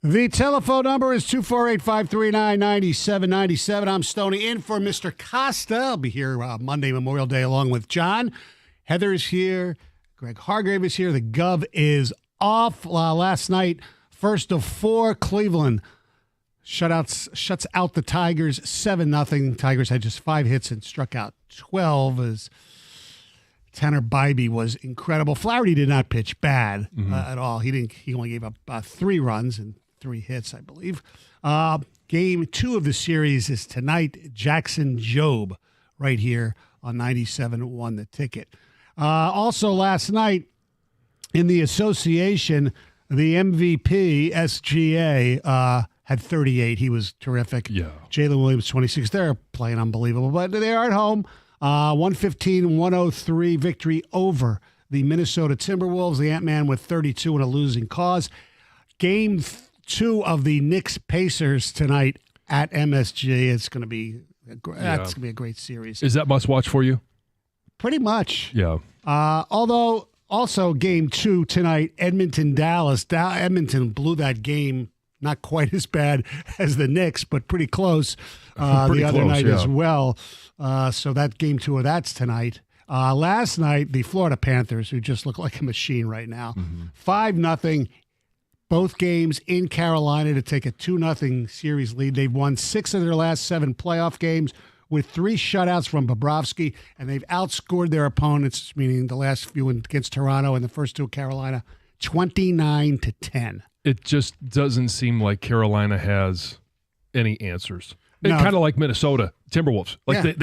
The telephone number is 248-539-9797. I'm Stony in for Mr. Costa. I'll be here Monday, Memorial Day, along with John. Heather is here. Greg Hargrave is here. The Gov is off. Last night, first of four, Cleveland shuts out the Tigers 7-0. Tigers had just 5 hits and struck out 12 as Tanner Bybee was incredible. Flaherty did not pitch bad at all. He only gave up 3 runs and 3 hits, I believe. Game 2 of the series is tonight. Jackson Jobe right here on 97 won the ticket. Also last night in the association, the MVP, SGA, had 38. He was terrific. Yeah. Jalen Williams, 26. They're playing unbelievable, but they are at home. 115-103 victory over the Minnesota Timberwolves. The Ant-Man with 32 in a losing cause. Game 2 of the Knicks-Pacers tonight at MSG. It's going to be a great series. Is that must-watch for you? Pretty much. Yeah. Although, also Game 2 tonight, Edmonton-Dallas. Edmonton blew that game. Not quite as bad as the Knicks, but pretty close the other night as well. So that Game 2 of that's tonight. Last night, the Florida Panthers, who just look like a machine right now, 5-0. Both games in Carolina to take a 2-0 series lead. They've won 6 of their last 7 playoff games with 3 shutouts from Bobrovsky, and they've outscored their opponents, meaning the last few against Toronto and the first 2 Carolina, 29-10. It just doesn't seem like Carolina has any answers. Kind of like Minnesota Timberwolves.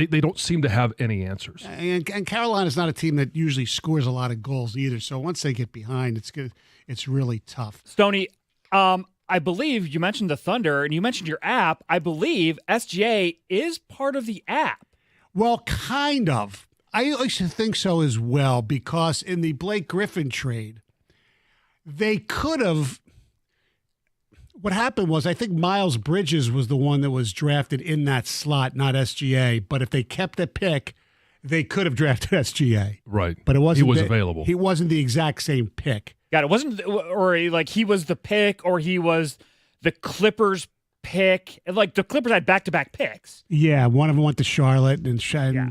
They don't seem to have any answers. And Carolina's not a team that usually scores a lot of goals either. So once they get behind, it's good. It's really tough. Stoney, I believe you mentioned the Thunder and you mentioned your app. I believe SGA is part of the app. Well, kind of. I used to think so as well, because in the Blake Griffin trade, they could have. What happened was, I think Miles Bridges was the one that was drafted in that slot, not SGA. But if they kept the pick, they could have drafted SGA. Right. But it wasn't. He was available. He wasn't the exact same pick. Got it. Wasn't, or like he was the pick, or he was the Clippers pick. Like the Clippers had back-to-back picks. Yeah, one of them went to Charlotte, and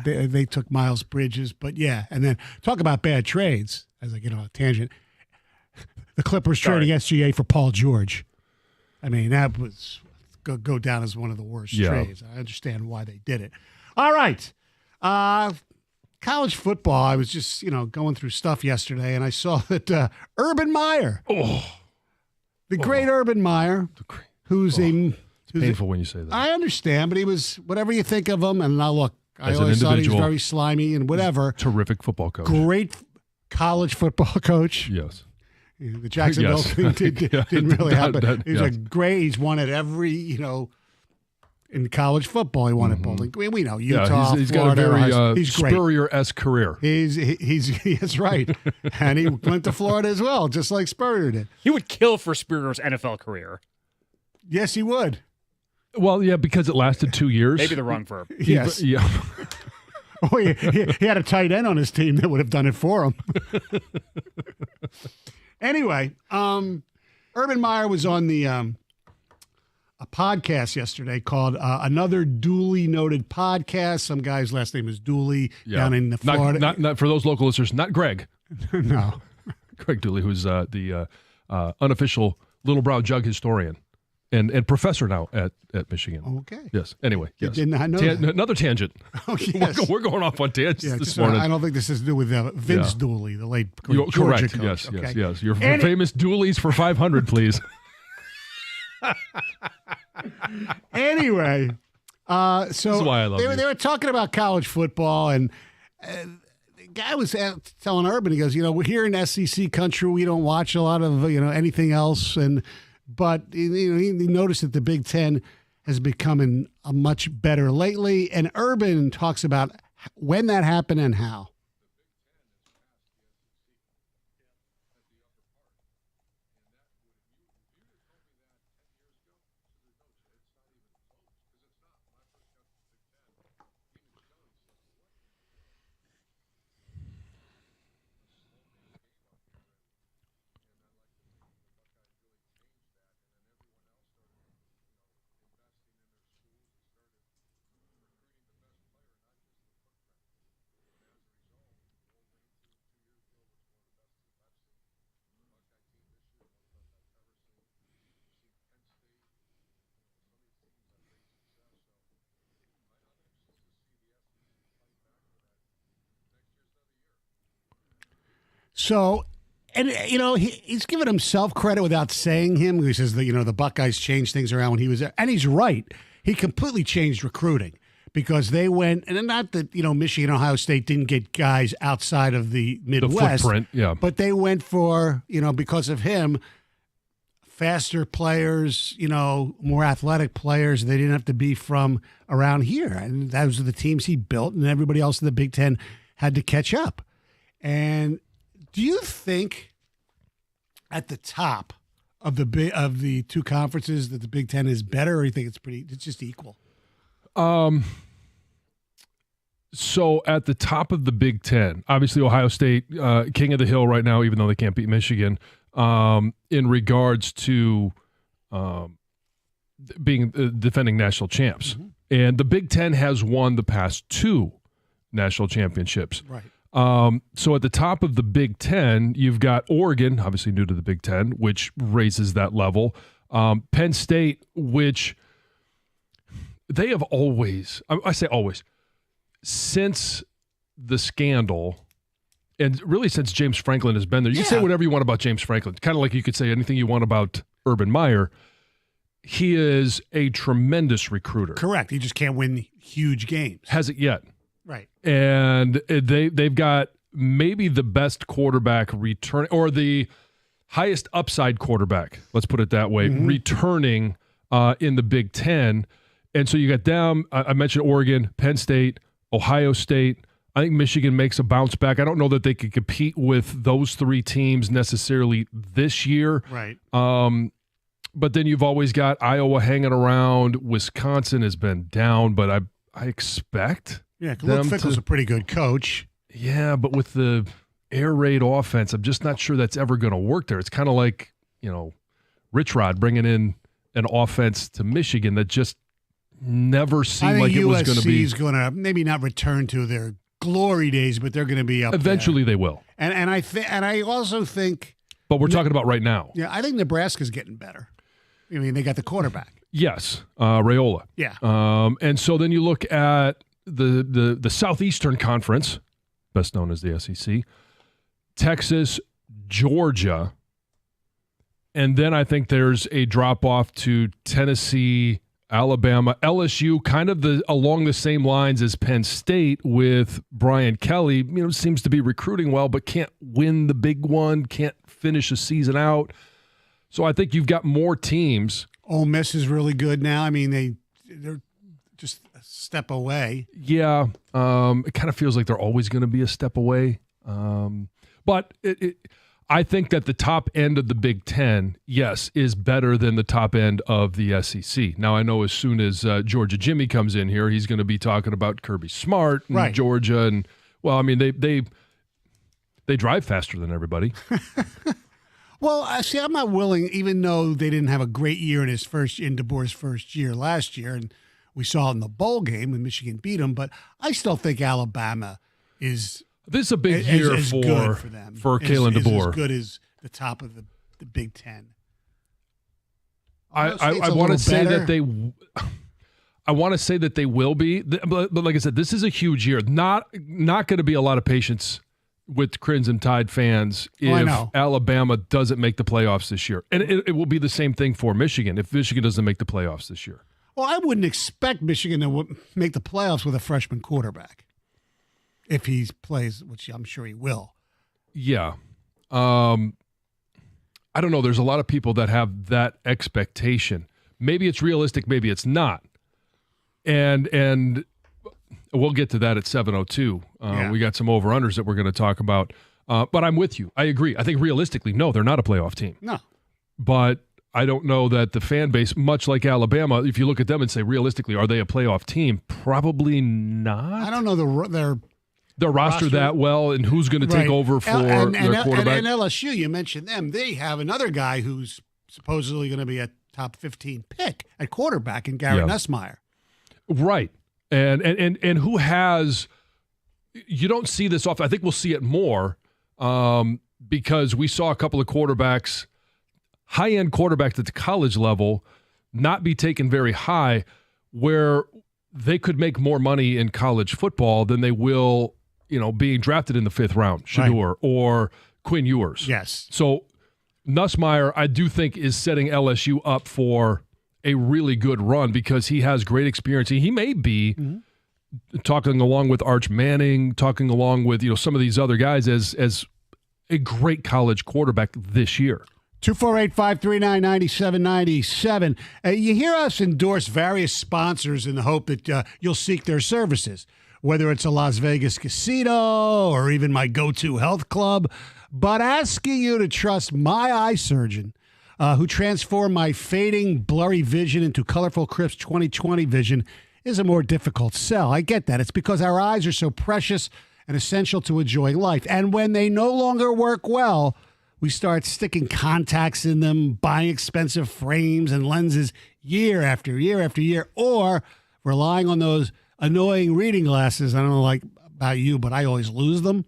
they took Miles Bridges. But yeah, and then talk about bad trades. As I get on a tangent, the Clippers trading SGA for Paul George. I mean, that was go down as one of the worst trades. I understand why they did it. All right. College football, I was just, going through stuff yesterday, and I saw that Urban Meyer, the great Urban Meyer, who's it's painful when you say that. I understand, but he was, whatever you think of him, and now look, I always thought he was very slimy and whatever. Terrific football coach. Great college football coach. Yes. The Jacksonville thing didn't really happen. He's won at every, in college football, he won at Bowling Green. We know Utah, he's Florida. Got a very he's great. Spurrier-esque career. That's right. And he went to Florida as well, just like Spurrier did. He would kill for Spurrier's NFL career. Yes, he would. Well, yeah, because it lasted 2 years. Maybe the wrong verb. Yes. Yeah. Oh, he had a tight end on his team that would have done it for him. Anyway, Urban Meyer was on the a podcast yesterday called Another Dooley Noted Podcast. Some guy's last name is Dooley down in Florida. Not for those local listeners, not Greg. No. Greg Dooley, who's the unofficial Little Brown Jug historian and professor now at Michigan. Okay. Yes. Anyway, yes. Did not know that. Another tangent. Oh, yes. We're going off on tangents this morning. I don't think this has to do with Vince Dooley, the late Georgia correct. coach. Yes. Your famous Dooleys for 500, please. Anyway, so this is why I love they were talking about college football, and the guy was telling Urban, he goes, we're here in SEC country, we don't watch a lot of anything else, but he noticed that the Big Ten has become a much better lately, and Urban talks about when that happened and how. So, and he's giving himself credit without saying him. He says that the Buckeyes changed things around when he was there, and he's right. He completely changed recruiting because they went, and not that Michigan, Ohio State didn't get guys outside of the Midwest, the footprint, yeah, but they went for because of him, faster players, more athletic players. They didn't have to be from around here, and those are the teams he built, and everybody else in the Big Ten had to catch up. And do you think at the top of the two conferences that the Big Ten is better, or do you think it's just equal? So at the top of the Big Ten, obviously Ohio State, king of the hill right now, even though they can't beat Michigan, in regards to being defending national champs. Mm-hmm. And the Big Ten has won the past 2 national championships. Right. So at the top of the Big Ten, you've got Oregon, obviously new to the Big Ten, which raises that level. Penn State, which they have always, I say always, since the scandal, and really since James Franklin has been there. You can say whatever you want about James Franklin. Kind of like you could say anything you want about Urban Meyer. He is a tremendous recruiter. Correct. He just can't win huge games. Hasn't yet. Right. And they've got maybe the best quarterback return, or the highest upside quarterback, let's put it that way, returning in the Big Ten. And so you got them. I mentioned Oregon, Penn State, Ohio State. I think Michigan makes a bounce back. I don't know that they could compete with those 3 teams necessarily this year. Right. But then you've always got Iowa hanging around. Wisconsin has been down, but I expect Luke Fickell's a pretty good coach. Yeah, but with the air raid offense, I'm just not sure that's ever going to work there. It's kind of like, Rich Rod bringing in an offense to Michigan that just never seemed like it was going to be. USC is going to maybe not return to their glory days, but they're going to be up eventually. There. They will. And I also think. But we're talking about right now. Yeah, I think Nebraska's getting better. I mean, they got the quarterback. Yes, Raiola. Yeah. And so then you look at the Southeastern Conference, best known as the SEC, Texas, Georgia, and then I think there's a drop-off to Tennessee, Alabama, LSU, kind of along the same lines as Penn State with Brian Kelly. Seems to be recruiting well, but can't win the big one, can't finish a season out. So I think you've got more teams. Ole Miss is really good now. I mean, they're just a step away. Yeah, it kind of feels like they're always going to be a step away. But I think that the top end of the Big Ten, yes, is better than the top end of the SEC. Now, I know as soon as Georgia Jimmy comes in here, he's going to be talking about Kirby Smart and Georgia. And, well, I mean, they drive faster than everybody. Well, see, I'm not willing, even though they didn't have a great year in DeBoer's first year last year, and we saw it in the bowl game when Michigan beat them, but I still think Alabama is. This is a big year for them. For Kalen DeBoer. As good as the top of the Big Ten. I want to say that they. I want to say that they will be, but like I said, this is a huge year. Not going to be a lot of patience with Crimson Tide fans if Alabama doesn't make the playoffs this year, and it will be the same thing for Michigan if Michigan doesn't make the playoffs this year. Well, I wouldn't expect Michigan to make the playoffs with a freshman quarterback. If he plays, which I'm sure he will. Yeah. I don't know. There's a lot of people that have that expectation. Maybe it's realistic, maybe it's not. And we'll get to that at 7:02. We got some over-unders that we're going to talk about. But I'm with you. I agree. I think realistically, no, they're not a playoff team. No. But I don't know that the fan base, much like Alabama, if you look at them and say, realistically, are they a playoff team? Probably not. I don't know their roster that well, and who's going to take over for their quarterback. And LSU, you mentioned them. They have another guy who's supposedly going to be a top 15 pick at quarterback in Garrett Nussmeier. Right. And who has – you don't see this often. I think we'll see it more because we saw a couple of quarterbacks, high-end quarterbacks at the college level, not be taken very high, where they could make more money in college football than they will – being drafted in the 5th round, Shador, or Quinn Ewers. Yes. So Nussmeier, I do think, is setting LSU up for a really good run because he has great experience. He may be talking along with Arch Manning, talking along with some of these other guys as a great college quarterback this year. 248-539-9797. You hear us endorse various sponsors in the hope that you'll seek their services, whether it's a Las Vegas casino or even my go-to health club. But asking you to trust my eye surgeon, who transformed my fading, blurry vision into colorful, crisp 20/20 vision, is a more difficult sell. I get that. It's because our eyes are so precious and essential to enjoying life. And when they no longer work well, we start sticking contacts in them, buying expensive frames and lenses year after year after year, or relying on those annoying reading glasses. I don't know like about you, but I always lose them.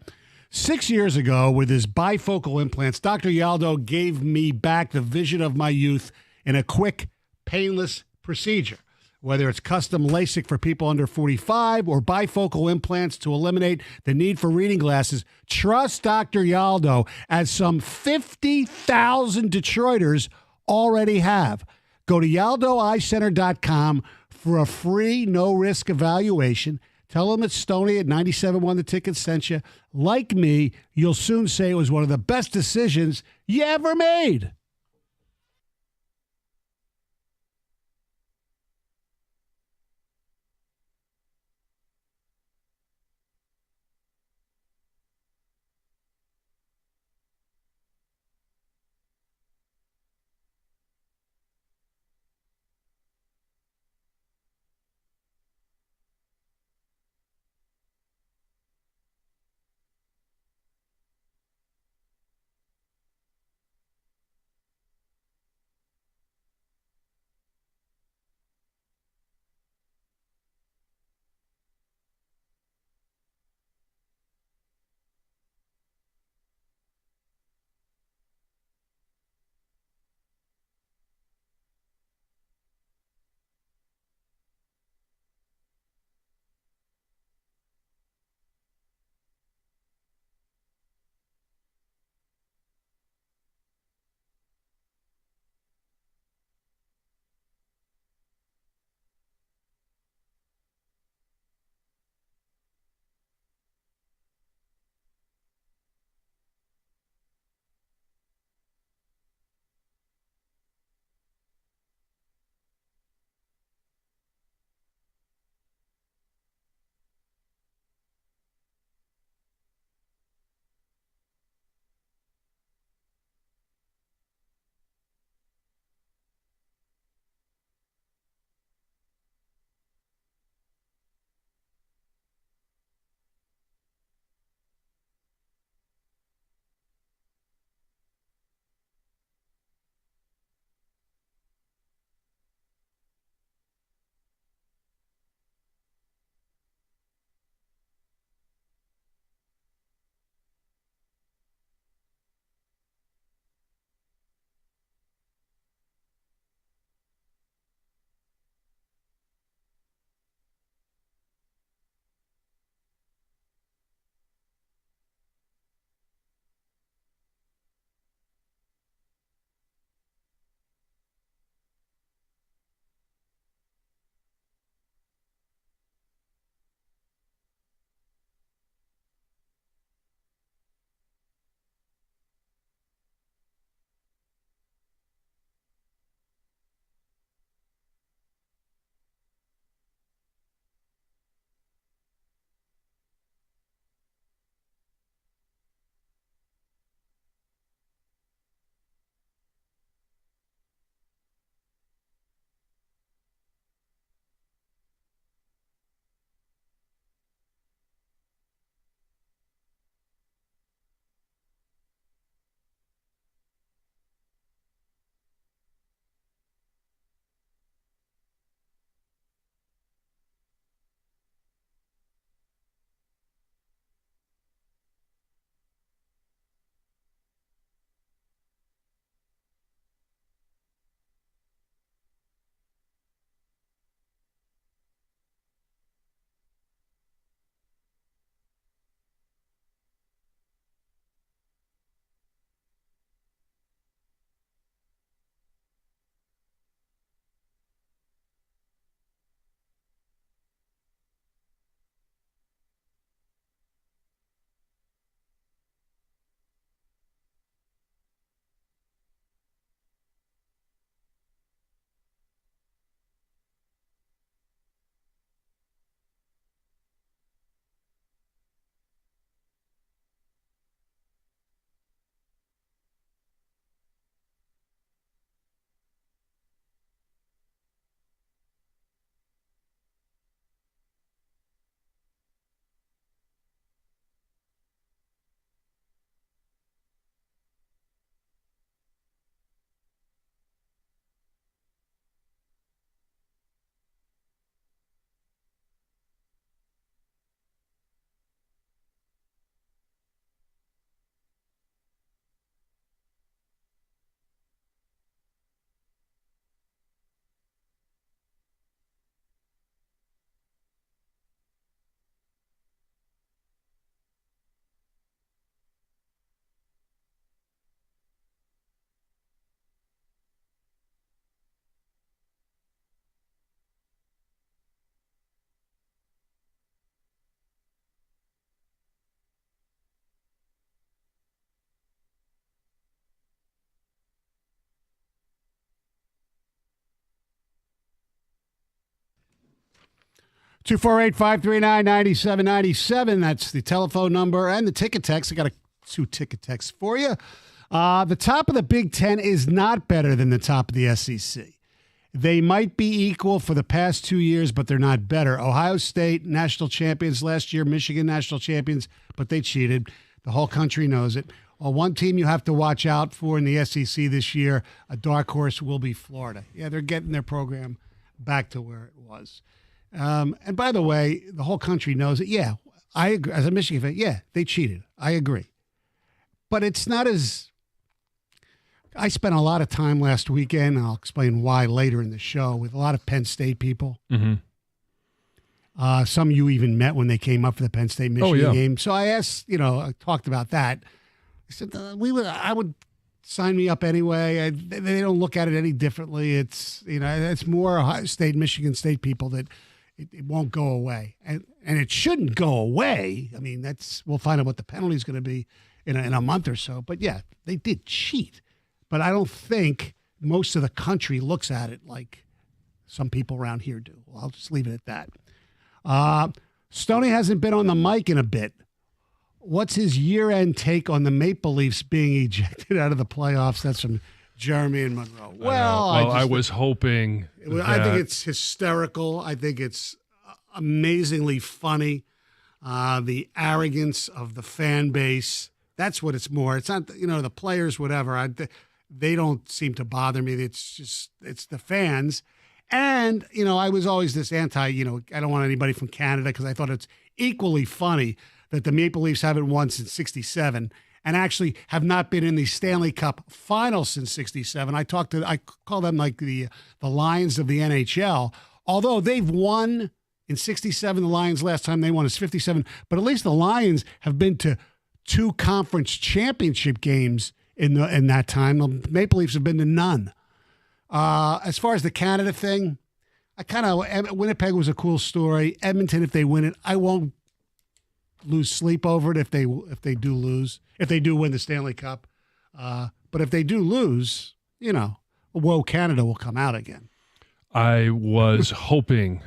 6 years ago, with his bifocal implants, Dr. Yaldo gave me back the vision of my youth in a quick, painless procedure. Whether it's custom LASIK for people under 45 or bifocal implants to eliminate the need for reading glasses, trust Dr. Yaldo, as some 50,000 Detroiters already have. Go to YaldoEyeCenter.com for a free, no-risk evaluation. Tell them that Stony at 97.1 The Ticket sent you. Like me, you'll soon say it was one of the best decisions you ever made. 248-539-9797. That's the telephone number and the ticket text. I got two ticket texts for you. The top of the Big Ten is not better than the top of the SEC. They might be equal for the past 2 years, but they're not better. Ohio State, national champions last year. Michigan, national champions, but they cheated. The whole country knows it. One team you have to watch out for in the SEC this year, a dark horse, will be Florida. Yeah, they're getting their program back to where it was. And by the way, the whole country knows it. Yeah, I agree. As a Michigan fan, yeah, they cheated. I agree. But it's not as... I spent a lot of time last weekend, and I'll explain why later in the show, with a lot of Penn State people. Mm-hmm. Some you even met when they came up for the Penn State-Michigan game. So I asked, I talked about that. I said, I would sign me up anyway. They don't look at it any differently. It's, it's more Ohio State, Michigan State people that it won't go away. And it shouldn't go away. I mean, we'll find out what the penalty is going to be in a month or so. But yeah, they did cheat. But I don't think most of the country looks at it like some people around here do. Well, I'll just leave it at that. Stony hasn't been on the mic in a bit. What's his year-end take on the Maple Leafs being ejected out of the playoffs? That's from Jeremy and Monroe. I was hoping. I think it's hysterical. I think it's amazingly funny. The arrogance of the fan base. That's what it's more. It's not, the players, whatever. They don't seem to bother me. It's the fans. And, I was always this I don't want anybody from Canada because I thought it's equally funny that the Maple Leafs haven't won since 67 and actually have not been in the Stanley Cup final since 67. I call them like the Lions of the NHL, although they've won in 67. The Lions last time they won is 57, but at least the Lions have been to 2 conference championship games in that time. The Maple Leafs have been to none. As far as the Canada thing, Winnipeg was a cool story. Edmonton, if they win it, I won't lose sleep over it if they do lose, if they do win the Stanley Cup. But if they do lose, whoa, Canada will come out again. I was hoping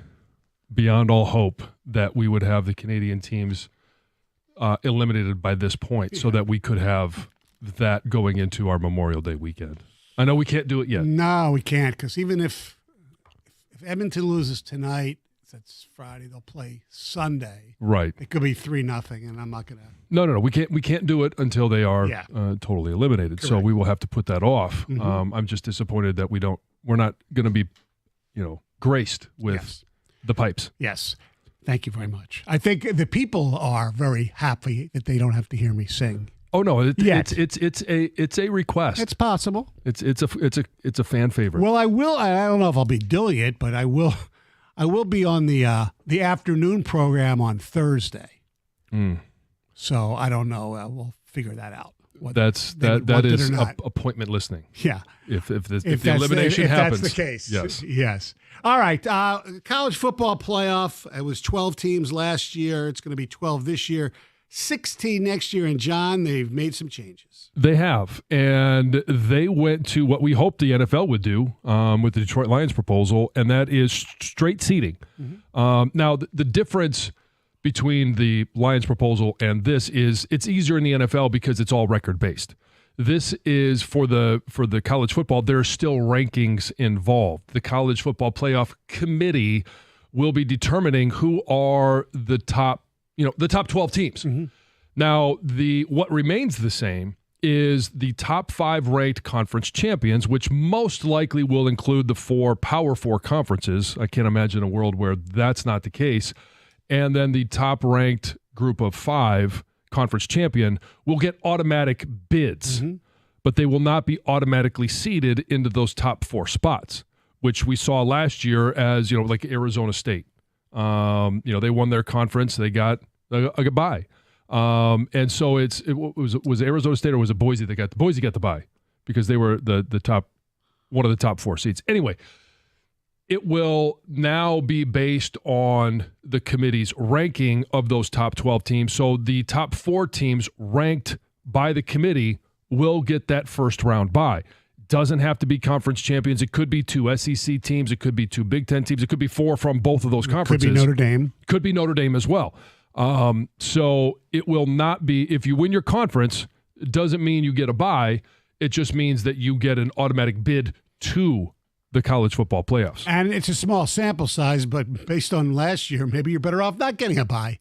beyond all hope that we would have the Canadian teams eliminated by this point so that we could have that going into our Memorial Day weekend. I know we can't do it yet. No, we can't, because even if Edmonton loses tonight, that's Friday, they'll play Sunday. Right. It could be 3-0, and I'm not going to. No. We can't do it until they are totally eliminated. Correct. So we will have to put that off. Mm-hmm. I'm just disappointed that we're not going to be, graced with the pipes. Yes. Thank you very much. I think the people are very happy that they don't have to hear me sing. Oh no! It's a request. It's possible. It's a fan favorite. Well, I will. I don't know if I'll be doing it, but I will. I will be on the afternoon program on Thursday. So I don't know. We'll figure that out. That is appointment listening. Yeah. If the elimination happens, that's the case. Yes. Yes. All right. College football playoff. It was 12 teams last year. It's going to be 12 this year. 16 next year, and John, they've made some changes. They have, and they went to what we hoped the NFL would do with the Detroit Lions proposal, and that is straight seating. Mm-hmm. Now, the difference between the Lions proposal and this is it's easier in the NFL because it's all record-based. This is for the college football. There are still rankings involved. The College Football Playoff Committee will be determining who are the top 12 teams. Mm-hmm. Now, what remains the same is the top 5 ranked conference champions, which most likely will include the Power 4 conferences. I can't imagine a world where that's not the case. And then the top ranked group of 5 conference champion will get automatic bids, mm-hmm. but they will not be automatically seeded into those top 4 spots, which we saw last year as, like Arizona State. They won their conference. They got a bye. And so was it Arizona State or was it Boise that got Boise got the bye because they were the top, one of the top 4 seeds. Anyway, it will now be based on the committee's ranking of those top 12 teams. So the top 4 teams ranked by the committee will get that first round bye. Doesn't have to be conference champions. It could be 2 SEC teams. It could be 2 Big Ten teams. It could be 4 from both of those conferences. Could be Notre Dame. Could be Notre Dame as well. So it will not be, if you win your conference, it doesn't mean you get a bye. It just means that you get an automatic bid to the college football playoffs. And it's a small sample size, but based on last year, maybe you're better off not getting a bye.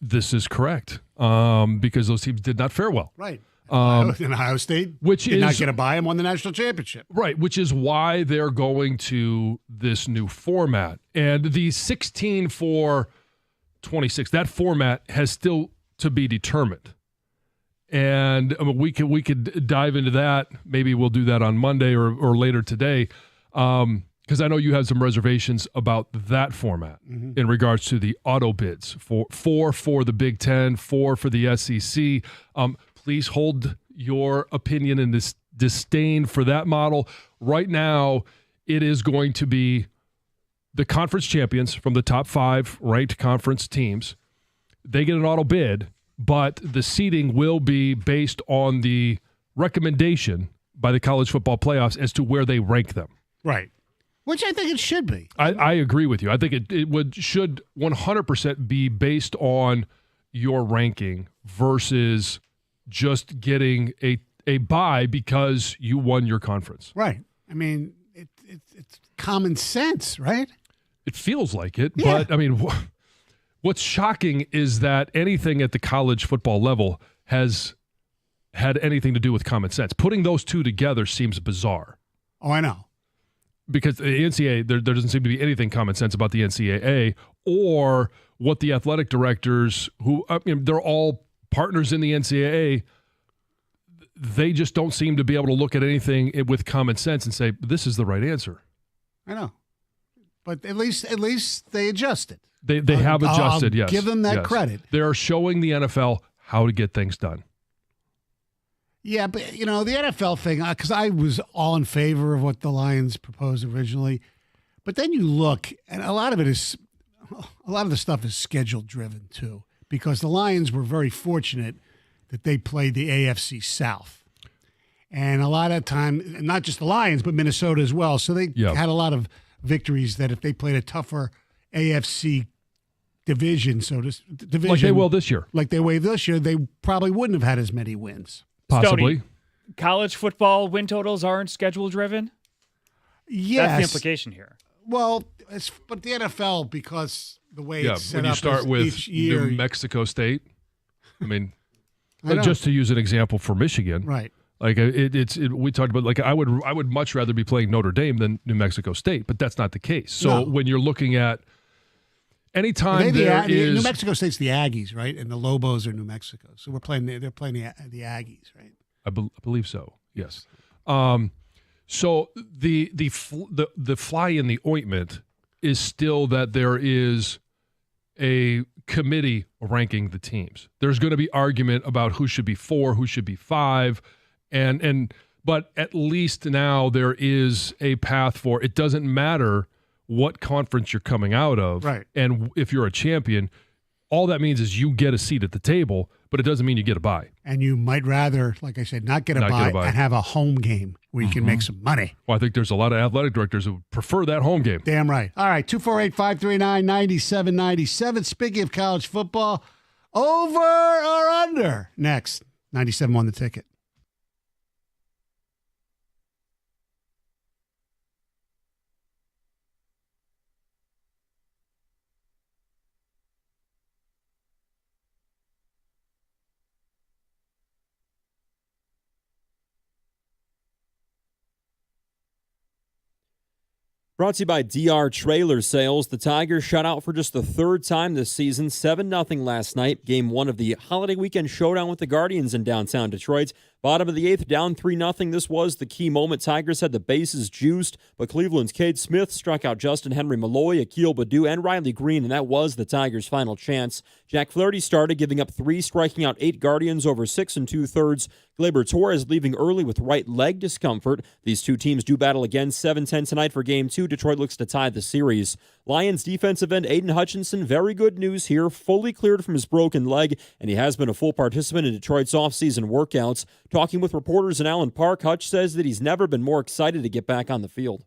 This is correct, because those teams did not fare well. Right. And Ohio State did not get a bye and won the national championship. Right, which is why they're going to this new format. And the 16 for 26, that format has still to be determined. And we could dive into that. Maybe we'll do that on Monday or later today, because I know you have some reservations about that format in regards to the auto bids for the Big Ten, 4 for the SEC. Please hold your opinion and this disdain for that model. Right now, it is going to be the conference champions from the top 5 ranked conference teams. They get an auto bid, but the seeding will be based on the recommendation by the college football playoffs as to where they rank them. Right. Which I think it should be. I agree with you. I think it should 100% be based on your ranking versus just getting a bye because you won your conference. Right. I mean, it's common sense, right? It feels like it, Yeah. but I mean, what's shocking is that anything at the college football level has had anything to do with common sense. Putting those two together seems bizarre. Oh, I know. Because the NCAA, there doesn't seem to be anything common sense about the NCAA or what the athletic directors, who they're all partners in the NCAA, they just don't seem to be able to look at anything with common sense and say, this is the right answer. I know. But at least they adjusted. They have adjusted, I'll yes. give them that yes. credit. They are showing the NFL how to get things done. Yeah, but, the NFL thing, because I was all in favor of what the Lions proposed originally. But then you look, and a lot of the stuff is schedule driven too, because the Lions were very fortunate that they played the AFC South. And a lot of time, not just the Lions, but Minnesota as well. So they had a lot of victories that if they played a tougher AFC division, like they will this year. Like they will this year, they probably wouldn't have had as many wins. Possibly. Stony, college football win totals aren't schedule driven? Yes. That's the implication here. Well, but the NFL, because the way it's set when up you start with each year, New Mexico State, I mean, I know. just to use an example for Michigan, right? Like we talked about, like I would much rather be playing Notre Dame than New Mexico State, but that's not the case. So when you're looking at anytime New Mexico State's the Aggies, right? And the Lobos are New Mexico. So they're playing the Aggies, right? I believe so. Yes. So the fly in the ointment is still that there is a committee ranking the teams. There's going to be argument about who should be 4, who should be 5, but at least now there is a path for it. Doesn't matter what conference you're coming out of, right? And if you're a champion, all that means is you get a seat at the table, but it doesn't mean you get a bye. And you might rather, like I said, not get a bye and have a home game where you can make some money. Well, I think there's a lot of athletic directors who prefer that home game. Damn right. All right, 248-539-9797. Speaking of college football, over or under? Next, 97 won the ticket. Brought to you by DR Trailer Sales. The Tigers shut out for just the 3rd time this season, 7-0 last night. Game 1 of the holiday weekend showdown with the Guardians in downtown Detroit. Bottom of the 8th, down 3-0. This was the key moment. Tigers had the bases juiced, but Cleveland's Cade Smith struck out Justin Henry Malloy, Akil Baddoo, and Riley Green, and that was the Tigers' final chance. Jack Flaherty started, giving up 3, striking out 8 Guardians over 6 2/3. Gleyber Torres leaving early with right leg discomfort. These two teams do battle again 7-10 tonight for Game 2. Detroit looks to tie the series. Lions defensive end Aiden Hutchinson, very good news here, fully cleared from his broken leg, and he has been a full participant in Detroit's offseason workouts. Talking with reporters in Allen Park, Hutch says that he's never been more excited to get back on the field.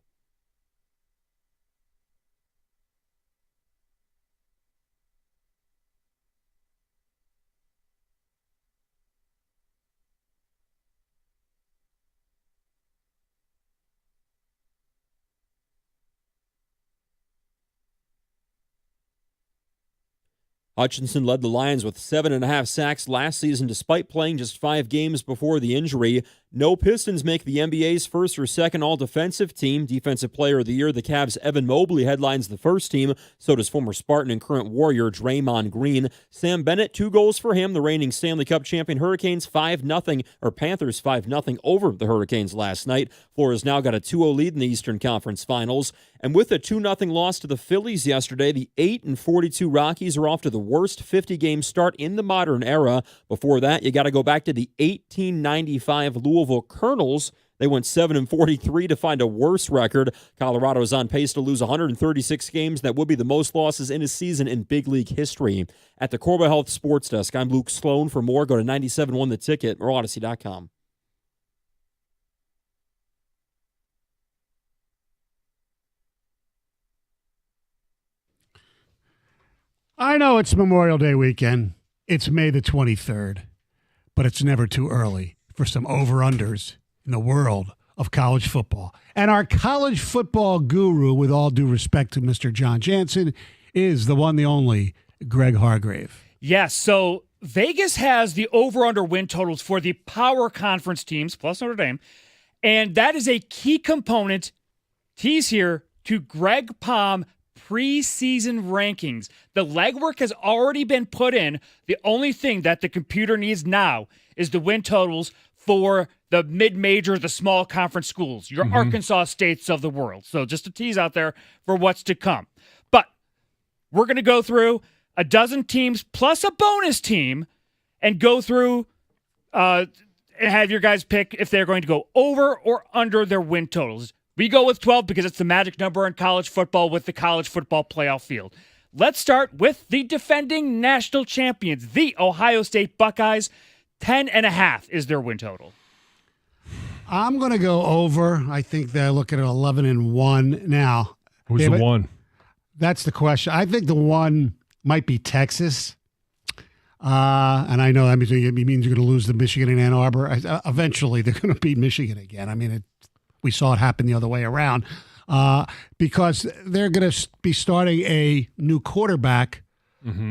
Hutchinson led the Lions with 7.5 sacks last season despite playing just 5 games before the injury. No Pistons make the NBA's first or second all-defensive team. Defensive Player of the Year, the Cavs' Evan Mobley headlines the first team. So does former Spartan and current Warrior Draymond Green. Sam Bennett, 2 goals for him. The reigning Stanley Cup champion Panthers 5-0 over the Hurricanes last night. Florida's now got a 2-0 lead in the Eastern Conference Finals. And with a 2-0 loss to the Phillies yesterday, the 8-42 Rockies are off to the worst 50-game start in the modern era. Before that, you got to go back to the 1895 Louisville Colonels. They went 7-43 to find a worse record. Colorado is on pace to lose 136 games. That would be the most losses in a season in big league history. At the Corba Health Sports Desk, I'm Luke Sloan. For more, go to 97.1 The Ticket or Odyssey.com. I know it's Memorial Day weekend. It's May the 23rd, but it's never too early for some over-unders in the world of college football. And our college football guru, with all due respect to Mr. John Jansen, is the one, the only, Greg Hargrave. Yes, so Vegas has the over-under win totals for the power conference teams, plus Notre Dame, and that is a key component, tease here, to Greg Palm preseason rankings. The legwork has already been put in. The only thing that the computer needs now is the win totals for the mid-major, the small conference schools, your Arkansas States of the world. So just a tease out there for what's to come. But we're going to go through a dozen teams plus a bonus team and go through and have your guys pick if they're going to go over or under their win totals. We go with 12 because it's the magic number in college football with the college football playoff field. Let's start with the defending national champions, the Ohio State Buckeyes. 10.5 is their win total. I'm going to go over. I think they're looking at 11-1 now. Who's the one? That's the question. I think the one might be Texas. And I know that means you're going to lose to Michigan and Ann Arbor. Eventually, they're going to beat Michigan again. I mean, we saw it happen the other way around because they're going to be starting a new quarterback,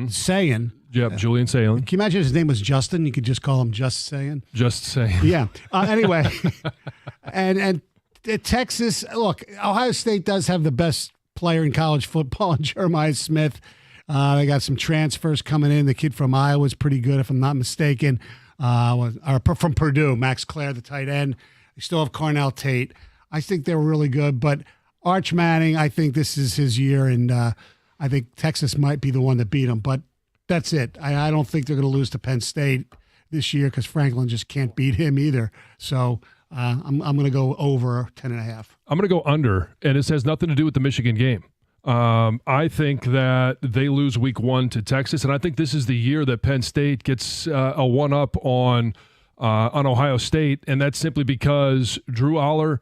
Sayin. Yep, Julian Sayin. Can you imagine his name was Justin? You could just call him Just Sayin. Just Sayin. Yeah. Anyway, and Texas, look, Ohio State does have the best player in college football, Jeremiah Smith. They got some transfers coming in. The kid from Iowa is pretty good, if I'm not mistaken. From Purdue, Max Clare, the tight end. They still have Cornell Tate. I think they're really good, but Arch Manning, I think this is his year, and I think Texas might be the one to beat him. But that's it. I don't think they're going to lose to Penn State this year because Franklin just can't beat him either. So I'm going to go over 10.5. I'm going to go under, and this has nothing to do with the Michigan game. I think that they lose week 1 to Texas, and I think this is the year that Penn State gets a one-up on Ohio State, and that's simply because Drew Aller,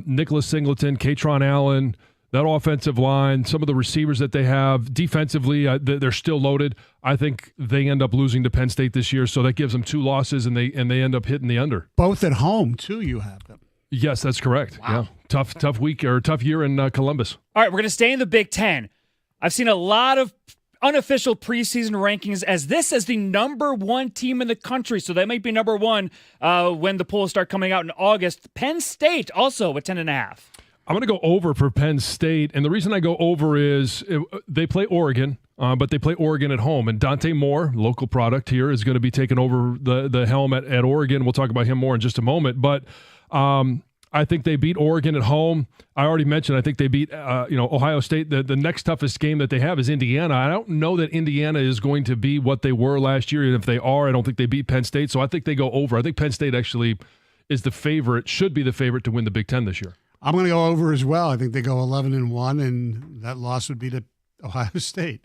Nicholas Singleton, Katron Allen, that offensive line, some of the receivers that they have, defensively, they're still loaded. I think they end up losing to Penn State this year, so that gives them 2 losses, and they end up hitting the under. Both at home, too, you have them. Yes, that's correct. Wow. Yeah, tough week or tough year in Columbus. All right, we're going to stay in the Big Ten. I've seen a lot of unofficial preseason rankings as this is the number 1 team in the country, so that might be number 1 when the polls start coming out in August. Penn State also at 10.5. I'm going to go over for Penn State, and the reason I go over is they play Oregon, but they play Oregon at home, and Dante Moore, local product here, is going to be taking over the helm at Oregon. We'll talk about him more in just a moment, but I think they beat Oregon at home. I already mentioned I think they beat Ohio State. The next toughest game that they have is Indiana. I don't know that Indiana is going to be what they were last year, and if they are, I don't think they beat Penn State, so I think they go over. I think Penn State actually is the favorite, should be the favorite to win the Big Ten this year. I'm going to go over as well. I think they go 11-1, and that loss would be to Ohio State.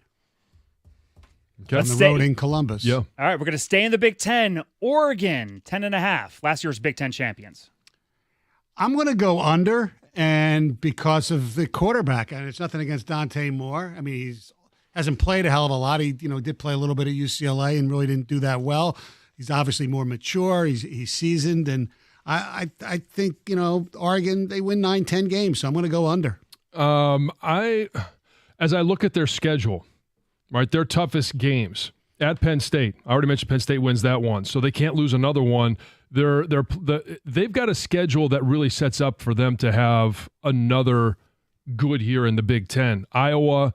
Okay. On the road in Columbus. Yeah. All right, we're going to stay in the Big Ten. Oregon, 10.5. Last year's Big Ten champions. I'm going to go under, and because of the quarterback, and it's nothing against Dante Moore. I mean, he's hasn't played a hell of a lot. He, did play a little bit at UCLA and really didn't do that well. He's obviously more mature. He's seasoned, and I think Oregon, they win 9-10 games, so I'm going to go under. As I look at their schedule, right, their toughest games at Penn State. I already mentioned Penn State wins that one, so they can't lose another one. They've got a schedule that really sets up for them to have another good year in the Big Ten. Iowa,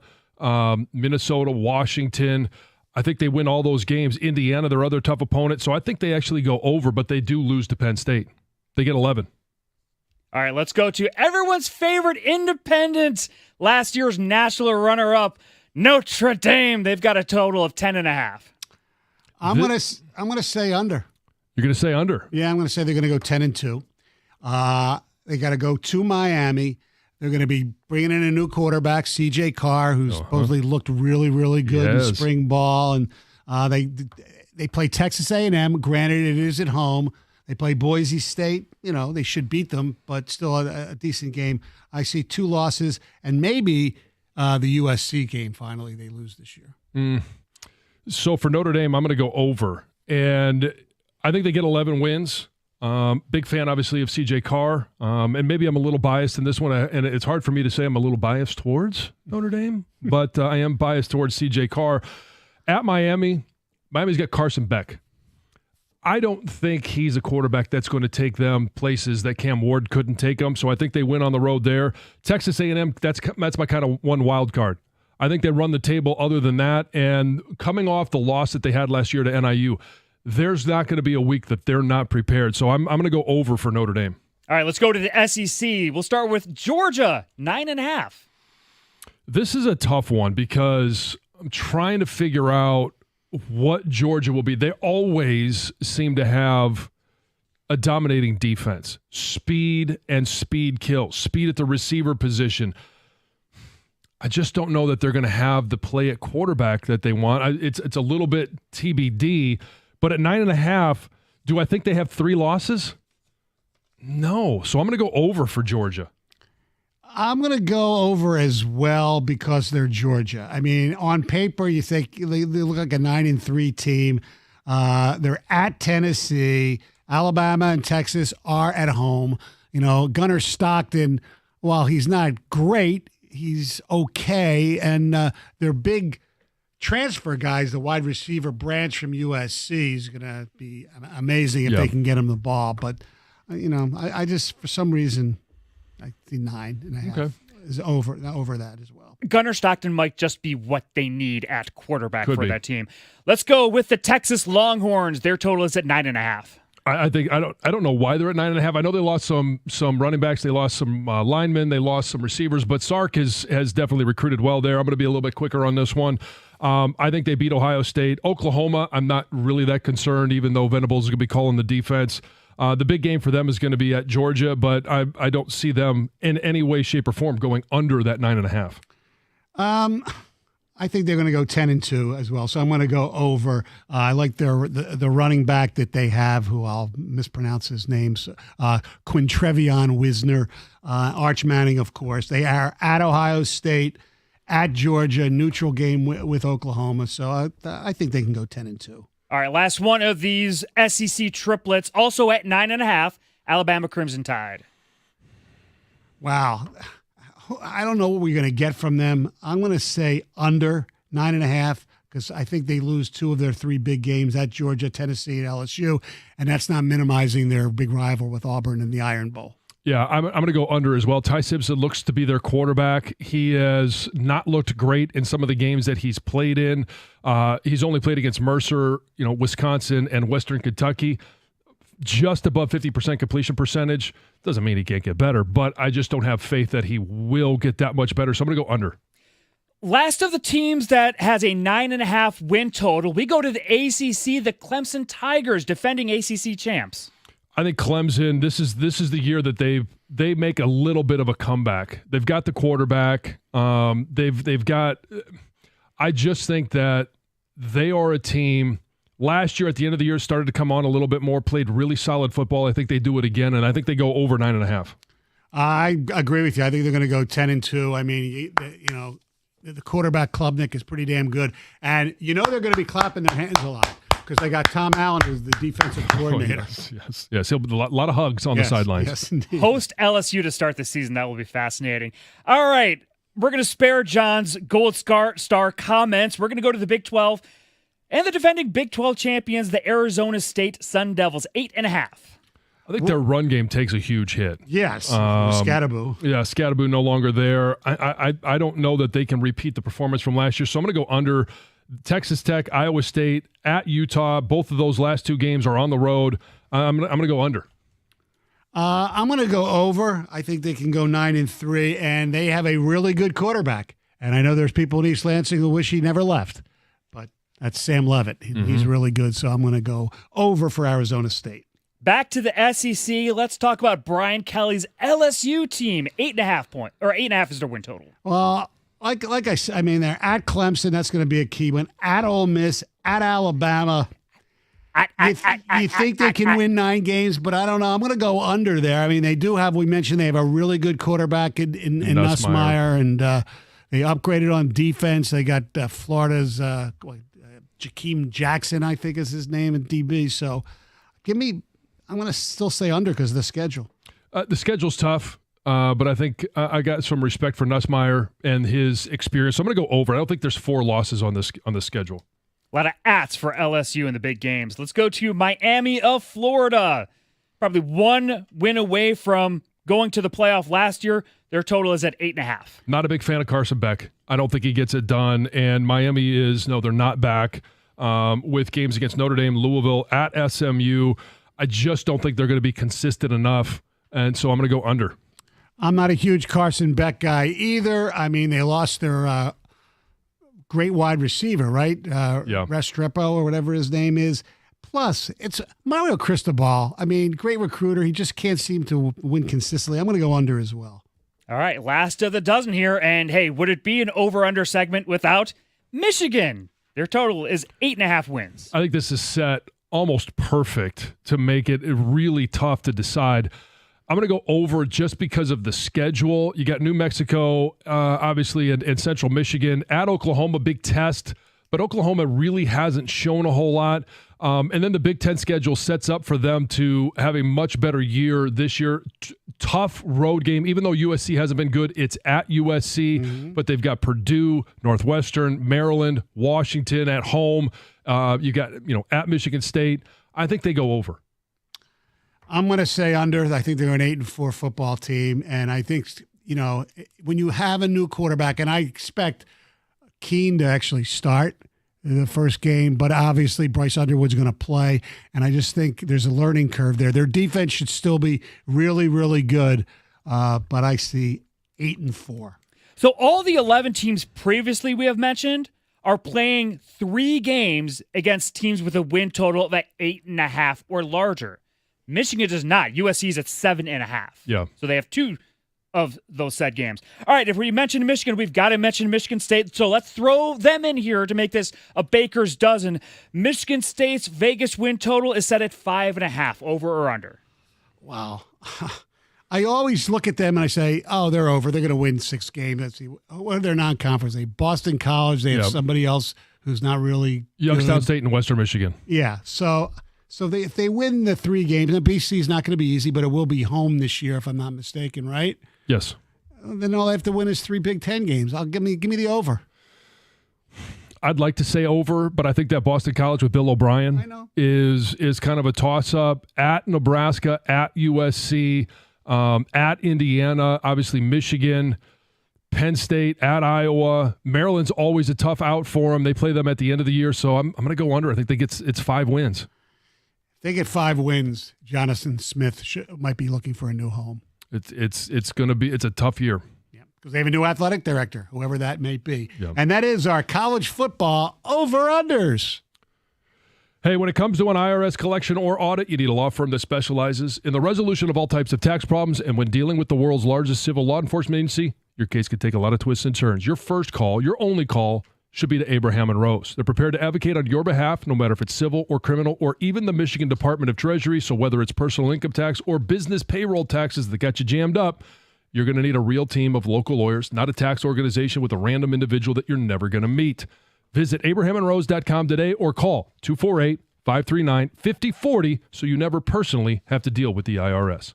Minnesota, Washington. I think they win all those games. Indiana, their other tough opponent. So I think they actually go over, but they do lose to Penn State. They get 11. All right, let's go to everyone's favorite independent, last year's national runner-up, Notre Dame. They've got a total of 10.5. I'm gonna say under. You're going to say under? Yeah, I'm going to say they're going to go 10-2. They got to go to Miami. They're going to be bringing in a new quarterback, C.J. Carr, who supposedly looked really, really good in spring ball. And they play Texas A&M. Granted, it is at home. They play Boise State. They should beat them, but still a decent game. I see 2 losses, and maybe the USC game finally they lose this year. So for Notre Dame, I'm going to go over. And I think they get 11 wins. Big fan, obviously, of C.J. Carr. And maybe I'm a little biased in this one. And it's hard for me to say I'm a little biased towards Notre Dame, but I am biased towards C.J. Carr. At Miami, Miami's got Carson Beck. I don't think he's a quarterback that's going to take them places that Cam Ward couldn't take them. So I think they win on the road there. Texas A&M, that's my kind of one wild card. I think they run the table other than that. And coming off the loss that they had last year to NIU, there's not going to be a week that they're not prepared. So I'm going to go over for Notre Dame. All right, let's go to the SEC. We'll start with Georgia, 9.5. This is a tough one because I'm trying to figure out what Georgia will be. They always seem to have a dominating defense. Speed and speed kills. Speed at the receiver position. I just don't know that they're going to have the play at quarterback that they want. It's a little bit TBD. But at 9.5, do I think they have 3 losses? No. So I'm going to go over for Georgia. I'm going to go over as well because they're Georgia. I mean, on paper, you think they look like a 9-3 team. They're at Tennessee. Alabama and Texas are at home. Gunnar Stockton, while he's not great, he's okay. And they're big transfer guys, the wide receiver Branch from USC is going to be amazing if they can get him the ball. But, I just, for some reason, I think 9.5 is over that as well. Gunnar Stockton might just be what they need at quarterback for that team. Let's go with the Texas Longhorns. Their total is at 9.5. I think I don't know why they're at 9.5. I know they lost some running backs, they lost some linemen, they lost some receivers, but Sark has definitely recruited well there. I'm going to be a little bit quicker on this one. I think they beat Ohio State. Oklahoma, I'm not really that concerned, even though Venables is going to be calling the defense. The big game for them is going to be at Georgia, but I don't see them in any way, shape, or form going under that 9.5. I think they're going to go 10-2 as well, so I'm going to go over. I like the running back that they have, who I'll mispronounce his name, Quintrevion Wisner, Arch Manning, of course. They are at Ohio State, at Georgia, neutral game with Oklahoma, so I think they can go 10-2. All right, last one of these SEC triplets, also at 9.5, Alabama Crimson Tide. Wow. I don't know what we're going to get from them. I'm going to say under 9.5 because I think they lose 2 of their 3 big games at Georgia, Tennessee, and LSU, and that's not minimizing their big rival with Auburn in the Iron Bowl. Yeah, I'm going to go under as well. Ty Simpson looks to be their quarterback. He has not looked great in some of the games that he's played in. He's only played against Mercer, Wisconsin, and Western Kentucky. Just above 50% completion percentage. Doesn't mean he can't get better, but I just don't have faith that he will get that much better. So I'm going to go under. Last of the teams that has a 9.5 win total, we go to the ACC, the Clemson Tigers, defending ACC champs. I think Clemson, this is the year that they make a little bit of a comeback. They've got the quarterback. They've got. I just think that they are a team. Last year, at the end of the year, started to come on a little bit more, played really solid football. I think they do it again, and I think they go over 9.5. I agree with you. I think they're going to go 10-2. I mean, the quarterback Klubnik is pretty damn good, and they're going to be clapping their hands a lot because they got Tom Allen as the defensive coordinator. Yes. He'll be a lot of hugs on the sidelines. Yes, indeed. Host LSU to start the season. That will be fascinating. All right, we're going to spare John's Gold Star comments. We're going to go to the Big 12 and the defending Big 12 champions, the Arizona State Sun Devils, 8.5. I think their run game takes a huge hit. Yes, Scattaboo. Yeah, Scattaboo no longer there. I don't know that they can repeat the performance from last year, so I'm going to go under. Texas Tech, Iowa State, at Utah. Both of those last two games are on the road. I'm going to go under. I'm going to go over. I think they can go 9-3, and they have a really good quarterback. And I know there's people in East Lansing who wish he never left, but that's Sam Levitt. He's really good, so I'm going to go over for Arizona State. Back to the SEC. Let's talk about Brian Kelly's LSU team. 8.5 is their win total. Well, like I said, I mean, they're at Clemson. That's going to be a key one. At Ole Miss, at Alabama. You think they can win 9 games, but I don't know. I'm going to go under there. I mean, they do have, we mentioned, they have a really good quarterback in Nussmeier, and they upgraded on defense. They got Florida's Jakeem Jackson, I think is his name, in DB. So I'm going to still say under because of the schedule. The schedule's tough, but I think I got some respect for Nussmeier and his experience. So I'm going to go over. I don't think there's 4 losses on the schedule. A lot of ats for LSU in the big games. Let's go to Miami of Florida. Probably 1 win away from going to the playoff last year. Their total is at 8.5. Not a big fan of Carson Beck. I don't think he gets it done. And Miami they're not back with games against Notre Dame, Louisville, at SMU. I just don't think they're going to be consistent enough. And so I'm going to go under. I'm not a huge Carson Beck guy either. I mean, they lost their great wide receiver, right? Restrepo or whatever his name is. Plus, it's Mario Cristobal. I mean, great recruiter. He just can't seem to win consistently. I'm going to go under as well. All right, last of the dozen here. And, hey, would it be an over-under segment without Michigan? Their total is 8.5 wins. I think this is set almost perfect to make it really tough to decide. I'm going to go over just because of the schedule. You got New Mexico, obviously, and Central Michigan. At Oklahoma, big test, but Oklahoma really hasn't shown a whole lot. And then the Big Ten schedule sets up for them to have a much better year this year. Tough road game, even though USC hasn't been good. It's at USC, but they've got Purdue, Northwestern, Maryland, Washington at home. You got at Michigan State. I think they go over. I'm going to say under. I think they're an 8-4 football team, and I think when you have a new quarterback, and I expect Keene to actually start the first game, but obviously Bryce Underwood's going to play, and I just think there's a learning curve there. Their defense should still be really, really good, but I see 8-4. So all the 11 teams previously we have mentioned are playing 3 games against teams with a win total of 8.5 or larger. Michigan does not. USC is at 7.5. Yeah. So they have 2 of those said games. All right, if we mention Michigan, we've got to mention Michigan State. So let's throw them in here to make this a baker's dozen. Michigan State's Vegas win total is set at 5.5, over or under. Wow. I always look at them and I say, oh, they're over. They're going to win 6 games. Let's see. What are their non-conference? They have Boston College. They have somebody else who's not really Youngstown good. State and Western Michigan. Yeah. So if they win the 3 games, and BC is not going to be easy, but it will be home this year if I'm not mistaken, right? Yes. Then all they have to win is 3 Big Ten games. Give me the over. I'd like to say over, but I think that Boston College with Bill O'Brien is kind of a toss-up. At Nebraska, at USC, at Indiana, obviously Michigan, Penn State, at Iowa. Maryland's always a tough out for them. They play them at the end of the year, so I'm going to go under. I think it's 5 wins. If they get 5 wins, Jonathan Smith might be looking for a new home. It's going to be a tough year. Yeah, because they have a new athletic director, whoever that may be. Yeah. And that is our college football over-unders. Hey, when it comes to an IRS collection or audit, you need a law firm that specializes in the resolution of all types of tax problems. And when dealing with the world's largest civil law enforcement agency, your case could take a lot of twists and turns. Your first call, your only call, should be to Abraham and Rose. They're prepared to advocate on your behalf, no matter if it's civil or criminal or even the Michigan Department of Treasury. So whether it's personal income tax or business payroll taxes that got you jammed up, you're going to need a real team of local lawyers, not a tax organization with a random individual that you're never going to meet. Visit abrahamandrose.com today or call 248-539-5040 so you never personally have to deal with the IRS.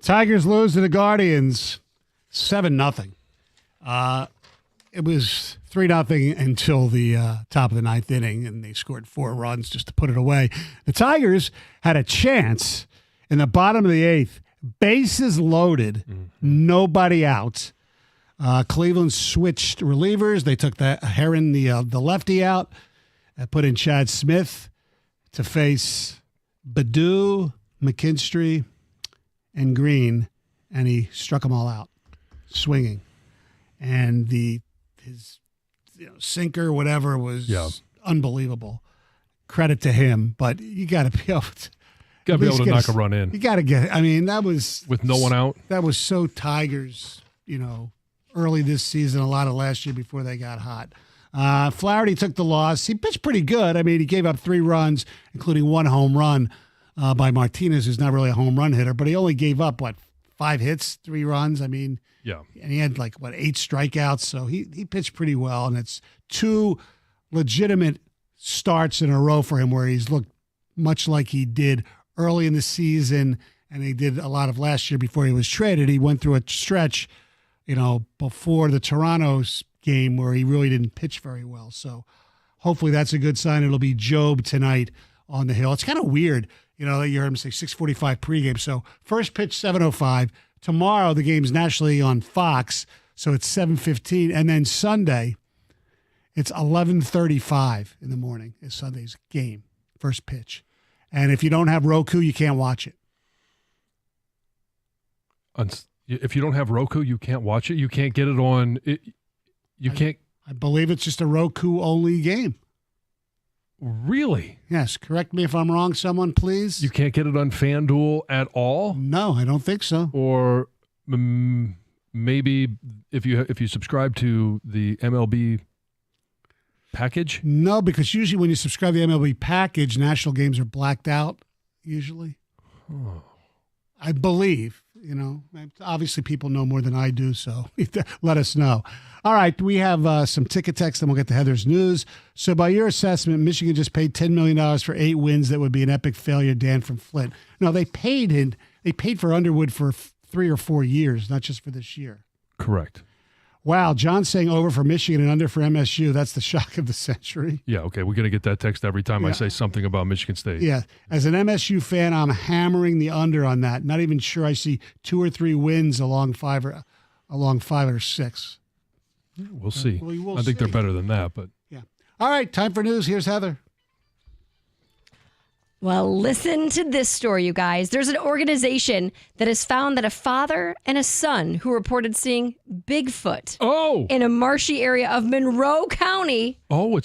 Tigers lose to the Guardians 7-0. It was 3-0 until the top of the ninth inning, and they scored 4 runs just to put it away. The Tigers had a chance in the bottom of the eighth, bases loaded, nobody out. Cleveland switched relievers. They took the Heron, the lefty, out, put in Chad Smith to face Baду, McKinstry, and Green, and he struck them all out, swinging. And his sinker, whatever, was unbelievable. Credit to him, but you got to be able to knock a run in. You got to get. I mean, that was with no one out. That was so Tigers, early this season, a lot of last year before they got hot. Flaherty took the loss. He pitched pretty good. I mean, he gave up 3 runs, including 1 home run by Martinez, who's not really a home run hitter, but he only gave up 5 hits, 3 runs. I mean. Yeah. And he had 8 strikeouts, so he pitched pretty well. And it's 2 legitimate starts in a row for him where he's looked much like he did early in the season, and he did a lot of last year before he was traded. He went through a stretch, before the Toronto's game where he really didn't pitch very well. So hopefully that's a good sign. It'll be Job tonight on the hill. It's kind of weird, that you heard him say 6:45 pregame. So first pitch 7:05. Tomorrow, the game's nationally on Fox, so it's 7:15. And then Sunday, it's 11:35 in the morning is Sunday's game, first pitch. And if you don't have Roku, you can't watch it. If you don't have Roku, you can't watch it? You can't get it on you can't? I believe it's just a Roku-only game. Really? Yes. Correct me if I'm wrong, someone, please. You can't get it on FanDuel at all? No, I don't think so. Or maybe if you subscribe to the MLB package? No, because usually when you subscribe to the MLB package, national games are blacked out, usually. Oh. I believe. Obviously people know more than I do, so let us know. All right, we have some ticket text, then we'll get to Heather's news. So by your assessment, Michigan just paid $10 million for 8 wins. That would be an epic failure, Dan from Flint. No, they paid for Underwood for 3 or 4 years, not just for this year. Correct. Wow, John's saying over for Michigan and under for MSU. That's the shock of the century. Yeah, okay. We're going to get that text every time I say something about Michigan State. Yeah. As an MSU fan, I'm hammering the under on that. Not even sure I see 2 or 3 wins along 5 or 6. We'll see. We'll I think they're better than that, but yeah. All right, time for news. Here's Heather. Well, listen to this story, you guys. There's an organization that has found that a father and a son who reported seeing Bigfoot in a marshy area of Monroe County. Oh,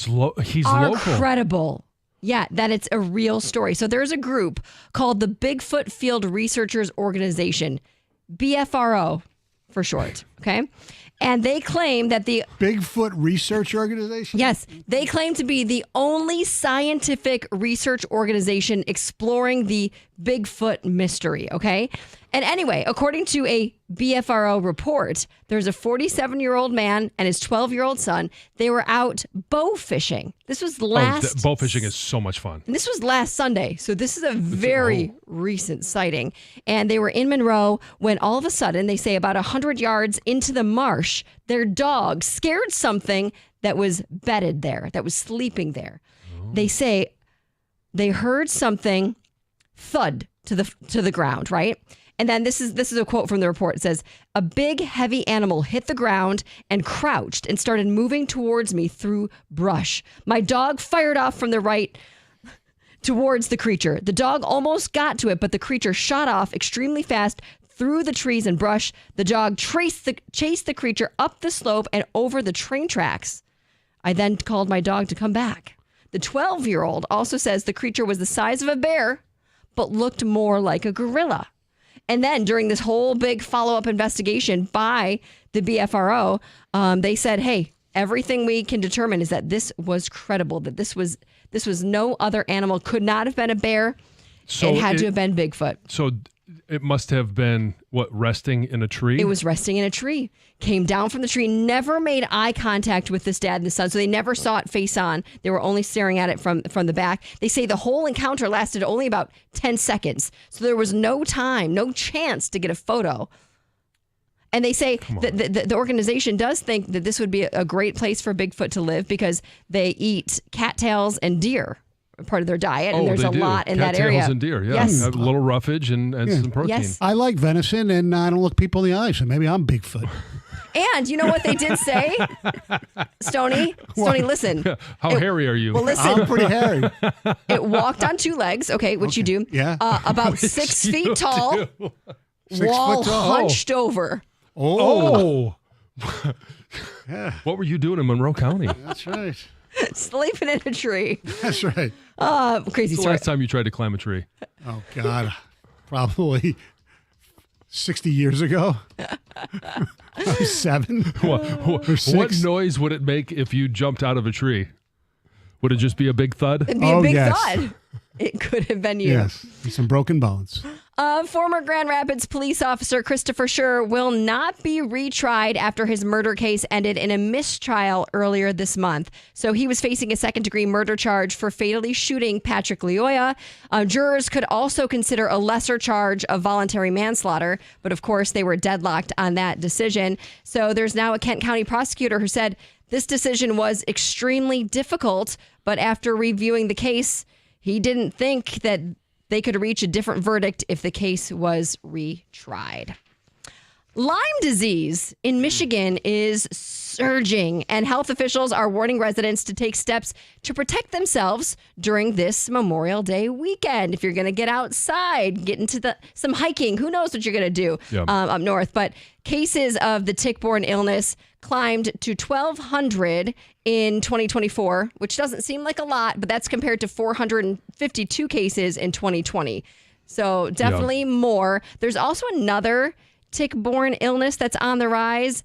he's are local. Credible. Yeah, that it's a real story. So there's a group called the Bigfoot Field Researchers Organization, BFRO for short, okay? And they claim that the Bigfoot Research Organization? Yes, they claim to be the only scientific research organization exploring the Bigfoot mystery, okay? And anyway, according to a BFRO report, there's a 47-year-old man and his 12-year-old son. They were out bow fishing. This was bow fishing is so much fun. And this was last Sunday, so this is a very recent sighting. And they were in Monroe when all of a sudden, they say about 100 yards into the marsh, their dog scared something that was bedded there, that was sleeping there. Oh. They say they heard something thud to the ground, right? And then this is a quote from the report. It says, "A big, heavy animal hit the ground and crouched and started moving towards me through brush. My dog fired off from the right towards the creature. The dog almost got to it, but the creature shot off extremely fast through the trees and brush. The dog chased the creature up the slope and over the train tracks. I then called my dog to come back." The 12-year-old also says the creature was the size of a bear, but looked more like a gorilla. And then during this whole big follow-up investigation by the BFRO, they said, hey, everything we can determine is that this was credible, that this was no other animal, could not have been a bear. So it had to have been Bigfoot. So it must have been, resting in a tree? It was resting in a tree. Came down from the tree, never made eye contact with this dad and the son, so they never saw it face on. They were only staring at it from the back. They say the whole encounter lasted only about 10 seconds, so there was no time, no chance to get a photo. And they say that the organization does think that this would be a great place for Bigfoot to live because they eat cattails and deer, part of their diet, and there's a lot in that area. Cattails and deer, yeah. Yes. A little roughage and some protein. Yes. I like venison, and I don't look people in the eye, so maybe I'm Bigfoot. And you know what they did say? Stony, listen. How hairy are you? Well, listen. I'm pretty hairy. It walked on two legs, which you do. Yeah. About 6 feet tall, 6 wall foot tall. hunched over. Oh. What were you doing in Monroe County? That's right. Sleeping in a tree. That's right. Crazy The story. last time you tried to climb a tree? Oh, God. Probably 60 years ago. 7 What or 6. noise would it make if you jumped out of a tree? Would it just be a big thud? It'd be a big yes. thud. It could have been you. Yes. Some broken bones. Former Grand Rapids police officer Christopher Schur will not be retried after his murder case ended in a mistrial earlier this month. So he was facing a second-degree murder charge for fatally shooting Patrick Lyoya. Jurors could also consider a lesser charge of voluntary manslaughter, but of course they were deadlocked on that decision. So there's now a Kent County prosecutor who said this decision was extremely difficult, but after reviewing the case, he didn't think that they could reach a different verdict if the case was retried. Lyme disease in Michigan is surging, and health officials are warning residents to take steps to protect themselves during this Memorial Day weekend. If you're going to get outside, get into some hiking, who knows what you're going to do up north. But cases of the tick-borne illness climbed to 1,200 in 2024, which doesn't seem like a lot, but that's compared to 452 cases in 2020. So definitely more. There's also another tick-borne illness that's on the rise,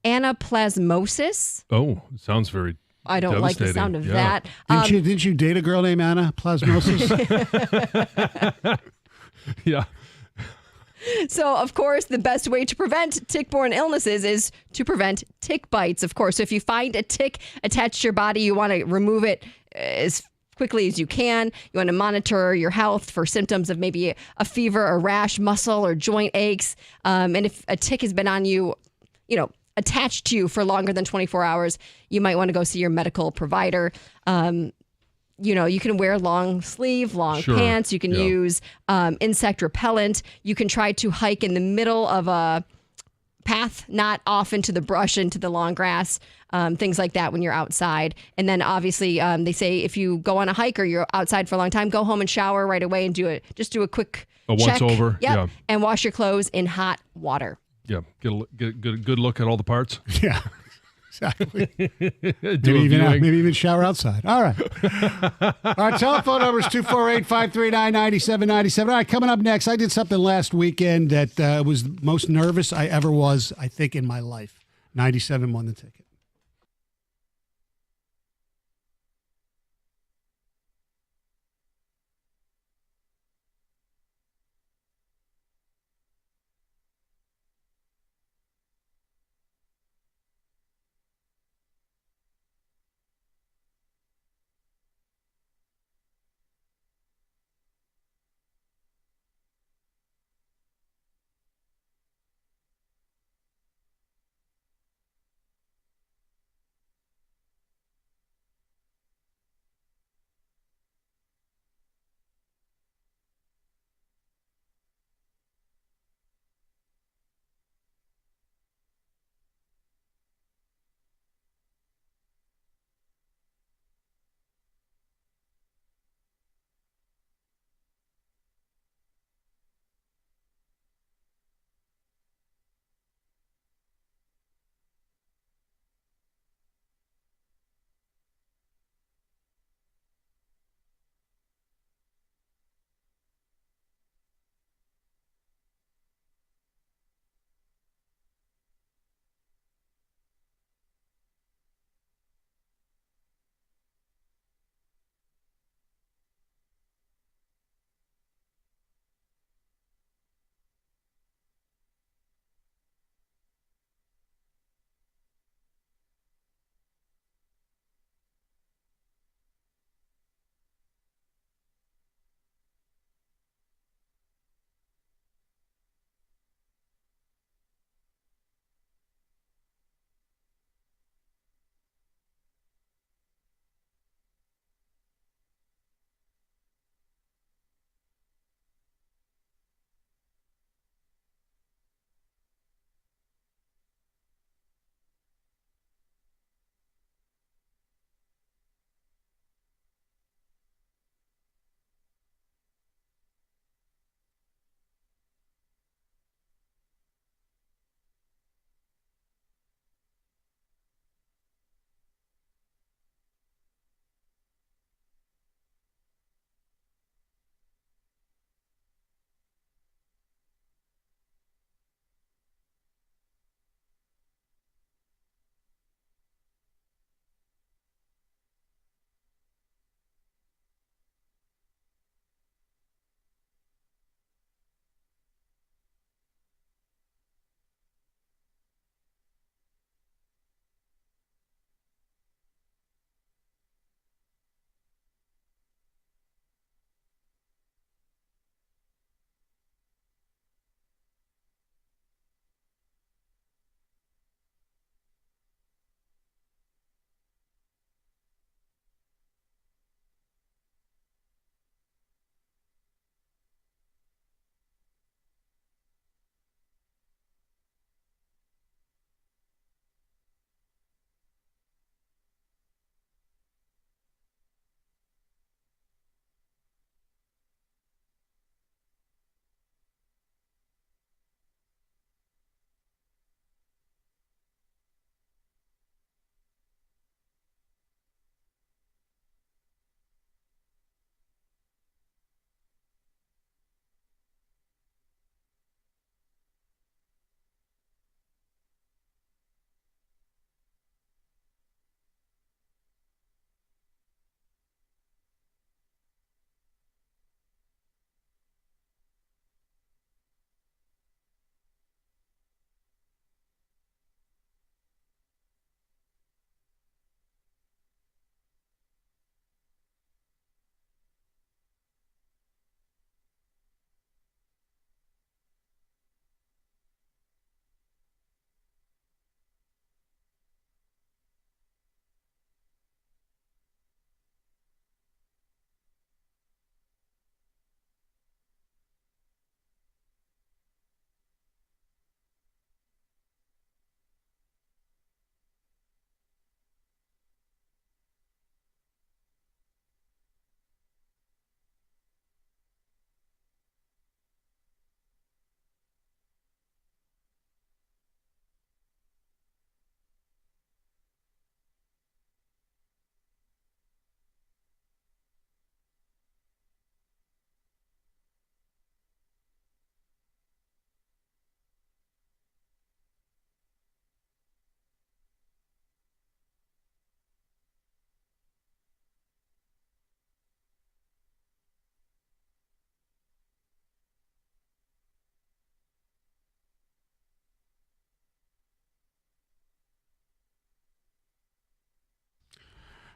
anaplasmosis. Oh, sounds very I don't like the sound of that. Didn't you date a girl named Anna Plasmosis? Yeah. So, of course, the best way to prevent tick-borne illnesses is to prevent tick bites, of course. So if you find a tick attached to your body, you want to remove it as quickly as you can. You want to monitor your health for symptoms of maybe a fever, a rash, muscle, or joint aches. And if a tick has been on you, attached to you for longer than 24 hours, you might want to go see your medical provider. You can wear long sleeve, long pants. You can use insect repellent. You can try to hike in the middle of a path, not off into the brush, into the long grass, things like that when you're outside. And then obviously they say if you go on a hike or you're outside for a long time, go home and shower right away and do a quick check. Once over. Yep, Yeah. and wash your clothes in hot water. Yeah. Get a good look at all the parts. Yeah. Exactly. Do a viewing. Maybe even shower outside. All right. Our telephone number is 248-539-9797. All right, coming up next, I did something last weekend that was the most nervous I ever was, I think, in my life. 97 won the ticket.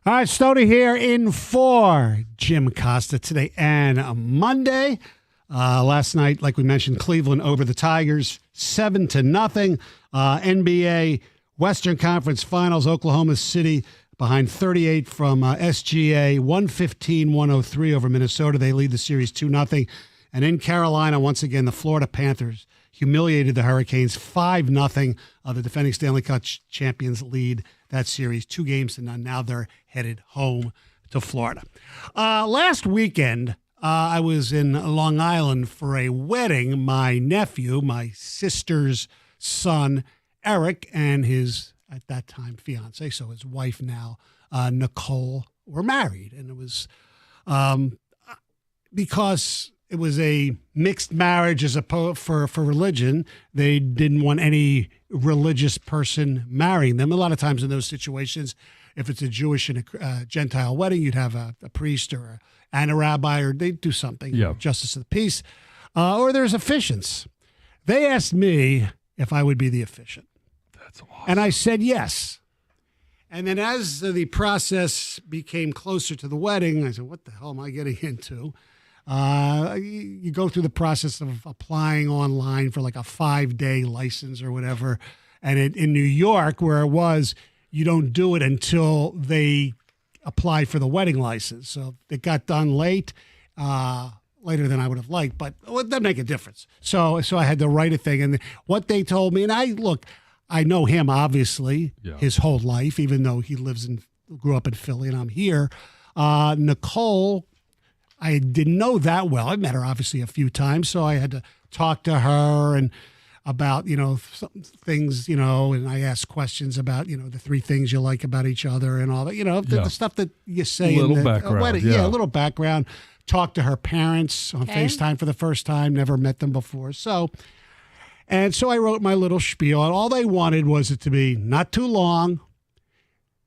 All right, Stony here in for Jim Costa today and Monday. Last night, like we mentioned, Cleveland over the Tigers, 7-0. NBA Western Conference Finals, Oklahoma City behind 38 from SGA, 115-103 over Minnesota. They lead the series 2-0. And in Carolina, once again, the Florida Panthers humiliated the Hurricanes 5-0. The defending Stanley Cup champions lead that series 2-0. Now they're headed home to Florida. Last weekend, I was in Long Island for a wedding. My nephew, my sister's son, Eric, and his, at that time, fiance, so his wife now, Nicole, were married. And it was because it was a mixed marriage as opposed for religion. They didn't want any religious person marrying them. A lot of times in those situations, if it's a Jewish and a Gentile wedding, you'd have a priest and a rabbi, or they'd do something, justice of the peace, or there's officiants. They asked me if I would be the officiant. That's awesome. And I said yes. And then as the process became closer to the wedding, I said, what the hell am I getting into? You go through the process of applying online for like a 5-day license or whatever. And in New York, where it was, you don't do it until they apply for the wedding license. So it got done late, later than I would have liked, but it doesn't make a difference. So I had to write a thing. And what they told me, and I know him, obviously, his whole life, even though he grew up in Philly and I'm here. Nicole, I didn't know that well. I met her obviously a few times, so I had to talk to her and about, things, and I asked questions about, the 3 things you like about each other and all that, the stuff that you say in the background, wedding. Yeah, a little background. Talked to her parents on FaceTime for the first time, never met them before. So I wrote my little spiel, and all they wanted was it to be not too long,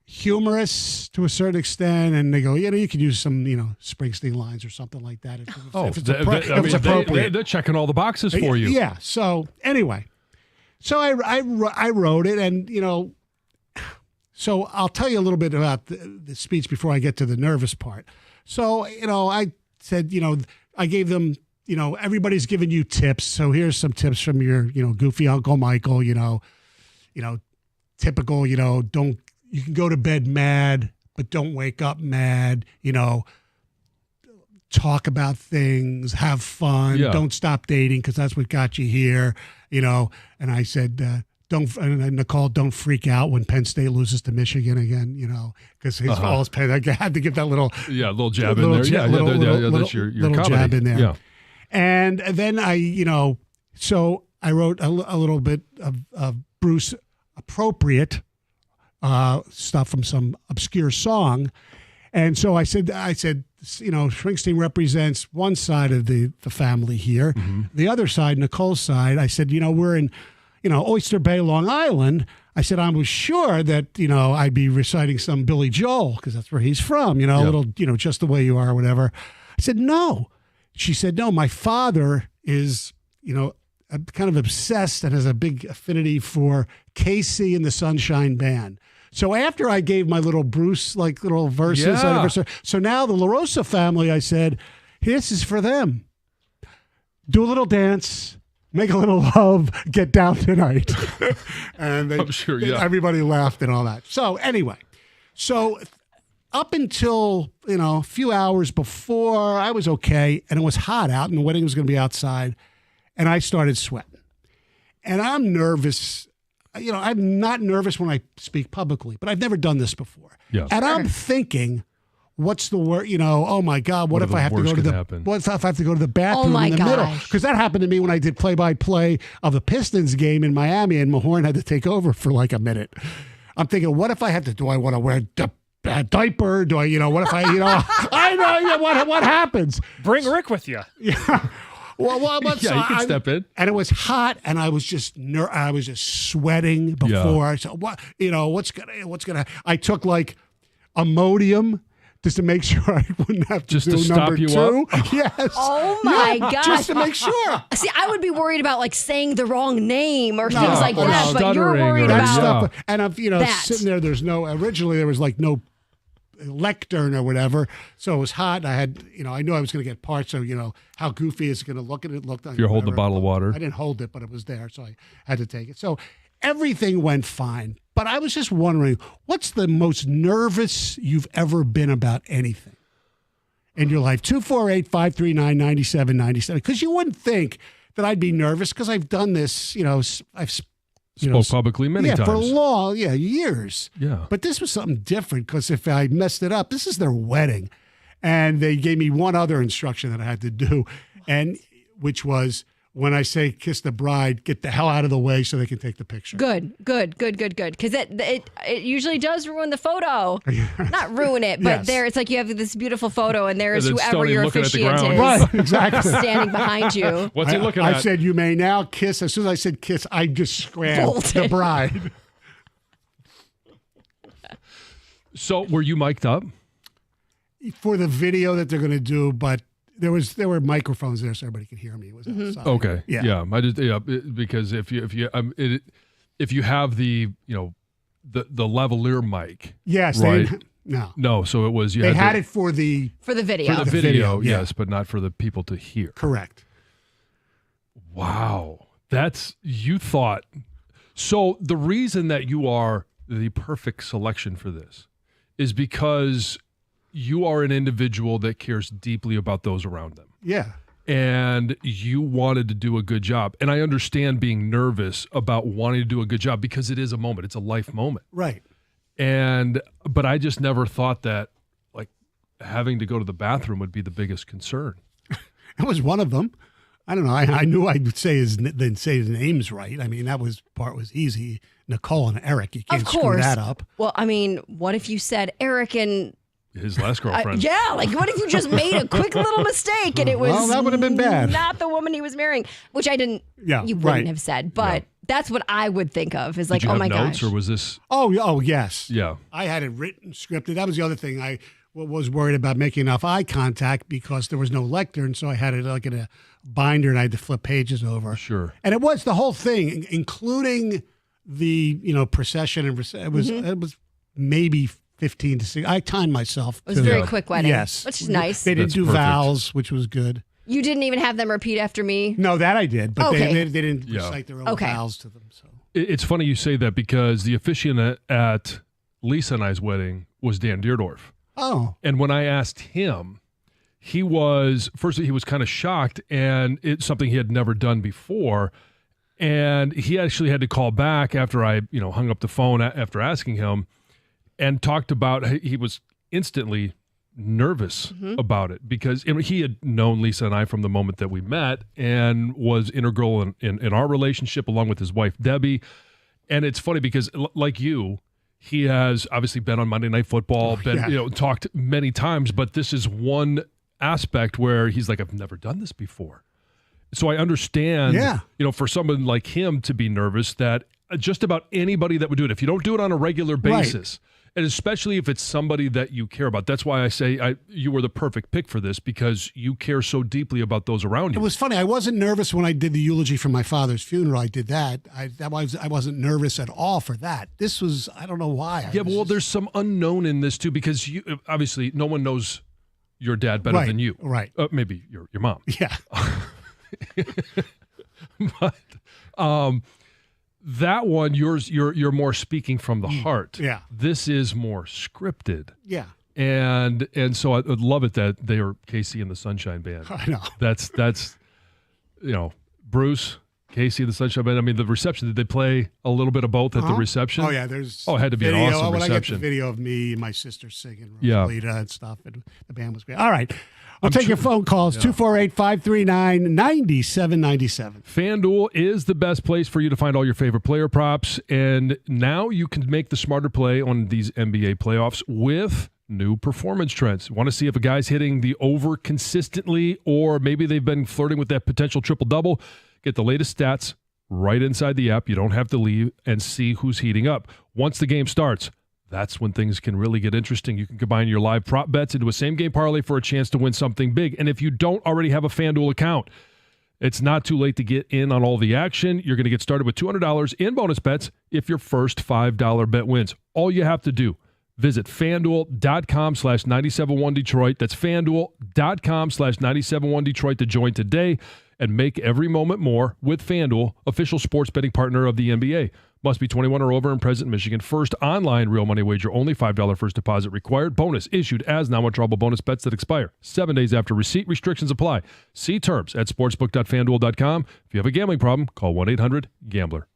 humorous to a certain extent, and they go, you could use some, Springsteen lines or something like that. If it's appropriate. They're checking all the boxes for you. Yeah. So anyway, I wrote it, and so I'll tell you a little bit about the speech before I get to the nervous part. So I said, I gave them, everybody's giving you tips. So here's some tips from your, goofy Uncle Michael. Typical. You can go to bed mad, but don't wake up mad, talk about things, have fun, don't stop dating because that's what got you here, And I said, Nicole, don't freak out when Penn State loses to Michigan again, because his false Penn, I had to give that little jab in there. That's your little comedy. jab in there. Yeah. And then so I wrote a little bit of Bruce appropriate stuff from some obscure song. And so I said, Springsteen represents one side of the family here. Mm-hmm. The other side, Nicole's side, I said, we're in, Oyster Bay, Long Island. I said, I was sure that, I'd be reciting some Billy Joel because that's where he's from, a little, just the way you are or whatever. I said, no. She said, no, my father is, kind of obsessed and has a big affinity for Casey and the Sunshine Band. So after I gave my little Bruce, little verses, so now the La Rosa family, I said, this is for them. Do a little dance, make a little love, get down tonight. And I'm sure, everybody laughed and all that. So anyway, up until, a few hours before, I was okay, and it was hot out, and the wedding was going to be outside, and I started sweating. And I'm nervous. I'm not nervous when I speak publicly, but I've never done this before. Yeah. And I'm thinking, what's the word? Oh my God, what if I have to go to the bathroom in the middle? Because that happened to me when I did play-by-play of the Pistons game in Miami, and Mahorn had to take over for like a minute. I'm thinking, what if I have to? Do I want to wear a diaper? Do I? What if I? I know. What happens? Bring Rick with you. Yeah. Well, you can step in. And it was hot, and I was just sweating before. Yeah. So what's gonna? I took like Imodium just to make sure I wouldn't have to just do to stop number you 2. up. Yes. Oh my gosh. Just to make sure. See, I would be worried about saying the wrong name or things like or that, but you're stuttering worried or- about stuff. And I'm that. sitting there. Originally there was like no lectern or whatever. So it was hot. And I had, I knew I was going to get parched. So, how goofy is it going to look? And it looked like You're holding a bottle of water. I didn't hold it, but it was there. So I had to take it. So everything went fine. But I was just wondering, what's the most nervous you've ever been about anything in your life? 248-539-9797. Because you wouldn't think that I'd be nervous because I've done this, I've spoke publicly many times. For years. Yeah. But this was something different because if I messed it up, this is their wedding. And they gave me one other instruction that I had to do, and which was when I say kiss the bride, get the hell out of the way so they can take the picture. Good. Because it usually does ruin the photo. Not ruin it, but Yes. there it's like you have this beautiful photo and there's And then whoever Stony your looking at the officiant ground. is Right, exactly. standing behind you. What's he looking at? I said, you may now kiss. As soon as I said kiss, I just scrambled the Bolted. bride. So were you mic'd up? For the video that they're going to do, but there were microphones there so everybody could hear me. It was outside. Okay. Yeah. Because if you have the the lavalier mic. Yes. Right. No. So it was They had it for the video. for the video, yeah. yes, but not for the people to hear. correct. Wow. You thought. So the reason that you are the perfect selection for this is because you are an individual that cares deeply about those around them. Yeah. And you wanted to do a good job. And I understand being nervous about wanting to do a good job because it is a moment. It's a life moment. Right. But I just never thought that like having to go to the bathroom would be the biggest concern. That was one of them. I don't know. I knew I'd say his names right. I mean, part was easy. Nicole and Eric. You can't Of screw course. that up. Well, I mean, what if you said Eric and His last girlfriend. what if you just made a quick little mistake and it was Well, that would have been bad. not the woman he was marrying, which I didn't. Yeah, you wouldn't right. have said, but that's what I would think of. Is like, Did you oh have my notes, gosh. or was this? Oh, yes. Yeah. I had it written, scripted. That was the other thing. I was worried about making enough eye contact because there was no lectern, so I had it like in a binder and I had to flip pages over. Sure. And it was the whole thing, including the procession, and it was maybe 15 to 6. I timed myself. It was a very quick wedding. Yes, which is nice. They didn't That's do perfect. vows, which was good. You didn't even have them repeat after me. No, that I did, but Okay. they didn't Yeah. recite their own Okay. vows to them. So It's funny you say that because the officiant at Lisa and I's wedding was Dan Deerdorf. oh, And when I asked him, he was kind of shocked, and it's something he had never done before. And he actually had to call back after I, hung up the phone after asking him, and talked about he was instantly nervous about it because he had known Lisa and I from the moment that we met and was integral in our relationship along with his wife, Debbie. And it's funny because like you, he has obviously been on Monday Night Football, talked many times, but this is one aspect where he's like, I've never done this before. So I understand, for someone like him to be nervous that just about anybody that would do it, if you don't do it on a regular basis, and especially if it's somebody that you care about. That's why I say you were the perfect pick for this because you care so deeply about those around you. it was funny. I wasn't nervous when I did the eulogy for my father's funeral. I did that. I wasn't nervous at all for that. This was, I don't know why. There's some unknown in this too because you obviously no one knows your dad better Right, than you. right. Maybe your mom. Yeah. But that one, you're more speaking from the heart. Yeah. This is more scripted. Yeah. And so I would love it that they are Casey and the Sunshine Band. I know. That's Bruce, Casey and the Sunshine Band. I mean, the reception, did they play a little bit of both at the reception? Oh, yeah. There's it had to be video. an awesome when reception. I get the video of me and my sister singing Yeah. Rosalita and stuff, and the band was great. All right. We'll take your phone calls, 248-539-9797. FanDuel is the best place for you to find all your favorite player props, and now you can make the smarter play on these NBA playoffs with new performance trends. Want to see if a guy's hitting the over consistently, or maybe they've been flirting with that potential triple-double? Get the latest stats right inside the app. You don't have to leave and see who's heating up. Once the game starts, that's when things can really get interesting. You can combine your live prop bets into a same-game parlay for a chance to win something big. And if you don't already have a FanDuel account, it's not too late to get in on all the action. You're going to get started with $200 in bonus bets if your first $5 bet wins. All you have to do, Visit FanDuel.com/971Detroit. That's FanDuel.com/971Detroit to join today and make every moment more with FanDuel, official sports betting partner of the NBA. Must be 21 or over and present in Michigan. First online real money wager, only $5 first deposit required. Bonus issued as non-withdrawable bonus bets that expire 7 days after receipt. Restrictions apply. See terms at sportsbook.fanduel.com. If you have a gambling problem, call 1-800-GAMBLER.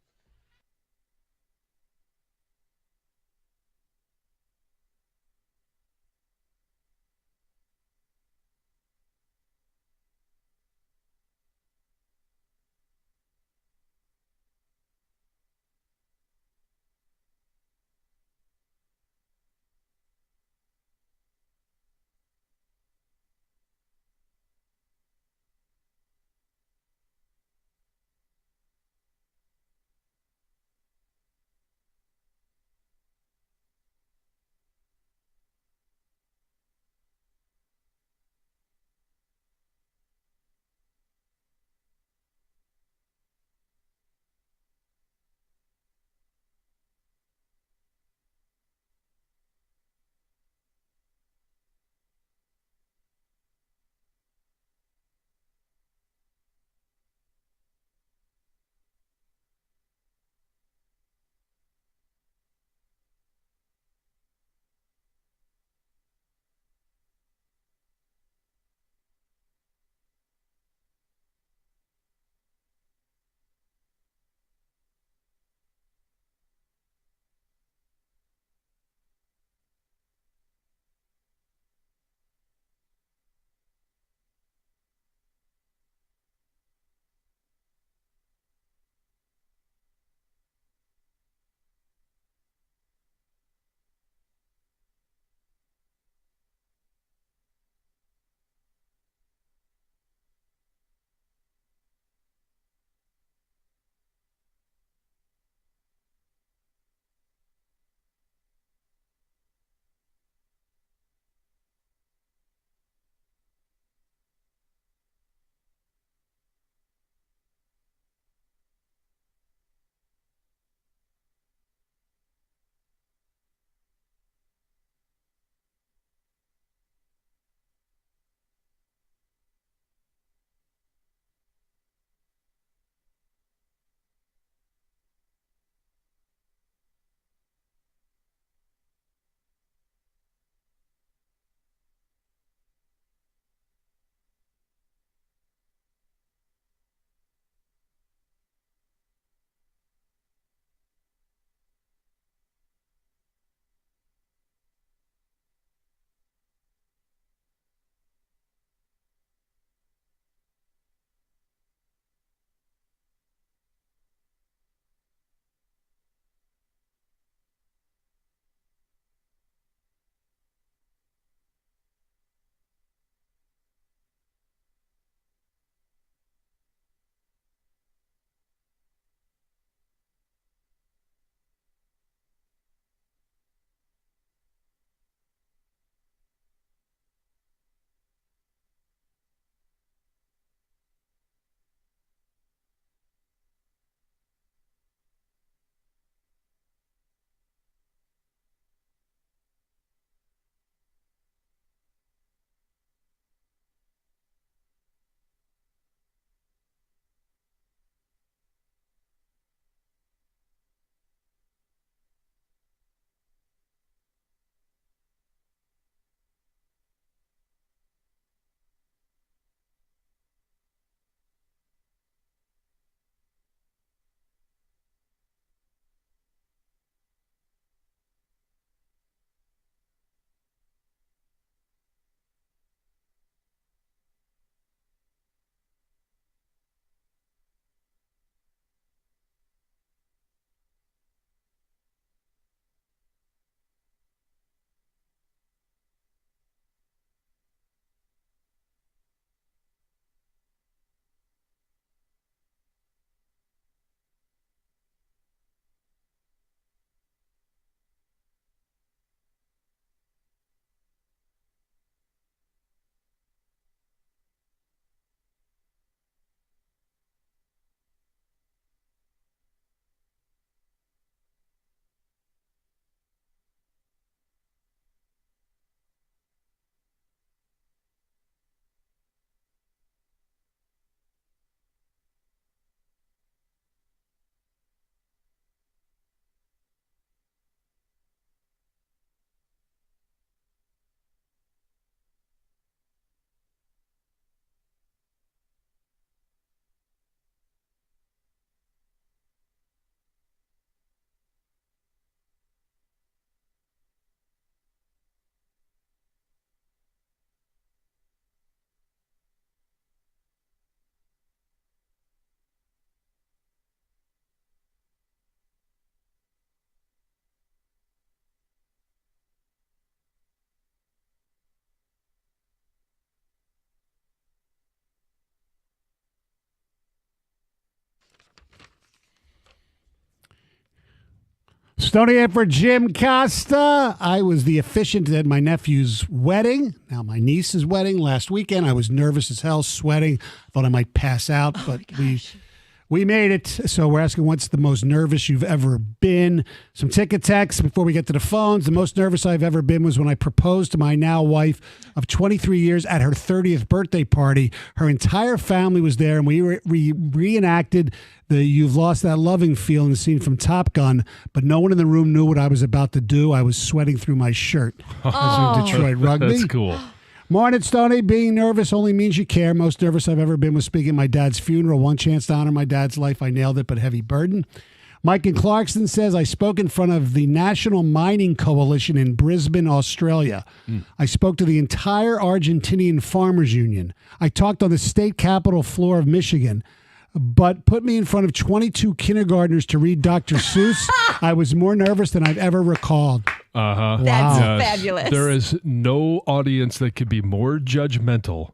Stony in for Jim Costa. I was the officiant at my nephew's wedding. Now my niece's wedding last weekend. I was nervous as hell, sweating. Thought I might pass out, but we made it. So we're asking, what's the most nervous you've ever been? Some ticket texts before we get to the phones. The most nervous I've ever been was when I proposed to my now wife of 23 years at her 30th birthday party. Her entire family was there, and we reenacted the "You've Lost That Loving" feeling scene from Top Gun, but no one in the room knew what I was about to do. I was sweating through my shirt. As in Detroit Rugby. That's cool. Morning, Stony. Being nervous only means you care. Most nervous I've ever been was speaking at my dad's funeral. One chance to honor my dad's life. I nailed it, but heavy burden. Mike in Clarkston says, I spoke in front of the National Mining Coalition in Brisbane, Australia. I spoke to the entire Argentinian Farmers Union. I talked on the state capitol floor of Michigan. But put me in front of 22 kindergartners to read Dr. Seuss. I was more nervous than I've ever recalled. Uh-huh. That's fabulous. There is no audience that could be more judgmental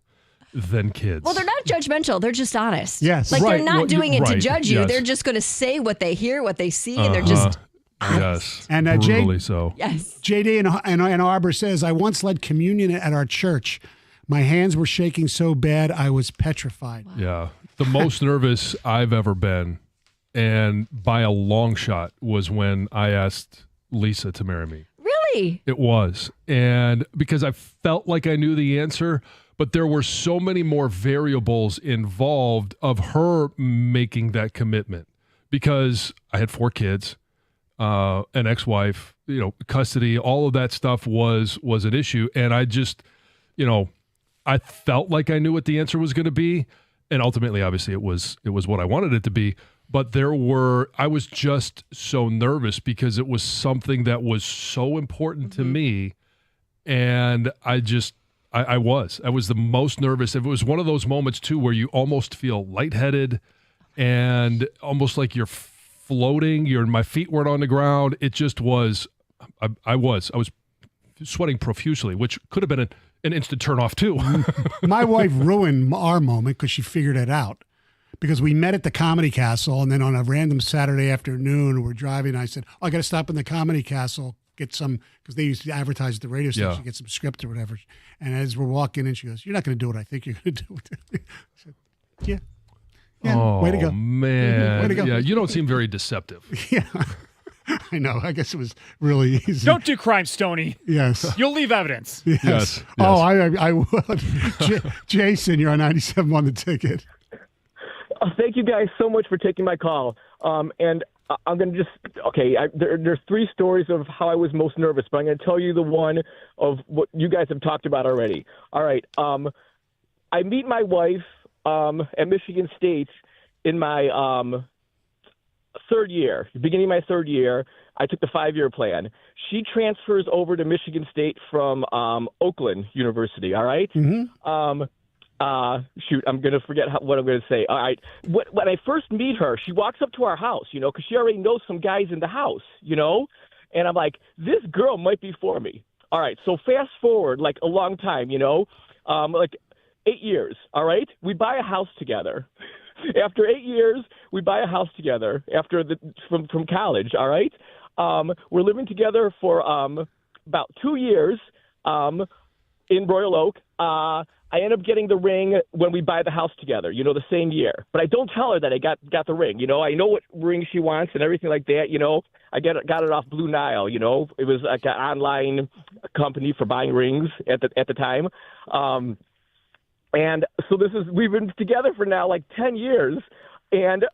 than kids. Well, they're not judgmental. They're just honest. Yes. Like Right. they're not Well, doing it to right. judge you. Yes. They're just going to say what they hear, what they see, and they're just Yes. And, brutally so. yes. JD in Ann Arbor says, I once led communion at our church. My hands were shaking so bad I was petrified. Yeah. The most nervous I've ever been, and by a long shot, was when I asked Lisa to marry me. Really? It was. And because I felt like I knew the answer, but there were so many more variables involved of her making that commitment. Because I had 4 kids, an ex-wife, custody, all of that stuff was an issue. And I just, I felt like I knew what the answer was going to be. And ultimately, obviously, it was what I wanted it to be. But I was just so nervous because it was something that was so important to me. And I was the most nervous. It was one of those moments, too, where you almost feel lightheaded and almost like you're floating. My feet weren't on the ground. It just was, I was sweating profusely, which could have been an instant turn off, too. My wife ruined our moment because she figured it out. Because we met at the Comedy Castle, and then on a random Saturday afternoon, we're driving. I said, I got to stop in the Comedy Castle, get some, because they used to advertise at the radio station, get some script or whatever. And as we're walking in, she goes, you're not going to do what I think you're going to do. I said, yeah. Yeah, way to go. Man. Way to go. Yeah, you don't seem very deceptive. Yeah. I know. I guess it was really easy. Don't do crime, Stony. Yes. You'll leave evidence. Yes. Oh, I would. Jason, you're on 97 on the ticket. Thank you guys so much for taking my call. And I'm going to just, there's 3 stories of how I was most nervous, but I'm going to tell you the one of what you guys have talked about already. All right. I meet my wife at Michigan State in my 3rd year, beginning of my 3rd year. I took the 5-year plan. She transfers over to Michigan State from Oakland University, all right? Mm-hmm. Shoot, I'm going to forget what I'm going to say. All right. When I first meet her, she walks up to our house, because she already knows some guys in the house, and I'm like, this girl might be for me. All right. So fast forward, like a long time, like 8 years. All right. We buy a house together. After 8 years, we buy a house together from college. All right. We're living together for about 2 years in Royal Oak. I end up getting the ring when we buy the house together, the same year. But I don't tell her that I got the ring. I know what ring she wants and everything like that. I got it off Blue Nile. It was like an online company for buying rings at the time. And so we've been together for now like 10 years. And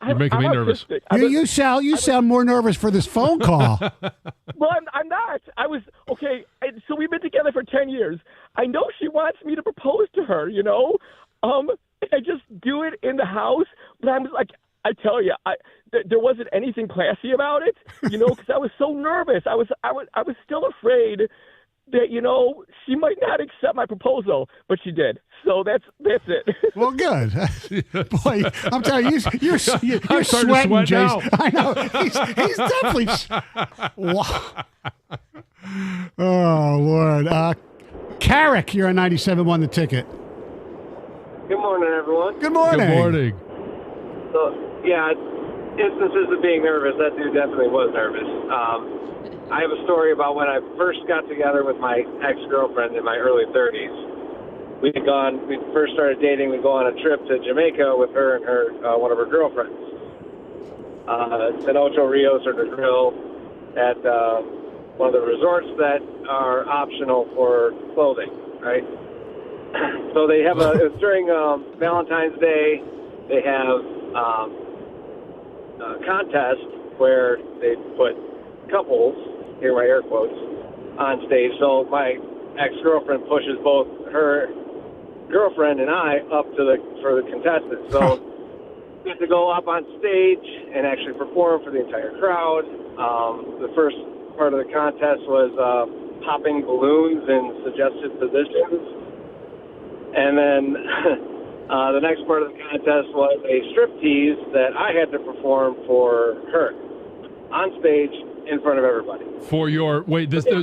You're making me nervous. You sound more nervous for this phone call. Well, I'm not. I was okay. So we've been together for 10 years. I know she wants me to propose to her. I just do it in the house. But I'm like, I tell you, there wasn't anything classy about it. Because I was so nervous. I was still afraid that she might not accept my proposal, but she did. So that's it. Well, good. Boy, I'm telling you, you're sweating, Jason. I know. He's definitely. Wow. Oh Lord, Carrick, you're on 97.1 the ticket. Good morning, everyone. Good morning. Good morning. So, yeah, instances of being nervous, that dude definitely was nervous. I have a story about when I first got together with my ex-girlfriend in my early 30s. We first started dating. We'd go on a trip to Jamaica with her and one of her girlfriends. At Ocho Rios or the Grill at one of the resorts that are optional for clothing, right? So they have it's during Valentine's Day. They have a contest where they put couples, here my air quotes, on stage. So my ex-girlfriend pushes both her girlfriend and I up for the contestants. So we had to go up on stage and actually perform for the entire crowd. The first part of the contest was popping balloons in suggested positions. And then the next part of the contest was a striptease that I had to perform for her on stage in front of everybody. For your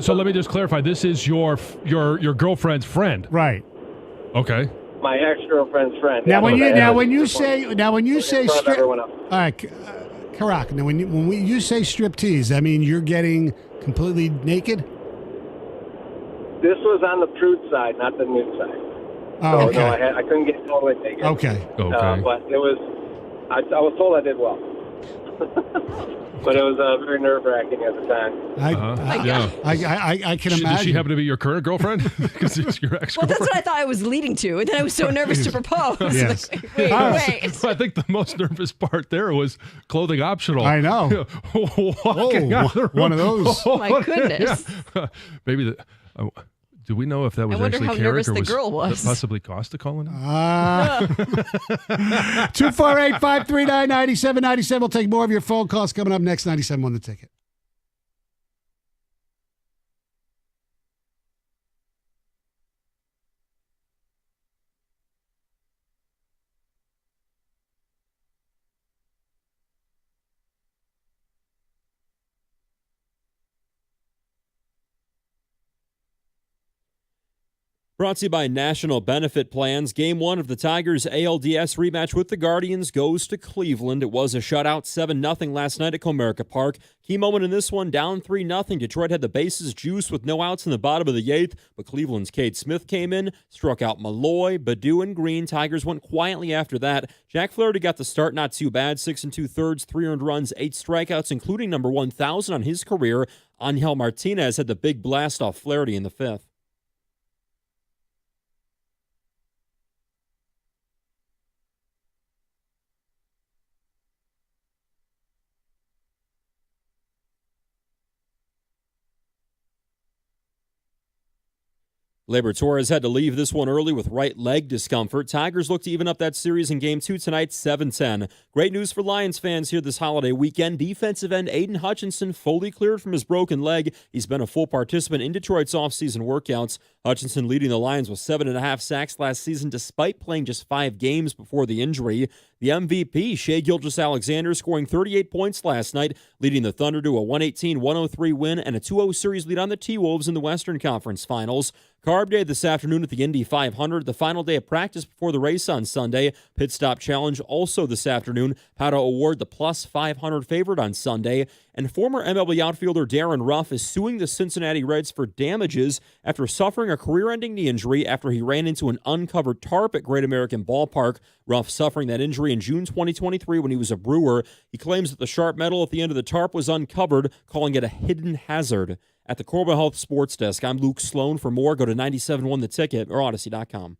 so let me just clarify. This is your girlfriend's friend, Right. Okay. My ex-girlfriend's friend. Now, when you say strip, everyone else. all right, Karak. Now, when you say striptease, I mean you're getting completely naked. This was on the prude side, not the nude side. Oh, So okay. no, I couldn't get totally naked. Okay. But it was, I was told I did well. But it was very nerve-wracking at the time. I can imagine. Does she happen to be your current girlfriend? Because it's your Well, ex-girlfriend. that's what I thought I was leading to. And then I was so nervous to propose. Yes. Like, wait. I think the most nervous part there was clothing optional. I know. Walking out of the room. One of those. Oh, my goodness. Yeah. Maybe do we know if that was wonder actually how Carrick nervous or the girl was. that possibly Costa calling him? 248-539-9797. We'll take more of your phone calls coming up next. 97 on the ticket. Brought to you by National Benefit Plans. Game 1 of the Tigers' ALDS rematch with the Guardians goes to Cleveland. It was a shutout, 7-0 last night at Comerica Park. Key moment in this one, down 3-0. Detroit had the bases juiced with no outs in the bottom of the 8th, but Cleveland's Cade Smith came in, struck out Malloy, Baду, and Green. Tigers went quietly after that. Jack Flaherty got the start, not too bad, 6 2/3, 3 earned runs, 8 strikeouts, including number 1,000 on his career. Angel Martinez had the big blast off Flaherty in the 5th. Labor Torres had to leave this one early with right leg discomfort. Tigers look to even up that series in Game 2 tonight, 7-10. Great news for Lions fans here this holiday weekend. Defensive end Aiden Hutchinson fully cleared from his broken leg. He's been a full participant in Detroit's offseason workouts. Hutchinson leading the Lions with 7.5 sacks last season despite playing just 5 games before the injury. The MVP, Shai Gilgeous-Alexander, scoring 38 points last night, leading the Thunder to a 118-103 win and a 2-0 series lead on the T-Wolves in the Western Conference Finals. Carb Day this afternoon at the Indy 500, the final day of practice before the race on Sunday. Pit Stop Challenge also this afternoon. Pato Award the plus 500 favorite on Sunday. And former MLB outfielder Darren Ruff is suing the Cincinnati Reds for damages after suffering a career-ending knee injury after he ran into an uncovered tarp at Great American Ballpark. Ruff suffering that injury in June 2023 when he was a Brewer. He claims that the sharp metal at the end of the tarp was uncovered, calling it a hidden hazard. At the Corbin Health Sports Desk, I'm Luke Sloan. For more, go to 97.1 The Ticket or Odyssey.com.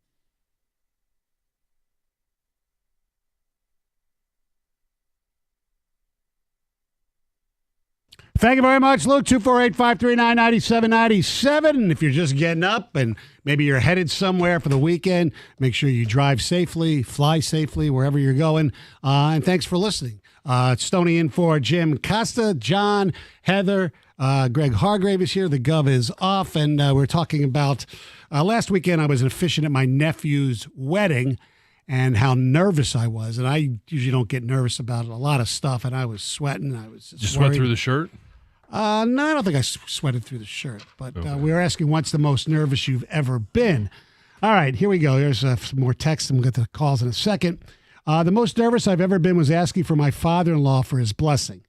Thank you very much, Luke. 248-539-9797. And if you're just getting up and maybe you're headed somewhere for the weekend, make sure you drive safely, fly safely wherever you're going. And thanks for listening. It's Stony in for Jim Costa, John, Heather, Greg Hargrave is here. The Gov is off. And we're talking about last weekend I was an officiant at my nephew's wedding and how nervous I was. And I usually don't get nervous about a lot of stuff. And I was sweating. I was just Did you sweat through the shirt? No, I don't think I sweated through the shirt. But we were asking what's the most nervous you've ever been. All right, here we go. Here's some more text, and we'll get to the calls in a second. The most nervous I've ever been was asking for my father-in-law for his blessing.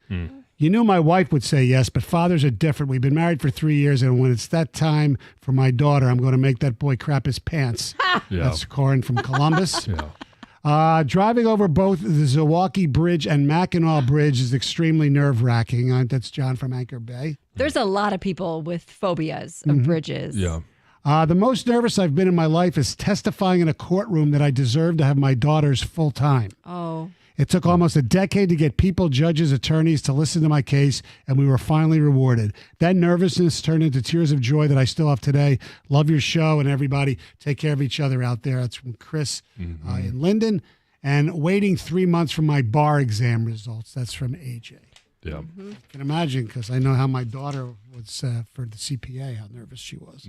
You knew my wife would say yes, but fathers are different. We've been married for 3 years, and when it's that time for my daughter, I'm going to make that boy crap his pants. Yeah. That's Corin from Columbus. Yeah. Driving over both the Zilwaukee Bridge and Mackinac Bridge is extremely nerve-wracking. That's John from Anchor Bay. There's a lot of people with phobias of bridges. Yeah. The most nervous I've been in my life is testifying in a courtroom that I deserve to have my daughters full time. Oh. It took almost a decade to get people, judges, attorneys to listen to my case, and we were finally rewarded. That nervousness turned into tears of joy that I still have today. Love your show, and everybody take care of each other out there. That's from Chris in Linden. And waiting 3 months for my bar exam results. That's from AJ. Yeah. I can imagine, because I know how my daughter was for the CPA, how nervous she was.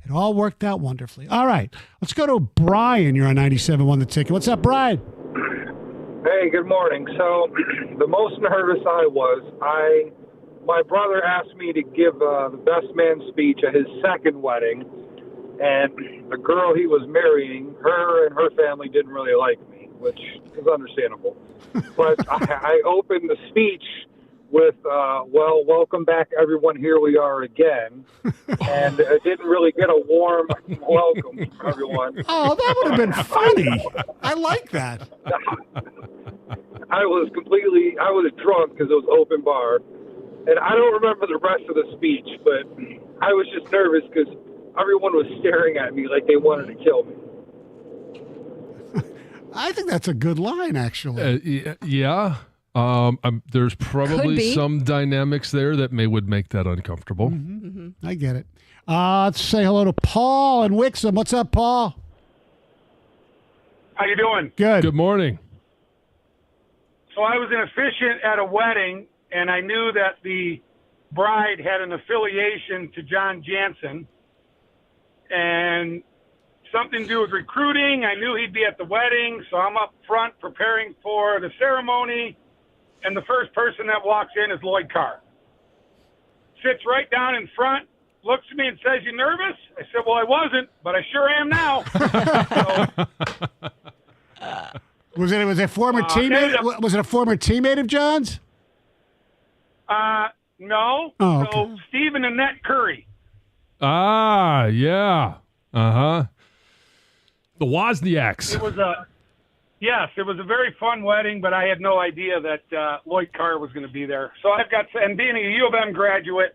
It all worked out wonderfully. All right, let's go to Brian. You're on 97.1 The Ticket. What's up, Brian? Hey, good morning. So, the most nervous I was, my brother asked me to give the best man speech at his second wedding, and the girl he was marrying, her and her family didn't really like me, which is understandable. But I opened the speech with, well, welcome back, everyone, here we are again. And it didn't really get a warm welcome from everyone. Oh, that would have been funny. I like that. I was drunk because it was open bar. And I don't remember the rest of the speech, but I was just nervous because everyone was staring at me like they wanted to kill me. I think that's a good line, actually. Yeah. There's probably some dynamics there that would make that uncomfortable. I get it. Let's say hello to Paul and Wixom. What's up, Paul? How you doing? Good. Good morning. So I was an officiant at a wedding, and I knew that the bride had an affiliation to John Jansen, and something to do with recruiting. I knew he'd be at the wedding, so I'm up front preparing for the ceremony, and the first person that walks in is Lloyd Carr. Sits right down in front, looks at me and says, "You nervous?" I said, "Well, I wasn't, but I sure am now." Was it a former teammate? Was it a former teammate of John's? No. Oh, okay. So Stephen and Annette Curry. Ah, yeah. Uh-huh. The Wozniaks. It was a very fun wedding, but I had no idea that Lloyd Carr was going to be there. So and being a U of M graduate,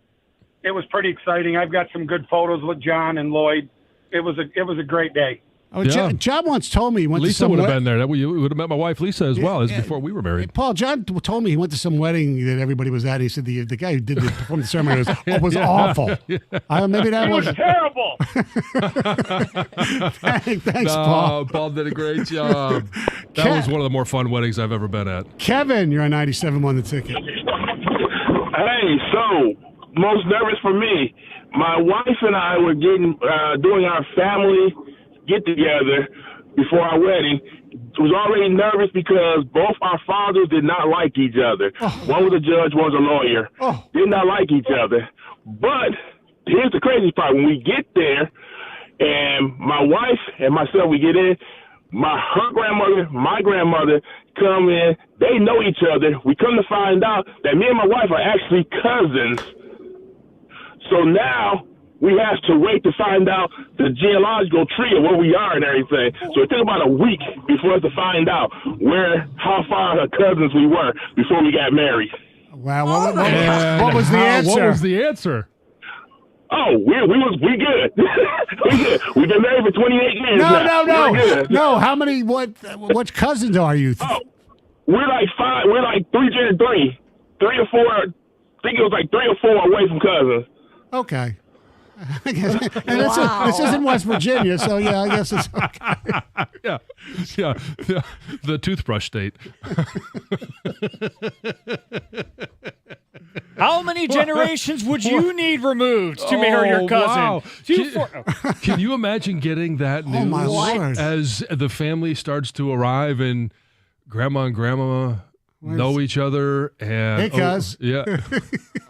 it was pretty exciting. I've got some good photos with John and Lloyd. It was a great day. Oh, yeah. John once told me he went to Lisa some would have been there. You would have met my wife Lisa as well, as yeah. before we were married. Paul, John told me he went to some wedding that everybody was at. He said the guy who did perform the ceremony was awful. Maybe that was terrible. Thanks, Paul. Paul did a great job. That was one of the more fun weddings I've ever been at. Kevin, you're on 97.1 The Ticket. Hey, so most nervous for me, my wife and I were doing our family get together before our wedding. Was already nervous because both our fathers did not like each other. One was a judge, one was a lawyer. Did not like each other. But here's the crazy part. When we get there, and my wife and myself, we get in, her grandmother, my grandmother come in. They know each other. We come to find out that me and my wife are actually cousins. So now we have to wait to find out the genealogical tree of where we are and everything. So it took about a week before us to find out how far her cousins we were before we got married. Wow. What was the answer? What was the answer? Oh, we good. We good. We've been married for 28 years now. No. How many? What cousins are you? Oh, we're like five. We're like three or four. I think it was like 3 or 4 away from cousins. Okay. And this isn't West Virginia, so yeah, I guess it's okay. Yeah. The toothbrush state. How many generations would you need removed to marry your cousin? Wow. Can you imagine getting that news my Lord. as the family starts to arrive and grandma and grandma know each other? And hey, cuz. Yeah.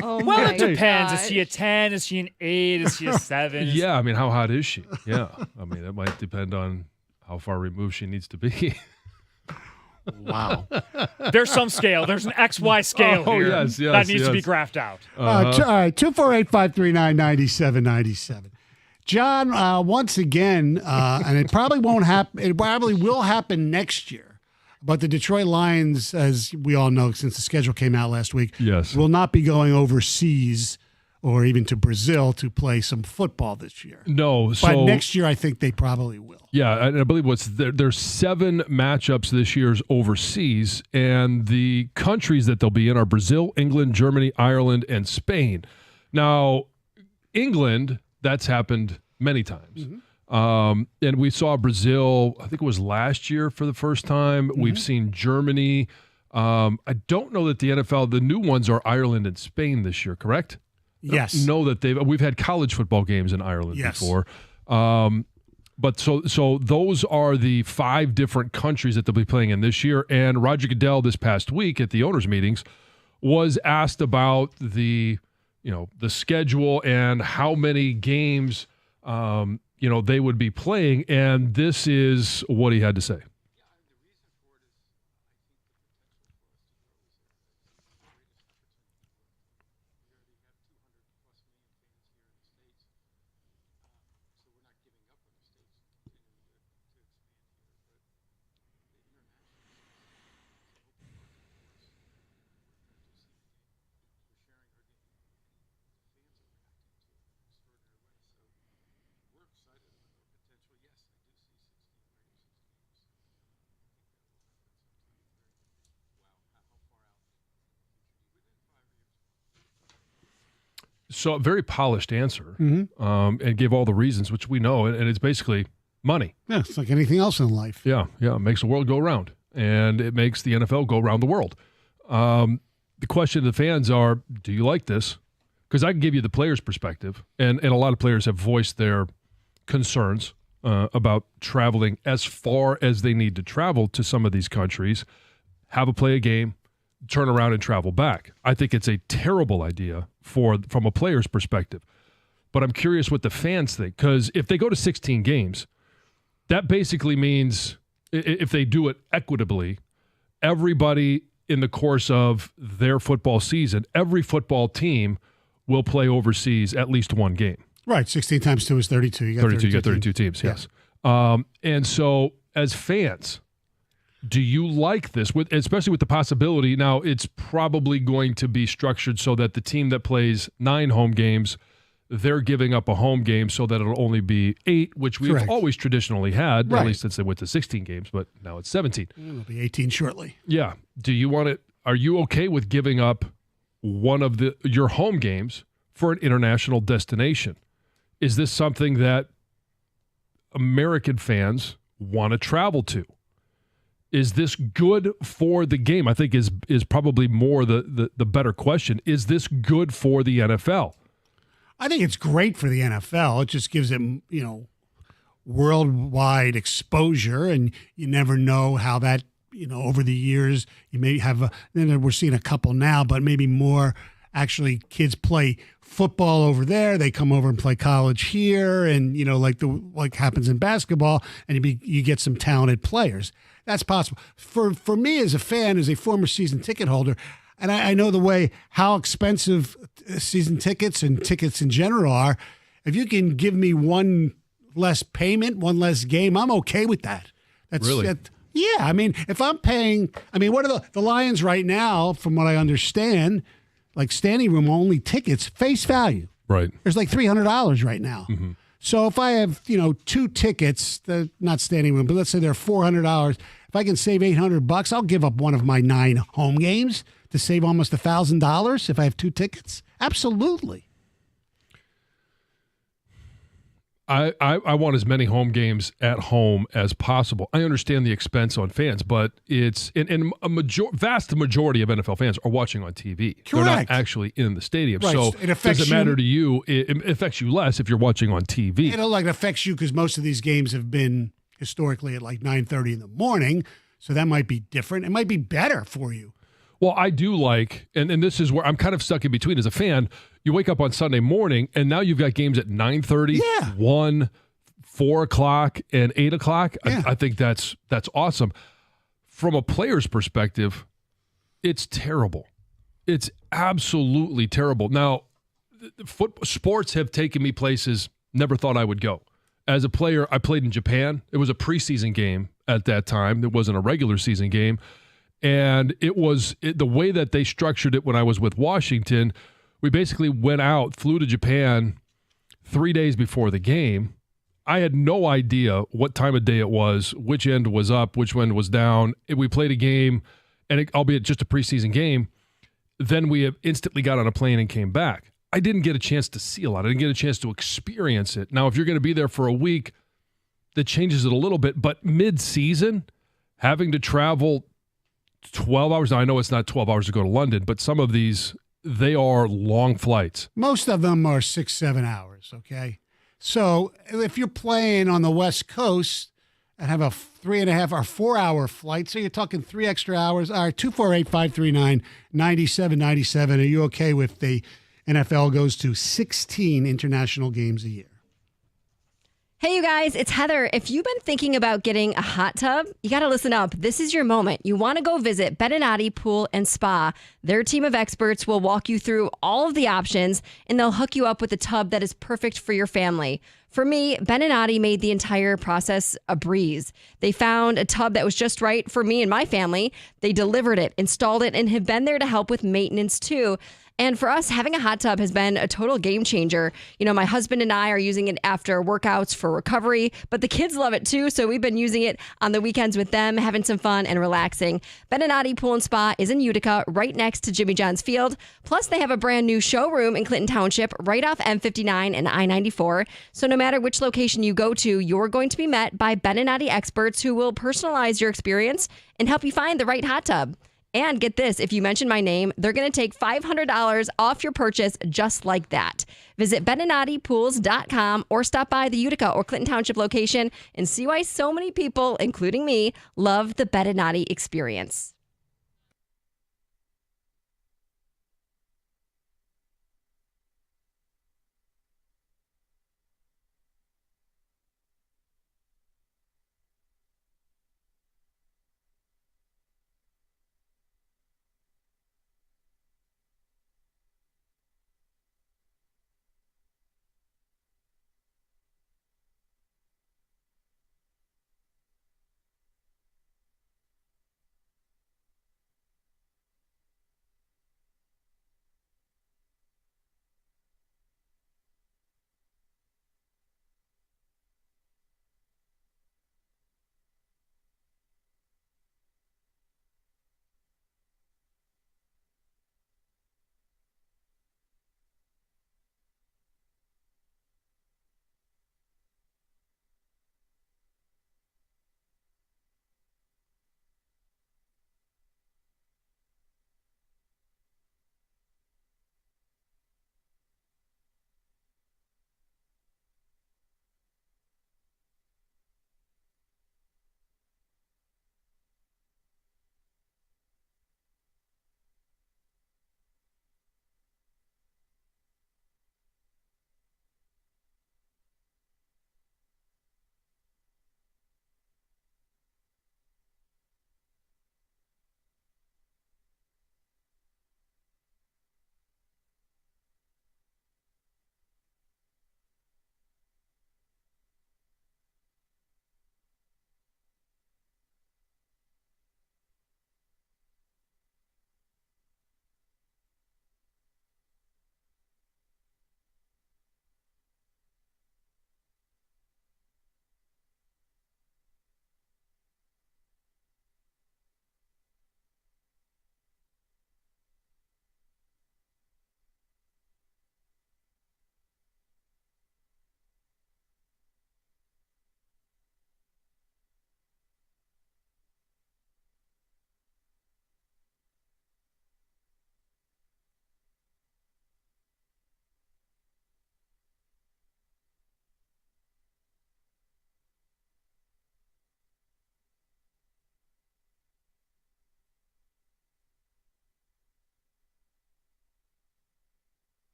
Well, it depends. Is she a 10? Is she an 8? Is she a 7? Yeah, I mean, how hot is she? Yeah. I mean, it might depend on how far removed she needs to be. Wow. There's some scale. There's an XY scale here yes, that needs to be graphed out. All right, 248-539-9797. John, once again, and it probably won't happen. It probably will happen next year. But the Detroit Lions, as we all know, since the schedule came out last week, will not be going overseas or even to Brazil to play some football this year. No, but next year I think they probably will. Yeah, and I believe there's 7 matchups this year's overseas, and the countries that they'll be in are Brazil, England, Germany, Ireland, and Spain. Now, England, that's happened many times. Mm-hmm. And we saw Brazil, I think it was last year for the first time. Mm-hmm. We've seen Germany. I don't know that the NFL, the new ones are Ireland and Spain this year, correct? Yes. I know that we've had college football games in Ireland before. But so those are the 5 different countries that they'll be playing in this year. And Roger Goodell this past week at the owners' meetings was asked about the schedule and how many games they would be playing, and this is what he had to say. So a very polished answer, and gave all the reasons, which we know, and it's basically money. Yeah, it's like anything else in life. Yeah, it makes the world go round, and it makes the NFL go around the world. The question to the fans are, do you like this? Because I can give you the players' perspective, and a lot of players have voiced their concerns about traveling as far as they need to travel to some of these countries, play a game, turn around and travel back. I think it's a terrible idea from a player's perspective. But I'm curious what the fans think, because if they go to 16 games, that basically means if they do it equitably, everybody in the course of their football season, every football team will play overseas at least one game. Right, 16 times 2 is 32. You got 32 teams, yes. And so as fans, do you like this, especially with the possibility? Now, it's probably going to be structured so that the team that plays 9 home games, they're giving up a home game so that it'll only be 8, which we've always traditionally had, at least since they went to 16 games, but now it's 17. It'll be 18 shortly. Yeah. Do you want it? Are you okay with giving up one of your home games for an international destination? Is this something that American fans want to travel to? Is this good for the game? I think is probably more the better question. Is this good for the NFL? I think it's great for the NFL. It just gives it, worldwide exposure, and you never know how that, over the years, you may have, we're seeing a couple now, but maybe more actually kids play football over there. They come over and play college here, and, like happens in basketball, and you get some talented players. That's possible. For me as a fan, as a former season ticket holder, and I know how expensive season tickets and tickets in general are. If you can give me one less payment, one less game, I'm okay with that. Really? Yeah. I mean, if I'm paying, what are the Lions right now, from what I understand, like standing room only tickets, face value. Right. There's like $300 right now. Mm-hmm. So if I have, 2 tickets, not standing room, but let's say they're $400. If I can save $800, I'll give up one of my 9 home games to save almost $1,000 if I have 2 tickets. Absolutely. I want as many home games at home as possible. I understand the expense on fans, but it's in vast majority of NFL fans are watching on TV. Correct. They're not actually in the stadium. Right. So it affects does it matter to you? It affects you less if you're watching on TV. It affects you because most of these games have been historically at like 9:30 in the morning, so that might be different. It might be better for you. Well, I do like, and this is where I'm kind of stuck in between as a fan. You wake up on Sunday morning, and now you've got games at 9:30, 1, 4 o'clock, and 8 o'clock. Yeah. I think that's awesome. from a player's perspective, it's terrible. It's absolutely terrible. Now, sports have taken me places never thought I would go. As a player, I played in Japan. It was a preseason game at that time. It wasn't a regular season game. And the way that they structured it when I was with Washington, we basically went out, flew to Japan 3 days before the game. I had no idea what time of day it was, which end was up, which end was down. We played a game, and albeit just a preseason game, then we instantly got on a plane and came back. I didn't get a chance to see a lot. I didn't get a chance to experience it. Now, if you're going to be there for a week, that changes it a little bit. But mid-season, having to travel 12 hours. Now, I know it's not 12 hours to go to London, but some of these, they are long flights. Most of them are 6-7 hours, okay? So if you're playing on the West Coast and have a 3.5 or 4 hour flight, so you're talking 3 extra hours. All right, 248-539-9797. Are you okay with the NFL goes to 16 international games a year? Hey, you guys, it's Heather. If you've been thinking about getting a hot tub, you got to listen up. This is your moment. You want to go visit Beninati Pool and Spa. Their team of experts will walk you through all of the options, and they'll hook you up with a tub that is perfect for your family. For me, Beninati made the entire process a breeze. They found a tub that was just right for me and my family. They delivered it, installed it, and have been there to help with maintenance too. And for us, having a hot tub has been a total game changer. You know, my husband and I are using it after workouts for recovery, but the kids love it too. So we've been using it on the weekends with them, having some fun and relaxing. Beninati Pool and Spa is in Utica, right next to Jimmy John's Field. Plus, they have a brand new showroom in Clinton Township, right off M59 and I-94. So no matter which location you go to, you're going to be met by Beninati experts who will personalize your experience and help you find the right hot tub. And get this, if you mention my name, they're going to take $500 off your purchase just like that. Visit BeninatiPools.com or stop by the Utica or Clinton Township location and see why so many people, including me, love the Beninati experience.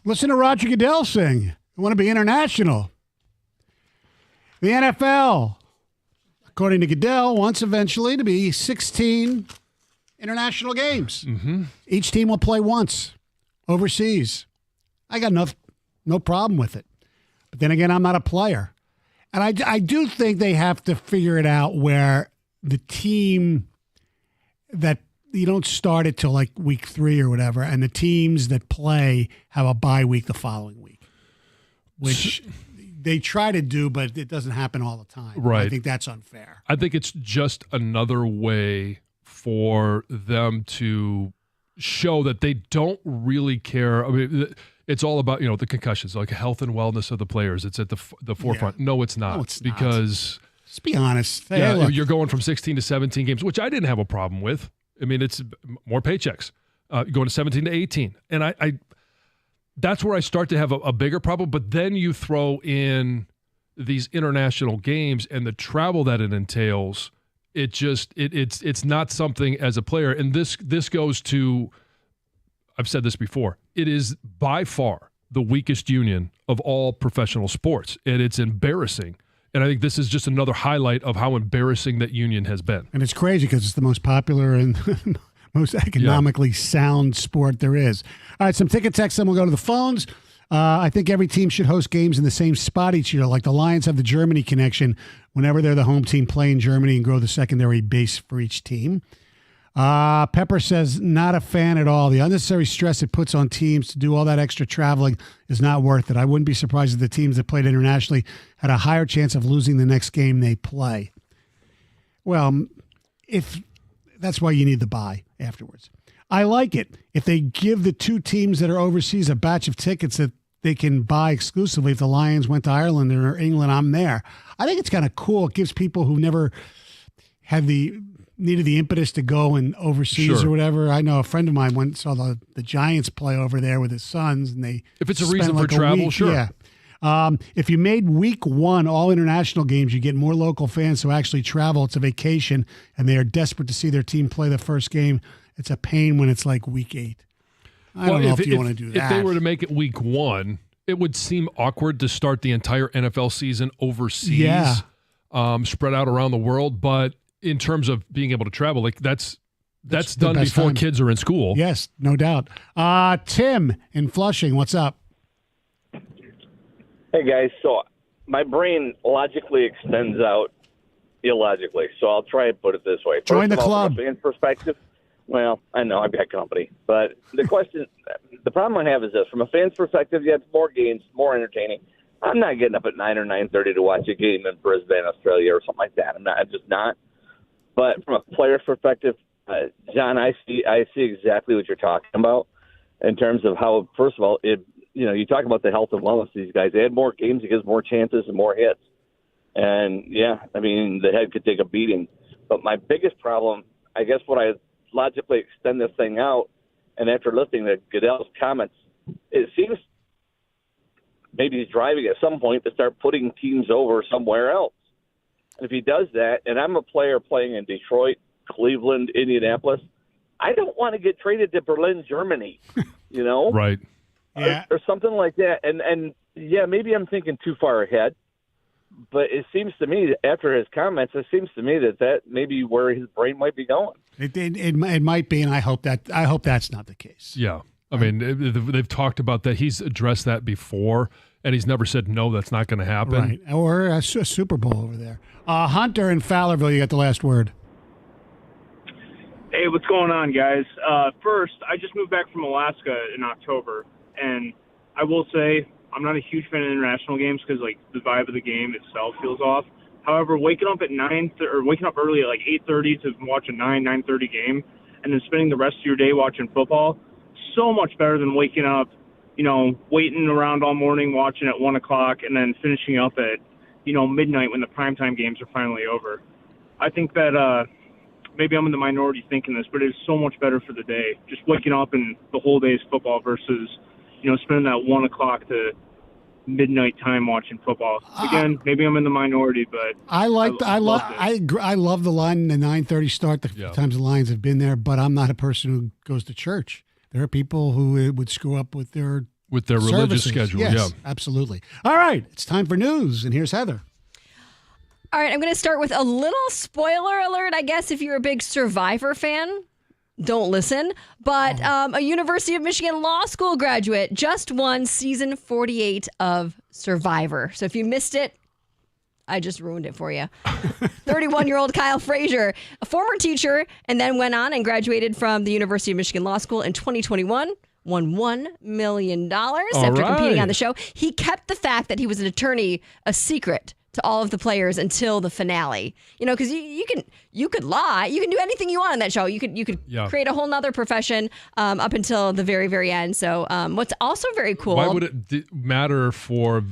Listen to Roger Goodell sing. I want to be international. The NFL, according to Goodell, wants eventually to be 16 international games. Mm-hmm. Each team will play once overseas. I got no problem with it. But then again, I'm not a player. And I do think they have to figure it out where the team that you don't start it till like week 3 or whatever, and the teams that play have a bye week the following week, which they try to do, but it doesn't happen all the time. Right. I think that's unfair. I think it's just another way for them to show that they don't really care. I mean, it's all about, the concussions, like health and wellness of the players. It's at the forefront. Yeah. No, it's not. No, it's not. Because let's be honest. Hey, yeah, look. you're going from 16 to 17 games, which I didn't have a problem with. I mean, it's more paychecks. Going to 17 to 18. And I that's where I start to have a bigger problem. But then you throw in these international games and the travel that it entails. It's not something as a player. And this goes to, I've said this before, it is by far the weakest union of all professional sports. And it's embarrassing. And I think this is just another highlight of how embarrassing that union has been. And it's crazy because it's the most popular and most economically sound sport there is. All right, some ticket texts, then we'll go to the phones. I think every team should host games in the same spot each year. Like the Lions have the Germany connection. Whenever they're the home team, play in Germany and grow the secondary base for each team. Pepper says, not a fan at all. The unnecessary stress it puts on teams to do all that extra traveling is not worth it. I wouldn't be surprised if the teams that played internationally had a higher chance of losing the next game they play. Well, if that's why you need the bye afterwards. I like it. If they give the 2 teams that are overseas a batch of tickets that they can buy exclusively, if the Lions went to Ireland or England, I'm there. I think it's kind of cool. It gives people who never had needed the impetus to go and overseas or whatever. I know a friend of mine went and saw the Giants play over there with his sons, and they if it's a spent reason for like travel, week, sure. Yeah. If you made week 1 all international games, you get more local fans who actually travel. It's a vacation, and they are desperate to see their team play the first game. It's a pain when it's like week 8. I don't know if you want to do that. If they were to make it week 1, it would seem awkward to start the entire NFL season overseas, spread out around the world. But in terms of being able to travel, like that's done before time. Kids are in school. Yes, no doubt. Tim in Flushing, what's up? Hey, guys. So my brain logically extends out illogically. So I'll try and put it this way. Join the club. From a fan's perspective, well, I know I've got company. But the problem I have is this. From a fan's perspective, you have more games, more entertaining. I'm not getting up at 9 or 9:30 to watch a game in Brisbane, Australia or something like that. I'm just not. But from a player's perspective, John, I see exactly what you're talking about in terms of how, first of all, you talk about the health and wellness of these guys. They had more games, it gives more chances and more hits. And, the head could take a beating. But my biggest problem, I guess what I logically extend this thing out, and after listening to Goodell's comments, it seems maybe he's driving at some point to start putting teams over somewhere else. And if he does that, and I'm a player playing in Detroit, Cleveland, Indianapolis, I don't want to get traded to Berlin, Germany, Right. Yeah. Or something like that. And maybe I'm thinking too far ahead, but it seems to me, after his comments, it seems to me that may be where his brain might be going. It might be, and I hope that's not the case. Yeah. I mean, they've talked about that. He's addressed that before, and he's never said, no, that's not going to happen. Right. Or a Super Bowl over there. Hunter in Fowlerville, you got the last word. Hey, what's going on, guys? First, I just moved back from Alaska in October, and I will say I'm not a huge fan of international games because, the vibe of the game itself feels off. However, waking up early at 8:30 to watch a 9:30 game, and then spending the rest of your day watching football, so much better than waking up, waiting around all morning watching at 1 o'clock and then finishing up at, midnight when the primetime games are finally over. I think that maybe I'm in the minority thinking this, but it's so much better for the day. Just waking up and the whole day's football versus, spending that 1 o'clock to midnight time watching football. Again, maybe I'm in the minority, but I love the line, the 9:30 start. The times the Lions have been there, but I'm not a person who goes to church. There are people who would screw up with their with their religious services. schedule. Yes, Yeah, absolutely. All right, it's time for news, and here's Heather. All right, I'm going to start with a little spoiler alert, I guess, if you're a big Survivor fan. Don't listen. But a University of Michigan Law School graduate just won season 48 of Survivor. So if you missed it, I just ruined it for you. 31-year-old Kyle Frazier, a former teacher, and then went on and graduated from the University of Michigan Law School in 2021. Won $1 million after competing on the show. He kept the fact that he was an attorney a secret to all of the players until the finale. You know, because you could lie, you can do anything you want on that show. You could create a whole nother profession up until the very, very end. So what's also very cool. Why would it matter for?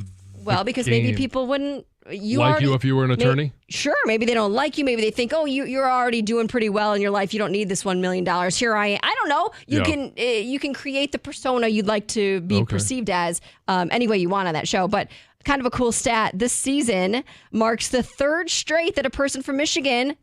Well, because maybe people wouldn't. You if you were an attorney? Sure. Maybe they don't like you. Maybe they think, oh, you're already doing pretty well in your life. You don't need this $1 million. Here I am. I don't know. You can create the persona you'd like to be perceived as any way you want on that show. But kind of a cool stat. This season marks the third straight that a person from Michigan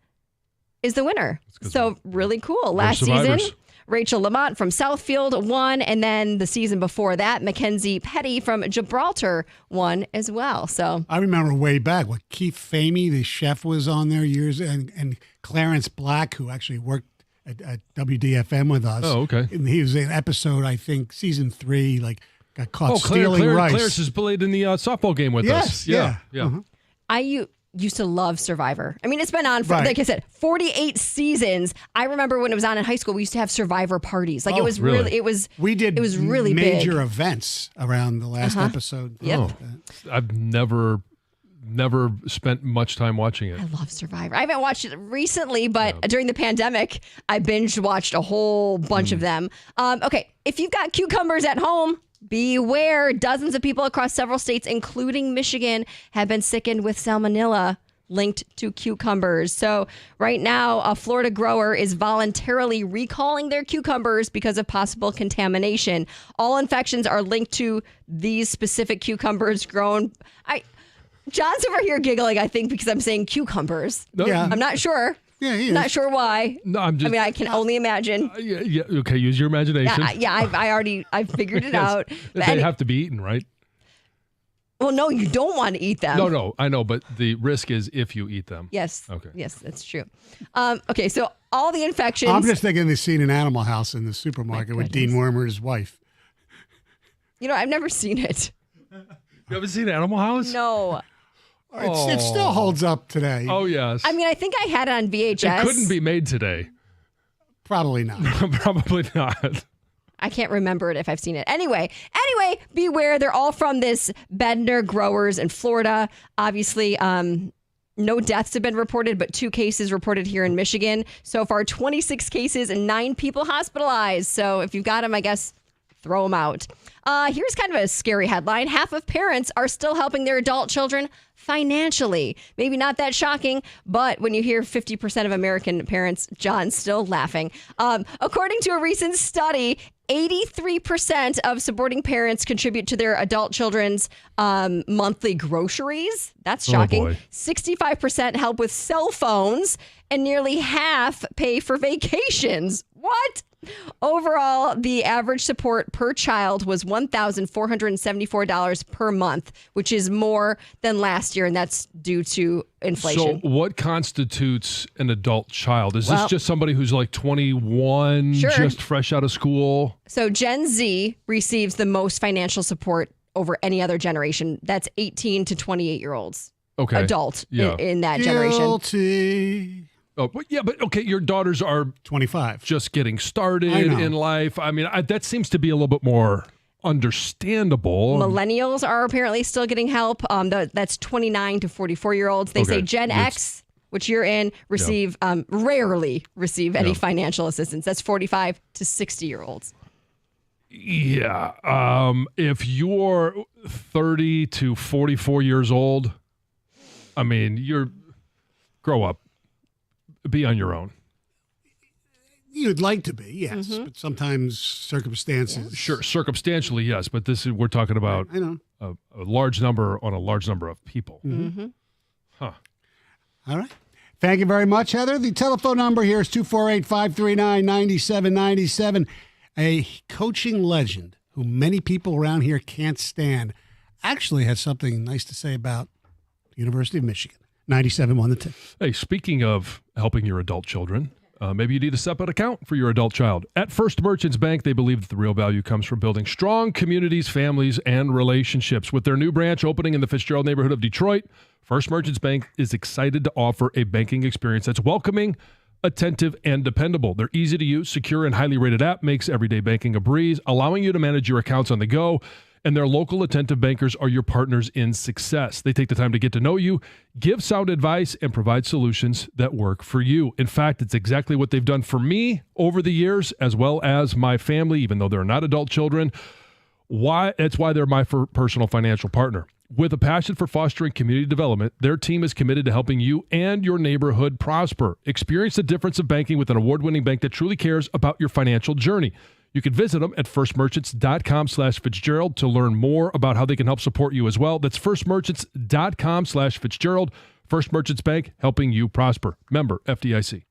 is the winner. So really cool. Last season, Rachel Lamont from Southfield won, and then the season before that, Mackenzie Petty from Gibraltar won as well. So I remember way back when Keith Famey, the chef, was on there years, and Clarence Black, who actually worked at WDFM with us. Oh, okay. And he was in episode, I think, season 3, got caught stealing rice. Clarence has played in the softball game with us. Yeah. Yeah. I used to love Survivor. I mean, it's been on for, like I said, 48 seasons. I remember when it was on in high school, we used to have Survivor parties. Like it was really major big. Events around the last episode. Yep. I've never spent much time watching it. I love Survivor. I haven't watched it recently, but during the pandemic, I binge watched a whole bunch of them. Okay, if you've got cucumbers at home, beware. Dozens of people across several states, including Michigan, have been sickened with salmonella linked to cucumbers. So right now, a Florida grower is voluntarily recalling their cucumbers because of possible contamination. All infections are linked to these specific cucumbers grown. John's over here giggling, I think, because I'm saying cucumbers. No, I'm not sure. Yeah, he is. Not sure why. No, I can only imagine. Okay, use your imagination. I figured it out. They have to be eaten, right? Well, no, you don't want to eat them. No, I know, but the risk is if you eat them. Yes. Okay. Yes, that's true. Okay, so all the infections. I'm just thinking the scene in Animal House in the supermarket with Dean Wormer's wife. You know, I've never seen it. You haven't seen Animal House? No. It still holds up today. Oh, yes. I mean, I think I had it on VHS. It couldn't be made today. Probably not. Probably not. I can't remember it if I've seen it. Anyway, beware. They're all from this Bender growers in Florida. Obviously, no deaths have been reported, but 2 cases reported here in Michigan. So far, 26 cases and 9 people hospitalized. So if you've got them, I guess, throw them out. Here's kind of a scary headline. Half of parents are still helping their adult children financially. Maybe not that shocking, but when you hear 50% of American parents, John's still laughing. According to a recent study, 83% of supporting parents contribute to their adult children's monthly groceries. That's shocking. 65% help with cell phones, and nearly half pay for vacations. What? Overall, the average support per child was $1,474 per month, which is more than last year, and that's due to inflation. So what constitutes an adult child? Is this just somebody who's like 21, just fresh out of school? So Gen Z receives the most financial support over any other generation. That's 18 to 28-year-olds. Okay. Adult in that generation. Guilty. Oh, but okay, your daughters are 25, just getting started in life. I mean, that seems to be a little bit more understandable. Millennials are apparently still getting help. That's 29 to 44-year-olds. They say Gen X, which you're in, rarely receive any financial assistance. That's 45 to 60-year-olds. Yeah. If you're 30 to 44 years old, I mean, grow up. Be on your own. You'd like to be, yes, but sometimes circumstances. Sure, circumstantially, yes, but we're talking about a large number on a large number of people. Huh. All right. Thank you very much, Heather. The telephone number here is 248-539-9797. A coaching legend, who many people around here can't stand, actually has something nice to say about the University of Michigan. 97.1 The Tip. Hey, speaking of helping your adult children, maybe you need a separate account for your adult child. At First Merchants Bank, they believe that the real value comes from building strong communities, families, and relationships. With their new branch opening in the Fitzgerald neighborhood of Detroit, First Merchants Bank is excited to offer a banking experience that's welcoming, attentive, and dependable. Their easy-to-use, secure, and highly rated app makes everyday banking a breeze, allowing you to manage your accounts on the go. And their local attentive bankers are your partners in success. They take the time to get to know you, give sound advice, and provide solutions that work for you. In fact, it's exactly what they've done for me over the years, as well as my family, even though they're not adult children. That's why they're my personal financial partner. With a passion for fostering community development, their team is committed to helping you and your neighborhood prosper. Experience the difference of banking with an award-winning bank that truly cares about your financial journey. You can visit them at firstmerchants.com/Fitzgerald to learn more about how they can help support you as well. That's firstmerchants.com/Fitzgerald. First Merchants Bank, helping you prosper. Member FDIC.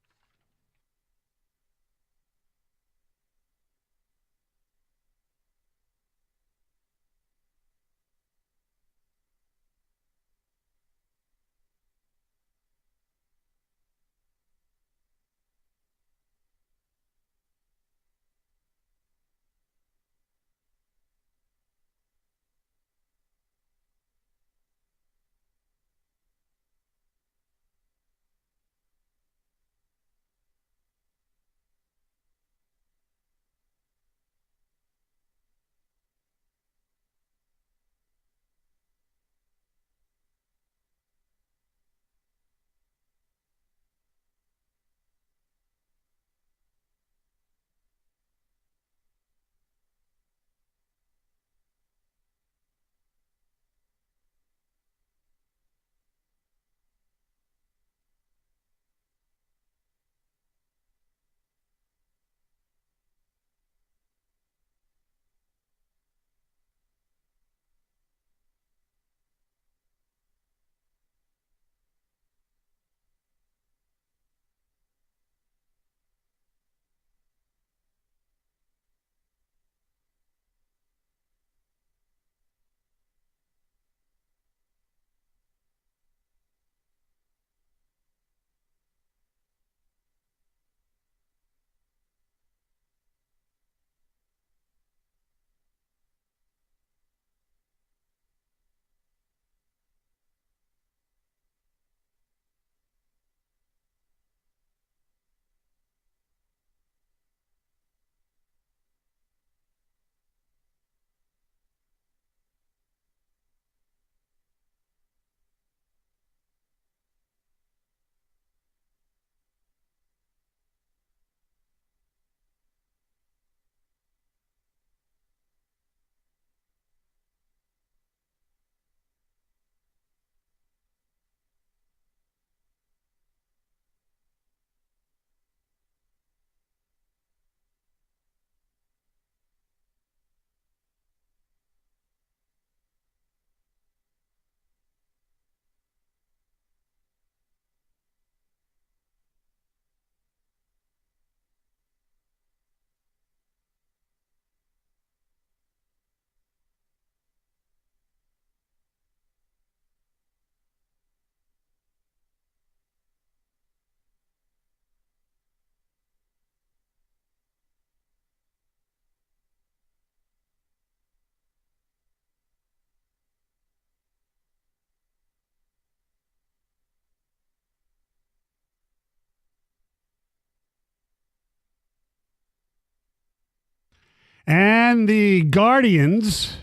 And the Guardians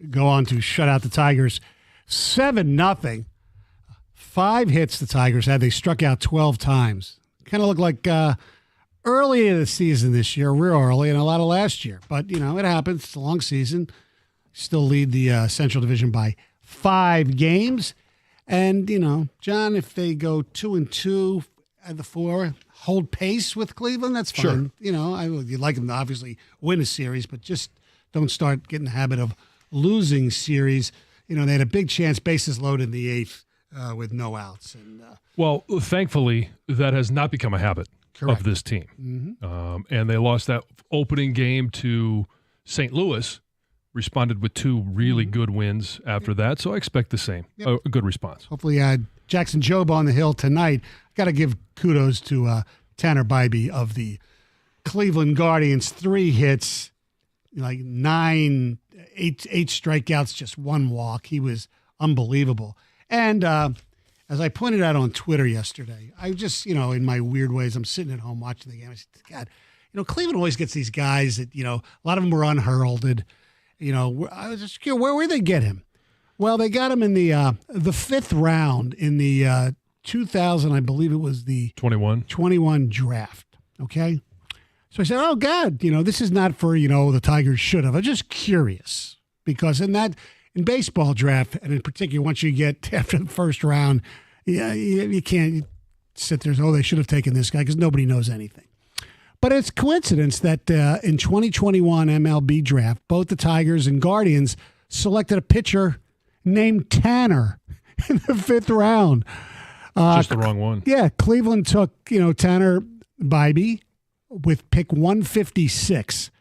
go on to shut out the Tigers 7-0. 5 hits the Tigers had. They struck out 12 times. Kind of looked like early in the season this year, real early, and a lot of last year. But, you know, it happens. It's a long season. Still lead the Central Division by 5 games. And, you know, John, if they go 2-2 at the 4, hold pace with Cleveland, that's fine. Sure. You know, you'd like them to obviously win a series, but just don't start getting the habit of losing series. You know, they had a big chance, bases loaded in the 8th with no outs. And well, thankfully, that has not become a habit Correct. of this team. Mm-hmm. And they lost that opening game to St. Louis responded with 2 really good wins after that, so I expect the same. Yep. A good response. Hopefully, Jackson Jobe on the hill tonight. Got to give kudos to Tanner Bybee of the Cleveland Guardians. 3 hits, like 8 strikeouts, just 1 walk. He was unbelievable. And as I pointed out on Twitter yesterday, I just, in my weird ways, I'm sitting at home watching the game. I said, God, Cleveland always gets these guys that, a lot of them were unheralded. I was just curious, where would they get him? Well, they got him in the 5th round in the 2000, I believe it was the 21 draft. Okay. So I said, oh, God, this is not for, the Tigers should have. I'm just curious because in baseball draft, and in particular, once you get after the first round, you can't sit there and say, oh, they should have taken this guy because nobody knows anything. But it's coincidence that in 2021 MLB draft, both the Tigers and Guardians selected a pitcher named Tanner in the 5th round. Just the wrong one. Yeah, Cleveland took, Tanner Bybee with pick 156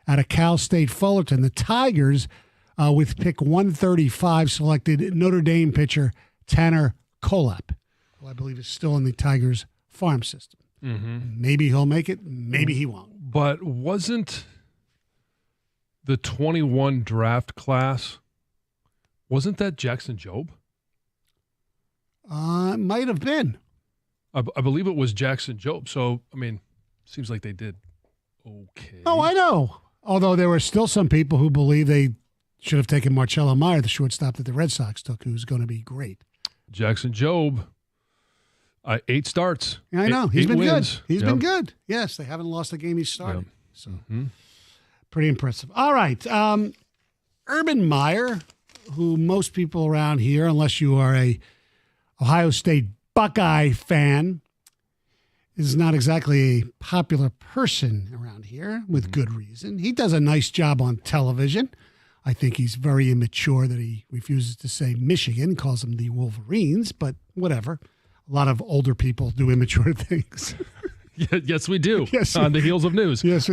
out of Cal State Fullerton. The Tigers, with pick 135, selected Notre Dame pitcher Tanner Kolep, who I believe is still in the Tigers farm system. Mm-hmm. Maybe he'll make it. Maybe he won't. But wasn't the 21 draft class, wasn't that Jackson Jobe? It might have been. I believe it was Jackson Jobe. So, seems like they did okay. Oh, I know. Although there were still some people who believe they should have taken Marcelo Meyer, the shortstop that the Red Sox took, who's going to be great. Jackson Jobe. 8 starts. Yeah, I know. He's been wins. good. He's been good. Yes, they haven't lost a game he's started. Yep. So, pretty impressive. All right. Urban Meyer, who most people around here, unless you are a Ohio State Buckeye fan, is not exactly a popular person around here with good reason. He does a nice job on television. I think he's very immature that he refuses to say Michigan, calls them the Wolverines, but whatever. A lot of older people do immature things. Yes, we do. Yes. On the heels of news. Yes.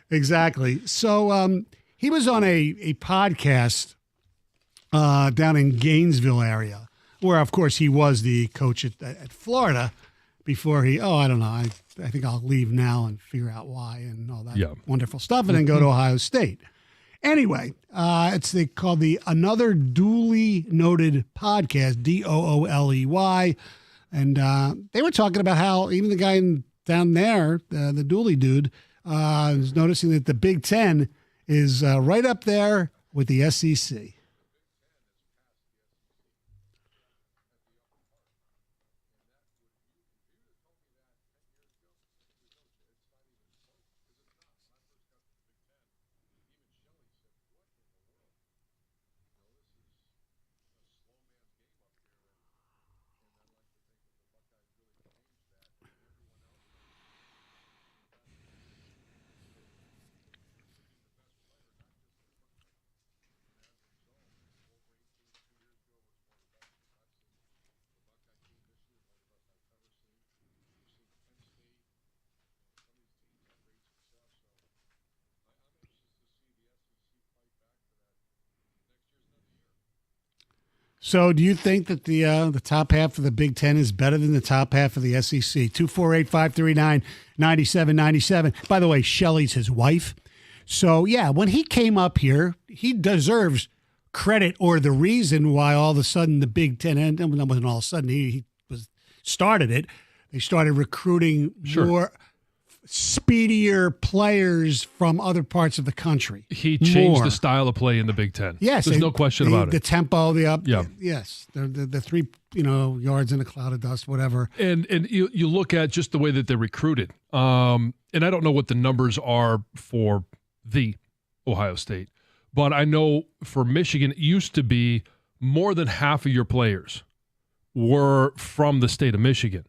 Exactly. So he was on a podcast down in Gainesville area, where, of course, he was the coach at Florida before I don't know. I think I'll leave now and figure out why and all that wonderful stuff and then go to Ohio State. Anyway, it's called the Another Duly Noted Podcast, Dooley. And they were talking about how even the guy down there, the Dooley dude, is noticing that the Big Ten is right up there with the SEC. So do you think that the top half of the Big Ten is better than the top half of the SEC? 248-539-9797. By the way, Shelley's his wife. So, yeah, when he came up here, he deserves credit or the reason why all of a sudden the Big Ten, and that wasn't all of a sudden, he started it. They started recruiting more speedier players from other parts of the country. He changed the style of play in the Big Ten. Yes. There's no question about it. The tempo, the up. Yeah. Yes. The 3, yards in a cloud of dust, whatever. And you look at just the way that they're recruited. And I don't know what the numbers are for the Ohio State, but I know for Michigan, it used to be more than half of your players were from the state of Michigan.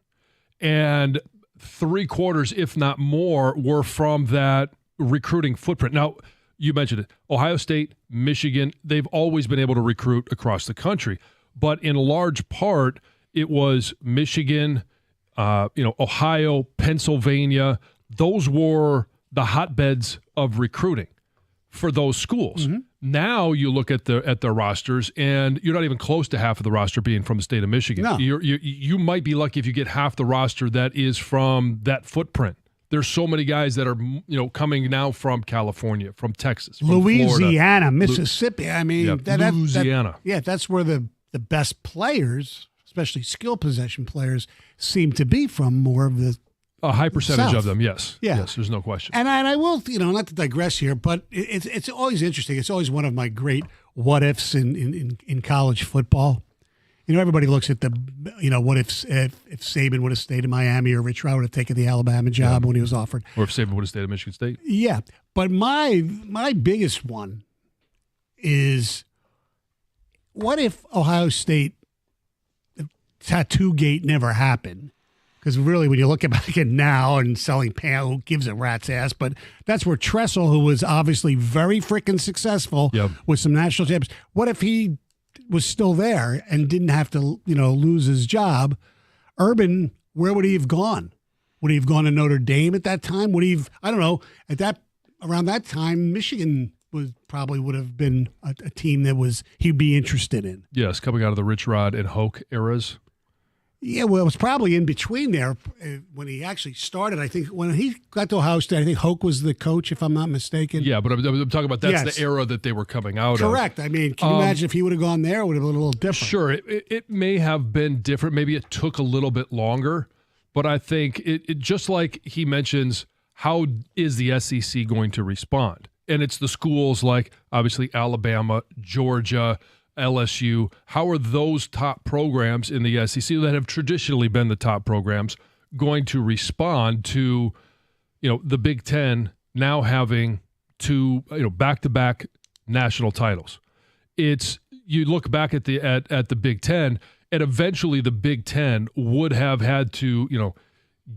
And 3/4, if not more, were from that recruiting footprint. Now, you mentioned it. Ohio State, Michigan, they've always been able to recruit across the country. But in large part, it was Michigan, Ohio, Pennsylvania. Those were the hotbeds of recruiting for those schools. Mm-hmm. Now you look at the rosters, and you're not even close to half of the roster being from the state of Michigan. No. You might be lucky if you get half the roster that is from that footprint. There's so many guys that are coming now from California, from Texas, from Louisiana, Florida. Louisiana. I mean, Louisiana. That's where the best players, especially skill possession players, seem to be from. More of the a high percentage South. of them, yes. Yeah. Yes, there's no question. And I will, not to digress here, but it's always interesting. It's always one of my great what ifs in college football. Everybody looks at the, what if Saban would have stayed in Miami or Rich Rod would have taken the Alabama job when he was offered. Or if Saban would have stayed at Michigan State. Yeah. But my biggest one is, what if Ohio State, the tattoo gate never happened? Because really, when you look back at now and selling pants, who gives a rat's ass? But that's where Tressel, who was obviously very freaking successful with some national champs, what if he was still there and didn't have to, lose his job? Urban, where would he have gone? Would he have gone to Notre Dame at that time? Would he have, I don't know, around that time, Michigan would have been a team that he'd be interested in. Yes, coming out of the Rich Rod and Hoke eras. Yeah, well, it was probably in between there when he actually started. I think when he got to Ohio State, I think Hoke was the coach, if I'm not mistaken. Yeah, but I'm talking about that's the era that they were coming out of. Correct. I mean, can you imagine if he would have gone there? It would have been a little different. Sure. It may have been different. Maybe it took a little bit longer. But I think it just like he mentions, how is the SEC going to respond? And it's the schools like, obviously, Alabama, Georgia, LSU. How are those top programs in the SEC that have traditionally been the top programs going to respond to, the Big Ten now having two, back-to-back national titles? You look back at the Big Ten, and eventually the Big Ten would have had to,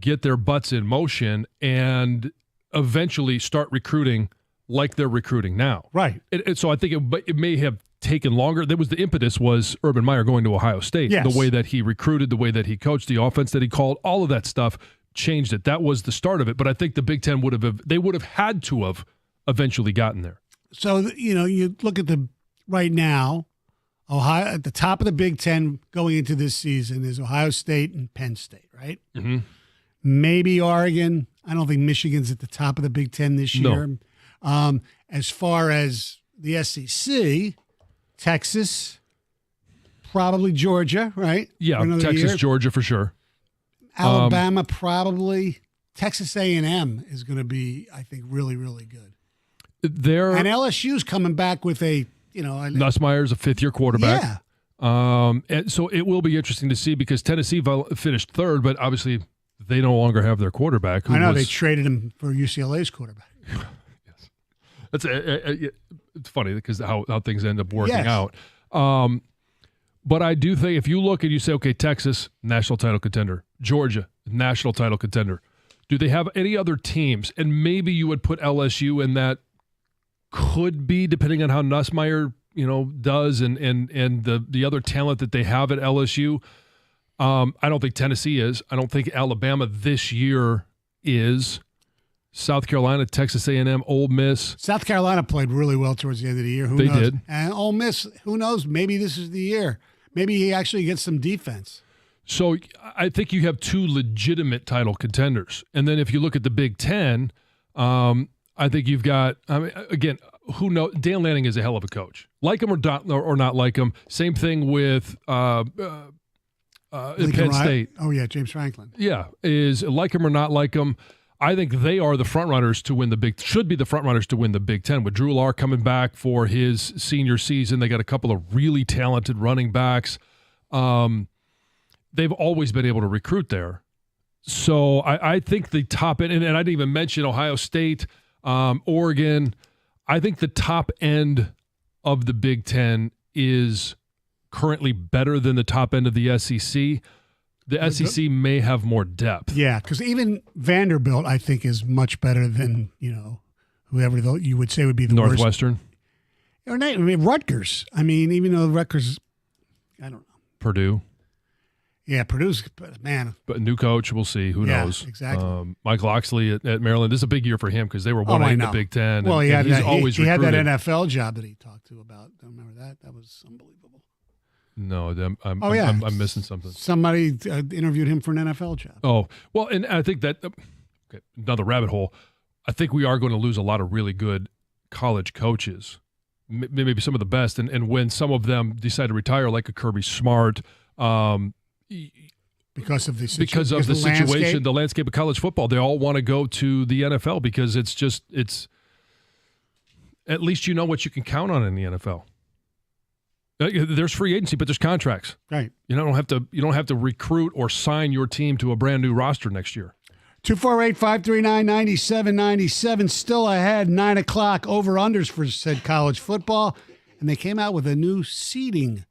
get their butts in motion and eventually start recruiting like they're recruiting now. Right. And so I think it may have taken longer. That was the impetus, was Urban Meyer going to Ohio State. Yes. The way that he recruited, the way that he coached, the offense that he called, all of that stuff changed it. That was the start of it. But I think the Big Ten would have had to have eventually gotten there. So, you look at right now, Ohio at the top of the Big Ten going into this season is Ohio State and Penn State, right? Mm-hmm. Maybe Oregon. I don't think Michigan's at the top of the Big Ten this year. No. As far as the SEC, Texas, probably Georgia, right? Yeah, Texas, year. Georgia for sure. Alabama, probably. Texas A&M is going to be, I think, really, really good. And LSU's coming back with Nussmeier's a fifth-year quarterback. Yeah. And so it will be interesting to see, because Tennessee finished third, but obviously they no longer have their quarterback. I know, they traded him for UCLA's quarterback. Yes. That's it's funny because how things end up working out. But I do think if you look and you say, okay, Texas, national title contender, Georgia, national title contender, do they have any other teams? And maybe you would put LSU in that, could be, depending on how Nussmeier, does and the other talent that they have at LSU. I don't think Tennessee is. I don't think Alabama this year is. South Carolina, Texas A&M, Ole Miss. South Carolina played really well towards the end of the year. They did. And Ole Miss, who knows? Maybe this is the year. Maybe he actually gets some defense. So I think you have two legitimate title contenders. And then if you look at the Big Ten, I think you've got, again, who knows? Dan Lanning is a hell of a coach. Like him or not like him. Same thing with Penn State. Oh, yeah, James Franklin. Yeah, is like him or not like him. I think they are the front runners to win should be the front runners to win the Big Ten. With Drew Lock coming back for his senior season, they got a couple of really talented running backs. They've always been able to recruit there. So I think the top end, and I didn't even mention Ohio State, Oregon. I think the top end of the Big Ten is currently better than the top end of the SEC. The SEC may have more depth. Yeah, because even Vanderbilt, I think, is much better than, whoever you would say would be the Northwestern. Worst. Or Rutgers. I mean, even though Rutgers, I don't know. Purdue. Yeah, Purdue's, man. But new coach, we'll see. Who knows? Exactly. Mike Loxley at Maryland. This is a big year for him because they were 1-8 in the Big Ten. Well, and he had he's that, always he had that recruited. NFL job that he talked to about. Don't remember that? That was unbelievable. No, I'm missing something. Somebody interviewed him for an NFL job. Oh, well, and I think that another rabbit hole. I think we are going to lose a lot of really good college coaches, maybe some of the best. And when some of them decide to retire, like a Kirby Smart, because of the situation, the landscape of college football, they all want to go to the NFL because it's at least you know what you can count on in the NFL. There's free agency, but there's contracts. Right. You don't have to recruit or sign your team to a brand new roster next year. 248-539-9797. Still ahead, 9 o'clock, over-unders for said college football. And they came out with a new seeding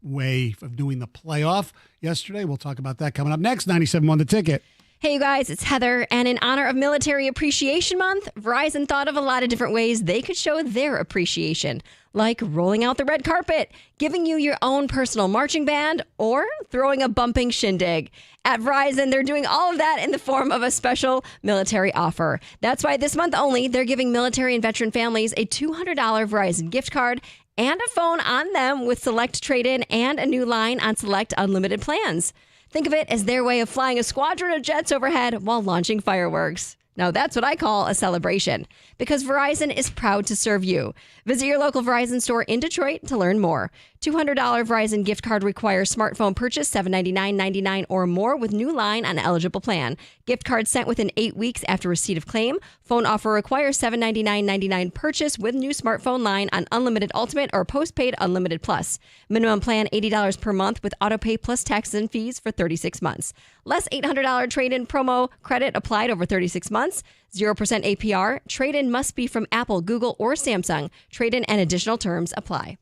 way of doing the playoff yesterday. We'll talk about that coming up next. 97.1 The Ticket. Hey, you guys, it's Heather. And in honor of Military Appreciation Month, Verizon thought of a lot of different ways they could show their appreciation, like rolling out the red carpet, giving you your own personal marching band, or throwing a bumping shindig. At Verizon, they're doing all of that in the form of a special military offer. That's why this month only, they're giving military and veteran families a $200 Verizon gift card and a phone on them with select trade-in and a new line on select unlimited plans. Think of it as their way of flying a squadron of jets overhead while launching fireworks. Now that's what I call a celebration, because Verizon is proud to serve you. Visit your local Verizon store in Detroit to learn more. $200 Verizon gift card requires smartphone purchase $799.99 or more with new line on eligible plan. Gift card sent within 8 weeks after receipt of claim. Phone offer requires $799.99 purchase with new smartphone line on unlimited ultimate or postpaid unlimited plus. Minimum plan $80 per month with autopay plus taxes and fees for 36 months. Less $800 trade-in promo credit applied over 36 months. 0% APR. Trade-in must be from Apple, Google, or Samsung. Trade-in and additional terms apply.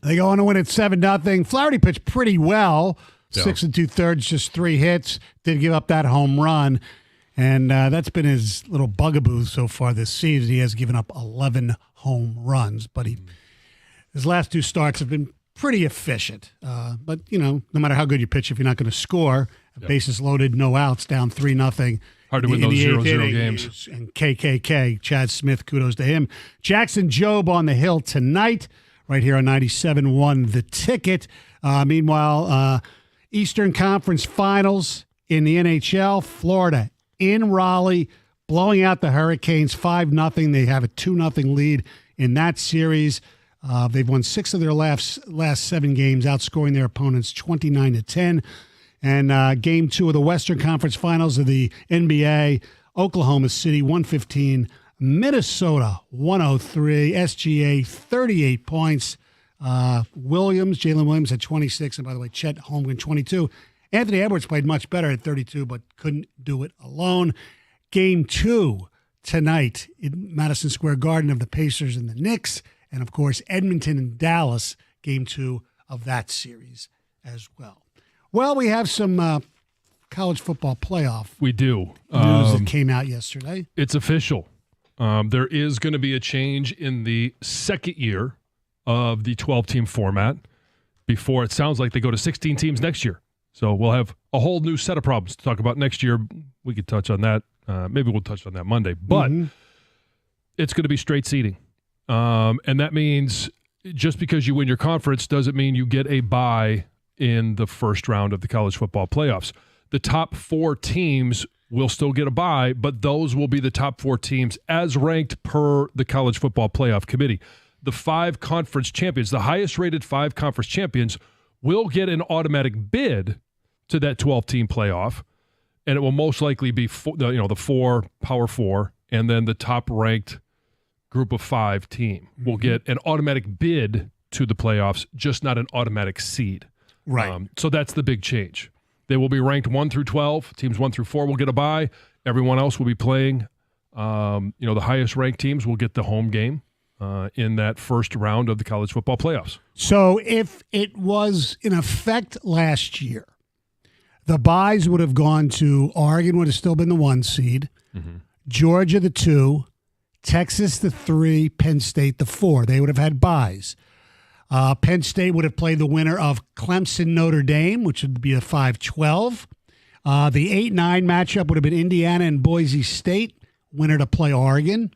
They go on to win at 7-0. Flaherty pitched pretty well. 6 2/3, just 3 hits. Did give up that home run. And that's been his little bugaboo so far this season. He has given up 11 home runs. But his last 2 starts have been pretty efficient. But, no matter how good you pitch, if you're not going to score, bases loaded, no outs, down 3-0. Hard to win those 0-0 games. And KKK, Chad Smith, kudos to him. Jackson Jobe on the hill tonight, right here on 97.1 The Ticket. Meanwhile, Eastern Conference Finals in the NHL, Florida in Raleigh, blowing out the Hurricanes 5-0. They have a 2-0 lead in that series. They've won 6 of their last 7 games, outscoring their opponents 29-10. And Game 2 of the Western Conference Finals of the NBA, Oklahoma City 115, Minnesota 103, SGA 38 points. Jalen Williams had 26, and by the way, Chet Holmgren 22. Anthony Edwards played much better at 32, but couldn't do it alone. Game 2 tonight in Madison Square Garden of the Pacers and the Knicks, and of course Edmonton and Dallas, Game 2 of that series as well. Well, we have some college football playoff. We do. News that came out yesterday. It's official. There is going to be a change in the second year of the 12-team format before it sounds like they go to 16 teams next year. So we'll have a whole new set of problems to talk about next year. We could touch on that. Maybe we'll touch on that Monday. But it's going to be straight seeding. And that means just because you win your conference doesn't mean you get a bye in the first round of the college football playoffs. The top 4 teams will still get a bye, but those will be the top 4 teams as ranked per the College Football Playoff Committee. The 5 conference champions, the highest rated 5 conference champions, will get an automatic bid to that 12-team playoff, and it will most likely be the 4 Power 4, and then the top-ranked group of 5 team will get an automatic bid to the playoffs, just not an automatic seed. Right. So that's the big change. They will be ranked 1 through 12. Teams 1 through 4 will get a bye. Everyone else will be playing. The highest ranked teams will get the home game in that first round of the college football playoffs. So if it was in effect last year, the byes would have gone to Oregon would have still been the 1 seed, Georgia the 2, Texas the 3, Penn State the 4. They would have had byes. Penn State would have played the winner of Clemson Notre Dame, which would be a 5-12. The 8-9 matchup would have been Indiana and Boise State, winner to play Oregon.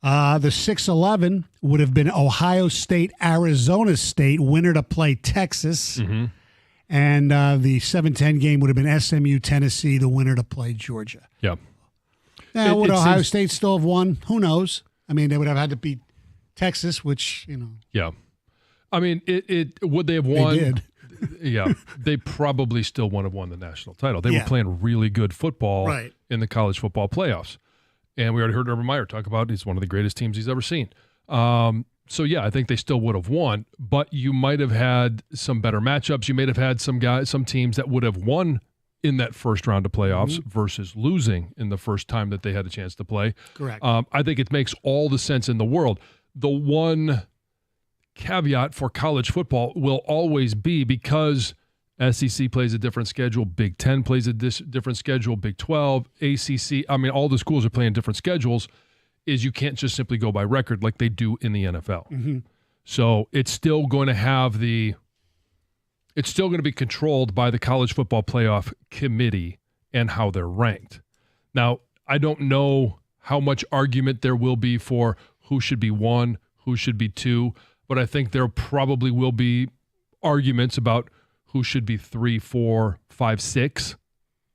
The 6-11 would have been Ohio State, Arizona State, winner to play Texas. And the 7-10 game would have been SMU, Tennessee, the winner to play Georgia. Yeah. Now, would Ohio State still have won? Who knows? I mean, they would have had to beat Texas, which, Yeah. I mean, would they have won? They did. Yeah. They probably still would have won the national title. They were playing really good football in the college football playoffs. And we already heard Urban Meyer talk about he's one of the greatest teams he's ever seen. So, yeah, I think they still would have won. But you might have had some better matchups. You might have had some teams that would have won in that first round of playoffs versus losing in the first time that they had a chance to play. Correct. I think it makes all the sense in the world. The one caveat for college football will always be because SEC plays a different schedule, Big Ten plays a different schedule, Big 12, ACC. I mean, all the schools are playing different schedules, is you can't just simply go by record like they do in the NFL. So it's still going to have it's still going to be controlled by the College Football Playoff Committee and how they're ranked. Now, I don't know how much argument there will be for who should be 1, who should be 2, but I think there probably will be arguments about who should be 3, 4, 5, 6.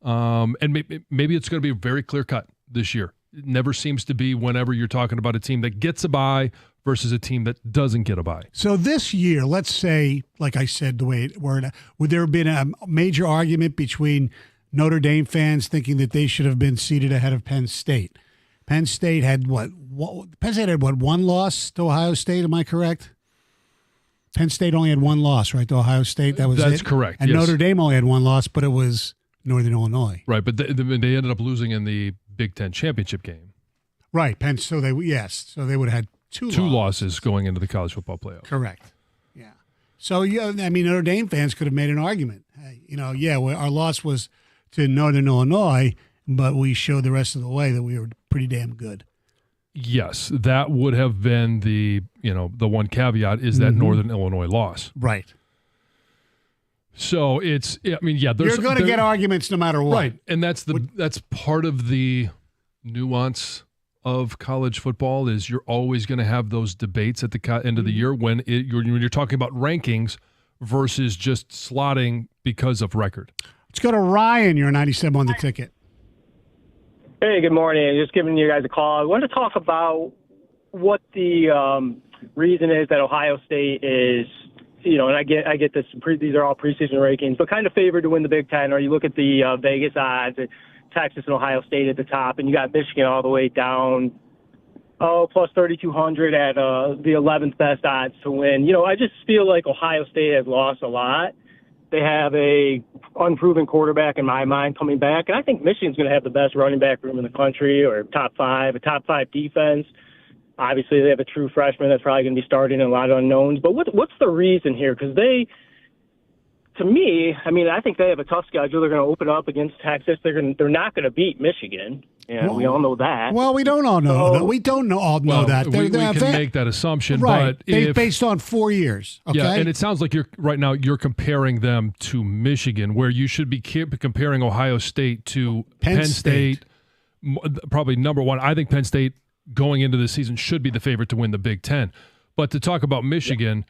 And maybe it's going to be very clear-cut this year. It never seems to be whenever you're talking about a team that gets a bye versus a team that doesn't get a bye. So this year, let's say, like I said, the way it were, would there have been a major argument between Notre Dame fans thinking that they should have been seated ahead of Penn State? Penn State had Penn State had 1 loss to Ohio State, am I correct? Penn State only had 1 loss, right, to Ohio State? That's correct. And yes. Notre Dame only had 1 loss, but it was Northern Illinois. Right, but they ended up losing in the Big Ten championship game. Right, so they would have had two losses going into the college football playoff. Correct. Yeah. So, I mean, Notre Dame fans could have made an argument. Hey, our loss was to Northern Illinois, but we showed the rest of the way that we were pretty damn good. Yes, that would have been the one caveat is that Northern Illinois loss. Right. So there's you're going to get arguments no matter what. Right. And that's part of the nuance of college football is you're always going to have those debates at the end of the year when you're talking about rankings versus just slotting because of record. Let's go to Ryan. You're 97 on the ticket. Hey, good morning. Just giving you guys a call. I wanted to talk about what the reason is that Ohio State is, and I get this. These are all preseason rankings, but kind of favored to win the Big Ten. Or you look at the Vegas odds. Texas and Ohio State at the top, and you got Michigan all the way down, plus 3,200 at the 11th best odds to win. I just feel like Ohio State has lost a lot. They have a unproven quarterback in my mind coming back, and I think Michigan's going to have the best running back room in the country, or a top five defense. Obviously, they have a true freshman that's probably going to be starting and a lot of unknowns. But what's the reason here? Because to me, I think they have a tough schedule. They're going to open up against Texas. They're not going to beat Michigan, and we all know that. Well, we don't all know that. We don't all know that. We can make that assumption, right? But based on 4 years. Okay? Yeah, and it sounds like you're comparing them to Michigan, where you should be comparing Ohio State to Penn State. Probably number one. I think Penn State going into the season should be the favorite to win the Big Ten. But to talk about Michigan,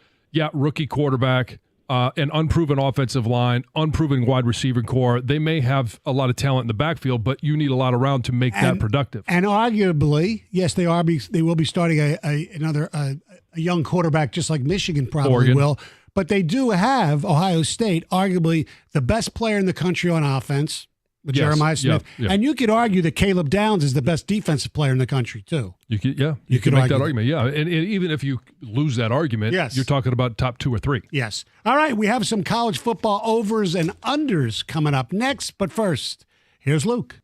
rookie quarterback. An unproven offensive line, unproven wide receiver core. They may have a lot of talent in the backfield, but you need a lot around to make that productive. And arguably, yes, they will be starting a young quarterback just like Michigan probably will. But they do have Ohio State, arguably the best player in the country on offense, with Jeremiah Smith. Yeah. And you could argue that Caleb Downs is the best defensive player in the country, too. You could make that argument, And even if you lose that argument, you're talking about top 2 or 3. Yes. All right, we have some college football overs and unders coming up next. But first, here's Luke.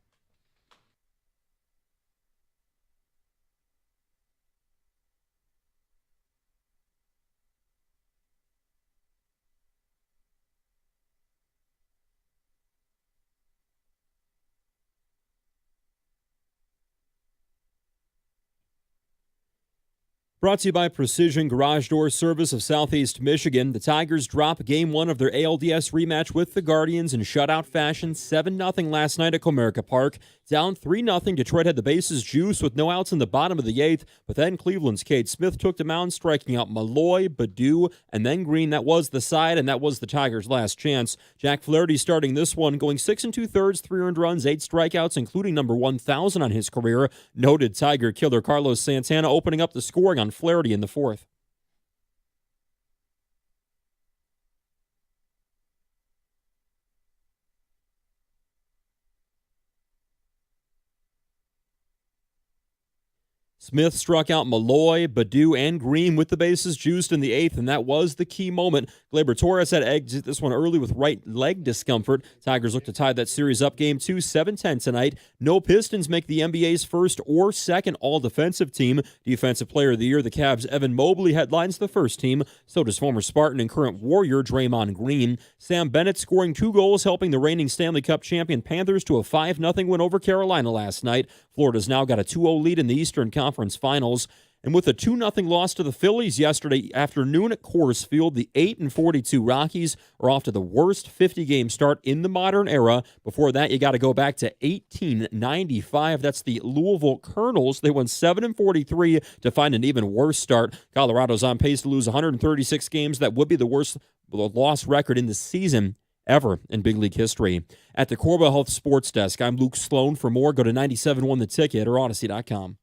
Brought to you by Precision Garage Door Service of Southeast Michigan. The Tigers drop Game 1 of their ALDS rematch with the Guardians in shutout fashion, 7-0 last night at Comerica Park. Down 3-0, Detroit had the bases juiced with no outs in the bottom of the 8th, but then Cleveland's Cade Smith took the mound, striking out Malloy, Badu, and then Green. That was the side, and that was the Tigers' last chance. Jack Flaherty starting this one, going 6 2/3, 3 earned runs, 8 strikeouts, including number 1,000 on his career. Noted Tiger killer Carlos Santana opening up the scoring on Flaherty in the 4th. Smith struck out Malloy, Badu, and Green with the bases juiced in the 8th, and that was the key moment. Gleyber Torres had to exit this one early with right leg discomfort. Tigers look to tie that series up Game 2, 7-10 tonight. No Pistons make the NBA's first or second all-defensive team. Defensive Player of the Year, the Cavs' Evan Mobley headlines the first team. So does former Spartan and current Warrior Draymond Green. Sam Bennett scoring 2 goals, helping the reigning Stanley Cup champion Panthers to a 5-0 win over Carolina last night. Florida's now got a 2-0 lead in the Eastern Conference Finals. And with a 2-0 loss to the Phillies yesterday afternoon at Coors Field, the 8-42 Rockies are off to the worst 50-game start in the modern era. Before that, you got to go back to 1895. That's the Louisville Colonels. They won 7-43 to find an even worse start. Colorado's on pace to lose 136 games. That would be the worst loss record in the season ever in big league history. At the Corba Health Sports Desk, I'm Luke Sloan. For more, go to 97.1 The Ticket or Odyssey.com.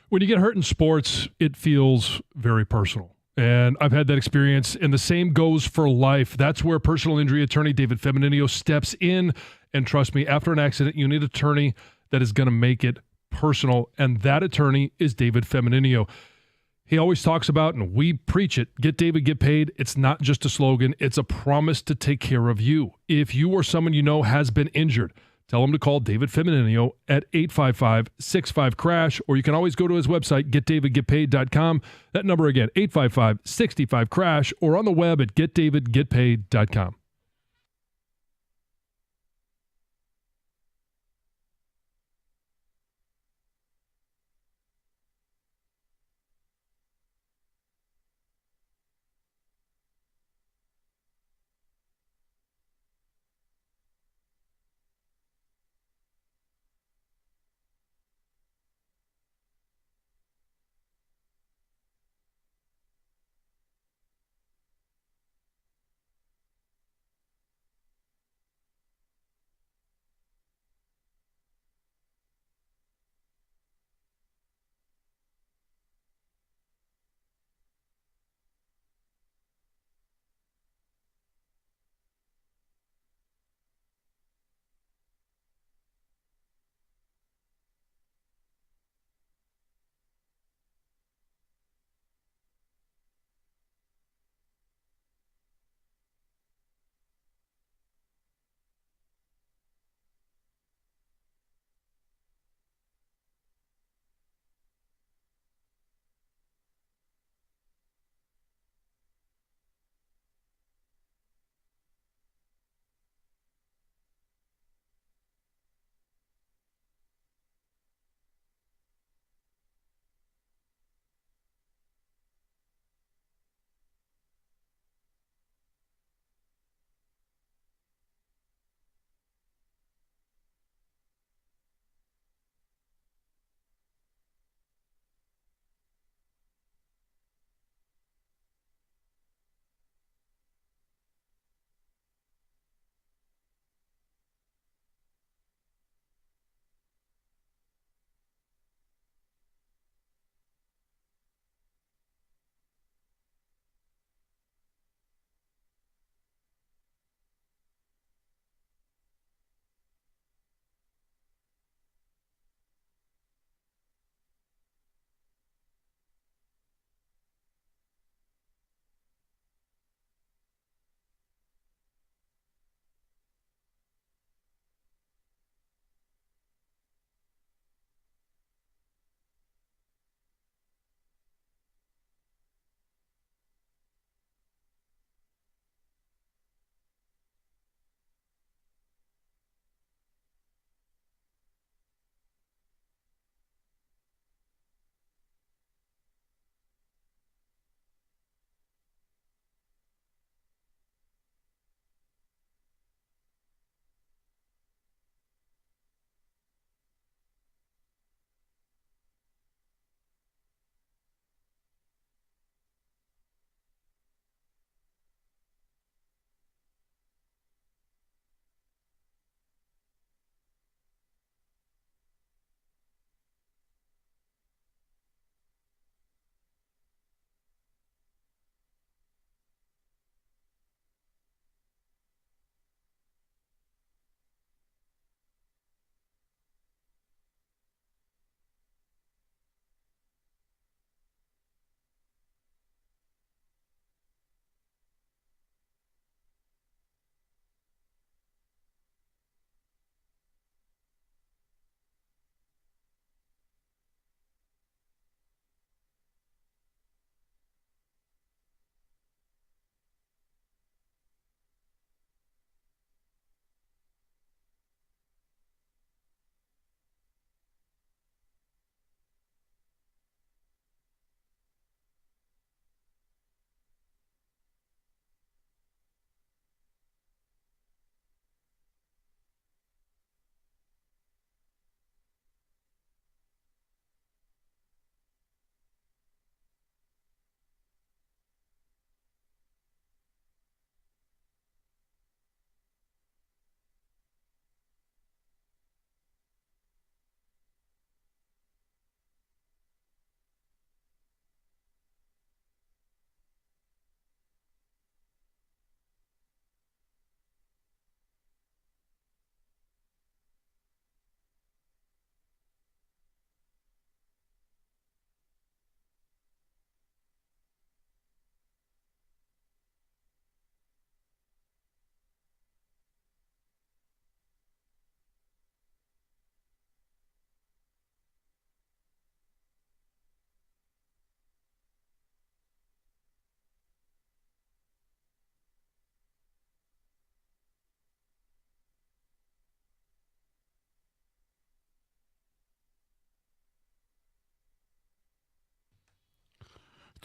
When you get hurt in sports, it feels very personal. And I've had that experience, and the same goes for life. That's where personal injury attorney David Femininio steps in. And trust me, after an accident, you need an attorney that is going to make it personal. And that attorney is David Femininio. He always talks about, and we preach it, get David, get paid. It's not just a slogan. It's a promise to take care of you. If you or someone you know has been injured, tell him to call David Femininio at 855-65-CRASH, or you can always go to his website, getdavidgetpaid.com. That number again, 855-65-CRASH, or on the web at getdavidgetpaid.com.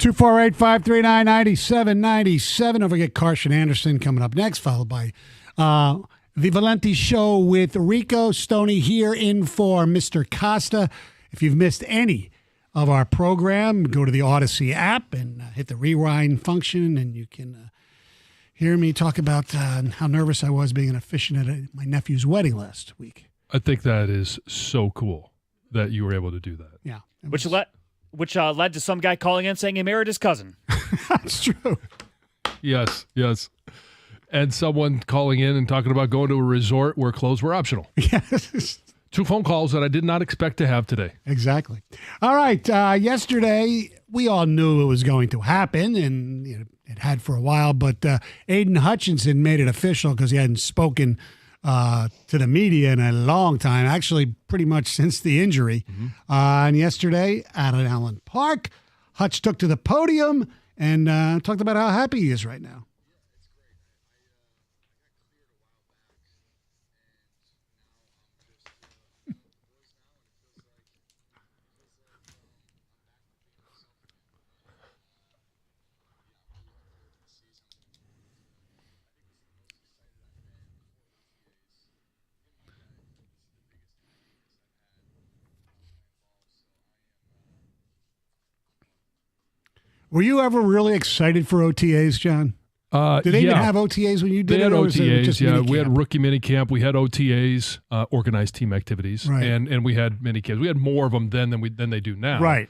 248-539-9797. Don't forget Carson Anderson coming up next, followed by the Valenti Show with Rico Stony here in for Mr. Costa. If you've missed any of our program, go to the Odyssey app and hit the rewind function, and you can hear me talk about how nervous I was being an officiant at my nephew's wedding last week. I think that is so cool that you were able to do that. Yeah. Which led to some guy calling in saying he married his cousin. That's true. Yes. And someone calling in and talking about going to a resort where clothes were optional. Yes. 2 phone calls that I did not expect to have today. Exactly. All right. Yesterday, we all knew it was going to happen, and it had for a while, but Aiden Hutchinson made it official because he hadn't spoken to the media in a long time, actually pretty much since the injury. And yesterday at Allen Park, Hutch took to the podium and talked about how happy he is right now. Were you ever really excited for OTAs, John? Did they even have OTAs when you did it? They had OTAs, yeah. We had rookie minicamp. We had OTAs, organized team activities, right. and we had minicamps. We had more of them then than they do now. Right.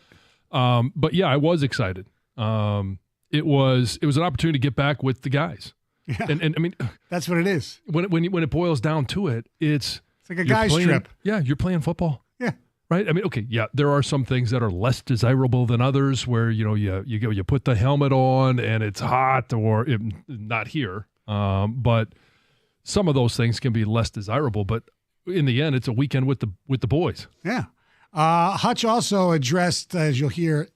But yeah, I was excited. It was an opportunity to get back with the guys. Yeah. And I mean, that's what it is. When it boils down to it, it's like a guy's trip. Yeah, you're playing football. Yeah. Right. I mean, okay, yeah, there are some things that are less desirable than others, where you put the helmet on and it's hot, or not here. But some of those things can be less desirable. But in the end, it's a weekend with the boys. Yeah. Hutch also addressed, as you'll hear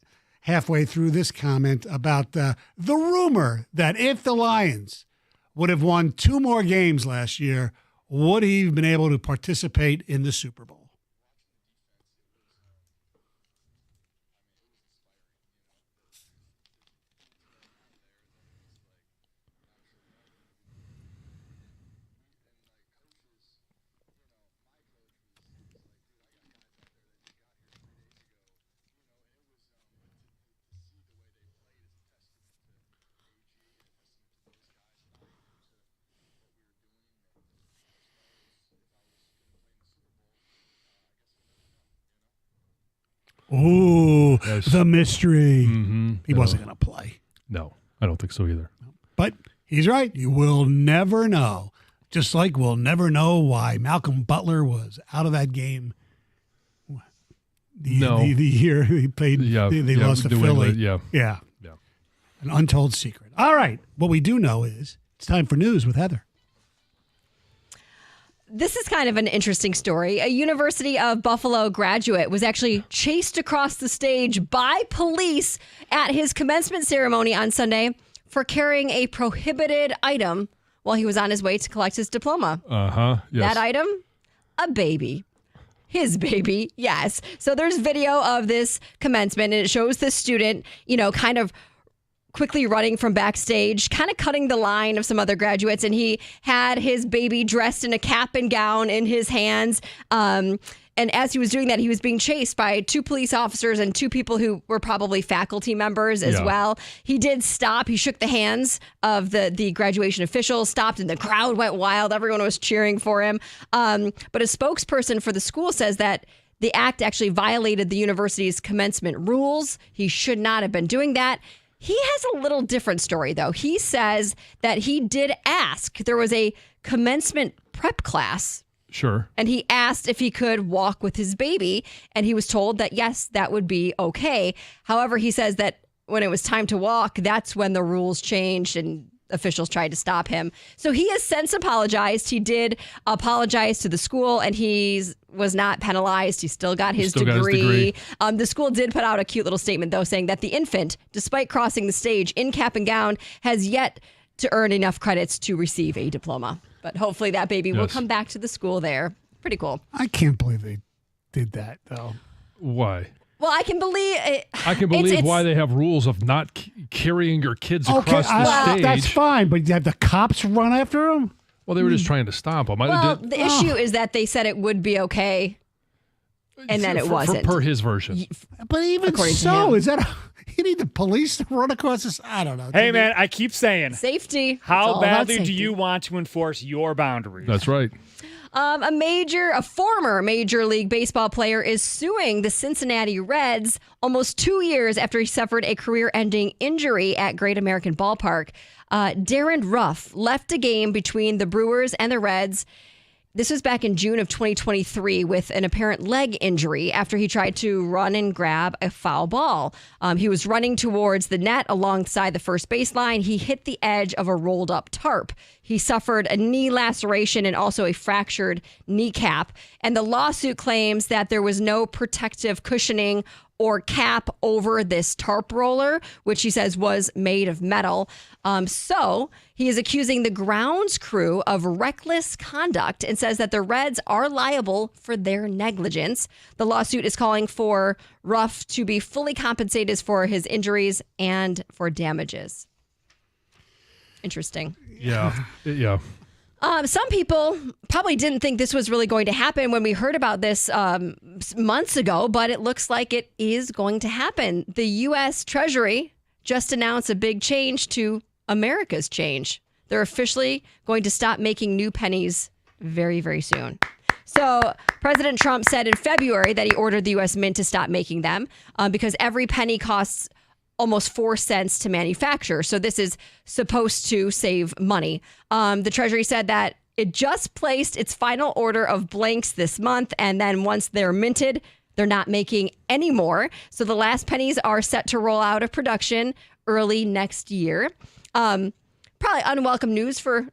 halfway through this comment, about the rumor that if the Lions would have won 2 more games last year, would he have been able to participate in the Super Bowl? Ooh, yes. The mystery. Mm-hmm. He wasn't going to play. No, I don't think so either. But he's right. You will never know. Just like we'll never know why Malcolm Butler was out of that game. The year he played, they lost to Philly. Yeah. An untold secret. All right. What we do know is it's time for news with Heather. This is kind of an interesting story. A University of Buffalo graduate was actually chased across the stage by police at his commencement ceremony on Sunday for carrying a prohibited item while he was on his way to collect his diploma. Yes. That item? A baby. His baby, yes. So there's video of this commencement, and it shows the student, kind of quickly running from backstage, kind of cutting the line of some other graduates, and he had his baby dressed in a cap and gown in his hands. And as he was doing that, he was being chased by 2 police officers and 2 people who were probably faculty members as well. He did stop. He shook the hands of the graduation officials, stopped, and the crowd went wild. Everyone was cheering for him. But a spokesperson for the school says that the act actually violated the university's commencement rules. He should not have been doing that. He has a little different story, though. He says that he did ask. There was a commencement prep class. Sure. And he asked if he could walk with his baby, and he was told that, yes, that would be okay. However, he says that when it was time to walk, that's when the rules changed and officials tried to stop him. So he has since apologized. He did apologize to the school, and he was not penalized. He still got his degree. The school did put out a cute little statement, though, saying that the infant, despite crossing the stage in cap and gown, has yet to earn enough credits to receive a diploma. But hopefully that baby will come back to the school there. Pretty cool. I can't believe they did that, though. Why? Well, I can believe it. I can believe why they have rules of not carrying your kids across the stage. That's fine, but you have the cops run after them? Well, they were just trying to stop them. Well, the issue is that they said it would be okay, and then it wasn't. Per his version. But even so, is that you need the police to run across this? I don't know. Hey, man, I keep saying safety. How badly do you want to enforce your boundaries? That's right. A former Major League Baseball player is suing the Cincinnati Reds almost 2 years after he suffered a career-ending injury at Great American Ballpark. Darren Ruff left a game between the Brewers and the Reds. This was back in June of 2023 with an apparent leg injury after he tried to run and grab a foul ball. He was running towards the net alongside the first baseline. He hit the edge of a rolled up tarp. He suffered a knee laceration and also a fractured kneecap. And the lawsuit claims that there was no protective cushioning or cap over this tarp roller, which he says was made of metal. So he is accusing the grounds crew of reckless conduct and says that the Reds are liable for their negligence. The lawsuit is calling for Ruff to be fully compensated for his injuries and for damages. Interesting. Yeah. Yeah. Some people probably didn't think this was really going to happen when we heard about this months ago, but it looks like it is going to happen. The U.S. Treasury just announced a big change to America's change. They're officially going to stop making new pennies very, very soon. So President Trump said in February that he ordered the U.S. Mint to stop making them because every penny costs almost 4 cents to manufacture. So this is supposed to save money. The Treasury said that it just placed its final order of blanks this month. And then once they're minted, they're not making any more. So the last pennies are set to roll out of production early next year. Probably unwelcome news for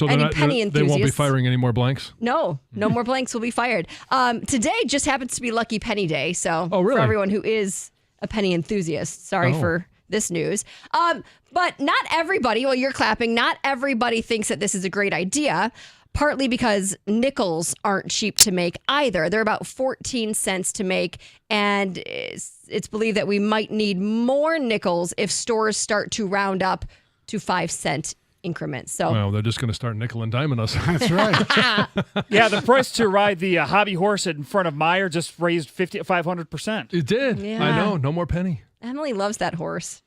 any penny enthusiasts. They won't be firing any more blanks? No more blanks will be fired. Today just happens to be Lucky Penny Day. So really? For everyone who is a penny enthusiast. Sorry for this news. But not everybody, well, you're clapping, not everybody thinks that this is a great idea, partly because nickels aren't cheap to make either. They're about 14 cents to make, and it's believed that we might need more nickels if stores start to round up to 5 cent increments. So well, they're just going to start nickel and diming us. That's right. Yeah, the price to ride the hobby horse in front of Meyer just raised 500%. It did. Yeah. I know. No more penny. Emily loves that horse.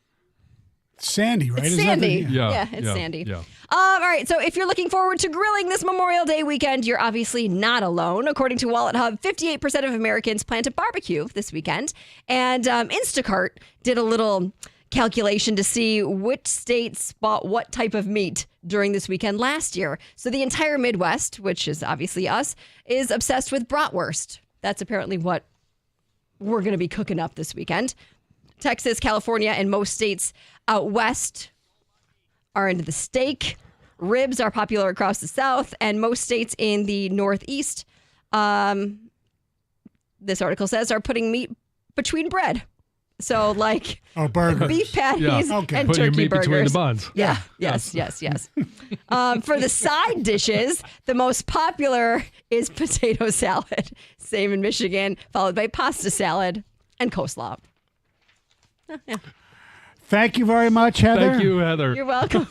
Sandy, right? It's Isn't that Sandy. the- Yeah, it's Sandy. Yeah. All right, so if you're looking forward to grilling this Memorial Day weekend, you're obviously not alone. According to Wallet Hub, 58% of Americans plan to barbecue this weekend. And Instacart did a little calculation to see which states bought what type of meat during this weekend last year. So the entire Midwest, which is obviously us, is obsessed with bratwurst. That's apparently what we're going to be cooking up this weekend. Texas, California, and most states out west are into the steak. Ribs are popular across the South, and most states in the Northeast, this article says, are putting meat between bread. So, like burgers. beef patties Yeah. and Put your turkey meat burgers. between the buns. Yeah. Yes. For the side dishes, the most popular is potato salad. Same in Michigan, followed by pasta salad and coleslaw. Thank you very much, Heather. Thank you, Heather. You're welcome.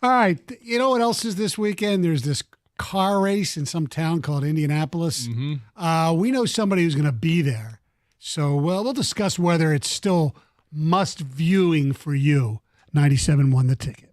All right. You know what else is this weekend? There's this car race in some town called Indianapolis. We know somebody who's going to be there. So we'll discuss whether it's still must viewing for you. 97 won the ticket.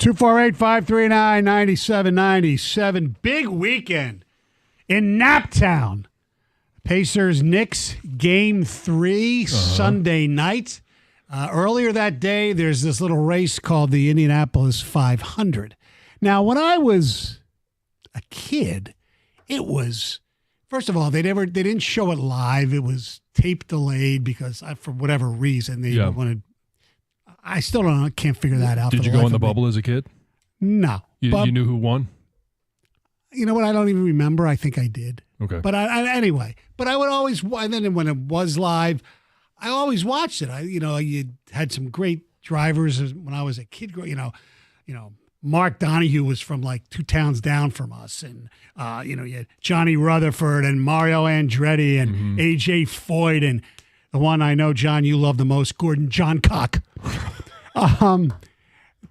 248-539-9797. Big weekend in Naptown. Pacers-Knicks Game 3, Sunday night. Earlier that day, there's this little race called the Indianapolis 500. Now, when I was a kid, it was, first of all, they didn't show it live. It was tape delayed because for whatever reason they wanted. I still don't know. I can't figure that out. Did you go on the bubble as a kid? No. You knew who won? You know what? I don't even remember. I think I did. Okay. But anyway, but I would always, and then when it was live, I always watched it. You had some great drivers when I was a kid. You know, Mark Donahue was from like 2 towns down from us, and you had Johnny Rutherford and Mario Andretti and AJ Foyt, and the one I know, John, you love the most, Gordon Johncock.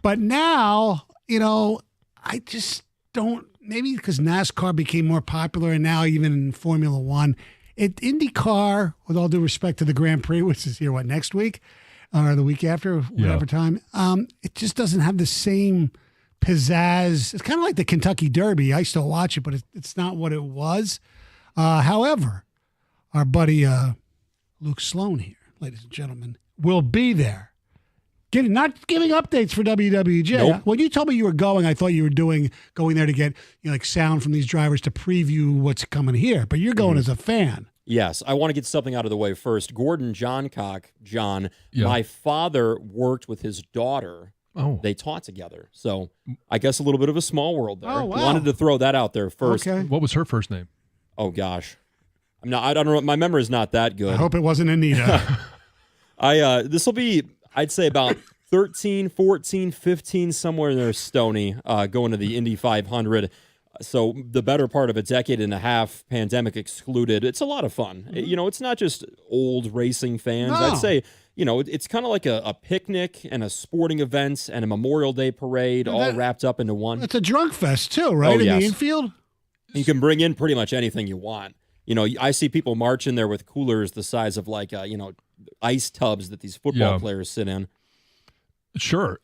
But now, I just don't. Maybe because NASCAR became more popular, and now even in Formula One, IndyCar, with all due respect to the Grand Prix, which is here next week or the week after, whatever time, it just doesn't have the same pizzazz. It's kind of like the Kentucky Derby. I still watch it, but it's not what it was. However, our buddy Luke Sloan here, ladies and gentlemen, will be there. Not giving updates for WWJ. Nope. When you told me you were going, I thought you were going there to get sound from these drivers to preview what's coming here. But you're going as a fan. Yes, I want to get something out of the way first. Gordon Johncock, my father worked with his daughter. Oh. They taught together. So I guess a little bit of a small world there. Oh, wow. Wanted to throw that out there first. Okay. What was her first name? Oh, gosh. I don't know. My memory is not that good. I hope it wasn't Anita. This will be, I'd say, about 13, 14, 15, somewhere in there, Stony, going to the Indy 500. So the better part of a decade and a half, pandemic excluded. It's a lot of fun. It's not just old racing fans. No. I'd say, it's kind of like a picnic and a sporting event and a Memorial Day parade all wrapped up into one. It's a drunk fest too, right? In the infield? You can bring in pretty much anything you want. I see people marching there with coolers the size of ice tubs that these football players sit in. Sure.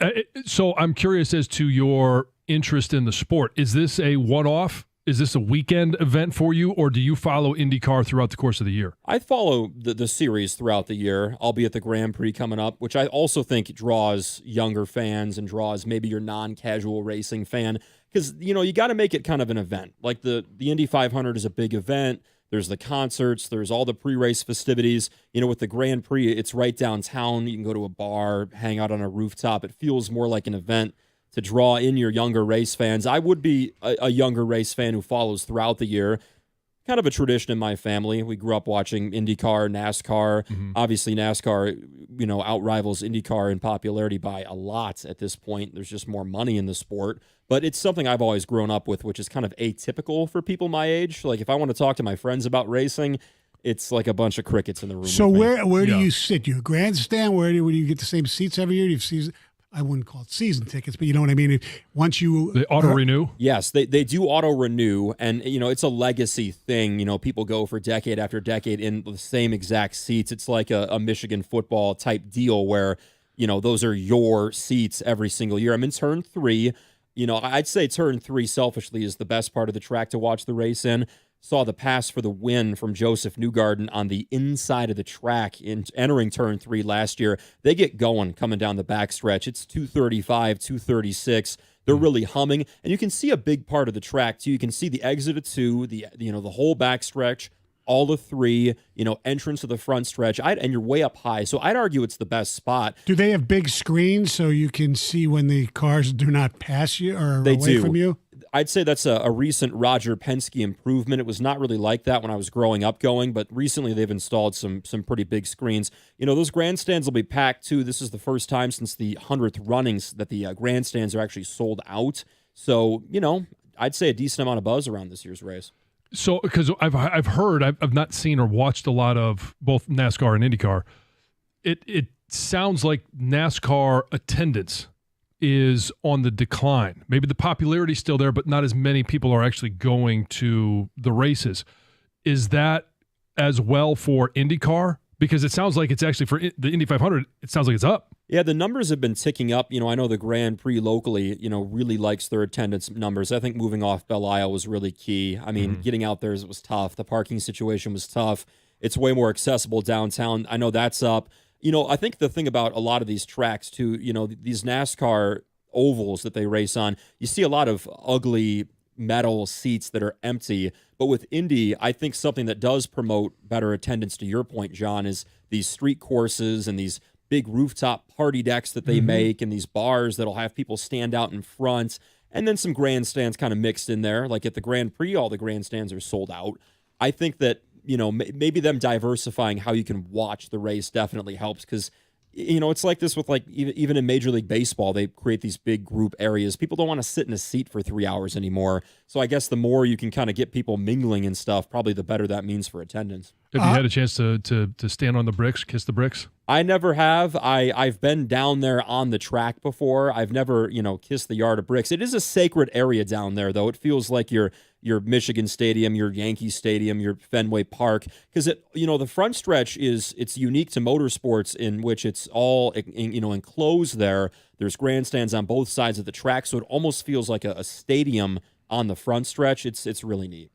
So I'm curious as to your interest in the sport. Is this a one-off? Is this a weekend event for you, or do you follow IndyCar throughout the course of the year? I follow the series throughout the year, albeit the Grand Prix coming up, which I also think draws younger fans and draws maybe your non-casual racing fan. Because, you got to make it kind of an event. Like the Indy 500 is a big event. There's the concerts. There's all the pre-race festivities. With the Grand Prix, it's right downtown. You can go to a bar, hang out on a rooftop. It feels more like an event to draw in your younger race fans. I would be a younger race fan who follows throughout the year. Kind of a tradition in my family. We grew up watching IndyCar, NASCAR. Mm-hmm. Obviously, NASCAR, outrivals IndyCar in popularity by a lot at this point. There's just more money in the sport. But it's something I've always grown up with, which is kind of atypical for people my age. Like, if I want to talk to my friends about racing, it's like a bunch of crickets in the room. So where do you sit? You grandstand? Where do you get the same seats every year? I wouldn't call it season tickets, but you know what I mean? Once you... They auto-renew? Yes, they do auto-renew, and, it's a legacy thing. People go for decade after decade in the same exact seats. It's like a Michigan football type deal where, those are your seats every single year. I'm in turn 3. I'd say turn 3 selfishly is the best part of the track to watch the race in. Saw the pass for the win from Joseph Newgarden on the inside of the track in entering turn 3 last year. They get going coming down the backstretch. It's 235, 236. They're really humming, and you can see a big part of the track too. You can see the exit of 2, the whole backstretch, all of 3, entrance to the front stretch, and you're way up high. So I'd argue it's the best spot. Do they have big screens so you can see when the cars do not pass you or away from you? I'd say that's a recent Roger Penske improvement. It was not really like that when I was growing up but recently they've installed some pretty big screens. Those grandstands will be packed too. This is the first time since the 100th runnings that the grandstands are actually sold out. So, I'd say a decent amount of buzz around this year's race. So, because I've heard, I've not seen or watched a lot of both NASCAR and IndyCar. It sounds like NASCAR attendance is on the decline. Maybe the popularity's still there, but not as many people are actually going to the races. Is that as well for IndyCar? Because it sounds like it's actually for the Indy 500, it sounds like it's up. Yeah, the numbers have been ticking up. I know the Grand Prix locally, really likes their attendance numbers. I think moving off Belle Isle was really key. I mean, getting out there was tough. The parking situation was tough. It's way more accessible downtown. I know that's up. I think the thing about a lot of these tracks, too, these NASCAR ovals that they race on, you see a lot of ugly metal seats that are empty. But with Indy, I think something that does promote better attendance, to your point, John, is these street courses and these big rooftop party decks that they make, and these bars that'll have people stand out in front, and then some grandstands kind of mixed in there. Like at the Grand Prix, all the grandstands are sold out. I think that, maybe them diversifying how you can watch the race definitely helps, because it's like this with even in Major League Baseball, they create these big group areas. People don't want to sit in a seat for 3 hours anymore. So I guess the more you can kind of get people mingling and stuff, probably the better that means for attendance. Have you had a chance to stand on the bricks, kiss the bricks? I never have. I've been down there on the track before. I've never, kissed the yard of bricks. It is a sacred area down there, though. It feels like your Michigan Stadium, your Yankee Stadium, your Fenway Park, because the front stretch it's unique to motorsports in which it's all enclosed there. There's grandstands on both sides of the track, so it almost feels like a stadium on the front stretch. It's really neat.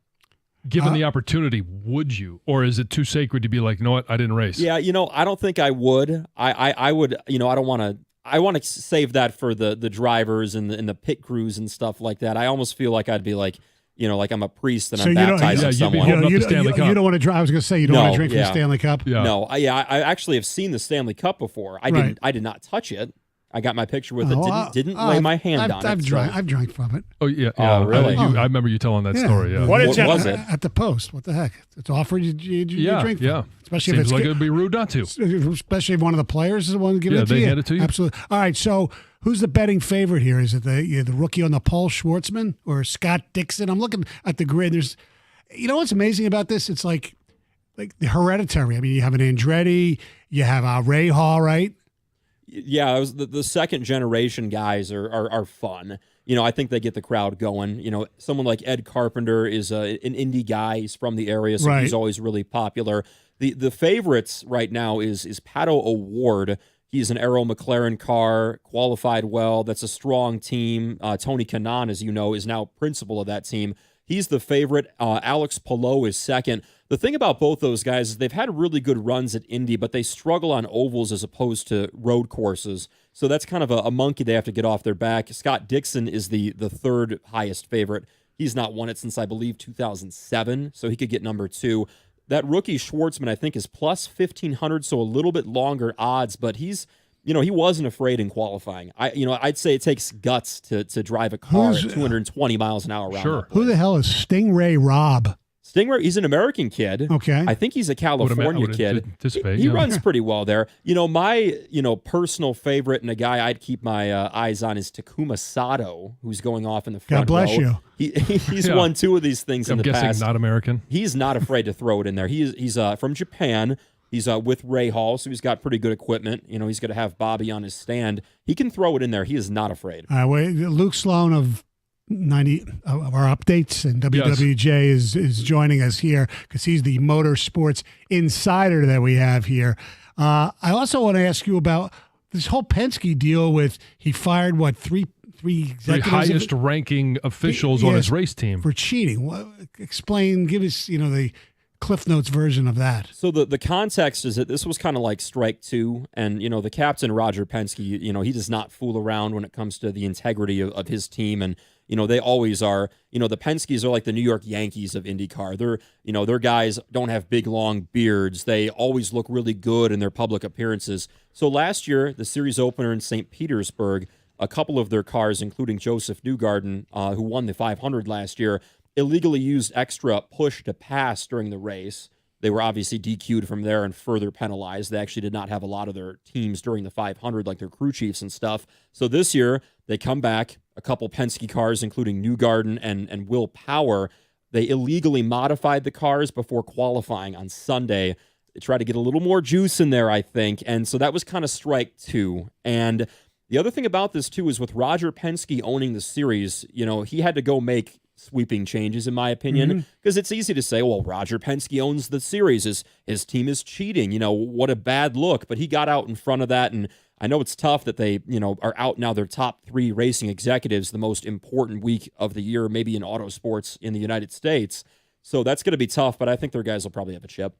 Given the opportunity, would you? Or is it too sacred to be like, you know what, I didn't race? Yeah, I don't think I would. I would, I don't want to. I want to save that for the drivers and the pit crews and stuff like that. I almost feel like I'd be like, like I'm a priest and I'm baptizing someone. You don't want to drive. I was going to say, you don't want to drink from the Stanley Cup? Yeah. No, I actually have seen the Stanley Cup before. I did not touch it. I got my picture with it. Didn't lay my hand on it. I've drank from it. Oh, yeah. Oh, really? I remember you telling that story. Yeah. What was it? At the post. What the heck? It's offered you drink from. Yeah. Especially Seems if it's like it would be rude not to. Especially if one of the players is the one giving it to you. Yeah, they hand it to you. Absolutely. All right, so who's the betting favorite here? Is it the rookie on the pole, Schwartzman, or Scott Dixon? I'm looking at the grid. There's, what's amazing about this? It's like the hereditary. I mean, you have an Andretti, you have Ray Hall, right? Yeah, it was the second generation guys are fun. I think they get the crowd going. Someone like Ed Carpenter is an Indy guy. He's from the area, so he's always really popular. The favorites right now is Pato O'Ward. He's an Arrow McLaren car, qualified well. That's a strong team. Tony Kanaan, as you know, is now principal of that team. He's the favorite. Alex Palou is second. The thing about both those guys is they've had really good runs at Indy, but they struggle on ovals as opposed to road courses. So that's kind of a monkey they have to get off their back. Scott Dixon is the third highest favorite. He's not won it since, I believe, 2007, so he could get number 2. That rookie Schwartzman, I think, is plus 1,500, so a little bit longer odds, but he's, he wasn't afraid in qualifying. I'd say it takes guts to drive a car at 220 miles an hour around. Sure. Who the hell is Stingray Robb? Stingray, he's an American kid. Okay. I think he's a California kid. He runs pretty well there. My, personal favorite and a guy I'd keep my eyes on is Takuma Sato, who's going off in the front row. God bless you. He's won 2 of these things in the past. I'm guessing not American. He's not afraid to throw it in there. He's from Japan. He's with Ray Hall, so he's got pretty good equipment. He's going to have Bobby on his stand. He can throw it in there. He is not afraid. All right, Luke Sloan of 90 of our updates and WWJ is joining us here because he's the motorsports insider that we have here. I also want to ask you about this whole Penske deal with he fired three highest ranking officials on his race team for cheating. Give us the Cliff Notes version of that. So the context is that this was kind of like strike 2, and the captain Roger Penske, he does not fool around when it comes to the integrity of his team, and they always are. The Penskes are like the New York Yankees of IndyCar. Their guys don't have big long beards. They always look really good in their public appearances. So last year, the series opener in St. Petersburg, a couple of their cars, including Joseph Newgarden, who won the 500 last year, illegally used extra push to pass during the race. They were obviously DQ'd from there and further penalized. They actually did not have a lot of their teams during the 500, like their crew chiefs and stuff. So this year, they come back, a couple Penske cars, including Newgarden and Will Power. They illegally modified the cars before qualifying on Sunday. They tried to get a little more juice in there, I think. And so that was kind of strike 2. And the other thing about this, too, is with Roger Penske owning the series, he had to go make sweeping changes, in my opinion, because it's easy to say, well, Roger Penske owns the series. His team is cheating. What a bad look. But he got out in front of that, and I know it's tough that they, are out now. Their top 3 racing executives, the most important week of the year, maybe in auto sports in the United States. So that's going to be tough, but I think their guys will probably have a chip.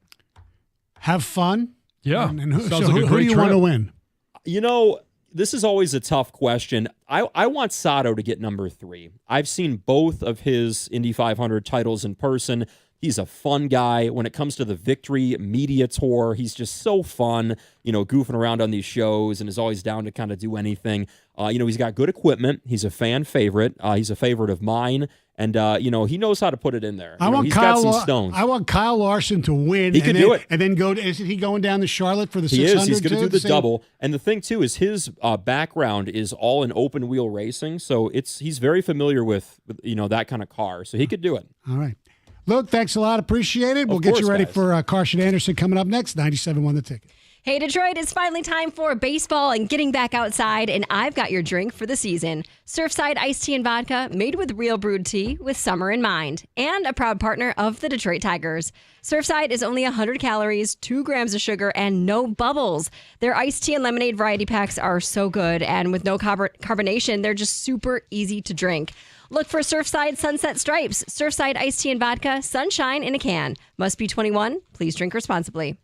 Have fun. Yeah. And who, Sounds so like a who great do you trip. want to win? This is always a tough question. I want Sato to get number 3. I've seen both of his Indy 500 titles in person. He's a fun guy. When it comes to the Victory Media Tour, he's just so fun, goofing around on these shows and is always down to kind of do anything. He's got good equipment. He's a fan favorite. He's a favorite of mine. And, he knows how to put it in there. He's got some stones. I want Kyle Larson to win. He can do it. And then isn't he going down to Charlotte for the He 600? is. He's going to do the same? double. And the thing, too, is his background is all in open wheel racing. So he's very familiar with that kind of car. So he could do it. All right. Luke, thanks a lot. Appreciate it. We'll get you ready for Carson Anderson coming up next. 97 The Ticket. Hey, Detroit, it's finally time for baseball and getting back outside, and I've got your drink for the season. Surfside iced tea and vodka made with real brewed tea with summer in mind, and a proud partner of the Detroit Tigers. Surfside is only 100 calories, 2 grams of sugar, and no bubbles. Their iced tea and lemonade variety packs are so good, and with no carbonation, they're just super easy to drink. Look for Surfside Sunset Stripes, Surfside iced tea and vodka, sunshine in a can. Must be 21. Please drink responsibly.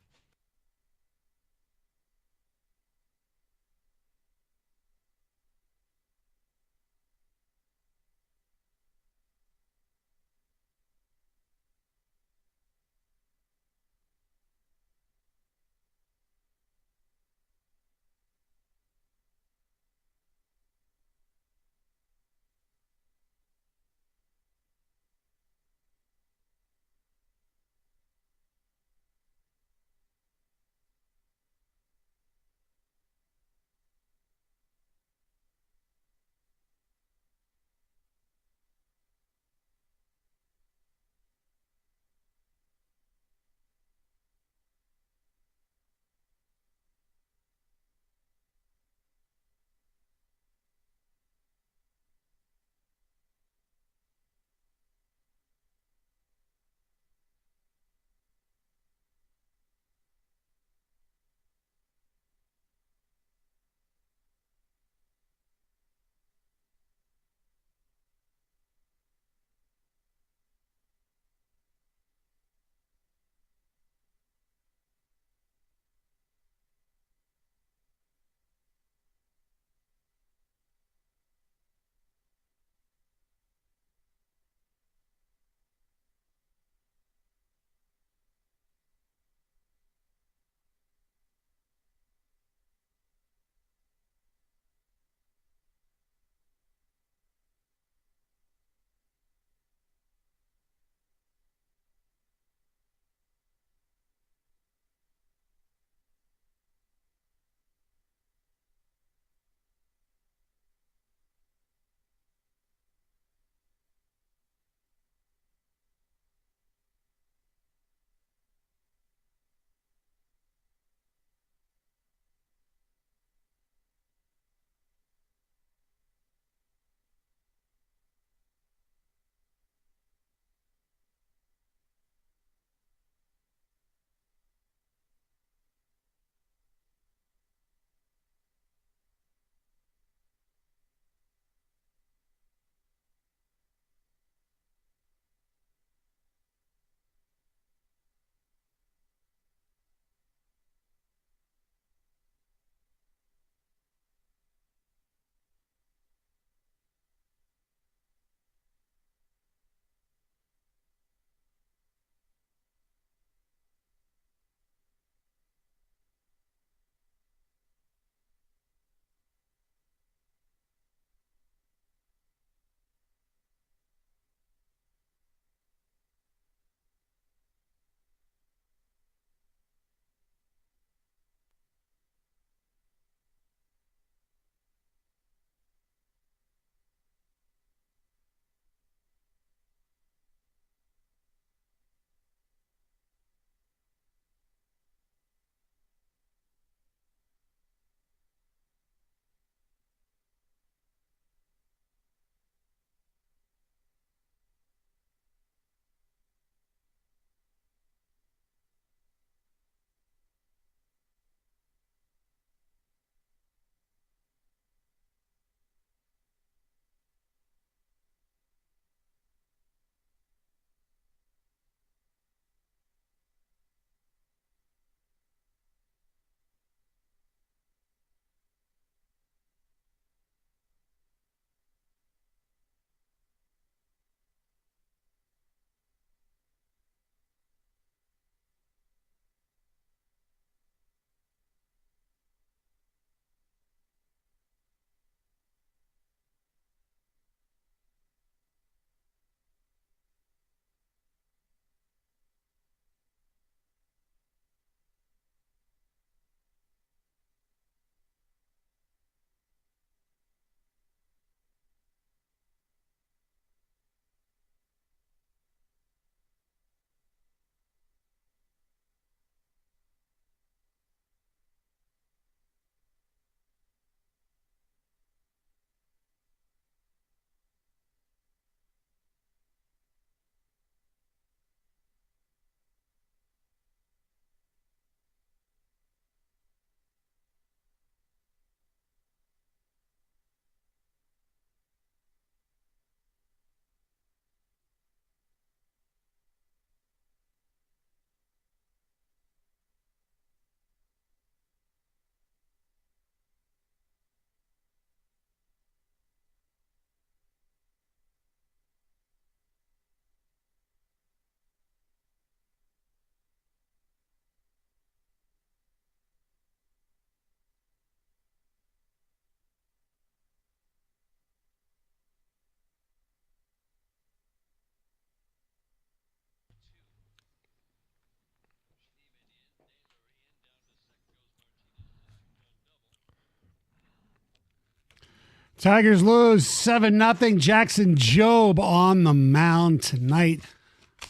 Tigers lose 7-0. Jackson Jobe on the mound tonight,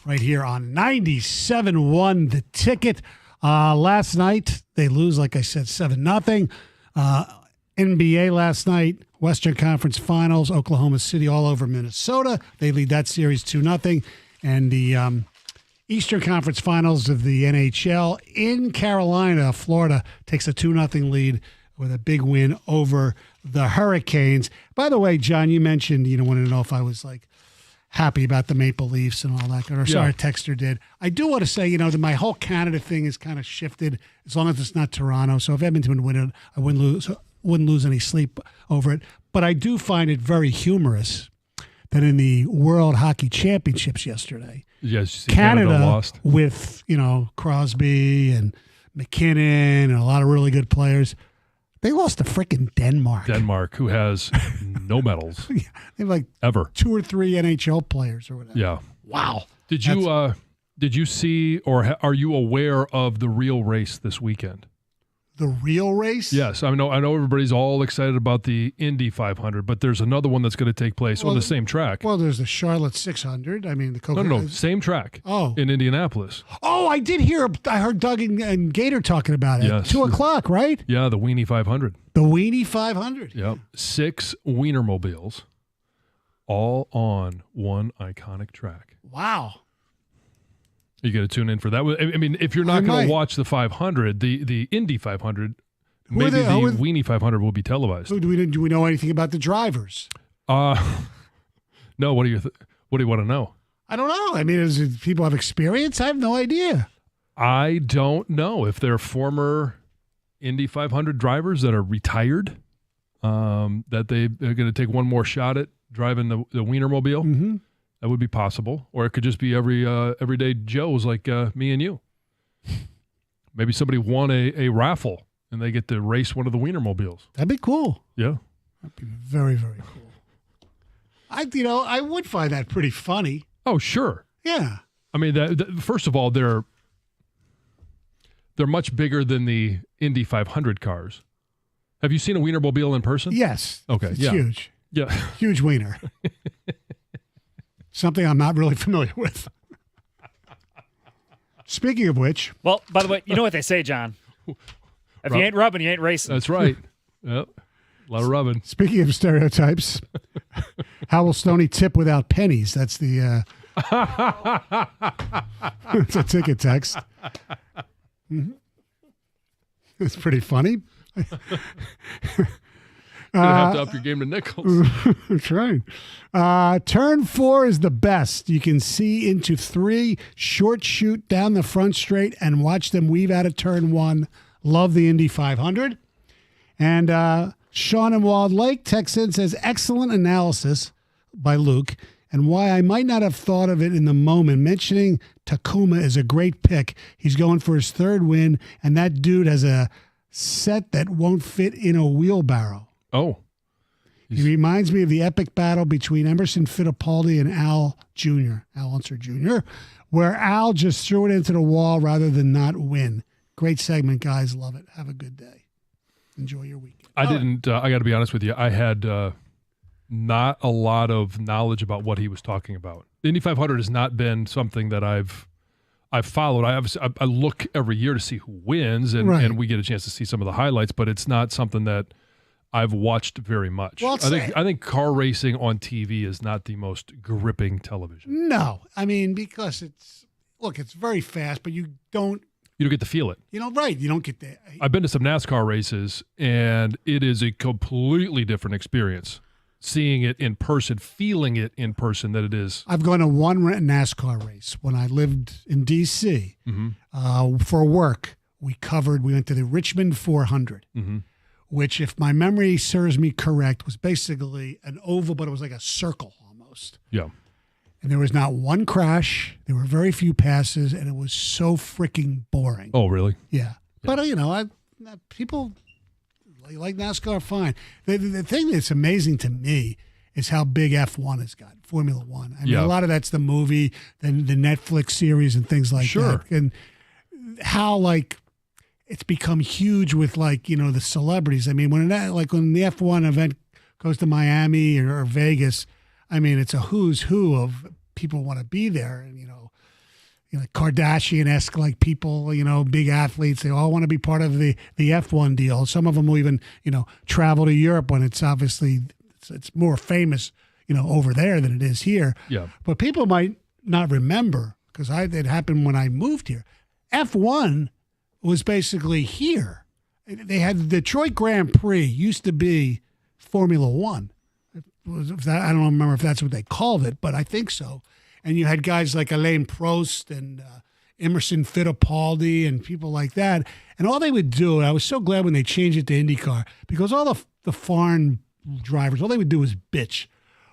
right here on 97.1 The Ticket. Last night, they lose, like I said, 7-0. NBA last night, Western Conference Finals, Oklahoma City all over Minnesota. They lead that series 2-0. And the Eastern Conference Finals of the NHL in Carolina, Florida takes a 2-0 lead with a big win over the Hurricanes. By the way, John, you mentioned, wanted to know if I was happy about the Maple Leafs and all that. Or sorry, Texter did. I do want to say, that my whole Canada thing is kind of shifted as long as it's not Toronto. So if Edmonton would win it, I wouldn't lose any sleep over it. But I do find it very humorous that in the World Hockey Championships yesterday, yes, Canada lost with, Crosby and McKinnon and a lot of really good players. They lost to frickin' Denmark. Denmark, who has no medals. They have ever 2 or 3 NHL players or whatever. Yeah. Wow. Did you see or are you aware of the real race this weekend? The real race? Yes. I know everybody's all excited about the Indy 500, but there's another one that's going to take place on the same track. Well, there's the Charlotte 600. I mean, the Coca. No, same track. Oh. In Indianapolis. Oh, I heard Doug and Gator talking about it. Yes. 2:00, right? Yeah, the Weenie 500. The Weenie 500. Yep. 6 Wienermobiles, all on one iconic track. Wow. You got to tune in for that. I mean, if you're not going to watch the 500, the Indy 500, maybe the Weenie 500 will be televised. Do we know anything about the drivers? No. What do you want to know? I don't know. I mean, do people have experience? I have no idea. I don't know if they're former Indy 500 drivers that are retired, that they're going to take one more shot at driving the Wienermobile. Mm-hmm. That would be possible. Or it could just be everyday Joes like me and you. Maybe somebody won a raffle and they get to race one of the Wienermobiles. That'd be cool. Yeah. That'd be very, very cool. I would find that pretty funny. Oh, sure. Yeah. I mean, first of all, they're much bigger than the Indy 500 cars. Have you seen a Wienermobile in person? Yes. Okay. It's yeah. huge. Yeah. Huge wiener. Something I'm not really familiar with. Speaking of which. Well, by the way, you know what they say, John? If you ain't rubbing, you ain't racing. That's right. Yep. A lot of rubbing. Speaking of stereotypes, how will Stony tip without pennies? That's the it's a ticket text. Mm-hmm. It's pretty funny. You're going to have to up your game to nickels. That's right. Turn 4 is the best. You can see into 3, short shoot down the front straight and watch them weave out of turn 1. Love the Indy 500. And Sean in Walled Lake texts in, says, excellent analysis by Luke, and why I might not have thought of it in the moment. Mentioning Takuma is a great pick. He's going for his 3rd win, and that dude has a set that won't fit in a wheelbarrow. Oh. He reminds me of the epic battle between Emerson Fittipaldi and Al Unser Jr., where Al just threw it into the wall rather than not win. Great segment, guys. Love it. Have a good day. Enjoy your weekend. I got to be honest with you. I had not a lot of knowledge about what he was talking about. The Indy 500 has not been something that I've followed. I look every year to see who wins, and we get a chance to see some of the highlights, but it's not something that I've watched very much. Well, I think car racing on TV is not the most gripping television. No. I mean, because it's very fast, but you don't get to feel it. You don't get that. I've been to some NASCAR races, and it is a completely different experience. Seeing it in person, feeling it in person, that it is. I've gone to one NASCAR race when I lived in D.C. For work. We went to the Richmond 400. Mm-hmm. Which, if my memory serves me correct, was basically an oval, but it was like a circle almost. Yeah. And there was not one crash. There were very few passes, and it was so freaking boring. Oh, really? Yeah. But, people like NASCAR, fine. The thing that's amazing to me is how big F1 has gotten, Formula One. I mean, a lot of that's the movie, the Netflix series and things like that. And how, it's become huge with the celebrities. I mean, when the F1 event goes to Miami or Vegas, I mean, it's a who's who of people want to be there. And, Kardashian-esque like people, big athletes, they all want to be part of the F1 deal. Some of them will even, travel to Europe when it's obviously it's more famous, over there than it is here. Yeah. But people might not remember, because it happened when I moved here. F1 was basically here. They had the Detroit Grand Prix used to be Formula One. I don't remember if that's what they called it, but I think so. And you had guys like Alain Prost and Emerson Fittipaldi and people like that. And all they would do, I was so glad when they changed it to IndyCar, because all the foreign drivers, all they would do was bitch.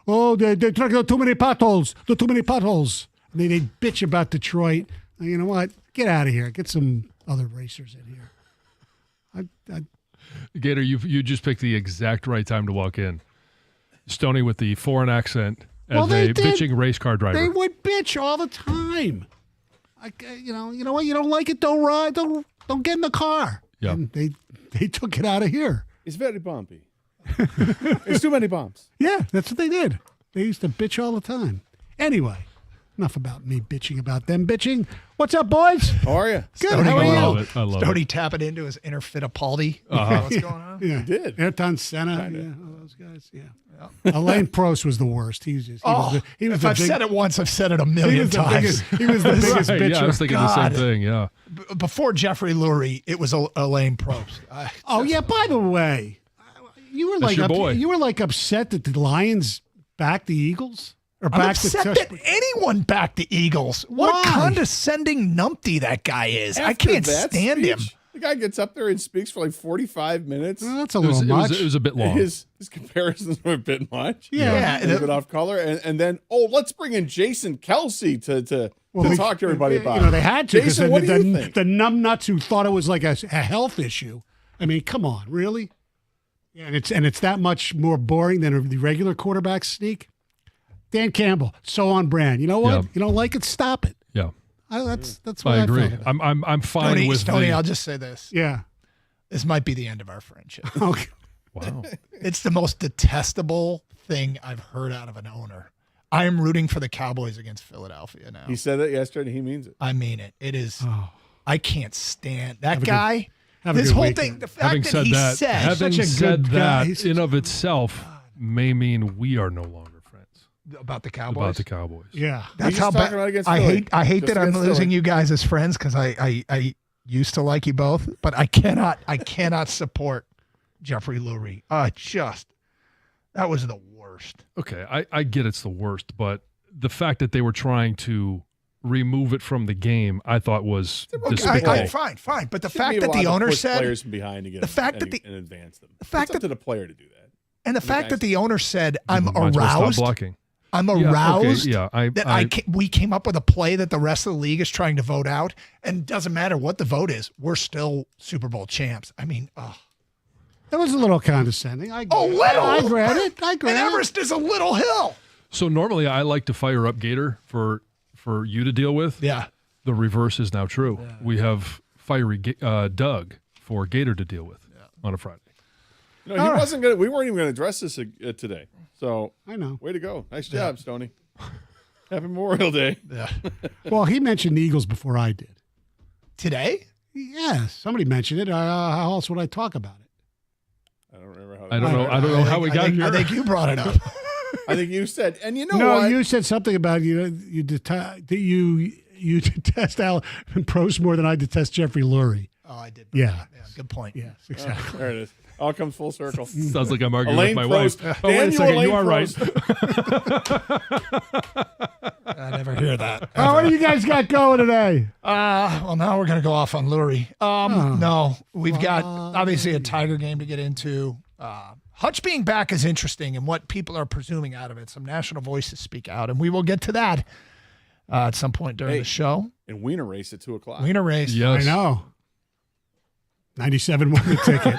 Oh, there are too many potholes. There are too many potholes. And they'd bitch about Detroit. And you know what? Get out of here. Get some other racers in here. Gator, you just picked the exact right time to walk in. Stony with the foreign accent as a bitching race car driver. They would bitch all the time. You know what? You don't like it? Don't ride. Don't get in the car. Yeah. And they took it out of here. It's very bumpy. It's too many bumps. Yeah, that's what they did. They used to bitch all the time. Anyway, enough about me bitching about them bitching. What's up, boys? How are you? Good. Stoney, How are I you? love it. I love Stony it. tapping into his inner Fittipaldi. What's going on? Yeah, You did. Ayrton Senna. Yeah, all those guys. Yeah. Alain Prost was the worst. He was If I've said it once, I've said it a million times. He was the biggest Right, bitcher. yeah, I was thinking the same thing. Yeah. Before Jeffrey Lurie, it was Alain Prost. Oh yeah. By the way, you were That's your boy. you were like upset that the Lions backed the Eagles or I'm backed upset that anyone backed the Eagles. What Why? a condescending numpty that guy is. I After can't that stand him. speech, The guy gets up there and speaks for like 45 minutes. Well, that's a It little much. was a bit long. His comparisons were a bit much. Yeah. A bit off color. And then, let's bring in Jason Kelsey to talk to everybody about it. They had to. 'Cause Jason, what do you the think? numbnuts who thought it was like a health issue. I mean, come on, really? Yeah, and it's that much more boring than the regular quarterback sneak. Dan Campbell, so on brand. You know what? Yeah. You don't like it? Stop it. Yeah. That's what I agree. felt about it. I'm fine with Stony, the. I'll just say this. Yeah. This might be the end of our friendship. Okay. Wow. It's the most detestable thing I've heard out of an owner. I am rooting for the Cowboys against Philadelphia now. He said that yesterday and he means it. I mean it. It is. Oh. I can't stand that Have a guy. have a This good whole weekend. thing. The fact Having that said he that, said having Such a said good guy. that He's in such of itself may mean we are no longer friends about the Cowboys. about the Cowboys. Yeah. That's He's how just talking bad. about against I Philly. hate. I hate Just that I'm against losing Philly. you guys as friends because I used to like you both, but I cannot support Jeffrey Lurie. That was the worst. Okay, I get it's the worst, but the fact that they were trying to remove it from the game, I thought was despicable. Fine. But the Shouldn't fact be that allowed the to owner push said players from behind to get the fact and, that and advance them. the fact it's up that to the player to do that. and the fact that the owner said I'm Might as well stop aroused. blocking. I'm Yeah, okay, aroused yeah, we came up with a play that the rest of the league is trying to vote out, and it doesn't matter what the vote is. We're still Super Bowl champs. I mean, That was a little condescending. I little. I read it. And Everest is a little hill. So normally I like to fire up Gator for you to deal with. Yeah. The reverse is now true. Yeah. We have fiery Doug for Gator to deal with on a Friday. No, he wasn't going. We weren't even going to address this today. So I know. Way to go. Nice job, Stony. Happy Memorial Day. Yeah. Well, he mentioned the Eagles before I did. Today? Yeah, somebody mentioned it. How else would I talk about it? I don't remember how. I don't know how we got here. I think you brought it up. I think you said, and you know No, what? you said something about you detest Al Prost more than I detest Jeffrey Lurie. Oh, I did. Yeah. Good point. Yes, exactly. There it is. All comes full circle. Sounds like I'm arguing Elaine with my Prost. wife. Oh, wait a second. You are right. I never hear that. Oh, what do you guys got going today? Well, now we're going to go off on Lurie. No, we've got obviously a Tiger game to get into. Hutch being back is interesting, and what people are presuming out of it. Some national voices speak out, and we will get to that at some point during the show. And Wiener race at 2:00. Wiener race. Yes. I know. 97 won the ticket.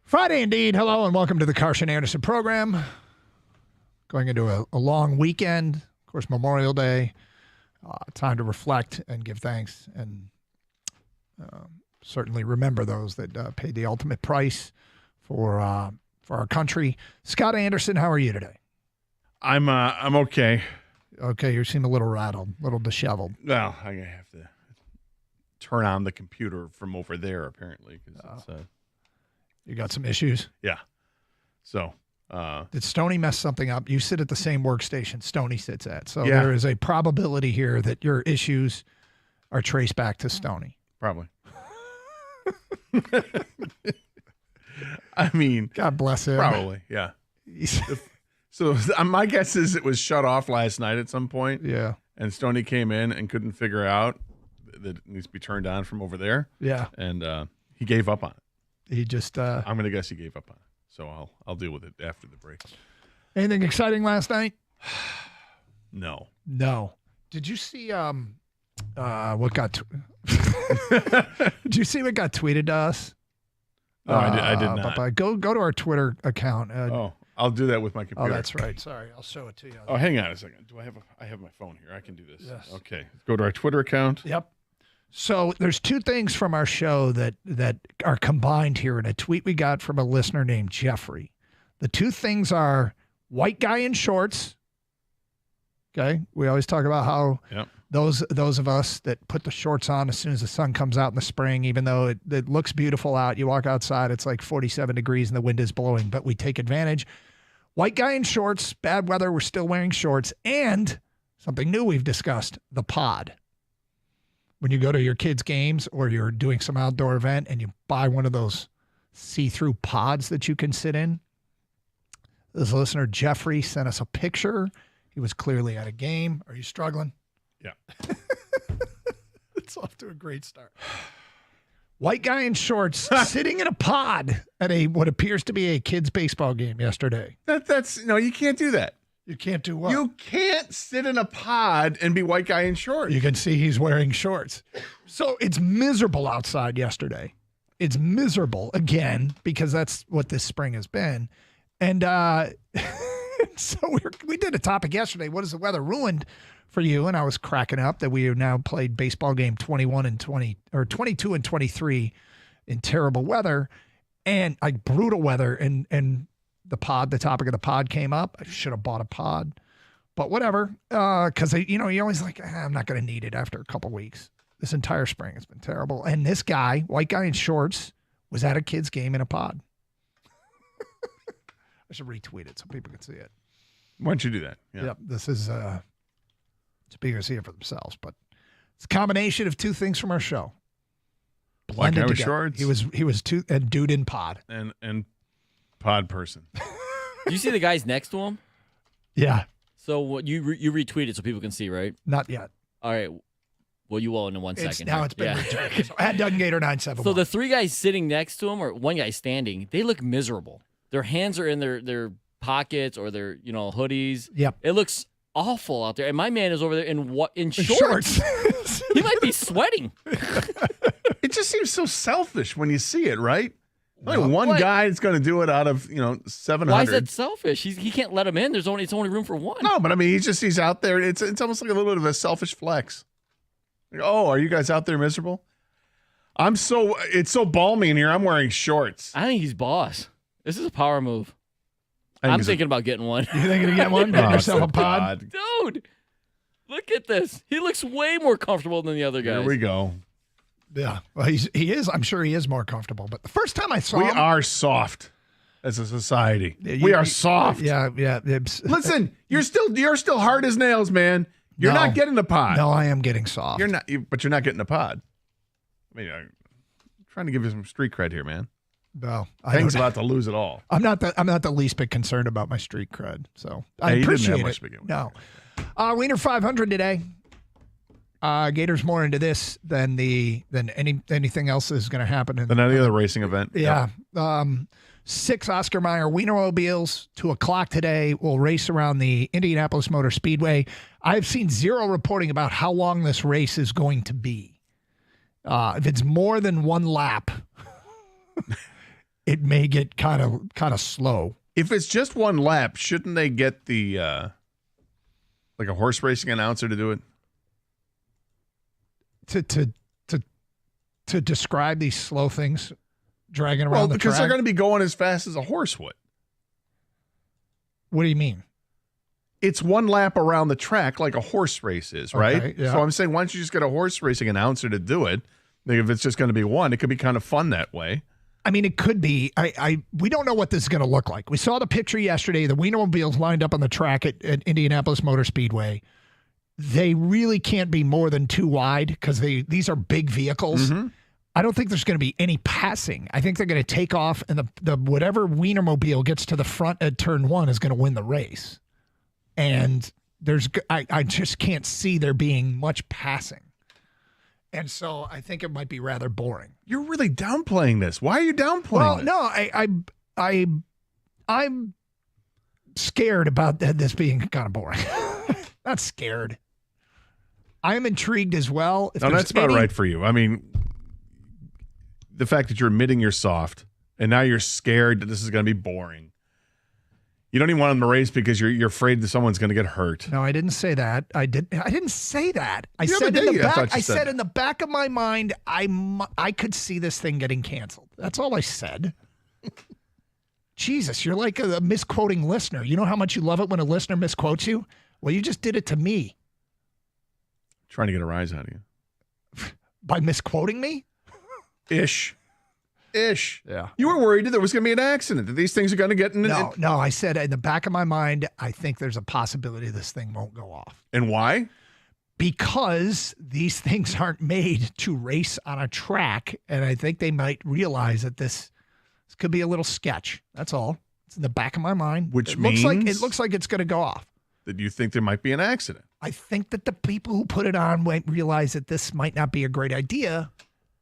Friday indeed. Hello and welcome to the Carson Anderson program. Going into a long weekend, of course, Memorial Day. Time to reflect and give thanks and certainly remember those that paid the ultimate price for our country. Scott Anderson, how are you today? I'm okay. Okay, you seem a little rattled, a little disheveled. Well, I have to turn on the computer from over there apparently because you got some issues. Yeah. So. Did Stony mess something up? You sit at the same workstation Stony sits at, so Yeah. there is a probability here that your issues are traced back to Stony. Probably. I mean, God bless him. Probably, yeah. So my guess is it was shut off last night at some point. Yeah. And Stony came in and couldn't figure out that it needs to be turned on from over there. Yeah. And he gave up on it. He just. I'm going to guess he gave up on it. So I'll deal with it after the break. Anything exciting last night? No. Did you see what got? Did you see what got tweeted to us? No, I did not. Go to our Twitter account. I'll do that with my computer. Oh, that's right. Sorry, I'll show it to you. Oh, hang on a second. I have my phone here. I can do this. Yes. Okay. Go to our Twitter account. Yep. So there's two things from our show that are combined here in a tweet we got from a listener named Jeffrey. The two things are white guy in shorts. Okay. We always talk about how those of us that put the shorts on as soon as the sun comes out in the spring, even though it looks beautiful out, you walk outside, it's like 47 degrees and the wind is blowing, but we take advantage. White guy in shorts, bad weather, we're still wearing shorts, and something new we've discussed, the pod. When you go to your kids' games or you're doing some outdoor event and you buy one of those see-through pods that you can sit in. This listener, Jeffrey, sent us a picture. He was clearly at a game. Are you struggling? Yeah. It's off to a great start. White guy in shorts sitting in a pod at what appears to be a kids' baseball game yesterday. That's no, you can't do that. You can't do what? You can't sit in a pod and be white guy in shorts. You can see he's wearing shorts. So it's miserable outside yesterday. It's miserable again because that's what this spring has been. And so we did a topic yesterday. What has the weather ruined for you? And I was cracking up that we have now played baseball game 21 and 20 or 22 and 23 in terrible weather and like brutal weather. And the topic of the pod came up. I should have bought a pod, but whatever. Because you always like, I'm not going to need it after a couple weeks. This entire spring has been terrible. And this guy, white guy in shorts, was at a kid's game in a pod. I should retweet it so people can see it. Why don't you do that? Yeah. Yep. This is so people can see it for themselves. But it's a combination of two things from our show. White guy with together. shorts. He was a dude in pod. And pod person. Do you see the guys next to him? Yeah. So what you retweeted so people can see, right? Not yet. All right. Well, you will in 1 second. Now it's been retweeted. So at Doug Gator 971. So the three guys sitting next to him, or one guy standing, they look miserable. Their hands are in their pockets or their hoodies. Yep. It looks awful out there. And my man is over there in shorts. He might be sweating. It just seems so selfish when you see it, right? Only one guy is going to do it out of 700. Why is that selfish? He can't let him in. It's only room for one. No, but I mean, he's out there. It's almost like a little bit of a selfish flex. Like, oh, are you guys out there miserable? It's so balmy in here. I'm wearing shorts. I think he's boss. This is a power move. I'm thinking about getting one. You thinking of getting one? Getting yourself a pod? Dude, look at this. He looks way more comfortable than the other guys. Here we go. Yeah, well, he is. I'm sure he is more comfortable. But the first time I saw him, we are soft as a society. We are soft. Yeah. Listen, you're still hard as nails, man. You're not getting a pod. No, I am getting soft. But you're not getting a pod. I mean, I'm trying to give you some street cred here, man. No, Thing's about to lose it all. I'm not the least bit concerned about my street cred, so I appreciate it. No, Wiener 500 today. Gators more into this than anything else is going to happen than any other racing event. Yeah. 6 Oscar Meyer Wienermobiles, 2:00 today, will race around the Indianapolis Motor Speedway. I've seen zero reporting about how long this race is going to be. If it's more than one lap, it may get kind of slow. If it's just one lap, shouldn't they get the like a horse racing announcer to do it? To describe these slow things dragging around the track? Because they're going to be going as fast as a horse would. What do you mean? It's one lap around the track like a horse race is, right? Okay, yeah. So I'm saying, why don't you just get a horse racing announcer to do it? Like if it's just going to be one, it could be kind of fun that way. I mean, it could be. We don't know what this is going to look like. We saw the picture yesterday. The Wienermobiles lined up on the track at Indianapolis Motor Speedway. They really can't be more than 2 wide because these are big vehicles. Mm-hmm. I don't think there's going to be any passing. I think they're going to take off, and the whatever Wienermobile gets to the front at turn 1 is going to win the race. And I just can't see there being much passing. And so I think it might be rather boring. You're really downplaying this. Why are you downplaying this? No, I'm scared about this being kind of boring. Not scared. I'm intrigued as well. No, that's about right for you. I mean, the fact that you're admitting you're soft and now you're scared that this is going to be boring. You don't even want them to race because you're afraid that someone's going to get hurt. No, I didn't say that. I didn't say that. I The said other in the day, back. I said that. in the back of my mind, I could see this thing getting canceled. That's all I said. Jesus, you're like a misquoting listener. You know how much you love it when a listener misquotes you? Well, you just did it to me. Trying to get a rise out of you. By misquoting me? Ish. Yeah. You were worried that there was going to be an accident, that these things are going to get in. No, I said in the back of my mind, I think there's a possibility this thing won't go off. And why? Because these things aren't made to race on a track, and I think they might realize that this could be a little sketch. That's all. It's in the back of my mind. Which it means looks like it's going to go off. That you think there might be an accident. I think that the people who put it on might realize that this might not be a great idea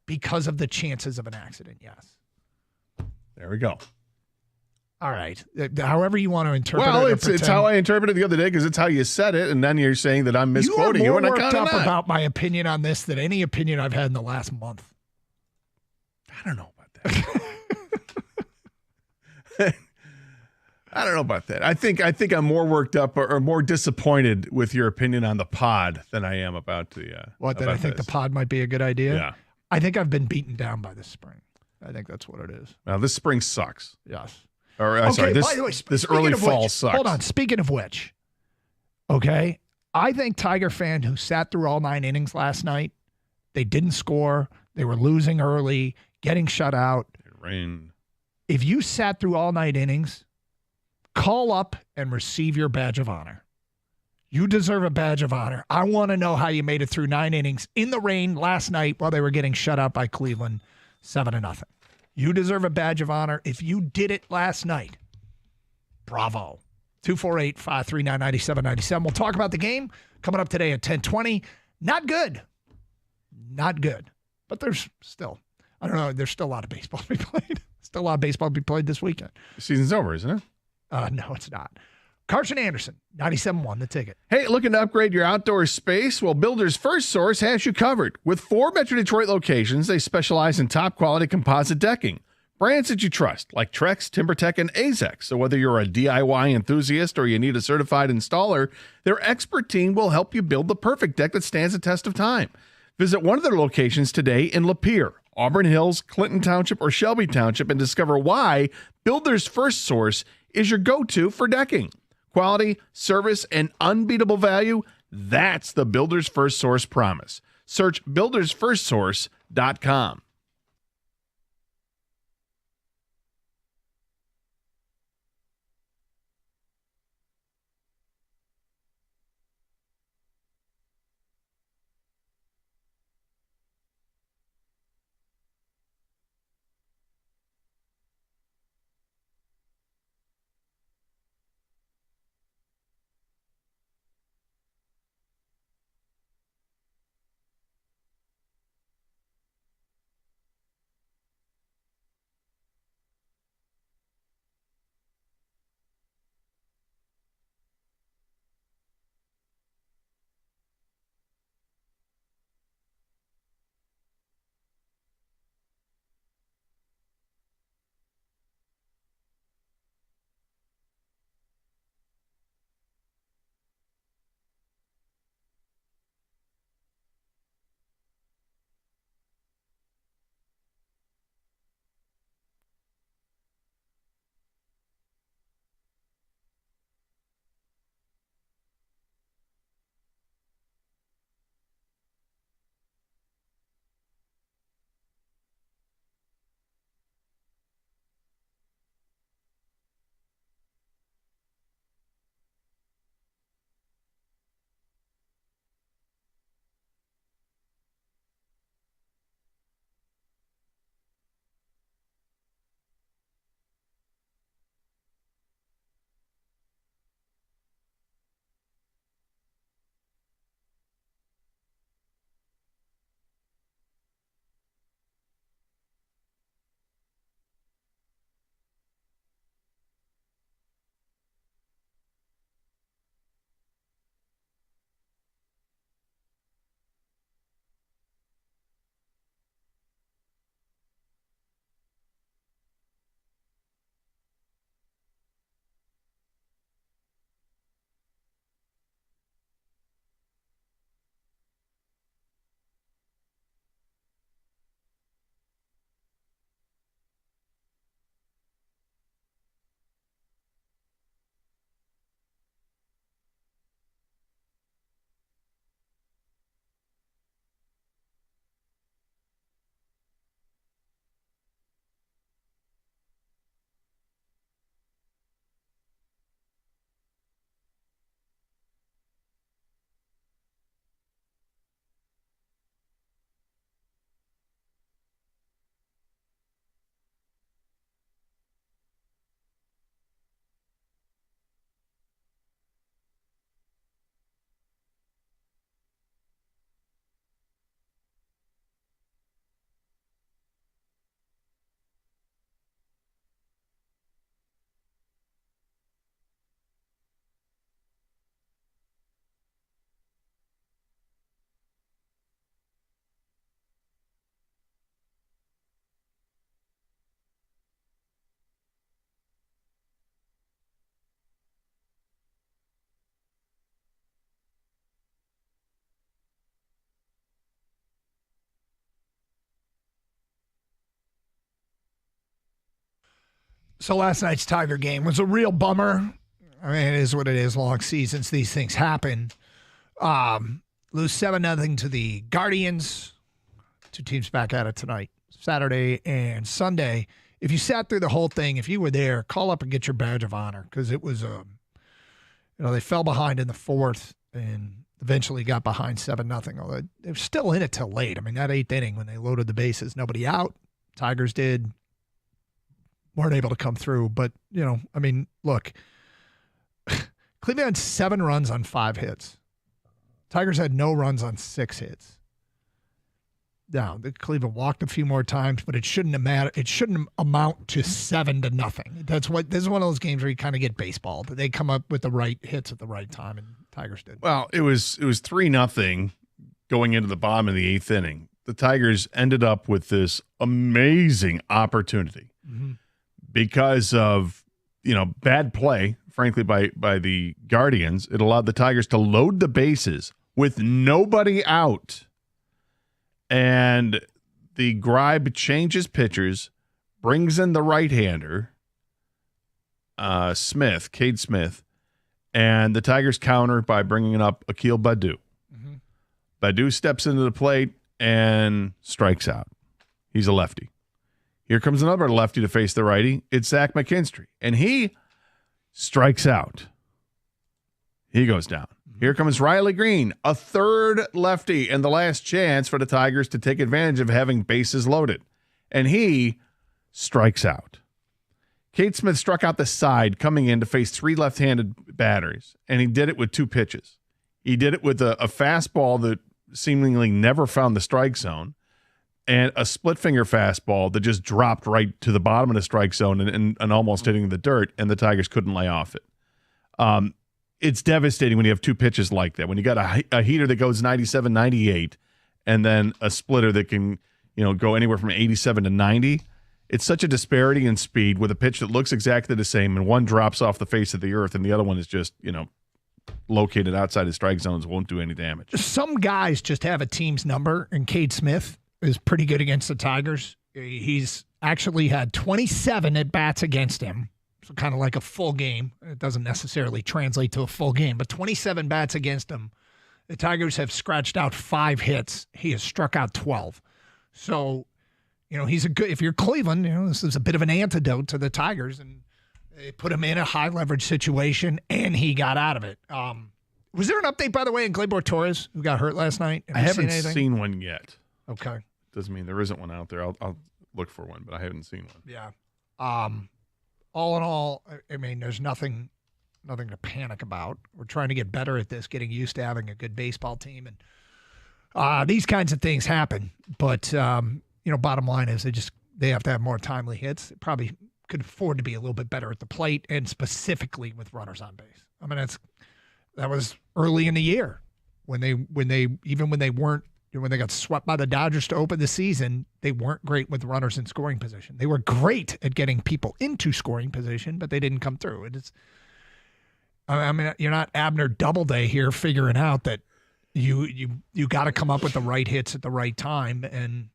because of the chances of an accident. Yes. There we go. All right. However you want to interpret it. Well, it's how I interpreted it the other day because it's how you said it, and then you're saying that I'm misquoting you. You are and more I worked kinda up not. about my opinion on this than any opinion I've had in the last month. I don't know about that. I don't know about that. I think I'm more worked up or more disappointed with your opinion on the pod than I am about the. What? That I think the pod might be a good idea. Yeah. I think I've been beaten down by this spring. I think that's what it is. Now this spring sucks. Yes. Or sorry, this by the way, this speaking early of fall which, sucks. Hold on. Speaking of which, okay, I think Tiger fan who sat through all 9 innings last night, they didn't score. They were losing early, getting shut out. It rained. If you sat through all 9 innings, call up and receive your badge of honor. You deserve a badge of honor. I want to know how you made it through 9 innings in the rain last night while they were getting shut out by Cleveland 7-0. You deserve a badge of honor. If you did it last night, bravo. 248-539-9797. We'll talk about the game coming up today at 10:20. Not good. Not good. But there's still, I don't know, there's still a lot of baseball to be played. Still a lot of baseball to be played this weekend. The season's over, isn't it? No, it's not. Carson Anderson, 97.1, The Ticket. Hey, looking to upgrade your outdoor space? Well, Builder's First Source has you covered. With 4 Metro Detroit locations, they specialize in top-quality composite decking. Brands that you trust, like Trex, TimberTech, and AZEK. So whether you're a DIY enthusiast or you need a certified installer, their expert team will help you build the perfect deck that stands the test of time. Visit one of their locations today in Lapeer, Auburn Hills, Clinton Township, or Shelby Township and discover why Builder's First Source is your go-to for decking. Quality, service, and unbeatable value, that's the Builder's First Source promise. Search buildersfirstsource.com. So last night's Tiger game was a real bummer. I mean, it is what it is. Long seasons, these things happen. Lose 7-0 to the Guardians. Two teams back at it tonight, Saturday and Sunday. If you sat through the whole thing, if you were there, call up and get your badge of honor, because it was, they fell behind in the fourth and eventually got behind 7-0. Although they were still in it till late. I mean, that eighth inning when they loaded the bases, nobody out. Tigers weren't able to come through. But, look, Cleveland had 7 runs on 5 hits. Tigers had no runs on 6 hits. Now, the Cleveland walked a few more times, but it shouldn't have mattered. It shouldn't amount to 7-0. This is one of those games where you kind of get baseballed. They come up with the right hits at the right time, and Tigers did. Well, it was 3-0 going into the bottom of the 8th inning. The Tigers ended up with this amazing opportunity because of bad play, frankly, by the Guardians. It allowed the Tigers to load the bases with nobody out. And the Gribe changes pitchers, brings in the right-hander, Cade Smith, and the Tigers counter by bringing up Akil Baddoo. Baddoo steps into the plate and strikes out. He's a lefty. Here comes another lefty to face the righty. It's Zach McKinstry, and he strikes out. He goes down. Here comes Riley Green, a third lefty, and the last chance for the Tigers to take advantage of having bases loaded. And he strikes out. Cade Smith struck out the side coming in to face 3 left-handed batters, and he did it with 2 pitches. He did it with a fastball that seemingly never found the strike zone and a split-finger fastball that just dropped right to the bottom of the strike zone and almost hitting the dirt, and the Tigers couldn't lay off it. It's devastating when you have 2 pitches like that. When you got a heater that goes 97, 98, and then a splitter that can, go anywhere from 87 to 90. It's such a disparity in speed with a pitch that looks exactly the same, and one drops off the face of the earth, and the other one is just, located outside his strike zones, won't do any damage. Some guys just have a team's number, and Cade Smith is pretty good against the Tigers. He's actually had 27 at-bats against him. So kind of like a full game. It doesn't necessarily translate to a full game, but 27 bats against him. The Tigers have scratched out 5 hits. He has struck out 12. So, he's a good, if you're Cleveland, this is a bit of an antidote to the Tigers, and they put him in a high leverage situation and he got out of it. Was there an update, by the way, in Gleyber Torres, who got hurt last night? I haven't seen one yet. Okay. Doesn't mean there isn't one out there. I'll look for one, but I haven't seen one. Yeah. All in all, I mean, there's nothing to panic about. We're trying to get better at this, getting used to having a good baseball team, and these kinds of things happen. But bottom line is they have to have more timely hits. They probably could afford to be a little bit better at the plate, and specifically with runners on base. I mean, that was early in the year when they got swept by the Dodgers to open the season. They weren't great with runners in scoring position. They were great at getting people into scoring position, but they didn't come through. You're not Abner Doubleday here figuring out that you got to come up with the right hits at the right time, and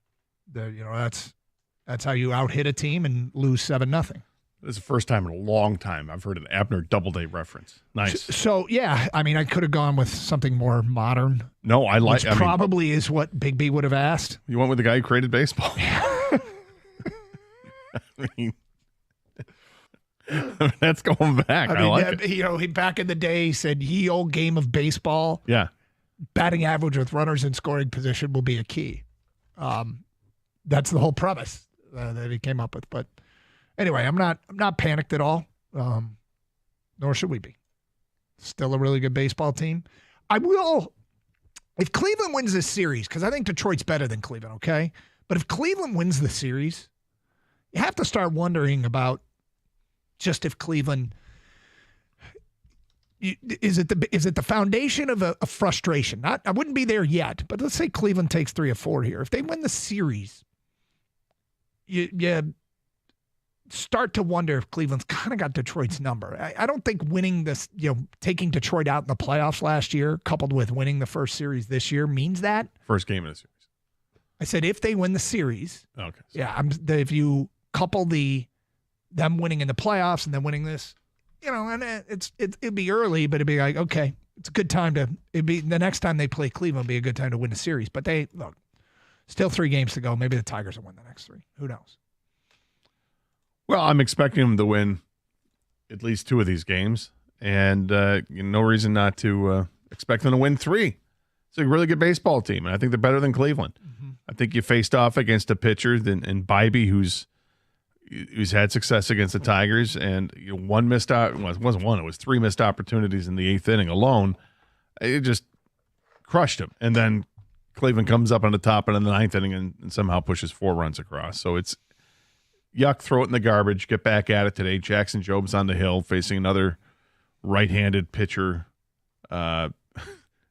that's how you out hit a team and lose 7-0. This is the first time in a long time I've heard an Abner Doubleday reference. Nice. So yeah, I mean, I could have gone with something more modern. No, which probably is what Big B would have asked. You went with the guy who created baseball. I mean, that's going back. I like it. He back in the day he said, "Ye old game of baseball." Yeah. Batting average with runners in scoring position will be a key. That's the whole premise that he came up with, but. Anyway, I'm not panicked at all, nor should we be. Still a really good baseball team. I will, if Cleveland wins this series, because I think Detroit's better than Cleveland, okay? But if Cleveland wins the series, you have to start wondering about just if Cleveland, is it the foundation of a frustration? I wouldn't be there yet, but let's say Cleveland takes 3 or 4 here. If they win the series, you start to wonder if Cleveland's kind of got Detroit's number. I don't think winning this, taking Detroit out in the playoffs last year, coupled with winning the first series this year, means that. First game of the series. I said if they win the series. Okay. Yeah, if you couple the them winning in the playoffs and then winning this, and it'd be early, but it'd be like, okay, it's a good time it'd be the next time they play Cleveland, be a good time to win the series. But still 3 games to go. Maybe the Tigers will win the next 3. Who knows? Well, I'm expecting them to win at least 2 of these games, and no reason not to expect them to win 3. It's a really good baseball team, and I think they're better than Cleveland. Mm-hmm. I think you faced off against a pitcher in Bybee who's had success against the Tigers, and one missed out. Well, it wasn't one; it was 3 missed opportunities in the 8th inning alone. It just crushed him, and then Cleveland comes up on the top and in the 9th inning and somehow pushes 4 runs across. So it's yuck, throw it in the garbage, get back at it today. Jackson Job's on the hill facing another right-handed pitcher,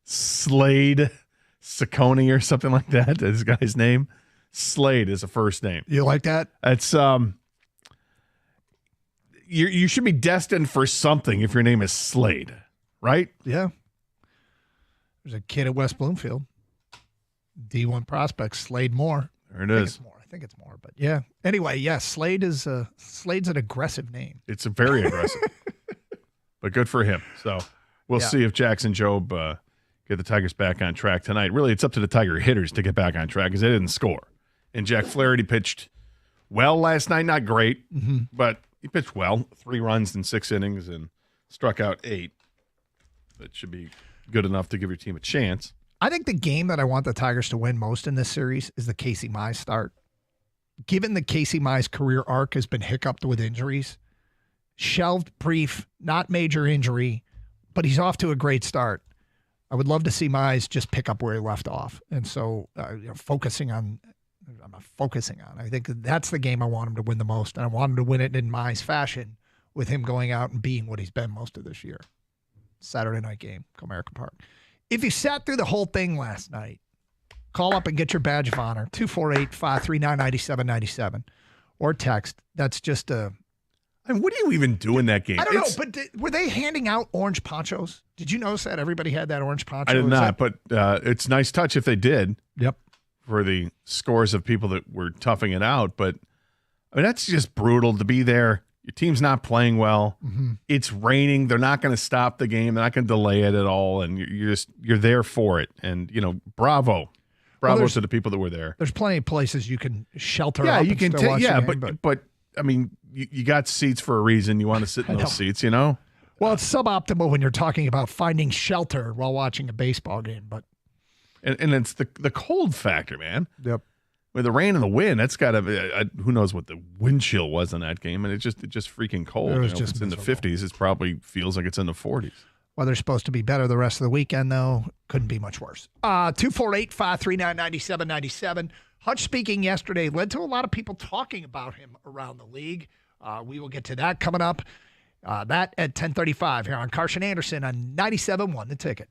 Slade Ciccone or something like that. This guy's name. Slade is a first name. You like that? It's you should be destined for something if your name is Slade, right? Yeah. There's a kid at West Bloomfield, D1 prospect, Slade Moore. There it is. I think it's more, but yeah. Anyway, yes, Slade's an aggressive name. It's very aggressive, but good for him. So we'll see if Jackson Job get the Tigers back on track tonight. Really, it's up to the Tiger hitters to get back on track because they didn't score. And Jack Flaherty pitched well last night. Not great, but he pitched well. 3 runs in 6 innings and struck out 8. That should be good enough to give your team a chance. I think the game that I want the Tigers to win most in this series is the Casey Mize start. Given the Casey Mize career arc has been hiccuped with injuries, shelved brief, not major injury, but he's off to a great start. I would love to see Mize just pick up where he left off. And so focusing on, I think that's the game I want him to win the most. And I want him to win it in Mize fashion with him going out and being what he's been most of this year. Saturday night game, Comerica Park. If you sat through the whole thing last night, call up and get your badge of honor, 248-539-9797, or text. That's just a... I mean, what do you even do in that game? I don't know, but were they handing out orange ponchos? Did you notice that? Everybody had that orange poncho? I did not, but it's a nice touch if they did. Yep. For the scores of people that were toughing it out. But, I mean, that's just brutal to be there. Your team's not playing well. Mm-hmm. It's raining. They're not going to stop the game. They're not going to delay it at all. And you're there for it. And, bravo. Bravo to the people that were there. There's plenty of places you can shelter up. Yeah, you can take. Yeah, but I mean, you got seats for a reason. You want to sit in those seats, Well, it's suboptimal when you're talking about finding shelter while watching a baseball game, but and it's the cold factor, man. Yep. With the rain and the wind, that's got to be. Who knows what the wind chill was in that game, and it's just freaking cold. It was if it's in the 50s. It probably feels like it's in the 40s. Weather's supposed to be better the rest of the weekend, though. Couldn't be much worse. 248-539-9797. Hutch speaking yesterday led to a lot of people talking about him around the league. We will get to that coming up. That at 10:35 here on Carson Anderson on 97.1 The Ticket.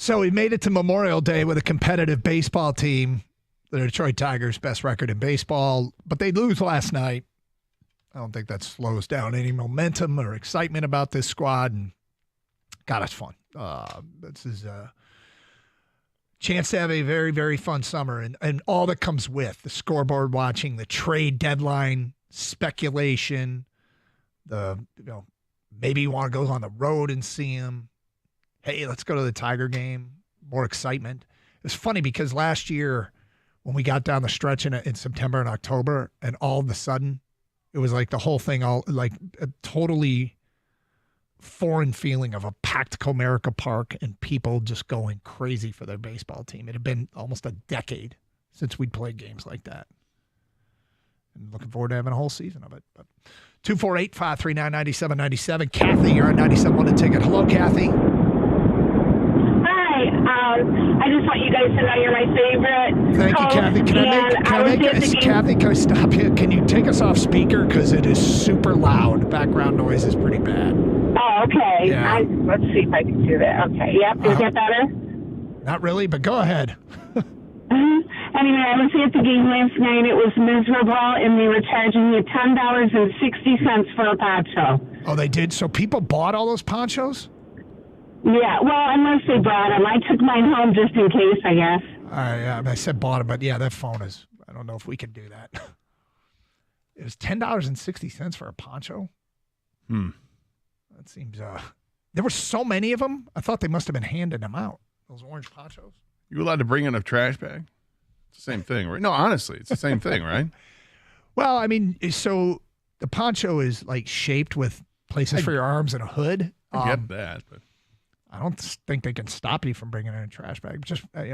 So we made it to Memorial Day with a competitive baseball team. The Detroit Tigers' best record in baseball, but they lose last night. I don't think that slows down any momentum or excitement about this squad. And God, it's fun. This is a chance to have a very, very fun summer and all that comes with the scoreboard watching, the trade deadline, speculation, maybe you want to go on the road and see him. Hey, let's go to the Tiger game. More excitement. It's funny because last year when we got down the stretch in September and October, and all of a sudden it was like the whole thing, all like a totally foreign feeling of a packed Comerica Park and people just going crazy for their baseball team. It had been almost a decade since we'd played games like that. And looking forward to having a whole season of it. But 248-539-9797. Kathy, you're on 97.1 The Ticket. Hello, Kathy. Hi. I just want you guys to know you're my favorite. Thank you, Kathy. Kathy, can I stop you? Can you take us off speaker? Because it is super loud. Background noise is pretty bad. Oh, okay. Yeah. Let's see if I can do that. Okay. Yep. Is that better? Not really, but go ahead. Anyway, I was at the game last night. It was miserable, and they were charging me $10.60 for a poncho. Oh, they did? So people bought all those ponchos? Yeah, well, unless they brought them. I took mine home just in case, I guess. Yeah, I said bought them, but yeah, that phone is, I don't know if we can do that. It was $10.60 for a poncho? That seems, there were so many of them, I thought they must have been handing them out, those orange ponchos. You allowed to bring in a trash bag? It's the same thing, right? No, honestly, it's the same thing, right? Well, I mean, so the poncho is like shaped with places for your arms and a hood. I get that, but I don't think they can stop you from bringing in a trash bag. Just, I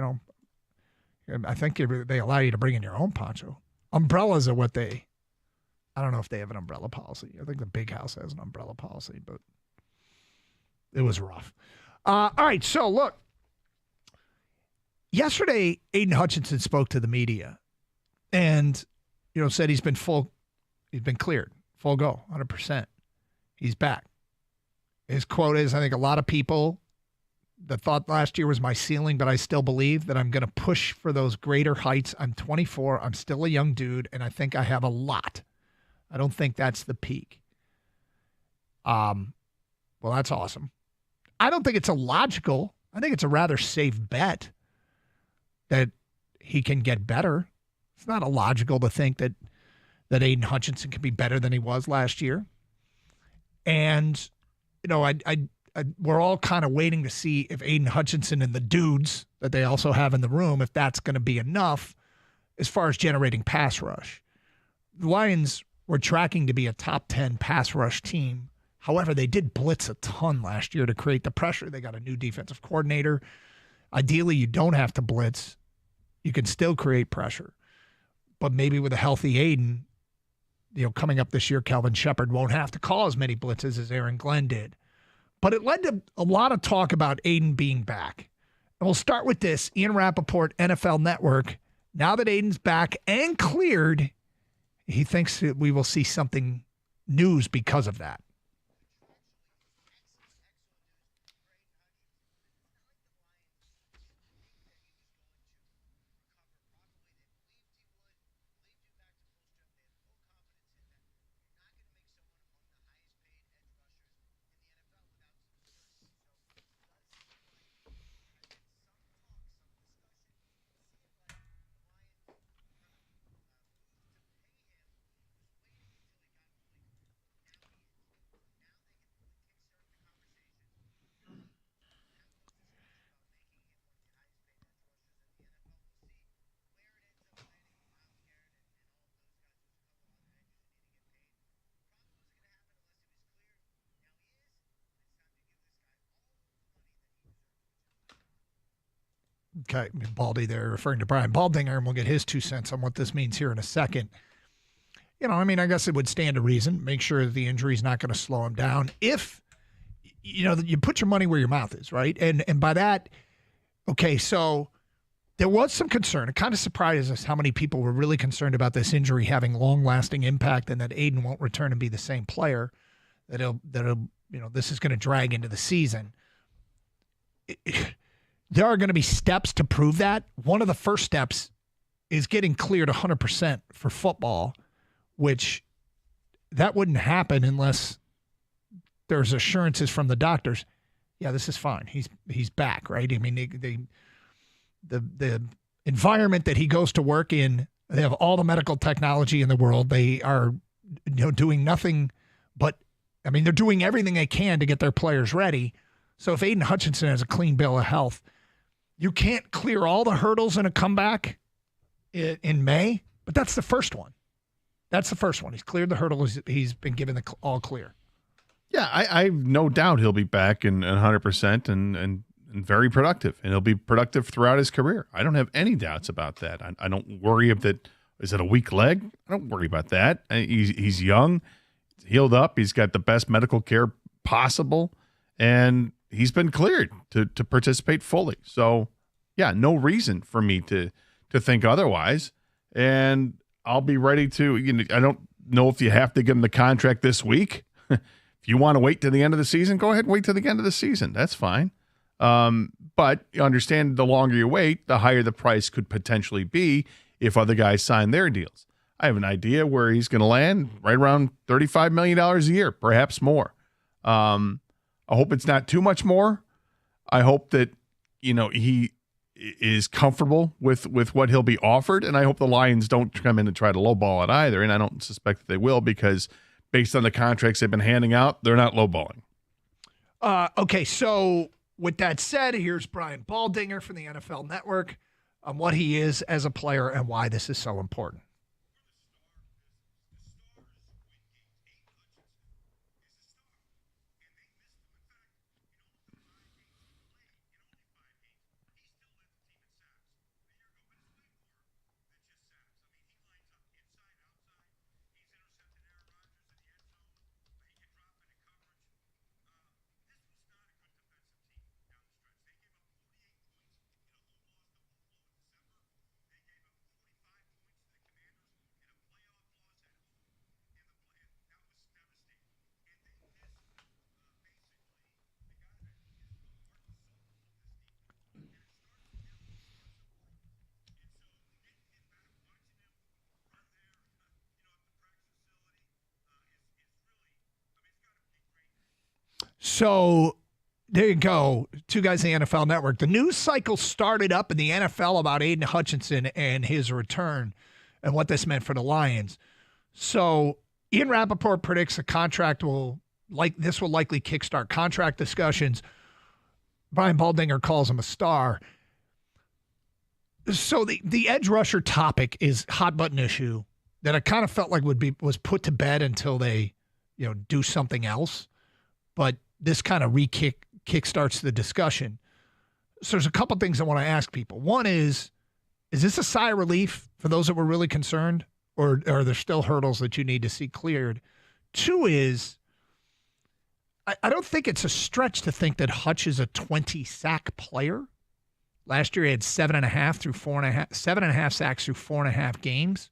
think they allow you to bring in your own poncho. Umbrellas are what I don't know if they have an umbrella policy. I think the big house has an umbrella policy, but it was rough. All right, so look. Yesterday, Aiden Hutchinson spoke to the media and, said he's been cleared, full go, 100%. He's back. His quote is, I think a lot of people that thought last year was my ceiling, but I still believe that I'm going to push for those greater heights. I'm 24. I'm still a young dude, and I think I have a lot. I don't think that's the peak. Well, that's awesome. I don't think it's illogical. I think it's a rather safe bet that he can get better. It's not illogical to think that Aiden Hutchinson can be better than he was last year. And, we're all kind of waiting to see if Aiden Hutchinson and the dudes that they also have in the room, if that's going to be enough as far as generating pass rush. The Lions were tracking to be a top 10 pass rush team. However, they did blitz a ton last year to create the pressure. They got a new defensive coordinator. Ideally, you don't have to blitz. You can still create pressure. But maybe with a healthy Aiden, coming up this year, Calvin Shepard won't have to call as many blitzes as Aaron Glenn did. But it led to a lot of talk about Aiden being back. And we'll start with this. Ian Rappaport, NFL Network. Now that Aiden's back and cleared, he thinks that we will see something news because of that. Okay, Baldy there referring to Brian Baldinger, and we'll get his 2 cents on what this means here in a second. I guess it would stand to reason. Make sure that the injury is not going to slow him down. If, you put your money where your mouth is, right? And by that, okay, so there was some concern. It kind of surprised us how many people were really concerned about this injury having long-lasting impact and that Aiden won't return and be the same player, that this is going to drag into the season. there are going to be steps to prove that. One of the first steps is getting cleared 100% for football, which that wouldn't happen unless there's assurances from the doctors. Yeah, this is fine. He's back, right? I mean, the environment that he goes to work in, they have all the medical technology in the world. They are, doing nothing but, I mean, they're doing everything they can to get their players ready. So if Aiden Hutchinson has a clean bill of health, you can't clear all the hurdles in a comeback in May, but that's the first one. That's the first one. He's cleared the hurdles. He's been given the all clear. Yeah, I have no doubt he'll be back and 100% and very productive, and he'll be productive throughout his career. I don't have any doubts about that. I don't worry if that is it a weak leg. I don't worry about that. He's young, healed up. He's got the best medical care possible, and he's been cleared to participate fully. So, yeah, no reason for me to think otherwise. And I'll be ready to. I don't know if you have to give him the contract this week. If you want to wait to the end of the season, go ahead and wait to the end of the season. That's fine. But you understand the longer you wait, the higher the price could potentially be if other guys sign their deals. I have an idea where he's going to land right around $35 million a year, perhaps more. I hope it's not too much more. I hope that, he is comfortable with what he'll be offered. And I hope the Lions don't come in and try to lowball it either. And I don't suspect that they will, because based on the contracts they've been handing out, they're not lowballing. Okay, so with that said, here's Brian Baldinger from the NFL Network on what he is as a player and why this is so important. So there you go. Two guys in the NFL Network. The news cycle started up in the NFL about Aiden Hutchinson and his return and what this meant for the Lions. So Ian Rappaport predicts a contract will likely kickstart contract discussions. Brian Baldinger calls him a star. So the edge rusher topic is hot button issue that I kind of felt like was put to bed until they, do something else. But this kind of kickstarts the discussion. So there's a couple things I want to ask people. One is this a sigh of relief for those that were really concerned, or are there still hurdles that you need to see cleared? Two is, I don't think it's a stretch to think that Hutch is a 20-sack player. Last year he had 7.5 sacks through 4.5 games.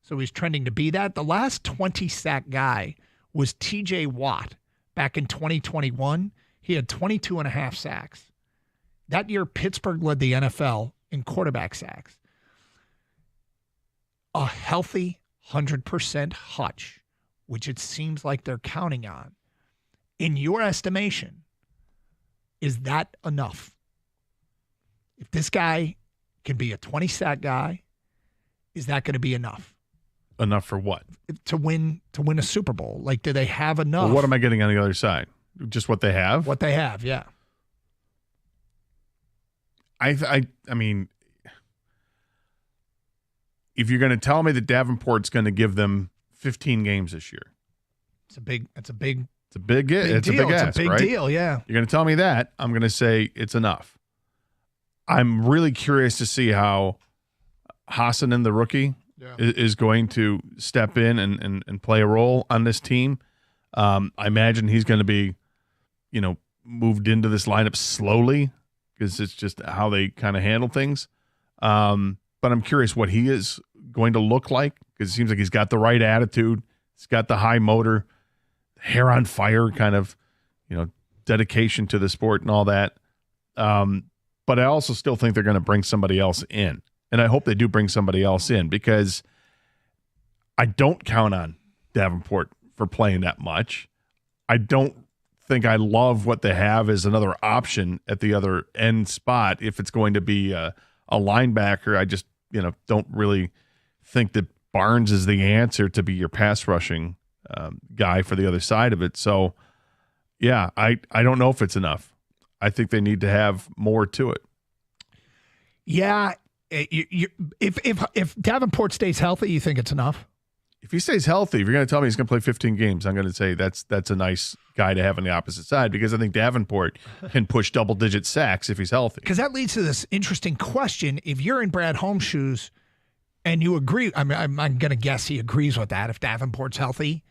So he's trending to be that. The last 20-sack guy was TJ Watt. Back in 2021, he had 22.5 sacks. That year, Pittsburgh led the NFL in quarterback sacks. A healthy 100% Hutch, which it seems like they're counting on. In your estimation, is that enough? If this guy can be a 20-sack guy, is that going to be enough? Enough for what? To win a Super Bowl. Like, do they have enough? Well, what am I getting on the other side? Just what they have? What they have, yeah. I mean, if you're going to tell me that Davenport's going to give them 15 games this year, it's a big ask, deal, yeah. You're going to tell me that, I'm going to say it's enough. I'm really curious to see how Hassanen, the rookie, is going to step in and play a role on this team. I imagine he's going to be, moved into this lineup slowly because it's just how they kind of handle things. But I'm curious what he is going to look like, because it seems like he's got the right attitude. He's got the high motor, hair on fire kind of, dedication to the sport and all that. but I also still think they're going to bring somebody else in. And I hope they do bring somebody else in because I don't count on Davenport for playing that much. I don't think I love what they have as another option at the other end spot. If it's going to be a linebacker, I just, don't really think that Barnes is the answer to be your pass rushing guy for the other side of it. So, yeah, I don't know if it's enough. I think they need to have more to it. Yeah, if Davenport stays healthy, you think it's enough? If he stays healthy, if you're going to tell me he's going to play 15 games, I'm going to say that's a nice guy to have on the opposite side because I think Davenport can push double-digit sacks if he's healthy. Because that leads to this interesting question. If you're in Brad Holmes' shoes and you agree, I'm going to guess he agrees with that if Davenport's healthy,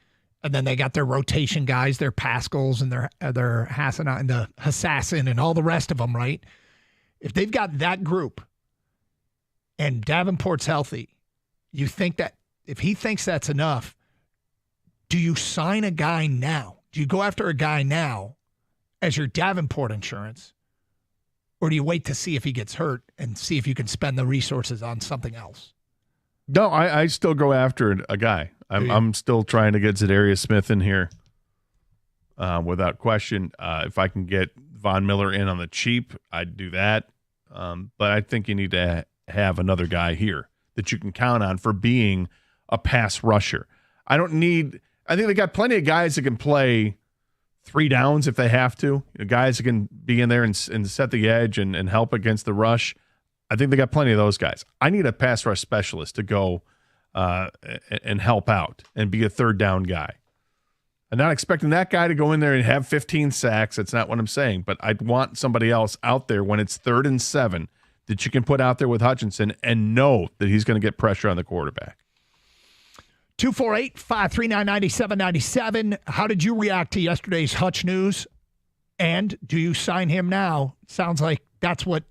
and then they got their rotation guys, their Pascals and their Hassan and the Assassin and all the rest of them, right? If they've got that group and Davenport's healthy, you think that if he thinks that's enough, do you sign a guy now? Do you go after a guy now as your Davenport insurance? Or do you wait to see if he gets hurt and see if you can spend the resources on something else? No, I still go after a guy. I'm still trying to get Zadarius Smith in here without question. If I can get Von Miller in on the cheap, I'd do that. But I think you need to have another guy here that you can count on for being a pass rusher. I think they got plenty of guys that can play 3 downs if they have to. Guys that can be in there and set the edge and help against the rush. I think they got plenty of those guys. I need a pass rush specialist to go and help out and be a 3rd down guy. I'm not expecting that guy to go in there and have 15 sacks. That's not what I'm saying. But I'd want somebody else out there when it's 3rd and 7 that you can put out there with Hutchinson and know that he's going to get pressure on the quarterback. 248-539-9797. How did you react to yesterday's Hutch news? And do you sign him now? Sounds like that's what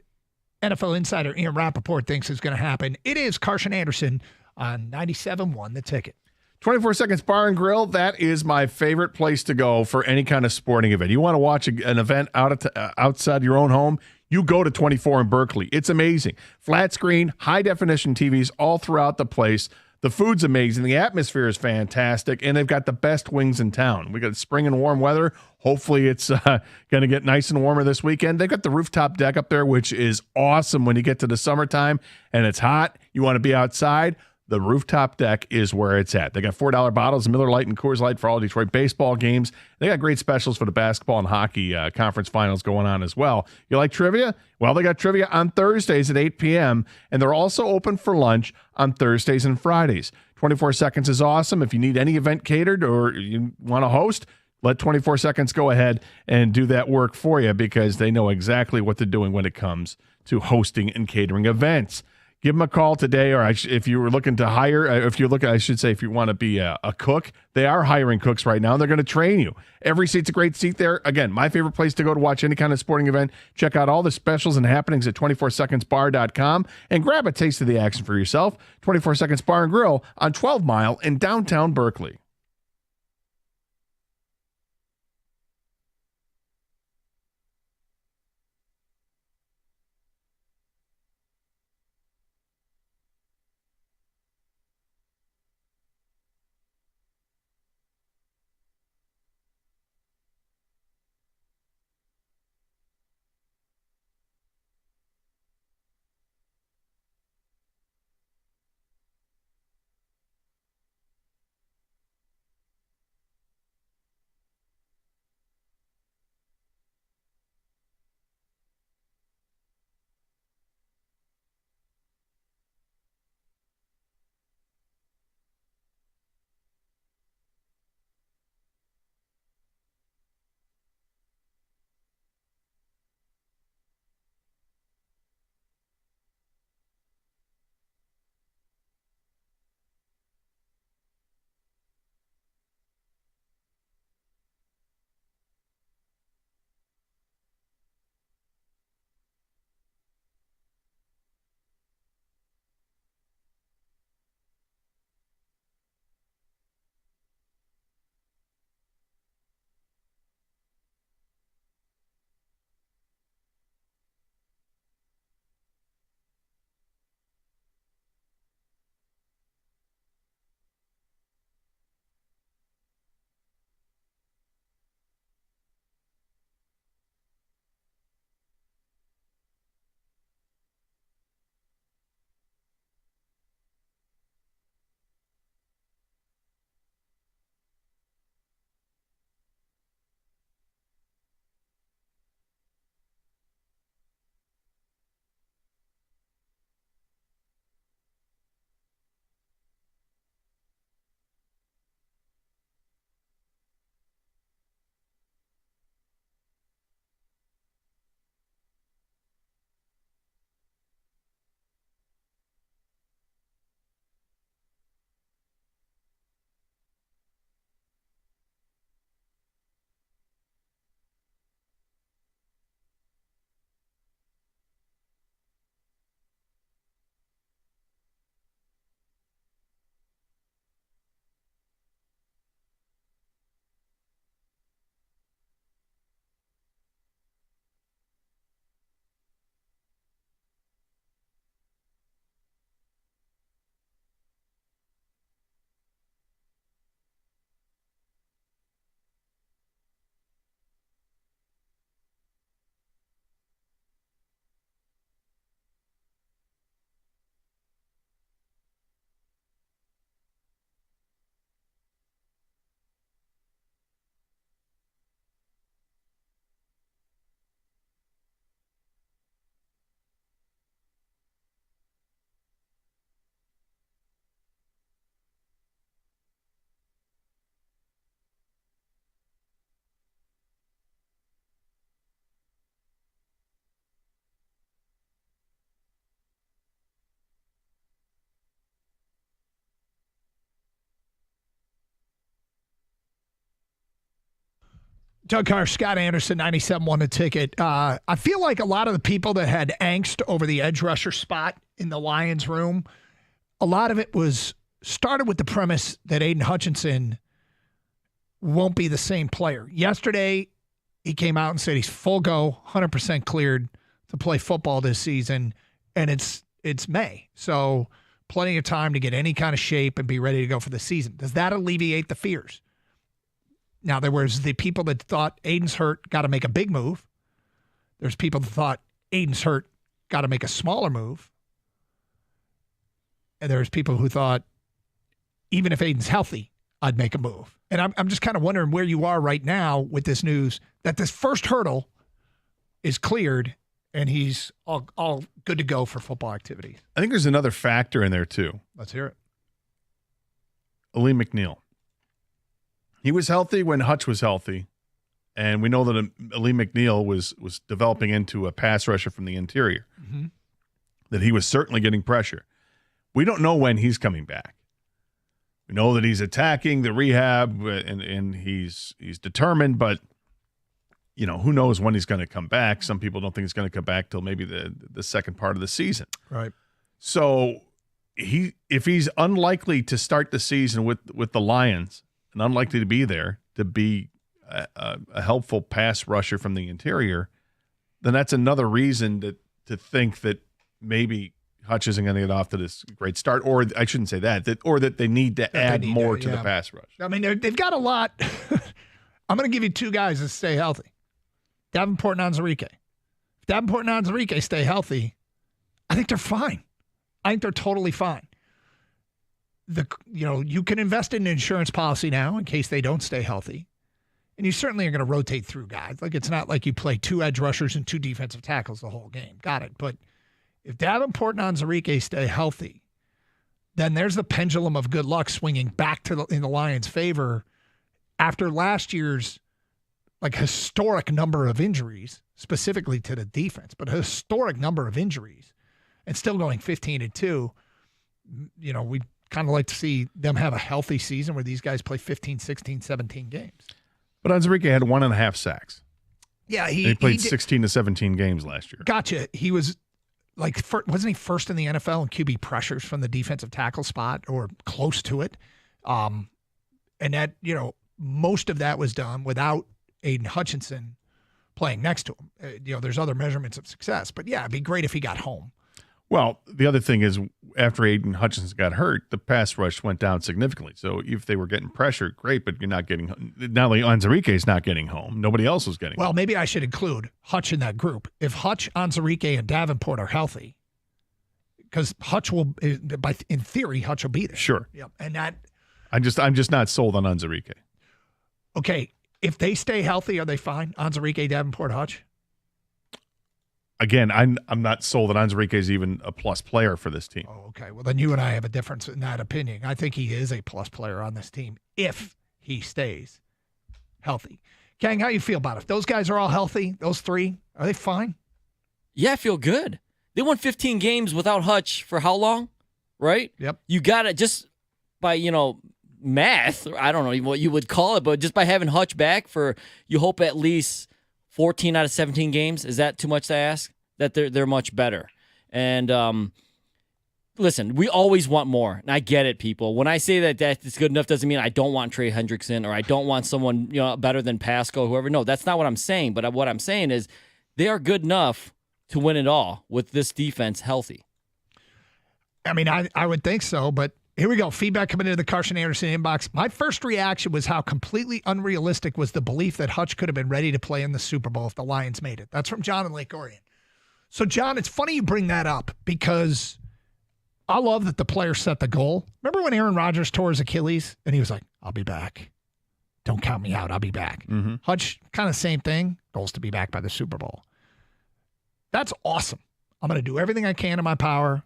NFL insider Ian Rappaport thinks is going to happen. It is Carson Anderson on 97.1 The Ticket. 24 Seconds Bar and Grill, that is my favorite place to go for any kind of sporting event. You want to watch an event outside your own home? You go to 24 in Berkeley. It's amazing. Flat screen, high-definition TVs all throughout the place. The food's amazing. The atmosphere is fantastic, and they've got the best wings in town. We got spring and warm weather. Hopefully it's going to get nice and warmer this weekend. They've got the rooftop deck up there, which is awesome when you get to the summertime and it's hot. You want to be outside. The rooftop deck is where it's at. They got $4 bottles of Miller Lite and Coors Light for all Detroit baseball games. They got great specials for the basketball and hockey conference finals going on as well. You like trivia? Well, they got trivia on Thursdays at 8 p.m., and they're also open for lunch on Thursdays and Fridays. 24 Seconds is awesome. If you need any event catered or you want to host, let 24 Seconds go ahead and do that work for you because they know exactly what they're doing when it comes to hosting and catering events. Give them a call today, or if you were looking to hire, if you want to be a cook, they are hiring cooks right now. They're going to train you. Every seat's a great seat there. Again, my favorite place to go to watch any kind of sporting event. Check out all the specials and happenings at 24secondsbar.com and grab a taste of the action for yourself. 24 Seconds Bar and Grill on 12 Mile in downtown Berkeley. Doug Carr, Scott Anderson, 97 won the ticket. I feel like a lot of the people that had angst over the edge rusher spot in the Lions room, a lot of it started with the premise that Aiden Hutchinson won't be the same player. Yesterday, he came out and said he's full go, 100% cleared to play football this season, and it's May. So plenty of time to get any kind of shape and be ready to go for the season. Does that alleviate the fears? Now, there was the people that thought Aiden's hurt, got to make a big move. There's people that thought Aiden's hurt, got to make a smaller move. And there's people who thought, even if Aiden's healthy, I'd make a move. And I'm just kind of wondering where you are right now with this news that this first hurdle is cleared and he's all good to go for football activities. I think there's another factor in there, too. Let's hear it. Ali McNeil. He was healthy when Hutch was healthy, and we know that Ali McNeil was developing into a pass rusher from the interior, that he was certainly getting pressure. We don't know when he's coming back. We know that he's attacking the rehab, and he's determined, but who knows when he's going to come back. Some people don't think he's going to come back till maybe the second part of the season. Right. So if he's unlikely to start the season with the Lions, and unlikely to be there to be a helpful pass rusher from the interior, then that's another reason to think that maybe Hutch isn't going to get off to this great start, or I shouldn't say that or that they need to add more to the pass rush. I mean, they've got a lot. I'm going to give you two guys that stay healthy, Davenport and Onwuzurike. If Davenport and Onwuzurike stay healthy, I think they're fine. I think they're totally fine. You can invest in an insurance policy now in case they don't stay healthy. And you certainly are going to rotate through guys. Like, it's not like you play 2 edge rushers and 2 defensive tackles the whole game. Got it. But if Davenport and Onwuzurike stay healthy, then there's the pendulum of good luck swinging back in the Lions' favor after last year's historic number of injuries, specifically to the defense, but a historic number of injuries, and still going 15-2. We kind of like to see them have a healthy season where these guys play 15, 16, 17 games. But Onwuzurike had 1.5 sacks. Yeah, he played 16 to 17 games last year. Gotcha. He was wasn't he first in the NFL in QB pressures from the defensive tackle spot or close to it? And that, most of that was done without Aiden Hutchinson playing next to him. There's other measurements of success, but yeah, it'd be great if he got home. Well, the other thing is, after Aiden Hutchinson got hurt, the pass rush went down significantly. So if they were getting pressure, great, but you're not getting – not only Onwuzurike is not getting home, nobody else was getting home. Well, maybe I should include Hutch in that group. If Hutch, Onwuzurike, and Davenport are healthy, because Hutch will – in theory, Hutch will be there. Sure. Yep. And that – I'm just not sold on Onwuzurike. Okay, if they stay healthy, are they fine? Onwuzurike, Davenport, Hutch? Again, I'm not sold that Onwuzurike is even a plus player for this team. Oh, okay. Well, then you and I have a difference in that opinion. I think he is a plus player on this team if he stays healthy. Kang, how you feel about it? If those guys are all healthy, those 3, are they fine? Yeah, I feel good. They won 15 games without Hutch for how long? Right? Yep. You got it just by, math. I don't know what you would call it, but just by having Hutch back for, you hope at least 14 out of 17 games. Is that too much to ask? That they're much better. And listen, we always want more. And I get it, people. When I say that it's good enough doesn't mean I don't want Trey Hendrickson or I don't want someone better than Pascal, whoever. No, that's not what I'm saying. But what I'm saying is they are good enough to win it all with this defense healthy. I mean, I would think so, but here we go. Feedback coming into the Carson Anderson inbox. My first reaction was how completely unrealistic was the belief that Hutch could have been ready to play in the Super Bowl if the Lions made it. That's from John in Lake Orion. So, John, it's funny you bring that up because I love that the player set the goal. Remember when Aaron Rodgers tore his Achilles and he was like, I'll be back. Don't count me out. I'll be back. Mm-hmm. Hutch, kind of same thing. Goals to be back by the Super Bowl. That's awesome. I'm going to do everything I can in my power.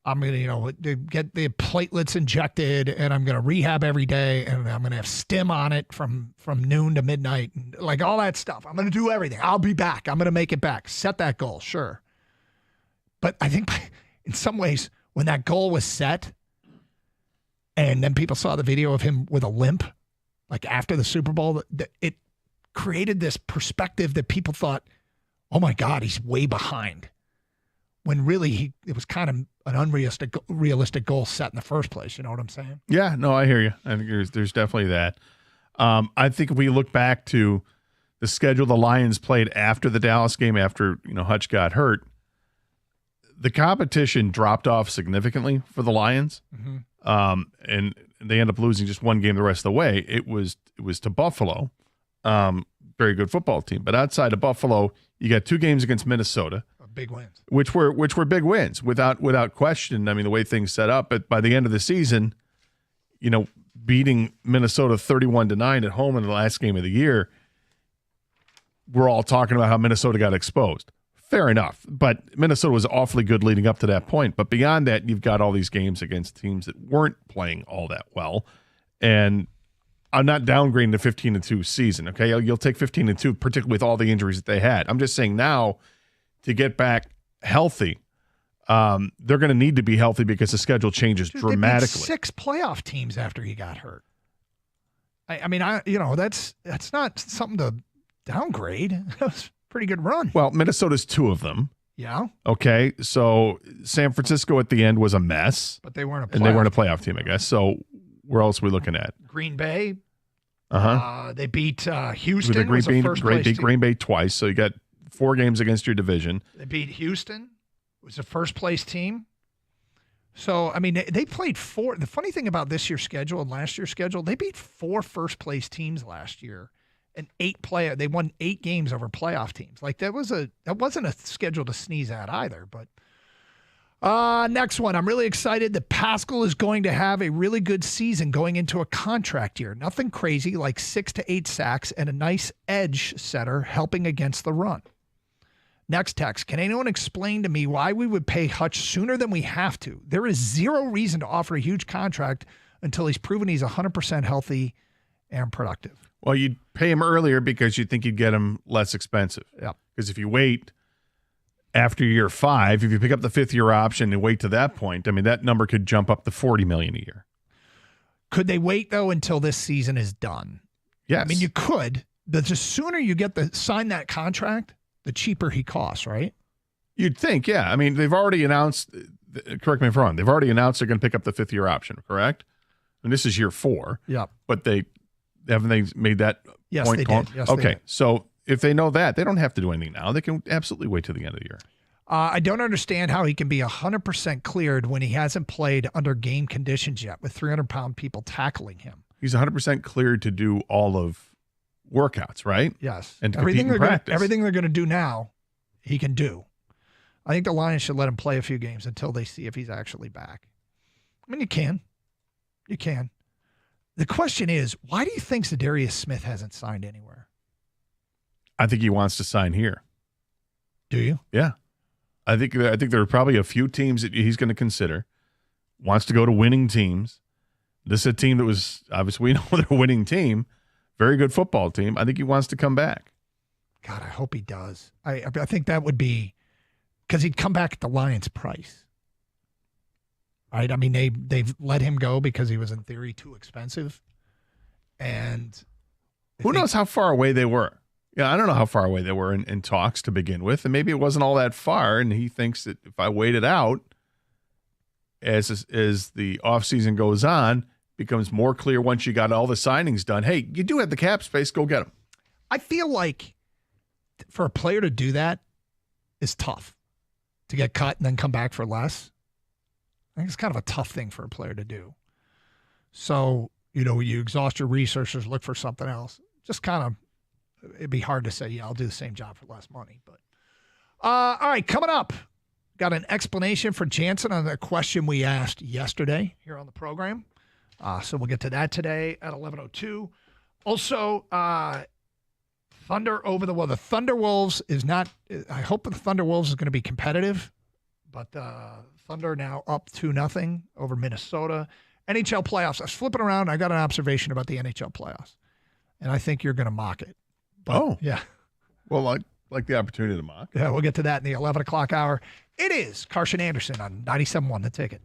I'm going to, get the platelets injected, and I'm going to rehab every day, and I'm going to have stim on it from noon to midnight, and like all that stuff. I'm going to do everything. I'll be back. I'm going to make it back. Set that goal, sure. But I think in some ways, when that goal was set, and then people saw the video of him with a limp, like after the Super Bowl, it created this perspective that people thought, oh my God, he's way behind. When really it was kind of an unrealistic goal set in the first place. You know what I'm saying? Yeah, no, I hear you. I think there's definitely that. I think if we look back to the schedule the Lions played after the Dallas game, after Hutch got hurt, the competition dropped off significantly for the Lions, and they end up losing just one game the rest of the way. It was to Buffalo, very good football team, but outside of Buffalo, you got 2 games against Minnesota, big wins, which were big wins without question. I mean, the way things set up, but by the end of the season, beating Minnesota 31-9 at home in the last game of the year, we're all talking about how Minnesota got exposed. Fair enough, but Minnesota was awfully good leading up to that point. But beyond that, you've got all these games against teams that weren't playing all that well. And I'm not downgrading the 15-2 season, okay? You'll take 15-2, particularly with all the injuries that they had. I'm just saying now, to get back healthy, they're going to need to be healthy because the schedule changes dramatically. They beat 6 playoff teams after he got hurt. I mean, that's not something to downgrade. That was a pretty good run. Well, Minnesota's 2 of them. Yeah. Okay, so San Francisco at the end was a mess. But they weren't a playoff. And they weren't a playoff team, I guess. So where else are we looking at? Green Bay. They beat Green Houston. beat Green Bay twice, so you got 4 games against your division. They beat Houston. It was a first-place team. So, I mean, they played 4. The funny thing about this year's schedule and last year's schedule, they beat 4 first-place teams last year. And they won 8 games over playoff teams. Like that wasn't a schedule to sneeze at either. But next one, I'm really excited that Pascal is going to have a really good season going into a contract year. Nothing crazy, like 6 to 8 sacks and a nice edge setter helping against the run. Next text, can anyone explain to me why we would pay Hutch sooner than we have to? There is 0 reason to offer a huge contract until he's proven he's 100% healthy and productive. Well, you'd pay him earlier because you think you'd get him less expensive. Yeah. Because if you wait after year 5, if you pick up the 5th-year option and wait to that point, I mean, that number could jump up to $40 million a year. Could they wait, though, until this season is done? Yes. I mean, you could. But the sooner you get sign that contract, the cheaper he costs, right? You'd think, yeah. I mean, they've already announced, correct me if I'm wrong, they've already announced they're going to pick up the 5th-year option, correct? And this is year 4. Yeah. But haven't they made that yes, point? They did. Yes, okay, they did. So if they know that, they don't have to do anything now. They can absolutely wait till the end of the year. I don't understand how he can be 100% cleared when he hasn't played under game conditions yet with 300-pound people tackling him. He's 100% cleared to do all of workouts, right? Yes. And to compete in practice. Everything they're going to do now, he can do. I think the Lions should let him play a few games until they see if he's actually back. I mean, you can. You can. The question is, why do you think Zadarius Smith hasn't signed anywhere? I think he wants to sign here. Do you? Yeah. I think there are probably a few teams that he's going to consider. Wants to go to winning teams. This is a team that was, obviously, we know they're a winning team. Very good football team. I think he wants to come back. God, I hope he does. I think that would be, because he'd come back at the Lions' price. Right? I mean, they've let him go because he was, in theory, too expensive. And who knows how far away they were? Yeah, I don't know how far away they were in talks to begin with. And maybe it wasn't all that far. And he thinks that if I wait it out, as the offseason goes on, becomes more clear once you got all the signings done. Hey, you do have the cap space. Go get them. I feel like for a player to do that is tough. To get cut and then come back for less. I think it's kind of a tough thing for a player to do. So, you exhaust your resources, look for something else. Just kind of, it'd be hard to say, yeah, I'll do the same job for less money. But all right, coming up, got an explanation for Jansen on the question we asked yesterday here on the program. So we'll get to that today at 11:02. Also, Thunder over the Thunderwolves is not. I hope the Thunderwolves is going to be competitive, but Thunder now up 2-0 over Minnesota. NHL playoffs. I was flipping around. I got an observation about the NHL playoffs, and I think you're going to mock it. But, yeah. Well, I like the opportunity to mock. Yeah, we'll get to that in the 11 o'clock hour. It is Carson Anderson on 97.1 The Ticket.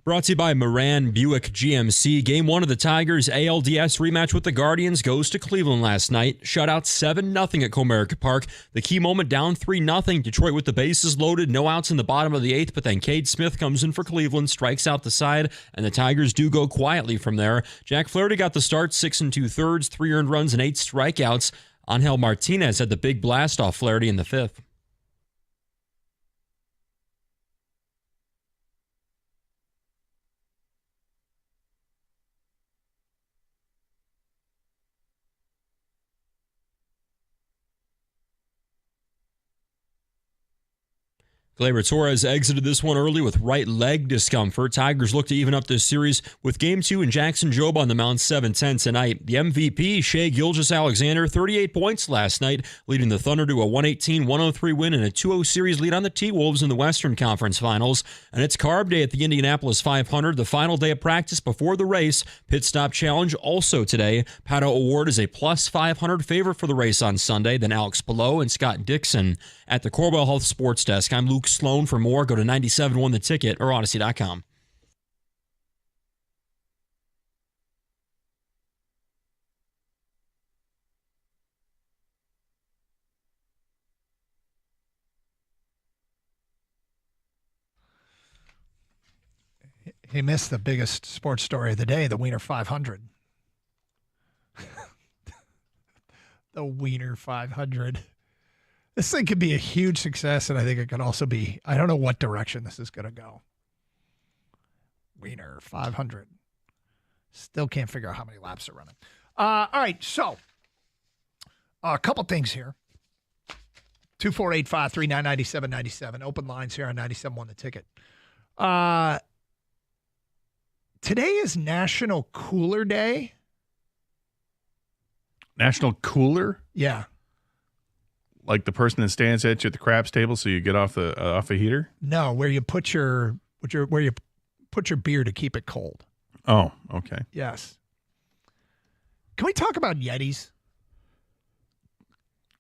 Brought to you by Moran Buick GMC. Game 1 of the Tigers' ALDS rematch with the Guardians goes to Cleveland last night. Shutout 7-0 at Comerica Park. The key moment down 3-0. Detroit with the bases loaded, no outs in the bottom of the 8th, but then Cade Smith comes in for Cleveland, strikes out the side, and the Tigers do go quietly from there. Jack Flaherty got the start, 6 2/3, 3 earned runs and 8 strikeouts. Angel Martinez had the big blast off Flaherty in the 5th. Gleyber Torres exited this one early with right leg discomfort. Tigers look to even up this series with Game 2 and Jackson Jobe on the mound 7-10 tonight. The MVP, Shai Gilgeous-Alexander, 38 points last night, leading the Thunder to a 118-103 win and a 2-0 series lead on the T-Wolves in the Western Conference Finals. And it's Carb Day at the Indianapolis 500, the final day of practice before the race. Pit Stop Challenge also today. Pato O'Ward is a plus 500 favorite for the race on Sunday, then Alex Palou and Scott Dixon. At the Corbell Health Sports Desk, I'm Luke Sloan. For more, go to 97.1 The Ticket or Odyssey.com. He missed the biggest sports story of the day, the Wiener 500. The Wiener 500. This thing could be a huge success, and I think it could also be, I don't know what direction this is going to go. Wiener 500. Still can't figure out how many laps they're running. All right, so a couple things here. 248-539-9797. Open lines here on 97.1 The Ticket. Today is National Cooler Day. National Cooler? Yeah. Like the person that stands at you at the craps table, so you get off a heater. No, where you put your beer to keep it cold. Oh, okay. Yes. Can we talk about Yetis?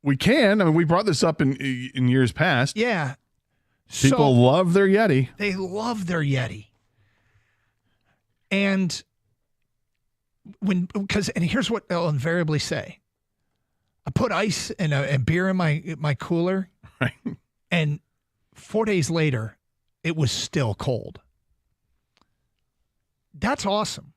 We can. I mean, we brought this up in years past. Yeah. People love their Yeti. They love their Yeti. And here's what they'll invariably say. I put ice and beer in my cooler, right? And 4 days later, it was still cold. That's awesome.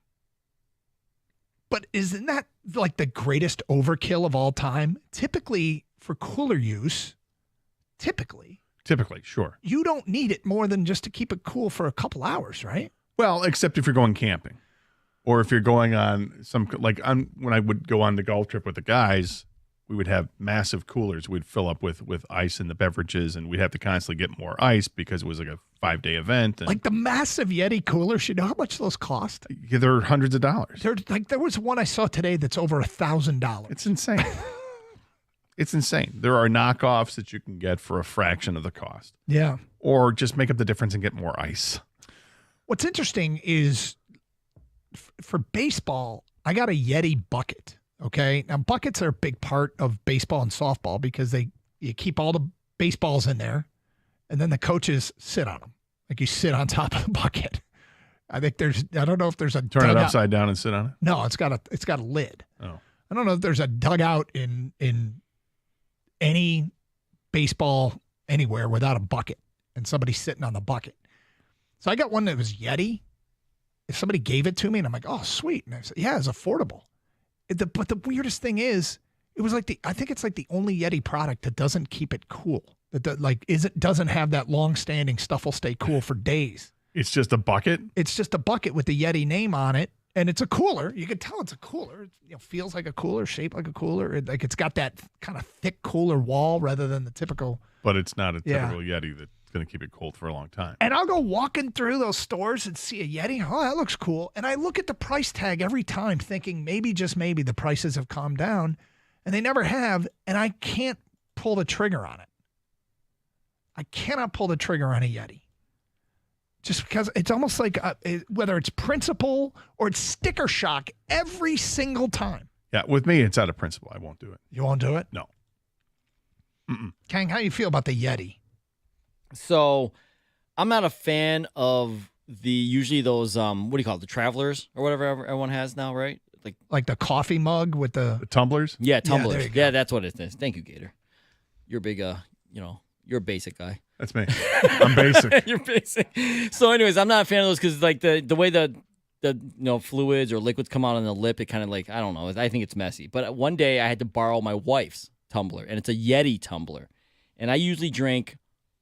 But isn't that like the greatest overkill of all time? Typically, for cooler use, typically, sure. You don't need it more than just to keep it cool for a couple hours, right? Well, except if you're going camping, or if you're going on when I would go on the golf trip with the guys. We would have massive coolers. We'd fill up with ice in the beverages, and we'd have to constantly get more ice because it was like a 5-day event. And like the massive Yeti coolers, you know how much those cost? Yeah, they're hundreds of dollars. There was one I saw today that's over $1,000. It's insane. It's insane. There are knockoffs that you can get for a fraction of the cost. Yeah. Or just make up the difference and get more ice. What's interesting is for baseball, I got a Yeti bucket. Okay. Now buckets are a big part of baseball and softball because you keep all the baseballs in there and then the coaches sit on them. Like you sit on top of the bucket. I don't know if there's a turn it upside down and sit on it. No, it's got a lid. Oh. I don't know if there's a dugout in any baseball anywhere without a bucket and somebody sitting on the bucket. So I got one that was Yeti. If somebody gave it to me and I'm like, oh, sweet. And I said, yeah, it's affordable. But the weirdest thing is, it was I think it's like the only Yeti product that doesn't keep it cool. That doesn't have that long-standing stuff will stay cool for days. It's just a bucket? It's just a bucket with the Yeti name on it, and it's a cooler. You can tell it's a cooler. It feels like a cooler, shaped like a cooler. It's got that kind of thick cooler wall rather than the typical. But it's not a typical Yeti that's going to keep it cold for a long time. And I'll go walking through those stores and see a Yeti. Oh, that looks cool. And I look at the price tag every time thinking maybe, just maybe, the prices have calmed down. And they never have. And I can't pull the trigger on it. I cannot pull the trigger on a Yeti. Just because it's almost like whether it's principle or it's sticker shock every single time. Yeah, with me, it's out of principle. I won't do it. You won't do it? No. Kang, how you feel about the Yeti? So I'm not a fan of usually those what do you call it, the travelers or whatever everyone has now, right? Like the coffee mug with the tumblers? Yeah, there tumblers. you go. Yeah, that's what it is. Thank you, Gator. You're a big you're a basic guy. That's me. I'm basic. You're basic. So anyways, I'm not a fan of those because like the way the fluids or liquids come out on the lip, it kind of like, I don't know. I think it's messy. But one day I had to borrow my wife's tumbler, and it's a Yeti tumbler. And I usually drink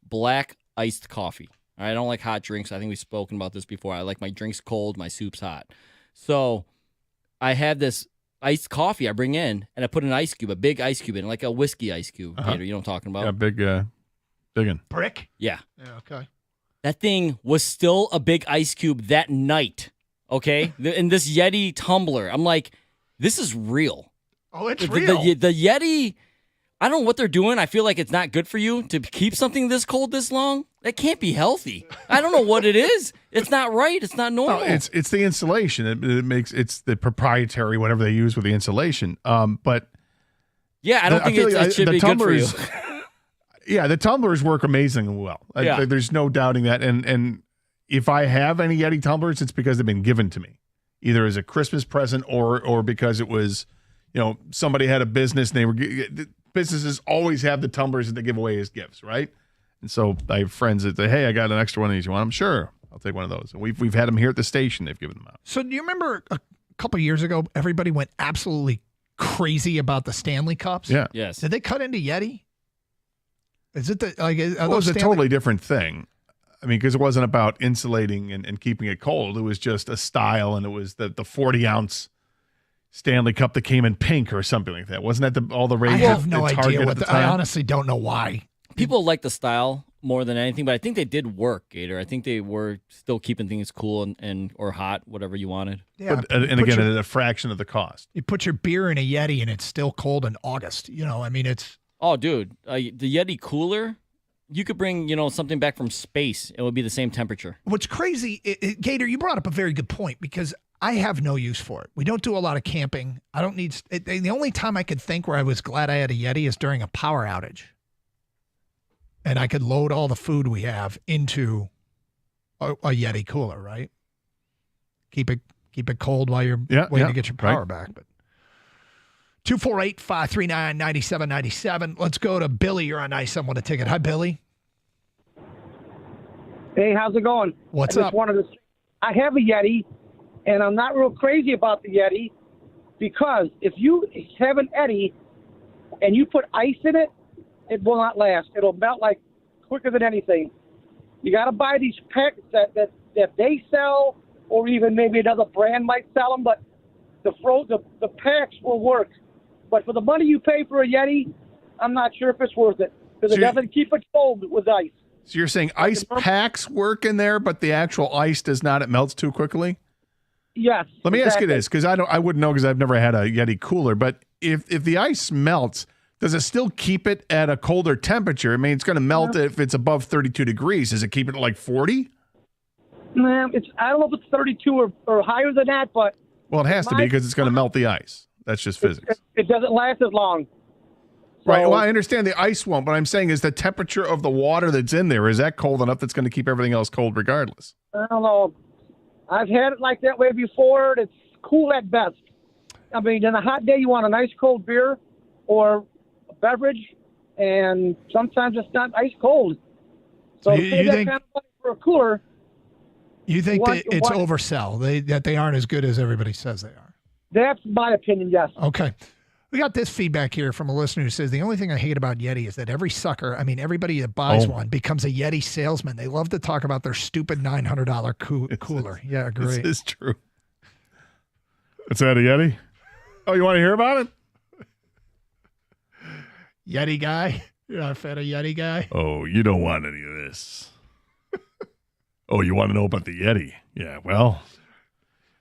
black iced coffee. I don't like hot drinks. I think we've spoken about this before. I like my drinks cold, my soup's hot. So I have this iced coffee I bring in, and I put an ice cube, a big ice cube in, like a whiskey ice cube. Gator, you know what I'm talking about? Yeah, big one. brick. Yeah. Yeah, okay. That thing was still a big ice cube that night, okay? In this Yeti tumbler. I'm like, this is real. Oh, it's The real. Yeti, I don't know what they're doing. I feel like it's not good for you to keep something this cold this long. That can't be healthy. I don't know what it is. It's not right. It's not normal. No, it's the insulation. It's the proprietary whatever they use with the insulation. But yeah, I don't think it should be good for you. Yeah, the tumblers work amazingly well. Yeah. There's no doubting that. And if I have any Yeti tumblers, it's because they've been given to me, either as a Christmas present or because it was, somebody had a business and they were businesses always have the tumblers that they give away as gifts, right? And so I have friends that say, "Hey, I got an extra one of these. You want them?" Sure, I'll take one of those. And we've had them here at the station. They've given them out. So do you remember a couple of years ago, everybody went absolutely crazy about the Stanley Cups? Yeah. Yes. Did they cut into Yeti? Is it It was a totally different thing. I mean, because it wasn't about insulating and keeping it cold. It was just a style, and it was the 40-ounce Stanley Cup that came in pink or something like that. Wasn't that all the rage? I have no at idea Target what at the I time? honestly don't know why. People like the style more than anything, but I think they did work, Gator. I think they were still keeping things cool and or hot, whatever you wanted. Yeah, But, and again, at a fraction of the cost. You put your beer in a Yeti and it's still cold in August. It's. Oh, dude, the Yeti cooler, you could bring, something back from space. It would be the same temperature. What's crazy, Gator, you brought up a very good point because I have no use for it. We don't do a lot of camping. I don't need it. The only time I could think where I was glad I had a Yeti is during a power outage. And I could load all the food we have into a Yeti cooler, right? Keep it cold while you're waiting to get your power back. But 248-539-9797. Let's go to Billy. You're on Ice. Someone a ticket. Hi, Billy. Hey, how's it going? What's I up? I have a Yeti, and I'm not real crazy about the Yeti because if you have an Yeti and you put ice in it, it will not last. It'll melt like quicker than anything. You got to buy these packs that they sell, or even maybe another brand might sell them, but the packs will work. But for the money you pay for a Yeti, I'm not sure if it's worth it because it doesn't keep it cold with ice. So you're saying ice packs work in there, but the actual ice does not? It melts too quickly? Yes. Let me ask you this, because I wouldn't know because I've never had a Yeti cooler. But if the ice melts, does it still keep it at a colder temperature? I mean, it's going to melt if it's above 32 degrees. Does it keep it at like 40? Nah, I don't know if it's 32 or higher than that, but Well, it has to be because it's going to melt the ice. That's just physics. it doesn't last as long. Right. Well, I understand the ice won't, but I'm saying is the temperature of the water that's in there, is that cold enough that's going to keep everything else cold regardless? I don't know. I've had it like that way before. It's cool at best. I mean, in a hot day, you want a nice cold beer or a beverage, and sometimes it's not ice cold. So you pay that think- kind of money for a cooler. You think What- that it's what- oversell, that they aren't as good as everybody says they are? That's my opinion, yes. Okay. We got this feedback here from a listener who says, the only thing I hate about Yeti is that everybody that buys one becomes a Yeti salesman. They love to talk about their stupid $900 cooler. Yeah, great. This is true. Is that a Yeti? Oh, you want to hear about it? Yeti guy? You're not a fan of Yeti guy? Oh, you don't want any of this. Oh, you want to know about the Yeti? Yeah, well,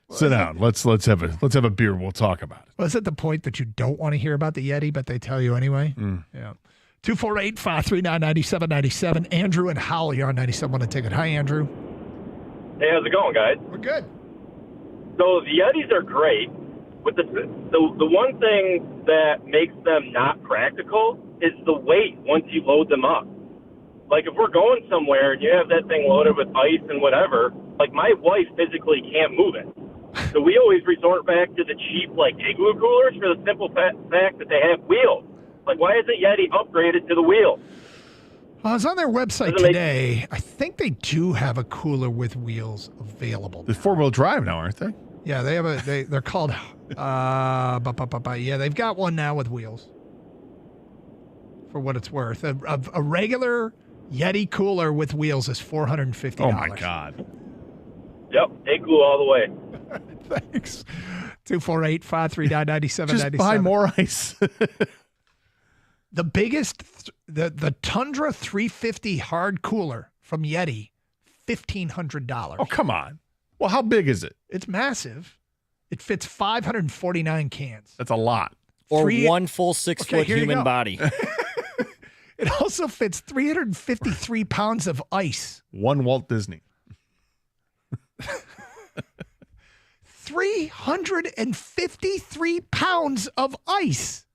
sit down. Let's have a beer. We'll talk about it. Was it the point that you don't want to hear about the Yeti, but they tell you anyway? Yeah. 248-539-9797. Andrew and Howell, you're on 97 on a ticket. Hi, Andrew. Hey, how's it going, guys? We're good. So the Yetis are great, but the one thing that makes them not practical is the weight once you load them up. like if we're going somewhere and you have that thing loaded with ice and whatever, like my wife physically can't move it. So we always resort back to the cheap like igloo coolers for the simple fact that they have wheels. Like why isn't Yeti upgraded to the wheels? I was on their website today. I think they do have a cooler with wheels available. The 4-wheel drive now, aren't they? Yeah, they have they're called yeah, they've got one now with wheels. For what it's worth. A regular Yeti cooler with wheels is $450. Oh my God. Yep, igloo all the way. Thanks. 248-539-9797. Just buy more ice. The biggest, the Tundra 350 hard cooler from Yeti, $1,500. Oh, come on. Well, how big is it? It's massive. It fits 549 cans. That's a lot. Or one full 6-foot human body. It also fits 353 pounds of ice. One Walt Disney. 353 pounds of ice.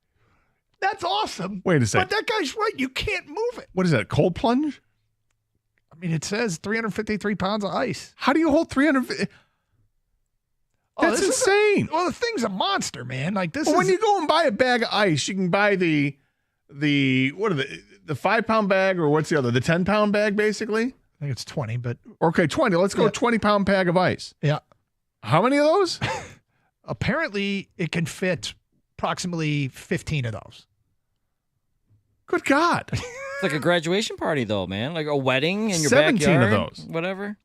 That's awesome. Wait a second. But that guy's right. You can't move it. What is that, cold plunge? I mean, it says 353 pounds of ice. How do you hold 350? That's insane. Well, the thing's a monster, man. Like this. Well, when you go and buy a bag of ice, you can buy the 5-pound bag, or what's the other? The 10-pound bag, basically. I think it's 20, but okay, 20. Let's go 20-pound bag of ice. Yeah. How many of those? Apparently, it can fit approximately 15 of those. Good God. It's like a graduation party, though, man. Like a wedding in your 17 backyard. of those. Whatever.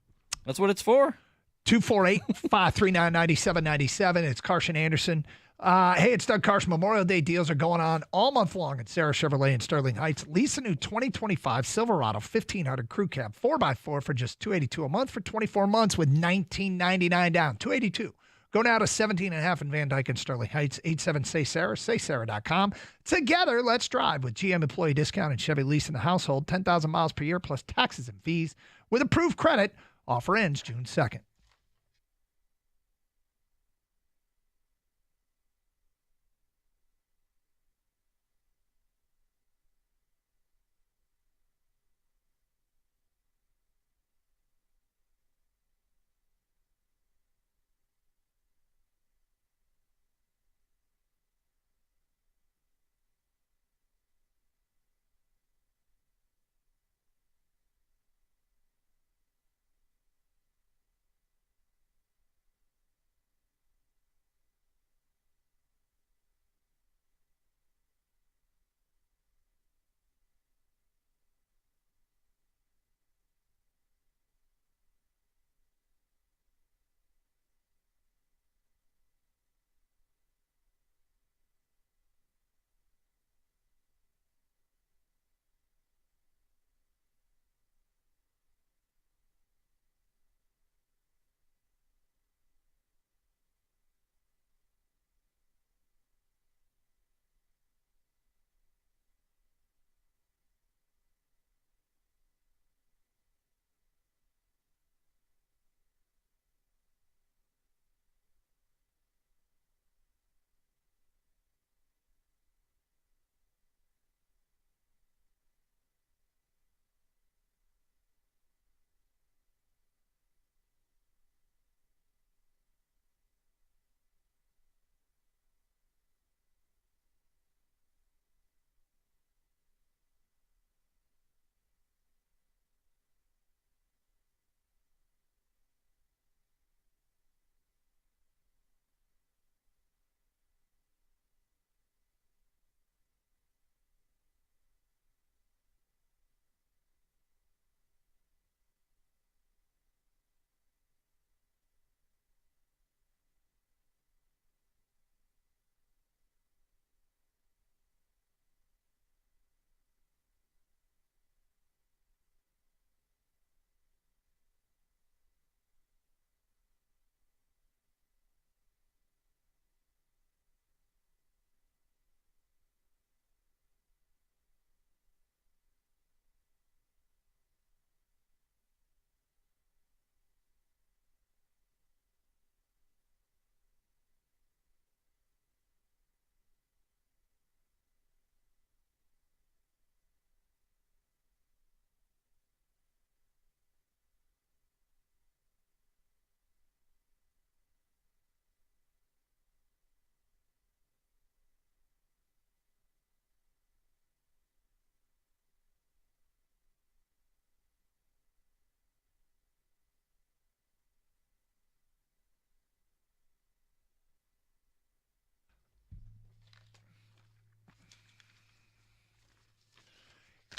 That's what it's for. 248-539-9797. It's Carson Anderson. Hey, it's Doug Carson. Memorial Day deals are going on all month long at Sarah Chevrolet in Sterling Heights. Lease a new 2025 Silverado 1500 Crew Cab 4x4 for just $282 a month for 24 months with $19.99 down. $282. Go now to 17.5 in Van Dyke and Sterling Heights. 87-SAY-SARAH, saysarah.com. Together, let's drive with GM employee discount and Chevy lease in the household. 10,000 miles per year plus taxes and fees with approved credit. Offer ends June 2nd.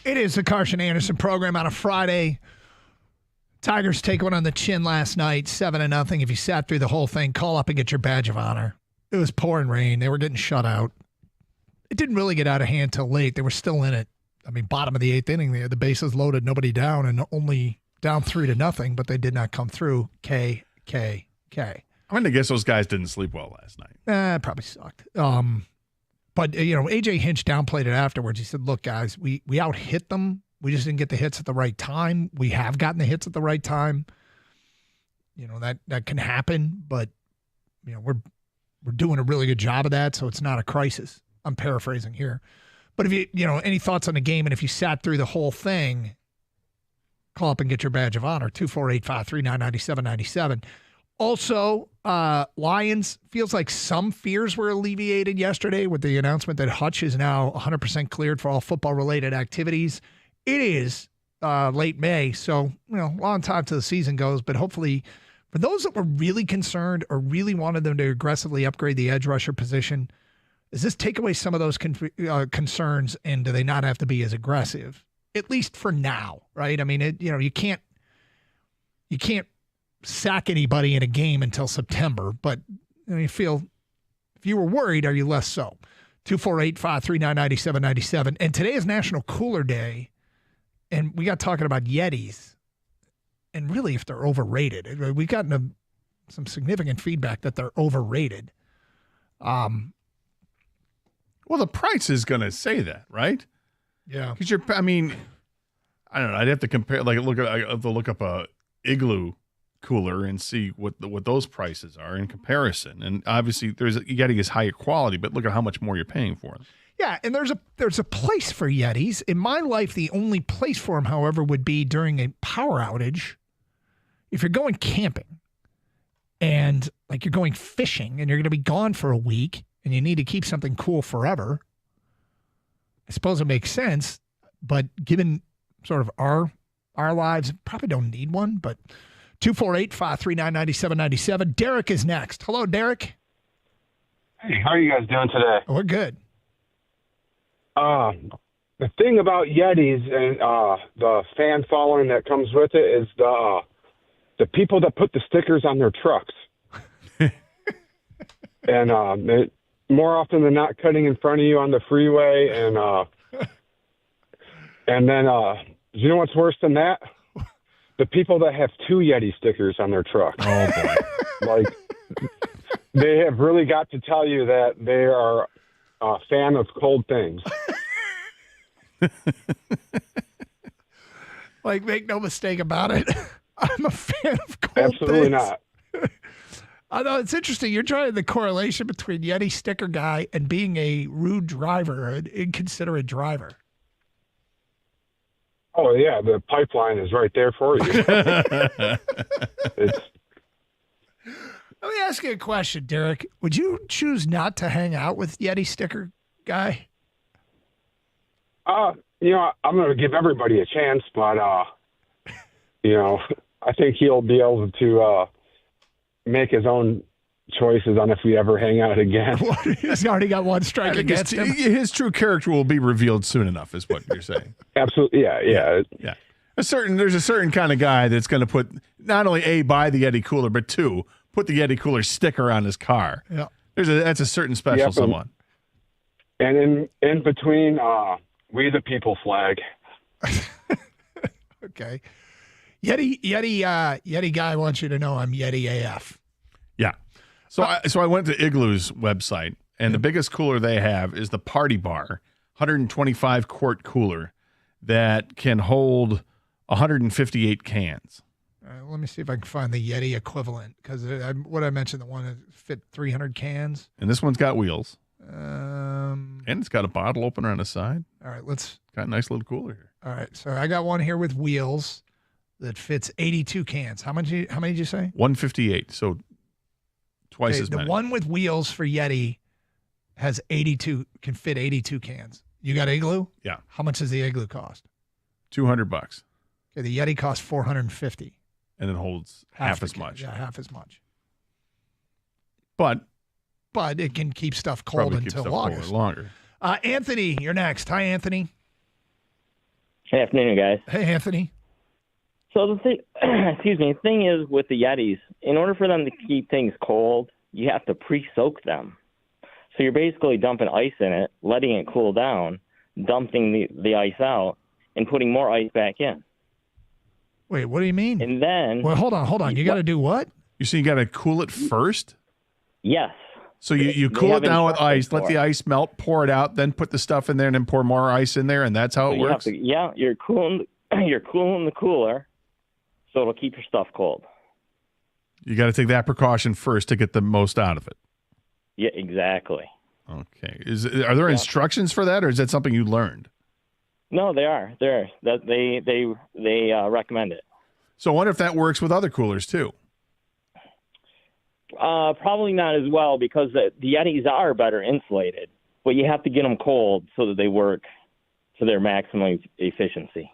It is the Carson Anderson program on a Friday. Tigers take one on the chin last night, 7-0. If you sat through the whole thing, call up and get your badge of honor. It was pouring rain. They were getting shut out. It didn't really get out of hand till late. They were still in it. I mean, bottom of the 8th inning there, the bases loaded, nobody down, and only down 3-0, but they did not come through. K. I'm going to guess those guys didn't sleep well last night. It probably sucked. But, A.J. Hinch downplayed it afterwards. He said, look, guys, we out-hit them. We just didn't get the hits at the right time. We have gotten the hits at the right time. That can happen, but, we're doing a really good job of that, so it's not a crisis. I'm paraphrasing here. But if any thoughts on the game, and if you sat through the whole thing, call up and get your badge of honor, 248-539-9797. Also, Lions, feels like some fears were alleviated yesterday with the announcement that Hutch is now 100% cleared for all football-related activities. It is late May, so, long time till the season goes, but hopefully for those that were really concerned or really wanted them to aggressively upgrade the edge rusher position, does this take away some of those concerns, and do they not have to be as aggressive? At least for now, right? I mean, you can't sack anybody in a game until September, but you feel, if you were worried, are you less so? 248-539-9797. And today is National Cooler Day, and we got talking about Yetis, and really if they're overrated. We've gotten some significant feedback that they're overrated. Well, the price is going to say that, right? Yeah. Because I don't know. I'd have to compare, I have to look up a Igloo cooler and see what those prices are in comparison. And obviously, you got to get higher quality, but look at how much more you're paying for them. Yeah, and there's a place for Yetis. In my life, the only place for them, however, would be during a power outage. If you're going camping and you're going fishing and you're going to be gone for a week and you need to keep something cool forever, I suppose it makes sense. But given sort of our lives, probably don't need one. But 248-539-9797. Derek is next. Hello, Derek. Hey, how are you guys doing today? We're good. The thing about Yetis and the fan following that comes with it is the people that put the stickers on their trucks. And more often than not, cutting in front of you on the freeway, and then you know what's worse than that? The people that have 2 Yeti stickers on their truck. Oh boy! They have really got to tell you that they are a fan of cold things. Make no mistake about it. I'm a fan of cold Absolutely things. not. Although it's interesting, you're trying the correlation between Yeti sticker guy and being a rude driver, an inconsiderate driver. Oh yeah, the pipeline is right there for you. Let me ask you a question, Derek. Would you choose not to hang out with Yeti sticker guy? I'm going to give everybody a chance, but I think he'll be able to make his own choices on if we ever hang out again. He's already got one strike against him. His true character will be revealed soon enough, is what you're saying. Absolutely, yeah. There's a certain kind of guy that's going to put not only buy the Yeti cooler, but 2, put the Yeti cooler sticker on his car. Yeah, that's a certain special someone. And in between, we the people flag. Okay. Yeti guy wants you to know I'm Yeti AF. Yeah. So I went to Igloo's website, and the biggest cooler they have is the Party Bar, 125 quart cooler that can hold 158 cans. Let me see if I can find the Yeti equivalent, because what I mentioned, the one that fit 300 cans. And this one's got wheels. And it's got a bottle opener on the side. All right, got a nice little cooler here. All right, so I got one here with wheels that fits 82 cans. How many did you say? 158, so twice as many. The one with wheels for Yeti can fit 82 cans. You got Igloo? Yeah. How much does the Igloo cost? $200. Okay, the Yeti costs $450. And it holds half as much. Yeah, half as much. But it can keep stuff cold until August. Longer. Anthony, you're next. Hi, Anthony. Hey, afternoon, guys. Hey, Anthony. So the thing, the thing is with the Yetis, in order for them to keep things cold, you have to pre-soak them. So you're basically dumping ice in it, letting it cool down, dumping the ice out, and putting more ice back in. Wait, what do you mean? And then... Well, hold on. You got to do what? You see, you got to cool it first? Yes. So you cool it down with ice, let the ice melt, pour it out, then put the stuff in there, and then pour more ice in there, and that's how it works? You're cooling the cooler, so it'll keep your stuff cold. You got to take that precaution first to get the most out of it. Yeah, exactly. Okay. Are there instructions for that, or is that something you learned? No, they are. They recommend it. So I wonder if that works with other coolers too. Probably not as well because the Yetis are better insulated, but you have to get them cold so that they work to their maximum efficiency.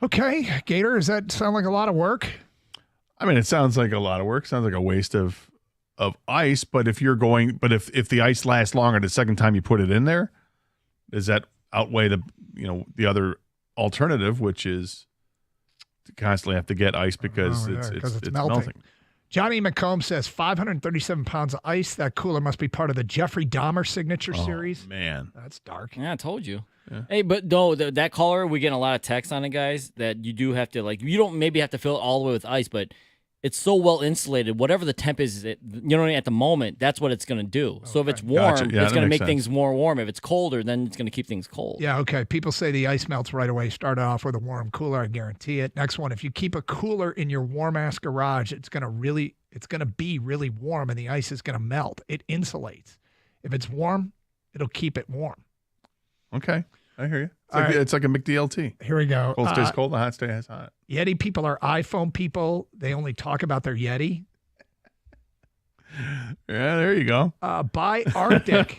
Okay, Gator, does that sound like a lot of work? I mean, it sounds like a lot of work. Sounds like a waste of ice. But if if the ice lasts longer the second time you put it in there, does that outweigh the other alternative, which is to constantly have to get ice because it's melting. Johnny McComb says 537 pounds of ice. That cooler must be part of the Jeffrey Dahmer signature series. Man, that's dark. Yeah, I told you. Yeah. Hey, but no, that color, we get a lot of text on it, guys, that you do have to, you don't maybe have to fill it all the way with ice, but it's so well insulated. Whatever the temp is, at the moment, that's what it's going to do. So if it's warm, Gotcha. Yeah, it's going to make sense. things more warm. If it's colder, then it's going to keep things cold. Yeah, okay. People say the ice melts right away. Start off with a warm cooler. I guarantee it. Next one, if you keep a cooler in your warm-ass garage, it's going to be really warm, and the ice is going to melt. It insulates. If it's warm, it'll keep it warm. Okay. I hear you. It's like a McDLT. Here we go. Cold stays cold, the hot stays hot. Yeti people are iPhone people. They only talk about their Yeti. Yeah, there you go. Buy Arctic.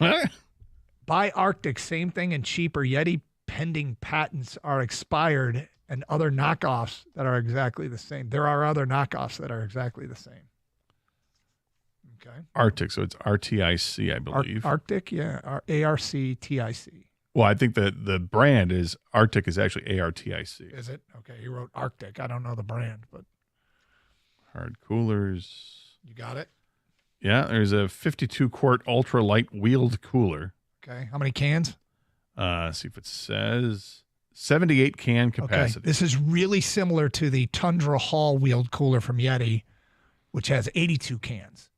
Buy Arctic, same thing and cheaper. Yeti pending patents are expired and other knockoffs that are exactly the same. There are other knockoffs that are exactly the same. Okay. Arctic, so it's RTIC, I believe. Arctic, yeah. ARCTIC. Well, I think that the brand is Arctic is actually ARTIC. Is it? Okay, he wrote Arctic. I don't know the brand, but hard coolers. You got it? Yeah, there's a 52-quart ultra-light wheeled cooler. Okay, how many cans? See if it says 78 can capacity. Okay. This is really similar to the Tundra Hall wheeled cooler from Yeti, which has 82 cans.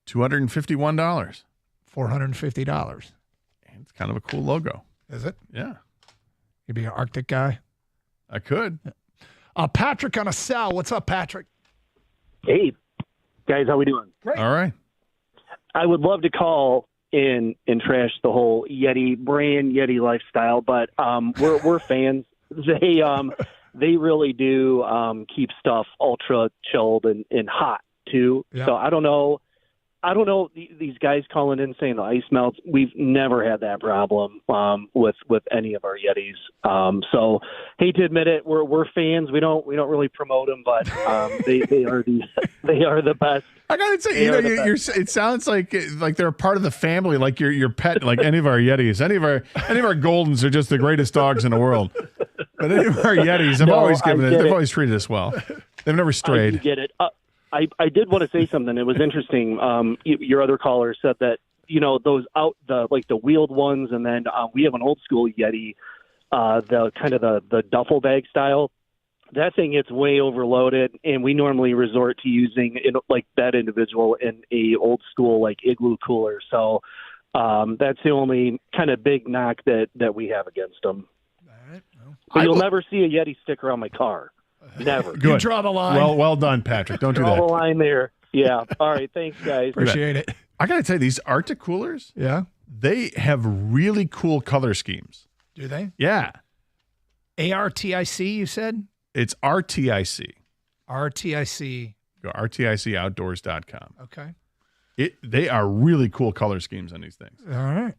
$251. $450. It's kind of a cool logo. Is it? Yeah. You'd be an Arctic guy? I could. Patrick on a cell. What's up, Patrick? Hey, guys, how we doing? Great. All right. I would love to call in and trash the whole Yeti brand, Yeti lifestyle, but we're fans. They really do keep stuff ultra chilled and hot too. Yeah. So I don't know these guys calling in saying the ice melts. We've never had that problem with any of our Yetis. So hate to admit it, we're fans. We don't really promote them, but they are the best. I gotta say, it sounds like they're a part of the family, like your pet, like any of our Yetis. Any of our Goldens are just the greatest dogs in the world. But any of our Yetis have they've always treated us well. They've never strayed. I get it. I did want to say something. It was interesting. Your other caller said that those the wheeled ones, and then we have an old school Yeti, the kind of the duffel bag style. That thing gets way overloaded, and we normally resort to using that individual in a old school igloo cooler. So that's the only kind of big knock that we have against them. All right. Well, but you'll never see a Yeti sticker on my car. Never. Good. You draw the line. Well done, Patrick. Don't do Draw that. the line there. Yeah. All right. Thanks, guys. Appreciate it. I gotta tell you, these Arctic coolers, Yeah. they have really cool color schemes. Do they? Yeah. ARTIC, you said? It's RTIC. RTIC. Go RTICoutdoors.com. Okay. They are really cool color schemes on these things. All right.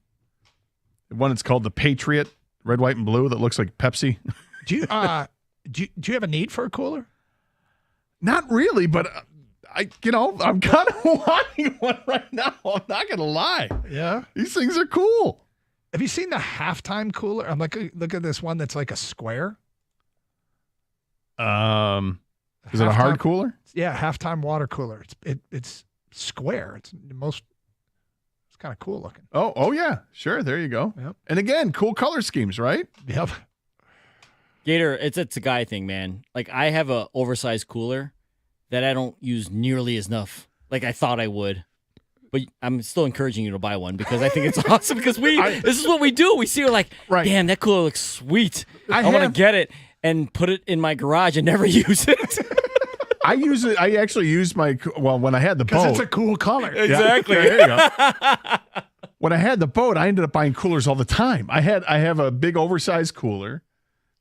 One it's called the Patriot, red, white, and blue, that looks like Pepsi. Do you do you have a need for a cooler? Not really, but I'm kind of wanting one right now. I'm not gonna lie. Yeah. These things are cool. Have you seen the halftime cooler? I'm like, look at this one that's like a square. Is it a hard cooler? Yeah, halftime water cooler. It's square. It's kind of cool looking. Oh yeah, sure. There you go. Yep. And again, cool color schemes, right? Yep. Gator, it's a guy thing, man. Like I have a oversized cooler that I don't use nearly as enough. Like I thought I would. But I'm still encouraging you to buy one because I think it's awesome because this is what we do. We see, we're like, damn, that cooler looks sweet. I want to get it and put it in my garage and never use it. I use it. I actually use when I had the boat. Because it's a cool color. Exactly. Yeah, there you go. When I had the boat, I ended up buying coolers all the time. I have a big oversized cooler.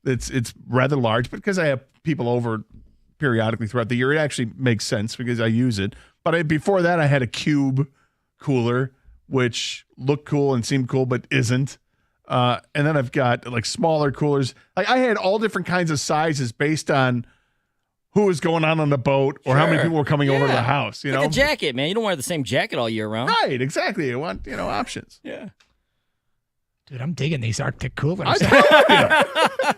It's rather large, but because I have people over periodically throughout the year, it actually makes sense because I use it. But before that, I had a cube cooler, which looked cool and seemed cool, but isn't. And then I've got like smaller coolers. Like I had all different kinds of sizes based on who was going on the boat or how many people were coming over to the house. You know, a jacket, man. You don't wear the same jacket all year round. Right? Exactly. You want options. Yeah. Dude, I'm digging these Arctic coolers.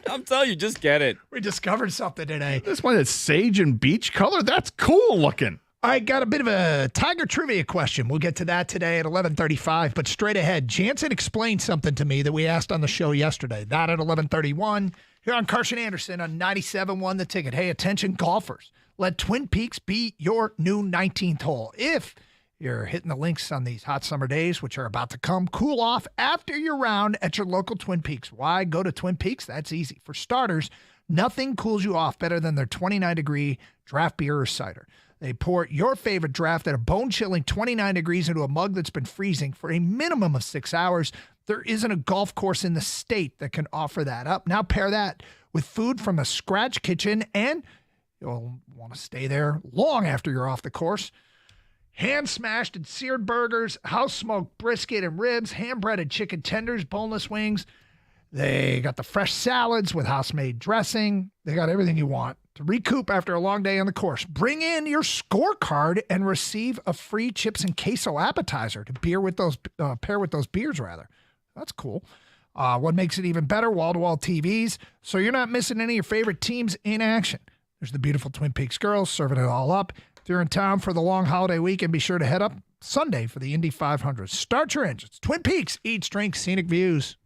I'm telling you, just get it. We discovered something today. This one is sage and beach color. That's cool looking. I got a bit of a Tiger trivia question. We'll get to that today at 11:35. But straight ahead, Jansen explained something to me that we asked on the show yesterday. That at 11:31 here on Carson Anderson on 97.1 The Ticket. Hey, attention golfers. Let Twin Peaks be your new 19th hole. If you're hitting the links on these hot summer days, which are about to come, cool off after your round at your local Twin Peaks. Why go to Twin Peaks? That's easy. For starters, nothing cools you off better than their 29-degree draft beer or cider. They pour your favorite draft at a bone-chilling 29 degrees into a mug that's been freezing for a minimum of 6 hours. There isn't a golf course in the state that can offer that up. Now pair that with food from a scratch kitchen, and you'll want to stay there long after you're off the course. Hand-smashed and seared burgers, house-smoked brisket and ribs, hand-breaded chicken tenders, boneless wings. They got the fresh salads with house-made dressing. They got everything you want to recoup after a long day on the course. Bring in your scorecard and receive a free chips and queso appetizer to pair with those beers, rather. That's cool. What makes it even better, wall-to-wall TVs, so you're not missing any of your favorite teams in action. There's the beautiful Twin Peaks girls serving it all up. If you're in town for the long holiday weekend, be sure to head up Sunday for the Indy 500. Start your engines. Twin Peaks, eat, drink, scenic views.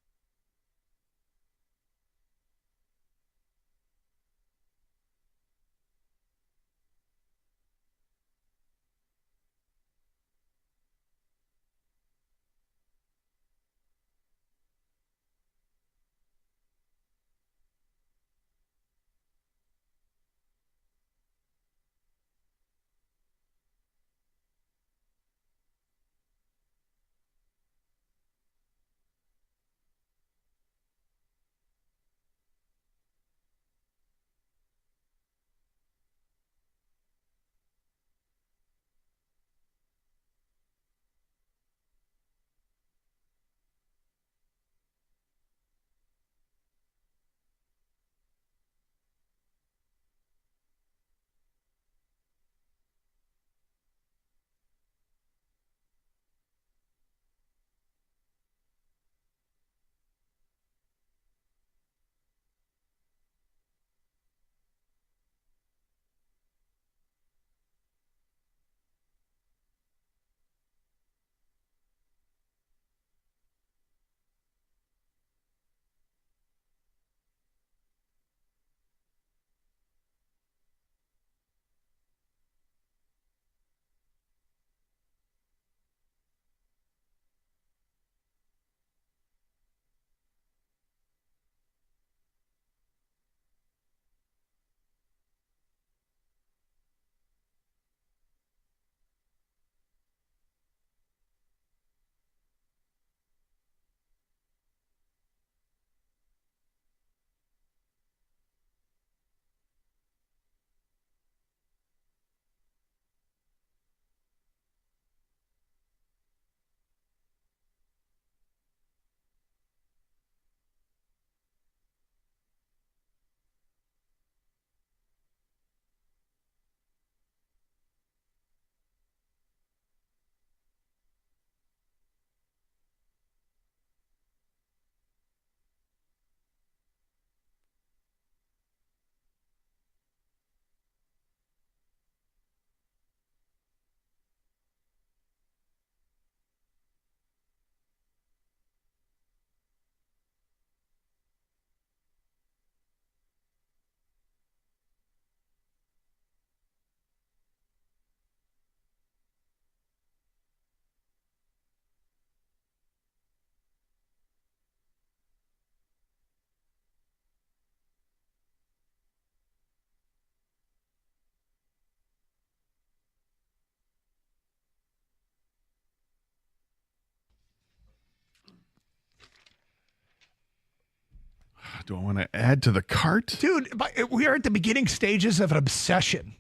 do I want to add to the cart? Dude, we are at the beginning stages of an obsession.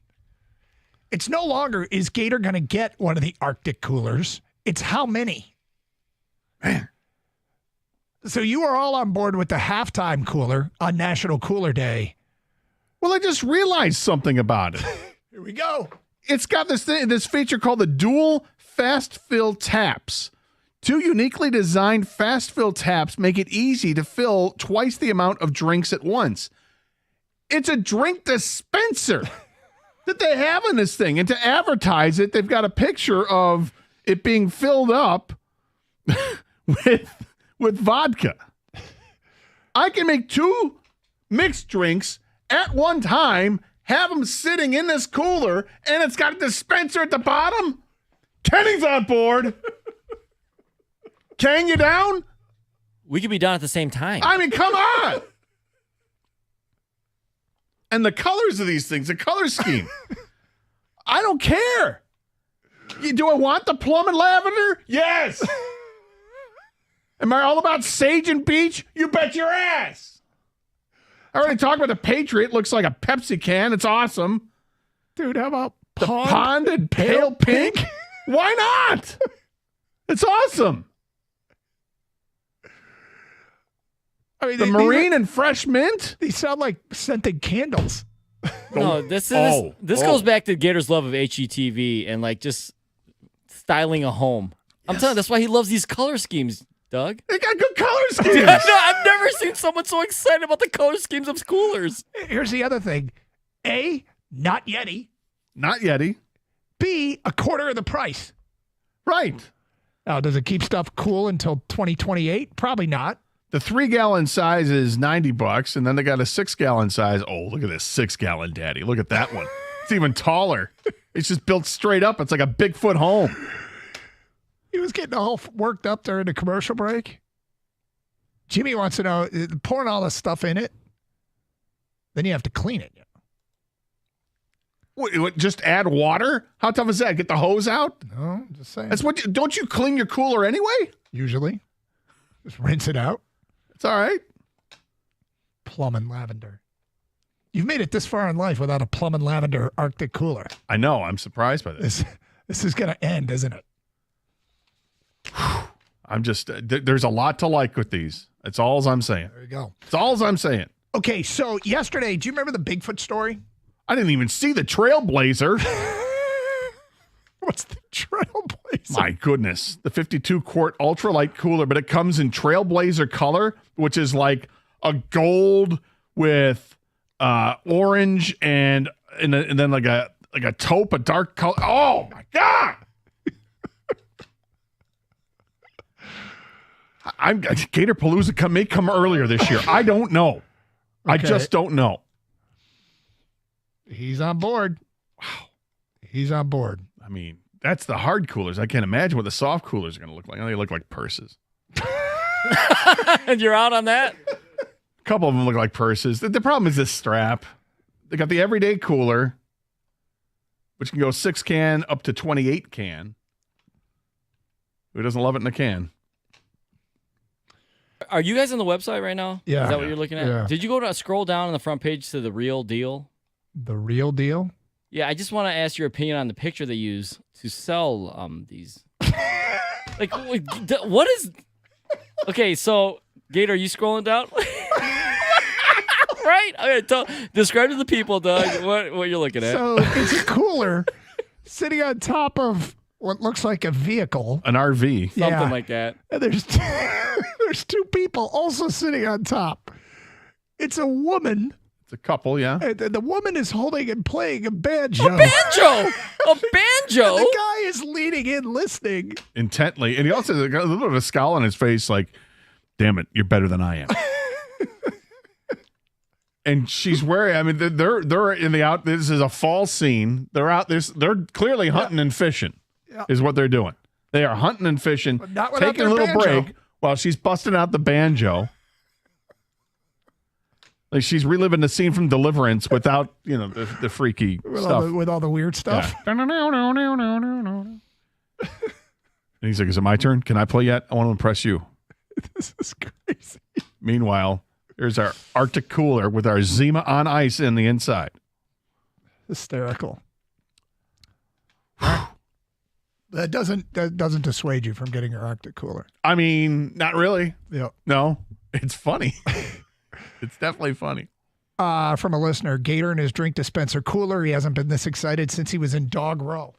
It's no longer, is Gator going to get one of the Arctic coolers? It's how many? Man. So you are all on board with the halftime cooler on National Cooler Day. Well, I just realized something about it. Here we go. It's got this feature called the dual fast fill taps. 2 uniquely designed fast fill taps make it easy to fill twice the amount of drinks at once. It's a drink dispenser that they have in this thing. And to advertise it, they've got a picture of it being filled up with vodka. I can make 2 mixed drinks at one time, have them sitting in this cooler, and it's got a dispenser at the bottom. Kenny's on board. Ken, you down? We could be done at the same time. I mean, come on. And the colors of these things, the color scheme. I don't care. Do I want the plum and lavender? Yes. Am I all about sage and beach? You bet your ass. I already talked about the Patriot. Looks like a Pepsi can. It's awesome. Dude, how about the pond and pale pink? Why not? It's awesome. I mean, the marine and fresh mint? These sound like scented candles. No, this goes back to Gator's love of HGTV and like just styling a home. I'm telling you, that's why he loves these color schemes, Doug. They got good color schemes. I've never seen someone so excited about the color schemes of coolers. Here's the other thing. A, not Yeti. Not Yeti. B, a quarter of the price. Right. Now, does it keep stuff cool until 2028? Probably not. The 3-gallon size is $90, and then they got a 6-gallon size. Oh, look at this 6-gallon daddy. Look at that one. It's even taller. It's just built straight up. It's like a Bigfoot home. He was getting all worked up during the commercial break. Jimmy wants to know, pouring all this stuff in it, then you have to clean it. What, just add water? How tough is that? Get the hose out? No, just saying. That's what. Don't you clean your cooler anyway? Usually. Just rinse it out. It's all right. Plum and lavender. You've made it this far in life without a plum and lavender Arctic cooler. I know. I'm surprised by this. This is going to end, isn't it? I'm just, there's a lot to like with these. That's all I'm saying. There you go. That's all I'm saying. Okay, so yesterday, do you remember the Bigfoot story? I didn't even see the Trailblazer. What's the Trailblazer? My goodness. The 52-quart ultralight cooler, but it comes in Trailblazer color, which is like a gold with orange and then like a taupe, a dark color. Oh, my God. Gatorpalooza may come earlier this year. I don't know. Okay. I just don't know. He's on board. Wow. He's on board. I mean, that's the hard coolers. I can't imagine what the soft coolers are going to look like. They look like purses. And you're out on that? A couple of them look like purses. The problem is this strap. They got the everyday cooler, which can go 6 can up to 28 can. Who doesn't love it in a can? Are you guys on the website right now? Yeah. Is that what you're looking at? Yeah. Did you go to scroll down on the front page to the real deal? The real deal? Yeah, I just want to ask your opinion on the picture they use to sell these. Like, what is... Okay, so, Gator, are you scrolling down? Right? Okay, describe to the people, Doug, what you're looking at. So, it's a cooler sitting on top of what looks like a vehicle. An RV. Something like that. And there's two people also sitting on top. It's a woman. It's a couple, yeah. And the woman is holding and playing a banjo. A banjo! A banjo? And the guy is leaning in, listening. Intently. And he also has a little bit of a scowl on his face like, damn it, you're better than I am. And she's wearing, I mean, they're in the out, this is a fall scene. They're out, they're clearly hunting and fishing is what they're doing. They are hunting and fishing, taking a little break while she's busting out the banjo. Like she's reliving the scene from Deliverance without, the freaky stuff. With all the weird stuff. Yeah. And he's like, is it my turn? Can I play yet? I want to impress you. This is crazy. Meanwhile, There's our Arctic cooler with our Zima on ice in the inside. Hysterical. That doesn't dissuade you from getting your Arctic cooler. I mean, not really. Yeah. No, it's funny. It's definitely funny. From a listener, Gator and his drink dispenser cooler. He hasn't been this excited since he was in Dog Row.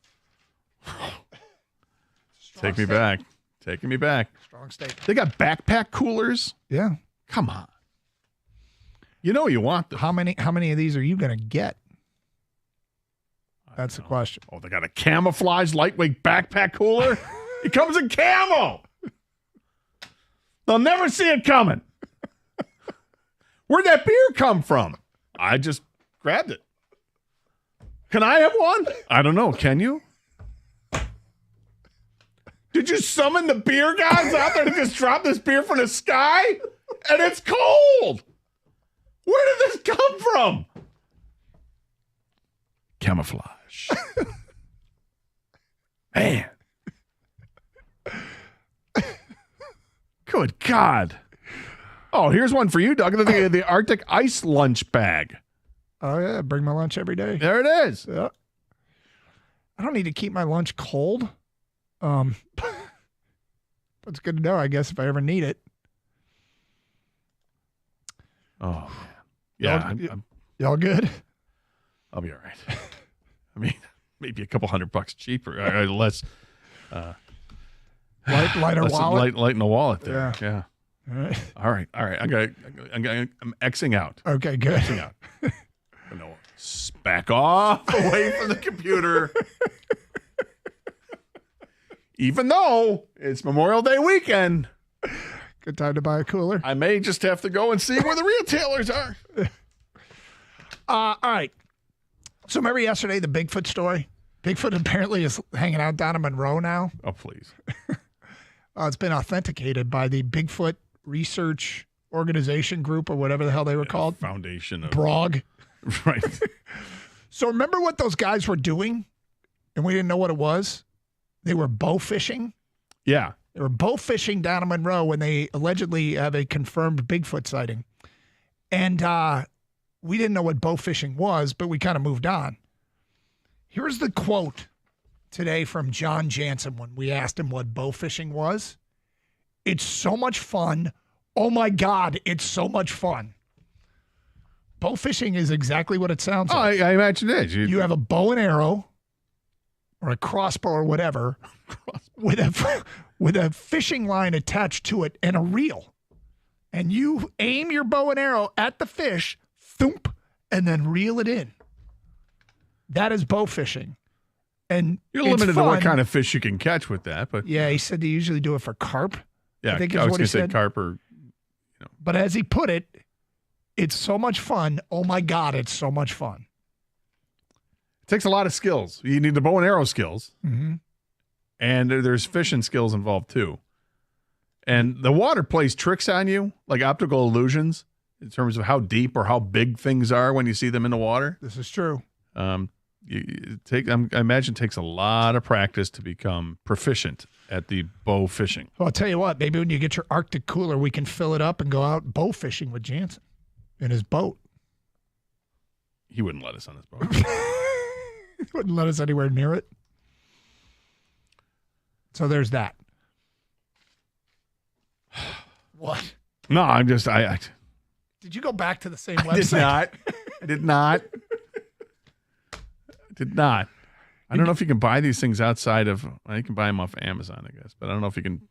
Taking me back. Strong state. They got backpack coolers. Yeah. Come on. You know you want them. How many of these are you going to get? That's the question. Oh, they got a camouflage lightweight backpack cooler? It comes in camo. They'll never see it coming. Where'd that beer come from? I just grabbed it. Can I have one? I don't know. Can you? Did you summon the beer guys out there to just drop this beer from the sky? And it's cold. Where did this come from? Camouflage. Man. Good God. Oh, here's one for you, Doug. The Arctic ice lunch bag. Oh, yeah. Bring my lunch every day. There it is. Yeah. I don't need to keep my lunch cold. But it's good to know, I guess, if I ever need it. Oh, man. Yeah. Y'all good? I'll be all right. I mean, maybe a couple $100 cheaper, less. Lighter wallet? Light in the wallet there. Yeah. All right. I'm Xing out. Okay, good. Xing out. No, back off away from the computer. Even though it's Memorial Day weekend. Good time to buy a cooler. I may just have to go and see where the retailers are. All right. So remember yesterday, the Bigfoot story? Bigfoot apparently is hanging out down in Monroe now. Oh, please. It's been authenticated by the Bigfoot Research Organization Group or whatever the hell they were called. Foundation of BROG. Right. So remember what those guys were doing? And we didn't know what it was? They were bow fishing. Yeah. They were bow fishing down in Monroe when they allegedly have a confirmed Bigfoot sighting. And we didn't know what bow fishing was, but we kind of moved on. Here's the quote today from John Jansen when we asked him what bow fishing was. It's so much fun. Oh my God, it's so much fun. Bow fishing is exactly what it sounds like. I imagine it is. You have a bow and arrow or a crossbow or whatever with a fishing line attached to it and a reel. And you aim your bow and arrow at the fish, thump, and then reel it in. That is bow fishing. And you're limited to what kind of fish you can catch with that, but yeah, he said they usually do it for carp. Yeah, I think I is was what going he to say said. carp or. But as he put it, it's so much fun. Oh my God, it's so much fun. It takes a lot of skills. You need the bow and arrow skills, Mm-hmm. and there's fishing skills involved too. And the water plays tricks on you, like optical illusions, in terms of how deep or how big things are when you see them in the water. This is true. I imagine it takes a lot of practice to become proficient at the bow fishing. Well, I'll tell you what, maybe when you get your Arctic cooler, we can fill it up and go out bow fishing with Jansen in his boat. He wouldn't let us on his boat. He wouldn't let us anywhere near it. So there's that. What? No, I'm just I Did you go back to the same website? I did not. I don't know if you can buy these things outside of. Well, you can buy them off Amazon, I guess, but I don't know if you can.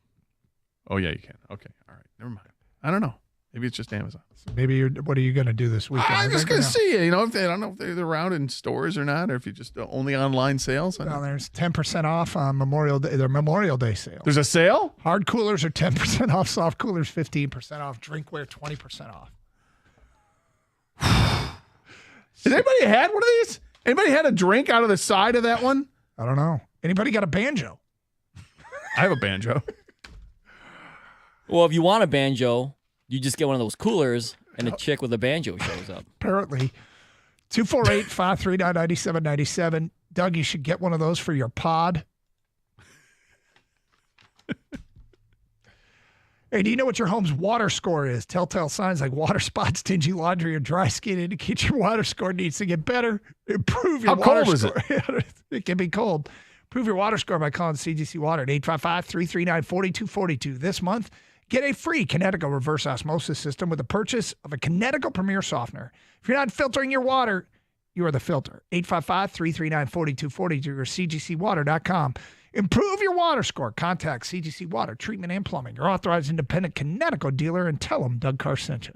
Oh yeah, you can. Okay, all right, never mind. I don't know. Maybe it's just Amazon. Maybe what are you going to do this weekend? I'm just going to see. I don't know if they're around in stores or not, or if you just only online sales. Well, there's 10% off on Memorial Day. Their Memorial Day sale. There's a sale. Hard coolers are 10% off. Soft coolers 15% off. Drinkware 20% off. Has anybody had one of these? Anybody had a drink out of the side of that one? I don't know. Anybody got a banjo? I have a banjo. Well, if you want a banjo, you just get one of those coolers, and a chick with a banjo shows up. Apparently. 248-539-9797. Doug, you should get one of those for your pod. Hey, do you know what your home's water score is? Telltale signs like water spots, stingy laundry, or dry skin indicate your water score needs to get better. Improve your water score. How cold is it? It can be cold. Improve your water score by calling CGC Water at 855-339-4242. This month, get a free Kinetico reverse osmosis system with the purchase of a Kinetico Premier softener. If you're not filtering your water, you are the filter. 855-339-4242 or cgcwater.com. Improve your water score. Contact CGC Water, Treatment and Plumbing, your authorized independent Kinetico dealer, and tell them Doug Carr sent you.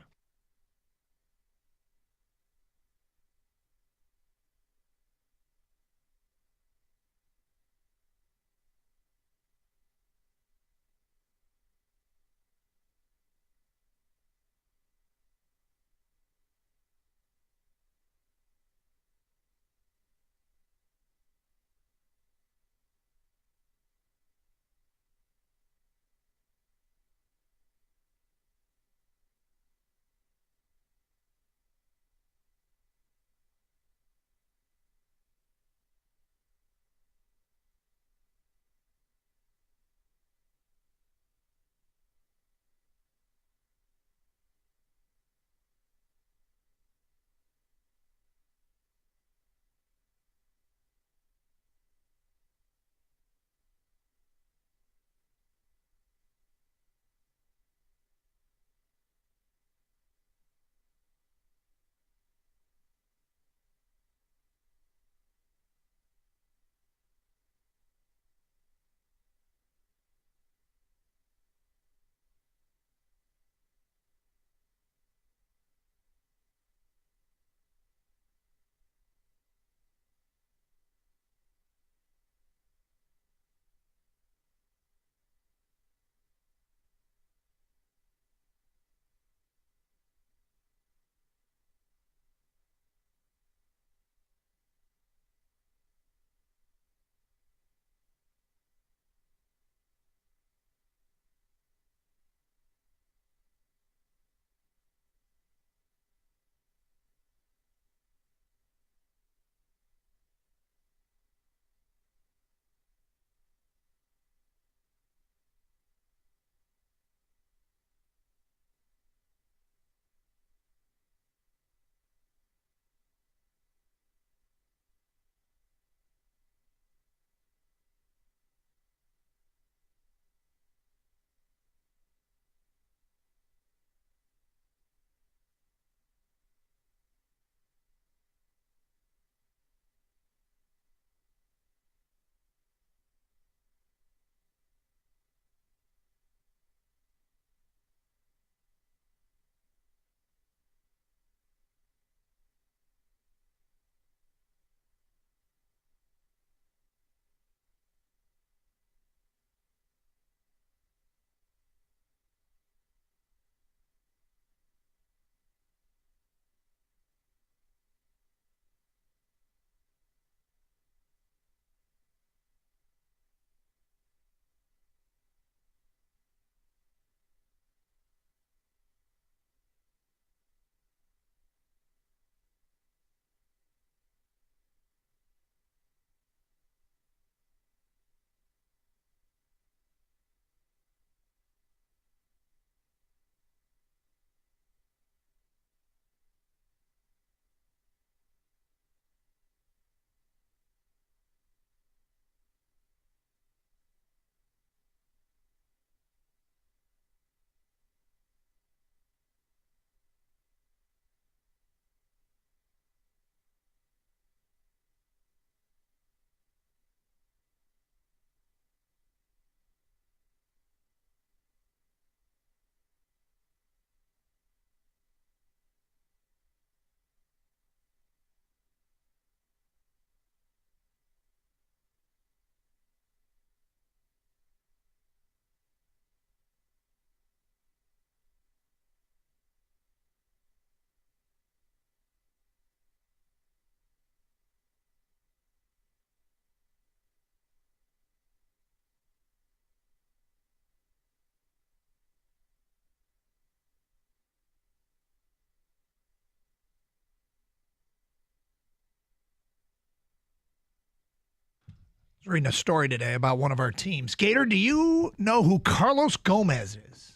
I was reading a story today about one of our teams. Gator, do you know who Carlos Gomez is?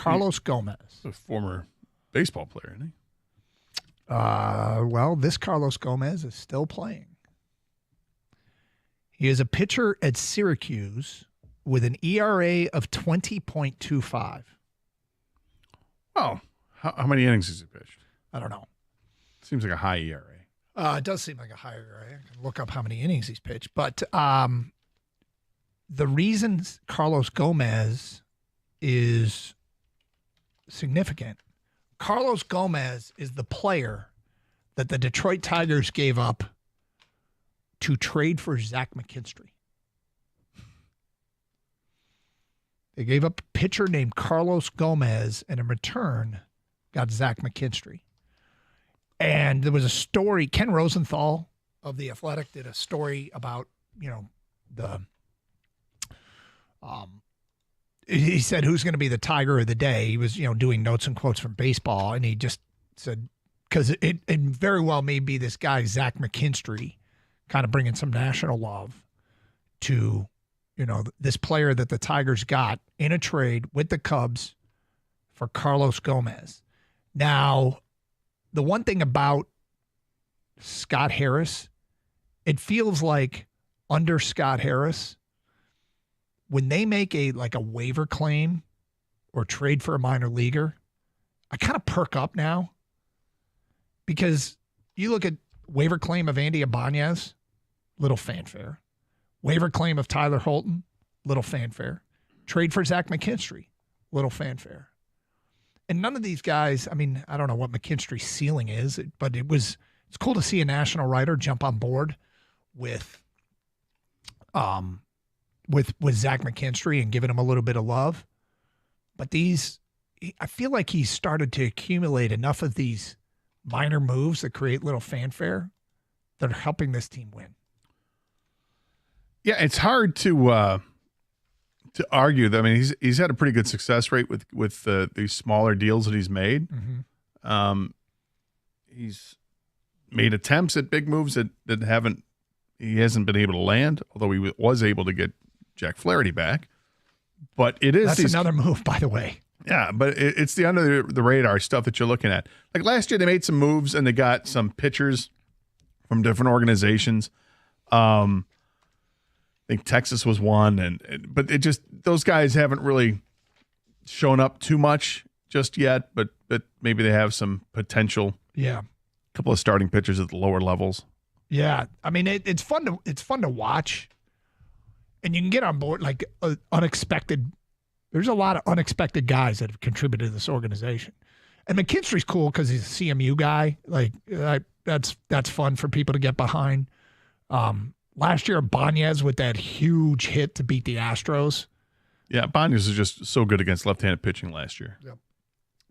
Carlos Gomez. A former baseball player, isn't he? Well, this Carlos Gomez is still playing. He is a pitcher at Syracuse with an ERA of 20.25. Oh, how many innings has he pitched? I don't know. Seems like a high ERA. It does seem like a high ERA. I can look up how many innings he's pitched. But the reason Carlos Gomez is significant, Carlos Gomez is the player that the Detroit Tigers gave up to trade for Zach McKinstry. They gave up a pitcher named Carlos Gomez, and in return got Zach McKinstry. And there was a story, Ken Rosenthal of The Athletic did a story about, he said, who's going to be the Tiger of the day? He was, doing notes and quotes from baseball, and he just said, because it very well may be this guy, Zach McKinstry, kind of bringing some national love to, this player that the Tigers got in a trade with the Cubs for Carlos Gomez. Now, the one thing about Scott Harris, it feels like under Scott Harris, when they make a waiver claim or trade for a minor leaguer, I kind of perk up now, because you look at waiver claim of Andy Ibanez, little fanfare. Waiver claim of Tyler Holton, little fanfare. Trade for Zach McKinstry, little fanfare. And none of these guys, I mean, I don't know what McKinstry's ceiling is, but it's cool to see a national writer jump on board with Zach McKinstry and giving him a little bit of love. But I feel like he's started to accumulate enough of these minor moves that create little fanfare that are helping this team win. Yeah, it's hard to argue that. I mean, he's had a pretty good success rate with these smaller deals that he's made. Mm-hmm. He's made attempts at big moves that he hasn't been able to land, although he was able to get Jack Flaherty back. But that's another move, by the way. Yeah, but it's the under the radar stuff that you're looking at. Like last year, they made some moves and they got some pitchers from different organizations. I think Texas was one, but it just, those guys haven't really shown up too much just yet. But maybe they have some potential. Yeah, a couple of starting pitchers at the lower levels. Yeah, I mean it's fun to watch, and you can get on board like unexpected. There's a lot of unexpected guys that have contributed to this organization, and McKinstry's cool because he's a CMU guy. Like that's fun for people to get behind. Last year, Ibanez with that huge hit to beat the Astros. Yeah, Ibanez is just so good against left-handed pitching last year. Yep.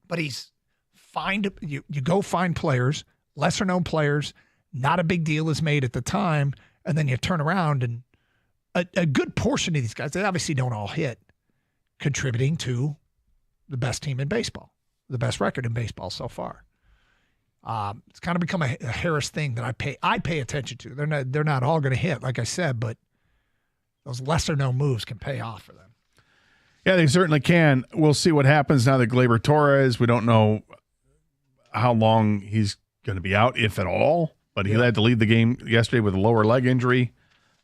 But you go find players, lesser-known players, not a big deal is made at the time, and then you turn around and a good portion of these guys, they obviously don't all hit, contributing to the best team in baseball, the best record in baseball so far. It's kind of become a Harris thing that I pay attention to. They're not all going to hit, like I said, but those lesser known moves can pay off for them. Yeah, they certainly can. We'll see what happens now that Gleyber Torres. We don't know how long he's going to be out, if at all. But he had to leave the game yesterday with a lower leg injury,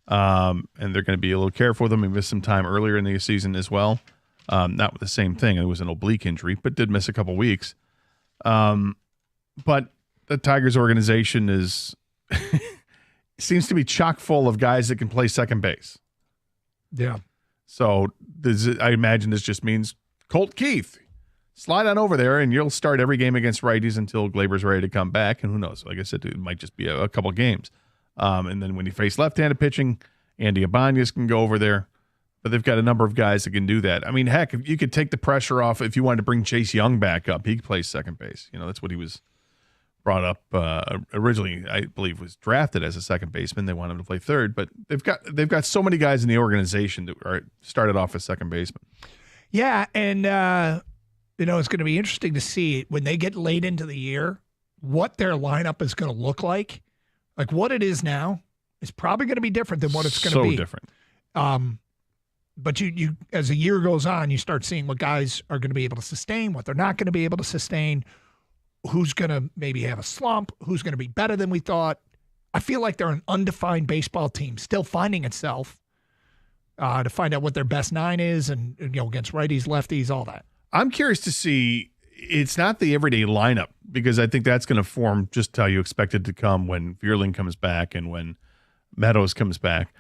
and they're going to be a little careful with him. He missed some time earlier in the season as well. Not with the same thing. It was an oblique injury, but did miss a couple weeks. But the Tigers organization seems to be chock full of guys that can play second base. Yeah. So I imagine this just means Colt Keith, slide on over there and you'll start every game against righties until Gleyber's ready to come back. And who knows? Like I said, it might just be a couple games. And then when you face left-handed pitching, Andy Ibanez can go over there. But they've got a number of guys that can do that. I mean, heck, if you could take the pressure off, if you wanted to bring Chase Young back up, he could play second base. That's what he was brought up originally. I believe was drafted as a second baseman. They want him to play third, but they've got so many guys in the organization that are started off as second baseman. Yeah, and it's going to be interesting to see when they get late into the year what their lineup is going to look like. Like what it is now is probably going to be different than what it's going to be. So different. But you as the year goes on, you start seeing what guys are going to be able to sustain, what they're not going to be able to sustain, who's going to maybe have a slump, who's going to be better than we thought. I feel like they're an undefined baseball team still finding itself to find out what their best nine is and against righties, lefties, all that. I'm curious to see. It's not the everyday lineup because I think that's going to form just how you expect it to come when Vierling comes back and when Meadows comes back.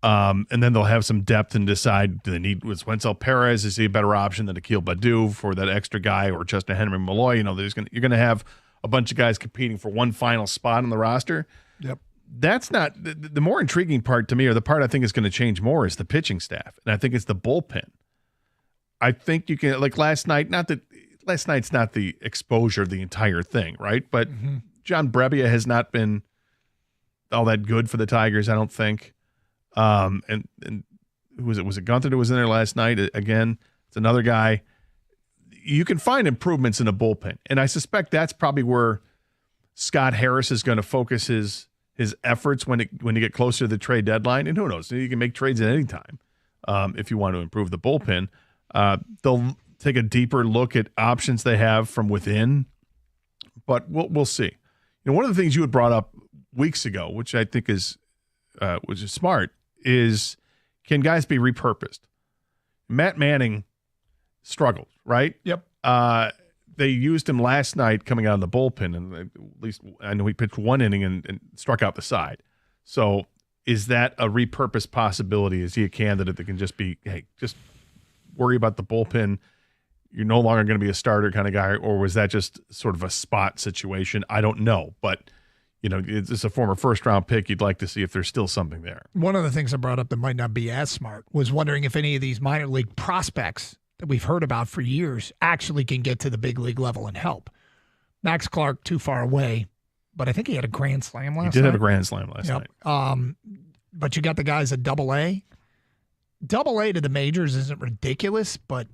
And then they'll have some depth and decide, do they need was Wenzel Perez? Is he a better option than Akil Baddoo for that extra guy or Justin Henry Malloy? You're going to have a bunch of guys competing for one final spot on the roster. Yep. That's not the more intriguing part to me, or the part I think is going to change more, is the pitching staff. And I think it's the bullpen. I think you can, like last night, last night's not the exposure of the entire thing, right? But John Brebbia has not been all that good for the Tigers, I don't think. And who was it? Was it Gunther that was in there last night? Again, it's another guy. You can find improvements in a bullpen. And I suspect that's probably where Scott Harris is going to focus his efforts when you get closer to the trade deadline. And who knows? You can make trades at any time if you want to improve the bullpen. They'll take a deeper look at options they have from within, but we'll see. One of the things you had brought up weeks ago, which I think is smart, is can guys be repurposed? Matt Manning struggled, right? Yep. They used him last night coming out of the bullpen, and at least I know he pitched one inning and struck out the side. So is that a repurposed possibility? Is he a candidate that can just be, hey, just worry about the bullpen? You're no longer going to be a starter kind of guy, or was that just sort of a spot situation? I don't know, but it's a former first-round pick. You'd like to see if there's still something there. One of the things I brought up that might not be as smart was wondering if any of these minor league prospects that we've heard about for years actually can get to the big league level and help. Max Clark, too far away, but I think he had a grand slam last night. He did have a grand slam last night. But you got the guys at Double-A. Double-A to the majors isn't ridiculous, but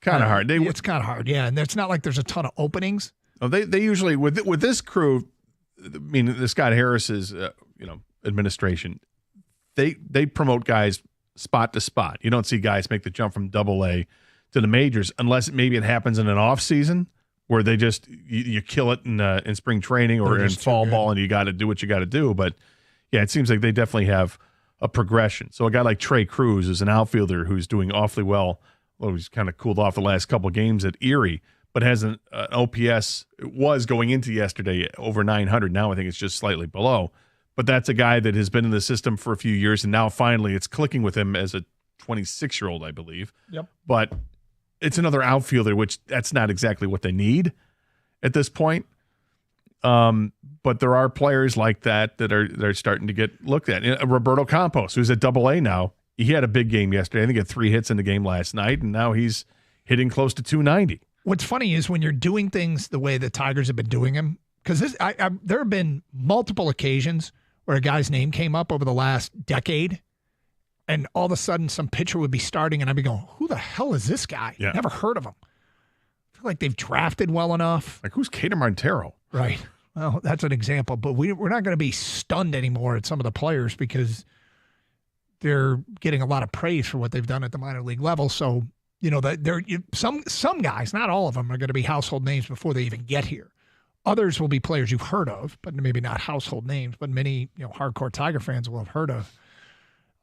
kind of hard. It's kind of hard, yeah. And it's not like there's a ton of openings. Oh, they usually with this crew. I mean, the Scott Harris's administration, they promote guys spot to spot. You don't see guys make the jump from Double-A to the majors unless maybe it happens in an off season where they just you kill it in spring training or in fall ball, and you got to do what you got to do. But yeah, it seems like they definitely have a progression. So a guy like Trey Cruz is an outfielder who's doing awfully well. Well, he's kind of cooled off the last couple of games at Erie, but has an OPS. It was going into yesterday over 900. Now I think it's just slightly below. But that's a guy that has been in the system for a few years, and now finally it's clicking with him as a 26-year-old, I believe. Yep. But it's another outfielder, which that's not exactly what they need at this point. But there are players like that are starting to get looked at. Roberto Campos, who's at Double-A now, he had a big game yesterday. I think he had 3 hits in the game last night, and now he's hitting close to 290. What's funny is when you're doing things the way the Tigers have been doing them, because there have been multiple occasions where a guy's name came up over the last decade, and all of a sudden some pitcher would be starting, and I'd be going, who the hell is this guy? Yeah. Never heard of him. I feel like they've drafted well enough. Like, who's Cater Montero? Right. Well, that's an example, but we're not going to be stunned anymore at some of the players because they're getting a lot of praise for what they've done at the minor league level. So, some guys, not all of them, are going to be household names before they even get here. Others will be players you've heard of, but maybe not household names, but many hardcore Tiger fans will have heard of.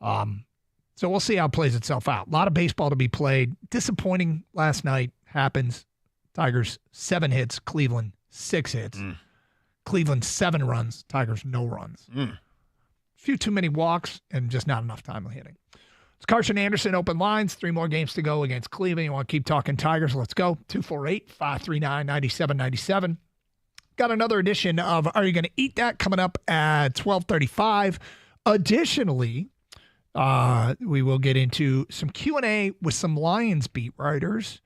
So we'll see how it plays itself out. A lot of baseball to be played. Disappointing last night happens. Tigers 7 hits, Cleveland 6 hits. Cleveland 7 runs, Tigers no runs. A few too many walks and just not enough time hitting. It's Carson Anderson, open lines. 3 more games to go against Cleveland. You want to keep talking Tigers? Let's go. 248-539-9797. Got another edition of Are You Going to Eat That coming up at 12:35. Additionally, we will get into some Q&A with some Lions beat writers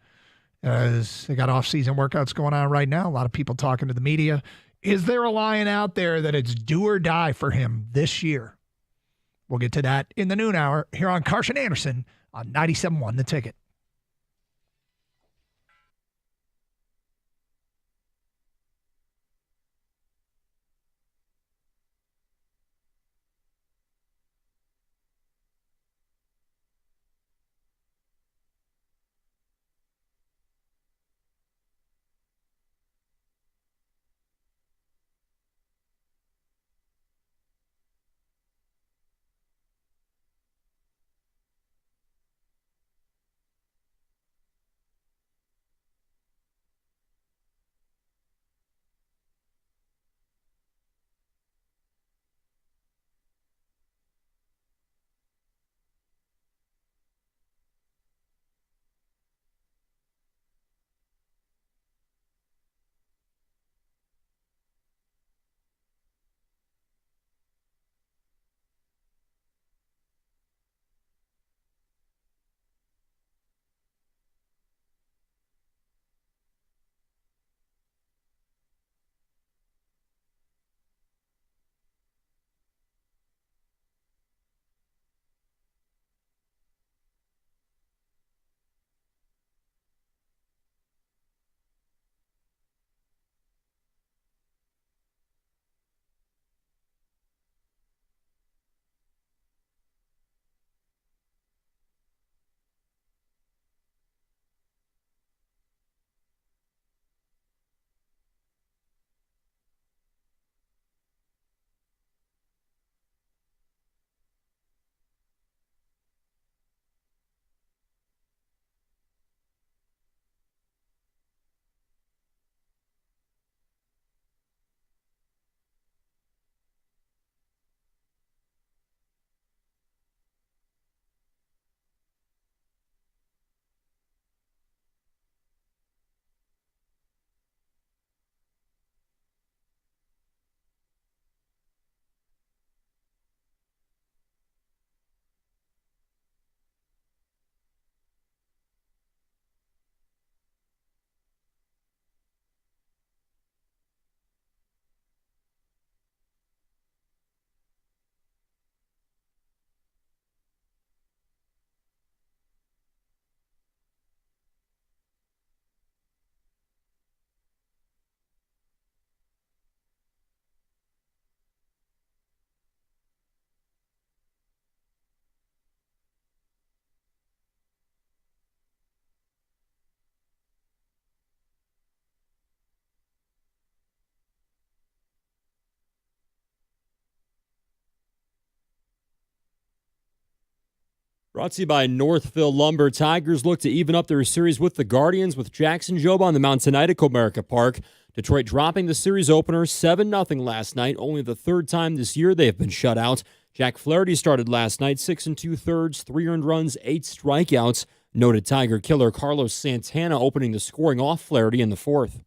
as they got off-season workouts going on right now. A lot of people talking to the media. Is there a Lion out there that it's do or die for him this year? We'll get to that in the noon hour here on Carson Anderson on 97.1 The Ticket. Brought to you by Northville Lumber. Tigers look to even up their series with the Guardians with Jackson Jobe on the mound tonight at Comerica Park. Detroit dropping the series opener 7-0 last night. Only the third time this year they have been shut out. Jack Flaherty started last night, 6 2/3, 3 earned runs, 8 strikeouts. Noted Tiger killer Carlos Santana opening the scoring off Flaherty in the fourth.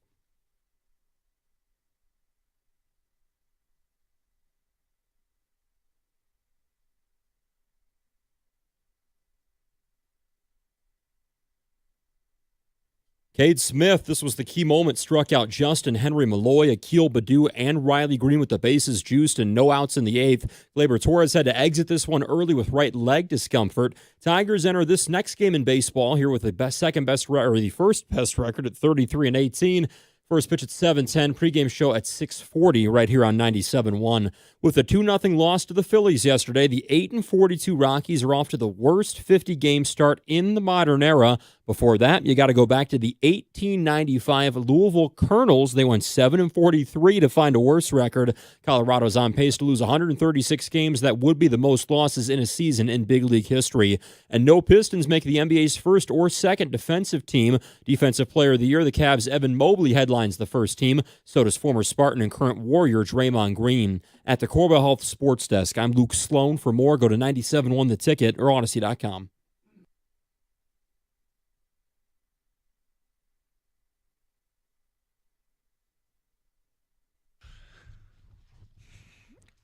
Cade Smith, this was the key moment, struck out Justin Henry Malloy, Akil Baddoo, and Riley Green with the bases juiced and no outs in the eighth. Gleyber Torres had to exit this one early with right leg discomfort. Tigers enter this next game in baseball here with the the first best record at 33-18. First pitch at 7:10, pregame show at 6:40 right here on 97.1. With a 2-0 loss to the Phillies yesterday, the 8-42 Rockies are off to the worst 50-game start in the modern era. Before that, you got to go back to the 1895 Louisville Colonels. They went 7-43 to find a worse record. Colorado's on pace to lose 136 games. That would be the most losses in a season in big league history. And no Pistons make the NBA's first or second defensive team. Defensive Player of the Year, the Cavs' Evan Mobley headlines the first team. So does former Spartan and current Warrior Draymond Green. At the Corbell Health Sports Desk, I'm Luke Sloan. For more, go to 97.1 The Ticket or Odyssey.com.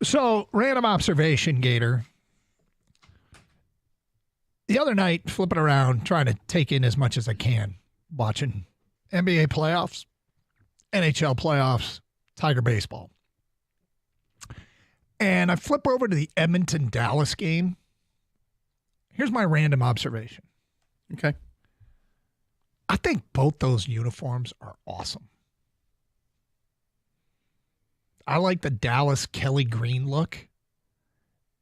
So, random observation, Gator. The other night, flipping around, trying to take in as much as I can, watching NBA playoffs, NHL playoffs, Tiger baseball. And I flip over to the Edmonton-Dallas game. Here's my random observation. Okay. I think both those uniforms are awesome. I like the Dallas Kelly green look,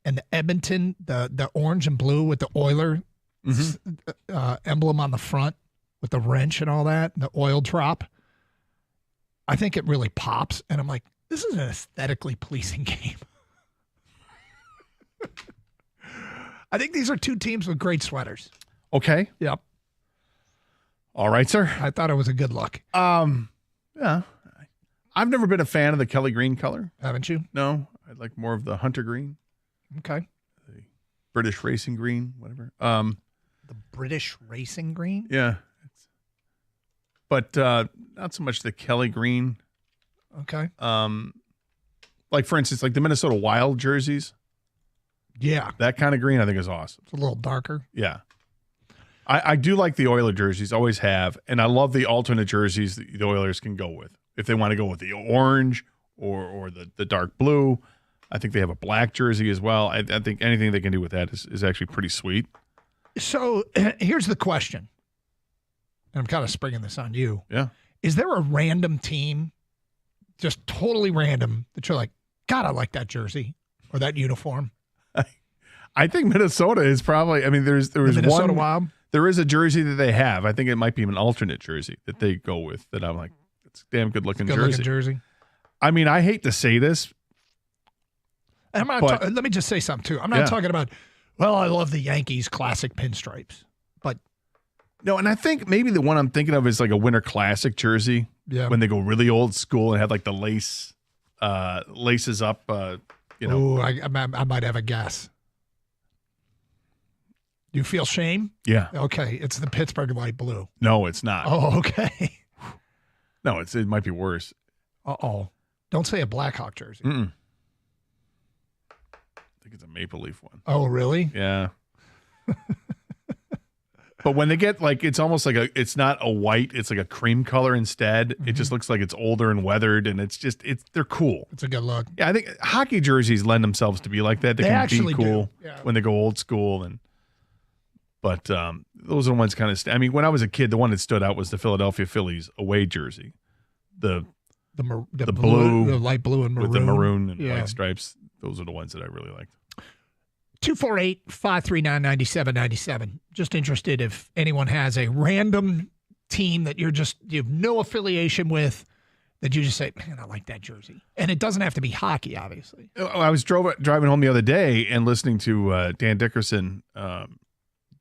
and the Edmonton, the orange and blue with the Oiler emblem on the front with the wrench and all that, and the oil drop. I think it really pops, and I'm like, this is an aesthetically pleasing game. I think these are two teams with great sweaters. Okay. Yep. All right, sir. I thought it was a good look. Yeah. I've never been a fan of the Kelly green color. Haven't you? No. I like more of the Hunter green. Okay. The British racing green, whatever. The British racing green? Yeah. But not so much the Kelly green. Okay. Like, for instance, like the Minnesota Wild jerseys. Yeah. That kind of green I think is awesome. It's a little darker. Yeah. I do like the Oiler jerseys, always have. And I love the alternate jerseys that the Oilers can go with. If they want to go with the orange or the dark blue, I think they have a black jersey as well. I think anything they can do with that is actually pretty sweet. So here's the question. And I'm kind of springing this on you. Yeah. Is there a random team, just totally random, that you're like, God, I like that jersey or that uniform? I think Minnesota is probably, I mean, there was Minnesota one. Wild? There is a jersey that they have. I think it might be an alternate jersey that they go with that I'm like, it's a damn good looking jersey. I mean, I hate to say this. And let me just say something too. I'm not talking about, well, I love the Yankees classic pinstripes, but no, and I think maybe the one I'm thinking of is like a Winter Classic jersey. Yeah. When they go really old school and have like the laces up. Ooh, I might have a guess. You feel shame? Yeah. Okay, it's the Pittsburgh light blue. No, it's not. Oh, okay. No, it might be worse. Uh-oh. Don't say a Blackhawk jersey. Mm-mm. I think it's a Maple Leaf one. Oh, really? Yeah. But when they get like, it's almost like it's not a white, it's like a cream color instead. Mm-hmm. It just looks like it's older and weathered, and they're cool. It's a good look. Yeah, I think hockey jerseys lend themselves to be like that. They can be cool when they go old school. But those are the ones kind of, I mean, when I was a kid, the one that stood out was the Philadelphia Phillies away jersey. The blue, the light blue and maroon. With the maroon and white stripes. Those are the ones that I really liked. 248-539-9797. Just interested if anyone has a random team that you have no affiliation with that you just say, man, I like that jersey. And it doesn't have to be hockey, obviously. I was driving home the other day and listening to Dan Dickerson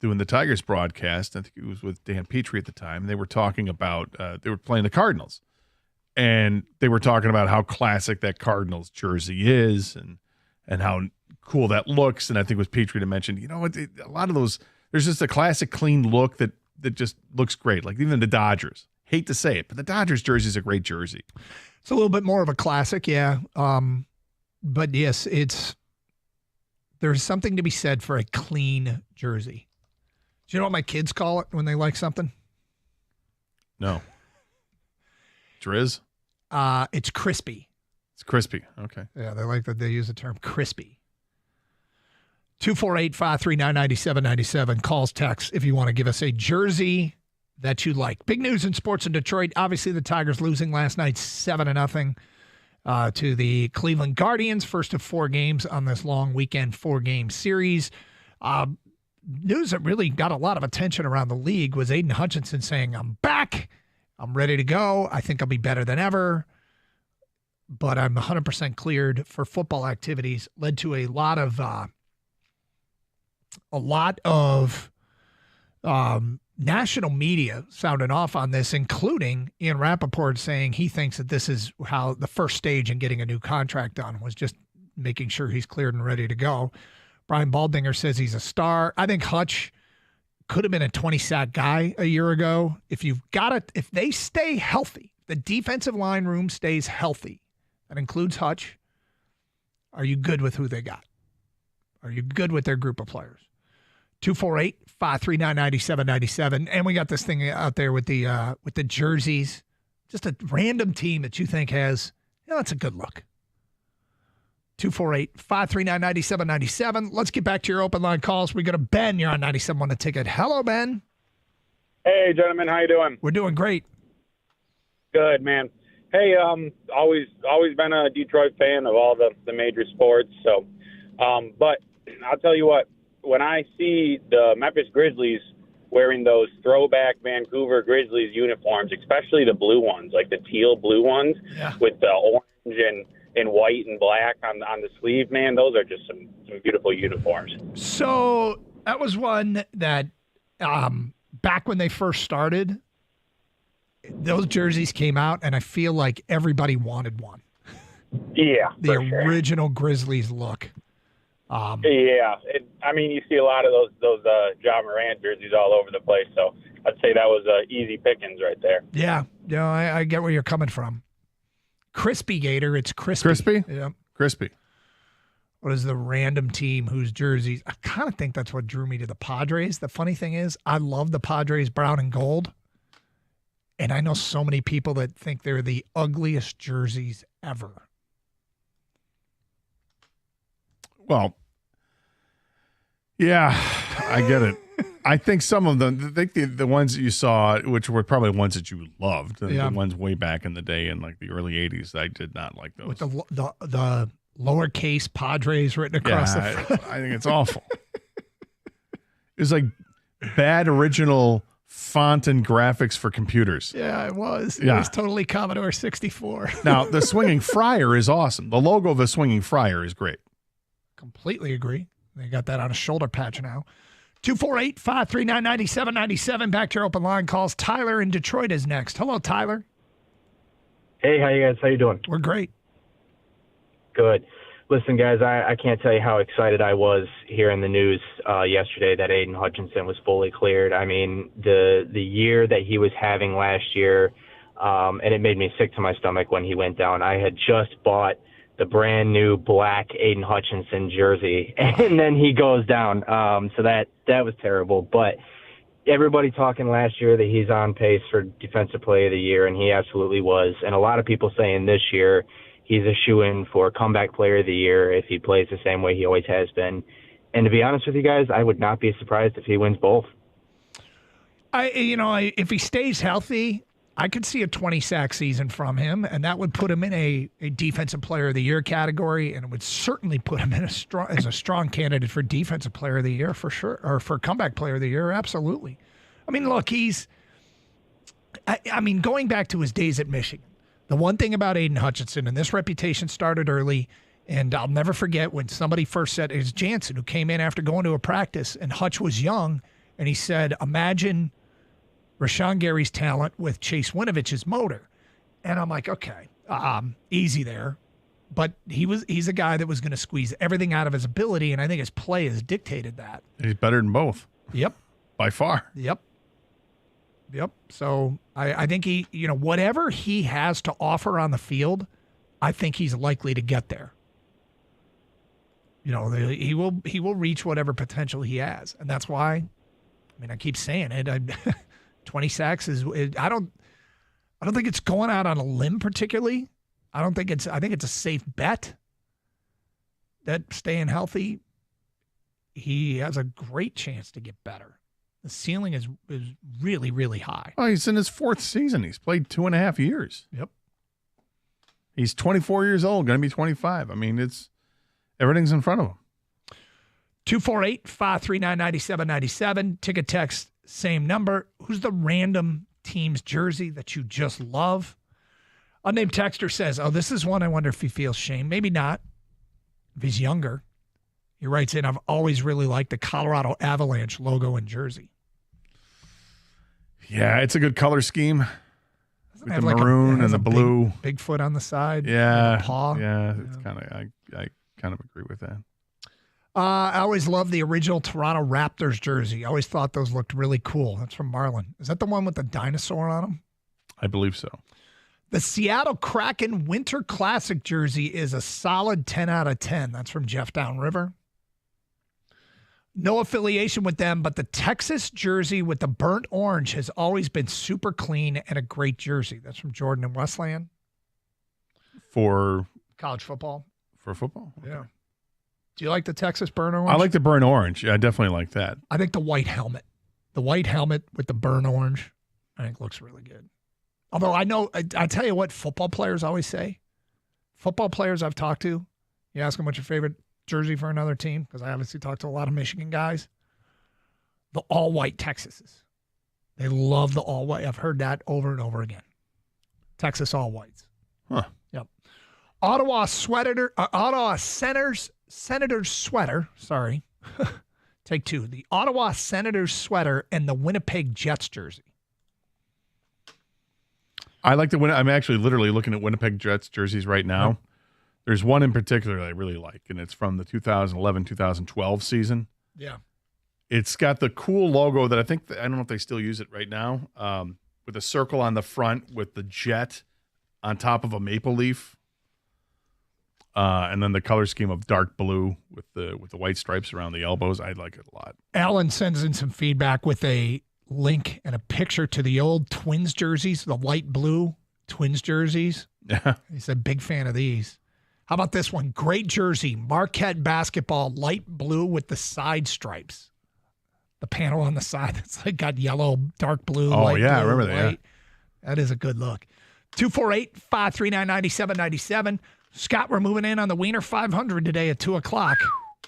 doing the Tigers broadcast. I think it was with Dan Petrie at the time. They were talking about they were playing the Cardinals, and they were talking about how classic that Cardinals jersey is, and how cool that looks. And I think it was Petrie that mentioned, you know, a lot of those. There's just a classic, clean look that just looks great. Like even the Dodgers. Hate to say it, but the Dodgers jersey is a great jersey. It's a little bit more of a classic, yeah. But yes, there's something to be said for a clean jersey. Do you know what my kids call it when they like something? No. Drizz? It's crispy. It's crispy. Okay. Yeah, they like that they use the term crispy. 248-539-9797. Calls, text if you want to give us a jersey that you like. Big news in sports in Detroit. Obviously, the Tigers losing last night 7-0 to the Cleveland Guardians. First of 4 games on this long weekend 4-game series. News that really got a lot of attention around the league was Aiden Hutchinson saying, I'm back. I'm ready to go. I think I'll be better than ever. But I'm 100% cleared for football activities. Led to a lot of national media sounding off on this, including Ian Rappaport saying he thinks that this is how the first stage in getting a new contract done was just making sure he's cleared and ready to go. Brian Baldinger says he's a star. I think Hutch could have been a 20-sack guy a year ago. If they stay healthy, the defensive line room stays healthy. That includes Hutch. Are you good with who they got? Are you good with their group of players? 248-539-9797. And we got this thing out there with the jerseys. Just a random team that you think has, that's a good look. 248-539-9797. Let's get back to your open line calls. We go to Ben. You're on 97.1 The Ticket. Hello, Ben. Hey, gentlemen. How you doing? We're doing great. Good, man. Hey, always been a Detroit fan of all the major sports. So, but I'll tell you what. When I see the Memphis Grizzlies wearing those throwback Vancouver Grizzlies uniforms, especially the blue ones, like the teal blue ones with the orange and white and black on the sleeve, man, those are just some beautiful uniforms. So that was one that back when they first started, those jerseys came out, and I feel like everybody wanted one. Yeah, the original Grizzlies look. Yeah, you see a lot of those Ja Morant jerseys all over the place, so I'd say that was easy pickings right there. Yeah, I get where you're coming from. Crispy Gator, it's crispy. Crispy? Yeah. Crispy. What is the random team whose jerseys? I kind of think that's what drew me to the Padres. The funny thing is, I love the Padres brown and gold, and I know so many people that think they're the ugliest jerseys ever. Well, yeah, I get it. I think some of them, I think the ones that you saw, which were probably ones that you loved, the ones way back in the day in like the early 80s, I did not like those. With the lowercase Padres written across the front. I think it's awful. It was like bad original font and graphics for computers. Yeah, it was. It Yeah. was totally Commodore 64. Now, the Swinging Friar is awesome. The logo of the Swinging Friar is great. Completely agree. They got that on a shoulder patch now. 248-539-9797. Back to your open line calls. Tyler in Detroit is next. Hello, Tyler. Hey, how you guys? How you doing? We're great. Good. Listen, guys, I can't tell you how excited I was hearing the news yesterday that Aiden Hutchinson was fully cleared. I mean, the year that he was having last year, and it made me sick to my stomach when he went down. I had just bought the brand new black Aiden Hutchinson jersey, and then he goes down. So that was terrible. But everybody talking last year that he's on pace for Defensive Player of the Year, and he absolutely was. And a lot of people saying this year he's a shoo-in for Comeback Player of the Year if he plays the same way he always has been. And to be honest with you guys, I would not be surprised if he wins both. If he stays healthy, I could see a 20-sack season from him, and that would put him in a Defensive Player of the Year category, and it would certainly put him in as a strong candidate for Defensive Player of the Year for sure, or for Comeback Player of the Year, absolutely. I mean, look, going back to his days at Michigan, the one thing about Aiden Hutchinson, and this reputation started early, and I'll never forget when somebody first said, it was Jansen who came in after going to a practice, and Hutch was young, And he said, imagine Rashawn Gary's talent with Chase Winovich's motor. And I'm like, okay, easy there. But he's a guy that was going to squeeze everything out of his ability, and I think his play has dictated that. He's better than both. Yep. By far. Yep. So I think he, whatever he has to offer on the field, I think he's likely to get there. He will reach whatever potential he has, and that's why. I keep saying it. 20 sacks is. I don't think it's going out on a limb particularly. I think it's a safe bet that staying healthy, he has a great chance to get better. The ceiling is really, really high. Oh, he's in his 4th season. He's played 2.5 years. Yep. He's 24 years old, going to be 25. Everything's in front of him. 248-539-9797. Ticket text, same number. Who's the random team's jersey that you just love? Unnamed texter says, this is one I wonder if he feels shame. Maybe not. If he's younger. He writes in, I've always really liked the Colorado Avalanche logo and jersey. Yeah, it's a good color scheme. Doesn't With have the like maroon it has and the a blue. Big foot on the side. Yeah. And a paw. Yeah, it's kind of I kind of agree with that. I always loved the original Toronto Raptors jersey. I always thought those looked really cool. That's from Marlin. Is that the one with the dinosaur on them? I believe so. The Seattle Kraken Winter Classic jersey is a solid 10 out of 10. That's from Jeff Downriver. No affiliation with them, but the Texas jersey with the burnt orange has always been super clean and a great jersey. That's from Jordan and Westland. For college football. For football? Okay. Yeah. Do you like the Texas burnt orange? I like the burnt orange. Yeah, I definitely like that. I think the white helmet. The white helmet with the burnt orange, I think looks really good. Although I know, I tell you what football players always say. Football players I've talked to, you ask them what's your favorite jersey for another team, because I obviously talk to a lot of Michigan guys. The all-white Texases. They love the all-white. I've heard that over and over again. Texas all-whites. Huh. Yep. Ottawa Senators sweater. Sorry. Take two. The Ottawa Senators sweater and the Winnipeg Jets jersey. I like I'm actually literally looking at Winnipeg Jets jerseys right now. Yep. There's one in particular that I really like, and it's from the 2011-2012 season. Yeah. It's got the cool logo that I don't know if they still use it right now, with a circle on the front with the jet on top of a maple leaf. And then the color scheme of dark blue with the white stripes around the elbows. I like it a lot. Alan sends in some feedback with a link and a picture to the old Twins jerseys, the light blue Twins jerseys. Yeah. He's a big fan of these. How about this one? Great jersey, Marquette basketball, light blue with the side stripes. The panel on the side that's like got yellow, dark blue. Oh, light yeah, I blue, remember that. white. Yeah. That is a good look. 248-539-9797. Scott, we're moving in on the Wiener 500 today at 2 o'clock.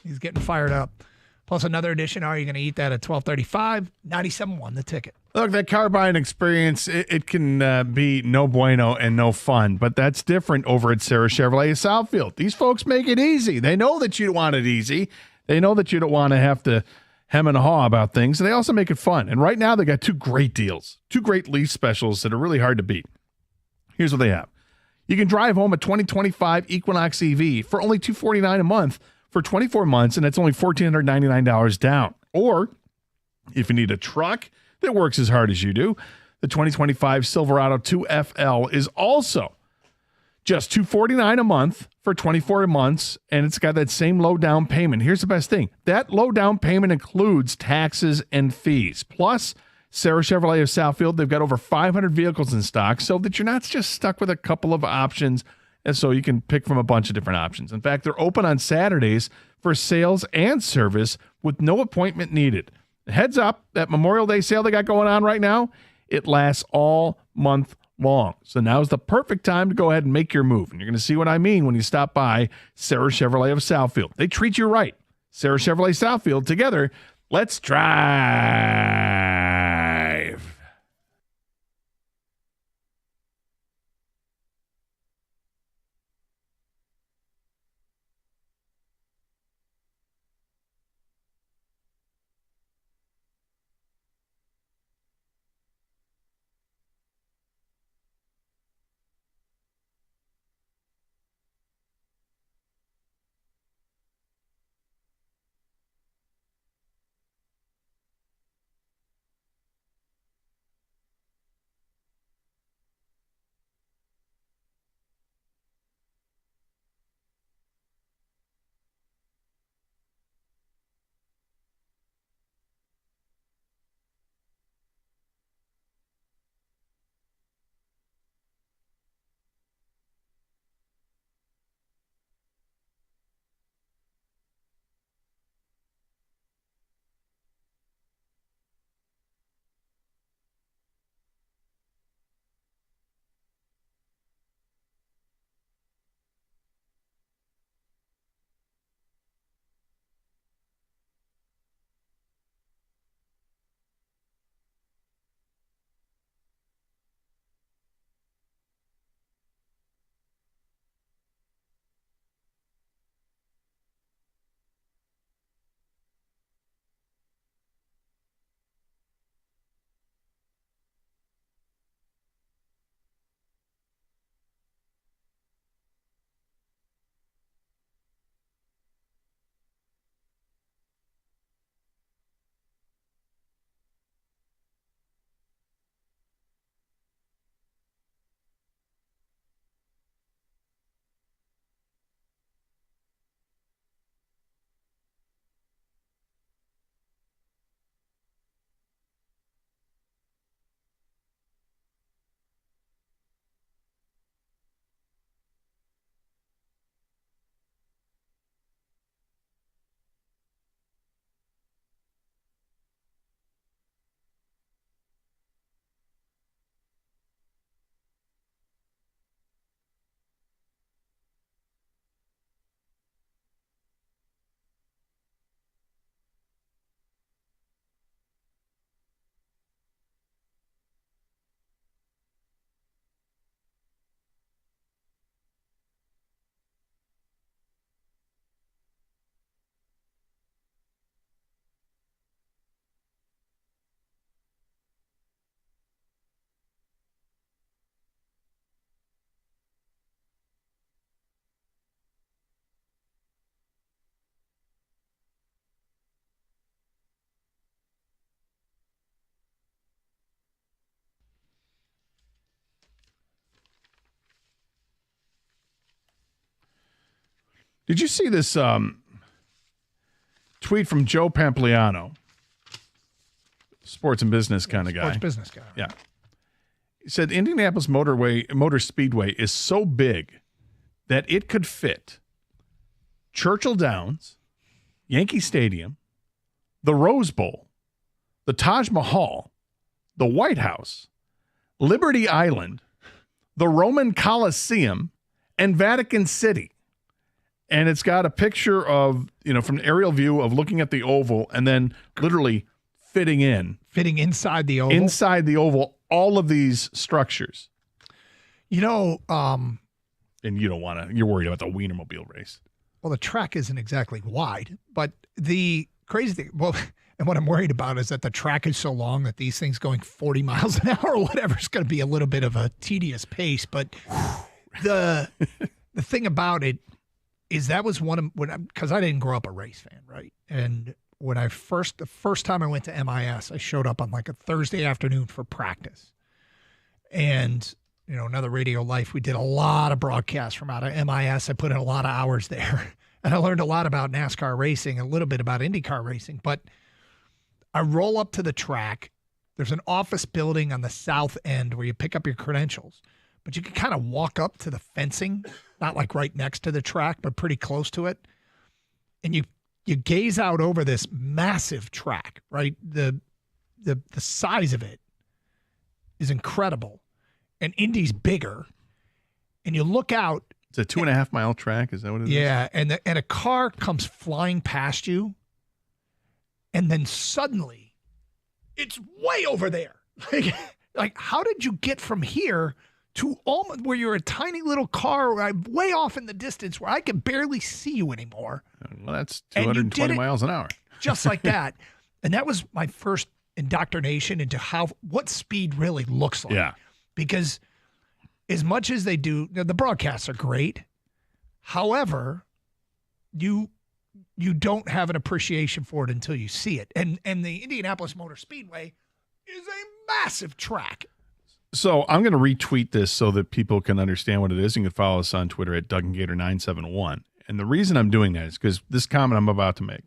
He's getting fired up. Plus another edition. Are you going to eat that at 12:35? 97.1 the ticket. Look, that car buying experience, it can be no bueno and no fun, but that's different over at Sarah Chevrolet of Southfield. These folks make it easy. They know that you want it easy. They know that you don't want to have to hem and haw about things. And they also make it fun. And right now they got two great deals, two great lease specials that are really hard to beat. Here's what they have. You can drive home a 2025 Equinox EV for only $249 a month for 24 months, and it's only $1,499 down. Or if you need a truck that works as hard as you do, the 2025 Silverado 2FL is also just $249 a month for 24 months, and it's got that same low down payment. Here's the best thing. That low down payment includes taxes and fees. Plus, Sarah Chevrolet of Southfield, they've got over 500 vehicles in stock so that you're not just stuck with a couple of options, and so you can pick from a bunch of different options. In fact, they're open on Saturdays for sales and service with no appointment needed. Heads up, that Memorial Day sale they got going on right now, it lasts all month long. So now's the perfect time to go ahead and make your move. And you're going to see what I mean when you stop by Sarah Chevrolet of Southfield. They treat you right. Sarah Chevrolet Southfield, together, let's drive. Did you see this tweet from Joe Pampliano? Sports and business kind of guy. Sports business guy. Yeah. He said Indianapolis Motor Speedway is so big that it could fit Churchill Downs, Yankee Stadium, the Rose Bowl, the Taj Mahal, the White House, Liberty Island, the Roman Colosseum, and Vatican City. And it's got a picture of, from an aerial view of looking at the oval and then literally fitting inside the oval. Inside the oval, all of these structures. And you don't want to, you're worried about the Wienermobile race. Well, the track isn't exactly wide, but the crazy thing, and what I'm worried about is that the track is so long that these things going 40 miles an hour or whatever is going to be a little bit of a tedious pace. But the thing about it is that was because I didn't grow up a race fan, right? And when the first time I went to MIS, I showed up on like a Thursday afternoon for practice. And, another radio life, we did a lot of broadcasts from out of MIS. I put in a lot of hours there. And I learned a lot about NASCAR racing, a little bit about IndyCar racing. But I roll up to the track. There's an office building on the south end where you pick up your credentials. But you can kind of walk up to the fencing, not like right next to the track, but pretty close to it. And you gaze out over this massive track, right? The size of it is incredible. And Indy's bigger. And you look out. It's a 2.5 mile track. Is that what it is? Yeah. And a car comes flying past you. And then suddenly it's way over there. Like how did you get from here to almost where you're a tiny little car way off in the distance where I can barely see you anymore? Well, that's 220 miles an hour. Just like that. And that was my first indoctrination into what speed really looks like. Yeah. Because as much as they do, the broadcasts are great. However, you don't have an appreciation for it until you see it. And the Indianapolis Motor Speedway is a massive track. So I'm going to retweet this so that people can understand what it is. You can follow us on Twitter at DuncanGator971. And the reason I'm doing that is because this comment I'm about to make.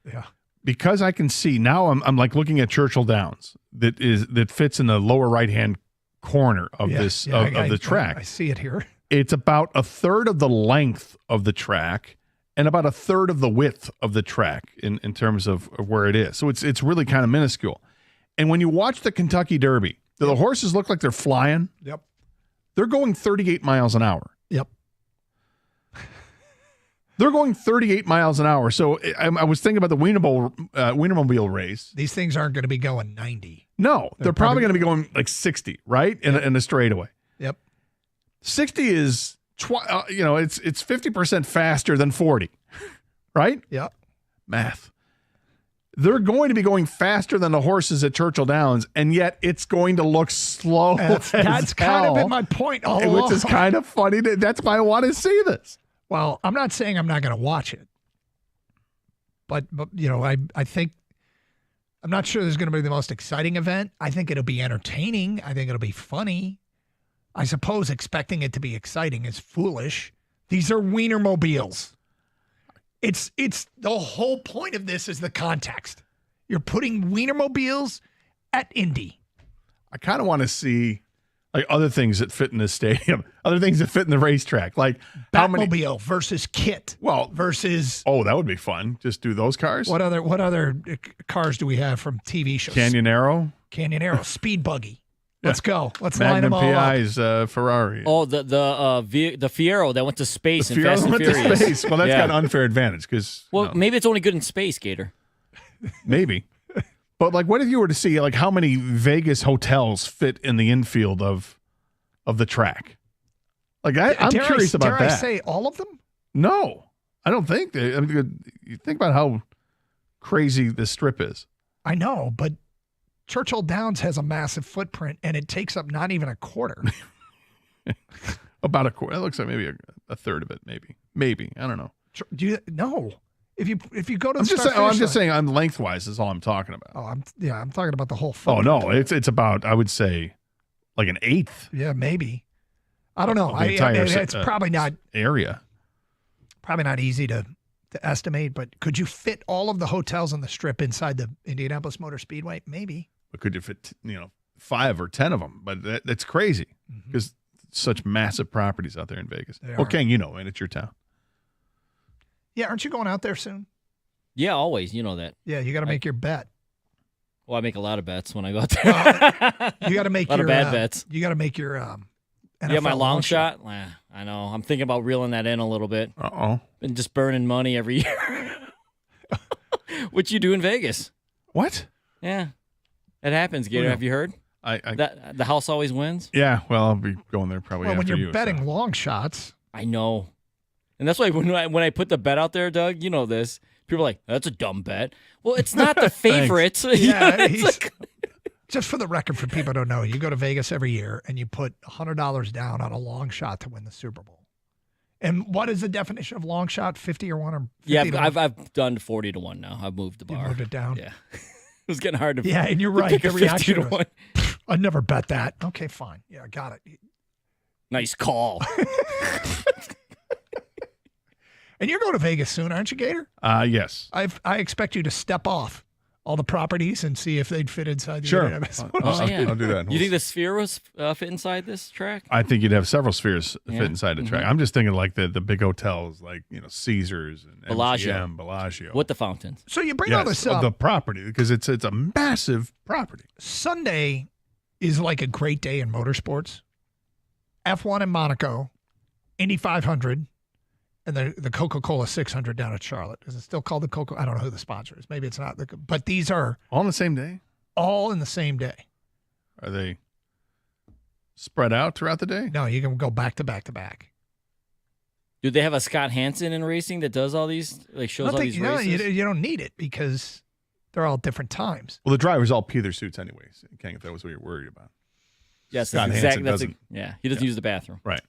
Yeah. Because I can see now I'm like looking at Churchill Downs that fits in the lower right-hand corner of the track. I see it here. It's about a third of the length of the track and about a third of the width of the track in terms of where it is. So it's really kind of minuscule. And when you watch the Kentucky Derby, do the horses look like they're flying? Yep. They're going 38 miles an hour. Yep. They're going 38 miles an hour. So I was thinking about the Wienermobile race. These things aren't going to be going 90. No, they're probably going to be going like 60, right? In a straightaway. Yep. 60 is, it's 50% faster than 40, right? Yep. Math. They're going to be going faster than the horses at Churchill Downs, and yet it's going to look slow. That's kind of been my point all along. Which is kind of funny. That's why I want to see this. Well, I'm not saying I'm not going to watch it, but I think I'm not sure this is going to be the most exciting event. I think it'll be entertaining. I think it'll be funny. I suppose expecting it to be exciting is foolish. These are Wienermobiles. It's the whole point of this is the context. You're putting Wienermobiles at Indy. I kind of want to see like other things that fit in the stadium, other things that fit in the racetrack, like Batmobile versus Kit. Well, versus that would be fun. Just do those cars. What other cars do we have from TV shows? Canyonero, Speed Buggy. Let's go. Let's Magnum line them all PI's Ferrari. Oh, the Fiero that went to space The in Fast Fiero and went to Furious. space. Well, that's got an unfair advantage because maybe it's only good in space, Gator. Maybe. But like, what if you were to see like how many Vegas hotels fit in the infield of the track? Like, I'm curious about that. Dare I say all of them? No, I don't think. I mean, you think about how crazy this strip is. I know, but Churchill Downs has a massive footprint, and it takes up not even a quarter. About a quarter. That looks like maybe a third of it. Maybe. I don't know. No. If you go to I'm just saying I'm lengthwise is all I'm talking about. Oh, I'm talking about the whole footprint. footprint. Oh no, it's about, I would say, like an eighth. Yeah, maybe. I don't know. It's It's probably not area. Probably not easy to estimate, but could you fit all of the hotels on the Strip inside the Indianapolis Motor Speedway? Maybe. But could you fit, 5 or 10 of them? But that's crazy because such massive properties out there in Vegas. Okay, and it's your town. Yeah, aren't you going out there soon? Yeah, always. You know that. Yeah, you got to make your bet. Well, I make a lot of bets when I go out there. You got to make a lot of bad bets. You got to make your NFL my long shot. I know. I'm thinking about reeling that in a little bit. And just burning money every year. What you do in Vegas? What? Yeah, it happens. Gator, have you heard? That the house always wins. Yeah, well, I'll be going there probably. Well, after when you're you, betting long shots, I know, and that's why when I put the bet out there, Doug, you know this. People are like, "That's a dumb bet." Well, it's not the favorite. Yeah, just for the record, for people who don't know, you go to Vegas every year and you put $100 down on a long shot to win the Super Bowl. And what is the definition of long shot? 50 or 1 or 50 yeah, to 1? I've done 40 to 1 now. I've moved the bar. You moved it down. Yeah, it was getting hard to. Yeah, and you're right. Pick The a 50 reaction to was, 1. I'd never bet that. Okay, fine. Yeah, I got it. Nice call. And you're going to Vegas soon, aren't you, Gator? Yes. I expect you to step off all the properties and see if they'd fit inside the Sure. I'll do that. You think the sphere was fit inside this track? I think you'd have several spheres fit inside the track. I'm just thinking like the big hotels, like Caesars and Bellagio. With the fountains. So you bring all this up. The property, because it's a massive property. Sunday is like a great day in motorsports. F1 in Monaco, Indy 500, and the Coca-Cola 600 down at Charlotte. Is it still called the Coca? I don't know who the sponsor is. Maybe it's not. But these are all in the same day. All in the same day. Are they spread out throughout the day? No, you can go back to back to back. Do they have a Scott Hansen in racing that does all these, shows all these races? No, you don't need it because they're all different times. Well, the drivers all pee their suits anyways. King, if that was what you're worried about. Yes, Scott that's Hansen exactly. He doesn't use the bathroom. Right.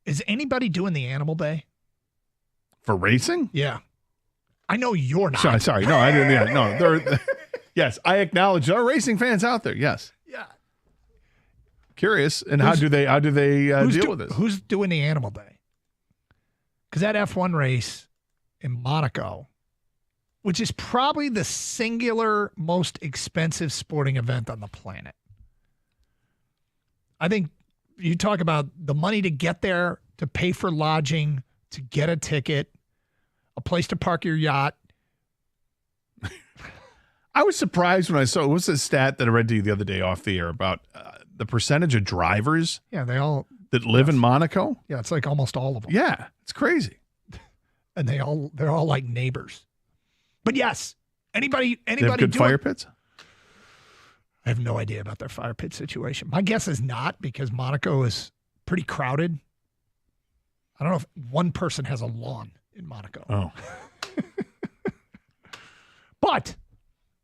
Is anybody doing the Animal Day? For racing? Yeah. I know you're not. Sorry. No, I didn't. Yeah, no, yes, I acknowledge there are racing fans out there. Yes. Yeah. Curious. And how do they deal with this? Who's doing the Animal Day? Because that F1 race in Monaco, which is probably the singular most expensive sporting event on the planet. I think you talk about the money to get there, to pay for lodging, to get a ticket, a place to park your yacht. I was surprised when I saw, what's the stat that I read to you the other day off the air about the percentage of drivers that live in Monaco? Yeah, it's like almost all of them. Yeah, it's crazy. And they're all like neighbors. But yes, anybody they have good fire pits? I have no idea about their fire pit situation. My guess is not, because Monaco is pretty crowded. I don't know if one person has a lawn in Monaco. Oh. But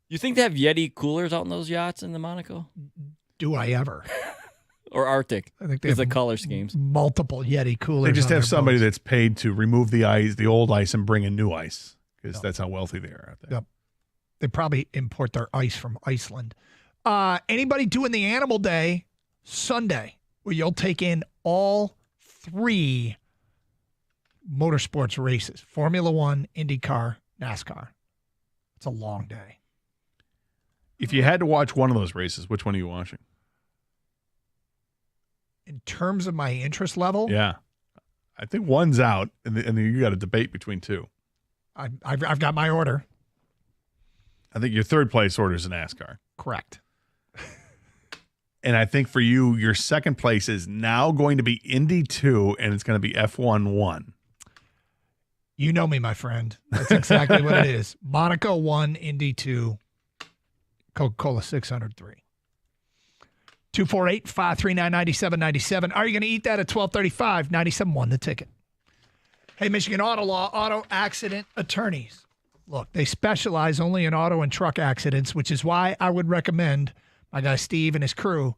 you think they have Yeti coolers out in those yachts in the Monaco? Do I ever? Or Arctic? I think they have have the color schemes. Multiple Yeti coolers. They just on have their somebody boats. that's paid to remove the old ice and bring in new ice, because that's how wealthy they are out there. Yep. They probably import their ice from Iceland. Anybody doing the Animal Day Sunday, where you'll take in all 3 motorsports races: Formula One, IndyCar, NASCAR. It's a long day. If you had to watch one of those races, which one are you watching? In terms of my interest level, Yeah. I think one's out, and you got a debate between 2. I've got my order. I think your third place order is a NASCAR. Correct. And I think for you, your second place is now going to be Indy 2, and it's going to be F1 1. You know me, my friend. That's exactly what it is. Monaco 1, Indy 2, Coca-Cola 603. 248-539-9797. Are you going to eat that at 12:35? 97.1 the ticket. Hey, Michigan Auto Law, auto accident attorneys. Look, they specialize only in auto and truck accidents, which is why I would recommend my guy Steve and his crew.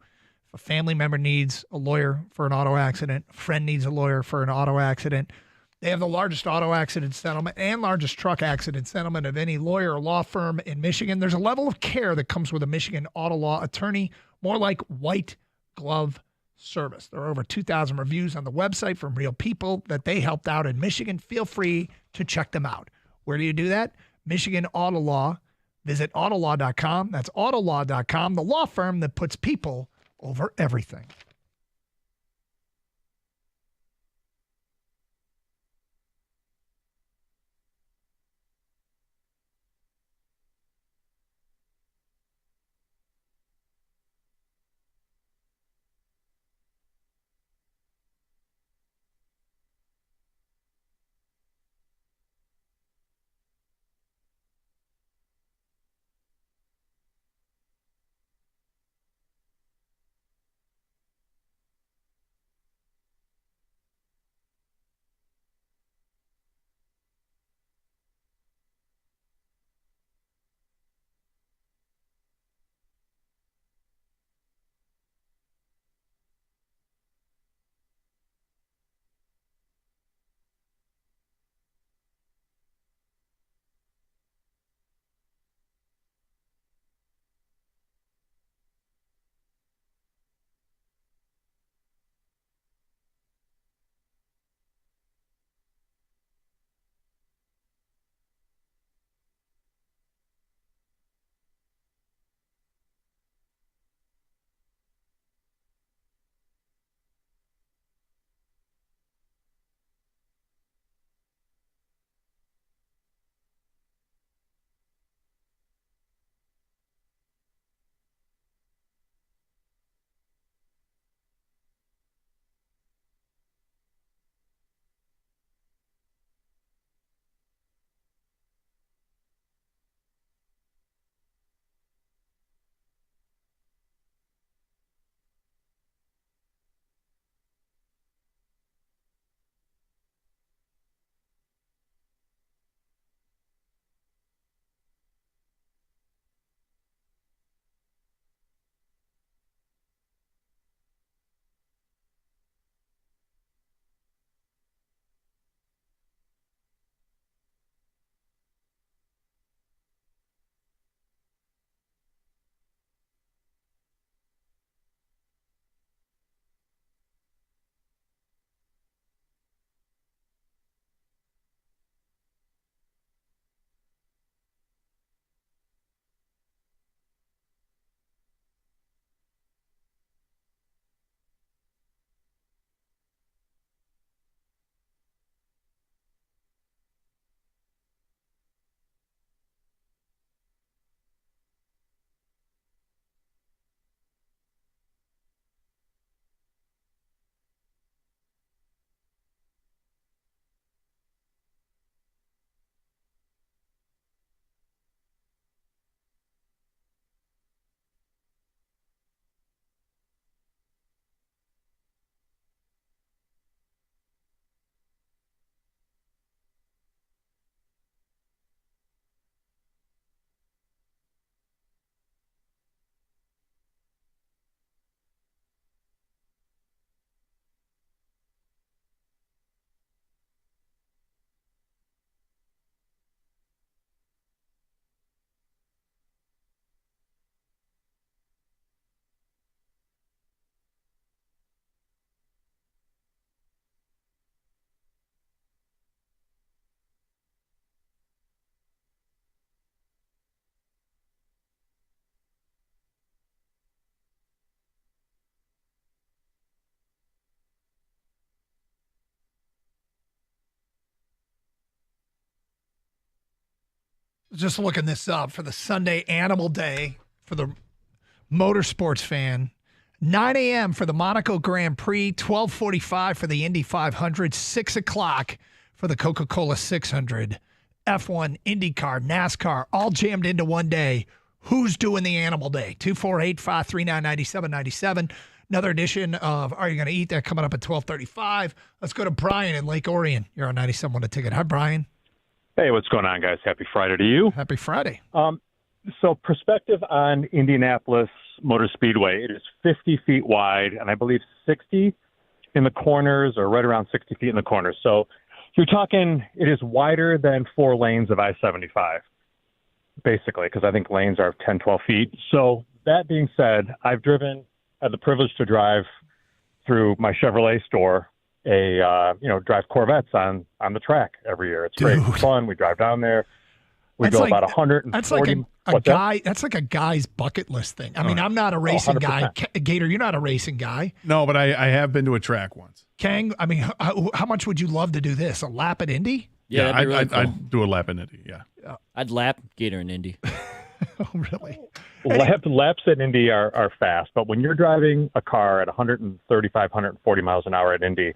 If a family member needs a lawyer for an auto accident, a friend needs a lawyer for an auto accident, they have the largest auto accident settlement and largest truck accident settlement of any lawyer or law firm in Michigan. There's a level of care that comes with a Michigan auto law attorney, more like white glove service. There are over 2,000 reviews on the website from real people that they helped out in Michigan. Feel free to check them out. Where do you do that? Michigan Auto Law. Visit autolaw.com. That's autolaw.com, the law firm that puts people over everything. Just looking this up for the Sunday Animal Day for the motorsports fan. 9 a.m. for the Monaco Grand Prix, 12:45 for the Indy 500, 6 o'clock for the Coca-Cola 600, F1, IndyCar, NASCAR, all jammed into one day. Who's doing the Animal Day? 248-539-9797. Another edition of Are You Going to Eat That coming up at 12:35. Let's go to Brian in Lake Orion. You're on 97.1 A Ticket. Hi, Brian. Hey, what's going on, guys? Happy Friday to you. Happy Friday. So perspective on Indianapolis Motor Speedway, it is 50 feet wide, and I believe 60 in the corners, or right around 60 feet in the corners. So you're talking, it is wider than 4 lanes of I-75, basically, because I think lanes are 10, 12 feet. So that being said, I've had the privilege to drive through my Chevrolet store drive Corvettes on the track every year. It's great. It's fun. We drive down there. We go about 140. That's like a guy. That's like a guy's bucket list thing. I mean, I'm not a racing guy. Gator, you're not a racing guy. No, but I have been to a track once. Kang, I mean, how much would you love to do this? A lap at Indy? Yeah, that'd be really cool. I'd do a lap in Indy. Yeah, I'd lap Gator in Indy. Oh, really? Laps at Indy are fast, but when you're driving a car at 135, 140 miles an hour at Indy,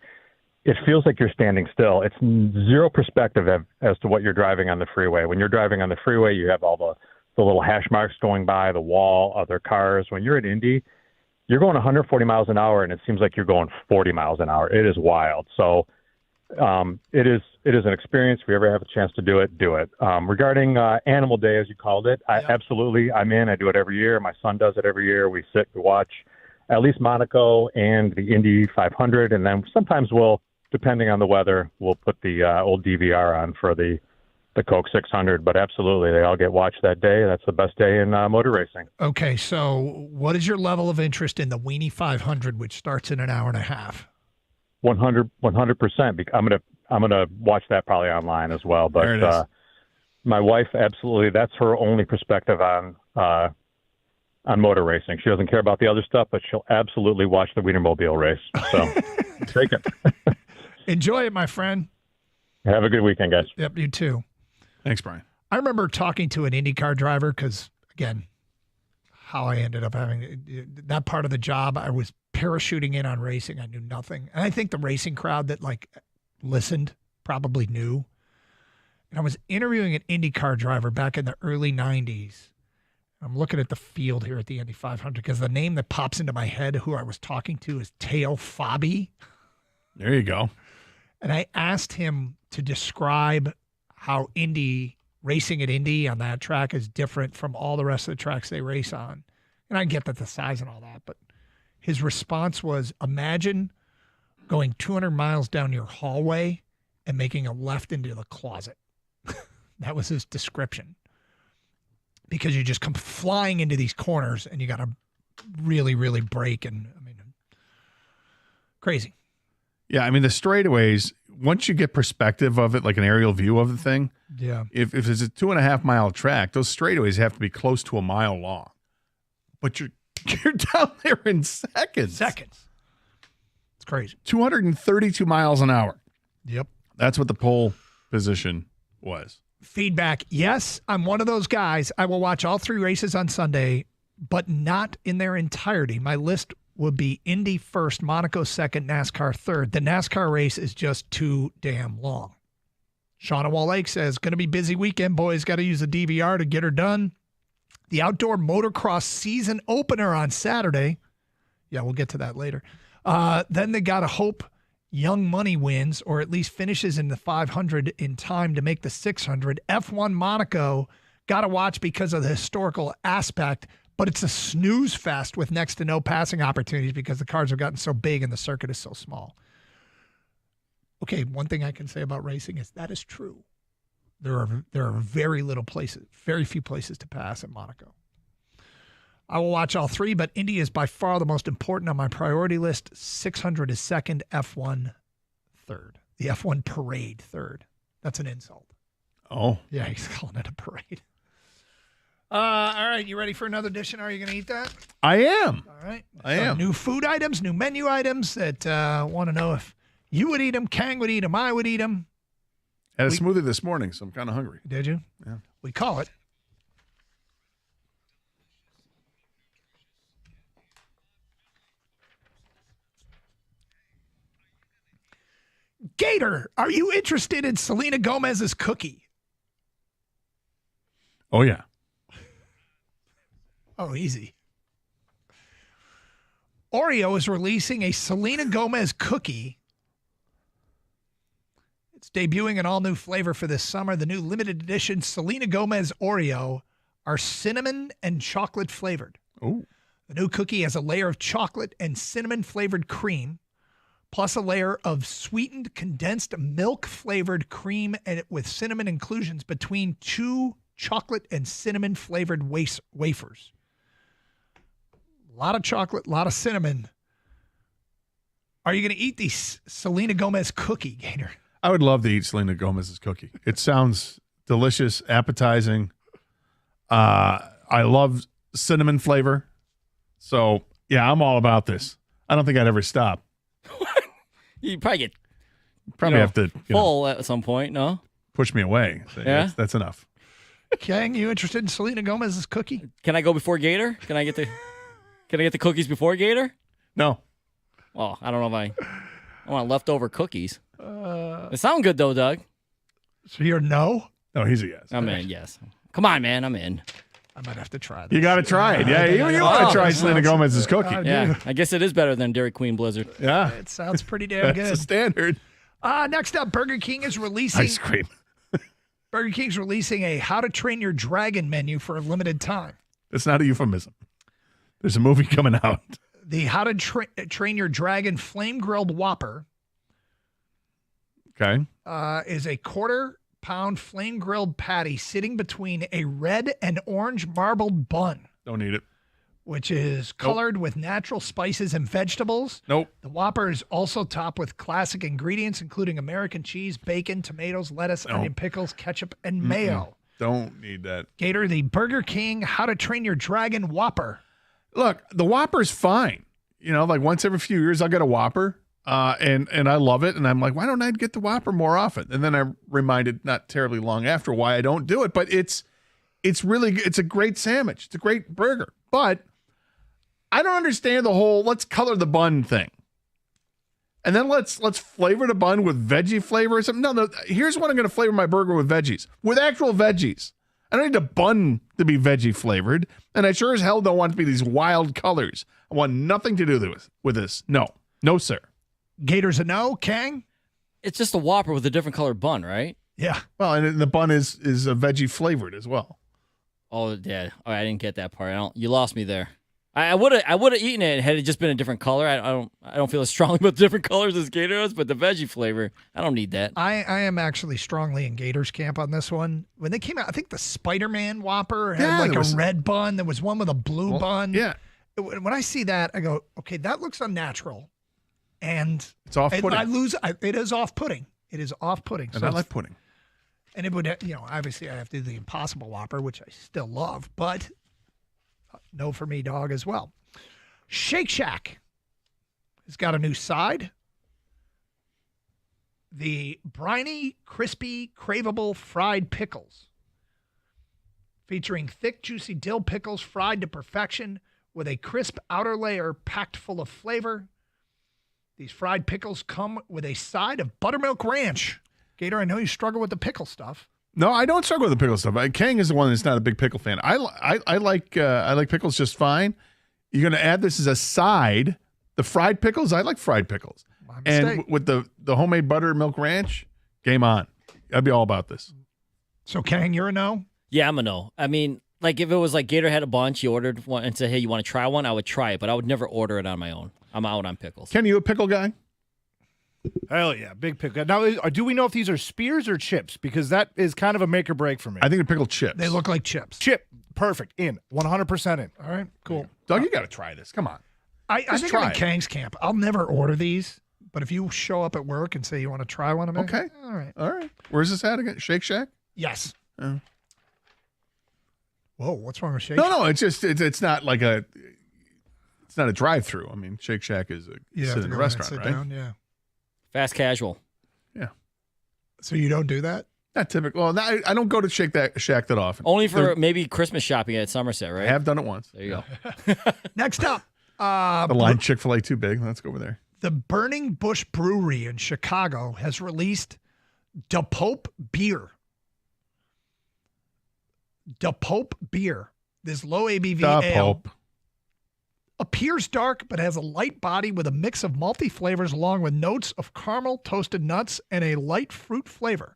it feels like you're standing still. It's zero perspective as to what you're driving on the freeway. When you're driving on the freeway, you have all the little hash marks going by, the wall, other cars. When you're at Indy, you're going 140 miles an hour, and it seems like you're going 40 miles an hour. It is wild. So it is an experience. If you ever have a chance to do it, do it. Regarding Animal Day, as you called it, absolutely, I'm in. I do it every year. My son does it every year. We sit, we watch at least Monaco and the Indy 500, and then sometimes depending on the weather, we'll put the old DVR on for the Coke 600. But absolutely, they all get watched that day. That's the best day in motor racing. Okay, so what is your level of interest in the Weenie 500, which starts in an hour and a half? 100%. I'm gonna watch that probably online as well. But my wife, absolutely, that's her only perspective on motor racing. She doesn't care about the other stuff, but she'll absolutely watch the Wienermobile race. So take it. Enjoy it, my friend. Have a good weekend, guys. Yep, you too. Thanks, Brian. I remember talking to an IndyCar driver because, again, how I ended up having that part of the job, I was parachuting in on racing. I knew nothing. And I think the racing crowd that listened probably knew. And I was interviewing an IndyCar driver back in the early 90s. I'm looking at the field here at the Indy 500 because the name that pops into my head who I was talking to is Teo Fabi. There you go. And I asked him to describe how racing at Indy on that track is different from all the rest of the tracks they race on. And I get that the size and all that, but his response was, imagine going 200 miles down your hallway and making a left into the closet. That was his description. Because you just come flying into these corners and you got to really, really brake. And I mean, crazy. Yeah, I mean, the straightaways, once you get perspective of it, like an aerial view of the thing, yeah. If it's a 2.5 mile track, those straightaways have to be close to a mile long. But you're down there in seconds. It's crazy. 232 miles an hour. Yep. That's what the pole position was. Feedback. Yes, I'm one of those guys. I will watch all 3 races on Sunday, but not in their entirety. My list would be Indy first, Monaco second, NASCAR third. The NASCAR race is just too damn long. Shauna Wall Lake says, going to be busy weekend, boys. Got to use the DVR to get her done. The outdoor motocross season opener on Saturday. Yeah, we'll get to that later. Then they got to hope Young Money wins, or at least finishes in the 500 in time to make the 600. F1 Monaco, got to watch because of the historical aspect, but it's a snooze fest with next to no passing opportunities because the cars have gotten so big and the circuit is so small. Okay, one thing I can say about racing is that is true. There are very few places to pass at Monaco. I will watch all 3, but Indy is by far the most important on my priority list. 600 is second, F1 third. The F1 parade third. That's an insult. Oh. Yeah, he's calling it a parade. All right, you ready for another dish, and are you going to eat that? I am. All right. I am. New food items, new menu items that want to know if you would eat them, Kang would eat them, I would eat them. Had a smoothie this morning, so I'm kind of hungry. Did you? Yeah. We call it Gator. Are you interested in Selena Gomez's cookie? Oh, yeah. Oh, easy. Oreo is releasing a Selena Gomez cookie. It's debuting an all-new flavor for this summer. The new limited edition Selena Gomez Oreo are cinnamon and chocolate flavored. Oh. The new cookie has a layer of chocolate and cinnamon flavored cream, plus a layer of sweetened condensed milk flavored cream and with cinnamon inclusions between 2 chocolate and cinnamon flavored wafers. A lot of chocolate, a lot of cinnamon. Are you going to eat the Selena Gomez cookie, Gator? I would love to eat Selena Gomez's cookie. It sounds delicious, appetizing. I love cinnamon flavor. So, yeah, I'm all about this. I don't think I'd ever stop. You probably get have to full at some point, no? Push me away. Yeah? That's enough. Kang, you interested in Selena Gomez's cookie? Can I go before Gator? Can I get the cookies before Gator? No. Oh, I don't know if I want leftover cookies. They sound good though, Doug. So you're no? No, he's a yes. I'm in, yes. Come on, man, I'm in. I might have to try this. You got to try it. Yeah, you want to try Selena Gomez's cookie. Yeah, I guess it is better than Dairy Queen Blizzard. Yeah. It sounds pretty damn good. That's a standard. Next up, Burger King is releasing Ice cream. Burger King's releasing a How to Train Your Dragon menu for a limited time. It's not a euphemism. There's a movie coming out. The How to Train Your Dragon Flame Grilled Whopper. Okay. Is a quarter-pound flame grilled patty sitting between a red and orange marbled bun. Don't need it. Which is colored with natural spices and vegetables. Nope. The Whopper is also topped with classic ingredients, including American cheese, bacon, tomatoes, lettuce, onion pickles, ketchup, and mayo. Don't need that. Gator, the Burger King How to Train Your Dragon Whopper. Look, the Whopper's fine. Like once every few years, I'll get a Whopper. And I love it. And I'm like, why don't I get the Whopper more often? And then I'm reminded not terribly long after why I don't do it. But it's a great sandwich. It's a great burger. But I don't understand the whole let's color the bun thing. And then let's flavor the bun with veggie flavor or something. No, here's what I'm going to flavor my burger with veggies. With actual veggies. I don't need the bun to be veggie flavored. And I sure as hell don't want it to be these wild colors. I want nothing to do with this. No. No, sir. Gator's a no, Kang? It's just a Whopper with a different colored bun, right? Yeah. Well, and the bun is a veggie flavored as well. Oh, yeah. Oh, I didn't get that part. You lost me there. I would have eaten it had it just been a different color. I don't feel as strongly about the different colors as Gator does, but the veggie flavor, I don't need that. I am actually strongly in Gator's camp on this one. When they came out, I think the Spider-Man Whopper had a red bun. There was one with a blue bun. Yeah. When I see that, I go, okay, that looks unnatural. And it's off-putting. It is off-putting. It is off-putting. And I like pudding. And it would, obviously I have to do the Impossible Whopper, which I still love, but no for me, dog, as well. Shake Shack has got a new side. The briny, crispy, craveable fried pickles. Featuring thick, juicy dill pickles fried to perfection with a crisp outer layer packed full of flavor. These fried pickles come with a side of buttermilk ranch. Gator, I know you struggle with the pickle stuff. No, I don't struggle with the pickle stuff. Kang is the one that's not a big pickle fan. I like pickles just fine. You're going to add this as a side. The fried pickles, I like fried pickles. And with the homemade buttermilk ranch, game on. I'd be all about this. So, Kang, you're a no? Yeah, I'm a no. I mean, like if it was like Gator had a bunch, you ordered one and said, hey, you want to try one? I would try it, but I would never order it on my own. I'm out on pickles. Ken, you a pickle guy? Hell yeah, big pickle. Now, do we know if these are spears or chips? Because that is kind of a make or break for me. I think they're pickled chips. They look like chips. Chip, perfect, in, 100% in. All right, cool. Doug, you got to try this. Come on. I think I'm in Kang's camp. I'll never order these, but if you show up at work and say you want to try one of them, okay. All right. All right. Where's this at again? Shake Shack? Yes. Oh. Whoa, what's wrong with Shake Shack? No, it's just, it's not like it's not a drive-through. I mean, Shake Shack is sit in a restaurant, right? Down, yeah. Fast casual. Yeah. So you don't do that? Not typical. Well, I don't go to Shack that often. Only for maybe Christmas shopping at Somerset, right? I have done it once. There you go. Next up. The line Chick-fil-A too big. Let's go over there. The Burning Bush Brewery in Chicago has released Da Pope beer. Da Pope beer. This low ABV ale. Pope. Appears dark, but has a light body with a mix of malty flavors along with notes of caramel, toasted nuts, and a light fruit flavor.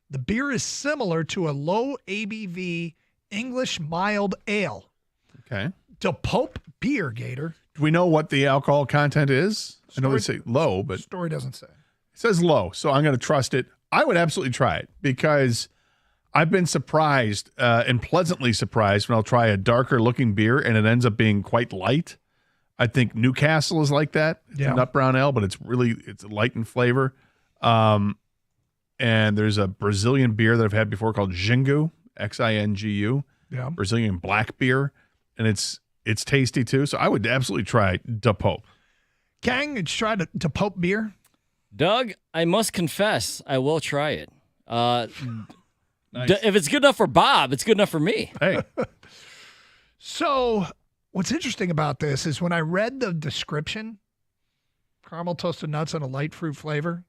The beer is similar to a low ABV English mild ale. Okay. Da Pope beer, Gator. Do we know what the alcohol content is? I know they say low, but story doesn't say. It says low, so I'm going to trust it. I would absolutely try it because I've been surprised and pleasantly surprised when I'll try a darker looking beer and it ends up being quite light. I think Newcastle is like that. It's a nut brown ale, but it's light in flavor. And there's a Brazilian beer that I've had before called Xingu, Xingu. Yeah. Brazilian black beer, and it's tasty too. So I would absolutely try De Pope. Kang, did you try De Pope beer? Doug, I must confess, I will try it. Nice. If it's good enough for Bob, it's good enough for me. Hey. So what's interesting about this is when I read the description, caramel toasted nuts and a light fruit flavor,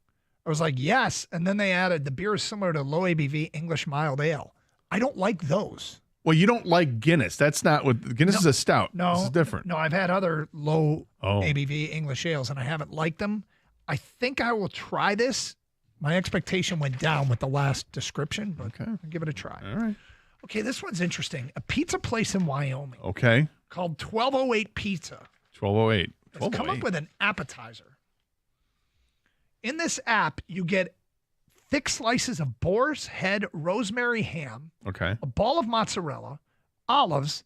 I was like, yes. And then they added the beer is similar to low ABV English mild ale. I don't like those. Well, you don't like Guinness. That's not what Guinness is a stout. No, this is different. No, I've had other low Oh. ABV English ales, and I haven't liked them. I think I will try this. My expectation went down with the last description, but I'll give it a try. All right. Okay, this one's interesting. A pizza place in Wyoming Okay. called 1208 Pizza 1208. has come up 1208. with an appetizer. In this app, you get thick slices of boar's head rosemary ham, Okay. a ball of mozzarella, olives,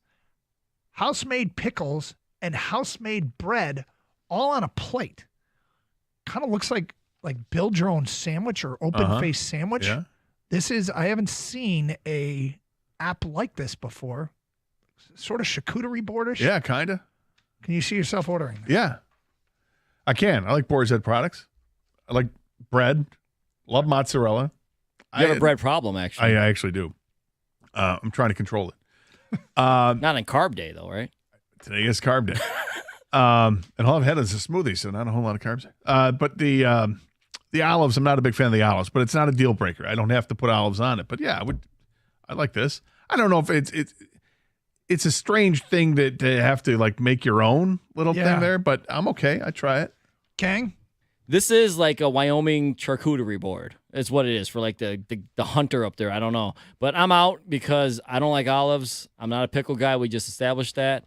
house-made pickles, and house-made bread all on a plate. Kind of looks like build your own sandwich or open-faced sandwich. Yeah. This is, I haven't seen a app like this before. Sort of charcuterie boardish. Yeah, kind of. Can you see yourself ordering that? Yeah. I can. I like Boar's Head products. I like bread. Love mozzarella. You have a bread problem, actually. I actually do. I'm trying to control it. Not on carb day, though, right? Today is carb day. And all I've had is a smoothie, so not a whole lot of carbs. But the olives, I'm not a big fan of the olives, but it's not a deal breaker. I don't have to put olives on it. But yeah, I like this. I don't know if it's a strange thing to have to like make your own little thing there, but I'm okay. I try it. Kang? This is like a Wyoming charcuterie board. It's what it is for like the hunter up there. I don't know. But I'm out because I don't like olives. I'm not a pickle guy. We just established that.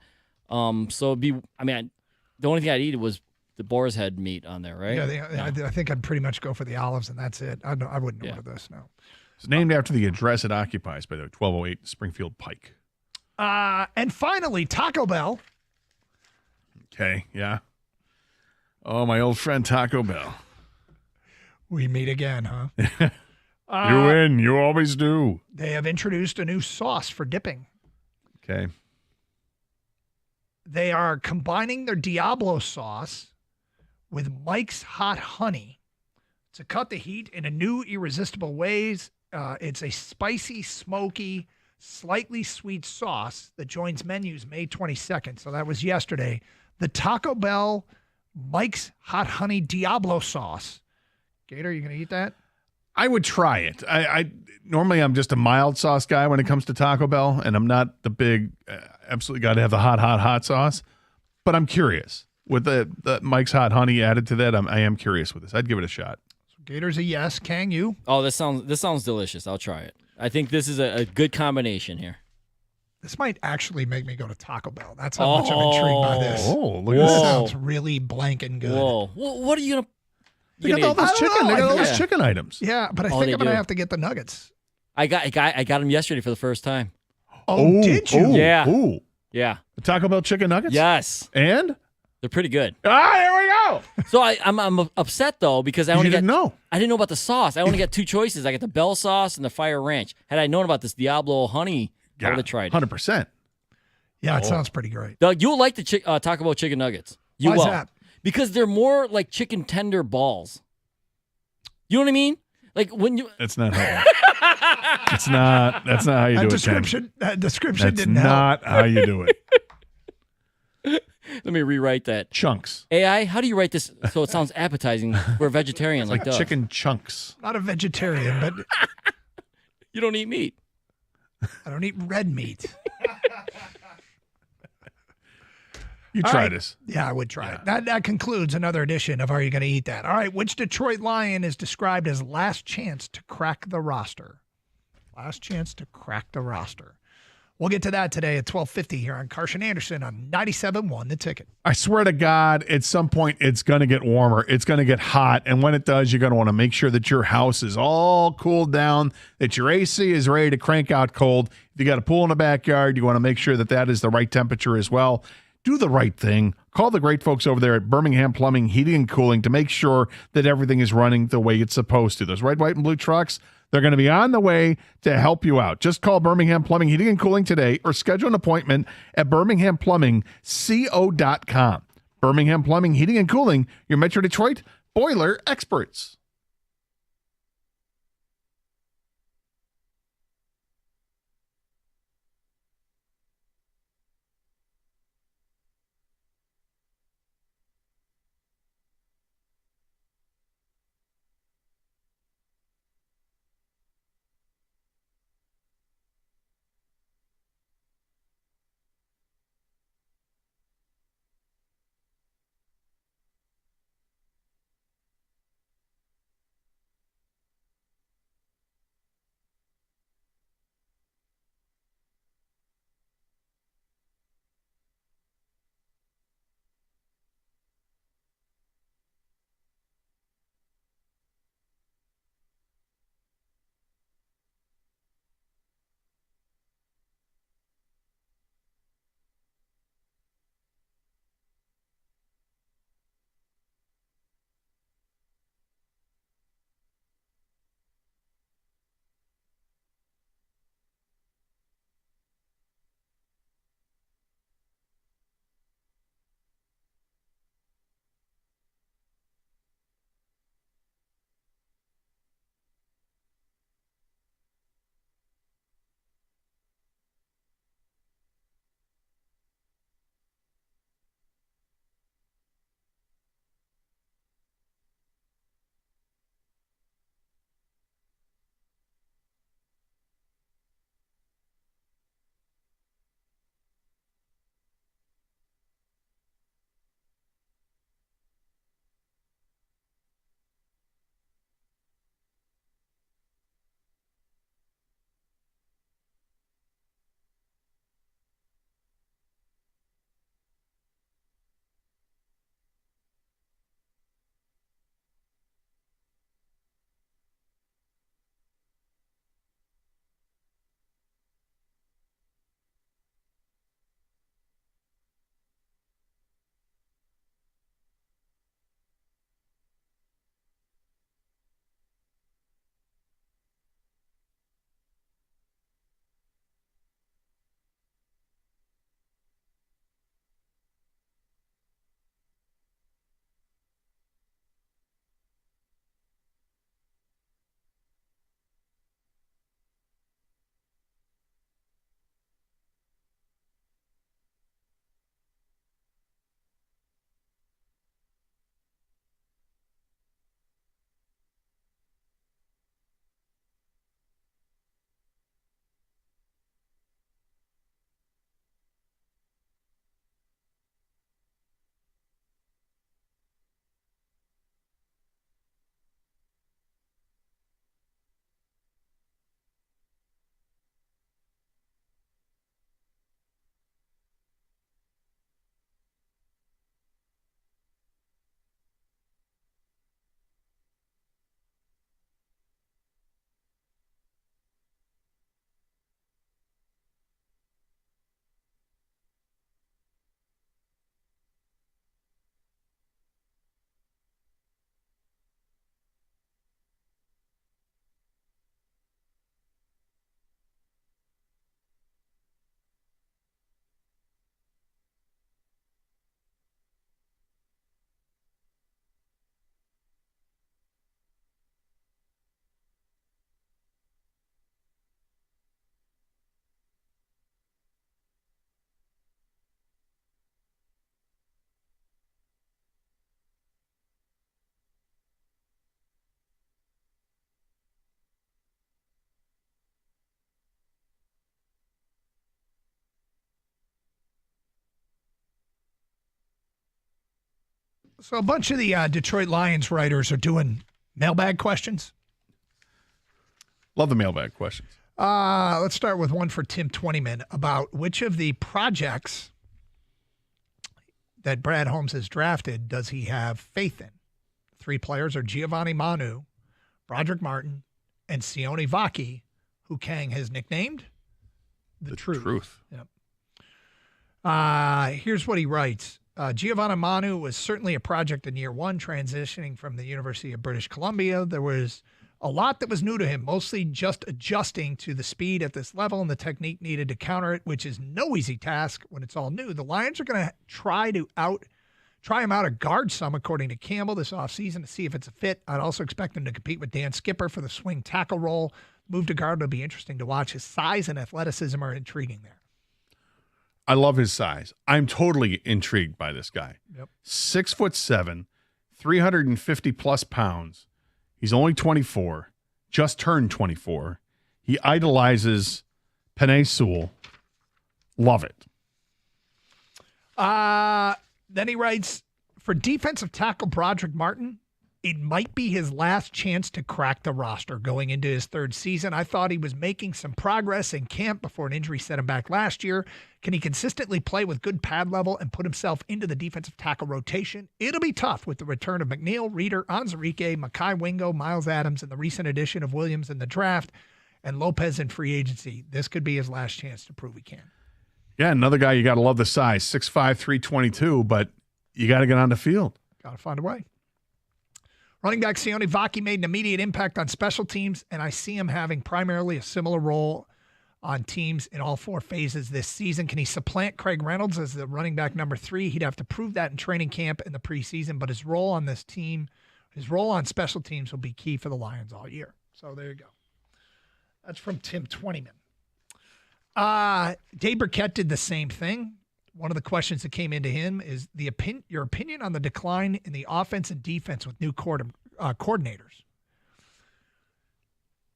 So it'd be, the only thing I'd eat was the boar's head meat on there, right? Yeah, I think I'd pretty much go for the olives, and that's it. I wouldn't order this, no. It's named after the address it occupies, by the way, 1208 Springfield Pike. And finally, Taco Bell. Okay, yeah. Oh, my old friend Taco Bell. We meet again, huh? You win. You always do. They have introduced a new sauce for dipping. Okay. They are combining their Diablo sauce with Mike's Hot Honey to cut the heat in a new, irresistible ways. It's a spicy, smoky, slightly sweet sauce that joins menus May 22nd. So that was yesterday. The Taco Bell Mike's Hot Honey Diablo sauce. Gator, you going to eat that? I would try it. I normally I'm just a mild sauce guy when it comes to Taco Bell, and I'm not the big absolutely got to have the hot sauce. But I'm curious with the Mike's Hot Honey added to that. I am curious with this. I'd give it a shot. So Gator's a yes. Kang, you? Oh, this sounds delicious. I'll try it. I think this is a good combination here. This might actually make me go to Taco Bell. That's how much I'm intrigued by this. Oh, look this at this. sounds really blank and good. Whoa. Well, what are you going to... They got all those chicken. They got all those chicken items. Yeah, but I think I'm going to have to get the nuggets. I got them yesterday for the first time. Oh, did you? Yeah. Ooh. Yeah. The Taco Bell chicken nuggets? Yes. And? They're pretty good. Ah, here we go. So I'm upset, though, because I didn't know. I didn't know about the sauce. I only got two choices. I got the Bell sauce and the Fire Ranch. Had I known about this Diablo honey, I would have tried it. 100%. Yeah, it sounds pretty great. Doug, you'll like the Taco Bell chicken nuggets. You Why will. is that? Because they're more like chicken tender balls. You know what I mean? Like when you... That's not how That's not how you do it, Ken. That description That's didn't help. not how you do it. Let me rewrite that. Chunks. AI, how do you write this so it sounds appetizing for a vegetarian like Doug? Chicken chunks. Not a vegetarian, but You don't eat meat. I don't eat red meat. You All try right. this. Yeah, I would try it. That concludes another edition of Are You Going to Eat That? All right, which Detroit Lion is described as last chance to crack the roster? Last chance to crack the roster. We'll get to that today at 12:50 here on Carson Anderson on 97.1 The Ticket. I swear to God, at some point, it's going to get warmer. It's going to get hot. And when it does, you're going to want to make sure that your house is all cooled down, that your AC is ready to crank out cold. If you got a pool in the backyard, you want to make sure that that is the right temperature as well. Do the right thing. Call the great folks over there at Birmingham Plumbing, Heating, and Cooling to make sure that everything is running the way it's supposed to. Those red, white, and blue trucks, they're going to be on the way to help you out. Just call Birmingham Plumbing, Heating, and Cooling today or schedule an appointment at birminghamplumbingco.com. Birmingham Plumbing, Heating, and Cooling, your Metro Detroit boiler experts. So a bunch of the Detroit Lions writers are doing mailbag questions. Love the mailbag questions. Let's start with one for Tim Twentyman about which of the projects that Brad Holmes has drafted does he have faith in? 3 players are Giovanni Manu, Broderick Martin, and Sione Vaki, who Kang has nicknamed the Truth. Truth. Yep. Here's what he writes. Giovanni Manu was certainly a project in year one, transitioning from the University of British Columbia. There was a lot that was new to him, mostly just adjusting to the speed at this level and the technique needed to counter it, which is no easy task when it's all new. The Lions are going to try him out of guard some, according to Campbell, this offseason to see if it's a fit. I'd also expect him to compete with Dan Skipper for the swing tackle role. Move to guard will be interesting to watch. His size and athleticism are intriguing there. I love his size. I'm totally intrigued by this guy. Yep. 6'7", 350 plus pounds. He's only 24, just turned 24. He idolizes Penei Sewell. Love it. Then he writes, for defensive tackle Broderick Martin, it might be his last chance to crack the roster going into his third season. I thought he was making some progress in camp before an injury set him back last year. Can he consistently play with good pad level and put himself into the defensive tackle rotation? It'll be tough with the return of McNeil, Reeder, Onwuzurike, Makai Wingo, Miles Adams, and the recent addition of Williams in the draft, and Lopez in free agency. This could be his last chance to prove he can. Yeah, another guy you got to love the size, 6'5", 322, but you got to get on the field. Got to find a way. Running back Sione Vaki made an immediate impact on special teams, and I see him having primarily a similar role on teams in all four phases this season. Can he supplant Craig Reynolds as the running back number 3? He'd have to prove that in training camp in the preseason, but his role on this team, his role on special teams will be key for the Lions all year. So there you go. That's from Tim Twentyman. Dave Burkett did the same thing. One of the questions that came into him is your opinion on the decline in the offense and defense with new coordinators.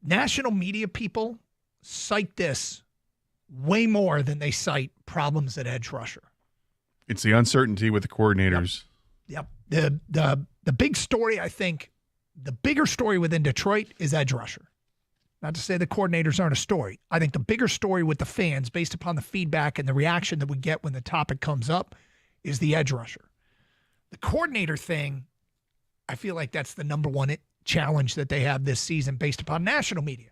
National media people cite this way more than they cite problems at edge rusher. It's the uncertainty with the coordinators. Yep. The big story, I think, the bigger story within Detroit is edge rusher. Not to say the coordinators aren't a story. I think the bigger story with the fans, based upon the feedback and the reaction that we get when the topic comes up, is the edge rusher. The coordinator thing, I feel like that's the number one challenge that they have this season based upon national media.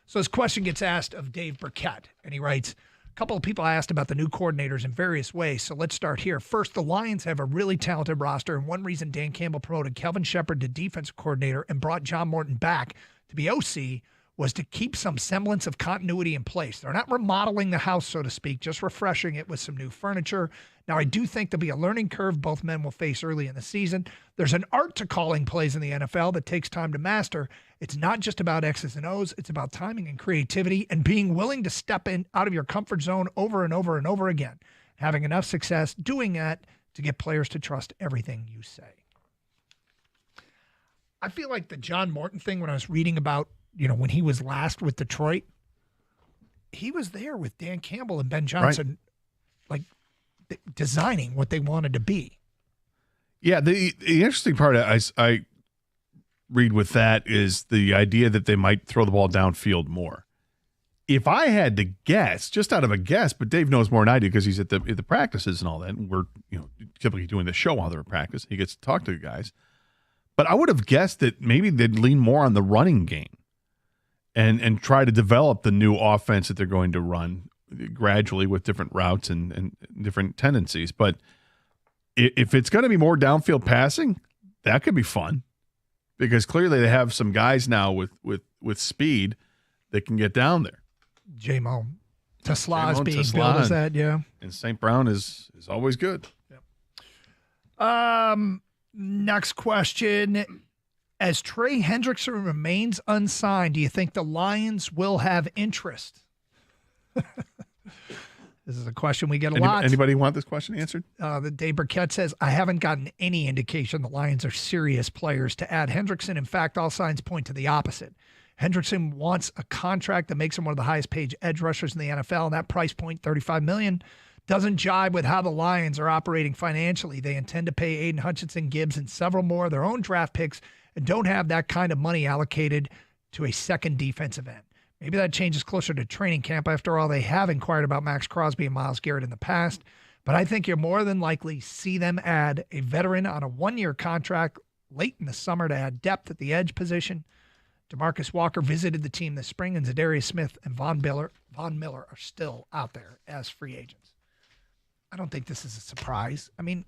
So his question gets asked of Dave Burkett, and he writes, a couple of people asked about the new coordinators in various ways, so let's start here. First, the Lions have a really talented roster, and one reason Dan Campbell promoted Kelvin Shepard to defensive coordinator and brought John Morton back to be OC was to keep some semblance of continuity in place. They're not remodeling the house, so to speak, just refreshing it with some new furniture. Now, I do think there'll be a learning curve both men will face early in the season. There's an art to calling plays in the NFL that takes time to master. It's not just about X's and O's. It's about timing and creativity and being willing to step in out of your comfort zone over and over and over again, having enough success doing that to get players to trust everything you say. I feel like the John Morton thing, when I was reading about, when he was last with Detroit, he was there with Dan Campbell and Ben Johnson, designing what they wanted to be. Yeah, the interesting part I read with that is the idea that they might throw the ball downfield more. If I had to guess, just out of a guess, but Dave knows more than I do because he's at the practices and all that, and we're typically doing the show while they're at practice. He gets to talk to the guys. But I would have guessed that maybe they'd lean more on the running game and try to develop the new offense that they're going to run gradually with different routes and different tendencies. But if it's going to be more downfield passing, that could be fun because clearly they have some guys now with speed that can get down there. J-Mo. Tesla is being billed as that, yeah. And St. Brown is always good. Yep. Next question. As Trey Hendrickson remains unsigned, do you think the Lions will have interest? This is a question we get a lot. Anybody want this question answered? The Dave Burkett says, I haven't gotten any indication the Lions are serious players to add Hendrickson. In fact, all signs point to the opposite. Hendrickson wants a contract that makes him one of the highest paid edge rushers in the NFL, and that price point, $35 million, doesn't jibe with how the Lions are operating financially. They intend to pay Aiden Hutchinson, Gibbs, and several more of their own draft picks and don't have that kind of money allocated to a second defensive end. Maybe that changes closer to training camp. After all, they have inquired about Max Crosby and Myles Garrett in the past. But I think you'll more than likely see them add a veteran on a one-year contract late in the summer to add depth at the edge position. DeMarcus Walker visited the team this spring, and Zadarius Smith and Von Miller are still out there as free agents. I don't think this is a surprise. I mean,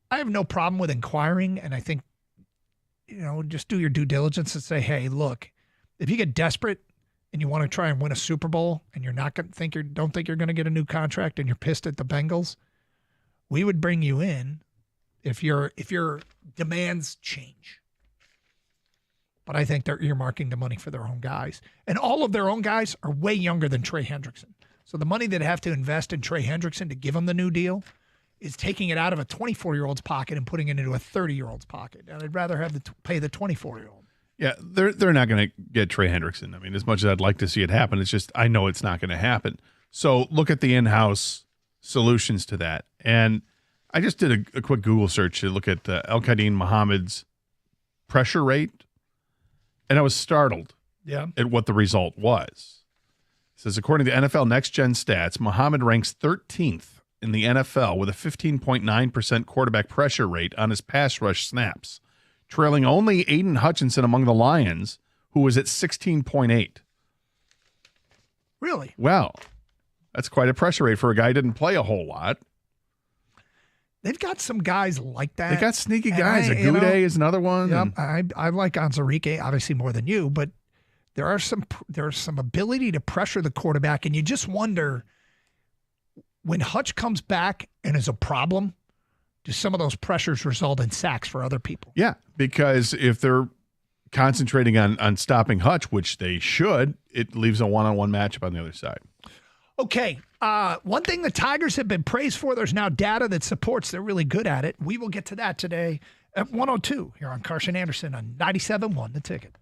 I have no problem with inquiring, and I think, just do your due diligence and say, hey, look, if you get desperate and you want to try and win a Super Bowl and you're not going to don't think you're going to get a new contract and you're pissed at the Bengals, we would bring you in if your demands change. But I think they're earmarking the money for their own guys. And all of their own guys are way younger than Trey Hendrickson. So the money they'd have to invest in Trey Hendrickson to give him the new deal is taking it out of a 24-year-old's pocket and putting it into a 30-year-old's pocket. And I'd rather have pay the 24-year-old. Yeah, they're not going to get Trey Hendrickson. I mean, as much as I'd like to see it happen, it's just I know it's not going to happen. So look at the in-house solutions to that. And I just did a quick Google search to look at Al-Qadim Muhammad's pressure rate, and I was startled at what the result was. It says, according to NFL Next Gen Stats, Muhammad ranks 13th in the NFL with a 15.9% quarterback pressure rate on his pass rush snaps, trailing only Aiden Hutchinson among the Lions, who was at 16.8. Really? Well, that's quite a pressure rate for a guy who didn't play a whole lot. They've got some guys like that. They got sneaky guys. Agude is another one. Yeah, I like Anzarike, obviously more than you, but there's some ability to pressure the quarterback, and you just wonder when Hutch comes back and is a problem, do some of those pressures result in sacks for other people? Yeah, because if they're concentrating on stopping Hutch, which they should, it leaves a one-on-one matchup on the other side. Okay, one thing the Tigers have been praised for, there's now data that supports they're really good at it. We will get to that today at 102 here on Carson Anderson on 97.1 The Ticket.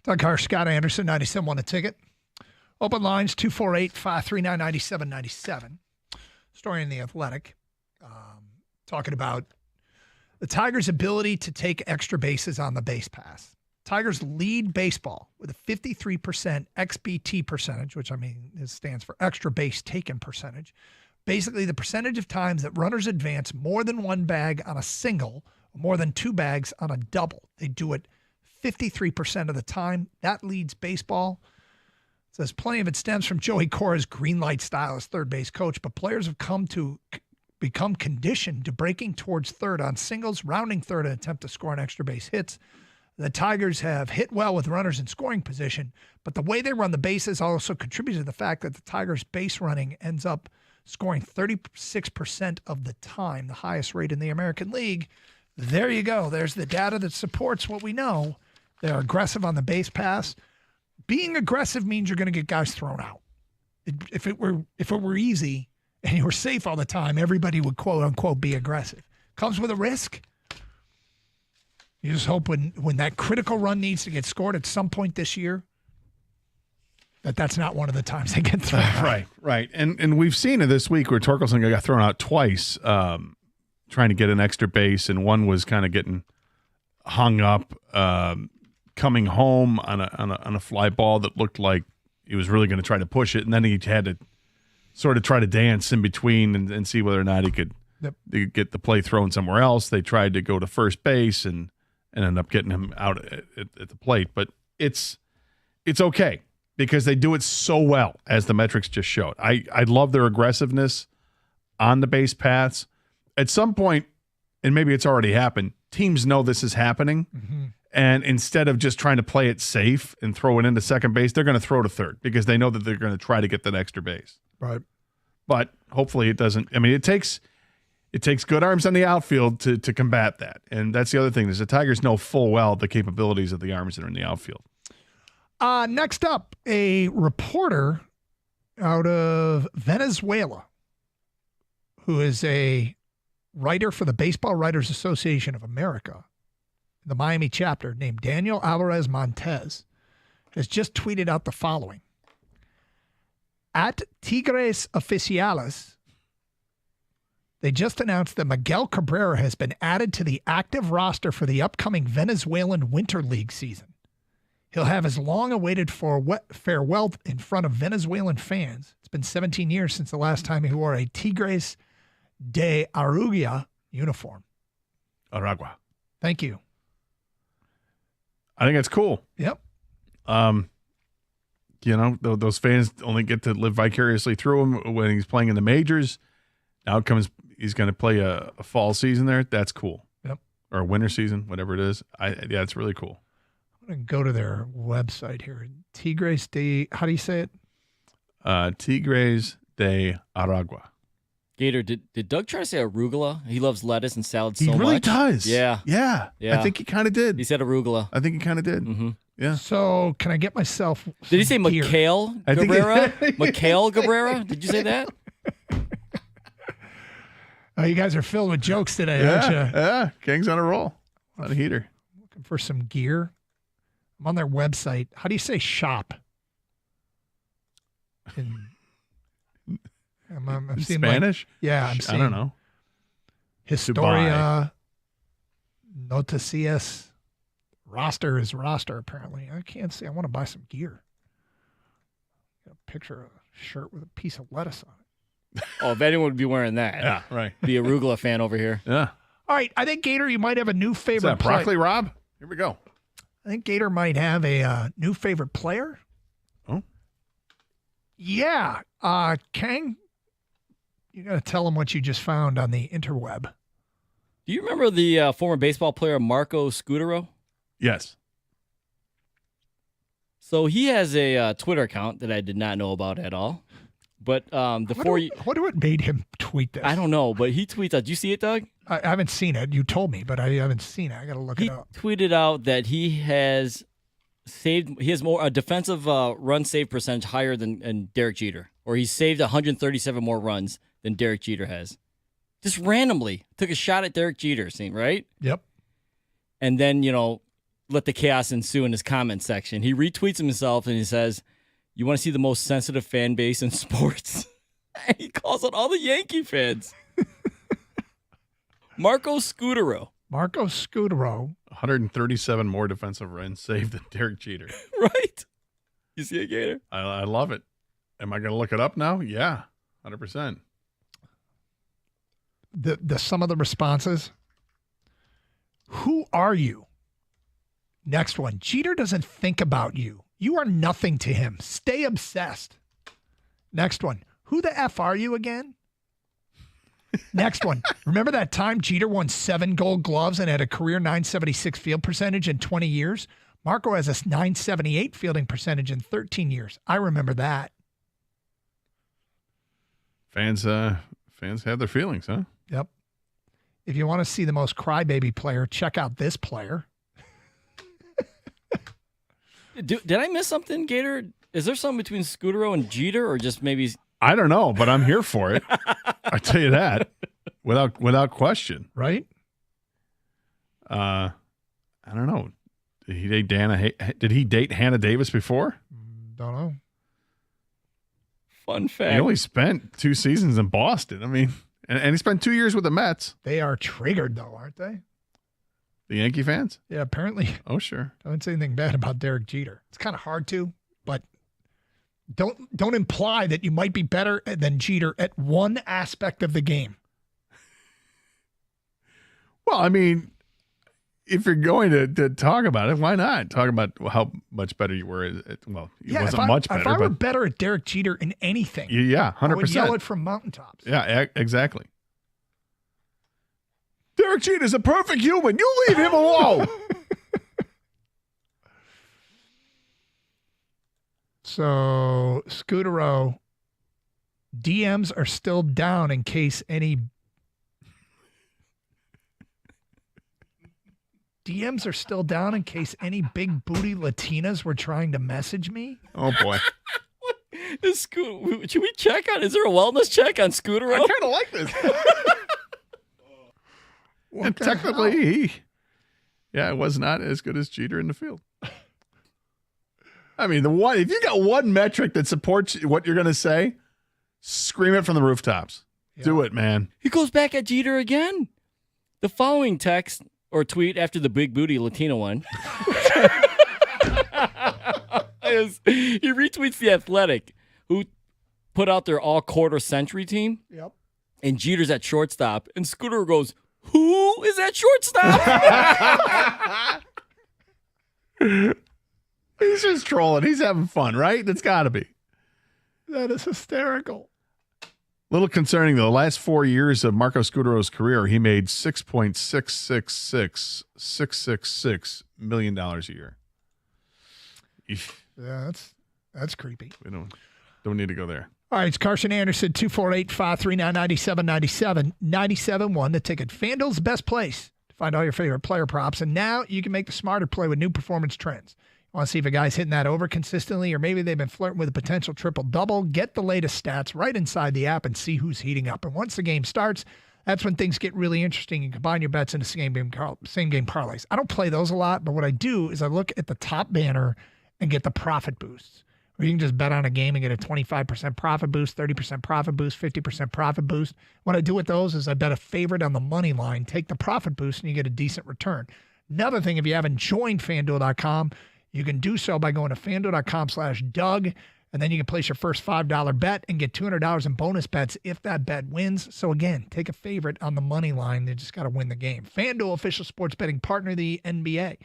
Doug Harsh, Scott Anderson, 97 a ticket. Open lines 248-539-9797. Story in The Athletic talking about the Tigers' ability to take extra bases on the base pass. Tigers lead baseball with a 53% XBT percentage, which it stands for extra base taken percentage. Basically, the percentage of times that runners advance more than one bag on a single, or more than two bags on a double. They do it 53% of the time. That leads baseball. It says plenty of it stems from Joey Cora's green light style as third base coach, but players have come to become conditioned to breaking towards third on singles, rounding third in an attempt to score on extra base hits. The Tigers have hit well with runners in scoring position, but the way they run the bases also contributes to the fact that the Tigers' base running ends up scoring 36% of the time, the highest rate in the American League. There you go. There's the data that supports what we know. They're aggressive on the base pass. Being aggressive means you're going to get guys thrown out. If it were easy and you were safe all the time, everybody would quote unquote be aggressive. Comes with a risk. You just hope when that critical run needs to get scored at some point this year, that's not one of the times they get thrown out. Right. And we've seen it this week where Torkelson got thrown out twice trying to get an extra base, and one was kind of getting hung up coming home on a fly ball that looked like he was really going to try to push it, and then he had to sort of try to dance in between and see whether or not he could get the play thrown somewhere else. They tried to go to first base and end up getting him out at the plate. But it's okay because they do it so well, as the metrics just showed. I love their aggressiveness on the base paths. At some point, and maybe it's already happened, teams know this is happening. Mm-hmm. And instead of just trying to play it safe and throw it into second base, they're going to throw to third because they know that they're going to try to get that extra base. Right. But hopefully it doesn't. I mean, it takes good arms on the outfield to combat that. And that's the other thing is the Tigers know full well the capabilities of the arms that are in the outfield. Next up, a reporter out of Venezuela who is a writer for the Baseball Writers Association of America, the Miami chapter, named Daniel Alvarez Montez, has just tweeted out the following. At Tigres Oficiales, they just announced that Miguel Cabrera has been added to the active roster for the upcoming Venezuelan Winter League season. He'll have his long-awaited farewell in front of Venezuelan fans. It's been 17 years since the last time he wore a Tigres de Aragua uniform. Aragua. Thank you. I think that's cool. Yep. Those fans only get to live vicariously through him when he's playing in the majors. Now he's going to play a fall season there. That's cool. Yep. Or a winter season, whatever it is. It's really cool. I'm going to go to their website here. Tigres de, how do you say it? Tigres de Aragua. Gator, did Doug try to say arugula? He loves lettuce and salad so much. He really does. Yeah. I think he kind of did. He said arugula. I think he kind of did. Mm-hmm. Yeah. So can I get myself Did he say gear? Mikhail Cabrera? Mikhail Cabrera? Did you say that? Oh, you guys are filled with jokes today, aren't you? Yeah. King's on a roll. On a heater. Looking for some gear. I'm on their website. How do you say shop? I'm seeing Spanish? I'm seeing I don't know. Historia, Noticias. Roster is roster, apparently. I can't see. I want to buy some gear. Got a picture of a shirt with a piece of lettuce on it. Oh, if anyone would be wearing that. Yeah, right. The arugula fan over here. Yeah. All right. I think, Gator, you might have a new favorite Is that broccoli, Rob? Here we go. I think Gator might have a new favorite player. Oh? Yeah. Kang, you got to tell him what you just found on the interweb. Do you remember the former baseball player Marco Scutero? Yes. So he has a Twitter account that I did not know about at all. But what made him tweet this? I don't know, but he tweets out. Do you see it, Doug? I haven't seen it. You told me, but I haven't seen it. I got to look it up. He tweeted out that he has more a defensive run save percentage higher than Derek Jeter, or he's saved 137 more runs than Derek Jeter has. Just randomly took a shot at Derek Jeter, right? Yep. And then let the chaos ensue in his comment section. He retweets himself and he says, "You want to see the most sensitive fan base in sports?" And he calls out all the Yankee fans. Marco Scutaro. 137 more defensive runs saved than Derek Jeter. Right? You see it, Gator? I love it. Am I going to look it up now? Yeah, 100%. The some of the responses. Who are you? Next one. Jeter doesn't think about you. You are nothing to him. Stay obsessed. Next one. Who the F are you again? Next one. Remember that time Jeter won 7 Gold Gloves and had a career .976 field percentage in 20 years? Marco has a .978 fielding percentage in 13 years. I remember that. Fans have their feelings, huh? Yep. If you want to see the most crybaby player, check out this player. Did I miss something, Gator? Is there something between Scutaro and Jeter, or just maybe? I don't know, but I'm here for it. I tell you that, without question. Right? I don't know. Did he date Hannah Davis before? Don't know. Fun fact. He only spent 2 seasons in Boston. I mean, and he spent 2 years with the Mets. They are triggered, though, aren't they? The Yankee fans? Yeah, apparently. Oh, sure. I wouldn't say anything bad about Derek Jeter. It's kind of hard to, but don't imply that you might be better than Jeter at one aspect of the game. Well, I mean, if you're going to talk about it, why not talk about how much better you were? It wasn't much better. If I were better at Derek Jeter in anything, yeah, 100%. I would yell it from mountaintops. Yeah, exactly. Derek Jeter's a perfect human. You leave him alone. So, Scutaro, DMs are still down in case any big booty Latinas were trying to message me. Oh boy. Should we check on? Is there a wellness check on Scutaro? I kind of like this. And technically, it was not as good as Jeter in the field. I mean, if you got one metric that supports what you're going to say, scream it from the rooftops. Yeah. Do it, man. He goes back at Jeter again. The following text or tweet after the big booty Latina one is he retweets The Athletic, who put out their all-quarter century team. Yep. And Jeter's at shortstop. And Scooter goes, "Who is at shortstop?" He's just trolling. He's having fun, right? That's got to be. That is hysterical. Little concerning, though. The last 4 years of Marco Scutaro's career, he made $6.666 million a year. Yeah, that's creepy. We don't need to go there. All right, it's Carson Anderson, 248-539-9797, 97.1, the ticket. FanDuel's the best place to find all your favorite player props, and now you can make the smarter play with new performance trends. Want to see if a guy's hitting that over consistently, or maybe they've been flirting with a potential triple-double? Get the latest stats right inside the app and see who's heating up. And once the game starts, that's when things get really interesting. You combine your bets into same-game parlays. I don't play those a lot, but what I do is I look at the top banner and get the profit boosts. Or you can just bet on a game and get a 25% profit boost, 30% profit boost, 50% profit boost. What I do with those is I bet a favorite on the money line, take the profit boost, and you get a decent return. Another thing, if you haven't joined FanDuel.com, you can do so by going to FanDuel.com/Doug, and then you can place your first $5 bet and get $200 in bonus bets if that bet wins. So again, take a favorite on the money line. They just got to win the game. FanDuel, official sports betting partner of the NBA.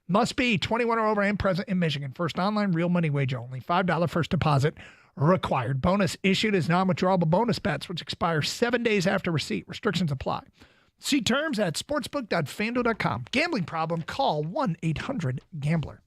Must be 21 or over and present in Michigan. First online, real money wager only. $5 first deposit required. Bonus issued as non-withdrawable bonus bets, which expire 7 days after receipt. Restrictions apply. See terms at sportsbook.fanduel.com. Gambling problem? Call 1-800-GAMBLER.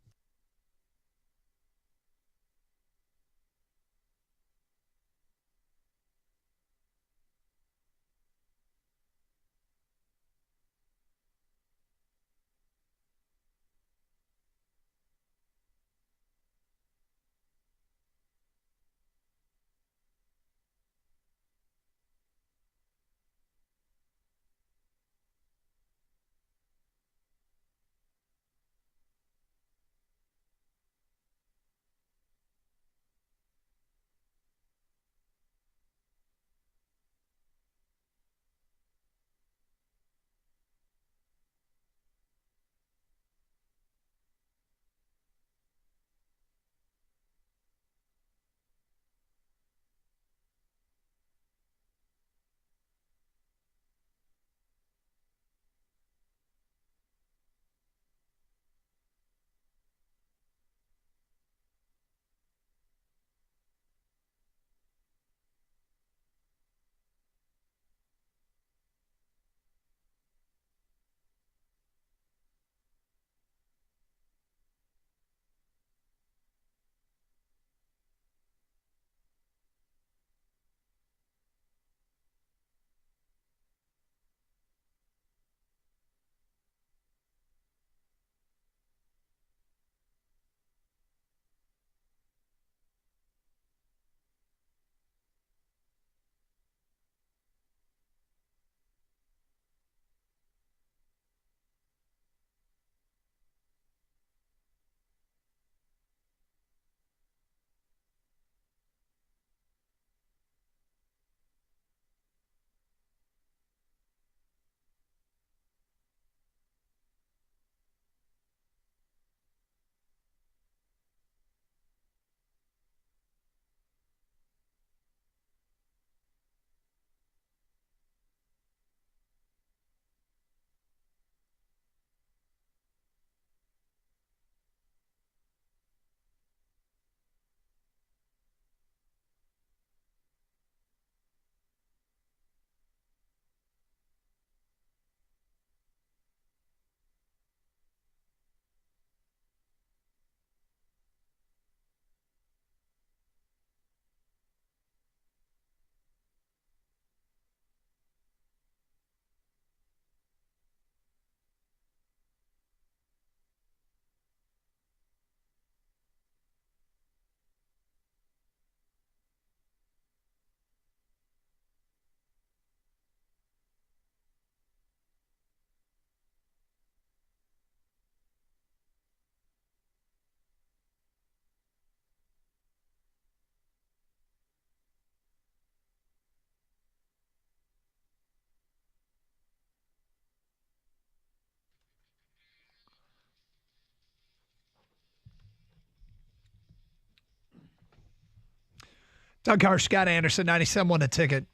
Doug Harsh, Scott Anderson, 97 a ticket.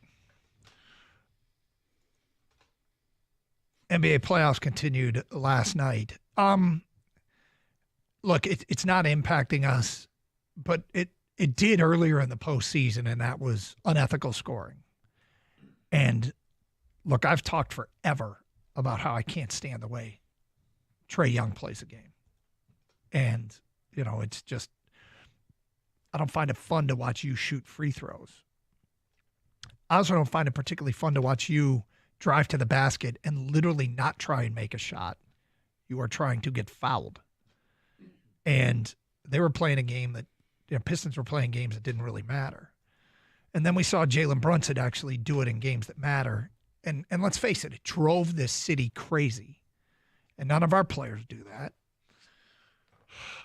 NBA playoffs continued last night. Look, it's not impacting us, but it did earlier in the postseason, and that was unethical scoring. And look, I've talked forever about how I can't stand the way Trae Young plays a game. And, it's just, I don't find it fun to watch you shoot free throws. I also don't find it particularly fun to watch you drive to the basket and literally not try and make a shot. You are trying to get fouled. And they were playing a game that, Pistons were playing games that didn't really matter. And then we saw Jalen Brunson actually do it in games that matter. And let's face it drove this city crazy. And none of our players do that.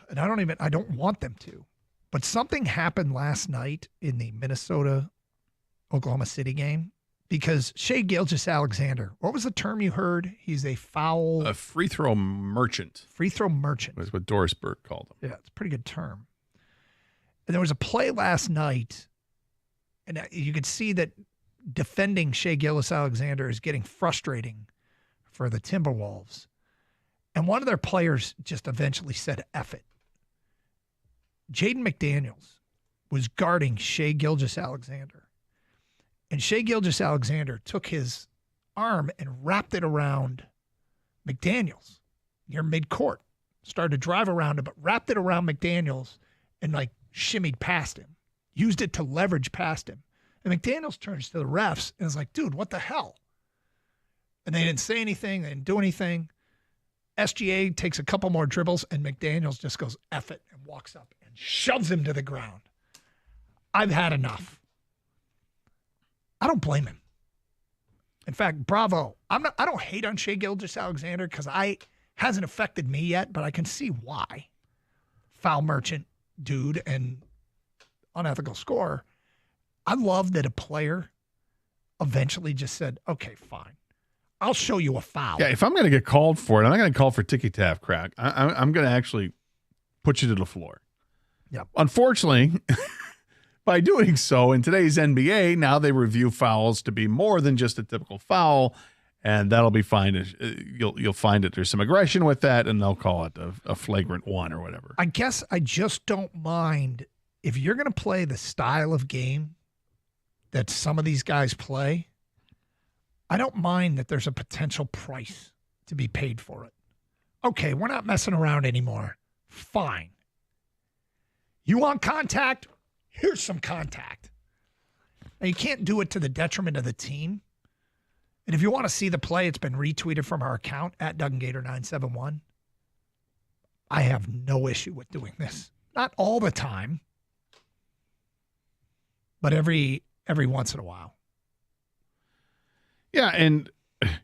And I don't want them to. But something happened last night in the Minnesota-Oklahoma City game because Shai Gilgeous-Alexander, what was the term you heard? He's a free throw merchant. Free throw merchant. That's what Doris Burke called him. Yeah, it's a pretty good term. And there was a play last night, and you could see that defending Shai Gilgeous-Alexander is getting frustrating for the Timberwolves. And one of their players just eventually said, F it. Jaden McDaniels was guarding Shai Gilgeous-Alexander. And Shai Gilgeous-Alexander took his arm and wrapped it around McDaniels near midcourt. Started to drive around him, but wrapped it around McDaniels and shimmied past him. Used it to leverage past him. And McDaniels turns to the refs and is like, dude, what the hell? And they didn't say anything. They didn't do anything. SGA takes a couple more dribbles and McDaniels just goes, F it, and walks up and shoves him to the ground. I've had enough. I don't blame him. In fact, bravo. I don't hate on Shai Gilgeous-Alexander because hasn't affected me yet, but I can see why. Foul merchant dude and unethical scorer. I love that a player eventually just said, okay, fine. I'll show you a foul. Yeah, if I'm going to get called for it, I'm not going to call for ticky-tack crack. I'm going to actually put you to the floor. Yep. Unfortunately, by doing so, in today's NBA, now they review fouls to be more than just a typical foul, and that'll be fine. You'll find that there's some aggression with that, and they'll call it a flagrant one or whatever. I guess I just don't mind if you're going to play the style of game that some of these guys play. I don't mind that there's a potential price to be paid for it. Okay, we're not messing around anymore. Fine. You want contact? Here's some contact. Now, you can't do it to the detriment of the team. And if you want to see the play, it's been retweeted from our account at DougAndGator971. I have no issue with doing this. Not all the time, but every once in a while. Yeah, and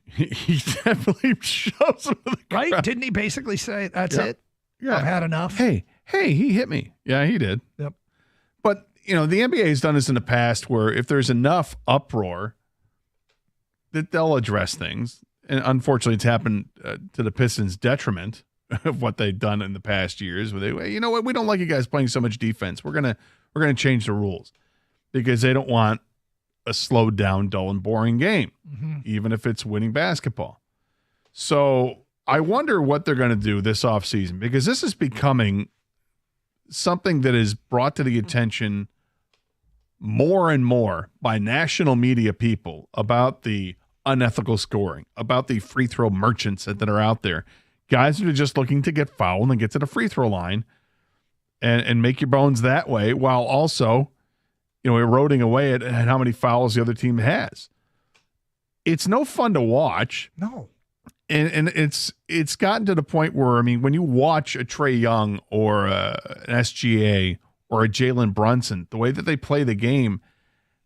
he definitely shoves him to the ground. Right? Didn't he basically say, that's it? Yeah. I've had enough. Hey, he hit me. Yeah, he did. Yep. But, the NBA has done this in the past where if there's enough uproar that they'll address things. And unfortunately, it's happened to the Pistons' detriment of what they've done in the past years. Where they, you know what, we don't like you guys playing so much defense. We're gonna change the rules because they don't want a slowed down, dull, and boring game, even if it's winning basketball. So I wonder what they're going to do this offseason because this is becoming something that is brought to the attention more and more by national media people about the unethical scoring, about the free throw merchants that are out there. Guys that are just looking to get fouled and get to the free throw line and make your bones that way while also eroding away at how many fouls the other team has. It's no fun to watch. No. And it's gotten to the point where, when you watch a Trae Young or an SGA or a Jalen Brunson, the way that they play the game,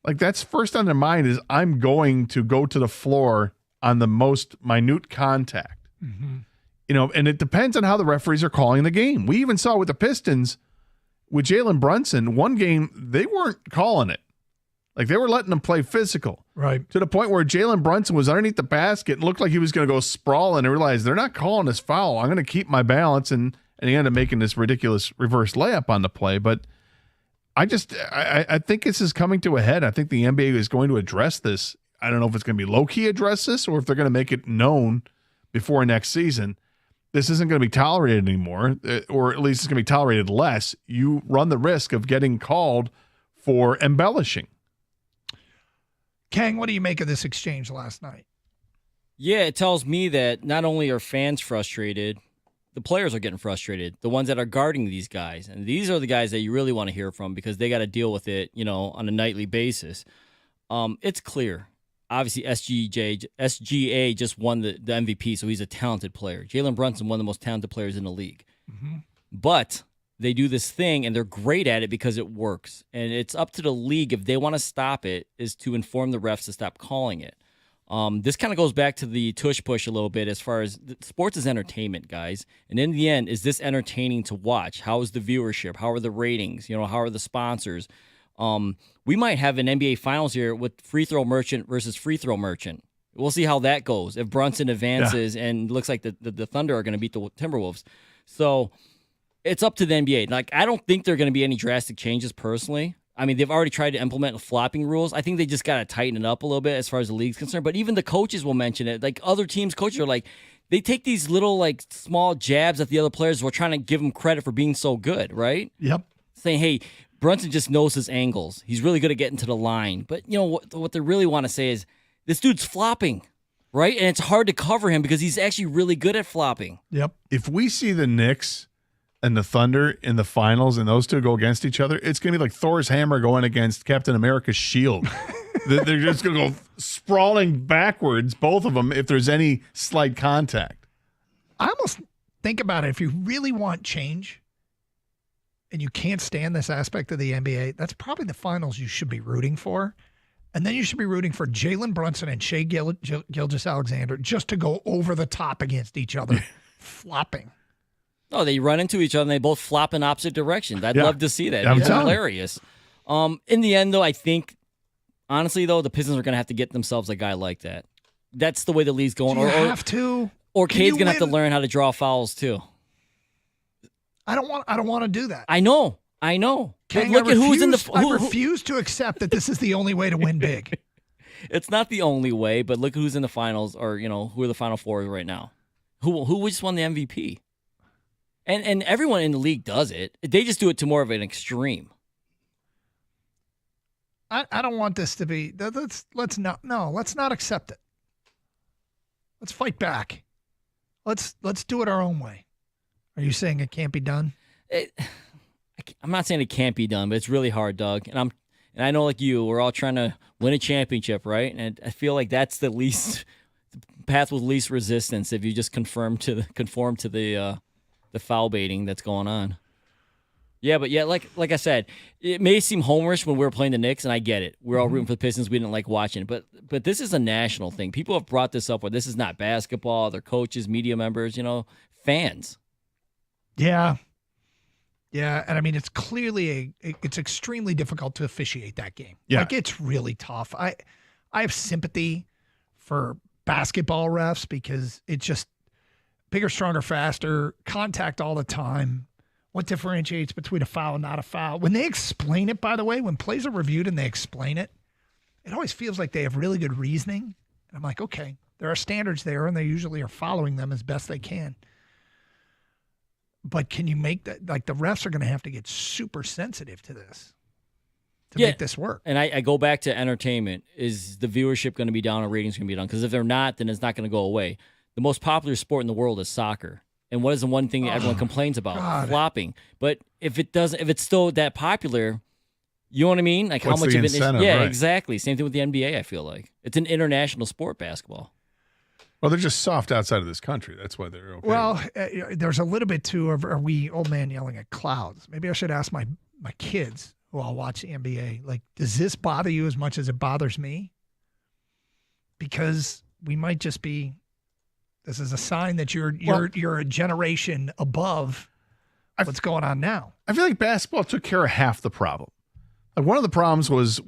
that's first on their mind is I'm going to go to the floor on the most minute contact. And it depends on how the referees are calling the game. We even saw with the Pistons with Jalen Brunson, one game, they weren't calling it. They were letting him play physical. Right. To the point where Jalen Brunson was underneath the basket and looked like he was going to go sprawl and realized they're not calling this foul. I'm going to keep my balance. And he ended up making this ridiculous reverse layup on the play. But I think this is coming to a head. I think the NBA is going to address this. I don't know if it's going to be low-key address this or if they're going to make it known before next season. This isn't going to be tolerated anymore, or at least it's going to be tolerated less. You run the risk of getting called for embellishing. Kang, what do you make of this exchange last night? Yeah, it tells me that not only are fans frustrated, the players are getting frustrated, the ones that are guarding these guys. And these are the guys that you really want to hear from because they got to deal with it, on a nightly basis. It's clear. Obviously, SGA just won the MVP, so he's a talented player. Jalen Brunson, one of the most talented players in the league. Mm-hmm. But they do this thing, and they're great at it because it works. And it's up to the league, if they want to stop it, is to inform the refs to stop calling it. This kind of goes back to the tush push a little bit as far as sports is entertainment, guys. And in the end, is this entertaining to watch? How is the viewership? How are the ratings? How are the sponsors? We might have an NBA Finals here with free throw merchant versus free throw merchant. We'll see how that goes. If Brunson advances and looks like the Thunder are going to beat the Timberwolves. So it's up to the NBA. I don't think there are going to be any drastic changes personally. I mean, they've already tried to implement flopping rules. I think they just got to tighten it up a little bit as far as the league's concerned. But even the coaches will mention it. Other teams' coaches are they take these little, small jabs at the other players while trying to give them credit for being so good, right? Yep. Saying, hey, Brunson just knows his angles. He's really good at getting to the line. But, what they really want to say is, this dude's flopping, right? And it's hard to cover him because he's actually really good at flopping. Yep. If we see the Knicks and the Thunder in the finals and those two go against each other, it's going to be like Thor's hammer going against Captain America's shield. They're just going to go sprawling backwards, both of them, if there's any slight contact. I almost think about it. If you really want change and you can't stand this aspect of the NBA, that's probably the finals you should be rooting for. And then you should be rooting for Jalen Brunson and Shai Gilgeous-Alexander just to go over the top against each other, flopping. Oh, they run into each other and they both flop in opposite directions. I'd love to see that. It's hilarious. In the end, though, I think, honestly, though, the Pistons are going to have to get themselves a guy like that. That's the way the league's going. Do you have to? Or Cade's going to have to learn how to draw fouls, too. I don't want to do that. I know. Kang, look at who's in the. I refuse to accept that this is the only way to win big. It's not the only way, but look who's in the finals, or who are the Final Four right now. Who just won the MVP? And everyone in the league does it. They just do it to more of an extreme. I don't want this to be. Let's not accept it. Let's fight back. Let's do it our own way. Are you saying it can't be done? I'm not saying it can't be done, but it's really hard, Doug. And I know, like you, we're all trying to win a championship, right? And I feel like that's the path with least resistance if you just conform to the foul baiting that's going on. Yeah, but like I said, it may seem homerish when we were playing the Knicks, and I get it. We're all rooting for the Pistons. We didn't like watching it. But this is a national thing. People have brought this up where this is not basketball. They're coaches, media members, fans. Yeah. Yeah, and I mean, it's clearly it's extremely difficult to officiate that game. Yeah. It's really tough. I have sympathy for basketball refs because it's just bigger, stronger, faster, contact all the time. What differentiates between a foul and not a foul? When they explain it, by the way, when plays are reviewed and they explain it, it always feels like they have really good reasoning. And I'm like, okay, there are standards there, and they usually are following them as best they can. But can you make that, the refs are going to have to get super sensitive to this to make this work. And I go back to entertainment. Is the viewership going to be down or ratings going to be down? Because if they're not, then it's not going to go away. The most popular sport in the world is soccer. And what is the one thing that everyone complains about? God. Flopping. But if it's still that popular, you know what I mean? Like What's how much the of it incentive, is? Yeah, right. exactly. Same thing with the NBA, I feel like. It's an international sport, basketball. Well, they're just soft outside of this country. That's why they're okay. Well, there's a little bit too of, are we old man yelling at clouds? Maybe I should ask my kids who all watch the NBA, does this bother you as much as it bothers me? Because we might just be, this is a sign that you're a generation above what's going on now. I feel like basketball took care of half the problem. One of the problems was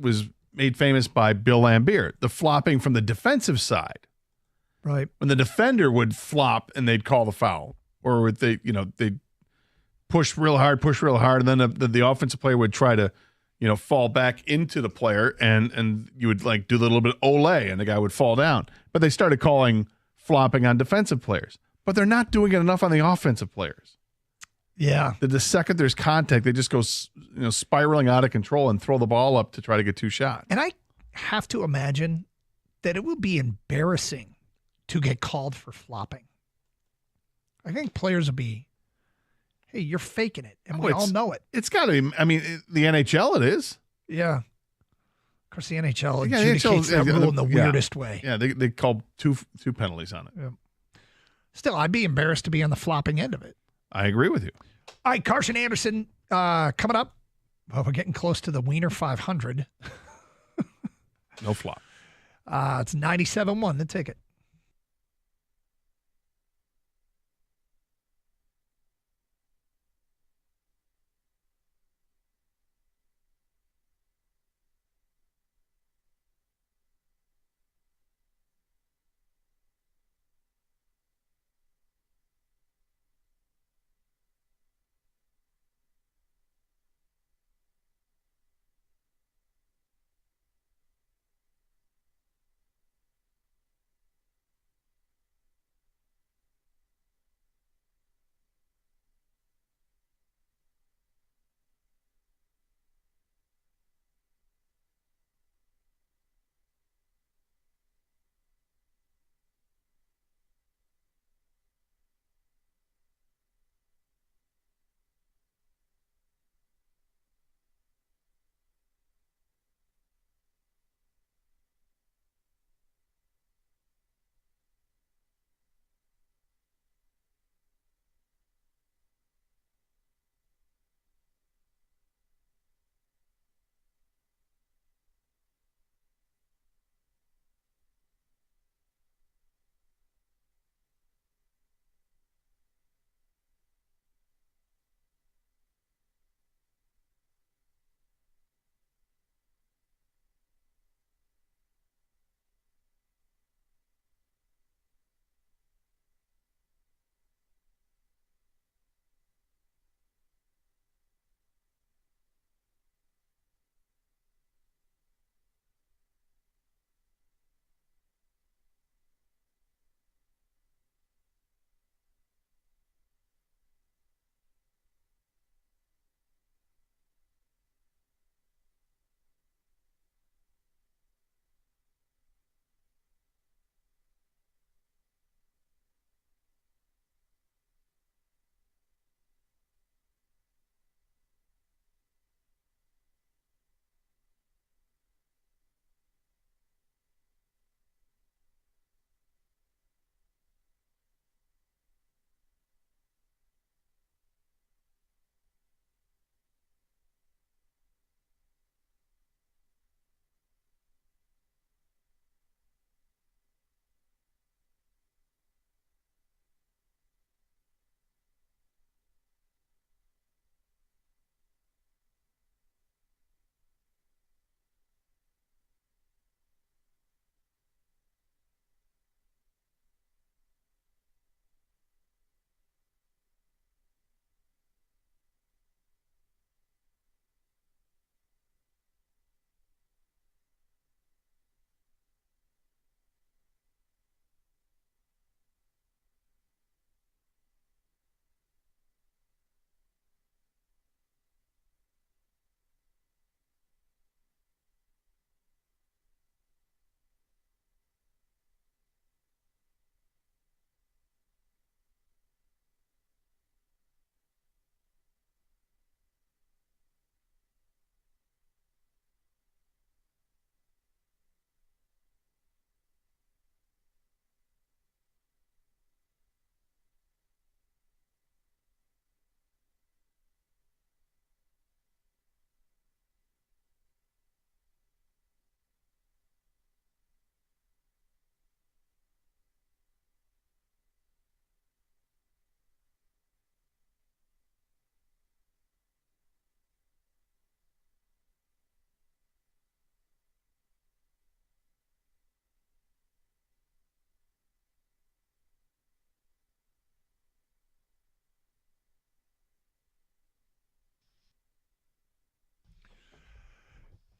made famous by Bill Laimbeer, the flopping from the defensive side. Right. When the defender would flop and they'd call the foul, or they'd push real hard, and then the offensive player would try to, fall back into the player, and you would like do the little bit of ole, and the guy would fall down. But they started calling flopping on defensive players, but they're not doing it enough on the offensive players. Yeah. The second there's contact, they just go spiraling out of control and throw the ball up to try to get 2 shots. And I have to imagine that it will be embarrassing to get called for flopping. I think players will be, hey, you're faking it, and we all know it. It's got to be. I mean, the NHL, it is. Yeah. Of course, the NHL adjudicates that rule in the weirdest way. Yeah, they call two penalties on it. Yeah. Still, I'd be embarrassed to be on the flopping end of it. I agree with you. All right, Carson Anderson coming up. Well, we're getting close to the Wiener 500. No flop. It's 97-1, the ticket.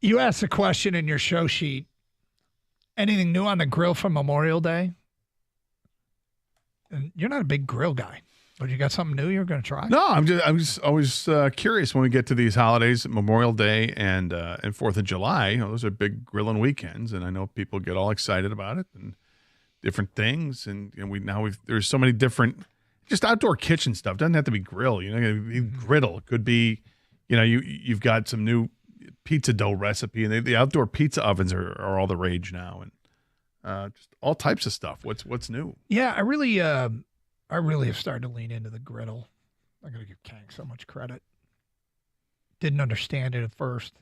You asked a question in your show sheet. Anything new on the grill for Memorial Day? And you're not a big grill guy, but you got something new you're going to try? No, I'm just always curious when we get to these holidays, Memorial Day and 4th of July. You know, those are big grilling weekends, and I know people get all excited about it and different things. And there's so many different just outdoor kitchen stuff. Doesn't have to be grill. You know, it could be griddle. It could be, you know, you've got some new pizza dough recipe, and the outdoor pizza ovens are all the rage now, and just all types of stuff. What's new? Yeah, I really have started to lean into the griddle. I'm going to give Kang so much credit. Didn't understand it at first.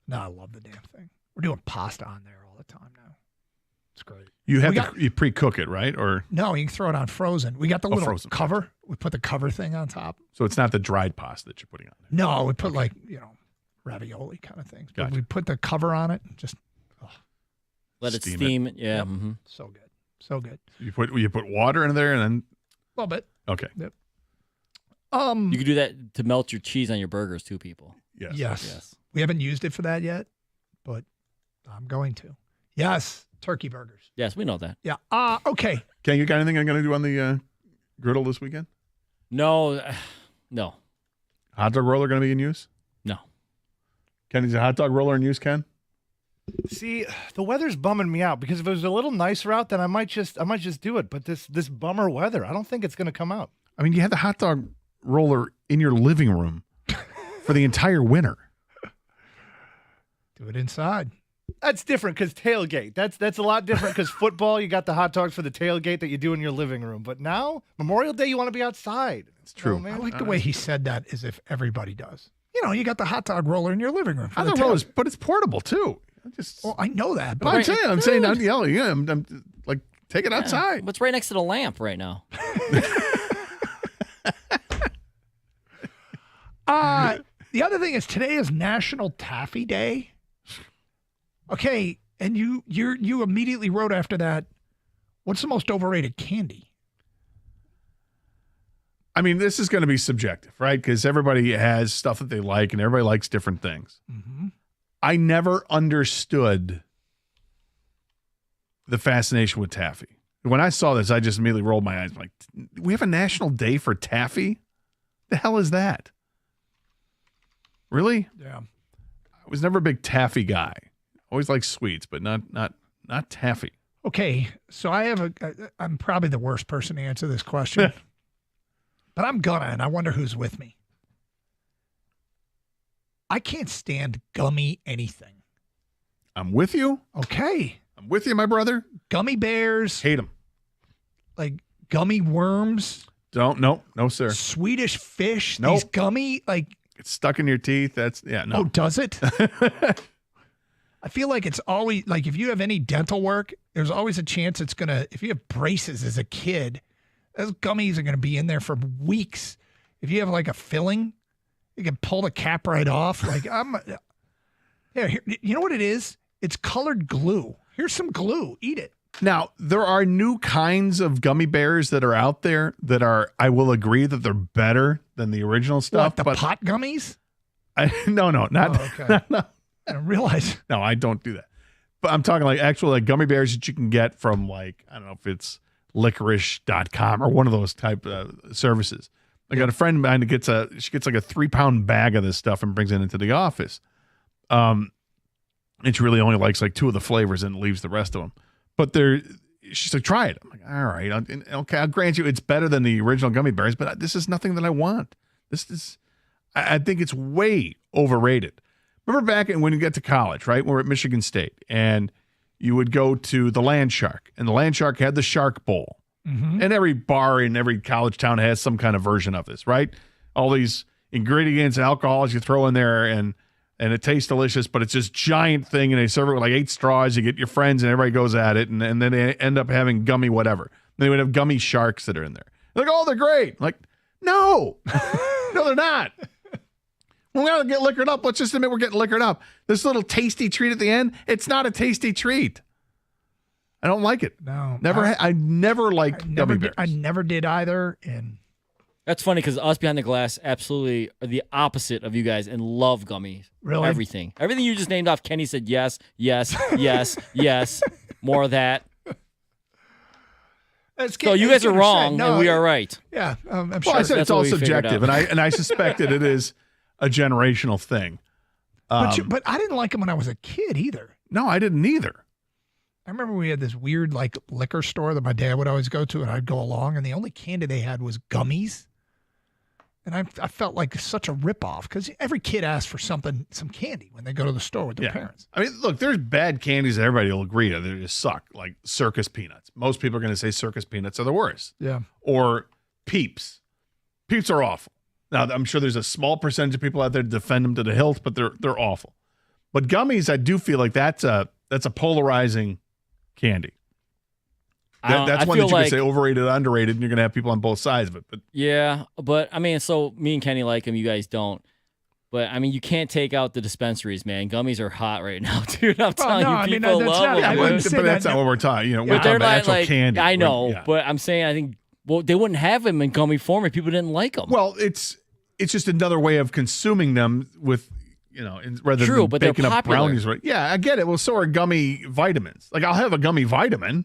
Now I love the damn thing. We're doing pasta on there all the time now. It's great. You pre-cook it, right? Or no, you can throw it on frozen. We got the little frozen, cover. gotcha. We put the cover thing on top. So it's not the dried pasta that you're putting on there. No, we put ravioli kind of things. But Gotcha. we put the cover on it. Just Let it steam. Yeah. Yep. Mm-hmm. So good. So good. You put water in there and then A little bit. okay. Yep. You could do that to melt your cheese on your burgers too, people. Yes. We haven't used it for that yet, but I'm going to. Yes. Turkey burgers. Yes, we know that. Yeah. Okay. Ken, you got anything I'm going to do on the griddle this weekend? No. No. Hot dog roller going to be in use? No. Ken, is a hot dog roller in use, Ken? See, the weather's bumming me out because if it was a little nicer out, then I might just do it. But this bummer weather, I don't think it's going to come out. I mean, you had the hot dog roller in your living room for the entire winter. Do it inside. That's different because tailgate. That's a lot different because football, you got the hot dogs for the tailgate that you do in your living room. But now, Memorial Day, you want to be outside. It's true. I like the way he said that as if everybody does. You know, you got the hot dog roller in your living room. Hot dog rollers, but it's portable too. Well, I know that. But I'm saying, I'm yelling. Yeah, I'm like, take it outside. What's right next to the lamp right now? The other thing is today is National Taffy Day. Okay, and you immediately wrote after that, what's the most overrated candy? I mean, this is going to be subjective, right? Because everybody has stuff that they like, and everybody likes different things. Mm-hmm. I never understood the fascination with taffy. When I saw this, I just immediately rolled my eyes. I'm like, we have a national day for taffy? The hell is that? Really? Yeah. I was never a big taffy guy. Always liked sweets, but not taffy. Okay, so I'm probably the worst person to answer this question, but I'm gonna, and I wonder who's with me. I can't stand gummy anything. I'm with you. Okay. I'm with you, my brother. Gummy bears. Hate them. Like gummy worms. No, sir. Swedish fish. Nope. These gummy, like. It's stuck in your teeth. No. Oh, does it? I feel like it's always, like if you have any dental work, there's always a chance it's going to, if you have braces as a kid, those gummies are going to be in there for weeks. If you have like a filling, you can pull the cap right off. Like here, you know what it is? It's colored glue. Here's some glue. Eat it. Now, there are new kinds of gummy bears that are out there that are, I will agree that they're better than the original stuff. What, the pot gummies? No, not. Oh, okay. No. I didn't realize. No, I don't do that. But I'm talking like actual like gummy bears that you can get from like, I don't know if it's licorice.com or one of those type services. I got a friend of mine that she gets like a 3-pound bag of this stuff and brings it into the office. And she really only likes like 2 of the flavors and leaves the rest of them. But she's like, try it. I'm like, all right. Okay, I'll grant you it's better than the original gummy bears, but this is nothing that I want. I think it's way overrated. Remember back when you get to college, right? We're at Michigan State, and you would go to the Land Shark, and the Land Shark had the Shark Bowl. Mm-hmm. And every bar in every college town has some kind of version of this, right? All these ingredients, alcohols you throw in there, and it tastes delicious, but it's this giant thing, and they serve it with like 8 straws. You get your friends, and everybody goes at it, and then they end up having gummy whatever. They would have gummy sharks that are in there. They're like, oh, they're great. I'm like, no. No, they're not. When we're going to get liquored up, let's just admit we're getting liquored up. This little tasty treat at the end, it's not a tasty treat. I don't like it. No. I never liked gummy bears. I never did either, and That's funny because us behind the glass absolutely are the opposite of you guys and love gummies. Really? Everything you just named off. Kenny said yes, yes, yes, yes. More of that. So you guys are wrong, and we are right. Yeah, I'm Well, sure. I said it's That's what all we figured subjective, out. and I suspect that it is a generational thing. But I didn't like them when I was a kid either. No, I didn't either. I remember we had this weird like liquor store that my dad would always go to, and I'd go along, and the only candy they had was gummies. And I felt like such a ripoff because every kid asks for some candy when they go to the store with their parents. I mean, look, there's bad candies that everybody will agree to. They just suck, like circus peanuts. Most people are going to say circus peanuts are the worst. Yeah. Or Peeps. Peeps are awful. Now, I'm sure there's a small percentage of people out there to defend them to the hilt, but they're awful. But gummies, I do feel like that's a polarizing candy. That's one that you can say overrated, underrated, and you're going to have people on both sides of it. But Yeah, but I mean, so me and Kenny like them. You guys don't. But I mean, you can't take out the dispensaries, man. Gummies are hot right now, dude. I'm telling you, people love them. but that's not what we're talking. We're But talking they're about actual like, candy. I know, Yeah. but I'm saying I think they wouldn't have them in gummy form if people didn't like them. Well, it's just another way of consuming them with, rather True, than but they're baking up popular. brownies. Right? Yeah, I get it. Well, so are gummy vitamins. Like, I'll have a gummy vitamin.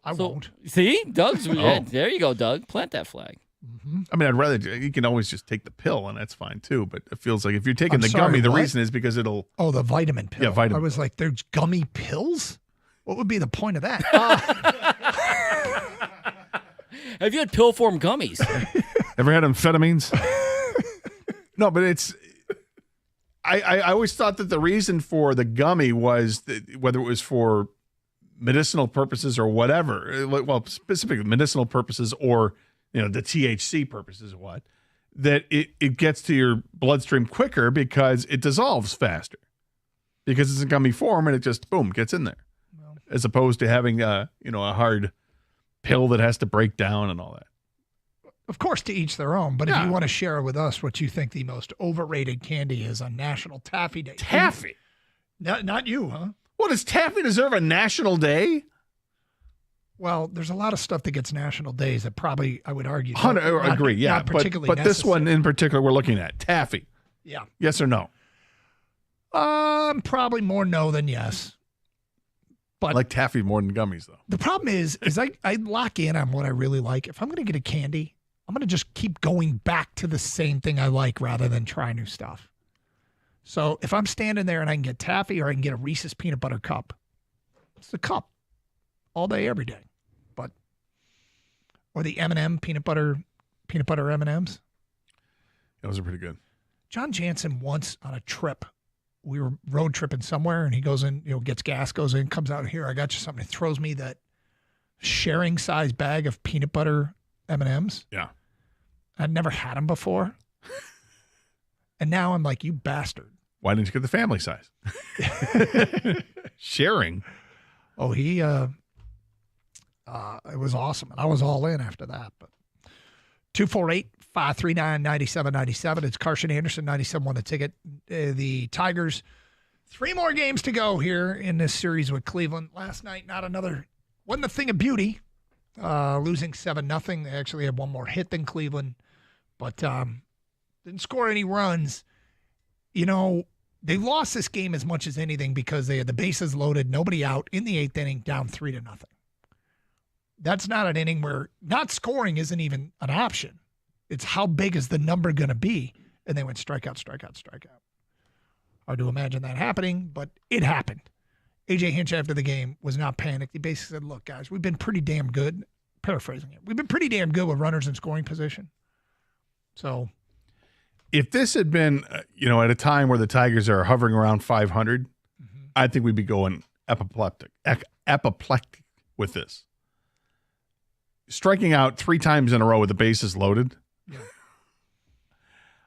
I won't. See, Doug's. Oh. Yeah, there you go, Doug. Plant that flag. I mean, I'd rather you can always just take the pill, and that's fine too. But it feels like if you're taking I'm the sorry, gummy, the what? reason is because it'll. Oh, the vitamin pill. Yeah, vitamin I was like, there's gummy pills? What would be the point of that? Have you had pill form gummies? Ever had amphetamines? No, but it's. I always thought that the reason for the gummy was that whether it was for medicinal purposes or whatever, well, specifically medicinal purposes or the THC purposes, that it gets to your bloodstream quicker because it dissolves faster because it's in gummy form and it just boom gets in there, as opposed to having a hard pill that has to break down and all that. Of course, to each their own. But if you want to share with us what you think the most overrated candy is on National Taffy Day. Taffy? Not you, huh? Well, does Taffy deserve a national day? Well, there's a lot of stuff that gets national days that probably, I would argue. I agree, yeah. Not particularly but this one in particular we're looking at, Taffy. Yeah. Yes or no? Probably more no than yes. But I like Taffy more than gummies, though. The problem is I lock in on what I really like. If I'm going to get a candy, I'm going to just keep going back to the same thing I like rather than try new stuff. So if I'm standing there and I can get Taffy or I can get a Reese's peanut butter cup, it's the cup all day, every day. Or the M&M peanut butter M&Ms. Those are pretty good. John Jansen once on a trip, we were road tripping somewhere, and he goes in, gets gas, goes in, comes out here. I got you something. He throws me that sharing size bag of peanut butter M&Ms. Yeah. I'd never had them before. And now I'm like, you bastard. Why didn't you get the family size? Sharing. Oh, he, it was awesome. And I was all in after that. But 248-539-9797. It's Carson Anderson, 97 the ticket. The Tigers, 3 more games to go here in this series with Cleveland. Last night, wasn't a thing of beauty. Losing 7-0. They actually had one more hit than Cleveland, but didn't score any runs. They lost this game as much as anything because they had the bases loaded, nobody out in the 8th inning, down 3-0. That's not an inning where not scoring isn't even an option. It's how big is the number going to be? And they went strikeout, strikeout, strikeout. Hard to imagine that happening, but it happened. A.J. Hinch after the game was not panicked. He basically said, look, guys, we've been pretty damn good. Paraphrasing it. We've been pretty damn good with runners in scoring position. So if this had been, at a time where the Tigers are hovering around 500, I think we'd be going apoplectic with this. Striking out 3 times in a row with the bases loaded. Yeah.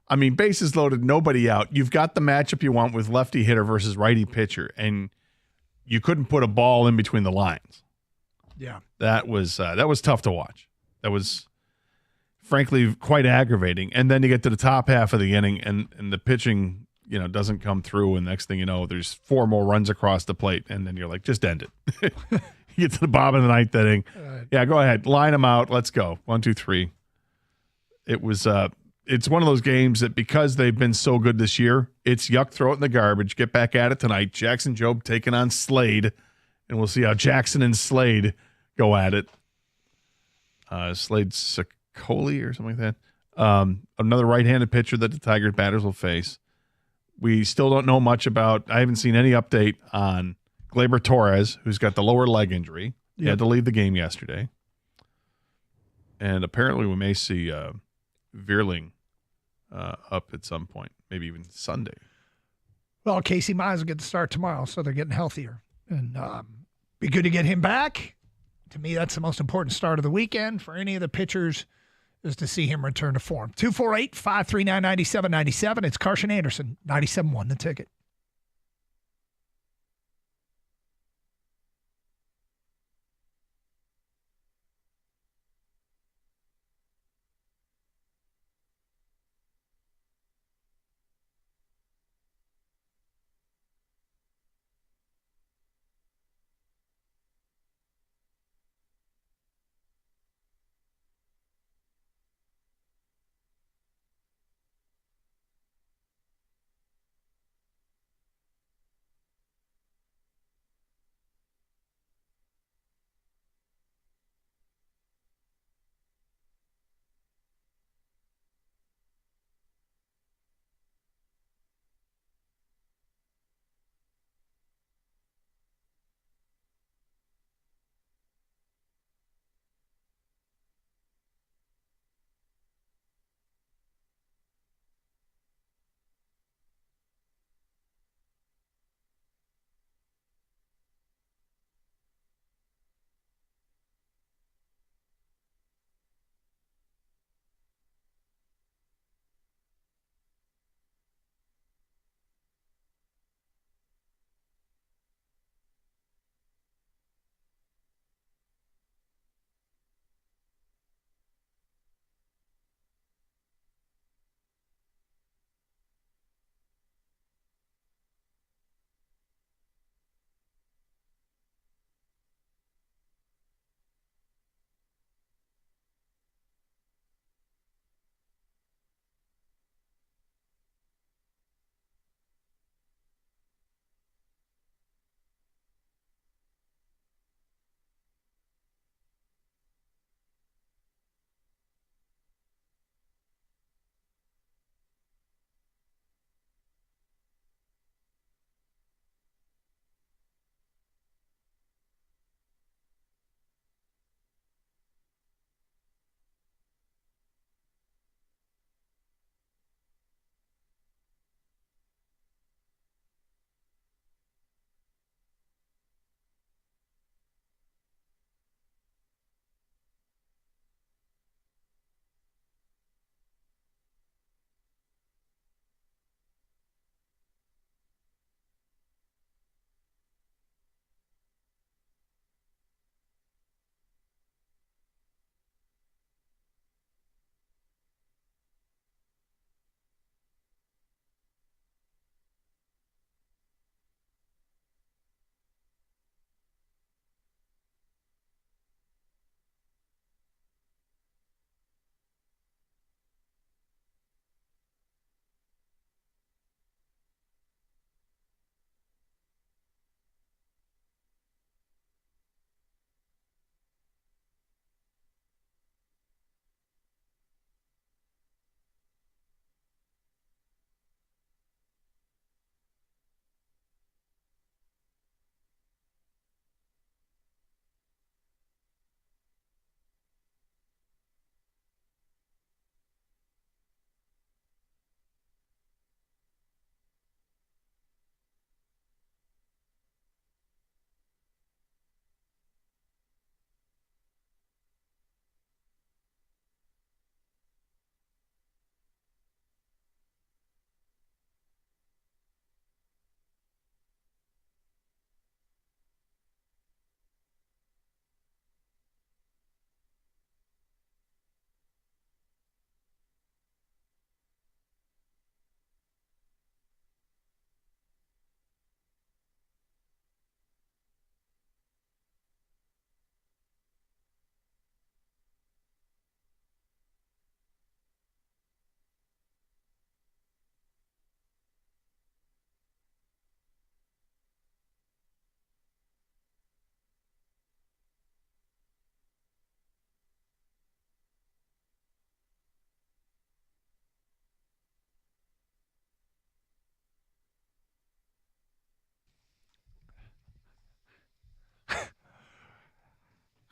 I mean, bases loaded, nobody out. You've got the matchup you want with lefty hitter versus righty pitcher, and you couldn't put a ball in between the lines. Yeah. That was tough to watch. That was, frankly, quite aggravating. And then you get to the top half of the inning, and the pitching, doesn't come through, and next thing you know, there's 4 more runs across the plate, and then you're like, just end it. You get to the bottom of the 9th inning. Yeah, go ahead. Line them out. Let's go. 1, 2, 3. It's one of those games that because they've been so good this year, it's yuck, throw it in the garbage, get back at it tonight. Jackson Jobe taking on Slade, and we'll see how Jackson and Slade go at it. Slade Sicoli or something like that. Another right-handed pitcher that the Tigers batters will face. We still don't know much about, I haven't seen any update on Gleyber Torres, who's got the lower leg injury. He had to leave the game yesterday. And apparently we may see Veerling up at some point, maybe even Sunday. Well, Casey Mize will get the start tomorrow, so they're getting healthier. And be good to get him back. To me, that's the most important start of the weekend for any of the pitchers, is to see him return to form. 248-539-9797. It's Carson Anderson, 97.1 The Ticket.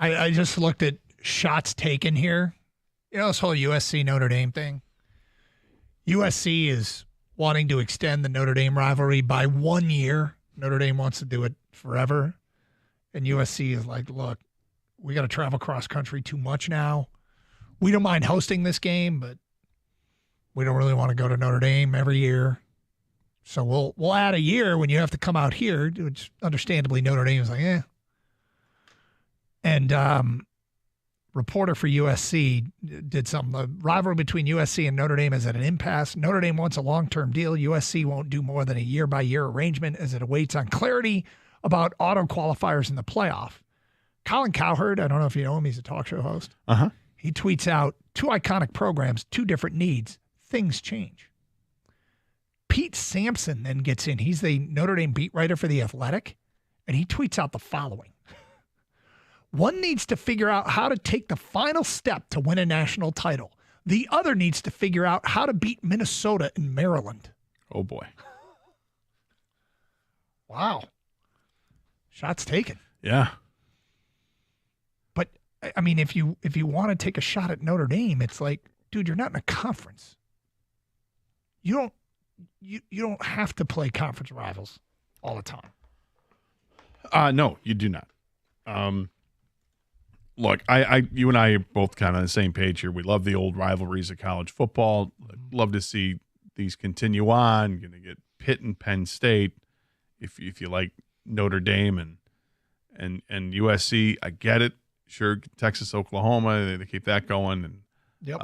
I just looked at shots taken here. You know, this whole USC Notre Dame thing. USC is wanting to extend the Notre Dame rivalry by 1 year. Notre Dame wants to do it forever. And USC is like, look, we got to travel cross country too much now. We don't mind hosting this game, but we don't really want to go to Notre Dame every year. So we'll add a year when you have to come out here, which understandably Notre Dame is like, eh. And reporter for USC did something. The rivalry between USC and Notre Dame is at an impasse. Notre Dame wants a long-term deal. USC won't do more than a year-by-year arrangement as it awaits on clarity about auto qualifiers in the playoff. Colin Cowherd, I don't know if you know him, he's a talk show host. Uh-huh. He tweets out, 2 iconic programs, 2 different needs. Things change. Pete Sampson then gets in. He's the Notre Dame beat writer for The Athletic, and he tweets out the following. One needs to figure out how to take the final step to win a national title. The other needs to figure out how to beat Minnesota and Maryland. Oh, boy. Wow. Shots taken. Yeah. But, I mean, if you want to take a shot at Notre Dame, it's like, dude, you're not in a conference. You don't have to play conference rivals all the time. No, you do not. Look, you and I are both kind of on the same page here. We love the old rivalries of college football. Love to see these continue on. Going to get Pitt and Penn State. If you like Notre Dame and USC, I get it. Sure, Texas, Oklahoma, they keep that going. And yep.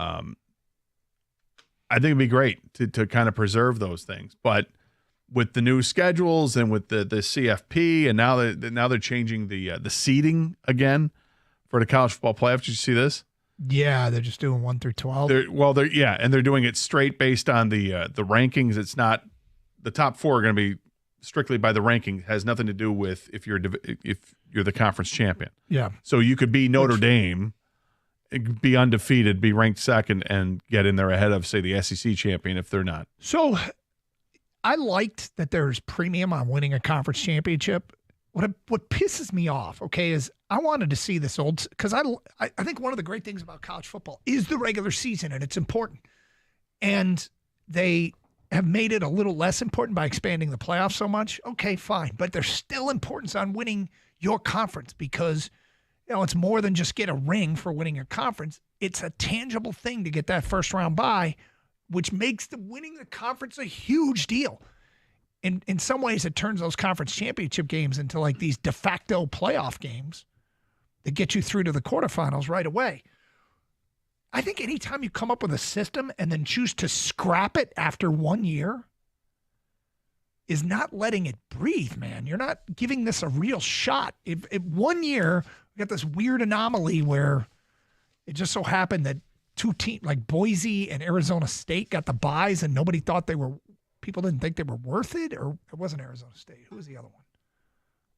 I think it'd be great to kind of preserve those things, but with the new schedules and with the CFP, and now they're changing the seeding again for the college football playoffs. Did you see this? Yeah, they're just doing 1 through 12. They're doing it straight based on the rankings. It's not the top 4 are going to be strictly by the ranking. It has nothing to do with if you're the conference champion. Yeah. So you could be Notre Dame, be undefeated, be ranked second, and get in there ahead of, say, the SEC champion if they're not. So I liked that there's premium on winning a conference championship. What pisses me off, okay, is I wanted to see this old, because I think one of the great things about college football is the regular season, and it's important. And they have made it a little less important by expanding the playoffs so much. Okay, fine. But there's still importance on winning your conference because, it's more than just get a ring for winning your conference. It's a tangible thing to get that first round bye, which makes winning the conference a huge deal. In some ways, it turns those conference championship games into like these de facto playoff games that get you through to the quarterfinals right away. I think anytime you come up with a system and then choose to scrap it after 1 year is not letting it breathe, man. You're not giving this a real shot. If 1 year, we got this weird anomaly where it just so happened that 2 teams like Boise and Arizona State got the byes and nobody thought people didn't think they were worth it, or it wasn't Arizona State. Who was the other one?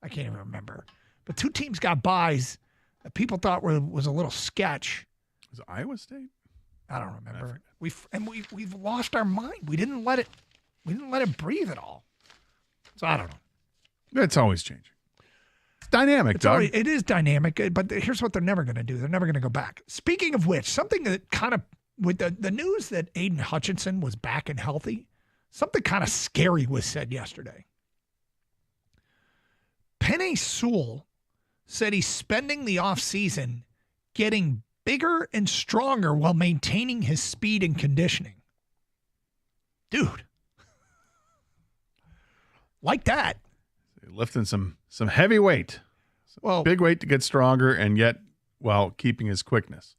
I can't even remember. But 2 teams got byes that people thought was a little sketch. Was it Iowa State? I don't remember. We've lost our mind. We didn't let it breathe at all. So I don't know. It's always changing. It's dynamic, Doug. It is dynamic, but here's what they're never going to do. They're never going to go back. Speaking of which, something that kind of, with the news that Aiden Hutchinson was back and healthy, something kind of scary was said yesterday. Penei Sewell said he's spending the offseason getting bigger and stronger while maintaining his speed and conditioning. Dude. Like that. Lifting some heavy weight. Well, big weight to get stronger and yet while keeping his quickness.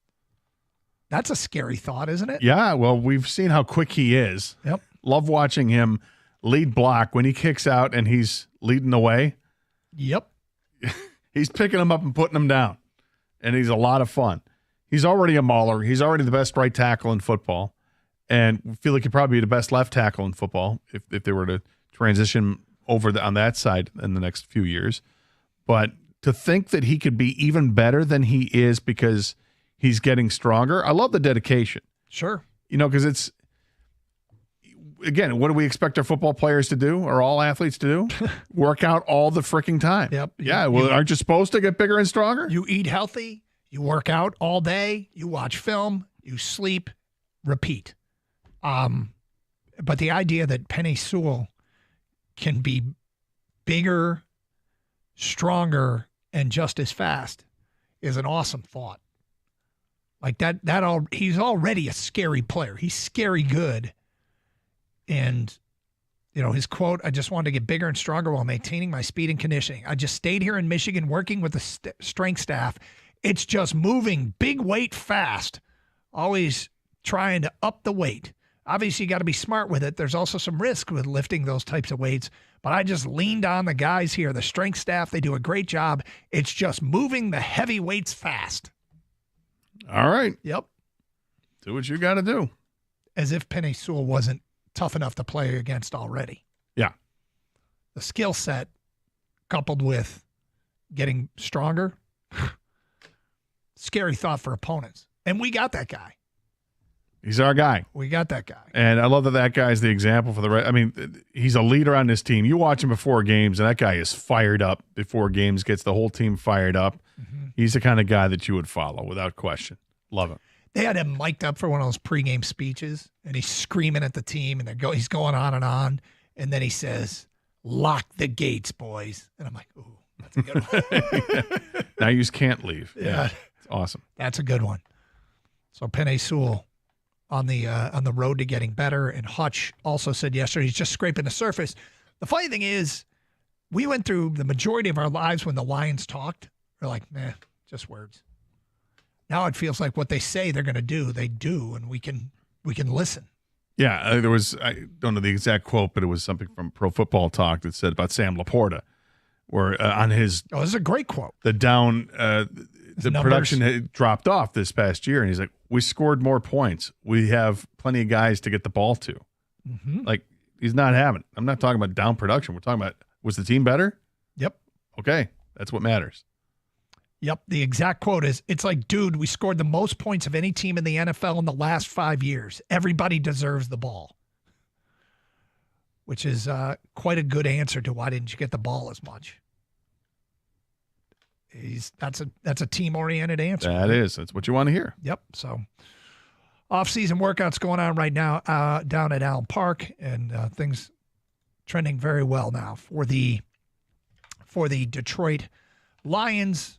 That's a scary thought, isn't it? Yeah, well, we've seen how quick he is. Yep. Love watching him lead block when he kicks out and he's leading the way. Yep. He's picking them up and putting them down. And he's a lot of fun. He's already a mauler. He's already the best right tackle in football. And we feel like he'd probably be the best left tackle in football if they were to transition over on that side in the next few years. But to think that he could be even better than he is because he's getting stronger, I love the dedication. Sure. Because again, what do we expect our football players to do, or all athletes to do? Work out all the freaking time. Yep. Yeah. Well, aren't you supposed to get bigger and stronger? You eat healthy. You work out all day. You watch film. You sleep. Repeat. But the idea that Penny Sewell can be bigger, stronger, and just as fast is an awesome thought. Like he's already a scary player. He's scary good. And, his quote, I just wanted to get bigger and stronger while maintaining my speed and conditioning. I just stayed here in Michigan working with the strength staff. It's just moving big weight fast, always trying to up the weight. Obviously, you got to be smart with it. There's also some risk with lifting those types of weights. But I just leaned on the guys here, the strength staff. They do a great job. It's just moving the heavy weights fast. All right. Yep. Do what you got to do. As if Penny Sewell wasn't tough enough to play against already. Yeah. The skill set coupled with getting stronger, scary thought for opponents. And we got that guy. He's our guy. We got that guy. And I love that guy's the example for the rest. I mean, he's a leader on this team. You watch him before games, and that guy is fired up before games, gets the whole team fired up. Mm-hmm. He's the kind of guy that you would follow without question. Love him. They had him mic'd up for one of those pregame speeches, and he's screaming at the team, and he's going on, and then he says, "Lock the gates, boys." And I'm like, ooh, that's a good one. Now you just can't leave. Yeah. It's awesome. That's a good one. So Penny Sewell on the road to getting better, and Hutch also said yesterday he's just scraping the surface. The funny thing is, we went through the majority of our lives when the Lions talked. We're like, nah, just words. Now it feels like what they say they're going to do, they do, and we can listen. Yeah, there was, I don't know the exact quote, but it was something from Pro Football Talk that said about Sam Laporta, where on his... Oh, this is a great quote. The production had dropped off this past year, and he's like, we scored more points. We have plenty of guys to get the ball to. Mm-hmm. Like, he's not having it. I'm not talking about down production. We're talking about, was the team better? Yep. Okay, that's what matters. Yep. The exact quote is, it's like, dude, we scored the most points of any team in the NFL in the last 5 years. Everybody deserves the ball. Which is quite a good answer to why didn't you get the ball as much. That's a team-oriented answer. That is. That's what you want to hear. Yep. So off-season workouts going on right now down at Allen Park, and things trending very well now for the Detroit Lions.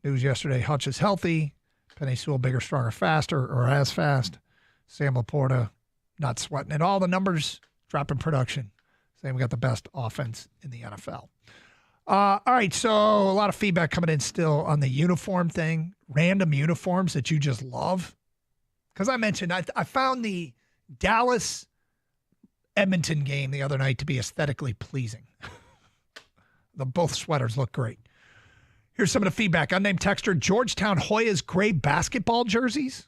News yesterday, Hutch is healthy. Penny Sewell, bigger, stronger, faster, or as fast. Sam Laporta, not sweating at all. The numbers drop in production. Saying we got the best offense in the NFL. All right, so a lot of feedback coming in still on the uniform thing. Random uniforms that you just love. Because I mentioned, I found the Dallas-Edmonton game the other night to be aesthetically pleasing. Both sweaters look great. Here's some of the feedback. Unnamed texter, Georgetown Hoyas gray basketball jerseys.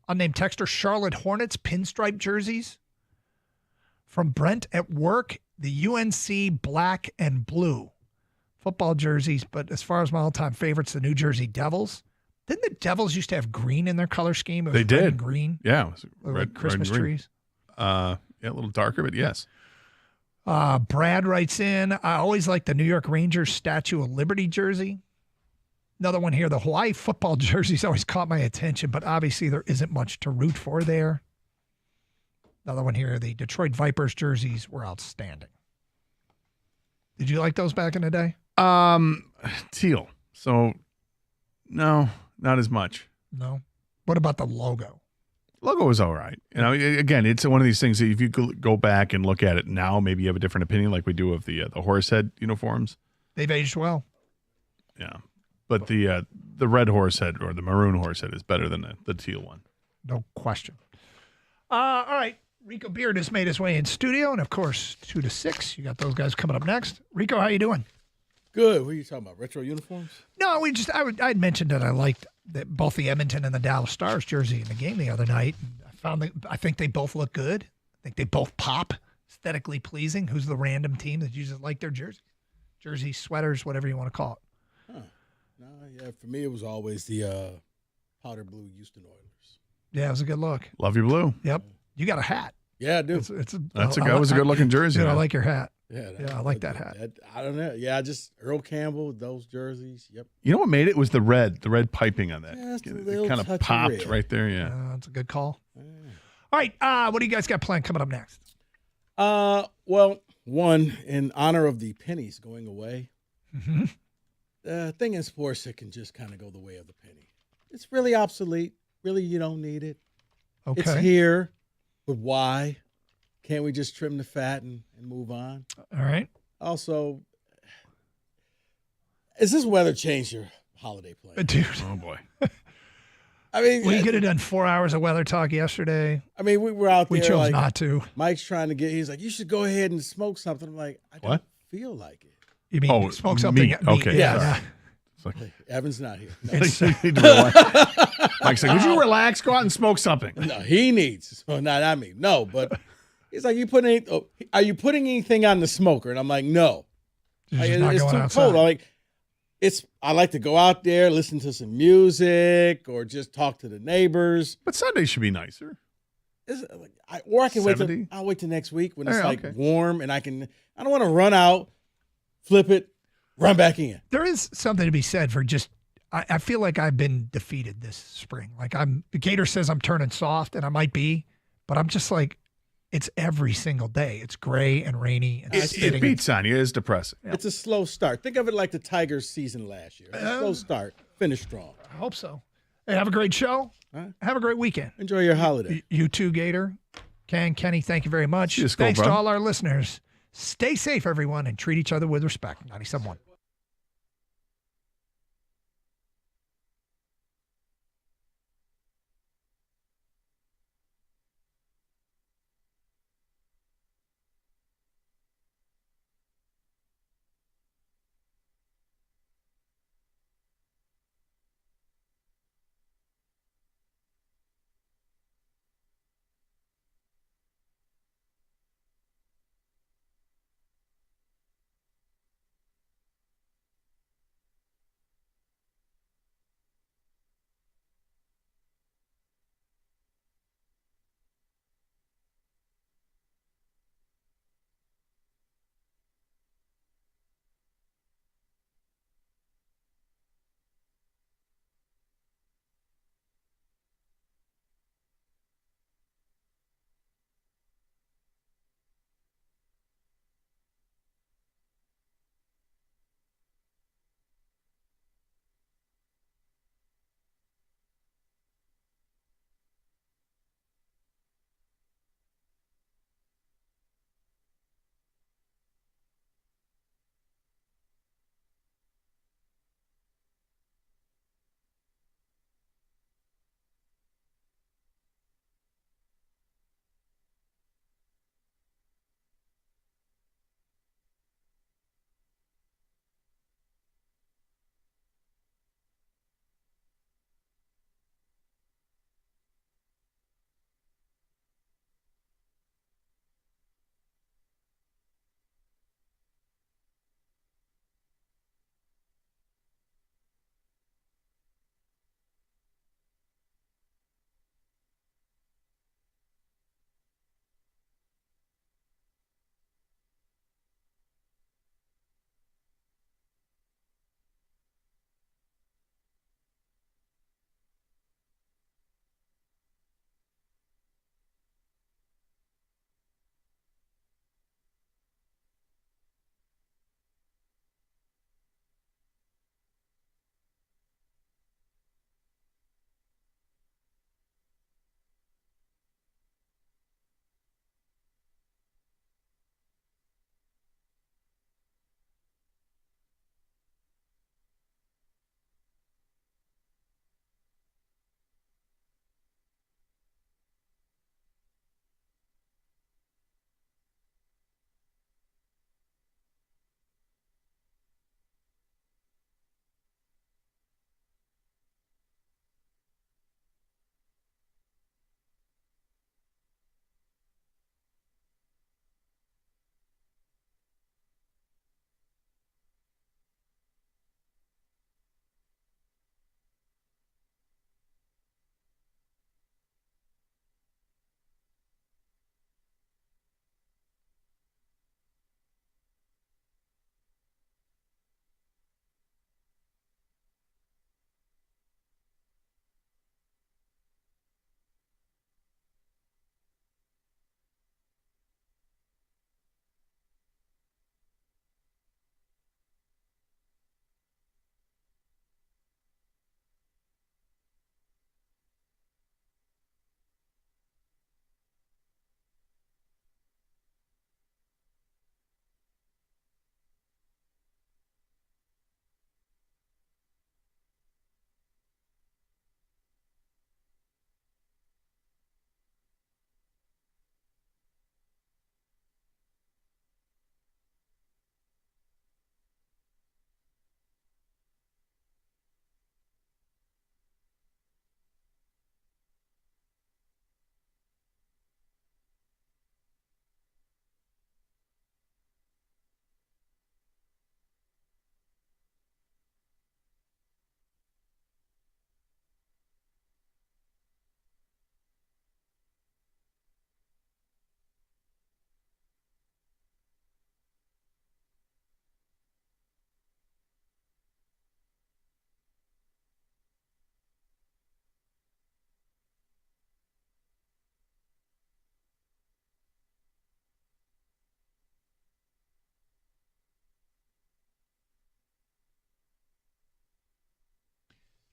Unnamed texter, Charlotte Hornets pinstripe jerseys. From Brent at work, the UNC black and blue football jerseys. But as far as my all-time favorites, the New Jersey Devils. Didn't the Devils used to have green in their color scheme? It was they did. Red and green. Yeah. It was like Christmas trees. Yeah, a little darker, but yes. Brad writes in, I always like the New York Rangers Statue of Liberty jersey. Another one here, the Hawaii football jerseys always caught my attention, but obviously there isn't much to root for there. Another one here, the Detroit Vipers jerseys were outstanding. Did you like those back in the day? Teal. So, no, not as much. No. What about the logo? Logo was all right. You know, again, it's one of these things that if you go back and look at it now, maybe you have a different opinion, like we do of the Horsehead uniforms. They've aged well. Yeah, but the red Horsehead or the maroon Horsehead is better than the teal one. No question. All right, Rico Beard has made his way in studio, and of course, 2 to 6. You got those guys coming up next. Rico, how you doing? Good. What are you talking about? Retro uniforms? No, I'd mentioned that I liked both the Edmonton and the Dallas Stars jersey in the game the other night. I think they both look good. I think they both pop, aesthetically pleasing. Who's the random team that you just like their jerseys, sweaters, whatever you want to call it? Huh. No, yeah. For me, it was always the powder blue Houston Oilers. Yeah, it was a good look. Love your blue. Yep. You got a hat. Yeah, I do. That was a good-looking jersey. Dude, I man. like your hat. Yeah, I like that hat. I don't know. Yeah, just Earl Campbell, those jerseys. Yep. You know what made it was the red piping on that. Just a It little kind of touch of popped red. right there. Yeah. That's a good call. All right, what do you guys got planned coming up next? Well, one, in honor of the pennies going away, Mm-hmm. the thing in sports that can just kind of go the way of the penny. It's really obsolete. Really, you don't need it. Okay. It's here, but why? Can't we just trim the fat and move on? All right. Also, is this weather change your holiday plan? Dude. Oh, boy. I mean, We could have done 4 hours of weather talk yesterday. I mean, we were out there. We chose like, not to. Mike's trying to get, he's like, you should go ahead and smoke something. I'm like, I don't feel like it. You mean smoke something? meat. Okay. Yeah. Sorry. Hey, Evan's not here. No. Mike's like, would you relax? Go out and smoke something. No, he needs. Well, not me. No, but he's like, are you putting anything on the smoker? And I'm like, no. You're Like, just not it's going too outside. cold. I'm like, I like to go out there, listen to some music, or just talk to the neighbors. But Sunday should be nicer. Or I can wait 70? I'll wait till next week when it's Yeah, like okay. warm and I don't want to run out, flip it, run back in. There is something to be said for just. I feel like I've been defeated this spring. Like Gator says I'm turning soft, and I might be, but I'm just like, it's every single day. It's gray and rainy and It spitting. beats on you. It's depressing. It's a slow start. Think of it like the Tigers season last year. It's a slow start, finish strong. I hope so. Hey, have a great show. Have a great weekend. Enjoy your holiday. You too, Gator. Ken, Kenny, thank you very much. Cheers, Thanks bro. to all our listeners. Stay safe, everyone, and treat each other with respect. 97.1.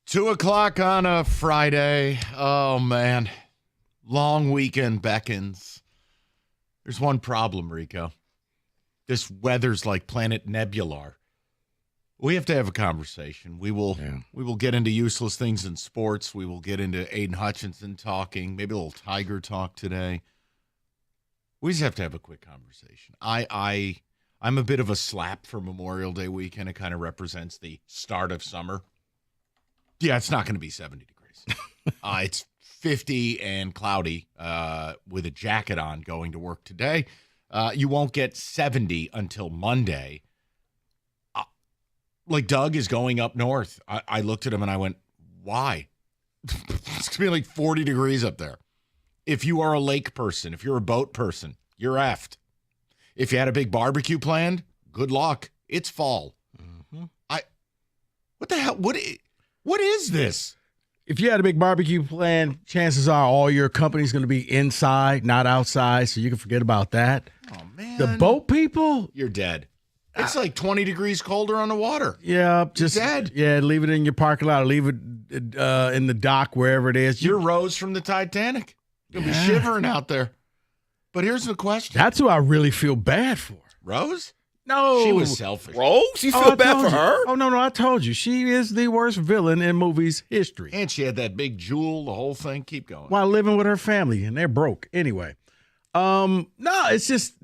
2:00 on a Friday. Oh, man. Long weekend beckons. There's one problem, Rico. This weather's like Planet Nebular. We have to have a conversation. We will get into useless things in sports. We will get into Aiden Hutchinson talking, maybe a little Tiger talk today. We just have to have a quick conversation. I'm a bit of a slap for Memorial Day weekend. It kind of represents the start of summer. Yeah, it's not going to be 70 degrees. It's 50 and cloudy with a jacket on going to work today. You won't get 70 until Monday. Like Doug is going up north. I looked at him and I went, why? It's going to be like 40 degrees up there. If you are a lake person, if you're a boat person, you're effed. If you had a big barbecue planned, good luck. It's fall. Mm-hmm. What the hell? What is this? If you had a big barbecue plan, chances are all your company's going to be inside, not outside, so you can forget about that. Oh, man. The boat people? You're dead. It's like 20 degrees colder on the water. Yeah, just dead. Yeah, leave it in your parking lot or leave it in the dock, wherever it is. You're Rose from the Titanic. You'll be shivering out there. But here's the question. That's who I really feel bad for. Rose? No. She was selfish. Rose? You feel bad for her? Oh, no, I told you. She is the worst villain in movies history. And she had that big jewel, the whole thing. Keep going. While living with her family, and they're broke. Anyway. No, it's just,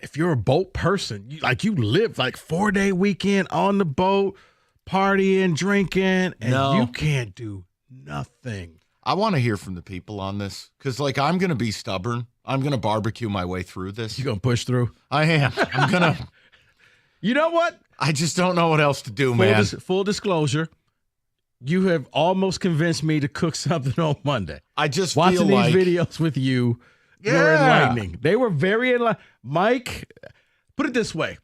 if you're a boat person, you live like 4-day weekend on the boat, partying, drinking, and you can't do nothing. I want to hear from the people on this because, I'm going to be stubborn. I'm going to barbecue my way through this. You going to push through? I am. I'm going to. You know what? I just don't know what else to do, man. Full disclosure, you have almost convinced me to cook something on Monday. I just watching feel these videos with you were enlightening. They were very enlightening. Mike, put it this way.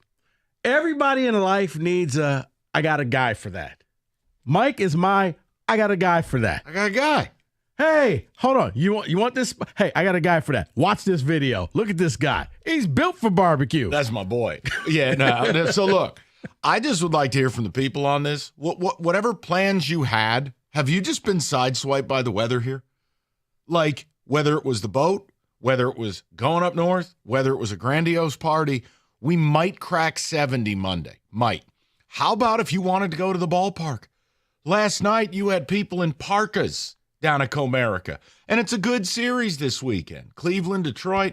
Everybody in life needs I got a guy for that. Mike is I got a guy for that. I got a guy. Hey, hold on. You want this? Hey, I got a guy for that. Watch this video. Look at this guy. He's built for barbecue. That's my boy. Yeah, no. So look, I just would like to hear from the people on this. Whatever plans you had, have you just been sideswiped by the weather here? Like whether it was the boat, whether it was going up north, whether it was a grandiose party, we might crack 70 Monday. Might. How about if you wanted to go to the ballpark? Last night you had people in parkas down at Comerica. And it's a good series this weekend. Cleveland, Detroit.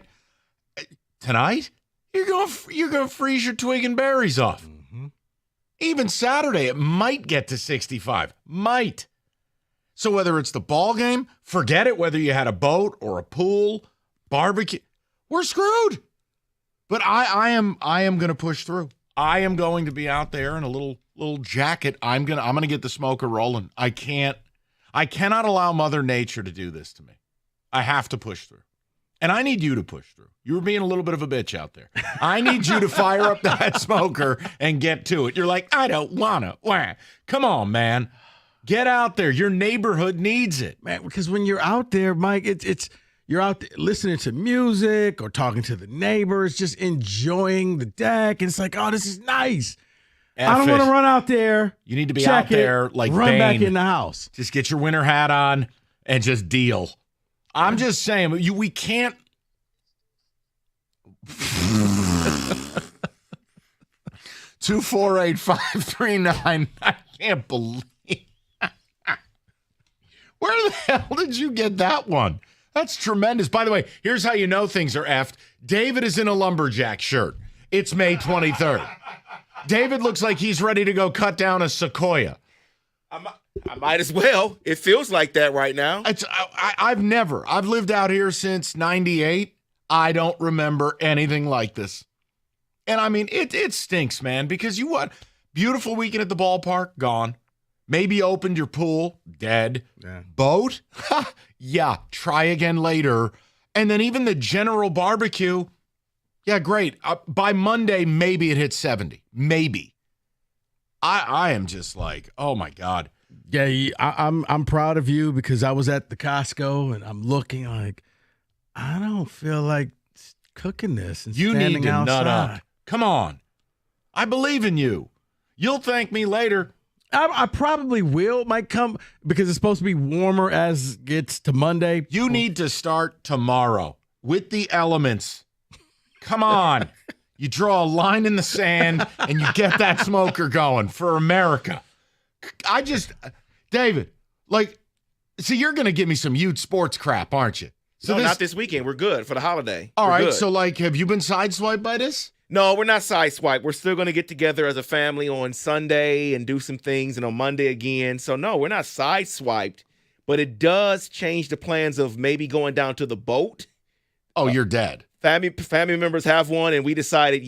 Tonight, you're going to freeze your twig and berries off. Mm-hmm. Even Saturday, it might get to 65. Might. So whether it's the ball game, forget it, whether you had a boat or a pool, barbecue, we're screwed. But I am going to push through. I am going to be out there in a little jacket. I'm going to get the smoker rolling. I cannot allow Mother Nature to do this to me. I have to push through. And I need you to push through. You were being a little bit of a bitch out there. I need you to fire up that smoker and get to it. You're like, I don't want to. Come on, man. Get out there. Your neighborhood needs it. Man, because when you're out there, Mike, you're out there listening to music or talking to the neighbors, just enjoying the deck. And it's like, oh, this is nice. I don't want to run out there. You need to be out there like run Bane. Back in the house. Just get your winter hat on and just deal. I'm just saying, we can't. 248-539. I can't believe. Where the hell did you get that one? That's tremendous. By the way, here's how you know things are effed. David is in a lumberjack shirt. It's May 23rd. David looks like he's ready to go cut down a sequoia. I might as well. It feels like that right now. I've lived out here since 98. I don't remember anything like this. And I mean, it stinks, man, because beautiful weekend at the ballpark, gone. Maybe opened your pool, dead. Yeah. Boat? Yeah, try again later. And then even the general barbecue, yeah, great. By Monday, maybe it hits 70. Maybe. I am just like, oh my God. Yeah, I'm proud of you because I was at the Costco and I'm looking like, I don't feel like cooking this and you standing need to outside. Nut up. Come on. I believe in you. You'll thank me later. I probably will. Might come because it's supposed to be warmer as it gets to Monday. You need to start tomorrow with the elements. Come on. You draw a line in the sand and you get that smoker going for America. David, so you're going to give me some Ute sports crap, aren't you? So not this weekend. We're good for the holiday. All right. Good. So, have you been sideswiped by this? No, we're not sideswiped. We're still going to get together as a family on Sunday and do some things, and on Monday again. So, no, we're not sideswiped, but it does change the plans of maybe going down to the boat. Oh, you're dead. Family members have one, and we decided,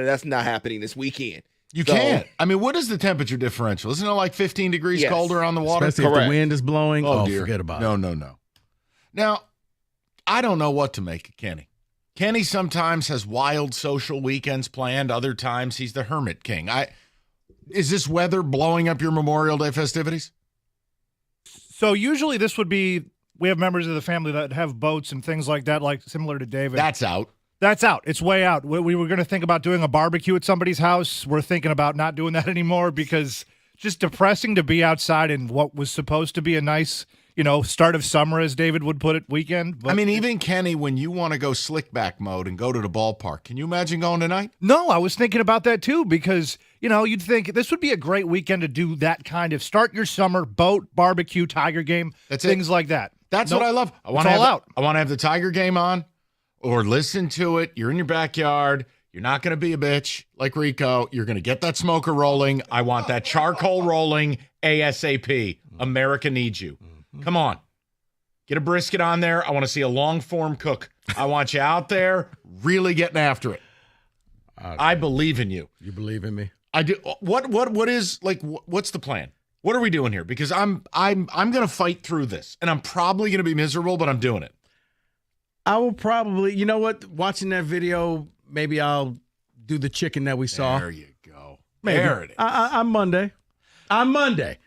that's not happening this weekend. You can't. I mean, what is the temperature differential? Isn't it like 15 degrees colder on the water? Especially if the wind is blowing. Oh, dear. Forget about it. No. Now, I don't know what to make of Kenny. Kenny sometimes has wild social weekends planned. Other times he's the hermit king. Is this weather blowing up your Memorial Day festivities? So usually this would be, we have members of the family that have boats and things like that, like similar to David. That's out. That's out. It's way out. We were going to think about doing a barbecue at somebody's house. We're thinking about not doing that anymore because it's just depressing to be outside in what was supposed to be a nice, start of summer, as David would put it, weekend. But even Kenny, when you want to go slick back mode and go to the ballpark, can you imagine going tonight? No, I was thinking about that too because, you'd think this would be a great weekend to do that kind of start your summer boat, barbecue, Tiger game, things like that. That's what I love. I want to have the Tiger game on or listen to it. You're in your backyard. You're not going to be a bitch like Rico. You're going to get that smoker rolling. I want that charcoal rolling ASAP. America needs you. Come on. Get a brisket on there. I want to see a long form cook. I want you out there really getting after it. I believe in you. You believe in me? I do. What is what's the plan? What are we doing here? Because I'm going to fight through this and I'm probably going to be miserable, but I'm doing it. I will probably, watching that video, maybe I'll do the chicken that we saw. There you go. Maybe. There it is. I'm Monday.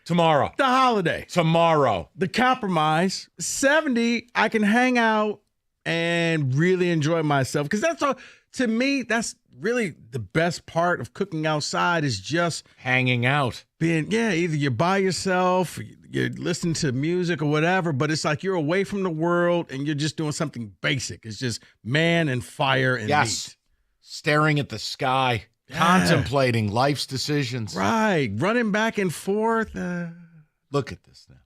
Tomorrow. The holiday. Tomorrow. The compromise. 70, I can hang out and really enjoy myself. Because to me, that's really the best part of cooking outside is just hanging out. Either you're by yourself, you're listening to music or whatever, but it's like you're away from the world and you're just doing something basic. It's just man and fire and meat. Staring at the sky. Contemplating life's decisions. Right. Running back and forth. Look at this now.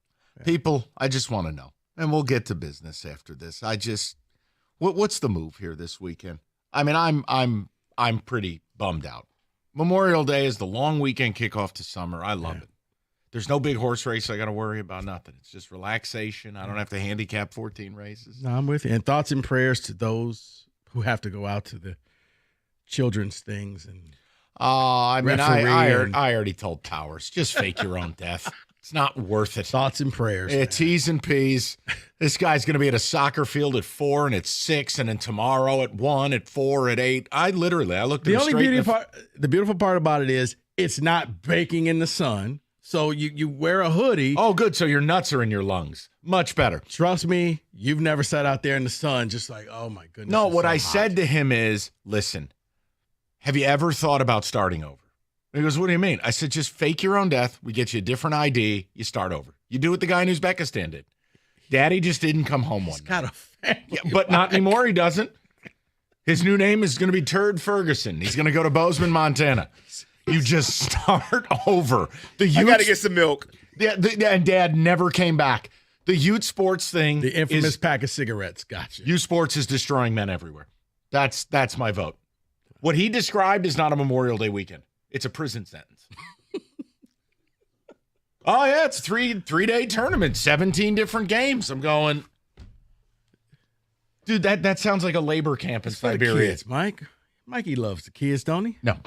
People, I just want to know. And we'll get to business after this. What's the move here this weekend? I mean, I'm pretty bummed out. Memorial Day is the long weekend kickoff to summer. I love it. There's no big horse race I got to worry about, nothing. It's just relaxation. I don't have to handicap 14 races. No, I'm with you. And thoughts and prayers to those who have to go out to the children's things and I already told Powers, just fake your own death. It's not worth it. Thoughts and prayers. T's and P's. This guy's going to be at a soccer field at 4 and at 6 and then tomorrow at 1, at 4, at 8. I looked at the beautiful part about it is it's not baking in the sun. So you wear a hoodie. Oh, good. So your nuts are in your lungs. Much better. Trust me, you've never sat out there in the sun just like, oh my goodness. No, what I said to him is, listen, have you ever thought about starting over? He goes, what do you mean? I said, just fake your own death. We get you a different ID. You start over. You do what the guy in Uzbekistan did. Daddy just didn't come home one night. But not anymore. He doesn't. His new name is going to be Turd Ferguson. He's going to go to Bozeman, Montana. You just start over. I got to get some milk. And Dad never came back. The Ute Sports thing. The infamous pack of cigarettes. Gotcha. Ute Sports is destroying men everywhere. That's my vote. What he described is not a Memorial Day weekend. It's a prison sentence. Oh, yeah, it's a three-day tournament, 17 different games. I'm going, dude, that sounds like a labor camp in Siberia. Kids, Mike. Mikey loves the kids, don't he? No.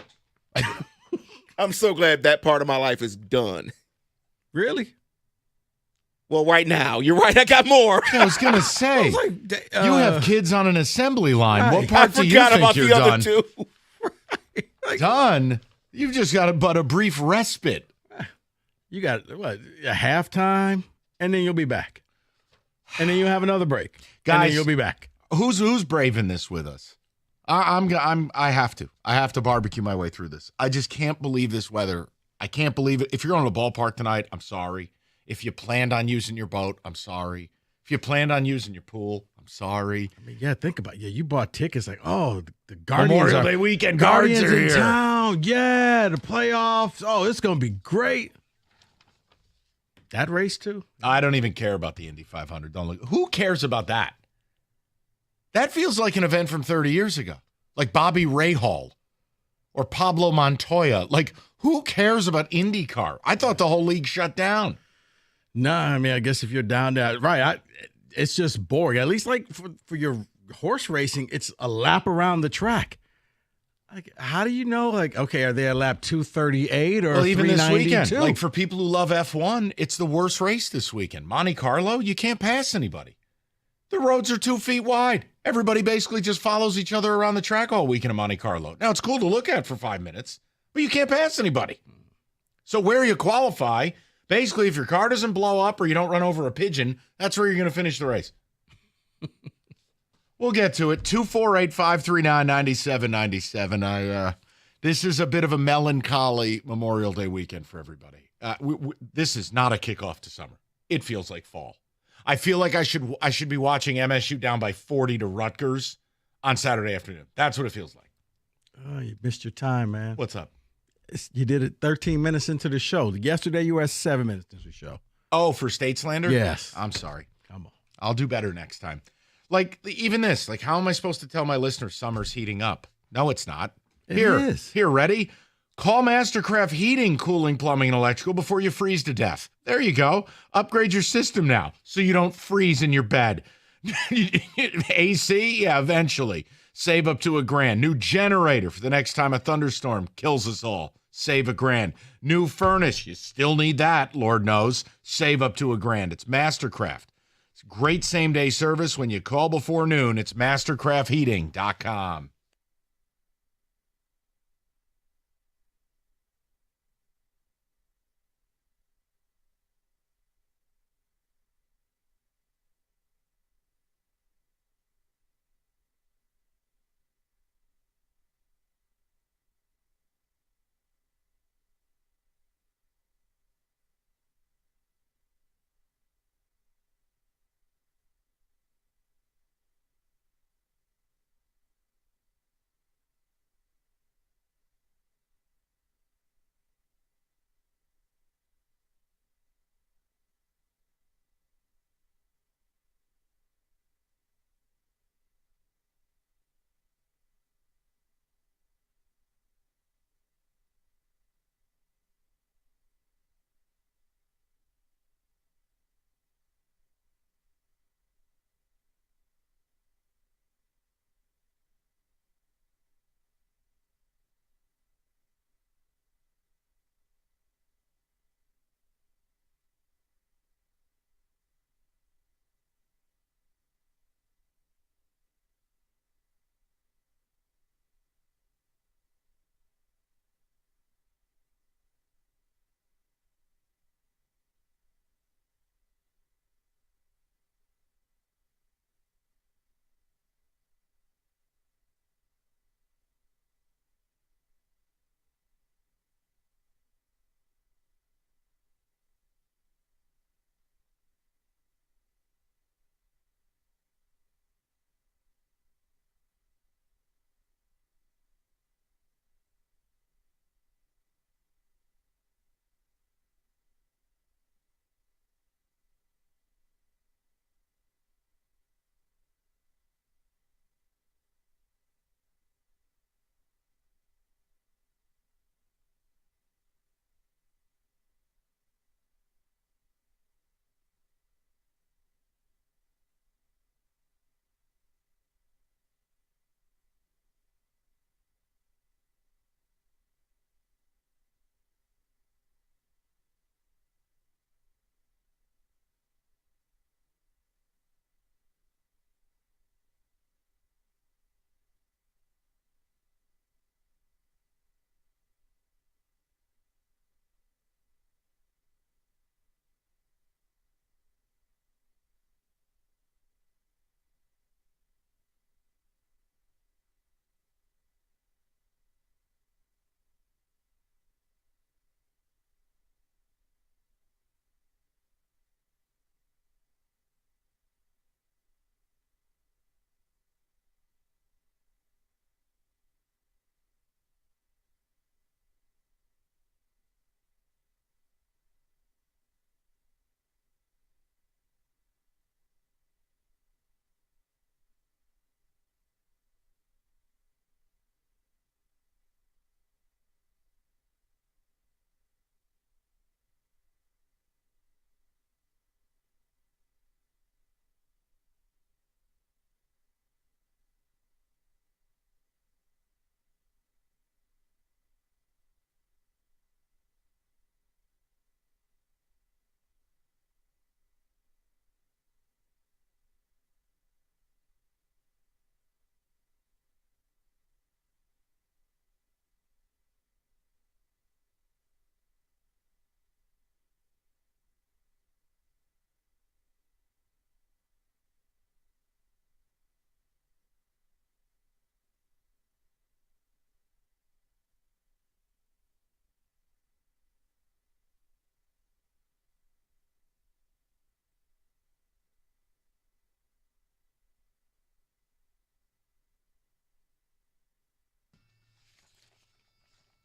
I'm so glad that part of my life is done. Really? Well, right now. You're right. I got more. I was going to say, you have kids on an assembly line. Right. What part do you think you're done? Other two. Done? You've just got but a brief respite. You got, a halftime, and then you'll be back. And then you'll have another break. Guys, and then you'll be back. Who's braving this with us? I have to barbecue my way through this. I just can't believe this weather I can't believe it. If you're going to the ballpark tonight, I'm sorry. If you planned on using your boat, I'm sorry. If you planned on using your pool, I'm sorry. I mean, yeah, think about it. Yeah, you bought tickets like, oh, the Guardians Memorial are, Day weekend, Guardians Guards are in here. town. Yeah, the playoffs. Oh, it's going to be great. That race too? I don't even care about the Indy 500. Don't look. Who cares about that? That feels like an event from 30 years ago. Like Bobby Rahal or Pablo Montoya. Like, who cares about IndyCar? I thought the whole league shut down. No, I mean, I guess if you're down there, right, it's just boring. At least like for your horse racing, it's a lap around the track. Like, how do you know, like, okay, are they at lap 238 or even this 392? weekend, like for people who love F1, it's the worst race this weekend. Monte Carlo, you can't pass anybody. The roads are 2 feet wide. Everybody basically just follows each other around the track all weekend in Monte Carlo. Now, it's cool to look at for 5 minutes, but you can't pass anybody. So where you qualify, basically, if your car doesn't blow up or you don't run over a pigeon, that's where you're going to finish the race. We'll get to it. 248-539-9797. This is a bit of a melancholy Memorial Day weekend for everybody. This is not a kickoff to summer. It feels like fall. I feel like I should be watching MSU down by 40 to Rutgers on Saturday afternoon. That's what it feels like. Oh, you missed your time, man. What's up? You did it 13 minutes into the show. Yesterday, you were 7 minutes into the show. Oh, for state slander? Yes. I'm sorry. Come on. I'll do better next time. Like, even this, like, how am I supposed to tell my listeners summer's heating up? No, it's not. It Here, is. Here, ready? Call Mastercraft Heating, Cooling, Plumbing, and Electrical before you freeze to death. There you go. Upgrade your system now so you don't freeze in your bed. AC? Yeah, eventually. Save up to $1,000. New generator for the next time a thunderstorm kills us all. Save $1,000. New furnace. You still need that, Lord knows. Save up to $1,000. It's Mastercraft. It's great same-day service when you call before noon. It's mastercraftheating.com.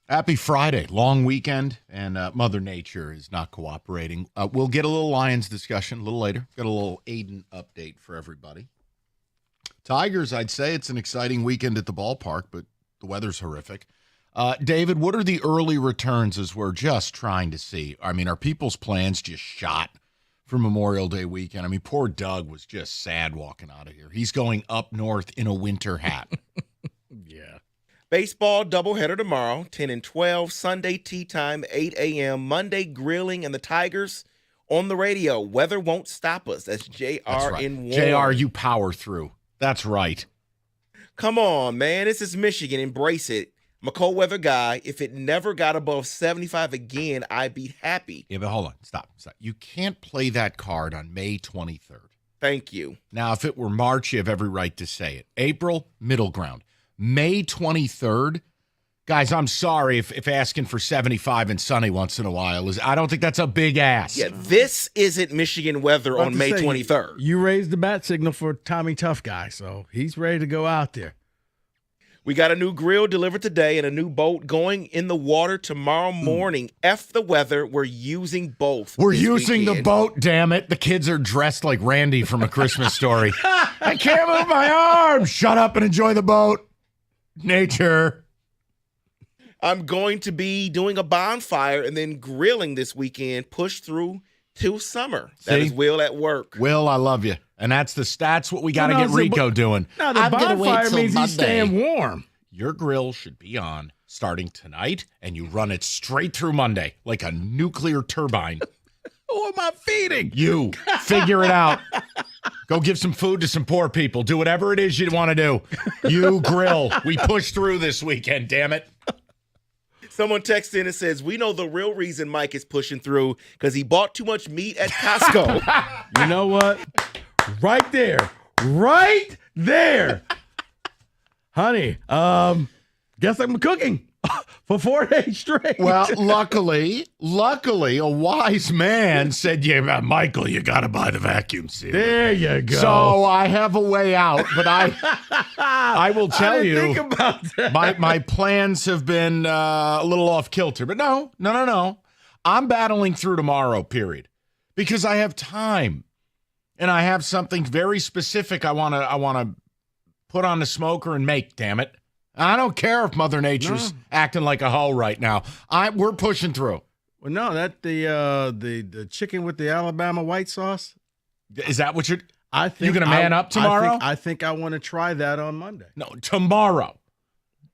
Happy Friday, long weekend, and Mother Nature is not cooperating. We'll get a little Lions discussion a little later. Got a little Aiden update for everybody. Tigers, I'd say it's an exciting weekend at the ballpark, but the weather's horrific. David, what are the early returns as we're just trying to see? I mean, are people's plans just shot for Memorial Day weekend? I mean, poor Doug was just sad walking out of here. He's going up north in a winter hat. Yeah. Baseball doubleheader tomorrow, 10 and 12. Sunday tea time, 8 a.m. Monday grilling, and the Tigers on the radio. Weather won't stop us. That's JR right. in Warren. JR, you power through. That's right. Come on, man. This is Michigan. Embrace it. I'm a cold weather guy. If it never got above 75 again, I'd be happy. Yeah, but hold on. Stop. You can't play that card on May 23rd. Thank you. Now, if it were March, you have every right to say it. April, middle ground. May 23rd, guys, I'm sorry if asking for 75 and sunny once in a while is. I don't think that's a big ask. Yeah, this isn't Michigan weather on May 23rd. You raised the bat signal for Tommy Tough Guy, so he's ready to go out there. We got a new grill delivered today and a new boat going in the water tomorrow morning. F the weather. We're using both. We're using the boat, damn it. The kids are dressed like Randy from A Christmas Story. I can't move my arms. Shut up and enjoy the boat. Nature. I'm going to be doing a bonfire and then grilling this weekend, push through till summer. That is Will at work. Will, I love you. And that's what we got to get Rico doing. No, the bonfire means he's staying warm. Your grill should be on starting tonight, and you run it straight through Monday like a nuclear turbine. Who am I feeding? You. Figure it out. Go give some food to some poor people. Do whatever it is you want to do. You grill. We push through this weekend, damn it. Someone texts in and says, we know the real reason Mike is pushing through because he bought too much meat at Costco. You know what? Right there. Right there. Honey, guess I'm cooking for 4 days straight. Well, luckily, a wise man said, yeah, Michael, you got to buy the vacuum sealer. There you go. So I have a way out, but I will tell you, think about that. my plans have been a little off kilter. But no. I'm battling through tomorrow, period, because I have time. And I have something very specific I want to put on the smoker and make, damn it. I don't care if Mother Nature's acting like a hoe right now. We're pushing through. Well, no, that the chicken with the Alabama white sauce. Is that what you're going to man up tomorrow? I think I want to try that on Monday. No, tomorrow.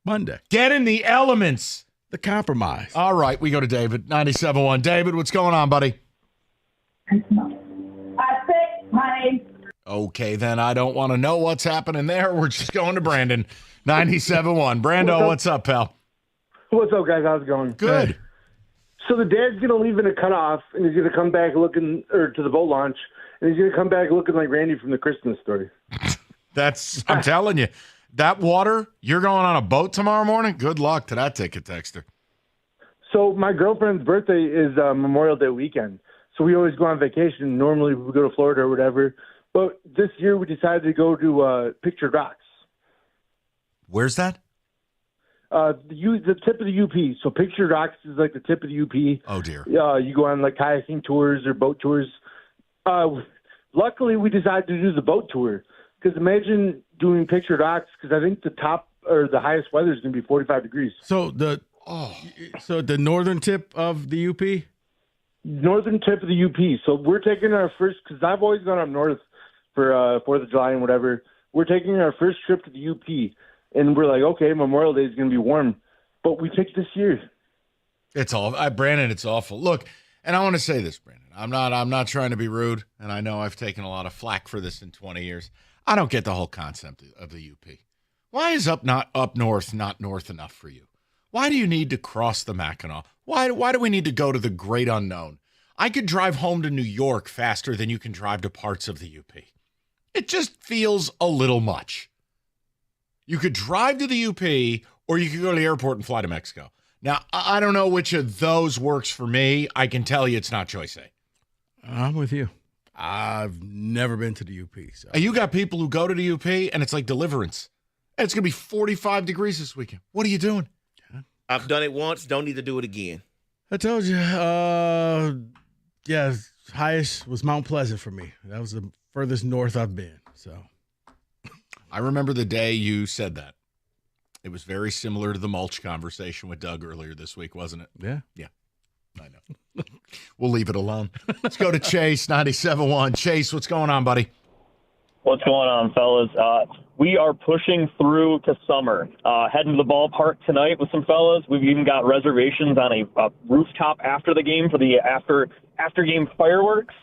Monday. Get in the elements. The compromise. All right, we go to David, 97.1. David, what's going on, buddy? Okay, then I don't want to know what's happening there. We're just going to Brandon, 97.1. Brando, what's up, pal? What's up, guys? How's it going? Good. So the dad's going to leave in a cutoff, and he's going to come back looking, or to the boat launch, and he's going to come back looking like Randy from the Christmas Story. I'm telling you, that water, you're going on a boat tomorrow morning? Good luck to that ticket texter. So my girlfriend's birthday is Memorial Day weekend, so we always go on vacation. Normally we go to Florida or whatever. But this year we decided to go to Pictured Rocks. Where's that? The tip of the UP. So Pictured Rocks is like the tip of the UP. Oh, dear. You go on like kayaking tours or boat tours. Luckily, we decided to do the boat tour because imagine doing Pictured Rocks because I think the top or the highest weather is going to be 45 degrees. So the northern tip of the UP? Northern tip of the UP. So we're taking our first, because I've always gone up north for 4th of July and whatever. We're taking our first trip to the UP, and we're like, okay, Memorial Day is going to be warm, but we picked this year. It's all Brandon. It's awful. Look, and I want to say this, Brandon. I'm not trying to be rude, and I know I've taken a lot of flack for this in 20 years. I don't get the whole concept of the UP. Why is up north not north enough for you? Why do you need to cross the Mackinac? Why do we need to go to the great unknown? I could drive home to New York faster than you can drive to parts of the UP. It just feels a little much. You could drive to the UP, or you could go to the airport and fly to Mexico. Now, I don't know which of those works for me. I can tell you it's not choice A. I'm with you. I've never been to the UP. So. You got people who go to the UP, and it's like deliverance. It's going to be 45 degrees this weekend. What are you doing? I've done it once. Don't need to do it again. I told you. Yeah, highest was Mount Pleasant for me. That was the furthest north I've been. So I remember the day you said that. It was very similar to the mulch conversation with Doug earlier this week, wasn't it? Yeah. Yeah. I know. We'll leave it alone. Let's go to Chase, 97.1. Chase, what's going on, buddy? What's going on, fellas? We are pushing through to summer. Heading to the ballpark tonight with some fellas. We've even got reservations on a rooftop after the game for the after-game fireworks.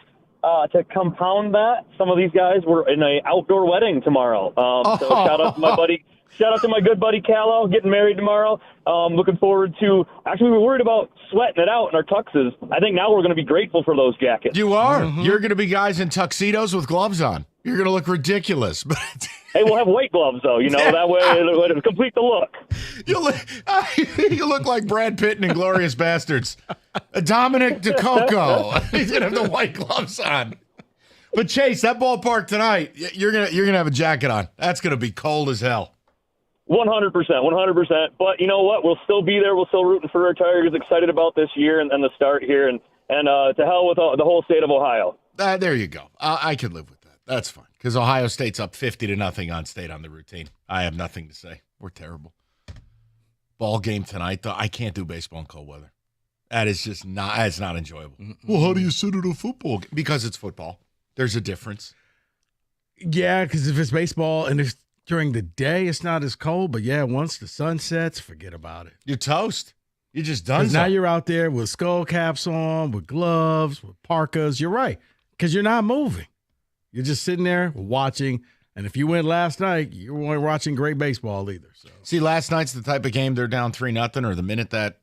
To compound that, some of these guys were in an outdoor wedding tomorrow. So shout out to my buddy. Shout out to my good buddy Callow, getting married tomorrow. Looking forward to. Actually, we were worried about sweating it out in our tuxes. I think now we're going to be grateful for those jackets. You are. Mm-hmm. You're going to be guys in tuxedos with gloves on. You're going to look ridiculous. But hey, we'll have white gloves though. You know that way it'll complete the look. You look like Brad Pitt in Inglourious Bastards. Dominic DeCoco. He's going to have the white gloves on. But Chase, that ballpark tonight, you're gonna have a jacket on. That's going to be cold as hell. 100%. But you know what? We'll still be there. We'll still rooting for our Tigers. Excited about this year and the start here. And to hell with the whole state of Ohio. There you go. I can live with that. That's fine. Because Ohio State's up 50-0 on State on the routine. I have nothing to say. We're terrible. Ball game tonight, though. I can't do baseball in cold weather. That is just not. It's not enjoyable. Well, how do you sit at a football game? Because it's football. There's a difference. Yeah, because if it's baseball and it's during the day, it's not as cold. But yeah, once the sun sets, forget about it. You're toast. You're just done. Now you're out there with skull caps on, with gloves, with parkas. You're right, because you're not moving. You're just sitting there watching. And if you went last night, you weren't watching great baseball either. So see, last night's the type of game they're down 3-0, or the minute that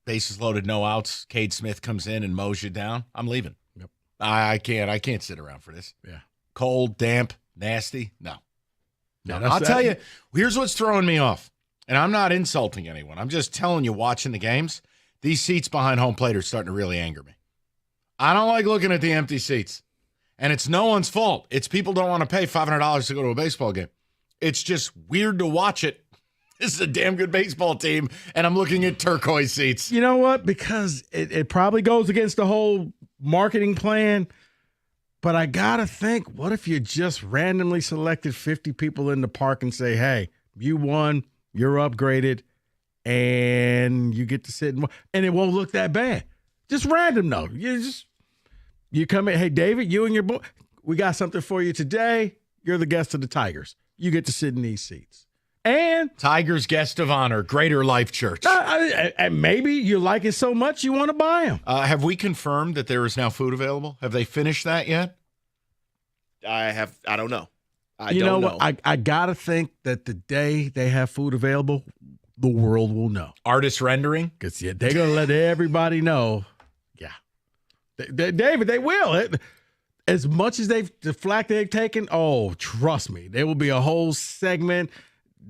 bases loaded, no outs, Cade Smith comes in and mows you down. I'm leaving. Yep. I can't sit around for this. Yeah. Cold, damp, nasty. No. Yeah, I'll tell you, here's what's throwing me off. And I'm not insulting anyone. I'm just telling you, watching the games, these seats behind home plate are starting to really anger me. I don't like looking at the empty seats. And it's no one's fault. It's people don't want to pay $500 to go to a baseball game. It's just weird to watch it. This is a damn good baseball team, and I'm looking at turquoise seats. You know what? Because it probably goes against the whole marketing plan. But I got to think, what if you just randomly selected 50 people in the park and say, hey, you won, you're upgraded, and you get to sit and it won't look that bad. Just random, though. You come in, hey, David, you and your boy, we got something for you today. You're the guest of the Tigers. You get to sit in these seats. And Tigers guest of honor, Greater Life Church. And maybe you like it so much you want to buy them. Have we confirmed that there is now food available? Have they finished that yet? I don't know. I don't know. What? I got to think that the day they have food available, the world will know. Artist rendering? Because they're going to let everybody know. Yeah. David, they will. As much as the flack they've taken, oh, trust me, there will be a whole segment.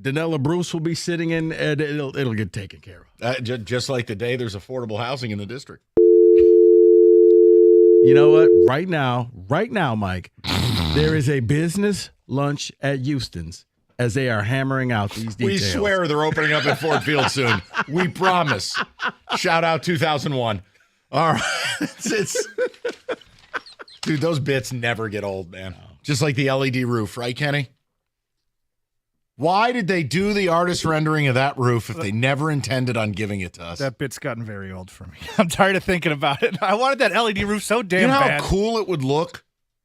Danella Bruce will be sitting in, and it'll get taken care of. Just like the day there's affordable housing in the district. You know what? Right now, Mike, there is a business lunch at Houston's as they are hammering out these details. We swear they're opening up at Ford Field soon. We promise. Shout out 2001. All right. Dude, those bits never get old, man. Just like the LED roof, right, Kenny? Why did they do the artist rendering of that roof if they never intended on giving it to us? That bit's gotten very old for me. I'm tired of thinking about it. I wanted that LED roof so damn bad. You know bad. how cool it would look?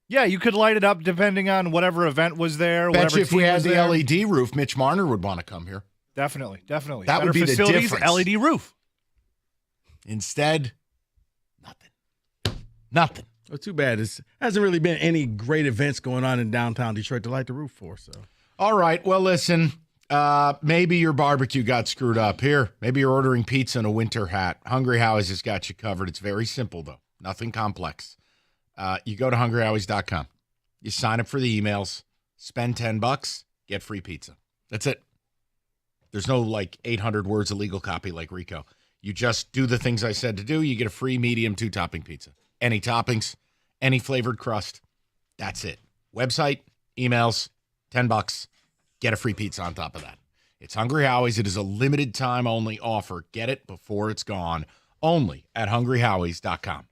Yeah, you could light it up depending on whatever event was there. Bet you if we had the there. LED roof, Mitch Marner would want to come here. Definitely. That Better would be facilities, the difference. LED roof. Instead, nothing. Well, too bad. It hasn't really been any great events going on in downtown Detroit to light the roof for. So, all right. Well, listen. Maybe your barbecue got screwed up here. Maybe you're ordering pizza in a winter hat. Hungry Howie's has got you covered. It's very simple, though. Nothing complex. You go to hungryhowies.com. You sign up for the emails. Spend $10. Get free pizza. That's it. There's no, 800 words of legal copy like Rico. You just do the things I said to do. You get a free medium 2-topping pizza. Any toppings, any flavored crust. That's it. Website, emails, $10. Get a free pizza on top of that. It's Hungry Howie's. It is a limited time only offer. Get it before it's gone. Only at hungryhowies.com.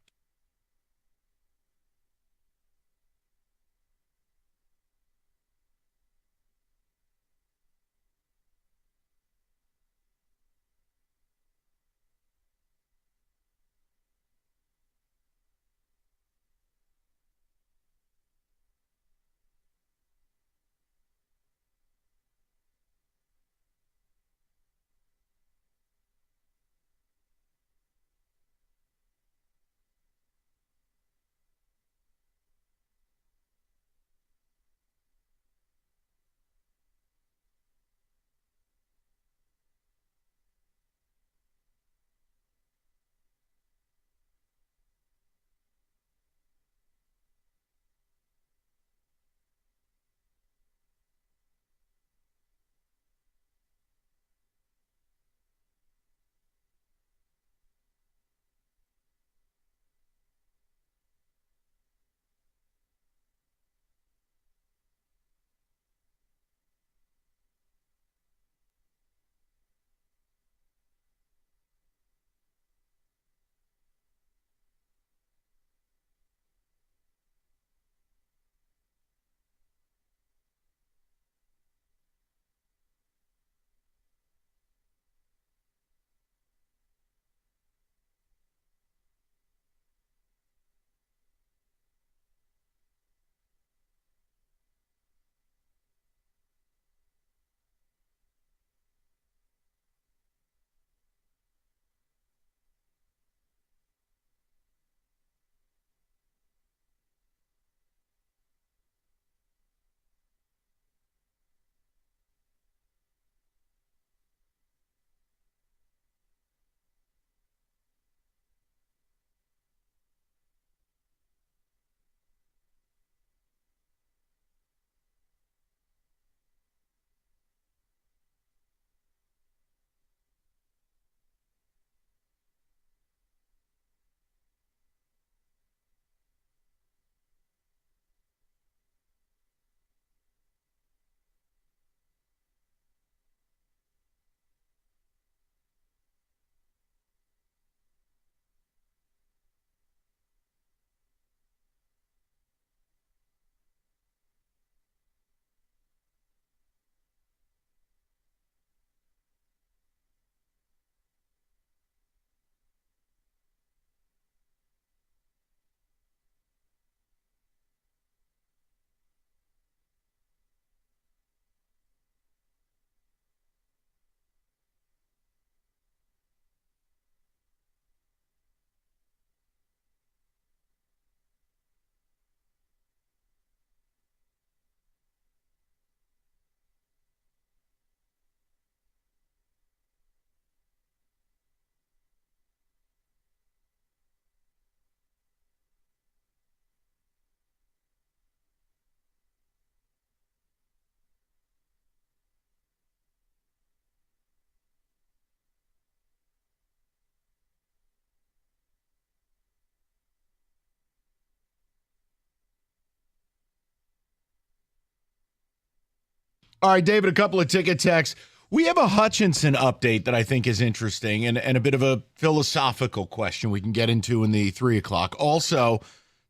All right, David, a couple of ticket texts. We have a Hutchinson update that I think is interesting and a bit of a philosophical question we can get into in the 3 o'clock. Also,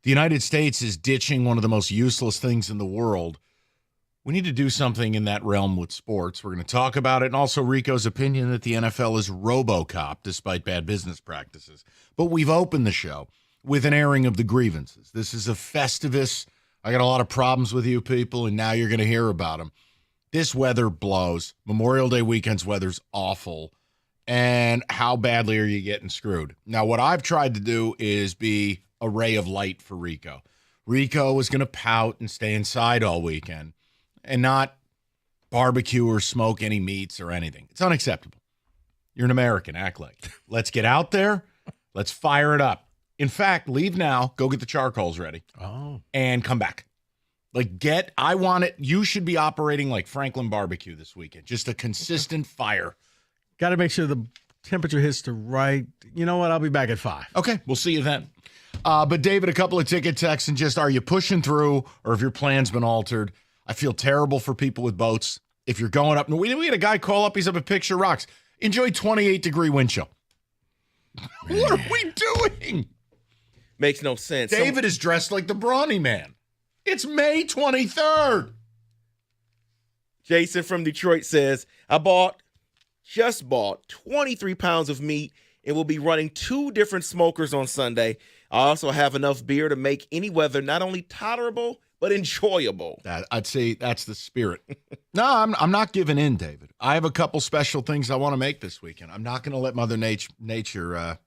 the United States is ditching one of the most useless things in the world. We need to do something in that realm with sports. We're going to talk about it, and also Rico's opinion that the NFL is RoboCop despite bad business practices. But we've opened the show with an airing of the grievances. This is a Festivus. I got a lot of problems with you people, and now you're going to hear about them. This weather blows. Memorial Day weekend's weather's awful. And how badly are you getting screwed? Now, what I've tried to do is be a ray of light for Rico. Rico was going to pout and stay inside all weekend and not barbecue or smoke any meats or anything. It's unacceptable. You're an American. Act like. Let's get out there. Let's fire it up. In fact, leave now. Go get the charcoals ready. And come back. I want it. You should be operating like Franklin Barbecue this weekend. Just a consistent fire. Got to make sure the temperature hits the right. You know what? I'll be back at 5. Okay, we'll see you then. But David, a couple of ticket texts and just, are you pushing through or have your plans been altered? I feel terrible for people with boats. If you're going up, we had a guy call up. He's up at Picture Rocks. Enjoy 28-degree wind chill. What are we doing? Makes no sense. David is dressed like the Brawny Man. It's May 23rd. Jason from Detroit says, just bought 23 pounds of meat and will be running 2 different smokers on Sunday. I also have enough beer to make any weather not only tolerable, but enjoyable. I'd say that's the spirit. No, I'm not giving in, David. I have a couple special things I want to make this weekend. I'm not going to let Mother Nature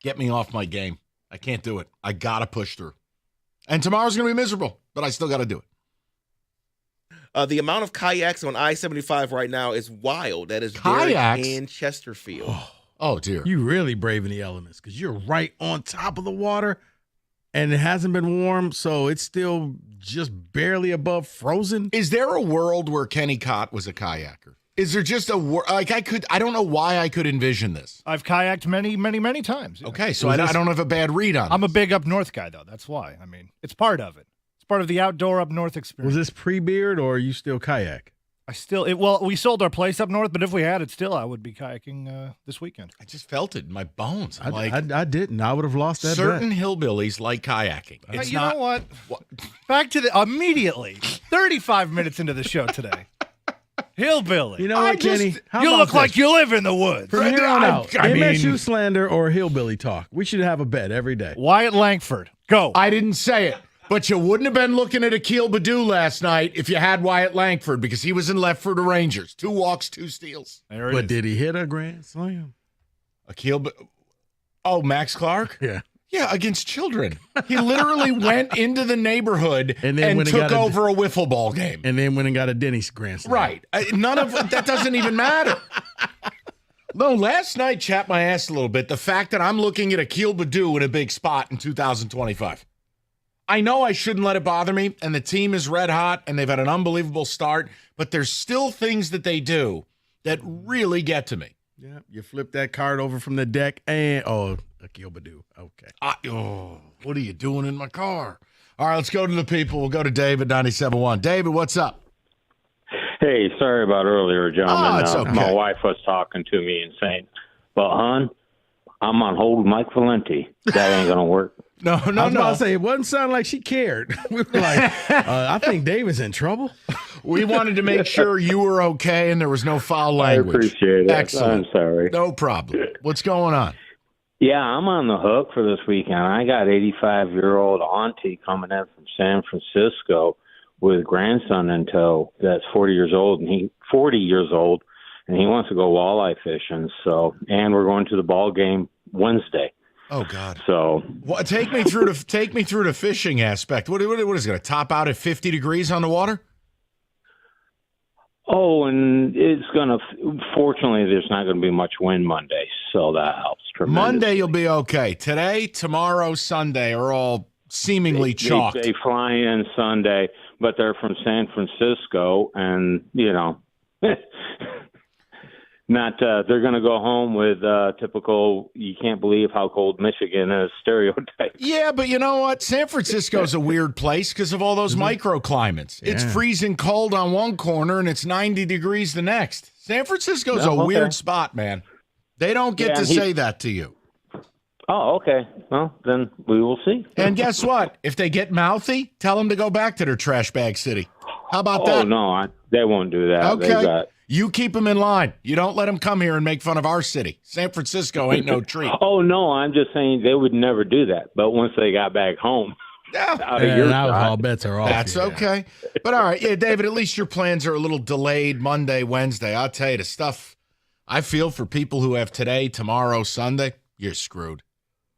get me off my game. I can't do it. I got to push through. And tomorrow's going to be miserable, but I still got to do it. The amount of kayaks on I-75 right now is wild. That is kayaks in Chesterfield. Oh, dear. You really braving the elements because you're right on top of the water. And it hasn't been warm, so it's still just barely above frozen. Is there a world where Kenny Cott was a kayaker? Is there just I don't know why I could envision this. I've kayaked many, many, many times. Okay, so I don't have a bad read on it. I'm a big up north guy, though. That's why. I mean, it's part of it. It's part of the outdoor up north experience. Was this pre-beard or are you still kayak? We sold our place up north, but if we had it still, I would be kayaking this weekend. I just felt it in my bones. I didn't. I would have lost that certain bet. hillbillies like kayaking. You know what? Back to immediately, 35 minutes into the show today. Hillbilly. You know what, Kenny? You look like you live in the woods. From here on out, MSU slander or hillbilly talk. We should have a bet every day. Wyatt Langford, go. I didn't say it. But you wouldn't have been looking at Akil Baddoo last night if you had Wyatt Langford because he was in left for the Rangers. 2 walks, 2 steals. But did he hit a grand slam? Max Clark? Yeah. Yeah, against children. He literally went into the neighborhood and took over a wiffle ball game. And then went and got a Denny's grand slam. Right. None of that doesn't even matter. No, last night chapped my ass a little bit. The fact that I'm looking at Akil Baddoo in a big spot in 2025. I know I shouldn't let it bother me, and the team is red hot, and they've had an unbelievable start, but there's still things that they do that really get to me. Yeah, you flip that card over from the deck, and Akil Baddoo. Okay. What are you doing in my car? All right, let's go to the people. We'll go to David, 97.1. David, what's up? Hey, sorry about earlier, gentlemen. It's okay. My wife was talking to me and saying, "But, hon, I'm on hold with Mike Valenti. That ain't going to work." No. I was about to say, it wasn't sound like she cared. We were like, I think David's in trouble. We wanted to make sure you were okay and there was no foul language. I appreciate it. Excellent. I'm sorry. No problem. What's going on? Yeah, I'm on the hook for this weekend. I got 85-year-old auntie coming in from San Francisco with grandson in tow that's 40 years old, and he wants to go walleye fishing. So, and we're going to the ball game Wednesday. Oh God! So, take me through the fishing aspect. What is it going to top out at 50 degrees on the water? Oh, and it's going to. Fortunately, there's not going to be much wind Monday, so that helps tremendously. Monday you'll be okay. Today, tomorrow, Sunday are all seemingly chalk. They fly in Sunday, but they're from San Francisco, and they're going to go home with typical, you can't believe how cold Michigan is stereotype. Yeah, but you know what? San Francisco's a weird place because of all those microclimates. Yeah. It's freezing cold on one corner and it's 90 degrees the next. San Francisco's a weird spot, man. They don't get to say that to you. Oh, okay. Well, then we will see. And guess what? If they get mouthy, tell them to go back to their trash bag city. How about that? Oh, no, they won't do that. Okay. You keep them in line. You don't let them come here and make fun of our city. San Francisco ain't no treat. Oh, no, I'm just saying they would never do that. But once they got back home, all bets are off. That's okay. But all right, David, at least your plans are a little delayed Monday, Wednesday. I'll tell you, the stuff I feel for people who have today, tomorrow, Sunday, you're screwed.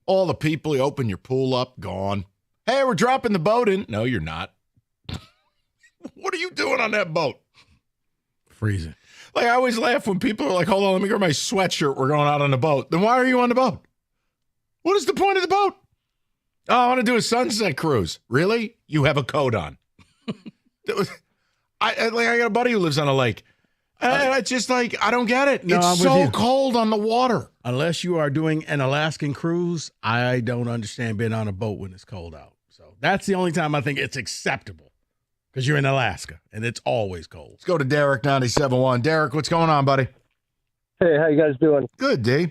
All the people, you open your pool up, gone. Hey, we're dropping the boat in. No, you're not. What are you doing on that boat? Freezing. Like, I always laugh when people are like, hold on, let me grab my sweatshirt. We're going out on the boat. Then why are you on the boat? What is the point of the boat? Oh, I want to do a sunset cruise. Really? You have a coat on. I got a buddy who lives on a lake. And it's just like, I don't get it. No, it's so cold on the water. Unless you are doing an Alaskan cruise, I don't understand being on a boat when it's cold out. So that's the only time I think it's acceptable. because you're in Alaska, and it's always cold. Let's go to Derek, 97.1. Derek, what's going on, buddy? Hey, how you guys doing? Good, D.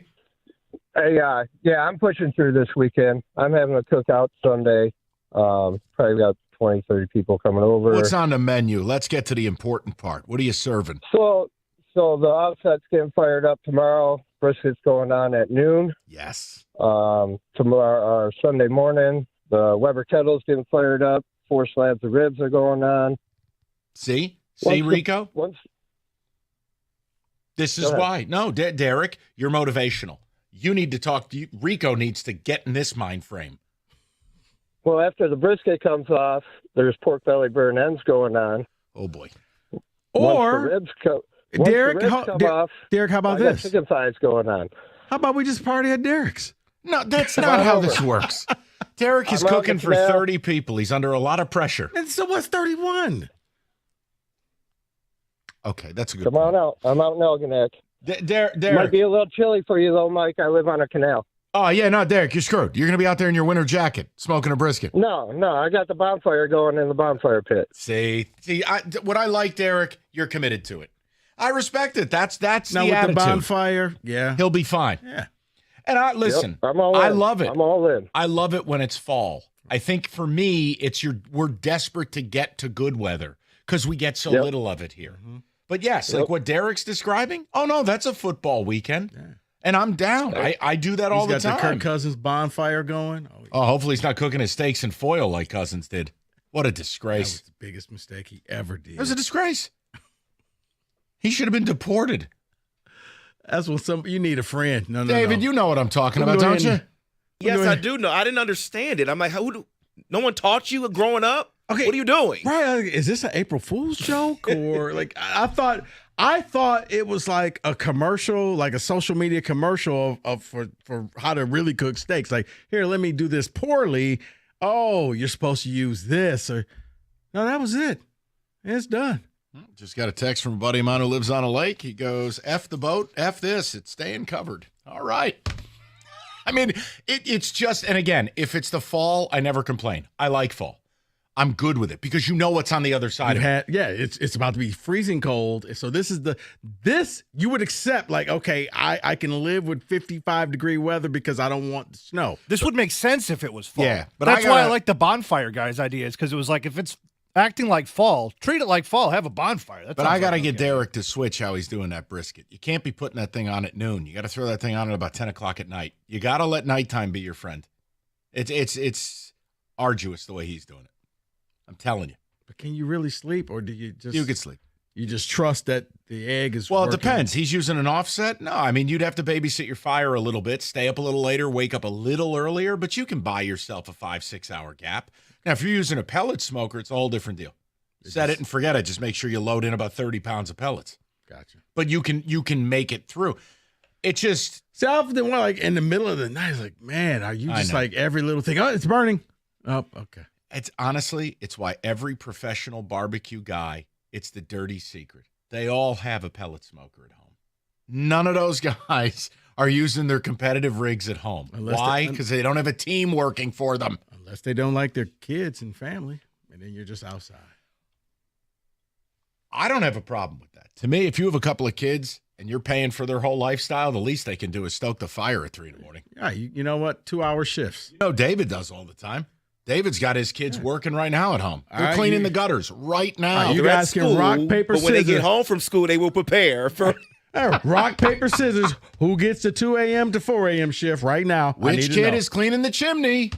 Hey, yeah, I'm pushing through this weekend. I'm having a cookout Sunday. Probably got 20, 30 people coming over. What's on the menu? Let's get to the important part. What are you serving? So the offset's getting fired up tomorrow. Brisket's going on at noon. Yes. Tomorrow, or Sunday morning, the Weber kettle's getting fired up. 4 slabs of ribs are going on. See, Rico? This is Go ahead. why. No, Derek, you're motivational. You need to talk. Rico needs to get in this mind frame. Well, after the brisket comes off, there's pork belly burn ends going on. Oh, boy. Or, Derek, Derek, how about I got this? chicken thighs going on. How about we just party at Derek's? No, that's Come not on how over. this works. Derek is I'm out cooking in the for canal. 30 people. He's under a lot of pressure. And so what's 31? Okay, that's a good Come point. on out. I'm out in Elginak. Derek. Might be a little chilly for you, though, Mike. I live on a canal. Oh, yeah, no, Derek, you're screwed. You're going to be out there in your winter jacket smoking a brisket. No, I got the bonfire going in the bonfire pit. See, what I like, Derek, you're committed to it. I respect it. That's Now the with attitude. the bonfire, yeah. He'll be fine. Yeah. And listen, Yep, I'm all in. I love it. I'm all in. I love it when it's fall. I think for me, we're desperate to get to good weather because we get so Yep. little of it here. But yes, Yep. like what Derek's describing. Oh no, that's a football weekend, and I'm down. I do that all the He's got time. the Kirk Cousins bonfire going. Oh, hopefully he's not cooking his steaks in foil like Cousins did. What a That disgrace! was the biggest mistake he ever did. It was a disgrace. He should have been deported. That's what you need a friend. No, David, no. you know what I'm talking about, Go don't you? ahead. Yes, I do know. I didn't understand it. I'm like, no one taught you growing up? Okay. What are you doing? Right? Is this an April Fool's joke or like I thought it was like a commercial, like a social media commercial for how to really cook steaks. Like, here, let me do this poorly. Oh, you're supposed to use this or no, that was it. It's done. Just got a text from a buddy of mine who lives on a lake. He goes, F the boat, F this. It's staying covered. All right. I mean, it's just, and again, if it's the fall, I never complain. I like fall. I'm good with it because you know what's on the other side of it. Yeah, it's about to be freezing cold. So this you would accept like, okay, I can live with 55-degree weather because I don't want the snow. This would make sense if it was fall. Yeah, but that's why I like the bonfire guy's idea, is because it was like, if it's acting like fall, treat it like fall, have a bonfire. But I got to get Derek to switch how he's doing that brisket. You can't be putting that thing on at noon. You got to throw that thing on at about 10 o'clock at night. You got to let nighttime be your friend. It's arduous the way he's doing it. I'm telling you. But can you really sleep, or do you just? You can sleep. You just trust that the egg is. Well, working? it depends. He's using an offset. No, I mean, you'd have to babysit your fire a little bit, stay up a little later, wake up a little earlier, but you can buy yourself a 5-6 hour gap. Now, if you're using a pellet smoker, it's a whole different deal. Set it and forget it. Just make sure you load in about 30 pounds of pellets. Gotcha. But you can make it through. It just. See, I often want like in the middle of the night, it's like, man, are you just like every little thing? Oh, it's burning. Oh, okay. It's honestly, it's why every professional barbecue guy, it's the dirty secret. They all have a pellet smoker at home. None of those guys are using their competitive rigs at home. Why? Because they don't have a team working for them. Unless they don't like their kids and family, and then you're just outside. I don't have a problem with that. To me, if you have a couple of kids and you're paying for their whole lifestyle, the least they can do is stoke the fire at 3 in the morning. Yeah, you know what? 2-hour shifts. You know, David does all the time. David's got his kids working right now at home. They're cleaning the gutters right now. You guys can rock, paper, but scissors. when they get home from school, they will prepare for. Rock, paper, scissors. Who gets the 2 a.m. to 4 a.m. shift right now? Which kid is cleaning the chimney?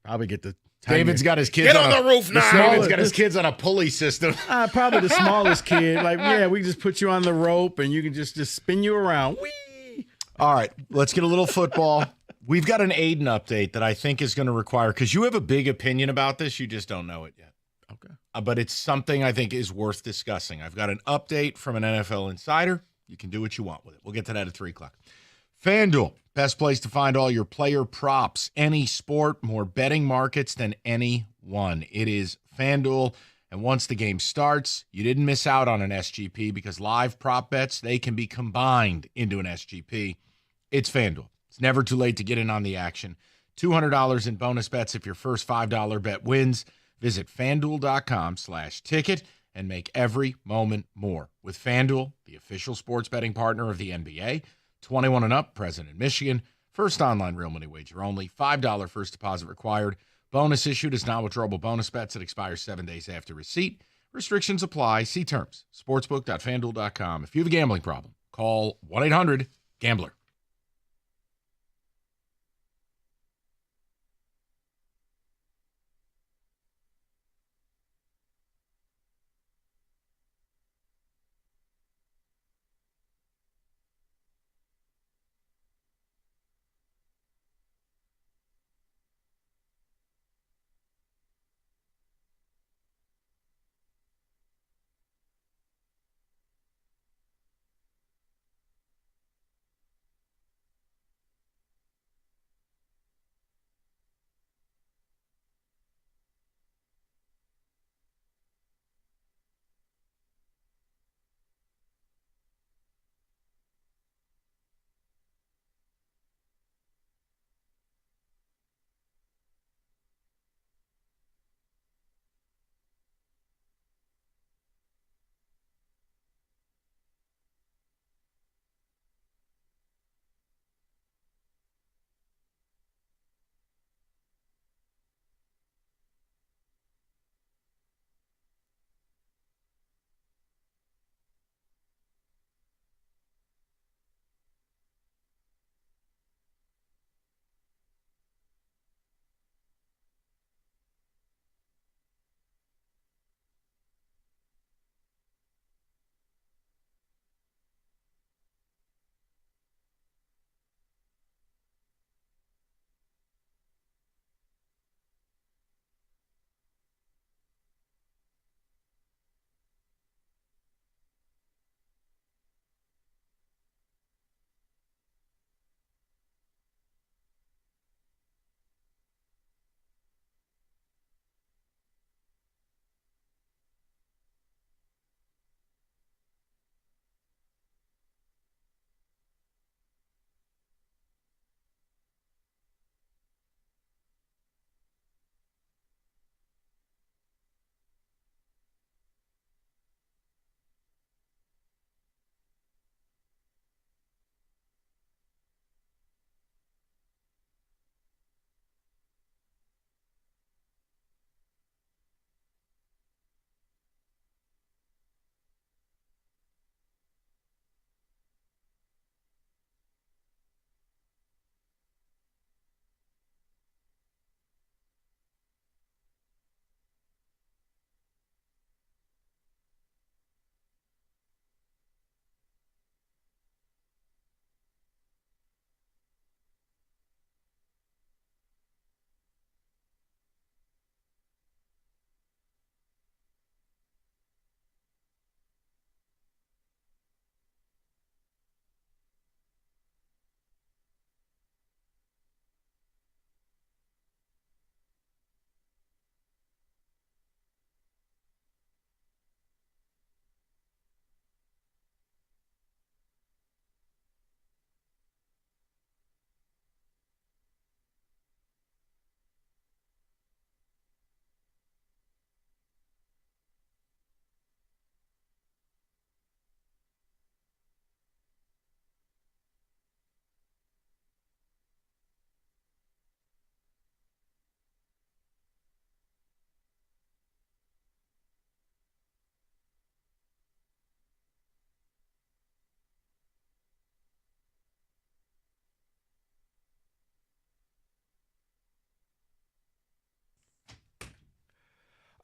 Probably get the. David's got his kids on the roof now. David's got his kids on a pulley system. Probably the smallest kid. Like, yeah, we just put you on the rope and you can just spin you around. Whee! All right, let's get a little football. We've got an Aiden update that I think is going to require, because you have a big opinion about this, you just don't know it yet. Okay. But it's something I think is worth discussing. I've got an update from an NFL insider. You can do what you want with it. We'll get to that at 3 o'clock. FanDuel, best place to find all your player props, any sport, more betting markets than anyone. It is FanDuel, and once the game starts, you didn't miss out on an SGP, because live prop bets, they can be combined into an SGP. It's FanDuel. It's never too late to get in on the action. $200 in bonus bets if your first $5 bet wins. Visit FanDuel.com/ticket and make every moment more. With FanDuel, the official sports betting partner of the NBA, 21 and up, present in Michigan. First online real money wager only. $5 first deposit required. Bonus issued is non-withdrawable bonus bets that expire 7 days after receipt. Restrictions apply. See terms. Sportsbook.fanduel.com. If you have a gambling problem, call 1-800-GAMBLER.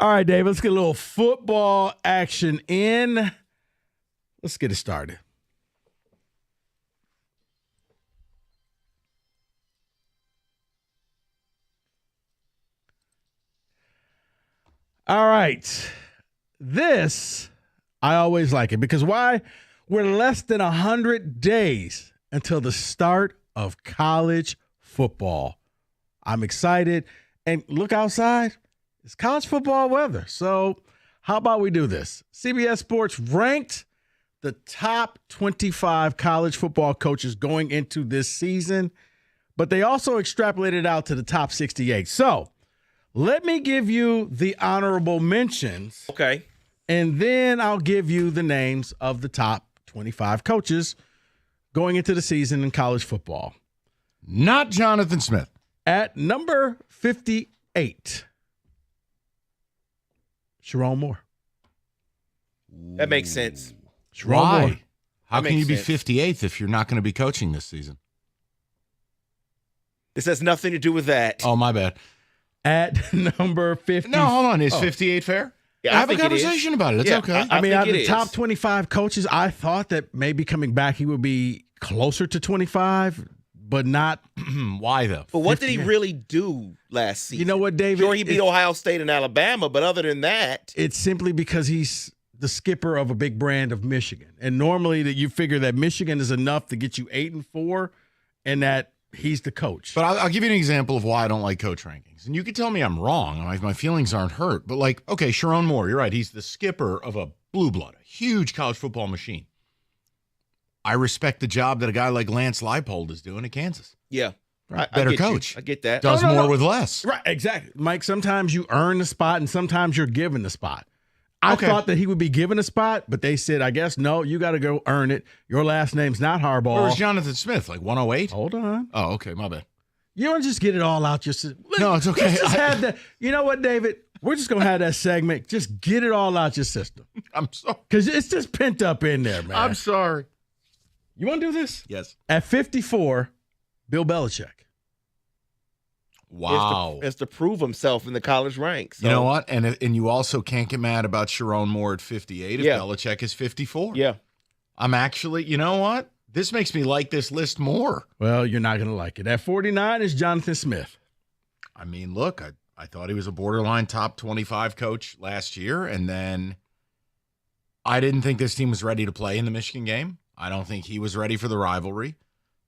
All right, Dave, let's get a little football action in. Let's get it started. All right. This, I always like it because why? We're less than 100 days until the start of college football. I'm excited. And look outside. It's college football weather. So how about we do this? CBS Sports ranked the top 25 college football coaches going into this season, but they also extrapolated out to the top 68. So Let me give you the honorable mentions. Okay. And then I'll give you the names of the top 25 coaches going into the season in college football. Not Jonathan Smith. At number 58, Sharon Moore. That makes sense. Why? Moore. How That can you makes be sense. 58th if you're not going to be coaching this season? This has nothing to do with that. Oh, my bad. At number 50. No, hold on. Is Oh. 58 fair? Yeah, I Have a think it is. conversation about it. It's Yeah, okay. I mean, think out of it the top is. 25 coaches, I thought that maybe coming back he would be closer to 25, but not. Why, though? But what did he 58. really do last season? You know what, David? Sure, he beat Ohio State and Alabama, but other than that, It's simply because he's the skipper of a big brand of Michigan. And normally that you figure that Michigan is enough to get you 8-4 and that he's the coach. But I'll give you an example of why I don't like coach rankings. And you can tell me I'm wrong. My feelings aren't hurt. But, like, okay, Sharon Moore, you're right. He's the skipper of a blue blood, a huge college football machine. I respect the job that a guy like Lance Leipold is doing at Kansas. yeah. I Better get you. coach. I get that. Does No, more with less. Right, exactly. Mike, sometimes you earn the spot and sometimes you're given the spot. I Okay. thought that he would be given a spot, but they said, I guess, no, you got to go earn it. Your last name's not Harbaugh. Where was Jonathan Smith? Like 108? Hold on. Oh, okay. My bad. You don't just get it all out your system. No, it's okay. Let's just have that. You know what, David? We're just going to have that segment. Just get it all out your system. I'm sorry. Because it's just pent up in there, man. I'm sorry. You want to do this? Yes. At 54, Bill Belichick. Wow. It's to prove himself in the college ranks. You know what? And you also can't get mad about Sharon Moore at 58 if Yeah. Belichick is 54. Yeah. I'm actually, you know what? This makes me like this list more. Well, you're not going to like it. At 49 is Jonathan Smith. I mean, look, I thought he was a borderline top 25 coach last year, and then I didn't think this team was ready to play in the Michigan game. I don't think he was ready for the rivalry.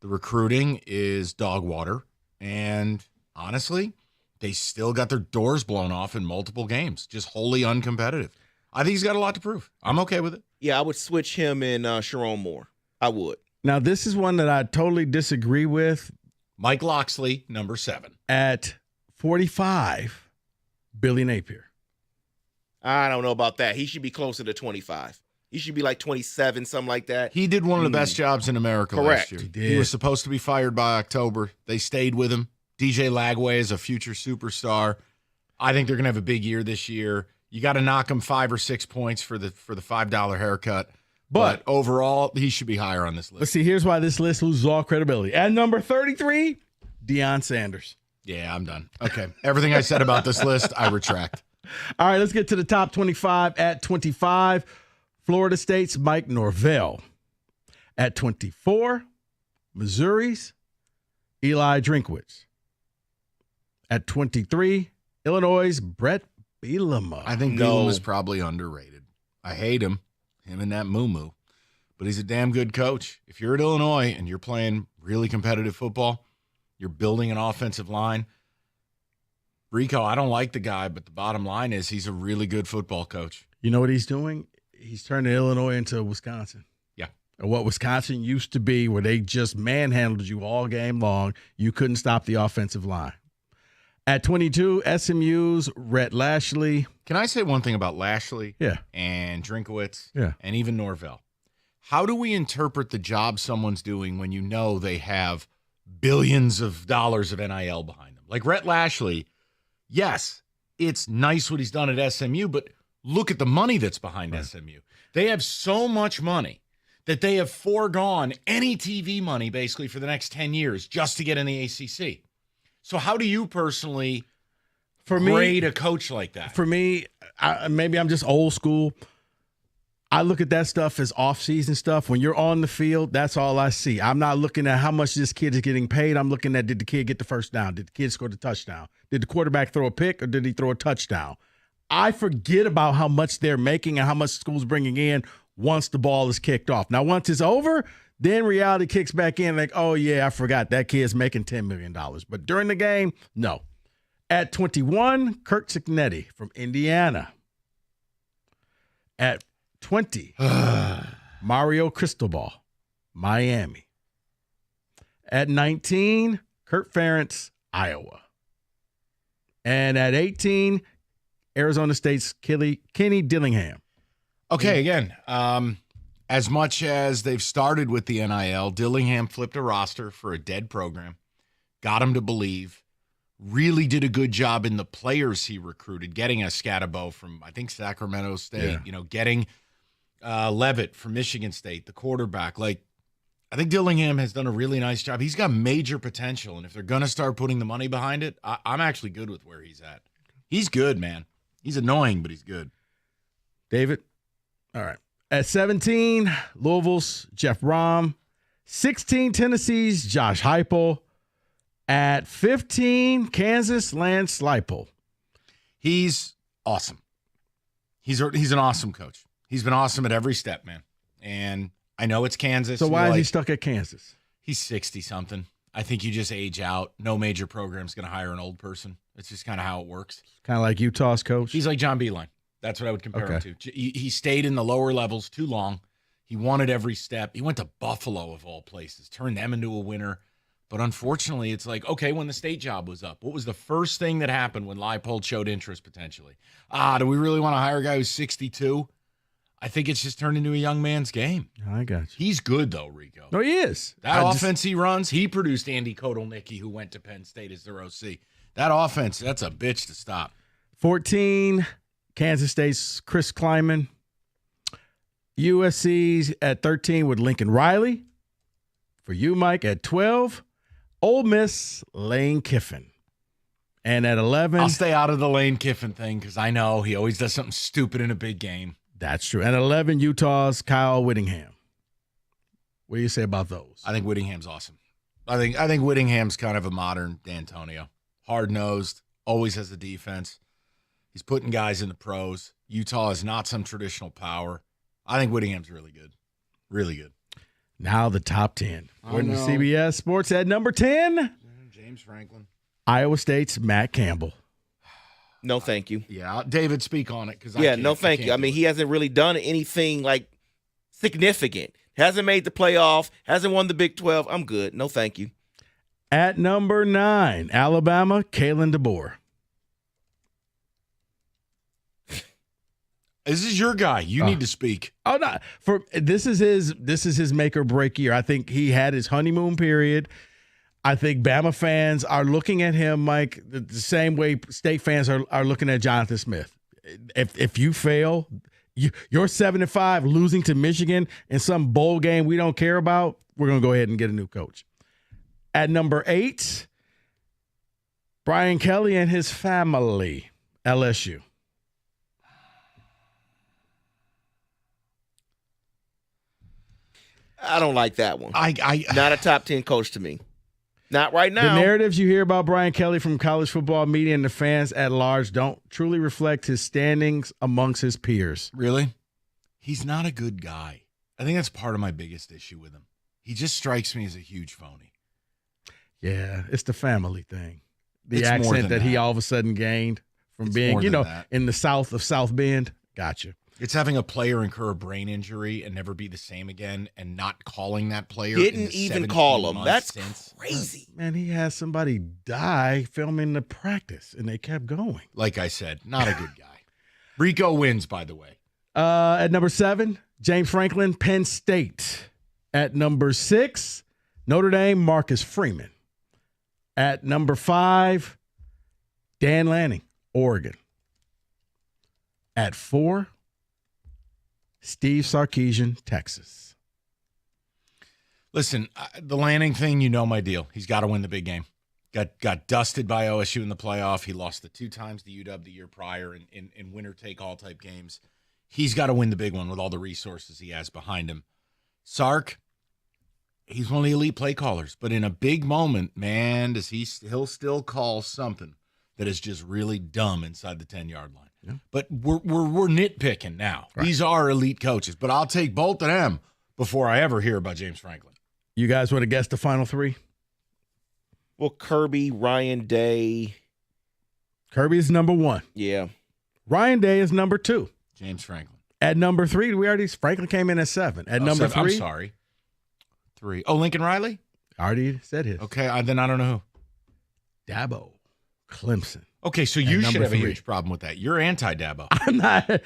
The recruiting is dog water, and honestly, they still got their doors blown off in multiple games, just wholly uncompetitive. I think he's got a lot to prove. I'm okay with it. Yeah, I would switch him and Sharon Moore. I would. Now, this is one that I totally disagree with. Mike Loxley, number 7. At 45, Billy Napier. I don't know about that. He should be closer to 25. He should be like 27, something like that. He did one of the best jobs in America Correct. last year. He did. He was supposed to be fired by October. They stayed with him. DJ Lagway is a future superstar. I think they're going to have a big year this year. You got to knock him 5 or 6 points for the $5 haircut. But overall, he should be higher on this list. Let's see, here's why this list loses all credibility. At number 33, Deion Sanders. Yeah, I'm done. Okay. Everything I said about this list, I retract. All right, let's get to the top 25. At 25, Florida State's Mike Norvell. At 24, Missouri's Eli Drinkwitz. At 23, Illinois' Brett Bielema. I think Bielema is probably underrated. I hate him and that moo-moo, but he's a damn good coach. If you're at Illinois and you're playing really competitive football, you're building an offensive line. Rico, I don't like the guy, but the bottom line is he's a really good football coach. You know what he's doing? He's turning Illinois into Wisconsin. Yeah. Or what Wisconsin used to be, where they just manhandled you all game long. You couldn't stop the offensive line. At 22, SMU's Rhett Lashley. Can I say one thing about Lashley? Yeah. And Drinkowitz? Yeah. And even Norvell? How do we interpret the job someone's doing when you know they have billions of dollars of NIL behind them? Like Rhett Lashley, yes, it's nice what he's done at SMU, but look at the money that's behind SMU. They have so much money that they have foregone any TV money basically for the next 10 years just to get in the ACC. So how do you personally grade a coach like that? For me, maybe I'm just old school. I look at that stuff as off-season stuff. When you're on the field, that's all I see. I'm not looking at how much this kid is getting paid. I'm looking at, did the kid get the first down? Did the kid score the touchdown? Did the quarterback throw a pick or did he throw a touchdown? I forget about how much they're making and how much school's bringing in once the ball is kicked off. Now, once it's over, then reality kicks back in like, oh, yeah, I forgot that kid's making $10 million. But during the game, no. At 21, Kurt Cignetti from Indiana. At 20, Mario Cristobal, Miami. At 19, Kurt Ferentz, Iowa. And at 18, Arizona State's Kenny Dillingham. Okay, again, as much as they've started with the NIL, Dillingham flipped a roster for a dead program, got him to believe, really did a good job in the players he recruited, getting a Scatabo from, I think, Sacramento State, getting Levitt from Michigan State, the quarterback. Like, I think Dillingham has done a really nice job. He's got major potential, and if they're going to start putting the money behind it, I'm actually good with where he's at. He's good, man. He's annoying, but he's good. David? All right. At 17, Louisville's Jeff Brom. 16, Tennessee's Josh Heupel. At 15, Kansas, Lance Leipold. He's awesome. He's an awesome coach. He's been awesome at every step, man. And I know it's Kansas. So why is he stuck at Kansas? He's 60-something. I think you just age out. No major program's going to hire an old person. It's just kind of how it works. Kind of like Utah's coach? He's like John Beilein. That's what I would compare him to. He stayed in the lower levels too long. He wanted every step. He went to Buffalo, of all places, turned them into a winner. But unfortunately, it's like, okay, when the state job was up, what was the first thing that happened when Leipold showed interest potentially? Do we really want to hire a guy who's 62? I think it's just turned into a young man's game. I got you. He's good, though, Rico. No, he is. That offense he runs, he produced Andy Kotelnicki, who went to Penn State as their OC. That offense, that's a bitch to stop. 14, Kansas State's Chris Kleiman. USC's at 13 with Lincoln Riley. For you, Mike, at 12, Ole Miss, Lane Kiffin. And at 11. I'll stay out of the Lane Kiffin thing because I know he always does something stupid in a big game. That's true. And at 11, Utah's Kyle Whittingham. What do you say about those? I think Whittingham's awesome. I think Whittingham's kind of a modern D'Antonio. Hard-nosed, always has the defense. He's putting guys in the pros. Utah is not some traditional power. I think Whittingham's really good. Really good. Now the top 10. According to CBS Sports at number 10. James Franklin. Iowa State's Matt Campbell. No, thank you. Yeah, David, speak on it. No, thank you. I mean, he hasn't really done anything, like, significant. Hasn't made the playoff. Hasn't won the Big 12. I'm good. No, thank you. At number 9, Alabama, Kalen DeBoer. This is your guy. You need to speak. Oh no! This is his make or break year. I think he had his honeymoon period. I think Bama fans are looking at him, Mike, the same way State fans are looking at Jonathan Smith. If you fail, you're 7-5, losing to Michigan in some bowl game we don't care about. We're gonna go ahead and get a new coach. At number 8, Brian Kelly and his family, LSU. I don't like that one. I not a top 10 coach to me. Not right now. The narratives you hear about Brian Kelly from college football media and the fans at large don't truly reflect his standings amongst his peers. Really? He's not a good guy. I think that's part of my biggest issue with him. He just strikes me as a huge phony. Yeah, it's the family thing. The It's more accent than that he that. all of a sudden gained from It's being, more than that. in the south of South Bend. Gotcha. It's having a player incur a brain injury and never be the same again and not calling that player. in Didn't the even 17 call him. months That's since. crazy. Man, he had somebody die filming the practice, and they kept going. Like I said, not a good guy. Rico wins, by the way. At number 7, James Franklin, Penn State. At number 6, Notre Dame, Marcus Freeman. At number 5, Dan Lanning, Oregon. At 4, Steve Sarkisian, Texas. Listen, the Lanning thing, you know my deal. He's got to win the big game. Got dusted by OSU in the playoff. He lost the 2 times to UW the year prior in winner-take-all type games. He's got to win the big one with all the resources he has behind him. Sark, he's one of the elite play callers, but in a big moment, man, he'll still call something that is just really dumb inside the 10-yard line. Yeah. But we're nitpicking now. Right. These are elite coaches, but I'll take both of them before I ever hear about James Franklin. You guys want to guess the final 3? Well, Kirby, Ryan Day. Kirby is number 1. Yeah. Ryan Day is number 2. James Franklin. At number 3, Franklin came in at 7. At number 3. I'm sorry. 3. Oh, Lincoln Riley? Already said his. Okay, then I don't know who. Dabo, Clemson. Okay, so And you should number have a 3. huge problem with that. You're anti-Dabo. I'm not.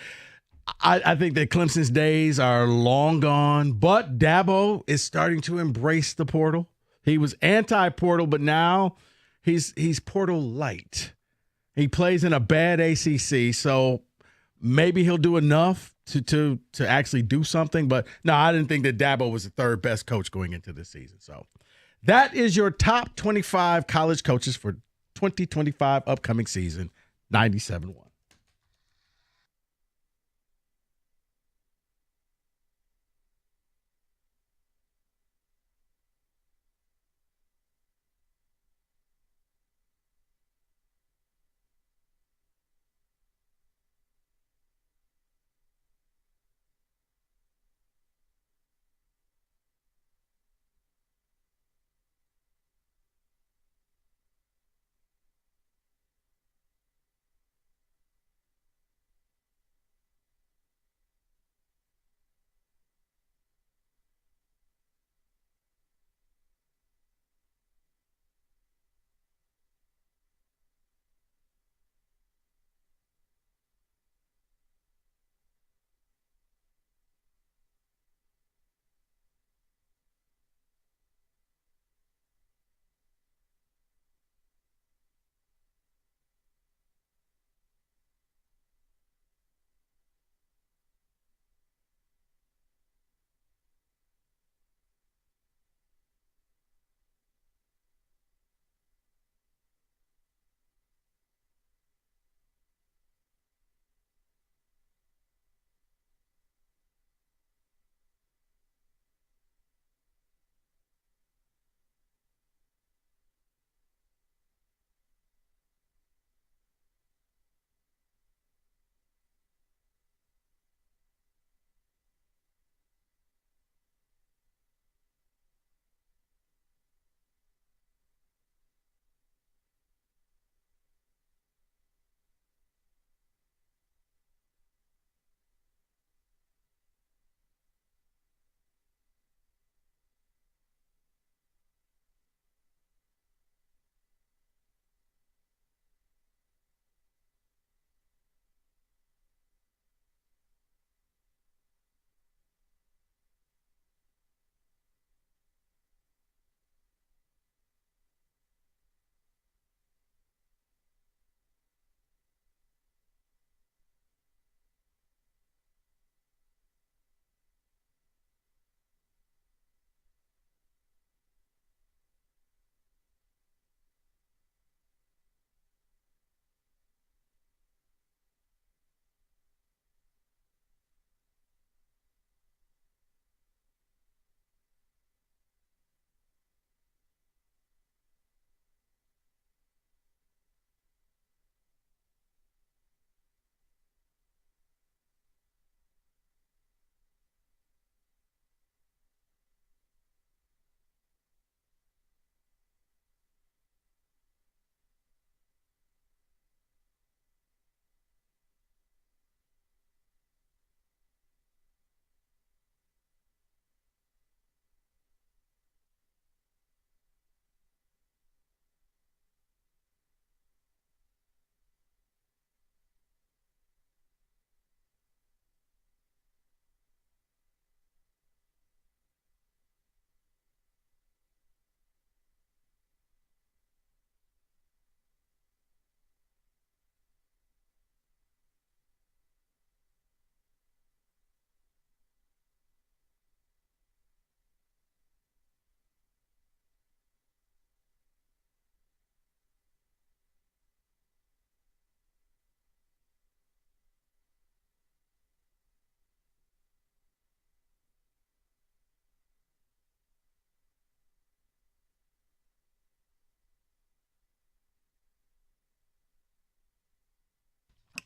I think that Clemson's days are long gone, but Dabo is starting to embrace the portal. He was anti-portal, but now he's portal light. He plays in a bad ACC, so maybe he'll do enough to actually do something. But no, I didn't think that Dabo was the third best coach going into this season. So that is your top 25 college coaches for 2025 upcoming season, 97-1.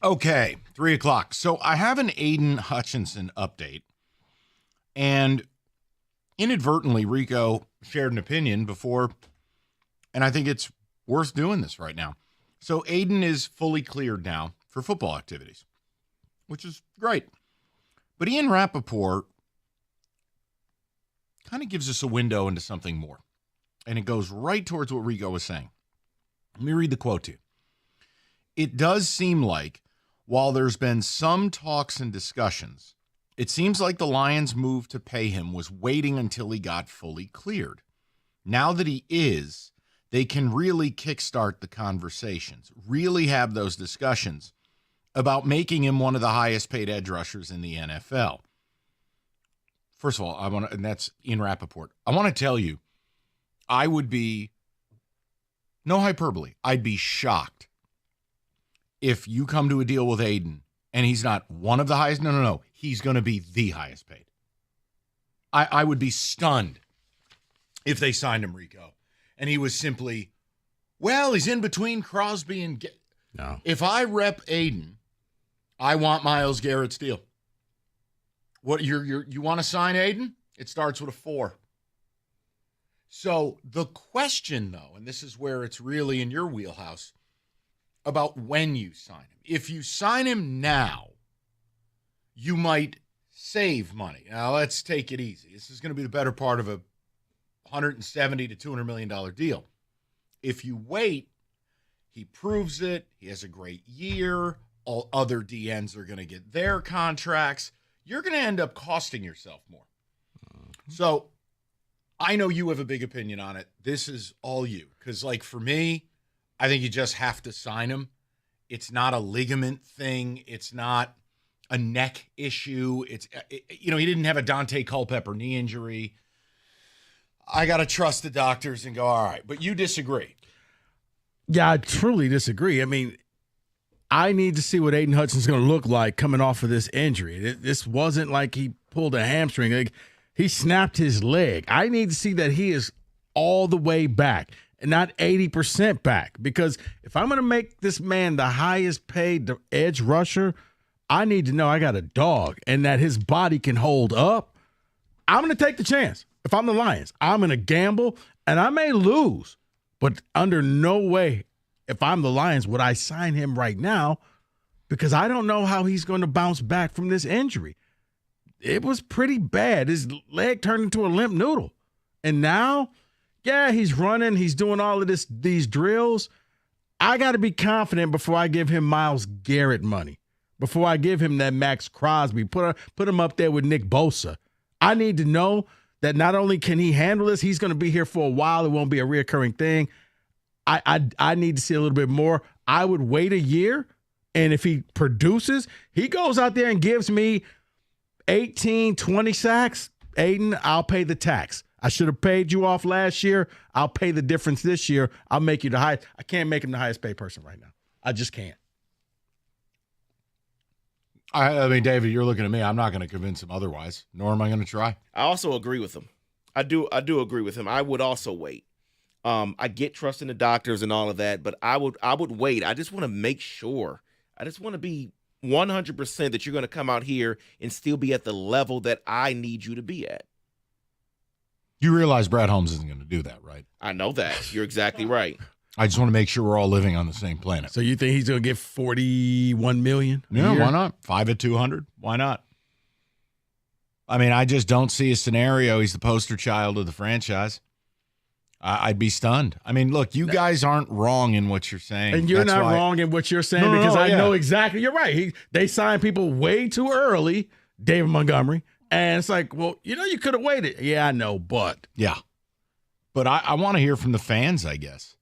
Okay, 3 o'clock. So I have an Aiden Hutchinson update, and inadvertently, Rico shared an opinion before, and I think it's worth doing this right now. So Aiden is fully cleared now for football activities, which is great. But Ian Rappaport kind of gives us a window into something more, and it goes right towards what Rico was saying. Let me read the quote to you. it does seem like while there's been some talks and discussions, it seems like the Lions' move to pay him was waiting until he got fully cleared. Now that he is, they can really kickstart the conversations, really have those discussions about making him one of the highest paid edge rushers in the NFL. First of all, and that's Ian Rappaport. I want to tell you, I would be, no hyperbole, I'd be shocked if you come to a deal with Aiden and he's not one of the highest. No. He's going to be the highest paid. I would be stunned if they signed him, Rico, and he was simply, well, he's in between Crosby and no. If I rep Aiden, I want Myles Garrett's deal. What you want to sign Aiden? It starts with a 4. So the question, though, and this is where it's really in your wheelhouse, about when you sign him. If you sign him now, you might save money. Now, let's take it easy. This is going to be the better part of a $170 to $200 million deal. If you wait, he proves it. He has a great year. All other DNs are going to get their contracts. You're going to end up costing yourself more. So I know you have a big opinion on it. This is all you. Because, like, for me, I think you just have to sign him. It's not a ligament thing. It's not a neck issue. He didn't have a Dante Culpepper knee injury. I got to trust the doctors and go, all right. But you disagree. Yeah, I truly disagree. I mean, I need to see what Aiden Hutchinson's going to look like coming off of this injury. This wasn't like he pulled a hamstring. Like, he snapped his leg. I need to see that he is all the way back and not 80% back. Because if I'm going to make this man the highest paid edge rusher, I need to know I got a dog and that his body can hold up. I'm going to take the chance. If I'm the Lions, I'm going to gamble, and I may lose. But under no way, if I'm the Lions, would I sign him right now, because I don't know how he's going to bounce back from this injury. It was pretty bad. His leg turned into a limp noodle. And now, yeah, he's running. He's doing all of these drills. I got to be confident before I give him Myles Garrett money, before I give him that Max Crosby, put him up there with Nick Bosa. I need to know that not only can he handle this, he's going to be here for a while. It won't be a reoccurring thing. I need to see a little bit more. I would wait a year, and if he produces, he goes out there and gives me 18, 20 sacks, Aiden, I'll pay the tax. I should have paid you off last year. I'll pay the difference this year. I'll make you the highest. I can't make him the highest paid person right now. I just can't. I mean, David, you're looking at me. I'm not going to convince him otherwise, nor am I going to try. I also agree with him. I do agree with him. I would also wait. I get trusting the doctors and all of that, but I would wait. I just want to make sure. I just want to be 100% that you're going to come out here and still be at the level that I need you to be at. You realize Brad Holmes isn't going to do that, right? I know that. You're exactly right. I just want to make sure we're all living on the same planet. So you think he's going to get $41 million? Yeah, why not? 5 at 200. Why not? I mean, I just don't see a scenario. He's the poster child of the franchise. I'd be stunned. I mean, look, you guys aren't wrong in what you're saying. And you're not wrong in what you're saying, because I know exactly. You're right. They signed people way too early, David Montgomery. And it's like, well, you could have waited. Yeah, I know, but. Yeah. But I want to hear from the fans, I guess.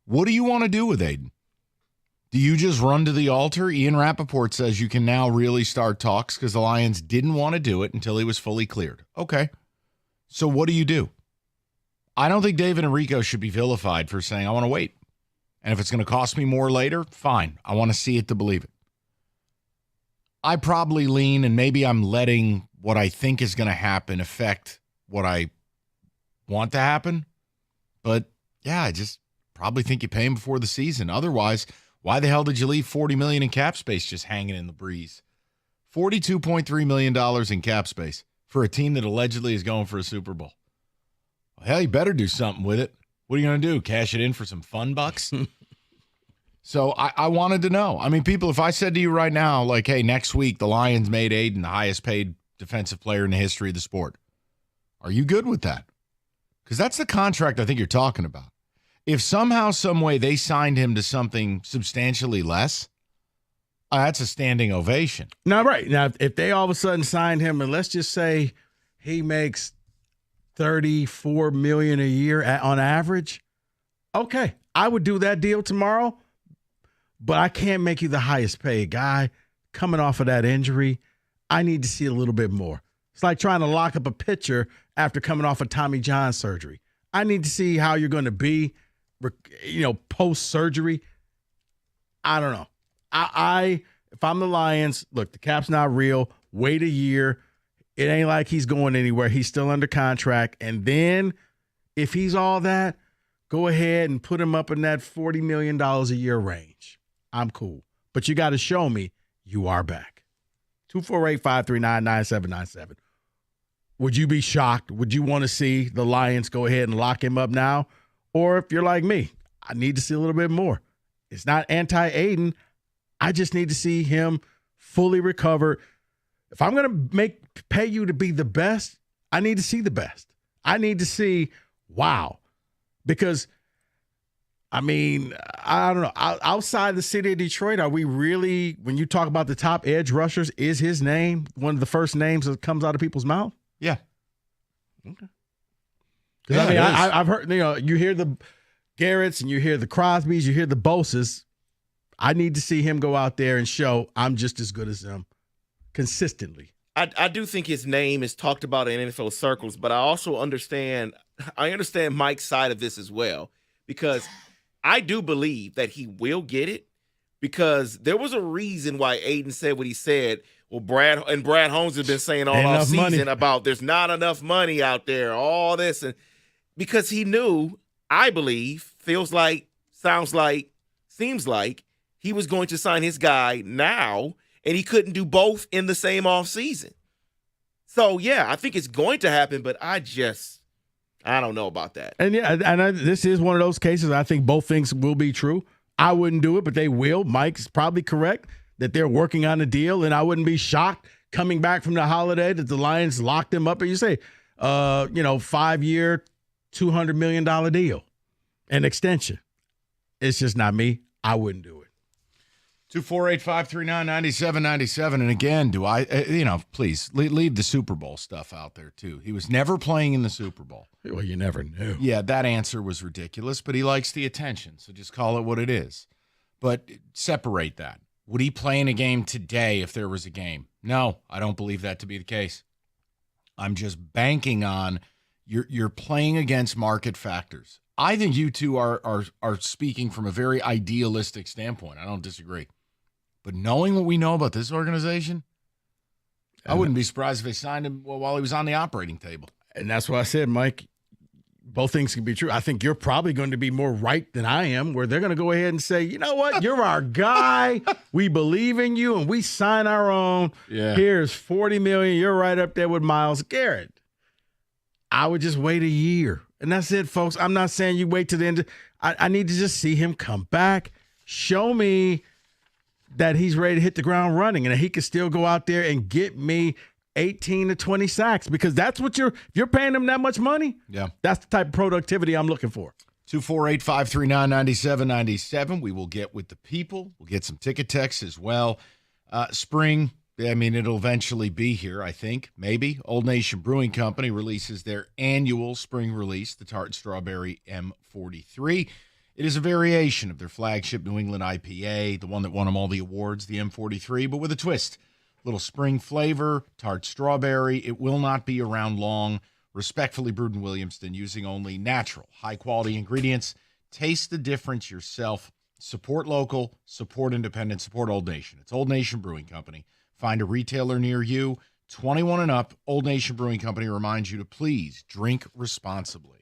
What do you want to do with Aiden? Do you just run to the altar? Ian Rappaport says you can now really start talks because the Lions didn't want to do it until he was fully cleared. Okay. So what do you do? I don't think David and Rico should be vilified for saying, I want to wait. And if it's going to cost me more later, fine. I want to see it to believe it. I probably lean, and maybe I'm letting what I think is going to happen affect what I want to happen. But, yeah, I just probably think you pay him before the season. Otherwise, why the hell did you leave $40 million in cap space just hanging in the breeze? $42.3 million in cap space for a team that allegedly is going for a Super Bowl. Well, hell, you better do something with it. What are you going to do, cash it in for some fun bucks? So I wanted to know. I mean, people, if I said to you right now, like, hey, next week the Lions made Aiden the highest paid defensive player in the history of the sport, are you good with that? Because that's the contract I think you're talking about. If somehow, some way they signed him to something substantially less, that's a standing ovation. Now, right. Now, if they all of a sudden signed him, and let's just say he makes $34 million a year on average, okay, I would do that deal tomorrow, but I can't make you the highest paid guy coming off of that injury. I need to see a little bit more. It's like trying to lock up a pitcher after coming off of Tommy John surgery. I need to see how you're going to be, post-surgery. I don't know. If I'm the Lions, look, the cap's not real. Wait a year. It ain't like he's going anywhere. He's still under contract. And then if he's all that, go ahead and put him up in that $40 million a year range. I'm cool. But you got to show me you are back. 248-539-9797. Would you be shocked? Would you want to see the Lions go ahead and lock him up now? Or if you're like me, I need to see a little bit more. It's not anti-Aiden. I just need to see him fully recovered. If I'm going to pay you to be the best, I need to see the best. I need to see, wow. Because, I don't know. Outside the city of Detroit, are we really, when you talk about the top edge rushers, is his name one of the first names that comes out of people's mouth? Yeah. Okay. Yeah, I've heard, you hear the Garretts and you hear the Crosbys, you hear the Boses. I need to see him go out there and show I'm just as good as them consistently. I do think his name is talked about in NFL circles, but I also understand Mike's side of this as well, because I do believe that he will get it, because there was a reason why Aiden said what he said. Well, Brad Holmes has been saying all off season about there's not enough money out there, all this, and because he knew, I believe, feels like, sounds like, seems like he was going to sign his guy now, and he couldn't do both in the same off season. So yeah, I think it's going to happen, but I don't know about that. And this is one of those cases. I think both things will be true. I wouldn't do it, but they will. Mike's probably correct that they're working on a deal, and I wouldn't be shocked coming back from the holiday that the Lions locked him up. And you say, 5-year, $200 million deal, an extension. It's just not me. I wouldn't do it. 248-539-9797. And again, please leave the Super Bowl stuff out there too. He was never playing in the Super Bowl. Well, you never knew. Yeah, that answer was ridiculous, but he likes the attention, so just call it what it is. But separate that. Would he play in a game today if there was a game? No, I don't believe that to be the case. I'm just banking on you're playing against market factors. I think you two are speaking from a very idealistic standpoint. I don't disagree. But knowing what we know about this organization, I wouldn't be surprised if they signed him while he was on the operating table. And that's what I said, Mike. Both things can be true. I think you're probably going to be more right than I am, where they're going to go ahead and say, you know what? You're our guy. We believe in you, and we sign our own. Yeah. Here's $40 million. You're right up there with Myles Garrett. I would just wait a year. And that's it, folks. I'm not saying you wait to the end. I need to just see him come back. Show me that he's ready to hit the ground running and that he can still go out there and get me 18 to 20 sacks, because that's what if you're paying him that much money. Yeah. That's the type of productivity I'm looking for. 248-539-9797. We will get with the people. We'll get some ticket texts as well. Spring, it'll eventually be here, I think. Maybe. Old Nation Brewing Company releases their annual spring release, the Tart Strawberry M43. It is a variation of their flagship New England IPA, the one that won them all the awards, the M43, but with a twist. Little spring flavor, tart strawberry. It will not be around long. Respectfully brewed in Williamston, using only natural, high-quality ingredients. Taste the difference yourself. Support local, support independent, support Old Nation. It's Old Nation Brewing Company. Find a retailer near you. 21 and up, Old Nation Brewing Company reminds you to please drink responsibly.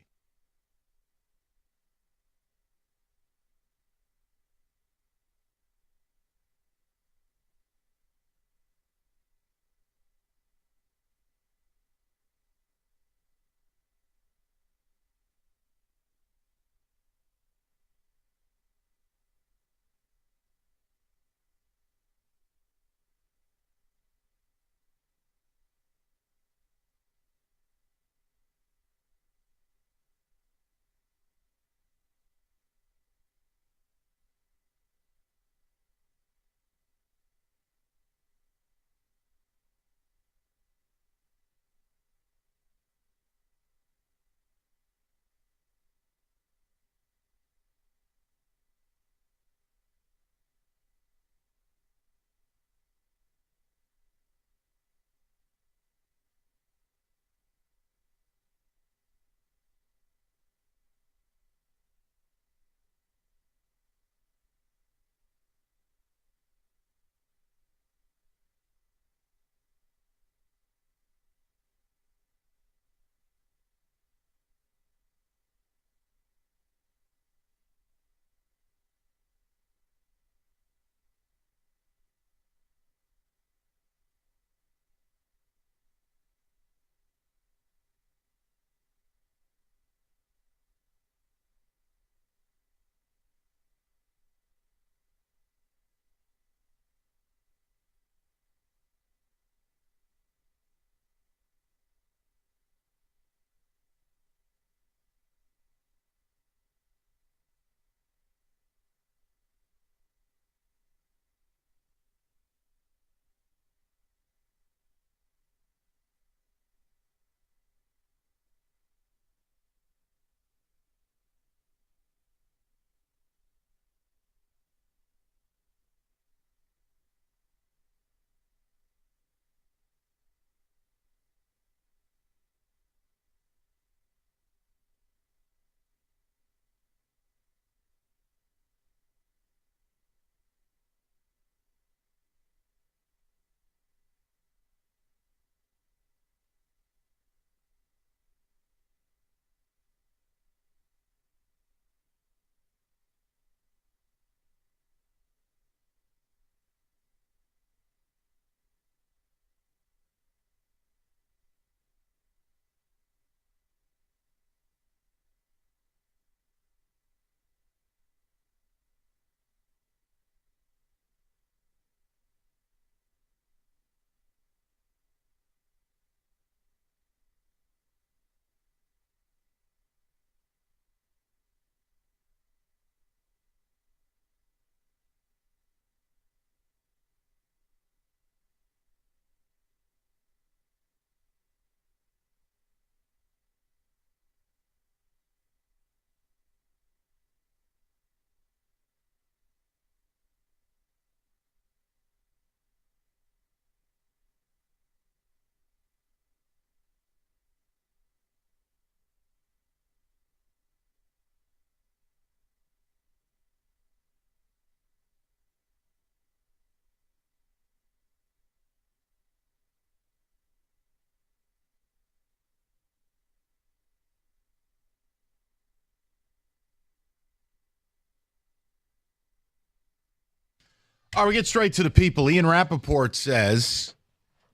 All right, we get straight to the people. Ian Rappaport says,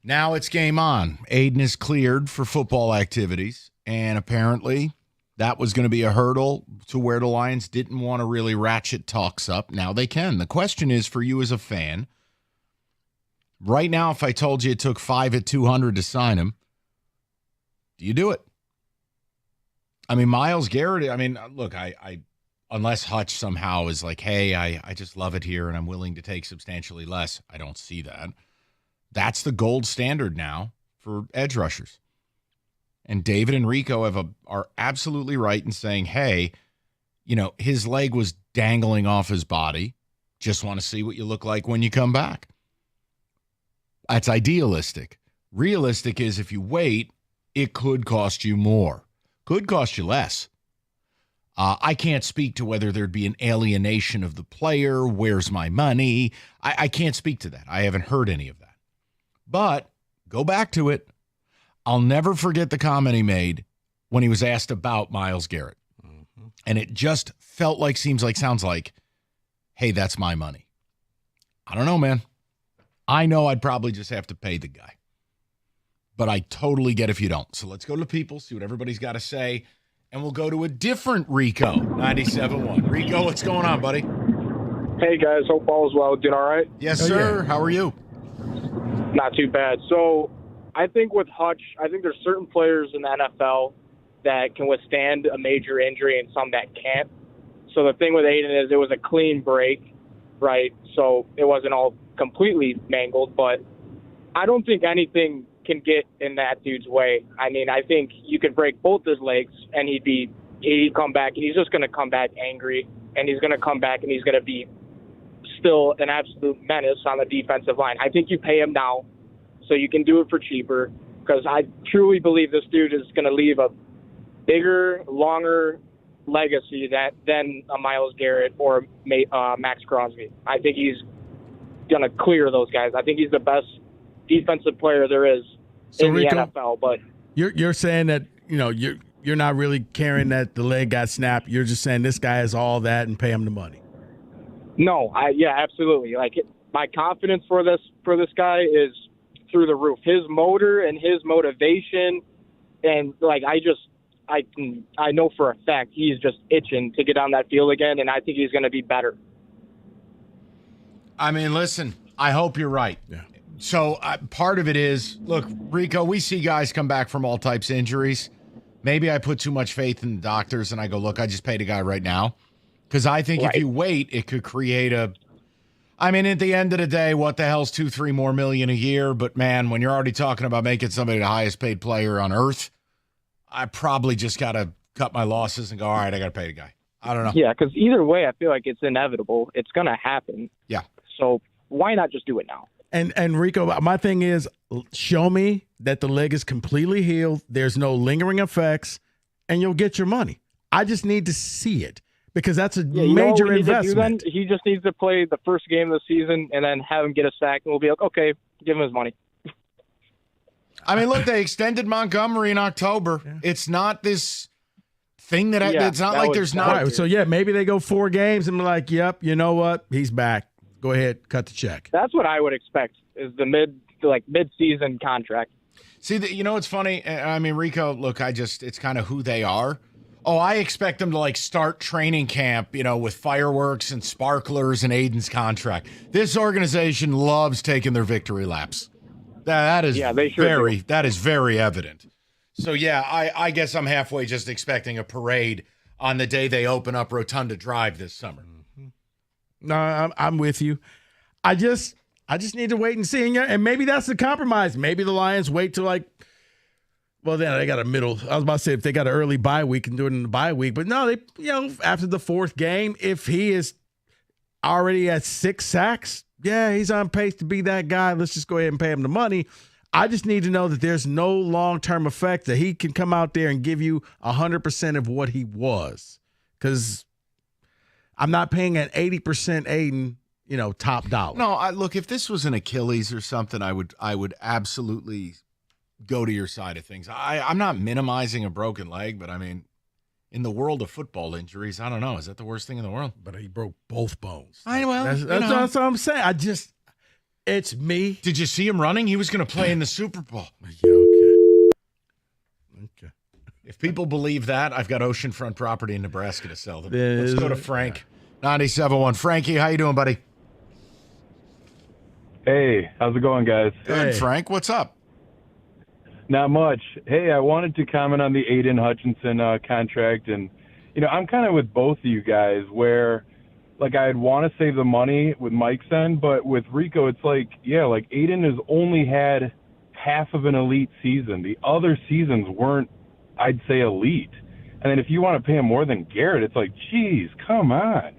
now it's game on. Aiden is cleared for football activities, and apparently that was going to be a hurdle to where the Lions didn't want to really ratchet talks up. Now they can. The question is for you as a fan, right now, if I told you it took 5 at 200 to sign him, do you do it? I mean, Myles Garrett, I mean, look, I unless Hutch somehow is like, hey, I just love it here and I'm willing to take substantially less, I don't see that. That's the gold standard now for edge rushers. And David and Rico are absolutely right in saying, hey, you know, his leg was dangling off his body. Just want to see what you look like when you come back. That's idealistic. Realistic is if you wait, it could cost you more. Could cost you less. I can't speak to whether there'd be an alienation of the player. Where's my money? I can't speak to that. I haven't heard any of that. But go back to it. I'll never forget the comment he made when he was asked about Myles Garrett. Mm-hmm. And it just felt like, sounds like, hey, that's my money. I don't know, man. I know I'd probably just have to pay the guy. But I totally get if you don't. So let's go to people, see what everybody's got to say. And we'll go to a different Rico, 97.1. Rico, what's going on, buddy? Hey, guys. Hope all is well. Doing all right? Yes, sir. Yeah. How are you? Not too bad. So I think with Hutch, I think there's certain players in the NFL that can withstand a major injury and some that can't. So the thing with Aiden is it was a clean break, right? So it wasn't all completely mangled, but I don't think anything can get in that dude's way. I mean, I think you could break both his legs and he'd come back and he's just going to come back angry and he's going to come back and he's going to be still an absolute menace on the defensive line. I think you pay him now so you can do it for cheaper because I truly believe this dude is going to leave a bigger, longer legacy than a Myles Garrett or Max Crosby. I think he's going to clear those guys. I think he's the best defensive player there is in Rico, the NFL. But you're saying that, you know, you're not really caring that the leg got snapped. You're just saying this guy is all that and pay him the money. No, absolutely. Like my confidence for this guy is through the roof. His motor and his motivation, and like I know for a fact he's just itching to get on that field again, and I think he's going to be better. I mean, listen, I hope you're right. Yeah. So part of it is, look, Rico, we see guys come back from all types of injuries. Maybe I put too much faith in the doctors and I go, look, I just paid a guy right now. Because I think if you wait, it could create I mean, at the end of the day, what the hell's $2-3 more million a year? But man, when you're already talking about making somebody the highest paid player on earth, I probably just got to cut my losses and go, all right, I got to pay the guy. I don't know. Yeah, because either way, I feel like it's inevitable. It's going to happen. Yeah. So why not just do it now? And Rico, my thing is, show me that the leg is completely healed, there's no lingering effects, and you'll get your money. I just need to see it because that's a major investment. He just needs to play the first game of the season and then have him get a sack, and we'll be like, okay, give him his money. I mean, look, they extended Montgomery in October. Yeah. It's not this thing it's not like there's not. Right, so, maybe they go 4 games and be like, yep, you know what? He's back. Go ahead, cut the check. That's what I would expect is the mid-season contract. See, you know what's funny? I mean, Rico, look, it's kind of who they are. Oh, I expect them to start training camp, with fireworks and sparklers and Aiden's contract. This organization loves taking their victory laps. That is that is very evident. So I guess I'm halfway just expecting a parade on the day they open up Rotunda Drive this summer. No, I'm with you. I just need to wait and see. And maybe that's the compromise. Maybe the Lions wait till then they got a middle. I was about to say if they got an early bye week and do it in the bye week. But no, they after the 4th game, if he is already at 6 sacks, he's on pace to be that guy. Let's just go ahead and pay him the money. I just need to know that there's no long-term effect, that he can come out there and give you 100% of what he was. Because I'm not paying an 80% Aiden, top dollar. No, look, if this was an Achilles or something, I would absolutely go to your side of things. I'm not minimizing a broken leg, but I mean, in the world of football injuries, I don't know. Is that the worst thing in the world? But he broke both bones. That's That's what I'm saying. It's me. Did you see him running? He was going to play in the Super Bowl. Yeah, okay. If people believe that, I've got oceanfront property in Nebraska to sell them. Let's go to Frank. 97.1. Frankie, how you doing, buddy? Hey, how's it going, guys? Good, Frank. What's up? Not much. Hey, I wanted to comment on the Aiden Hutchinson contract, and I'm kind of with both of you guys where, like, I'd want to save the money with Mike's end, but with Rico, it's like, like Aiden has only had half of an elite season. The other seasons weren't, I'd say, elite. And then if you want to pay him more than Garrett, it's like, geez, come on.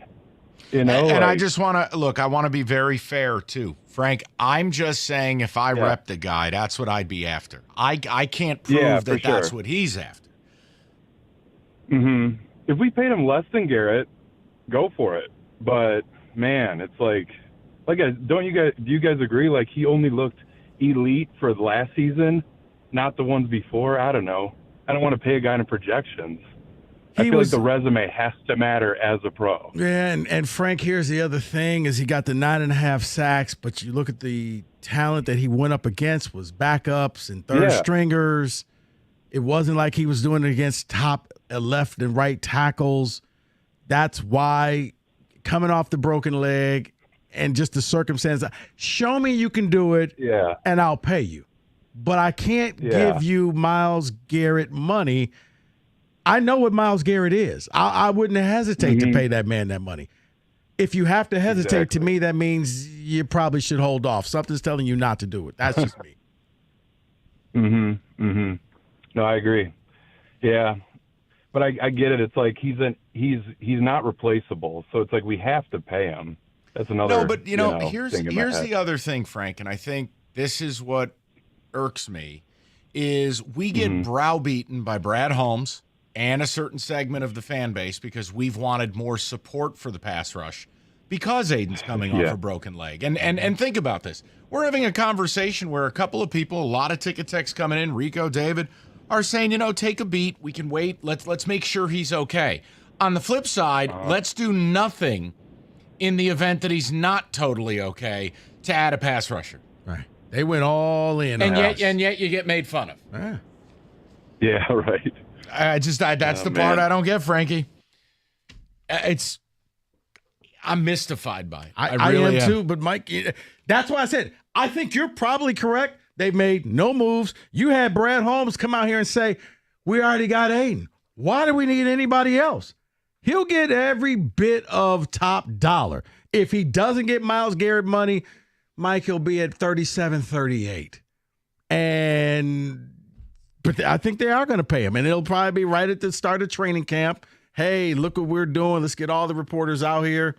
And I just want to look. I want to be very fair too, Frank. I'm just saying, if I rep the guy, that's what I'd be after. I can't prove that that's what he's after. Mm-hmm. If we paid him less than Garrett, go for it. But man, it's like, do you guys agree? Like, he only looked elite for the last season, not the ones before. I don't know. I don't want to pay a guy in projections. I feel like the resume has to matter as a pro. Yeah, and Frank, here's the other thing, is he got the 9.5 sacks, but you look at the talent that he went up against was backups and third stringers. It wasn't like he was doing it against top left and right tackles. That's why, coming off the broken leg and just the circumstance, show me you can do it, and I'll pay you. But I can't give you Myles Garrett money. I know what Myles Garrett is. I wouldn't hesitate to pay that man that money. If you have to hesitate, to me, that means you probably should hold off. Something's telling you not to do it. That's just me. No, I agree. Yeah, but I get it. It's like he's not replaceable. So it's like we have to pay him. That's another. No, but here's the other thing, Frank, and I think this is what irks me, is we get browbeaten by Brad Holmes and a certain segment of the fan base because we've wanted more support for the pass rush because Aiden's coming off a broken leg. And think about this. We're having a conversation where a couple of people, a lot of ticket texts coming in, Rico, David, are saying, take a beat. We can wait. Let's make sure he's okay. On the flip side, let's do nothing in the event that he's not totally okay to add a pass rusher. Right. They went all in. And yet you get made fun of. Yeah, right. That's the part I don't get, Frankie. I'm mystified by it. I really am too, but Mike, that's why I said, I think you're probably correct. They've made no moves. You had Brad Holmes come out here and say, we already got Aiden. Why do we need anybody else? He'll get every bit of top dollar. If he doesn't get Myles Garrett money, Mike, he'll be at 37-38. But I think they are going to pay him, and it'll probably be right at the start of training camp. Hey, look what we're doing. Let's get all the reporters out here.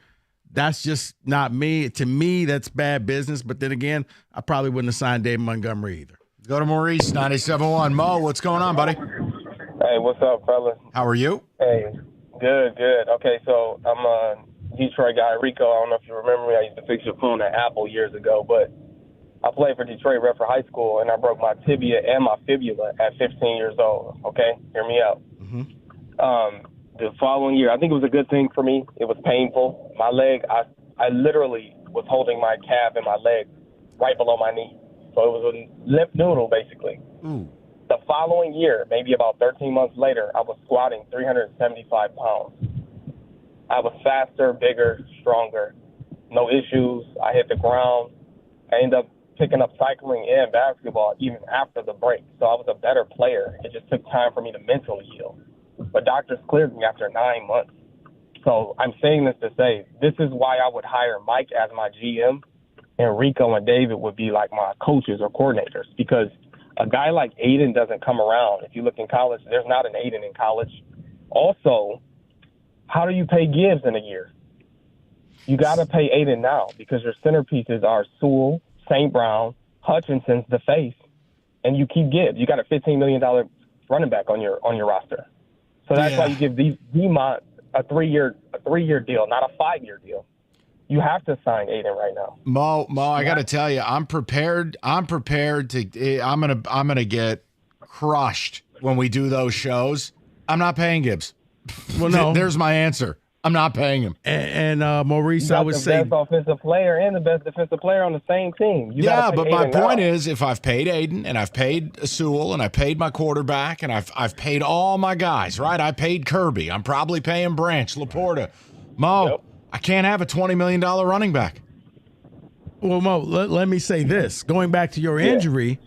That's just not me. To me, that's bad business. But then again, I probably wouldn't have signed Dave Montgomery either. Go to Maurice, 97.1. Mo, what's going on, buddy? Hey, what's up, fellas? How are you? Hey, good. Okay, so I'm a Detroit guy. Rico, I don't know if you remember me. I used to fix your phone at Apple years ago, but I played for Detroit Red for high school, and I broke my tibia and my fibula at 15 years old. Okay? Hear me out. The following year, I think it was a good thing for me. It was painful. My leg, I literally was holding my calf and my leg right below my knee. So it was a limp noodle, basically. The following year, maybe about 13 months later, I was squatting 375 pounds. I was faster, bigger, stronger. No issues. I hit the ground. I ended up picking up cycling and basketball even after the break. So I was a better player. It just took time for me to mentally heal. But doctors cleared me after 9 months. So I'm saying this to say, this is why I would hire Mike as my GM, and Rico and David would be like my coaches or coordinators, because a guy like Aiden doesn't come around. If you look in college, there's not an Aiden in college. Also, how do you pay Gibbs in a year? You got to pay Aiden now because your centerpieces are Sewell, St. Brown, Hutchinson's the face, and you keep Gibbs. You got a $15 million running back on your roster. So that's why you give Demont a three-year deal, not a 5-year deal. You have to sign Aiden right now. Mo, I got to tell you, I'm prepared to. I'm gonna get crushed when we do those shows. I'm not paying Gibbs. Well, no. There's my answer. I'm not paying him. And Maurice, You I got would the say, best offensive player and the best defensive player on the same team. You yeah, gotta but pay my Aiden point now. is, if I've paid Aiden and I've paid Sewell and I paid my quarterback and I've paid all my guys, right? I paid Kirby. I'm probably paying Branch, Laporta, Mo. I can't have a $20 million running back. well, Mo, let me say this. Going back to your injury,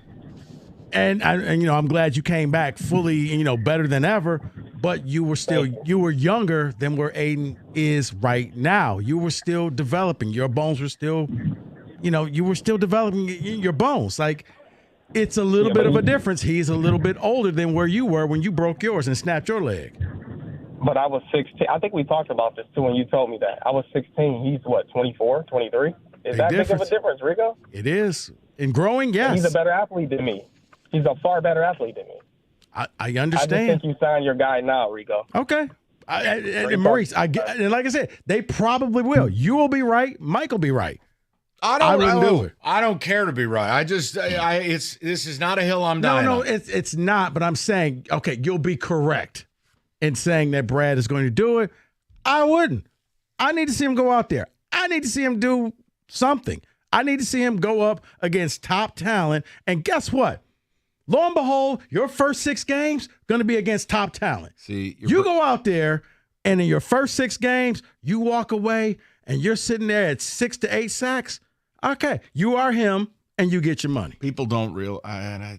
and I'm glad you came back fully, better than ever. But you were younger than where Aiden is right now. You were still developing. Your bones were still, you were still developing your bones. Like, it's a little bit of a difference. He's a little bit older than where you were when you broke yours and snapped your leg. But I was 16. I think we talked about this too when you told me that. I was 16. He's what, 24, 23? Is that big of a difference, Rico? It is. In growing, yes. And he's a better athlete than me. He's a far better athlete than me. I I understand. just think you sign your guy now, Rico. Okay. And Maurice, and like I said, they probably will. You will be right. Mike will be right. I wouldn't do it. I don't care to be right. This is not a hill I'm dying No, on. it's not. But I'm saying, okay, you'll be correct in saying that Brad is going to do it. I wouldn't. I need to see him go out there. I need to see him do something. I need to see him go up against top talent. And guess what? Lo and behold, your first 6 games going to be against top talent. See, you go out there, and in your first 6 games, you walk away, and you're sitting there at 6 to 8 sacks. Okay, you are him, and you get your money. People don't realize,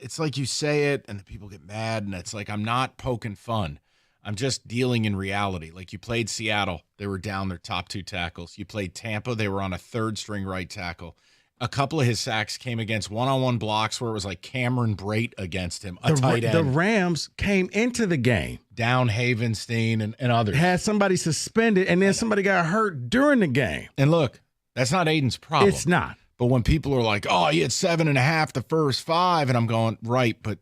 it's like you say it, and the people get mad, and it's like I'm not poking fun. I'm just dealing in reality. Like, you played Seattle, they were down their top 2 tackles. You played Tampa, they were on a 3rd-string right tackle. A couple of his sacks came against one-on-one blocks where it was like Cameron Brate against him, a tight end. The Rams came into the game. Down Havenstein and others. Had somebody suspended, and then somebody got hurt during the game. And look, that's not Aiden's problem. It's not. But when people are like, oh, he had 7.5 the first 5, and I'm going, right, but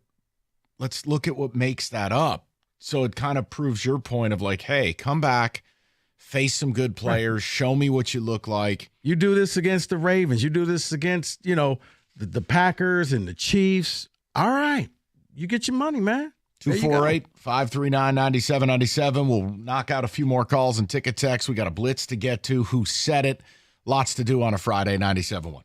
let's look at what makes that up. So it kind of proves your point of like, hey, come back, face some good players, show me what you look like. You do this against the Ravens. You do this against, the Packers and the Chiefs. All right. You get your money, man. 248-539-9797. We'll knock out a few more calls and ticket texts. We got a blitz to get to. Who said it? Lots to do on a Friday, 97.1.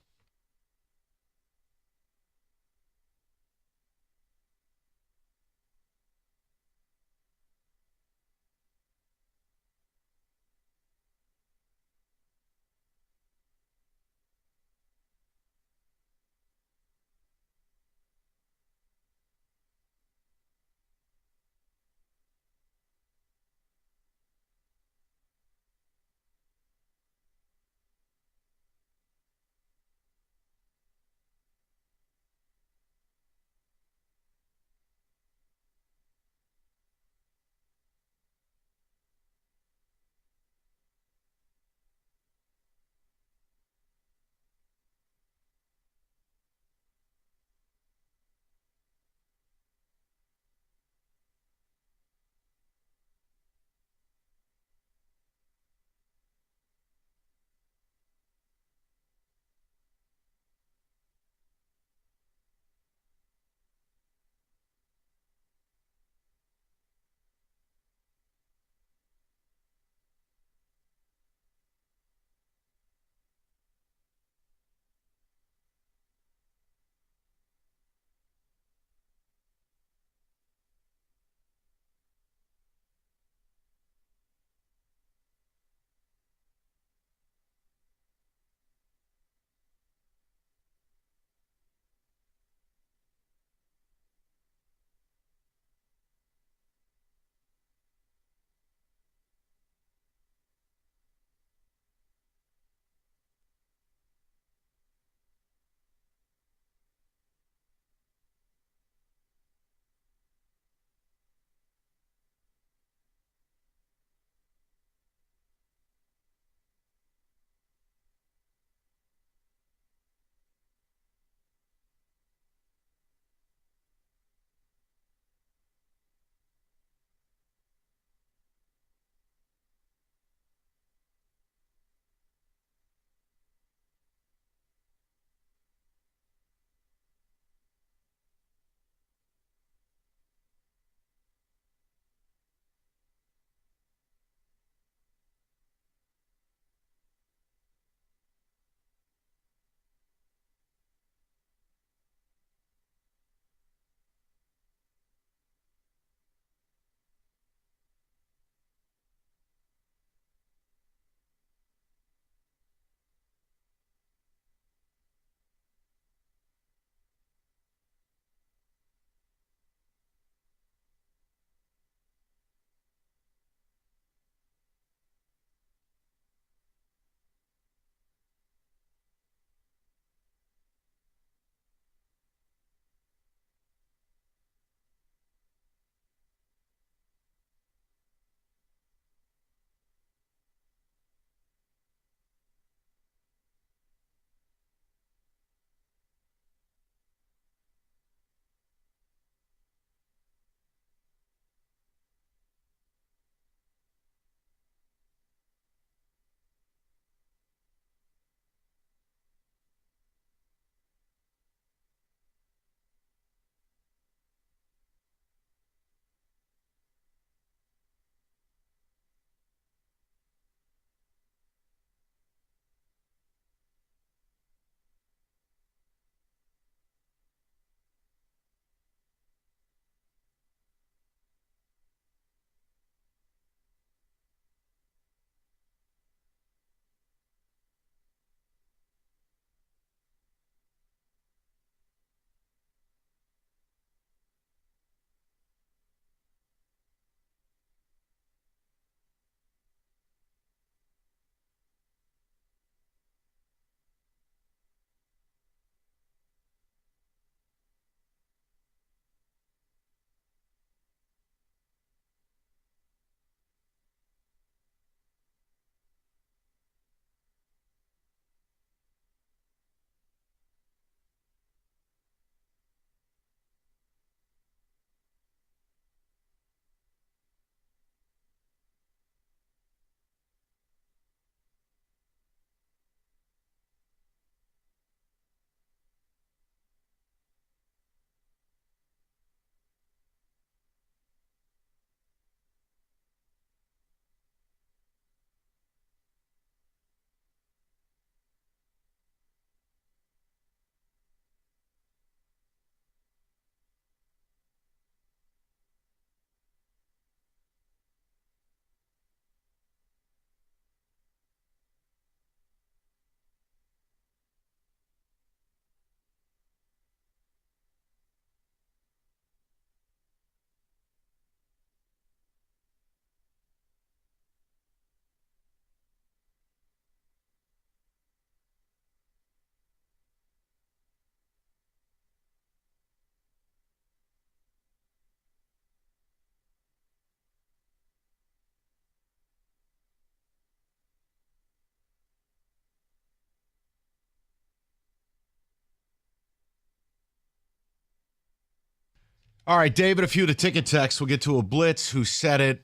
All right, David, a few of the ticket texts. We'll get to a blitz. Who said it?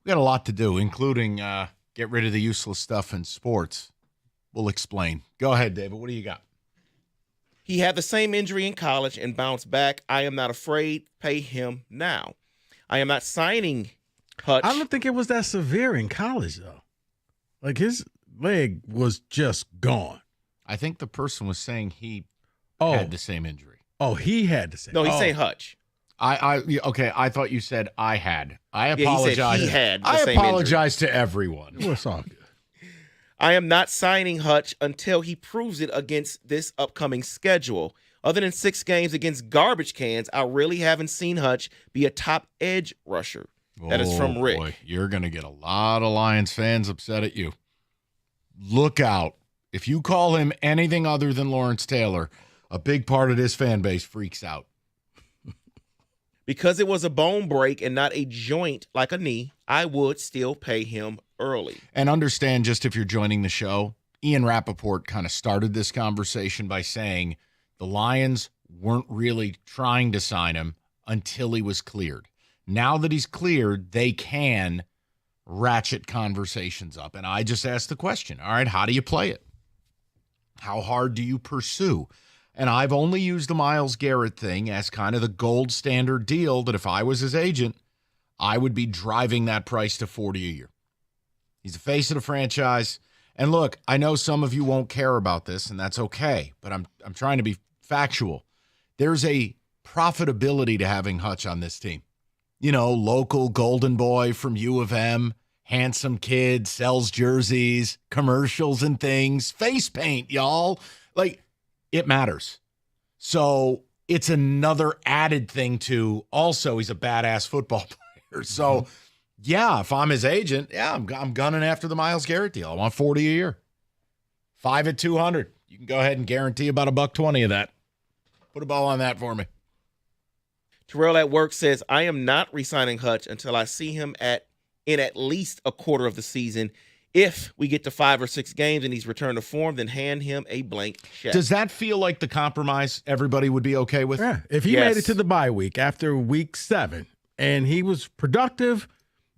We got a lot to do, including get rid of the useless stuff in sports. We'll explain. Go ahead, David. What do you got? He had the same injury in college and bounced back. I am not afraid. Pay him now. I am not signing Hutch. I don't think it was that severe in college, though. Like, his leg was just gone. I think the person was saying he had the same injury. Oh, he had the same. No, he's saying Hutch. Okay. I thought you said I had. I apologize. Yeah, he said he had the I same apologize to everyone. What's all good? I am not signing Hutch until he proves it against this upcoming schedule. Other than 6 games against garbage cans, I really haven't seen Hutch be a top edge rusher. That is from Rick. Boy, you're going to get a lot of Lions fans upset at you. Look out. If you call him anything other than Lawrence Taylor, a big part of this fan base freaks out. Because it was a bone break and not a joint like a knee, I would still pay him early. And understand, just if you're joining the show, Ian Rappaport kind of started this conversation by saying the Lions weren't really trying to sign him until he was cleared. Now that he's cleared, they can ratchet conversations up. And I just asked the question, all right, how do you play it? How hard do you pursue? And I've only used the Myles Garrett thing as kind of the gold standard deal that if I was his agent, I would be driving that price to $40 a year. He's the face of the franchise. And look, I know some of you won't care about this, and that's okay, but I'm trying to be factual. There's a profitability to having Hutch on this team. You know, local golden boy from U of M, handsome kid, sells jerseys, commercials and things, face paint, y'all. Like, it matters. So it's another added thing to also he's a badass football player. So, yeah, if I'm his agent, I'm gunning after the Myles Garrett deal. I want $40 a year. 5 at 200. You can go ahead and guarantee about $120 of that. Put a ball on that for me. Terrell at work says, I am not re-signing Hutch until I see him in at least a quarter of the season. If we get to 5 or 6 games and he's returned to form, then hand him a blank check. Does that feel like the compromise everybody would be okay with? Yeah. If he made it to the bye week after week 7 and he was productive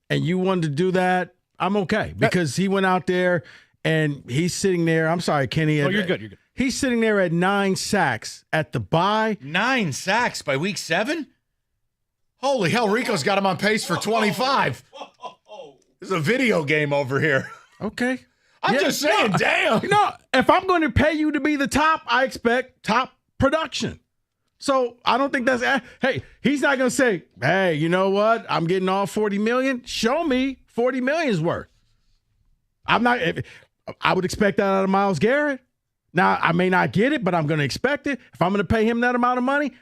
and you wanted to do that, I'm okay. Because he went out there and he's sitting there. I'm sorry, Kenny. Oh, you're good. You're good. He's sitting there at 9 sacks at the bye. 9 sacks by week 7? Holy hell, Rico's got him on pace for 25. There's a video game over here. Okay. I'm just saying, damn. If I'm going to pay you to be the top, I expect top production. So I don't think that's, hey, he's not going to say, hey, you know what? I'm getting all $40 million. Show me $40 million's worth. I would expect that out of Myles Garrett. Now, I may not get it, but I'm going to expect it. If I'm going to pay him that amount of money,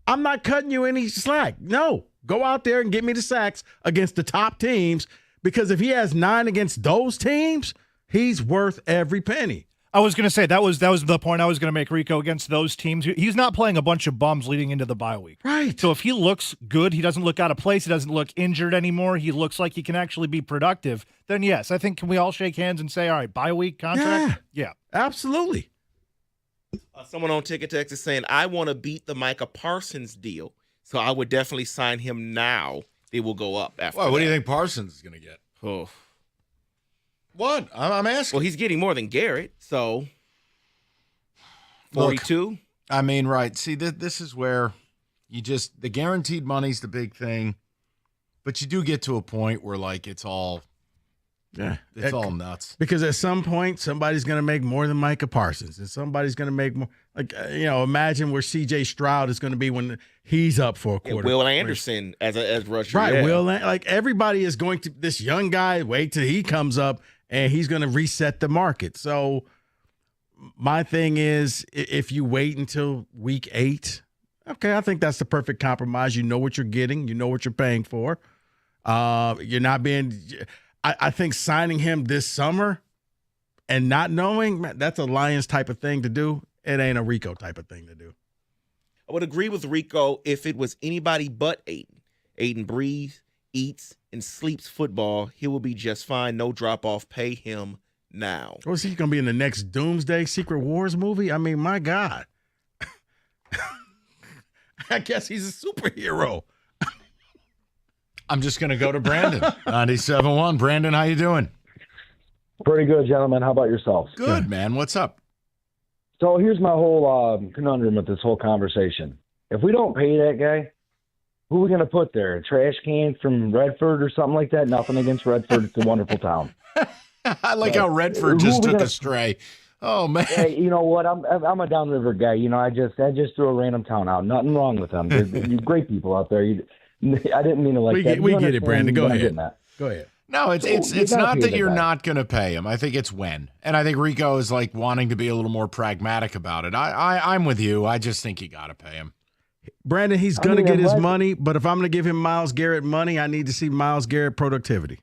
I'm not cutting you any slack. No, go out there and get me the sacks against the top teams. Because if he has 9 against those teams, he's worth every penny. I was going to say that was the point I was going to make, Rico, against those teams. He's not playing a bunch of bums leading into the bye week. Right. So if he looks good, he doesn't look out of place, he doesn't look injured anymore, he looks like he can actually be productive, then yes, I think can we all shake hands and say, all right, bye week contract? Yeah. Absolutely. Someone on Ticket Text is saying, I want to beat the Micah Parsons deal, so I would definitely sign him now. It will go up after What do you think Parsons is going to get? Oh. What? I'm asking. Well, he's getting more than Garrett, so 42. Look, I mean, right. See, this is where the guaranteed money's the big thing, but you do get to a point where, like, it's all nuts. Because at some point, somebody's going to make more than Micah Parsons, and somebody's going to make more. Like, imagine where C.J. Stroud is going to be when he's up for a quarter. Will Anderson as rusher. Right, yeah. like everybody is going to, this young guy, wait till he comes up, and he's going to reset the market. So my thing is, if you wait until week 8, okay, I think that's the perfect compromise. You know what you're getting. You know what you're paying for. You're not being – I think signing him this summer and not knowing, man, that's a Lions type of thing to do. It ain't a Rico type of thing to do. I would agree with Rico if it was anybody but Aiden. Aiden breathes, eats, and sleeps football. He will be just fine. No drop-off. Pay him now. Or is he going to be in the next Doomsday Secret Wars movie? I mean, my God. I guess he's a superhero. I'm just going to go to Brandon. 97.1. Brandon, how you doing? Pretty good, gentlemen. How about yourselves? Good, man. What's up? So here's my whole conundrum with this whole conversation. If we don't pay that guy, who are we going to put there? A trash can from Redford or something like that? Nothing against Redford. It's a wonderful town. I like how Redford just took a stray. Oh, man. Hey, you know what? I'm a downriver guy. You know, I just threw a random town out. Nothing wrong with them. They're great people out there. I didn't mean to like that. We get it, Brandon. Go ahead. Go ahead. No, it's not that you're not going to pay him. I think it's when. And I think Rico is like wanting to be a little more pragmatic about it. I'm with you. I just think you got to pay him. Brandon, he's going to get his money, but if I'm going to give him Myles Garrett money, I need to see Myles Garrett productivity.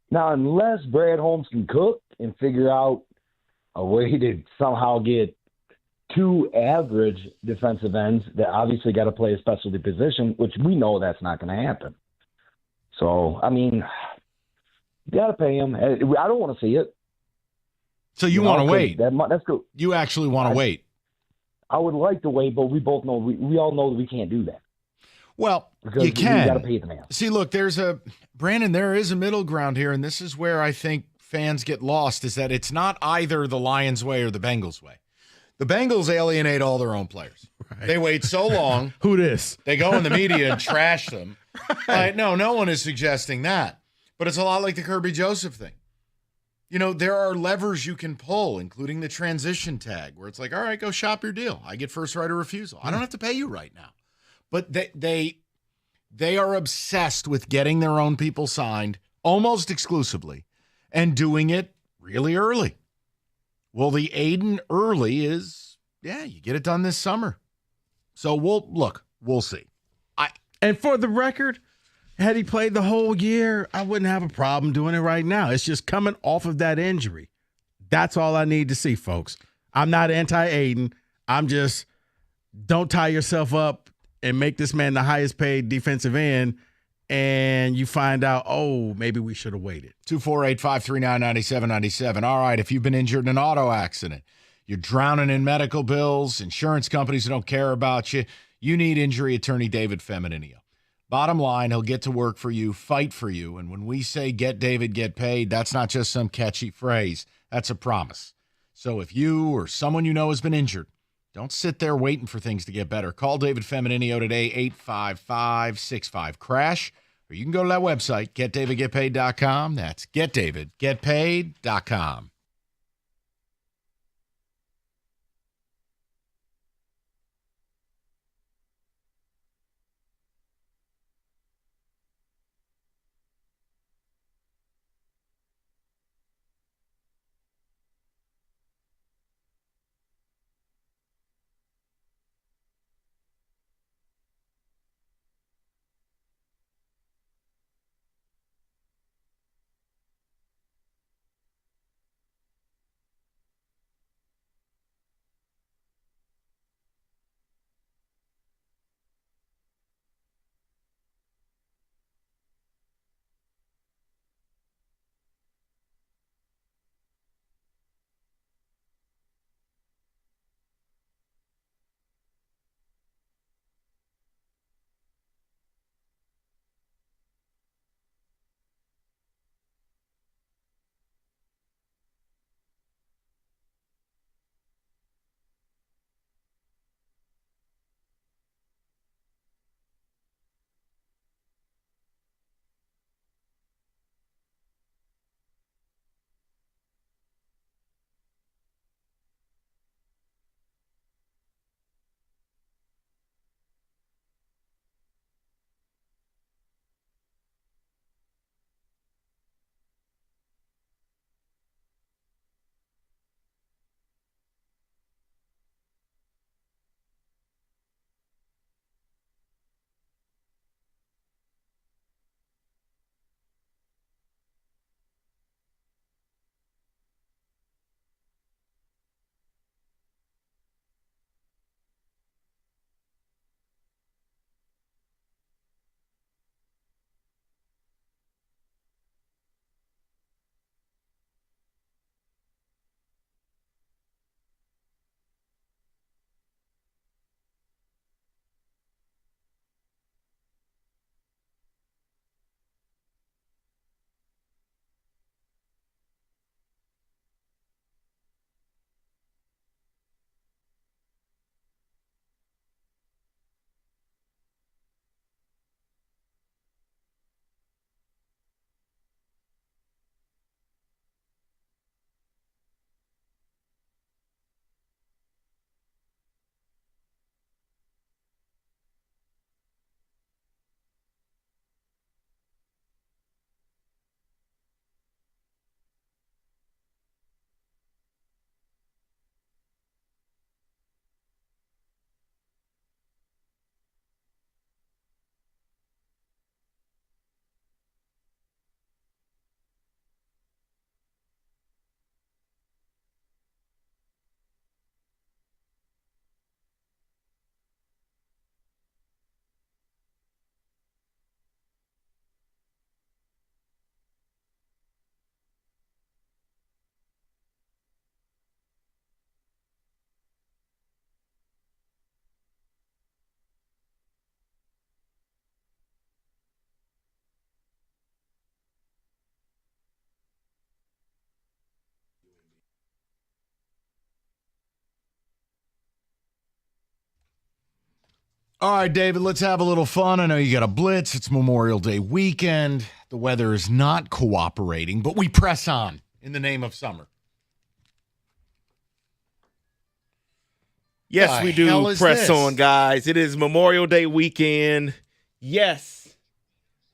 Now, unless Brad Holmes can cook and figure out a way to somehow get two average defensive ends that obviously got to play a specialty position, which we know that's not going to happen. So, I mean, you got to pay him. I don't want to see it. So you want to wait? That's good. You actually want to wait? I would like to wait, but we both know we all know that we can't do that. Well, because you can. You got to pay the man. See, look, there is a middle ground here, and this is where I think fans get lost, is that it's not either the Lions way or the Bengals way. The Bengals alienate all their own players. Right. They wait so long. Who this? They go in the media and trash them. Right. No one is suggesting that. But it's a lot like the Kirby Joseph thing. You know, there are levers you can pull, including the transition tag, where it's like, all right, go shop your deal. I get first right of refusal. I don't have to pay you right now. But they are obsessed with getting their own people signed almost exclusively and doing it really early. Well, the Aiden early is, you get it done this summer. So we'll see. And for the record, had he played the whole year, I wouldn't have a problem doing it right now. It's just coming off of that injury. That's all I need to see, folks. I'm not anti-Aiden. I'm just, don't tie yourself up and make this man the highest paid defensive end, and you find out, maybe we should have waited. 248-539-9797. All right, if you've been injured in an auto accident, you're drowning in medical bills, insurance companies don't care about you, you need injury attorney David Femininio. Bottom line, he'll get to work for you, fight for you, and when we say get David, get paid, that's not just some catchy phrase. That's a promise. So if you or someone you know has been injured, don't sit there waiting for things to get better. Call David Femininio today, 855-65-CRASH, or you can go to that website, getdavidgetpaid.com. That's getdavidgetpaid.com. All right, David, let's have a little fun. I know you got a blitz. It's Memorial Day weekend. The weather is not cooperating, but we press on in the name of summer. Yes, we do press on, guys. It is Memorial Day weekend. Yes.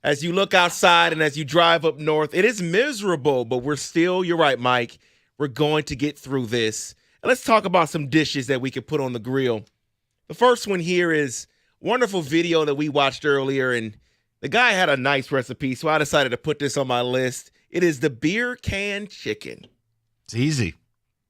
As you look outside and as you drive up north, it is miserable, but we're still, you're right, Mike, we're going to get through this. And let's talk about some dishes that we can put on the grill. The first one here is a wonderful video that we watched earlier, and the guy had a nice recipe, so I decided to put this on my list. It is the beer can chicken. It's easy.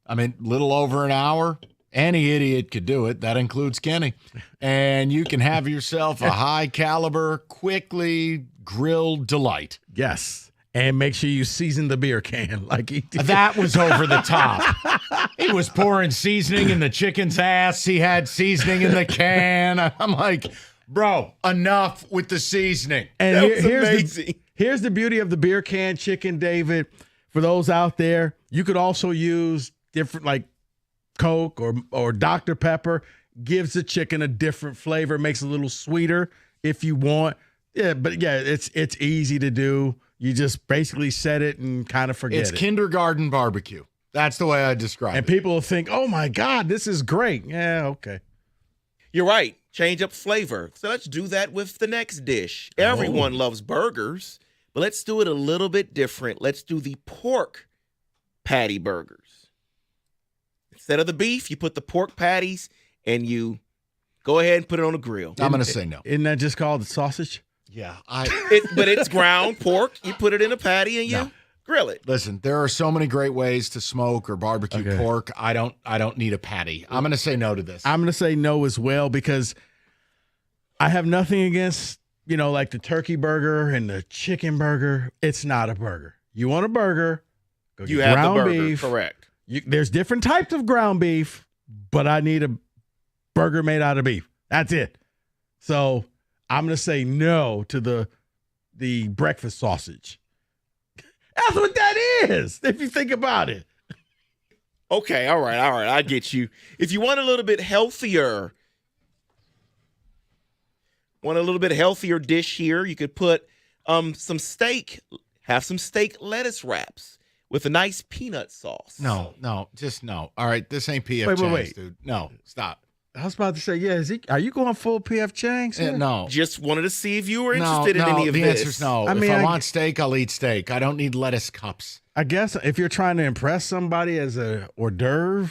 I mean, little over an hour. Any idiot could do it. That includes Kenny. And you can have yourself a high caliber, quickly grilled delight. Yes. And make sure you season the beer can like he did. That was over the top. He was pouring seasoning in the chicken's ass. He had seasoning in the can. I'm like, bro, enough with the seasoning. And here's the beauty of the beer can chicken, David. For those out there, you could also use different, like, Coke or Dr. Pepper. Gives the chicken a different flavor, makes it a little sweeter if you want. Yeah, but yeah, it's easy to do. You just basically set it and kind of forget it. It's kindergarten barbecue. That's the way I describe it. And people will think, oh my God, this is great. Yeah, okay. You're right. Change up flavor. So let's do that with the next dish. Everyone loves burgers, but let's do it a little bit different. Let's do the pork patty burgers. Instead of the beef, you put the pork patties and you go ahead and put it on the grill. I'm going to say no. Isn't that just called the sausage? Yeah. But it's ground pork. You put it in a patty and you grill it. Listen, there are so many great ways to smoke or barbecue pork. I don't need a patty. I'm going to say no to this. I'm going to say no as well because I have nothing against, like the turkey burger and the chicken burger. It's not a burger. You want a burger, go get have ground the burger, beef. correct. There's different types of ground beef, but I need a burger made out of beef. That's it. So I'm going to say no to the breakfast sausage. That's what that is, if you think about it. Okay, all right. I get you. If you want a little bit healthier, dish here, you could put some steak, have some steak lettuce wraps with a nice peanut sauce. No, just no. All right, this ain't P.F. Chang's, dude. No, stop. I was about to say, are you going full P.F. Chang's? No. Just wanted to see if you were interested in any of this. The answer's no. If I want steak, I'll eat steak. I don't need lettuce cups. I guess if you're trying to impress somebody as a hors d'oeuvre,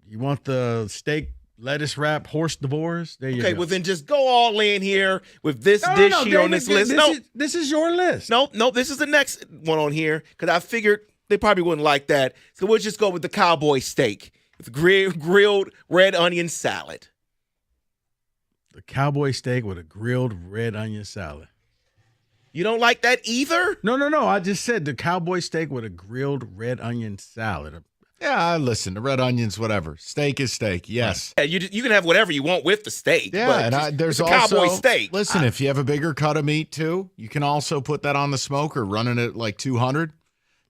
you want the steak lettuce wrap horse divorce. There you go. Okay, well then just go all in here with this dish here on this list. This is your list. No, this is the next one on here because I figured they probably wouldn't like that. So we'll just go with the cowboy steak with grilled red onion salad. The cowboy steak with a grilled red onion salad. You don't like that either? No. I just said the cowboy steak with a grilled red onion salad. Yeah, listen, the red onions, whatever. Steak is steak, yes. Yeah, you can have whatever you want with the steak. Yeah, but there's it's a also, cowboy steak. Listen, if you have a bigger cut of meat too, you can also put that on the smoker, running it like 200.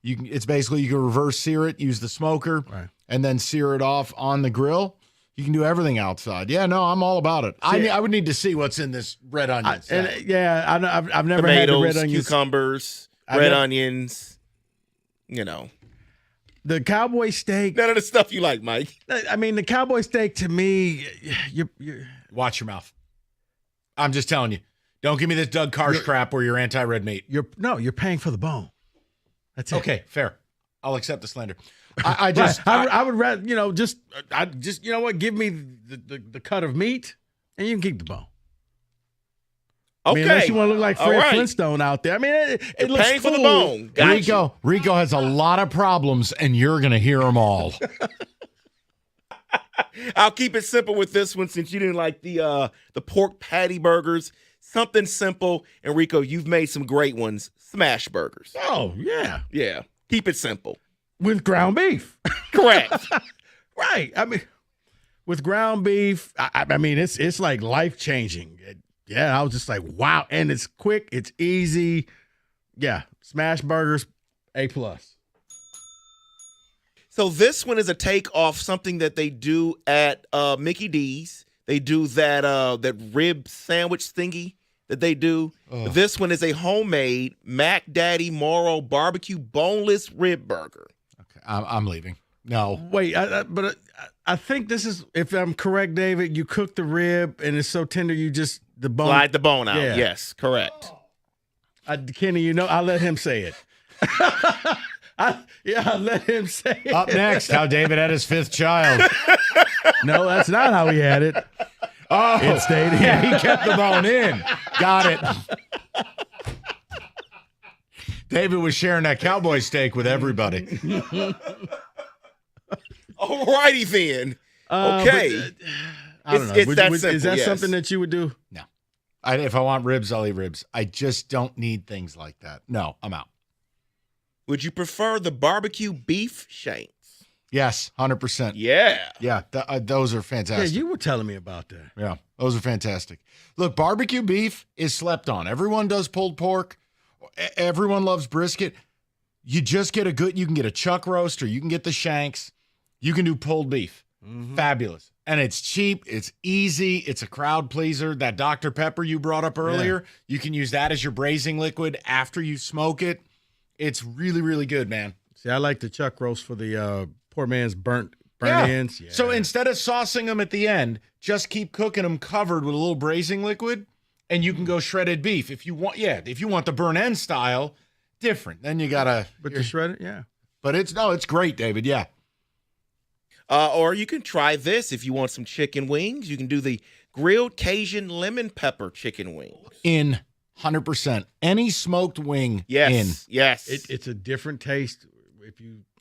It's basically you can reverse sear it, use the smoker, and then sear it off on the grill. You can do everything outside. Yeah, no, I'm all about it. I would need to see what's in this red onion salad. I've never Tomatoes, had the red onions. Cucumbers, red onions, The cowboy steak. None of the stuff you like, Mike. I mean, the cowboy steak to me, you watch your mouth. I'm just telling you. Don't give me this Doug Karsh crap where you're anti-red meat. You're paying for the bone. That's it. Okay, fair. I'll accept the slander. I would rather, just you know what? Give me the cut of meat, and you can keep the bone. Okay. I mean, unless you want to look like Fred Flintstone out there. I mean, it looks paying cool. for the bone. Gotcha. Rico has a lot of problems, and you're going to hear them all. I'll keep it simple with this one since you didn't like the pork patty burgers. Something simple. And Rico, you've made some great ones. Smash burgers. Oh, yeah. Yeah. Keep it simple. With ground beef. Correct. Right. I mean, with ground beef, I mean, it's like life-changing. Yeah, I was just like, wow. And it's quick. It's easy. Yeah, smash burgers, A+. So this one is a take off something that they do at Mickey D's. They do that rib sandwich thingy that they do. Ugh. This one is a homemade Mac Daddy Morrow barbecue boneless rib burger. Okay, I'm leaving. No. Wait, but I think this is, if I'm correct, David, you cook the rib and it's so tender you just, the bone. Slide the bone out. Yeah. Yes, correct. Kenny, I'll let him say it. I'll let him say it. Up next, how David had his 5th child. No, that's not how he had it. Oh, it stayed in. Yeah, he kept the bone in. Got it. David was sharing that cowboy steak with everybody. All righty then. Okay. I don't know. It's that simple. Is that yes. something that you would do? No. If I want ribs, I'll eat ribs. I just don't need things like that. No, I'm out. Would you prefer the barbecue beef shanks? Yes, 100%. Yeah. Yeah, those are fantastic. Yeah, you were telling me about that. Yeah, those are fantastic. Look, barbecue beef is slept on. Everyone does pulled pork. Everyone loves brisket. You just get you can get a chuck roast or you can get the shanks. You can do pulled beef. Mm-hmm. Fabulous. And it's cheap. It's easy. It's a crowd pleaser. That Dr. Pepper you brought up earlier, you can use that as your braising liquid after you smoke it. It's really, really good, man. See, I like the chuck roast for the poor man's burnt ends. Yeah. So instead of saucing them at the end, just keep cooking them covered with a little braising liquid, and you can go shredded beef. If you want the burnt end style, different. Then you gotta. But the shredded, yeah. But it's great, David. Yeah. Or you can try this if you want some chicken wings. You can do the grilled Cajun lemon pepper chicken wings. 100%. Any smoked wing. Yes. Yes. It's a different taste.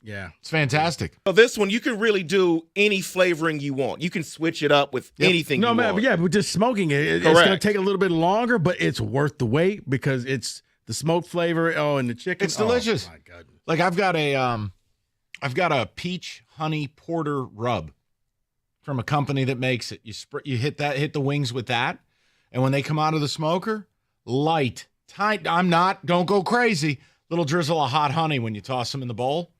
It's fantastic. So this one, you can really do any flavoring you want. You can switch it up with anything you want. Yeah, but just smoking it's going to take a little bit longer, but it's worth the wait because it's the smoked flavor. Oh, and the chicken. It's delicious. Oh, my goodness. Like I've got a peach honey porter rub from a company that makes it. You hit the wings with that, and when they come out of the smoker, light, tight. Don't go crazy. Little drizzle of hot honey when you toss them in the bowl.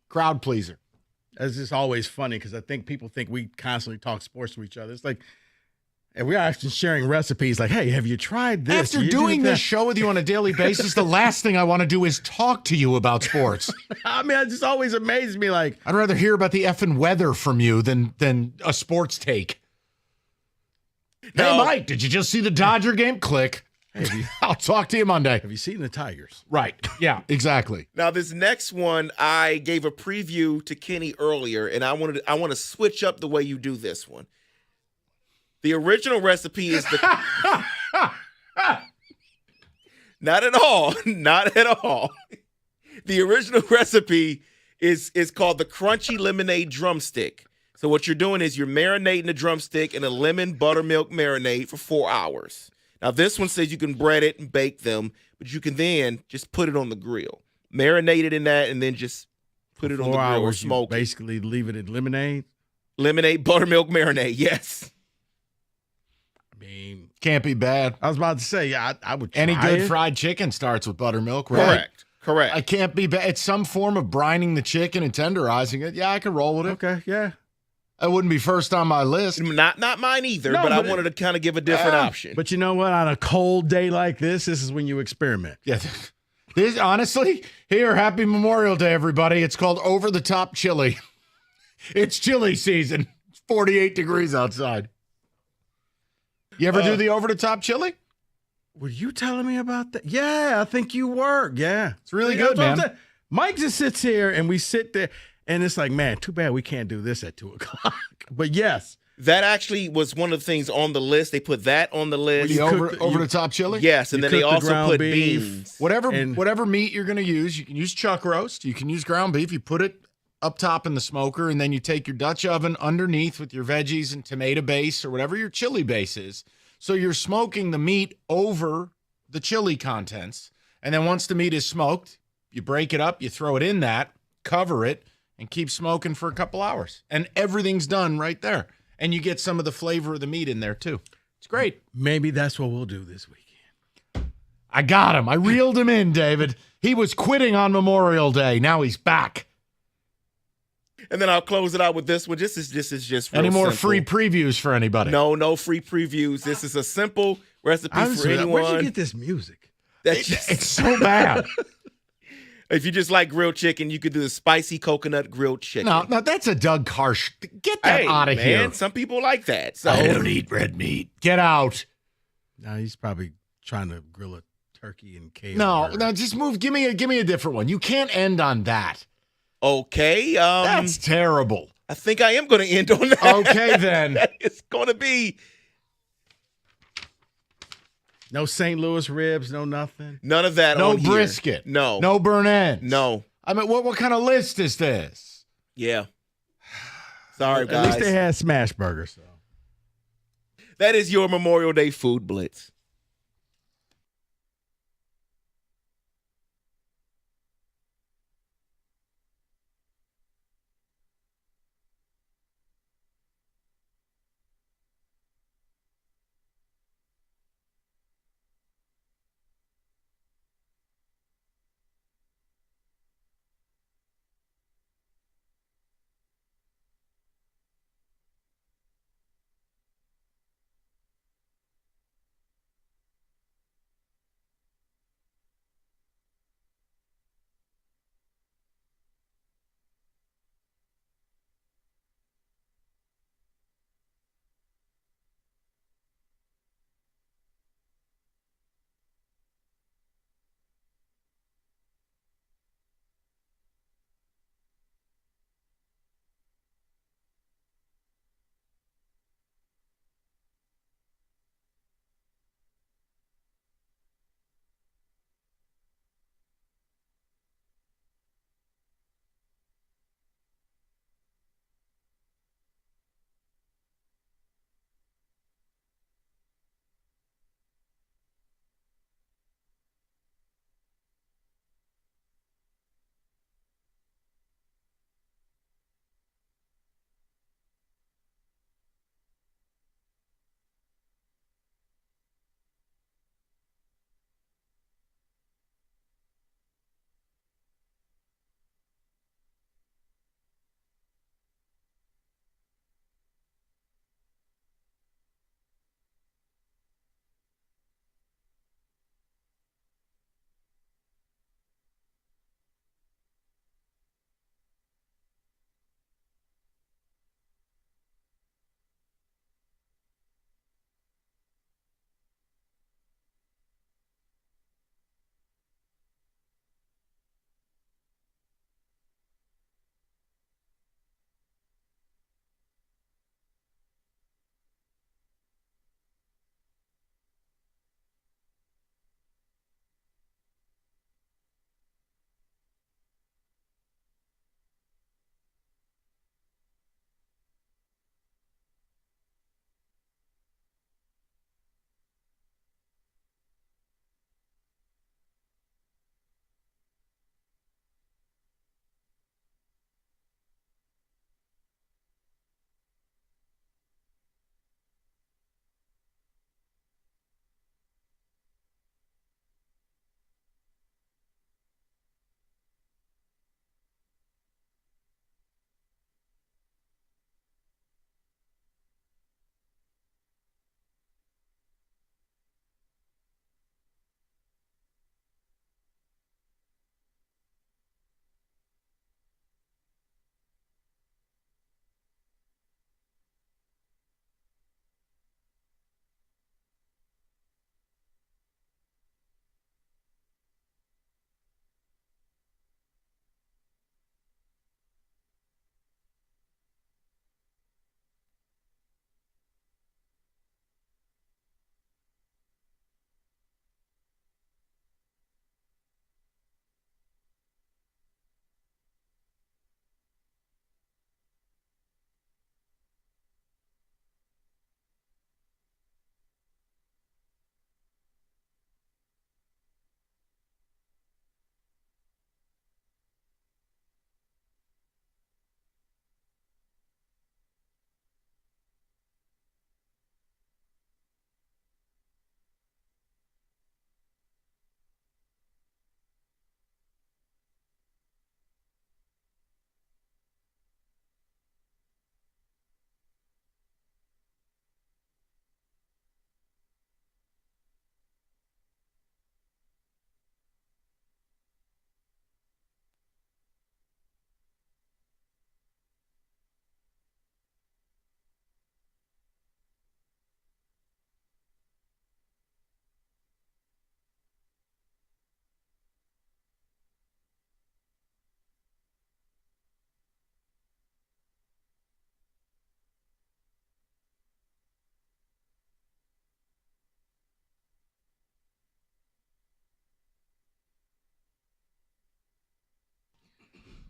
Crowd pleaser. It's just always funny because I think people think we constantly talk sports to each other. It's like, and we are actually sharing recipes like, hey, have you tried this? After doing this show with you on a daily basis, the last thing I want to do is talk to you about sports. I mean, it just always amazes me. Like, I'd rather hear about the effing weather from you than a sports take. Hey, Mike, did you just see the Dodger game? Click. I'll talk to you Monday. Have you seen the Tigers? Right. Yeah, exactly. Now, this next one, I gave a preview to Kenny earlier, and I want to switch up the way you do this one. The original recipe is the not at all. The original recipe is called the crunchy lemonade drumstick. So what you're doing is you're marinating the drumstick in a lemon buttermilk marinade for 4 hours. Now, this one says you can bread it and bake them, but you can then just put it on the grill. Marinate it in that and then just put it on the grill or smoke it. Basically leave it in lemonade? Lemonade buttermilk marinade, yes. I mean, can't be bad. I was about to say, I would try Any good it. fried chicken starts with buttermilk, right? Correct. I can't be bad. It's some form of brining the chicken and tenderizing it. Yeah, I can roll with it. Okay, yeah. That wouldn't be first on my list. Not mine either, but I wanted to kind of give a different option. But you know what? On a cold day like this is when you experiment. Yeah. This honestly, here, happy Memorial Day, everybody. It's called Over the Top Chili. It's chili season. It's 48 degrees outside. You ever do the over the top chili? Were you telling me about that? Yeah, I think you were. Yeah. It's really good, man. Mike just sits here and we sit there and it's like, man, too bad we can't do this at 2:00. But yes. That actually was one of the things on the list. They put that on the list. The over the top chili? Yes, and then they also put beans. Whatever meat you're going to use, you can use chuck roast, you can use ground beef, you put it up top in the smoker, and then you take your Dutch oven underneath with your veggies and tomato base or whatever your chili base is. So you're smoking the meat over the chili contents. And then once the meat is smoked, you break it up, you throw it in that, cover it, and keep smoking for a couple hours. And everything's done right there. And you get some of the flavor of the meat in there too. It's great. Maybe that's what we'll do this weekend. I got him. I reeled him in, David. He was quitting on Memorial Day. Now he's back. And then I'll close it out with this one. This is just real Any more simple. free previews for anybody? No free previews. This is a simple recipe for anyone. Where'd you get this music? It's so bad. If you just like grilled chicken, you could do the spicy coconut grilled chicken. No, that's a Doug Karsh. Get that out of here. Some people like that. So I don't eat red meat. Get out. No, he's probably trying to grill a turkey and kale. No, just move. Give me a different one. You can't end on that. Okay. That's terrible. I think I am going to end on that. Okay, then. It's going to be no St. Louis ribs, no nothing. none of that. No on here. brisket. No. No burnt ends. No. I mean, what kind of list is this? Yeah. Sorry, At guys. least they had smash burgers. So. That is your Memorial Day food blitz.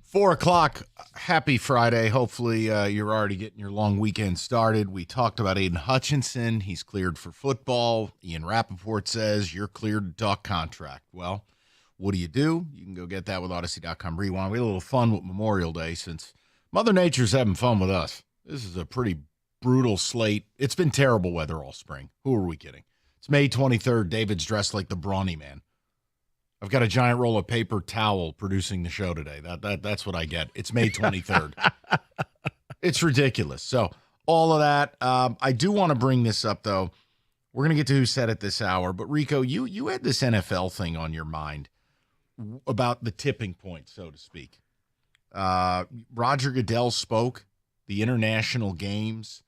4 o'clock. Happy Friday. Hopefully you're already getting your long weekend started. We talked about Aiden Hutchinson. He's cleared for football. Ian Rappaport says you're cleared to talk contract. Well, what do? You can go get that with Odyssey.com Rewind. We had a little fun with Memorial Day since Mother Nature's having fun with us. This is a pretty brutal slate. It's been terrible weather all spring. Who are we kidding? It's May 23rd. David's dressed like the brawny man. I've got a giant roll of paper towel producing the show today. That's what I get. It's May 23rd. It's ridiculous. So all of that. I do want to bring this up, though. We're going to get to who said it this hour. But, Rico, you had this NFL thing on your mind about the tipping point, so to speak. Roger Goodell spoke, the international games,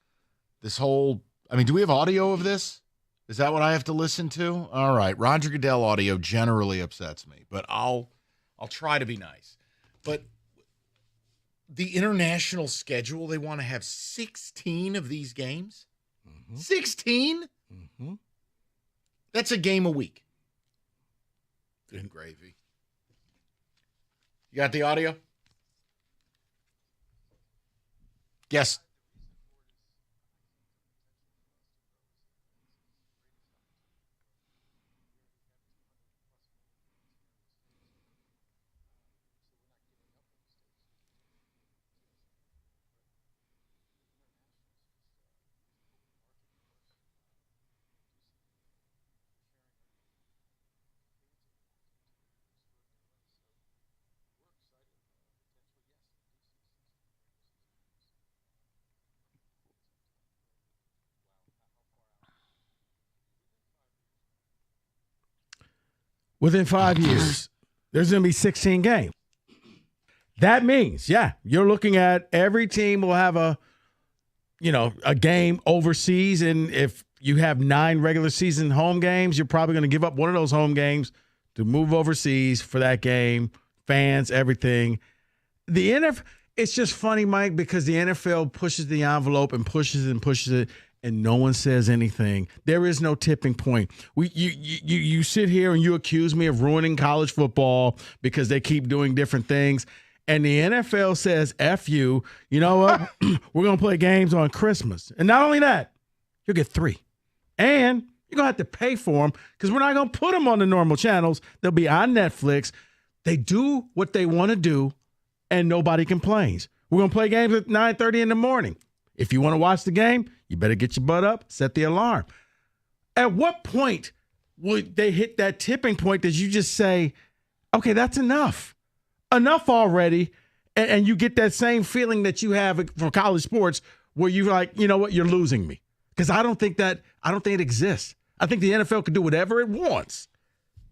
this whole – I mean, do we have audio of this? Is that what I have to listen to? All right. Roger Goodell audio generally upsets me, but I'll try to be nice. But the international schedule, they want to have 16 of these games? 16? Mm-hmm. That's a game a week. Good gravy. You got the audio? Yes. Within 5 years, there's going to be 16 games. That means, you're looking at every team will have a game overseas. And if you have 9 regular season home games, you're probably going to give up one of those home games to move overseas for that game, fans, everything. The NFL, it's just funny, Mike, because the NFL pushes the envelope and pushes it. And no one says anything. There is no tipping point. You sit here and you accuse me of ruining college football because they keep doing different things. And the NFL says, F you, you know what? We're going to play games on Christmas. And not only that, you'll get 3. And you're going to have to pay for them because we're not going to put them on the normal channels. They'll be on Netflix. They do what they want to do, and nobody complains. We're going to play games at 9:30 in the morning. If you want to watch the game, you better get your butt up, set the alarm. At what point would they hit that tipping point that you just say, okay, that's enough. Enough already. And you get that same feeling that you have for college sports where you're like, you know what, you're losing me. Because I don't think it exists. I think the NFL can do whatever it wants.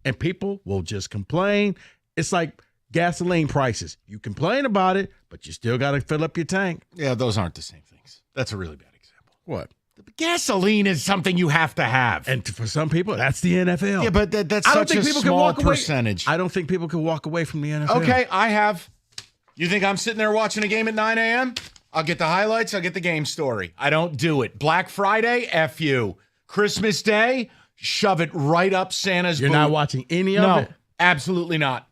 And people will just complain. It's like gasoline prices. You complain about it, but you still got to fill up your tank. Yeah, those aren't the same things. That's a really bad example. What? Gasoline is something you have to have. And for some people, that's the NFL. Yeah, but that's such a small percentage. I don't think people can walk away from the NFL. Okay, I have. You think I'm sitting there watching a game at 9 a.m.? I'll get the highlights. I'll get the game story. I don't do it. Black Friday, F you. Christmas Day, shove it right up Santa's You're boot. not watching any of it? No, absolutely not.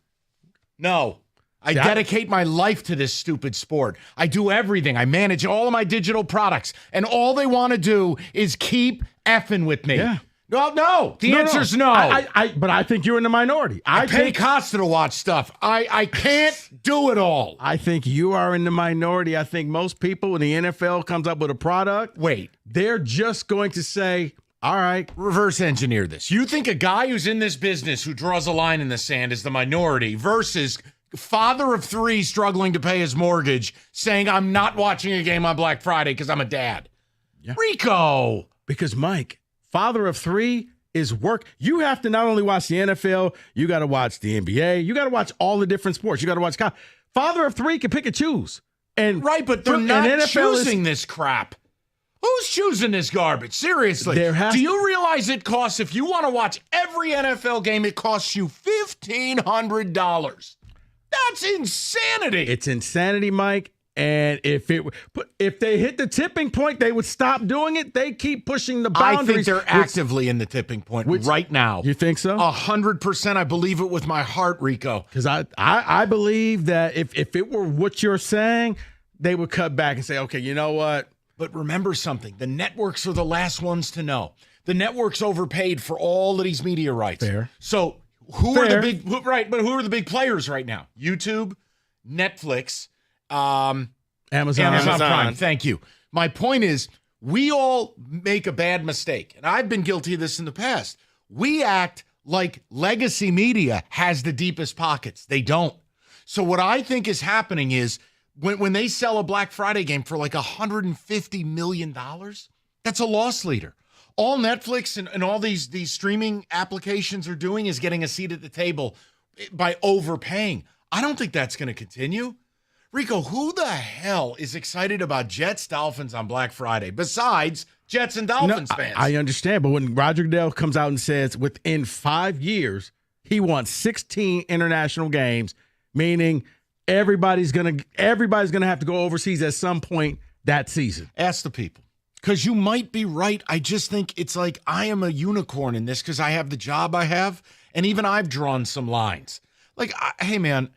No. I dedicate my life to this stupid sport. I do everything. I manage all of my digital products. And all they want to do is keep effing with me. Yeah. No. The answer's no. But I think you're in the minority. I pay Costa to watch stuff. I can't do it all. I think you are in the minority. I think most people when the NFL comes up with a product, they're just going to say, all right. Reverse engineer this. You think a guy who's in this business who draws a line in the sand is the minority versus father of 3 struggling to pay his mortgage saying I'm not watching a game on Black Friday because I'm a dad. Yeah. Rico. Because, Mike, father of 3 is work. You have to not only watch the NFL, you got to watch the NBA. You got to watch all the different sports. You got to watch college. Father of 3 can pick and choose. And right, but they're not choosing this crap. Who's choosing this garbage? Seriously. Do you realize it costs, if you want to watch every NFL game, it costs you $1,500. That's insanity. It's insanity, Mike. And if they hit the tipping point, they would stop doing it. They keep pushing the boundaries. I think they're actively in the tipping point right now. You think so? 100%. I believe it with my heart, Rico. Because I believe that if it were what you're saying, they would cut back and say, okay, you know what? But remember something. The networks are the last ones to know. The networks overpaid for all of these media rights. Fair. So who are the big players right now? YouTube, Netflix, Amazon Prime. Thank you. My point is, we all make a bad mistake, and I've been guilty of this in the past. We act like legacy media has the deepest pockets. They don't. So what I think is happening is when they sell a Black Friday game for like $150 million, that's a loss leader. All Netflix and all these streaming applications are doing is getting a seat at the table by overpaying. I don't think that's going to continue. Rico, who the hell is excited about Jets-Dolphins on Black Friday besides Jets and Dolphins fans? I understand, but when Roger Goodell comes out and says within 5 years he wants 16 international games, meaning everybody's gonna have to go overseas at some point that season. Ask the people. Because you might be right. I just think it's like I am a unicorn in this because I have the job I have, and even I've drawn some lines. Like, hey, man,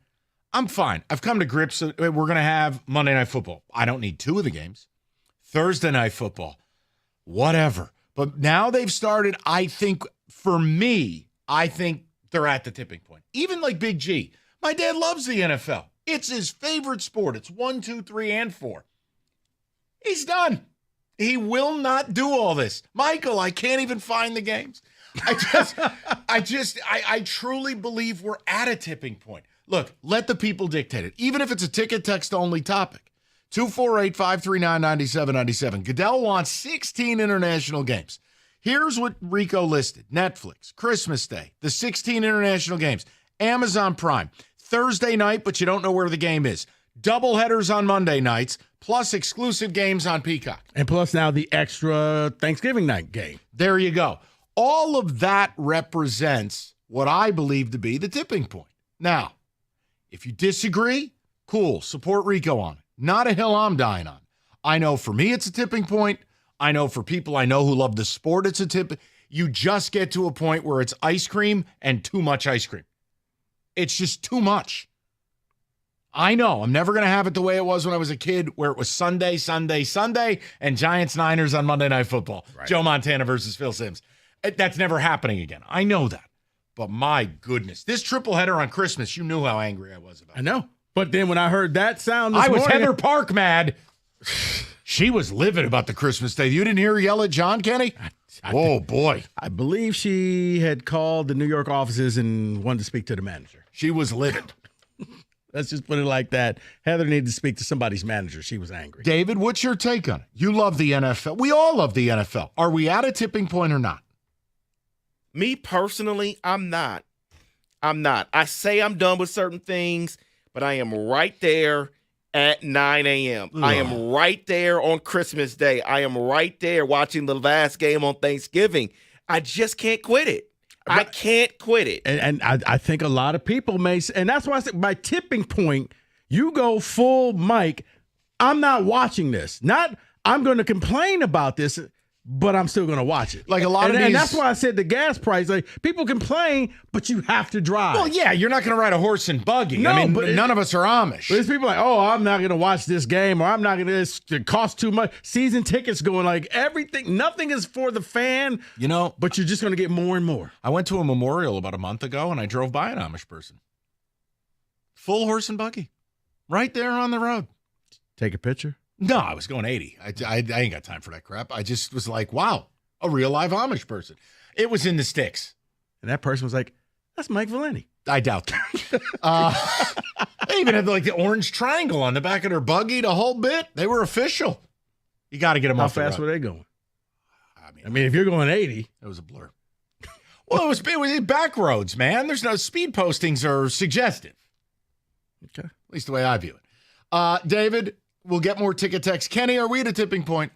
I'm fine. I've come to grips. We're going to have Monday Night Football. I don't need 2 of the games. Thursday Night Football. Whatever. But now they've started, I think, for me, I think they're at the tipping point. Even like Big G. My dad loves the NFL. It's his favorite sport. It's 1, 2, 3, and 4. He's done. He will not do all this. Michael, I can't even find the games. I truly believe we're at a tipping point. Look, let the people dictate it, even if it's a ticket text only topic. 248-539-9797. Goodell wants 16 international games. Here's what Rico listed. Netflix, Christmas Day, the 16 international games. Amazon Prime, Thursday night, but you don't know where the game is. Doubleheaders on Monday nights, plus exclusive games on Peacock. And plus now the extra Thanksgiving night game. There you go. All of that represents what I believe to be the tipping point. Now, if you disagree, cool, support Rico on it. Not a hill I'm dying on. I know for me it's a tipping point. I know for people I know who love the sport it's a tip. You just get to a point where it's ice cream and too much ice cream. It's just too much. I know. I'm never going to have it the way it was when I was a kid, where it was Sunday, and Giants-Niners on Monday Night Football. Right. Joe Montana versus Phil Simms. That's never happening again. I know that. But my goodness, this triple header on Christmas, you knew how angry I was about it. I know. But then when I heard that sound I was Heather Park mad. She was livid about the Christmas Day. You didn't hear her yell at John, Kenny? Oh, boy. I believe she had called the New York offices and wanted to speak to the manager. She was livid. Let's just put it like that. Heather needed to speak to somebody's manager. She was angry. David, what's your take on it? You love the NFL. We all love the NFL. Are we at a tipping point or not? Me personally, I'm not. I say I'm done with certain things, but I am right there at 9 a.m. I am right there on Christmas Day. I am right there watching the last game on Thanksgiving. I just can't quit it. I can't quit it. And I think a lot of people may, and that's why I said by tipping point, you go full Mike, I'm not watching this. Not I'm going to complain about this, but I'm still going to watch it. Like a lot of these, and that's why I said the gas price. Like people complain, but you have to drive. Well, yeah, you're not going to ride a horse and buggy. No, I mean, but none of us are Amish. There's people like, oh, I'm not going to watch this game, or I'm not going to. It costs too much. Season tickets going like everything. Nothing is for the fan. But you're just going to get more and more. I went to a memorial about a month ago, and I drove by an Amish person. Full horse and buggy, right there on the road. Take a picture. No, I was going 80. I ain't got time for that crap. I just was like, wow, a real live Amish person. It was in the sticks. And that person was like, that's Mike Valenti. I doubt that. They even had like the orange triangle on the back of their buggy, the whole bit. They were official. You got to get them off the road. How fast were they going? I mean, if you're going 80. It was a blur. Well, it was back roads, man. There's no speed postings are suggestive. Okay. At least the way I view it. David, we'll get more ticket text. Kenny, are we at a tipping point?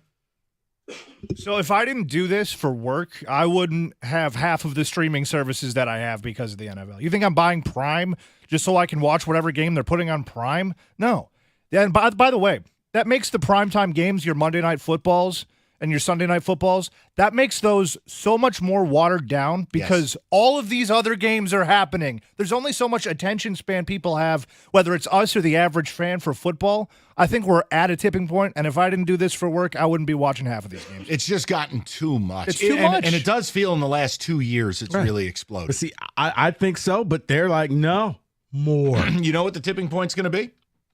So if I didn't do this for work, I wouldn't have half of the streaming services that I have because of the NFL. You think I'm buying Prime just so I can watch whatever game they're putting on Prime? No. Yeah, and by the way, that makes the primetime games, your Monday night footballs and your Sunday night footballs, that makes those so much more watered down because all of these other games are happening. There's only so much attention span people have, whether it's us or the average fan for football. I think we're at a tipping point, and if I didn't do this for work, I wouldn't be watching half of these games. It's just gotten too much. It's too much. And it does feel in the last 2 years it's really exploded. But see, I think so, but they're like, no, more. You know what the tipping point's going to be?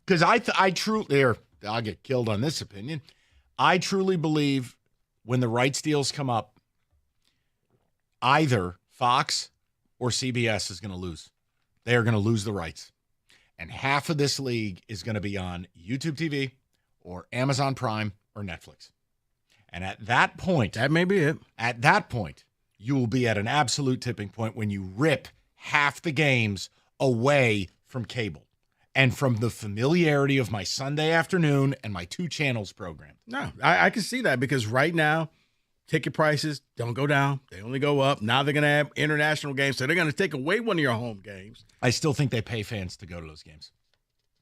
Because I truly, I'll get killed on this opinion. I truly believe when the rights deals come up, either Fox or CBS is going to lose. They are going to lose the rights. And half of this league is going to be on YouTube TV or Amazon Prime or Netflix. And at that point, that may be it. At that point, you will be at an absolute tipping point when you rip half the games away from cable and from the familiarity of my Sunday afternoon and my 2 channels program. No, I can see that because right now, ticket prices don't go down. They only go up. Now they're going to have international games, so they're going to take away one of your home games. I still think they pay fans to go to those games.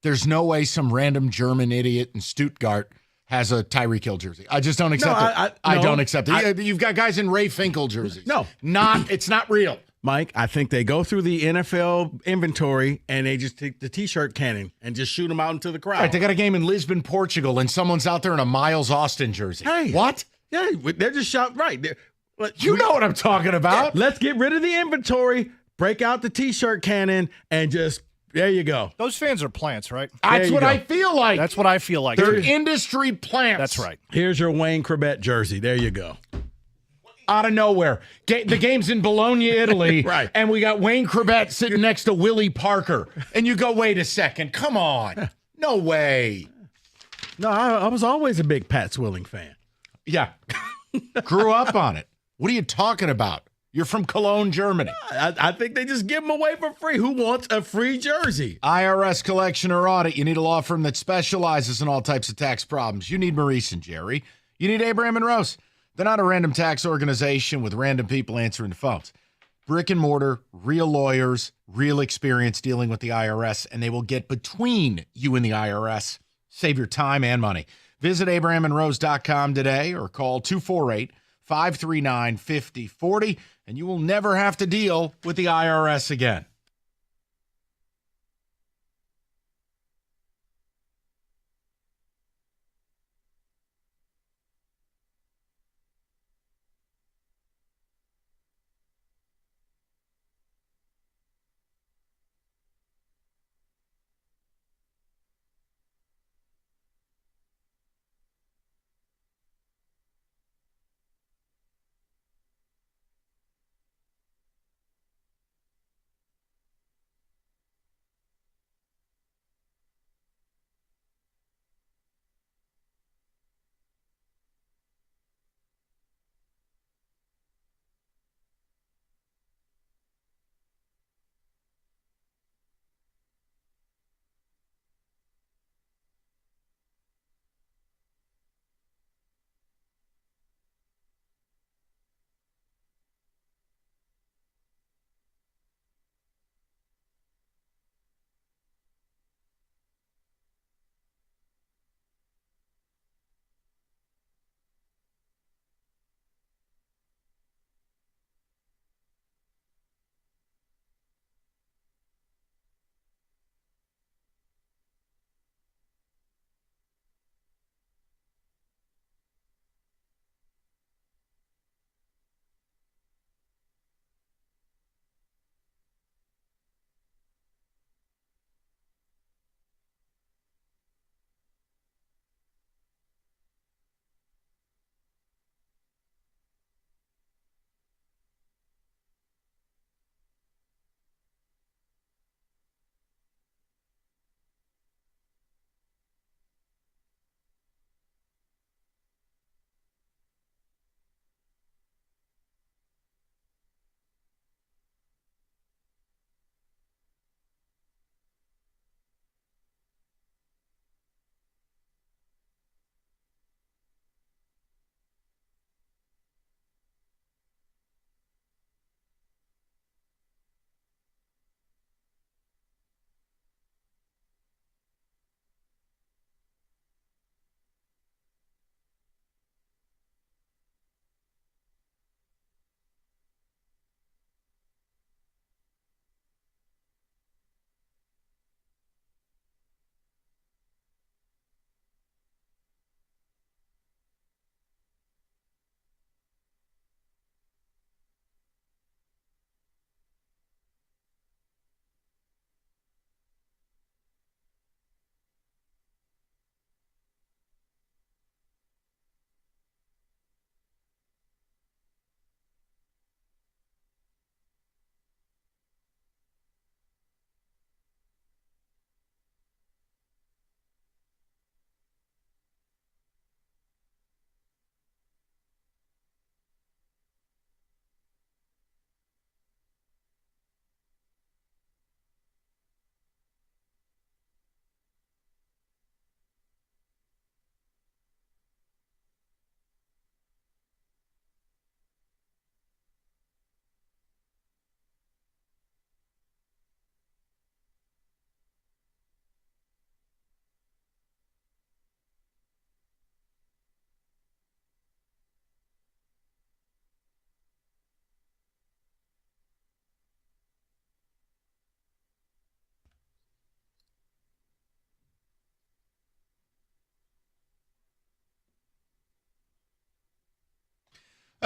There's no way some random German idiot in Stuttgart has a Tyreek Hill jersey. I just don't accept it. I don't accept it. You've got guys in Ray Finkel jerseys. It's not real. Mike, I think they go through the NFL inventory and they just take the T-shirt cannon and just shoot them out into the crowd. Right, they got a game in Lisbon, Portugal, and someone's out there in a Miles Austin jersey. Hey. What? Yeah, they're just shot right. You know what I'm talking about. Yeah, let's get rid of the inventory, break out the T-shirt cannon, and just, there you go. Those fans are plants, right? That's what I feel like. That's what I feel like. They're industry plants. That's right. Here's your Wayne Corbett jersey. There you go. Out of nowhere. The game's in Bologna, Italy, right. And we got Wayne Corbett sitting next to Willie Parker. And you go, wait a second. Come on. No way. No, I was always a big Pat Swilling fan. Yeah. Grew up on it. What are you talking about? You're from Cologne, Germany. I think they just give them away for free. Who wants a free jersey? IRS collection or audit. You need a law firm that specializes in all types of tax problems. You need Maurice and Jerry. You need Abraham and Rose. They're not a random tax organization with random people answering the phones. Brick and mortar, real lawyers, real experience dealing with the IRS, and they will get between you and the IRS. Save your time and money. Visit abrahamandrose.com today or call 248-539-5040, and you will never have to deal with the IRS again.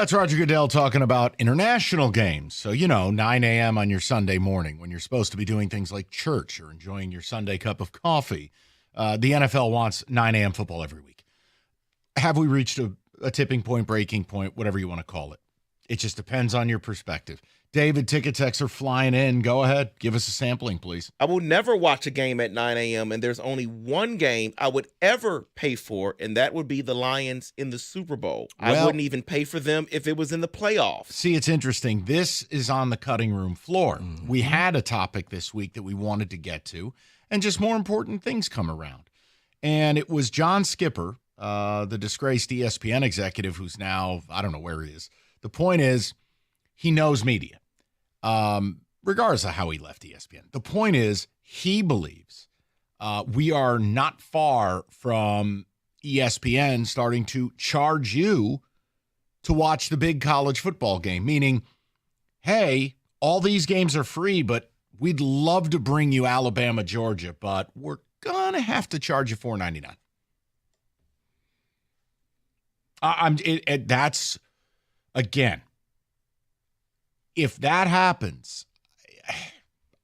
That's Roger Goodell talking about international games. So, 9 a.m. on your Sunday morning when you're supposed to be doing things like church or enjoying your Sunday cup of coffee. The NFL wants 9 a.m. football every week. Have we reached a tipping point, breaking point, whatever you want to call it? It just depends on your perspective. David, ticket techs are flying in. Go ahead. Give us a sampling, please. I will never watch a game at 9 a.m., and there's only one game I would ever pay for, and that would be the Lions in the Super Bowl. I wouldn't even pay for them if it was in the playoffs. See, it's interesting. This is on the cutting room floor. We had a topic this week that we wanted to get to, and just more important things come around. And it was John Skipper, the disgraced ESPN executive who's now, I don't know where he is. The point is, he knows media. Regardless of how he left ESPN. The point is, he believes we are not far from ESPN starting to charge you to watch the big college football game, meaning, hey, all these games are free, but we'd love to bring you Alabama, Georgia, but we're going to have to charge you $4.99. That's, again, if that happens,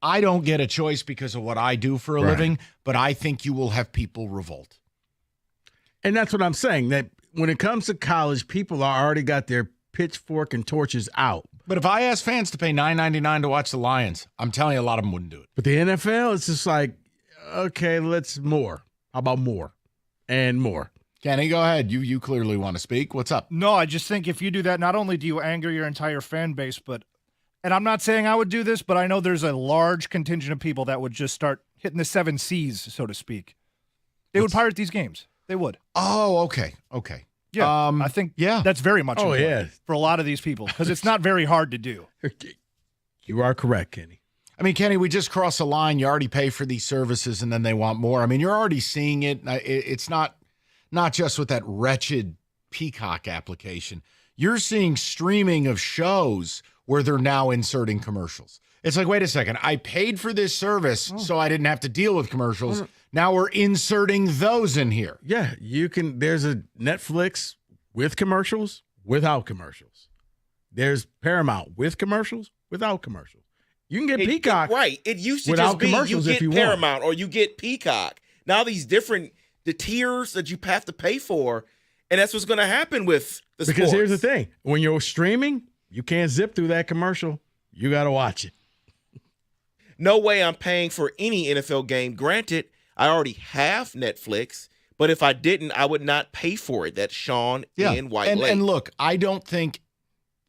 I don't get a choice because of what I do for a living, but I think you will have people revolt. And that's what I'm saying, that when it comes to college, people are already got their pitchfork and torches out. But if I ask fans to pay $9.99 to watch the Lions, I'm telling you a lot of them wouldn't do it. But the NFL, it's just like, okay, let's more. How about more and more? Kenny, go ahead. You clearly want to speak. What's up? No, I just think if you do that, not only do you anger your entire fan base, but, and I'm not saying I would do this, but I know there's a large contingent of people that would just start hitting the 7 C's, so to speak. They would pirate these games. They would. Oh, okay. Yeah, I think that's very much important for a lot of these people because it's not very hard to do. You are correct, Kenny. I mean, Kenny, we just crossed a line. You already pay for these services, and then they want more. I mean, you're already seeing it. It's not just with that wretched Peacock application. You're seeing streaming of shows where they're now inserting commercials. It's like, wait a second, I paid for this service so I didn't have to deal with commercials. Now we're inserting those in here. Yeah, you can. There's a Netflix with commercials, without commercials. There's Paramount with commercials, without commercials. You can get Peacock. It used to without just be you commercials if get you Paramount want. or you get Peacock. Now these different the tiers that you have to pay for, and that's what's going to happen with the sports. Because here's the thing. When you're streaming, you can't zip through that commercial. You got to watch it. No way I'm paying for any NFL game. Granted, I already have Netflix, but if I didn't, I would not pay for it. That's Sean in White Lake. And look, I don't think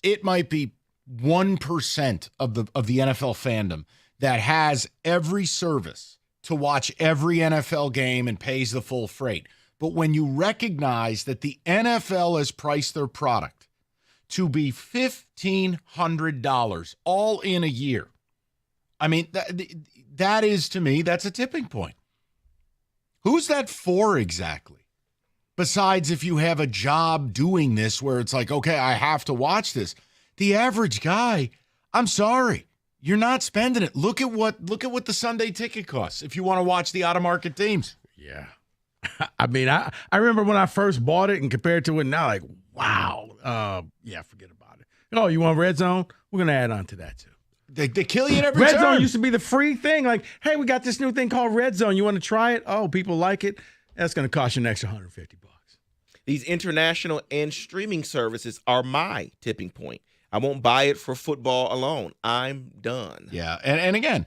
it might be 1% of the NFL fandom that has every service to watch every NFL game and pays the full freight. But when you recognize that the NFL has priced their product to be $1,500 all in a year, I mean, that is, to me, that's a tipping point. Who's that for exactly? Besides if you have a job doing this where it's like, okay, I have to watch this. The average guy, I'm sorry, you're not spending it. Look at what the Sunday ticket costs if you want to watch the out-of-market teams. Yeah. I mean, I remember when I first bought it and compared to it now, like, wow. Yeah, forget about it. Oh, you want Red Zone? We're going to add on to that, too. They kill you in every Red turn. Zone used to be the free thing. Like, hey, we got this new thing called Red Zone. You want to try it? Oh, people like it. That's going to cost you an extra $150. These international and streaming services are my tipping point. I won't buy it for football alone. I'm done. Yeah, and again,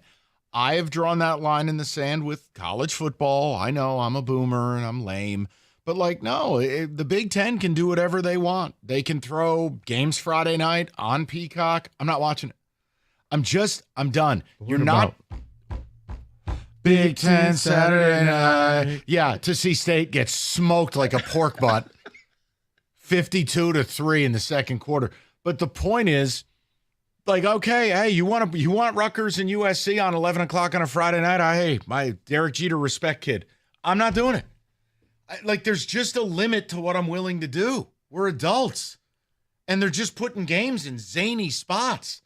I have drawn that line in the sand with college football. I know I'm a boomer and I'm lame. But, the Big Ten can do whatever they want. They can throw games Friday night on Peacock. I'm not watching it. I'm done. You're not Big Ten Saturday night. Yeah, Tennessee State gets smoked like a pork butt, 52-3 in the second quarter. But the point is, okay, hey, you want Rutgers and USC on 11 o'clock on a Friday night? Hey, my Derek Jeter respect kid. I'm not doing it. There's just a limit to what I'm willing to do. We're adults, and they're just putting games in zany spots.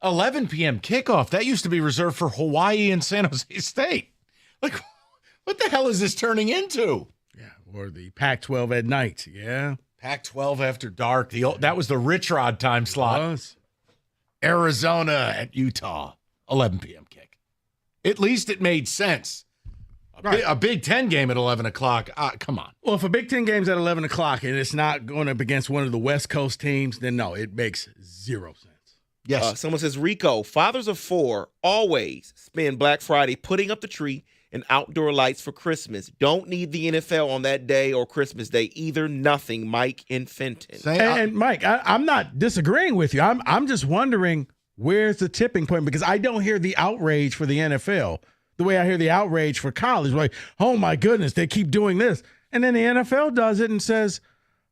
11 p.m. kickoff. That used to be reserved for Hawaii and San Jose State. What the hell is this turning into? Yeah, or the Pac-12 at night. Yeah. Pac-12 after dark. That was the Rich Rod time slot. Arizona at Utah, 11 p.m. kick. At least it made sense. A Big Ten game at 11 o'clock. Come on. Well, if a Big Ten game's at 11 o'clock and it's not going up against one of the West Coast teams, then no, it makes zero sense. Yes. Someone says, Rico, fathers of four always spend Black Friday putting up the tree and outdoor lights for Christmas. Don't need the NFL on that day or Christmas Day either. Nothing. Mike in Fenton. And Mike, I'm not disagreeing with you. I'm just wondering where's the tipping point, because I don't hear the outrage for the NFL the way I hear the outrage for college. Like, oh my goodness, they keep doing this. And then the NFL does it and says,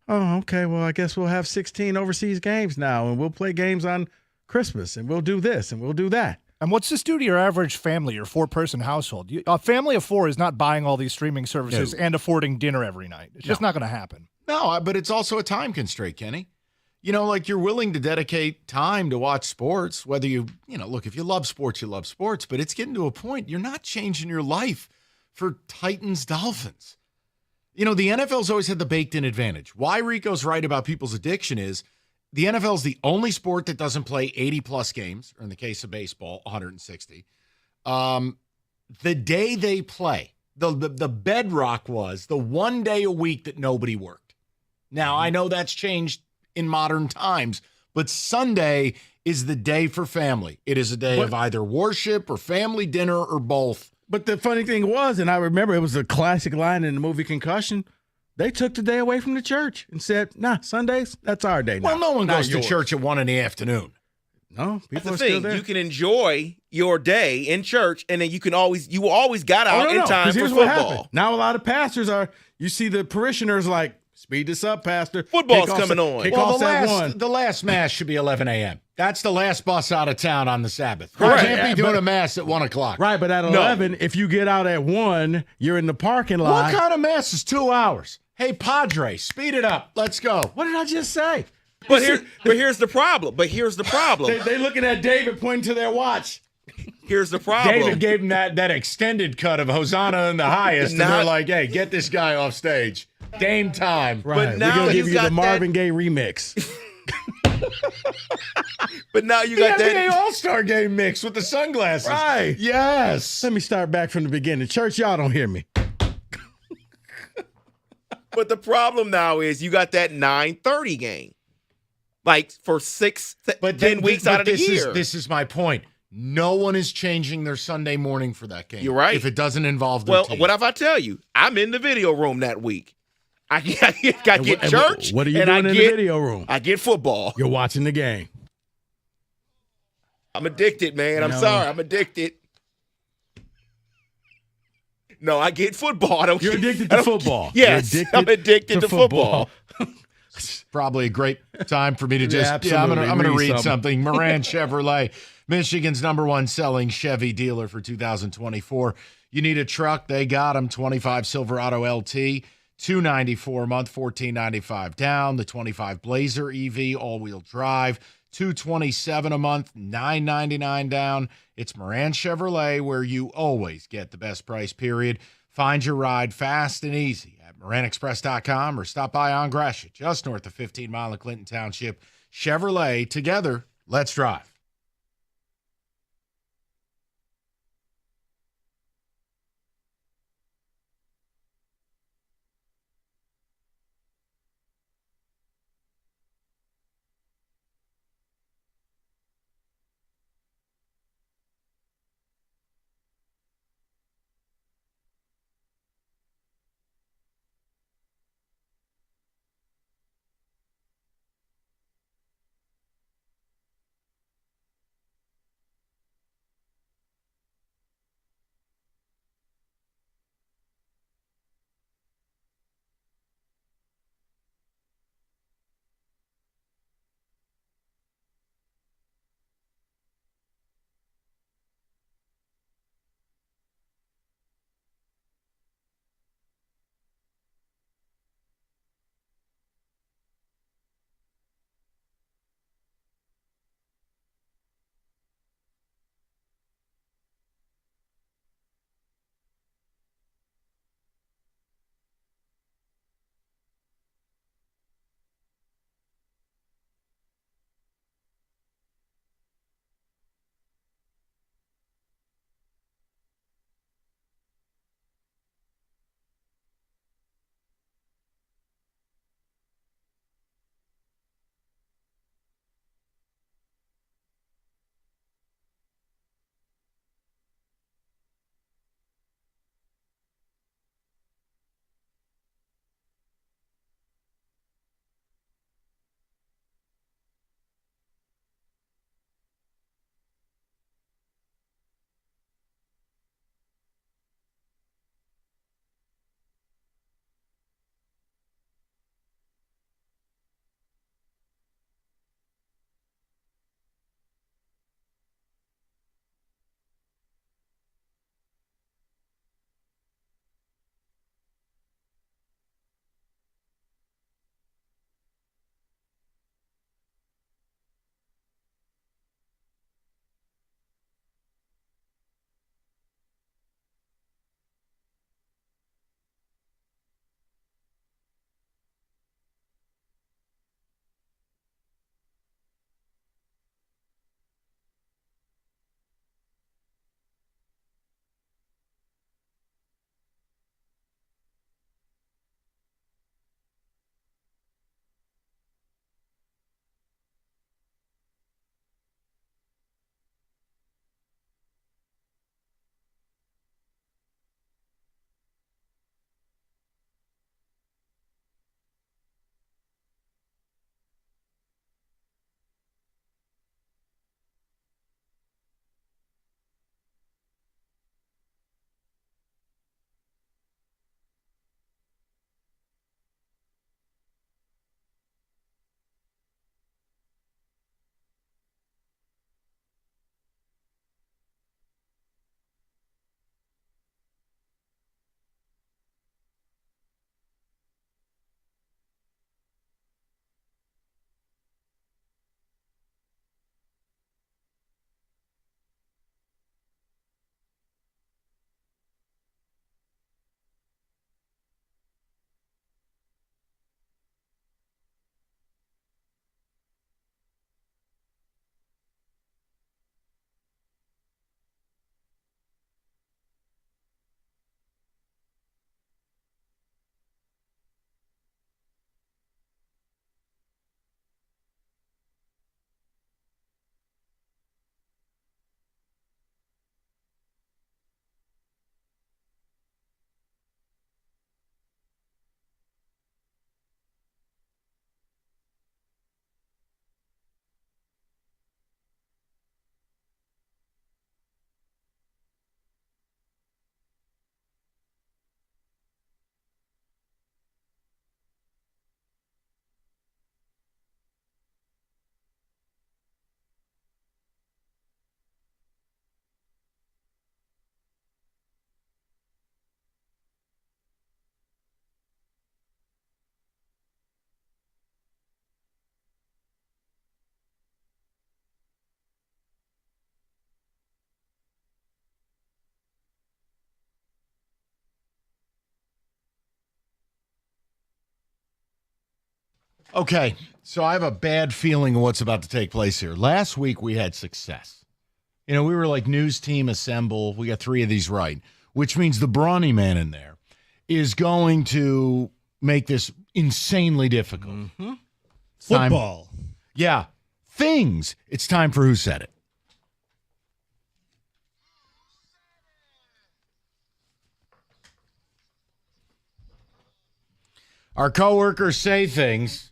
oh, okay, well, I guess we'll have 16 overseas games now, and we'll play games on Christmas, and we'll do this, and we'll do that. And what's this do to your average family or four-person household? A family of four is not buying all these streaming services and affording dinner every night. It's just not going to happen. No, but it's also a time constraint, Kenny. Like you're willing to dedicate time to watch sports, whether look, if you love sports, you love sports, but it's getting to a point you're not changing your life for Titans Dolphins. The NFL's always had the baked-in advantage. Why Rico's right about people's addiction is the NFL is the only sport that doesn't play 80-plus games, or in the case of baseball, 160. The day they play, the bedrock was the one day a week that nobody worked. Now, I know that's changed in modern times, but Sunday is the day for family. It is a day of either worship or family dinner or both. But the funny thing was, and I remember it was a classic line in the movie Concussion, they took the day away from the church and said, nah, Sundays, that's our day now. Well, no one Not goes to yours. church at 1 in the afternoon. No, people That's are the still thing. there. You can enjoy your day in church, and then you always got out in time 'cause for here's what football. happened. Now a lot of pastors you see the parishioners like, speed this up, Pastor. Football's Kick off- coming on. kick Well, off at 1. the last mass should be 11 a.m. That's the last bus out of town on the Sabbath. You Correct. can't be Yeah, doing but- a mass at 1 o'clock. Right, but at 11, if you get out at 1, you're in the parking lot. What kind of mass is 2 hours? Hey, Padre, speed it up. Let's go. What did I just say? But here's the problem. They looking at David pointing to their watch. Here's the problem. David gave him that extended cut of Hosanna in the highest, and they're like, hey, get this guy off stage. Game time. Right. But now we're gonna give you you the got Marvin Gaye remix. But now you got the that. NBA All-Star Game mix with the sunglasses. Right. Yes. Let me start back from the beginning. Church, y'all don't hear me. But the problem now is you got that 9:30 game, like for 10 weeks out of the year. This is my point. No one is changing their Sunday morning for that game. You're right. If it doesn't involve their Well, team. what if I tell you? I'm in the video room that week. I get church. What are you and doing I in get, the video room? I get football. You're watching the game. I'm addicted, man. I'm No. sorry. I'm addicted. No, I get football. I don't. You're addicted to football. Yes, I'm addicted to football. Probably a great time for me to just Yeah, I'm gonna absolutely. read Read something. Moran Chevrolet, Michigan's #1 selling Chevy dealer for 2024. You need a truck? They got them. 25 Silverado LT, $294 a month, $1,495 down. The 25 Blazer EV, all-wheel drive, $227 a month, $999 down. It's Moran Chevrolet, where you always get the best price, period. Find your ride fast and easy at moranexpress.com or stop by on Gratiot, just north of 15 Mile in Clinton Township. Chevrolet, together, let's drive. Okay, so I have a bad feeling of what's about to take place here. Last week we had success. We were like news team assemble. We got 3 of these right, which means the brawny man in there is going to make this insanely difficult. Mm-hmm. Football. Yeah. Things. It's time for Who Said It. Our coworkers say things.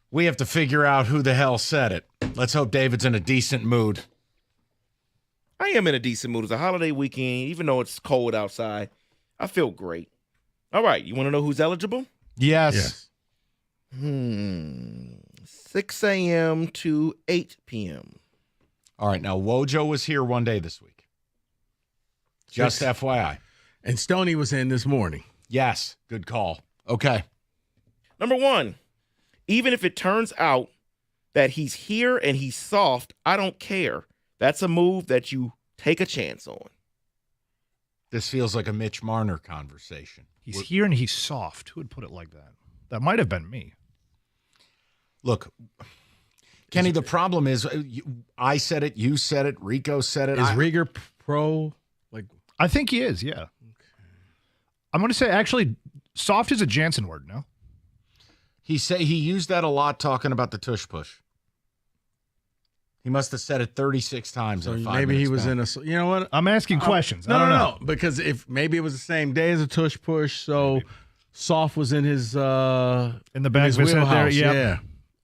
We have to figure out who the hell said it. Let's hope David's in a decent mood. I am in a decent mood. It's a holiday weekend, even though it's cold outside. I feel great. All right, you want to know who's eligible? Yes. 6 a.m. to 8 p.m. All right, now Wojo was here one day this week. Just FYI. And Stony was in this morning. Yes, good call. Okay. Number 1, even if it turns out that he's here and he's soft, I don't care. That's a move that you take a chance on. This feels like a Mitch Marner conversation. He's here and he's soft. Who would put it like that? That might have been me. Look, Kenny, the problem is I said it, you said it, Rico said it. Is Rieger pro? I think he is, yeah. Okay. I'm going to say, actually, soft is a Jansen word, no? He used that a lot talking about the tush push. He must have said it 36 times. So in 5 maybe he minutes was time. in a. You know what? I'm asking questions. No. Because if maybe it was the same day as a tush push, so maybe. Soft was in his in the back of his wheelhouse. There, yeah.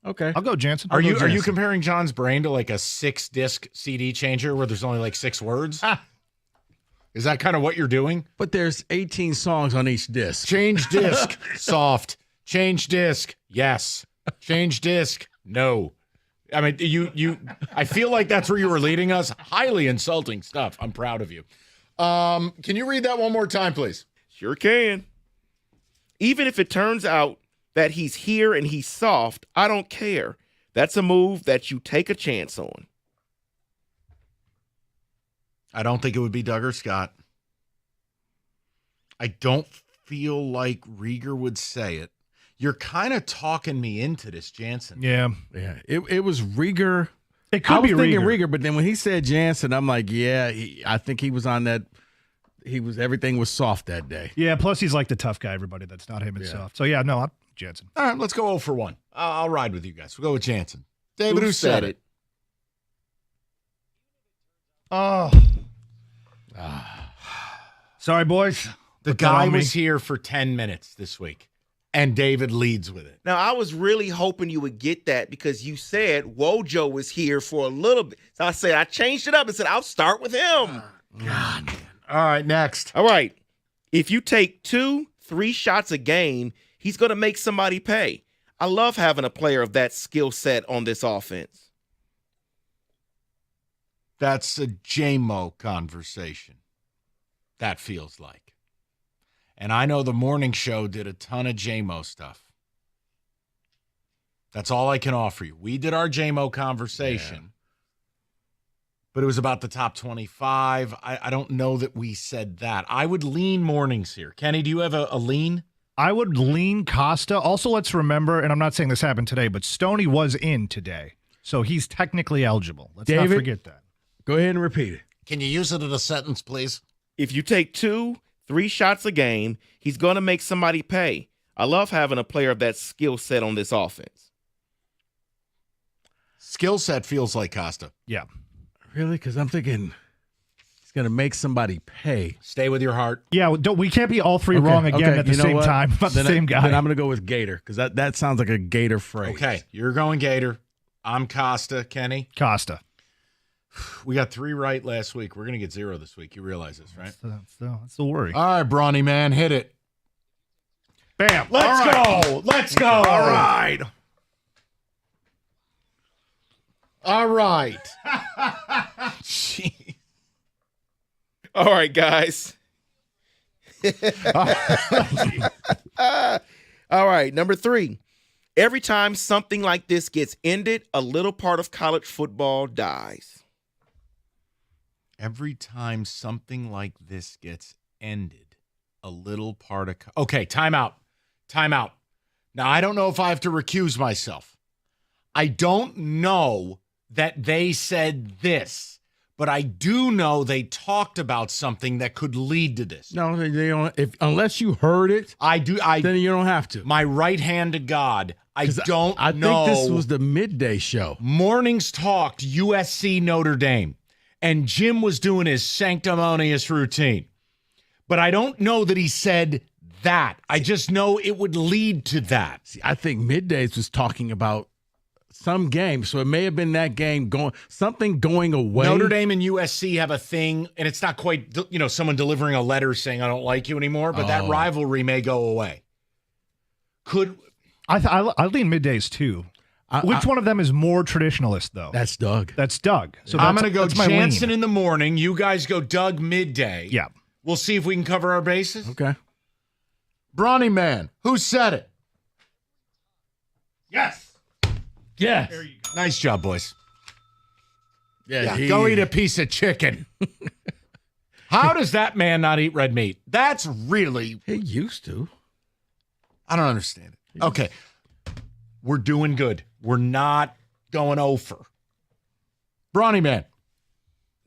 Okay. I'll go Jansen. Are you comparing John's brain to like a 6-disc CD changer where there's only like 6 words? Is that kind of what you're doing? But there's 18 songs on each disc. Change disc. Soft. Change disc. Yes. Change disc. No. I mean, I feel like that's where you were leading us. Highly insulting stuff. I'm proud of you. Can you read that one more time, please? Sure can. Even if it turns out that he's here and he's soft, I don't care. That's a move that you take a chance on. I don't think it would be Doug or Scott. I don't feel like Rieger would say it. You're kind of talking me into this, Jansen. Yeah. It was Rieger. It could be Rieger, but then when he said Jansen, I'm like, yeah, I think he was on that. Everything was soft that day. Yeah. Plus, he's like the tough guy. Everybody that's not him is soft. So yeah, no, I'm Jansen. All right, let's go 0 for 1. I'll ride with you guys. We'll go with Jansen. David, who said it? Oh. Sorry, boys. The guy was here for 10 minutes this week. And David leads with it. Now, I was really hoping you would get that because you said Wojo was here for a little bit. So I changed it up and said, I'll start with him. God, man. All right, next. All right. If you take 2-3 shots a game, he's going to make somebody pay. I love having a player of that skill set on this offense. That's a JMO conversation. That feels like. And I know the morning show did a ton of JMO stuff. That's all I can offer you. We did our JMO conversation, but it was about the top 25. I don't know that we said that. I would lean mornings here. Kenny, do you have a lean? I would lean Costa. Also, let's remember, and I'm not saying this happened today, but Stony was in today, so he's technically eligible. Let's not forget that. Go ahead and repeat it. Can you use it in a sentence, please? If you take 2-3 shots a game, he's going to make somebody pay. I love having a player of that skill set on this offense. Skill set feels like Costa. Yeah. Really? Because I'm thinking he's going to make somebody pay. Stay with your heart. Yeah, we can't be all three wrong again at the same time about the same guy. Then I'm going to go with Gator because that sounds like a Gator phrase. Okay, you're going Gator. I'm Costa. Kenny? Costa. We got 3 right last week. We're going to get 0 this week. You realize this, right? That's the worry. All right, Brawny man, hit it. Bam. Let's go. Let's go. All right. All right. Jeez. All right, guys. All right, number 3. Every time something like this gets ended, a little part of college football dies. Every time something like this gets ended, a little part of... Okay, time out. Now, I don't know if I have to recuse myself. I don't know that they said this, but I do know they talked about something that could lead to this. No, they don't. Unless you heard it, then you don't have to. My right hand to God, I don't know. I think this was the midday show. Mornings talked USC Notre Dame, and Jim was doing his sanctimonious routine. But I don't know that he said that. I just know it would lead to that. See, I think middays was talking about some game, so it may have been that game going away. Notre Dame and USC have a thing, and it's not quite, someone delivering a letter saying I don't like you anymore, but that rivalry may go away. I lean middays too. Which one of them is more traditionalist, though? That's Doug. So I'm going to go Jansen in the morning. You guys go Doug midday. Yeah. We'll see if we can cover our bases. Okay. Brawny Man, who said it? Yes. Yes. There you go. Nice job, boys. Yeah, go eat a piece of chicken. How does that man not eat red meat? That's really... He used to. I don't understand it. Okay. We're doing good. We're not going over. Brawny Man.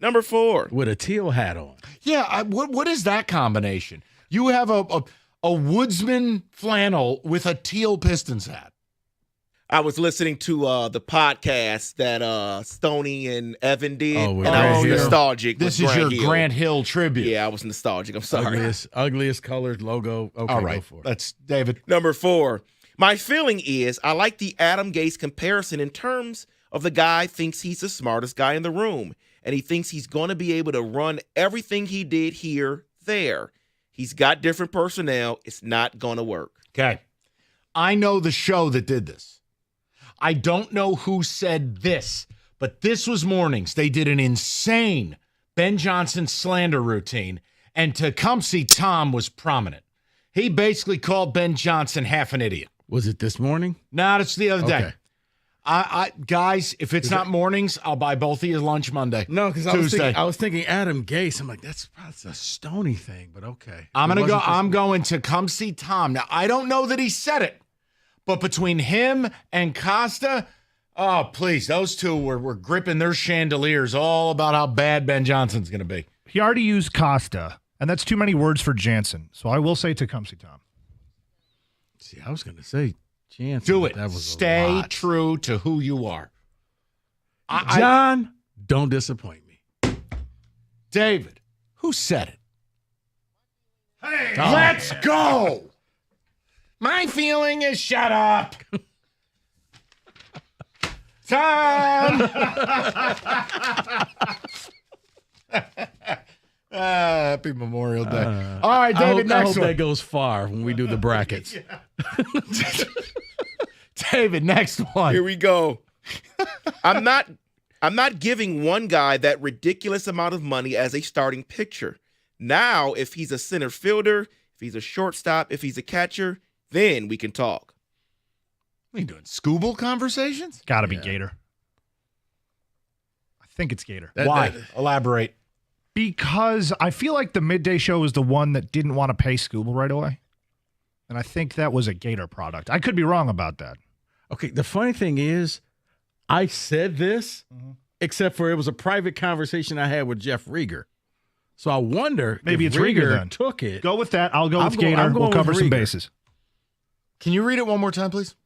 Number 4. With a teal hat on. Yeah, what is that combination? You have a woodsman flannel with a teal Pistons hat. I was listening to the podcast that Stony and Evan did, and I was nostalgic. This is your Grant Hill tribute. Yeah, I was nostalgic. I'm sorry. Ugliest colored logo. Okay, all right, go for it. That's David. Number 4. My feeling is I like the Adam Gase comparison in terms of the guy thinks he's the smartest guy in the room, and he thinks he's going to be able to run everything he did here, there. He's got different personnel. It's not going to work. Okay. I know the show that did this. I don't know who said this, but this was mornings. They did an insane Ben Johnson slander routine, and Tecumseh Tom was prominent. He basically called Ben Johnson half an idiot. Was it this morning? No, it's the other day. Okay. Guys, if it's not mornings, I'll buy both of you lunch Monday. No, because Tuesday. I was thinking Adam Gase. I'm like, that's a Stony thing, but okay. I'm going Tecumseh Tom. Now, I don't know that he said it. But between him and Costa, oh, please, those two were gripping their chandeliers all about how bad Ben Johnson's going to be. He already used Costa, and that's too many words for Jansen. So I will say Tecumseh Tom. See, I was going to say Jansen. Do it. That was Stay true to who you are. John, don't disappoint me. David, who said it? Hey, let's go. My feeling is shut up. Tom. Happy Memorial Day. All right, David, I next hope one. that goes far when we do the brackets. David, next one. Here we go. I'm not giving one guy that ridiculous amount of money as a starting pitcher. Now, if he's a center fielder, if he's a shortstop, if he's a catcher, then we can talk. What are you doing? Scooble conversations? Got to be Gator. I think it's Gator. Why? Elaborate. Because I feel like the midday show was the one that didn't want to pay Scooble right away. And I think that was a Gator product. I could be wrong about that. Okay, the funny thing is, I said this, except for it was a private conversation I had with Jeff Rieger. So I wonder maybe if it's Rieger then. Took it. Go with that. I'll go with Gator. We'll cover some bases. Can you read it one more time, please?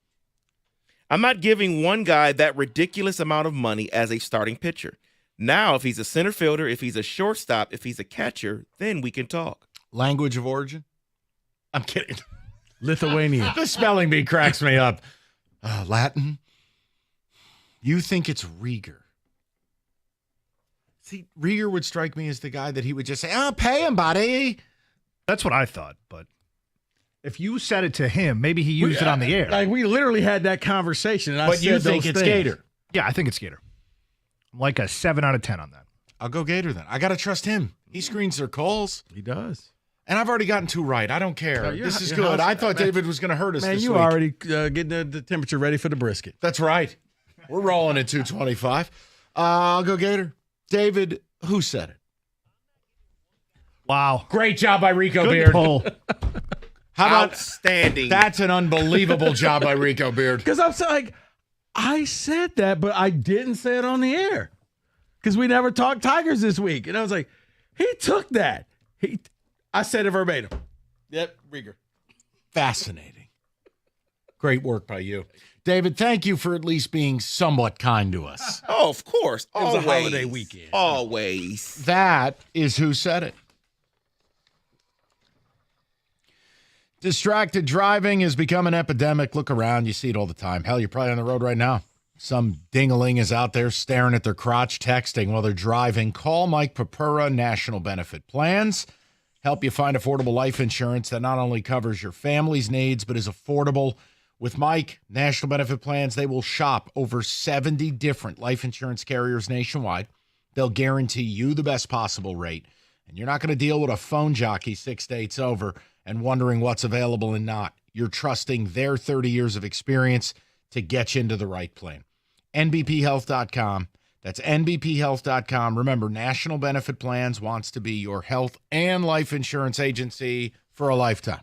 I'm not giving one guy that ridiculous amount of money as a starting pitcher. Now, if he's a center fielder, if he's a shortstop, if he's a catcher, then we can talk. Language of origin? I'm kidding. Lithuanian. The spelling bee cracks me up. Latin? You think it's Rieger. See, Rieger would strike me as the guy that he would just say, pay him, buddy. That's what I thought, but if you said it to him, maybe he used it on the air. Like, we literally had that conversation, and I said you think it's Gator? Yeah, I think it's Gator. I'm like a 7 out of 10 on that. I'll go Gator then. I got to trust him. He screens their calls. He does. And I've already gotten 2 right. I don't care. This is good. I thought David was going to hurt us man, this you week. already getting the temperature ready for the brisket. That's right. We're rolling at 225. I'll go Gator. David, who said it? Wow. Great job by Rico Good Beard. pull. How about outstanding? That's an unbelievable job by Rico Beard. Because I'm like, I said that, but I didn't say it on the air because we never talked Tigers this week. And I was like, he took that. I said it verbatim. Yep, Rieger. Fascinating. Great work by you. David, thank you for at least being somewhat kind to us. Oh, of course. It was a holiday weekend. Always. That is Who Said It. Distracted driving has become an epidemic. Look around. You see it all the time. Hell, you're probably on the road right now. Some ding-a-ling is out there staring at their crotch, texting while they're driving. Call Mike Papura National Benefit Plans. Help you find affordable life insurance that not only covers your family's needs, but is affordable. With Mike National Benefit Plans, they will shop over 70 different life insurance carriers nationwide. They'll guarantee you the best possible rate. And you're not going to deal with a phone jockey 6 dates over and wondering what's available and not. You're trusting their 30 years of experience to get you into the right plan. NBPhealth.com. That's NBPhealth.com. Remember, National Benefit Plans wants to be your health and life insurance agency for a lifetime.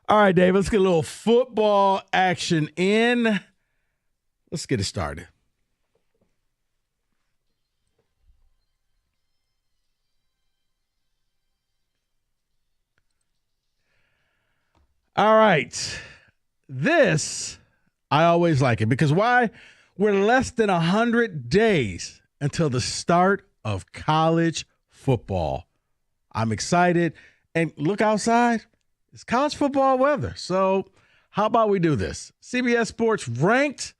All right, Dave, let's get a little football action in. Let's get it started. All right. This, I always like it because why? We're less than 100 days until the start of college football. I'm excited. And look outside. It's college football weather. So how about we do this? CBS Sports ranked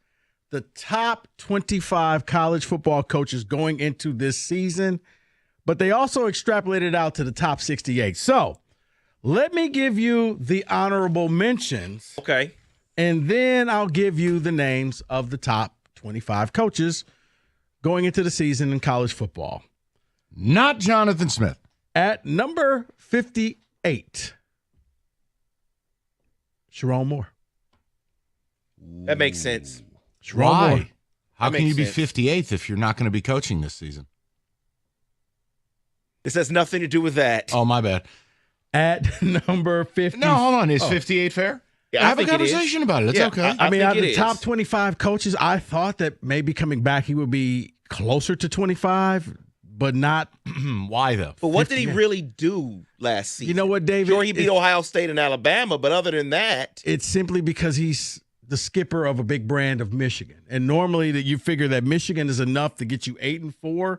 the top 25 college football coaches going into this season, but they also extrapolated out to the top 68. So let me give you the honorable mentions. Okay. And then I'll give you the names of the top 25 coaches going into the season in college football. Not Jonathan Smith. At number 58, Sharon Moore. That makes sense. Sharon Why? Moore. How That can you makes be sense. 58th if you're not going to be coaching this season? This has nothing to do with that. Oh, my bad. At number 50. No, hold on. Is Oh. 58 fair? Yeah, I Have a think it is. conversation about it. It's Yeah, okay. I mean, think out of it the top is. 25 coaches, I thought that maybe coming back he would be closer to 25, but not. Why, though? But what did he 58. really do last season? You know what, David? Sure, he beat Ohio State and Alabama, but other than that, It's simply because he's the skipper of a big brand of Michigan. And normally that you figure that Michigan is enough to get you 8-4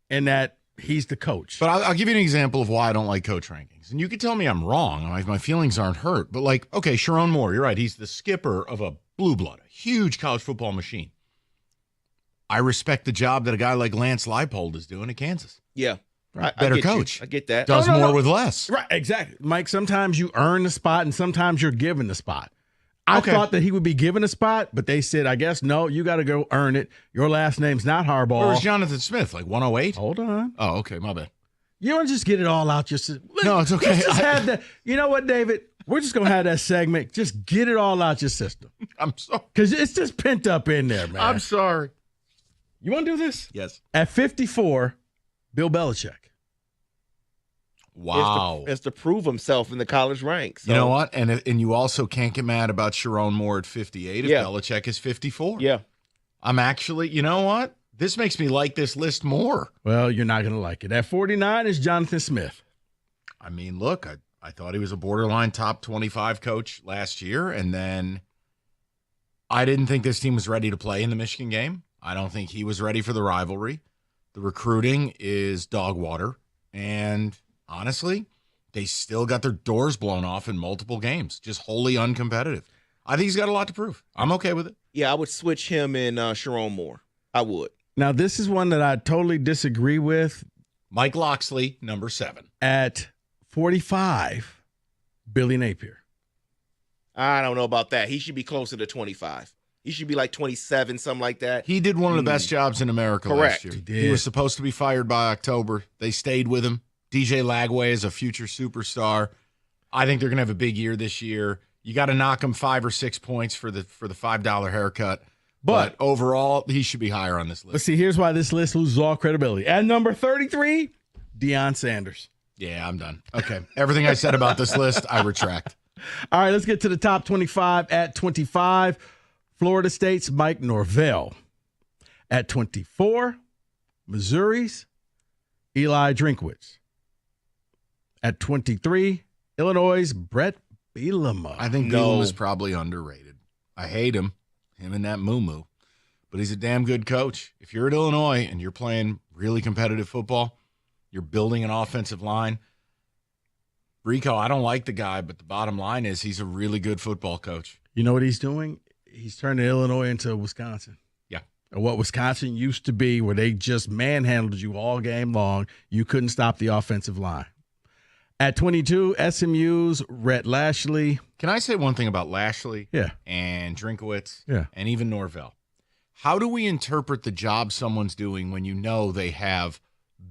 and that he's the coach. But I'll give you an example of why I don't like coach rankings. And you can tell me I'm wrong. My feelings aren't hurt. But, like, okay, Sharon Moore, you're right. He's the skipper of a blue blood, a huge college football machine. I respect the job that a guy like Lance Leipold is doing at Kansas. yeah. I Better get you. coach. I get that. Does No, more with less. Right, exactly. Mike, sometimes you earn the spot and sometimes you're given the spot. I Okay. thought that he would be given a spot, but they said, I guess, no, you got to go earn it. Your last name's not Harbaugh. Where's Jonathan Smith? Like 108? Hold on. Oh, okay. My bad. You don't just get it all out your system. No, it's okay. Let's just have that. You know what, David? We're just going to have that segment. Just get it all out your system. I'm sorry. Because it's just pent up in there, man. I'm sorry. You want to do this? Yes. At 54, Bill Belichick. Wow. Has to prove himself in the college ranks. You know what? And you also can't get mad about Sharon Moore at 58 if Yeah. Belichick is 54. Yeah. I'm actually, you know what? This makes me like this list more. Well, you're not going to like it. At 49 is Jonathan Smith. I mean, look, I thought he was a borderline top 25 coach last year, and then I didn't think this team was ready to play in the Michigan game. I don't think he was ready for the rivalry. The recruiting is dog water, and honestly, they still got their doors blown off in multiple games, just wholly uncompetitive. I think he's got a lot to prove. I'm okay with it. Yeah, I would switch him and Sharon Moore. I would. Now, this is one that I totally disagree with. Mike Loxley, number 7. At 45, Billy Napier. I don't know about that. He should be closer to 25. He should be like 27, something like that. He did one of the best jobs in America Correct. last year. He did. He was supposed to be fired by October. They stayed with him. DJ Lagway is a future superstar. I think they're going to have a big year this year. You got to knock him 5 or 6 points for the $5 haircut. But overall, he should be higher on this list. But see, here's why this list loses all credibility. At number 33, Deion Sanders. Yeah, I'm done. Okay. Everything I said about this list, I retract. All right, let's get to the top 25. At 25, Florida State's Mike Norvell. At 24, Missouri's Eli Drinkwitz. At 23, Illinois' Brett Bielema. I think Bielema is probably underrated. I hate him and that moo-moo. But he's a damn good coach. If you're at Illinois and you're playing really competitive football, you're building an offensive line. Rico, I don't like the guy, but the bottom line is he's a really good football coach. You know what he's doing? He's turning Illinois into Wisconsin. Yeah. Or what Wisconsin used to be, where they just manhandled you all game long. You couldn't stop the offensive line. At 22, SMU's Rhett Lashley. Can I say one thing about Lashley? Yeah. And Drinkowitz? Yeah. And even Norvell? How do we interpret the job someone's doing when you know they have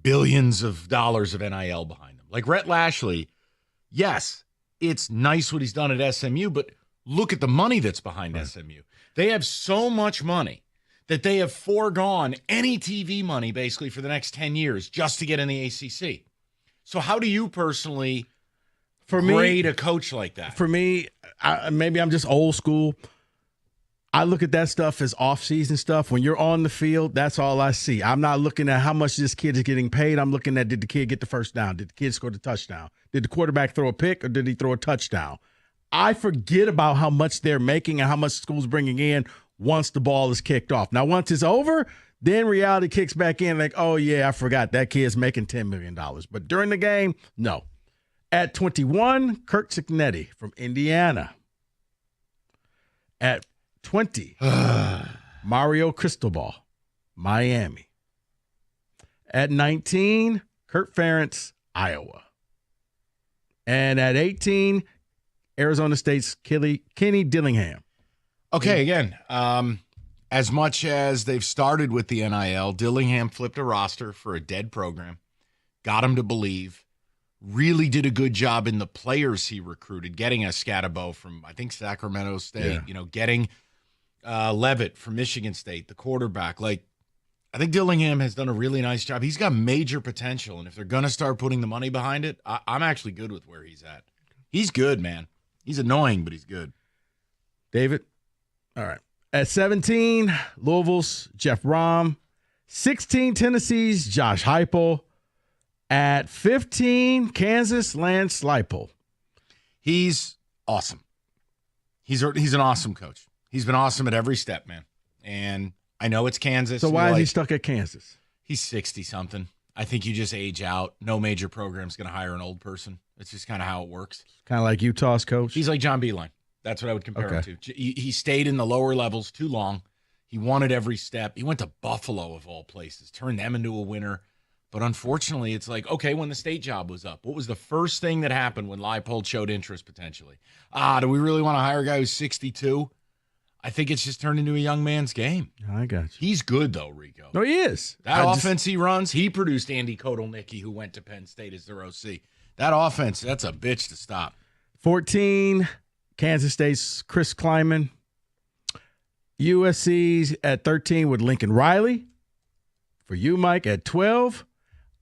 billions of dollars of NIL behind them? Like Rhett Lashley, yes, it's nice what he's done at SMU, but look at the money that's behind SMU. They have so much money that they have foregone any TV money basically for the next 10 years just to get in the ACC. So how do you personally grade a coach like that? For me, maybe I'm just old school. I look at that stuff as off-season stuff. When you're on the field, that's all I see. I'm not looking at how much this kid is getting paid. I'm looking at, did the kid get the first down? Did the kid score the touchdown? Did the quarterback throw a pick or did he throw a touchdown? I forget about how much they're making and how much school's bringing in once the ball is kicked off. Now, once it's over, then reality kicks back in like, oh, yeah, I forgot that kid's making $10 million. But during the game, no. At 21, Kirk Cignetti from Indiana. At 20, Mario Cristobal, Miami. At 19, Kurt Ferentz, Iowa. And at 18, Arizona State's Kenny Dillingham. Okay, again, as much as they've started with the NIL, Dillingham flipped a roster for a dead program, got him to believe, really did a good job in the players he recruited, getting a Scatabo from, I think, Sacramento State, getting Levitt from Michigan State, the quarterback. Like, I think Dillingham has done a really nice job. He's got major potential, and if they're going to start putting the money behind it, I'm actually good with where he's at. He's good, man. He's annoying, but he's good. David? All right. At 17, Louisville's Jeff Brom. 16, Tennessee's Josh Heupel. At 15, Kansas, Lance Leipold. He's awesome. He's an awesome coach. He's been awesome at every step, man. And I know it's Kansas. So why is he stuck at Kansas? He's 60-something. I think you just age out. No major program's going to hire an old person. It's just kind of how it works. Kind of like Utah's coach? He's like John Beilein. That's what I would compare him to. He stayed in the lower levels too long. He wanted every step. He went to Buffalo, of all places, turned them into a winner. But unfortunately, it's like, okay, when the state job was up, what was the first thing that happened when Leipold showed interest potentially? Do we really want to hire a guy who's 62? I think it's just turned into a young man's game. I got you. He's good, though, Rico. No, he is. That offense he runs, he produced Andy Kotelnicki, who went to Penn State as their OC. That offense, that's a bitch to stop. 14, Kansas State's Chris Kleiman. USC's at 13 with Lincoln Riley. For you, Mike, at 12,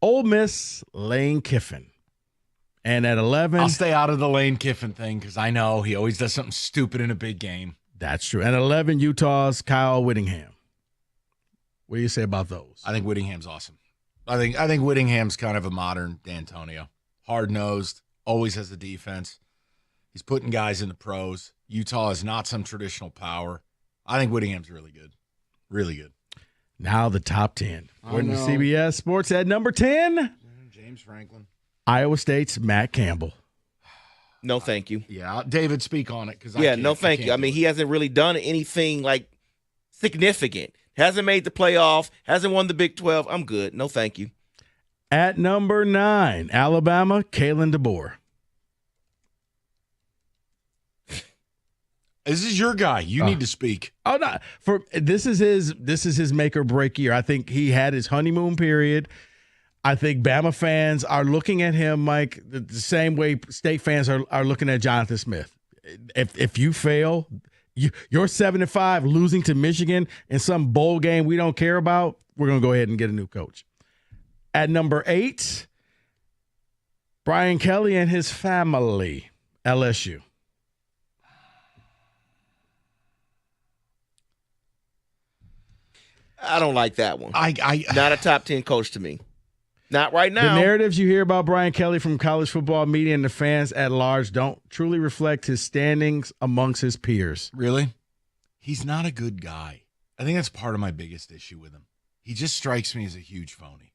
Ole Miss, Lane Kiffin. And at 11. I'll stay out of the Lane Kiffin thing because I know he always does something stupid in a big game. That's true. And at 11, Utah's Kyle Whittingham. What do you say about those? I think Whittingham's awesome. I think Whittingham's kind of a modern D'Antonio. Hard-nosed, always has the defense. He's putting guys in the pros. Utah is not some traditional power. I think Whittingham's really good. Really good. Now the top 10. According to CBS Sports at number 10. James Franklin. Iowa State's Matt Campbell. No, thank you. Yeah, David, speak on it. No, thank you. I mean, he hasn't really done anything like significant. Hasn't made the playoff. Hasn't won the Big 12. I'm good. No, thank you. At number 9, Alabama, Kalen DeBoer. This is your guy. You need to speak. Oh no! This is his make or break year. I think he had his honeymoon period. I think Bama fans are looking at him, Mike, the same way State fans are looking at Jonathan Smith. If you fail, you're 7-5, losing to Michigan in some bowl game we don't care about. We're gonna go ahead and get a new coach. At number 8, Brian Kelly and his family, LSU. I don't like that one. I not a top 10 coach to me. Not right now. The narratives you hear about Brian Kelly from college football media and the fans at large don't truly reflect his standings amongst his peers. Really? He's not a good guy. I think that's part of my biggest issue with him. He just strikes me as a huge phony.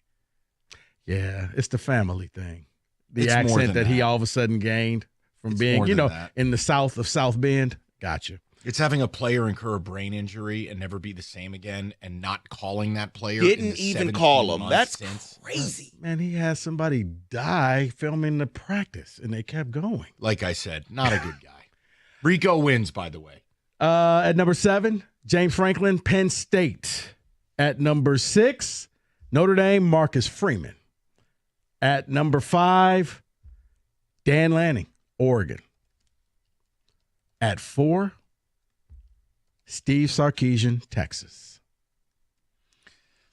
Yeah, it's the family thing. The It's more accent than that he that. all of a sudden gained from It's being, more than that. in the south of South Bend. Gotcha. It's having a player incur a brain injury and never be the same again and not calling that player. in Didn't the even 17 call him. months That's since. crazy. Man, he had somebody die filming the practice, and they kept going. Like I said, not a good guy. Rico wins, by the way. At number 7, James Franklin, Penn State. At number 6, Notre Dame, Marcus Freeman. At number 5, Dan Lanning, Oregon. At 4, Steve Sarkisian, Texas.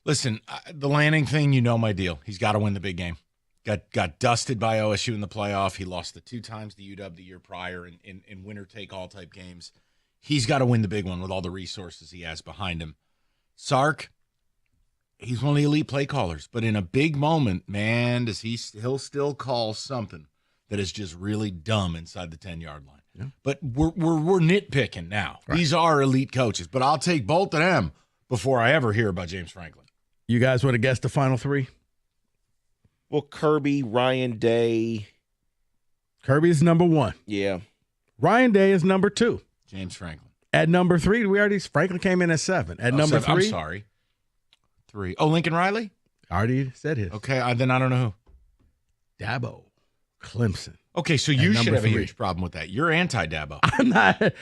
Listen, the Lanning thing, you know my deal. He's got to win the big game. got dusted by OSU in the playoff. He lost the 2 times to UW the year prior in winner-take-all type games. He's got to win the big one with all the resources he has behind him. Sark, he's one of the elite play callers, but in a big moment, man, he'll still call something that is just really dumb inside the 10-yard line. Yeah. But we're nitpicking now. Right. These are elite coaches, but I'll take both of them before I ever hear about James Franklin. You guys want to guess the final 3? Well, Kirby, Ryan Day. Kirby is number 1. Yeah. Ryan Day is number 2. James Franklin. At number 3, Franklin came in at 7. At number 3. I'm sorry. 3. Oh, Lincoln Riley? I already said his. Okay, then I don't know who. Dabo. Clemson. Okay, so you should have a huge problem with that. You're anti-Dabo. I'm not.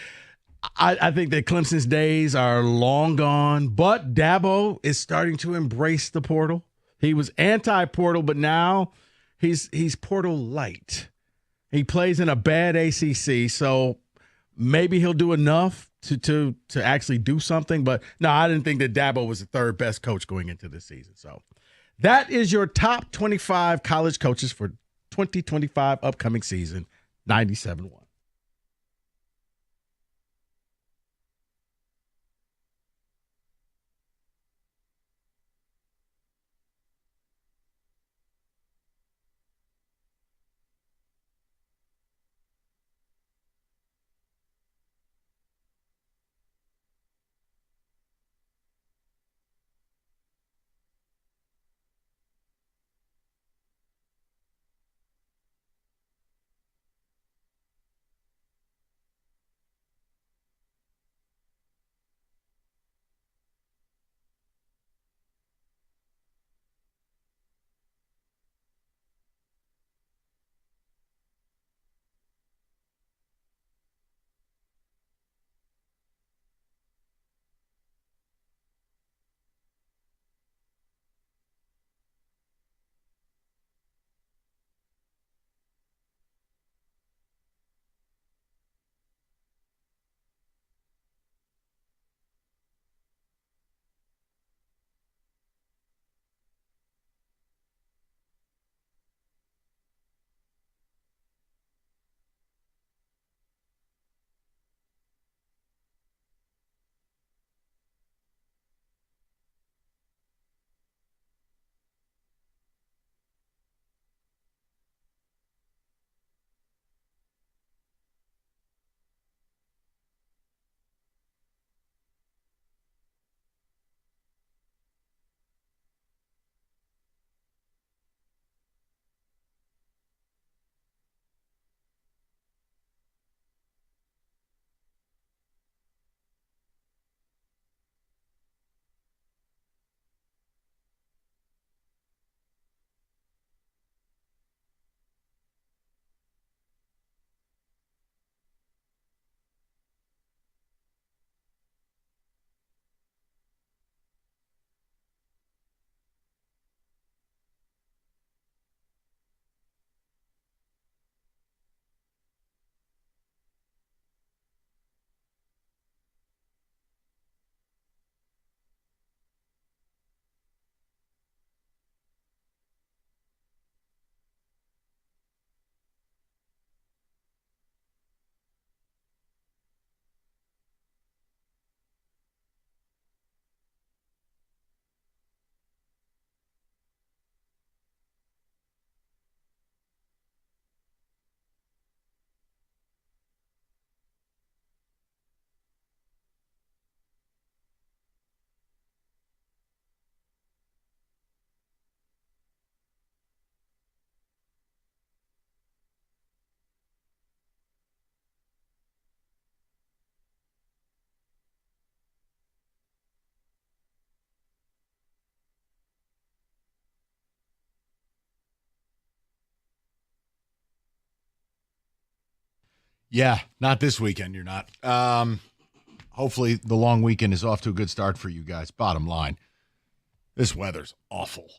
I think that Clemson's days are long gone, but Dabo is starting to embrace the portal. He was anti-portal, but now he's portal light. He plays in a bad ACC, so maybe he'll do enough to actually do something. But no, I didn't think that Dabo was the 3rd best coach going into this season. So that is your top 25 college coaches for 2025 upcoming season, 97-1. Yeah, not this weekend. You're not. Hopefully the long weekend is off to a good start for you guys. Bottom line, this weather's awful.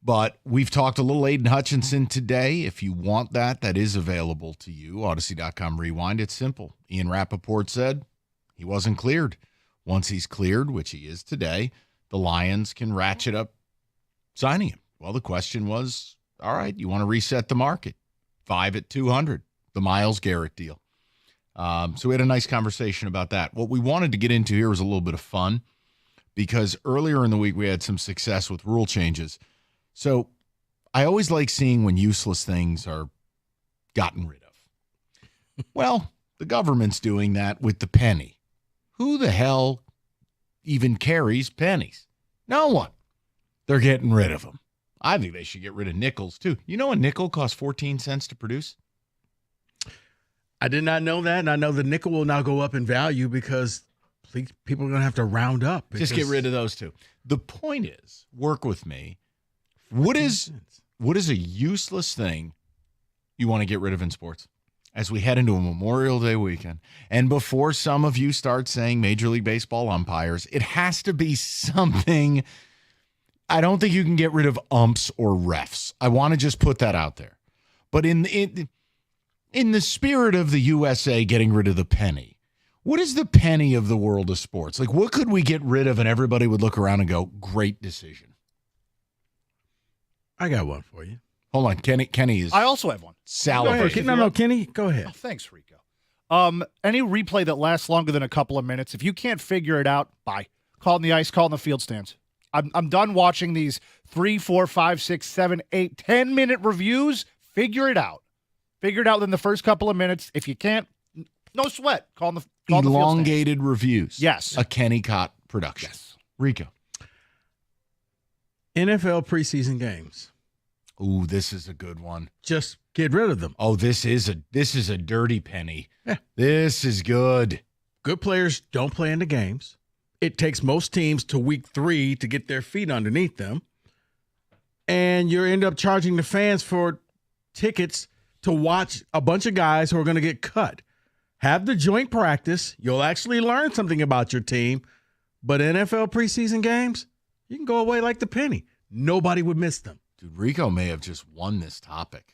But we've talked a little Aiden Hutchinson today. If you want that, that is available to you. Odyssey.com Rewind. It's simple. Ian Rappaport said he wasn't cleared. Once he's cleared, which he is today, the Lions can ratchet up signing him. Well, the question was, All right, you want to reset the market. 5 at 200, the Myles Garrett deal. So we had a nice conversation about that. What we wanted to get into here was a little bit of fun because earlier in the week we had some success with rule changes. So I always like seeing when useless things are gotten rid of. Well, the government's doing that with the penny. Who the hell even carries pennies? No one. They're getting rid of them. I think they should get rid of nickels, too. You know a nickel costs 14 cents to produce? I did not know that, and I know the nickel will now go up in value because people are going to have to round up. Just get rid of those two. The point is, work with me. What is a useless thing you want to get rid of in sports as we head into a Memorial Day weekend? And before some of you start saying Major League Baseball umpires, it has to be something. I don't think you can get rid of umps or refs. I want to just put that out there. But in the spirit of the USA getting rid of the penny, what is the penny of the world of sports? Like, what could we get rid of and everybody would look around and go, great decision? I got one for you. Hold on. Kenny is. I also have one. Salivating. No, Kenny, go ahead. Oh, thanks, Rico. Any replay that lasts longer than a couple of minutes, if you can't figure it out, bye. Call it in the ice, call it in the field stands. I'm done watching these 3, 4, 5, 6, 7, 8, 10-minute reviews. Figure it out. Figure it out in the first couple of minutes. If you can't, no sweat. Call the elongated reviews. Yes. A Kenny Cott production. Yes. Rico. NFL preseason games. Ooh, this is a good one. Just get rid of them. Oh, this is a dirty penny. Yeah. This is good. Good players don't play in the games. It takes most teams to week 3 to get their feet underneath them. And you end up charging the fans for tickets to watch a bunch of guys who are going to get cut. Have the joint practice. You'll actually learn something about your team. But NFL preseason games, you can go away like the penny. Nobody would miss them. Dude, Rico may have just won this topic.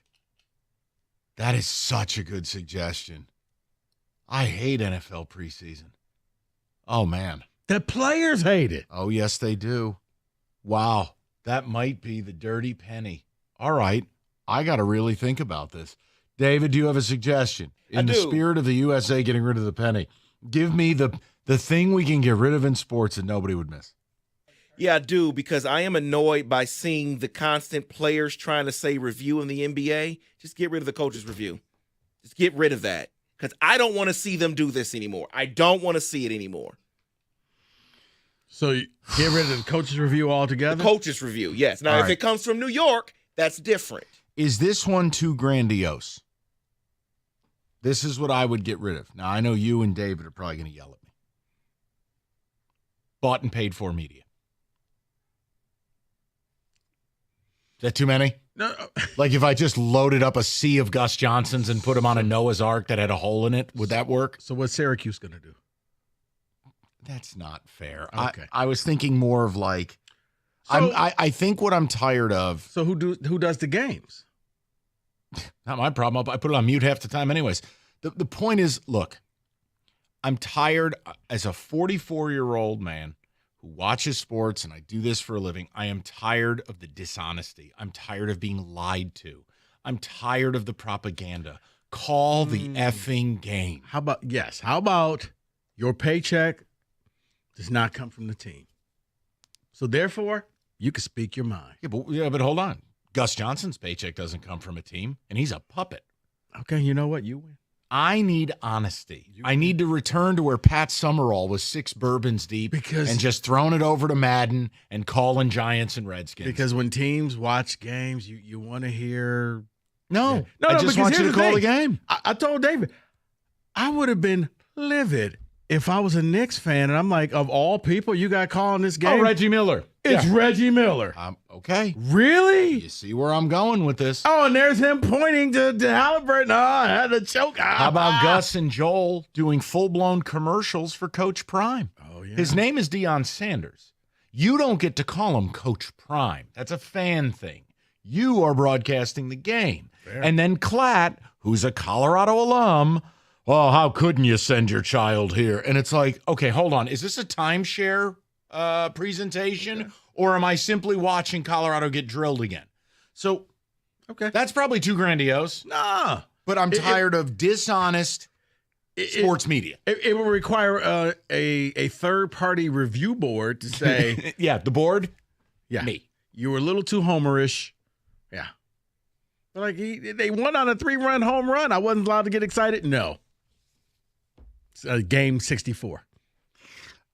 That is such a good suggestion. I hate NFL preseason. Oh, man. The players hate it. Oh, yes, they do. Wow. That might be the dirty penny. All right. I got to really think about this. David, do you have a suggestion? In the spirit of the USA getting rid of the penny, give me the thing we can get rid of in sports that nobody would miss. Yeah, I do, because I am annoyed by seeing the constant players trying to say review in the NBA. Just get rid of the coach's review. Just get rid of that, because I don't want to see them do this anymore. I don't want to see it anymore. So you get rid of the coach's review altogether? The coach's review, yes. Now, if it comes from New York, that's different. Is this one too grandiose? This is what I would get rid of. Now, I know you and David are probably going to yell at me. Bought and paid for media. Is that too many? No. Like if I just loaded up a sea of Gus Johnsons and put them on a Noah's Ark that had a hole in it, would that work? So what's Syracuse going to do? That's not fair. Okay. I was thinking more of like, I think what I'm tired of. So who does the games? Not my problem. I put it on mute half the time anyways. The point is, look, I'm tired as a 44-year-old man who watches sports, and I do this for a living. I am tired of the dishonesty. I'm tired of being lied to. I'm tired of the propaganda. Call the effing game. How about your paycheck does not come from the team? So therefore, you can speak your mind. Yeah, but hold on. Gus Johnson's paycheck doesn't come from a team, and he's a puppet. Okay, you know what? You win. I need honesty. I need to return to where Pat Summerall was 6 bourbons deep and just throwing it over to Madden and calling Giants and Redskins. Because when teams watch games, you want to hear. No, I just want you to call the game. I told David, I would have been livid if I was a Knicks fan, and I'm like, of all people, you got calling this game? Oh, Reggie Miller. It's Reggie Miller. Okay. Really? You see where I'm going with this. Oh, and there's him pointing to Halliburton. Oh, I had to choke. How about Gus and Joel doing full-blown commercials for Coach Prime? Oh, yeah. His name is Deion Sanders. You don't get to call him Coach Prime. That's a fan thing. You are broadcasting the game. Fair. And then Klatt, who's a Colorado alum, well, how couldn't you send your child here? And it's like, okay, hold on. Is this a timeshare presentation, or am I simply watching Colorado get drilled again? So Okay. That's probably too grandiose. Nah. But I'm tired of dishonest sports media. It will require a third-party review board to say, yeah, the board, me. You were a little too homerish. Yeah. Like they won on a 3-run home run. I wasn't allowed to get excited. No. It's game 64.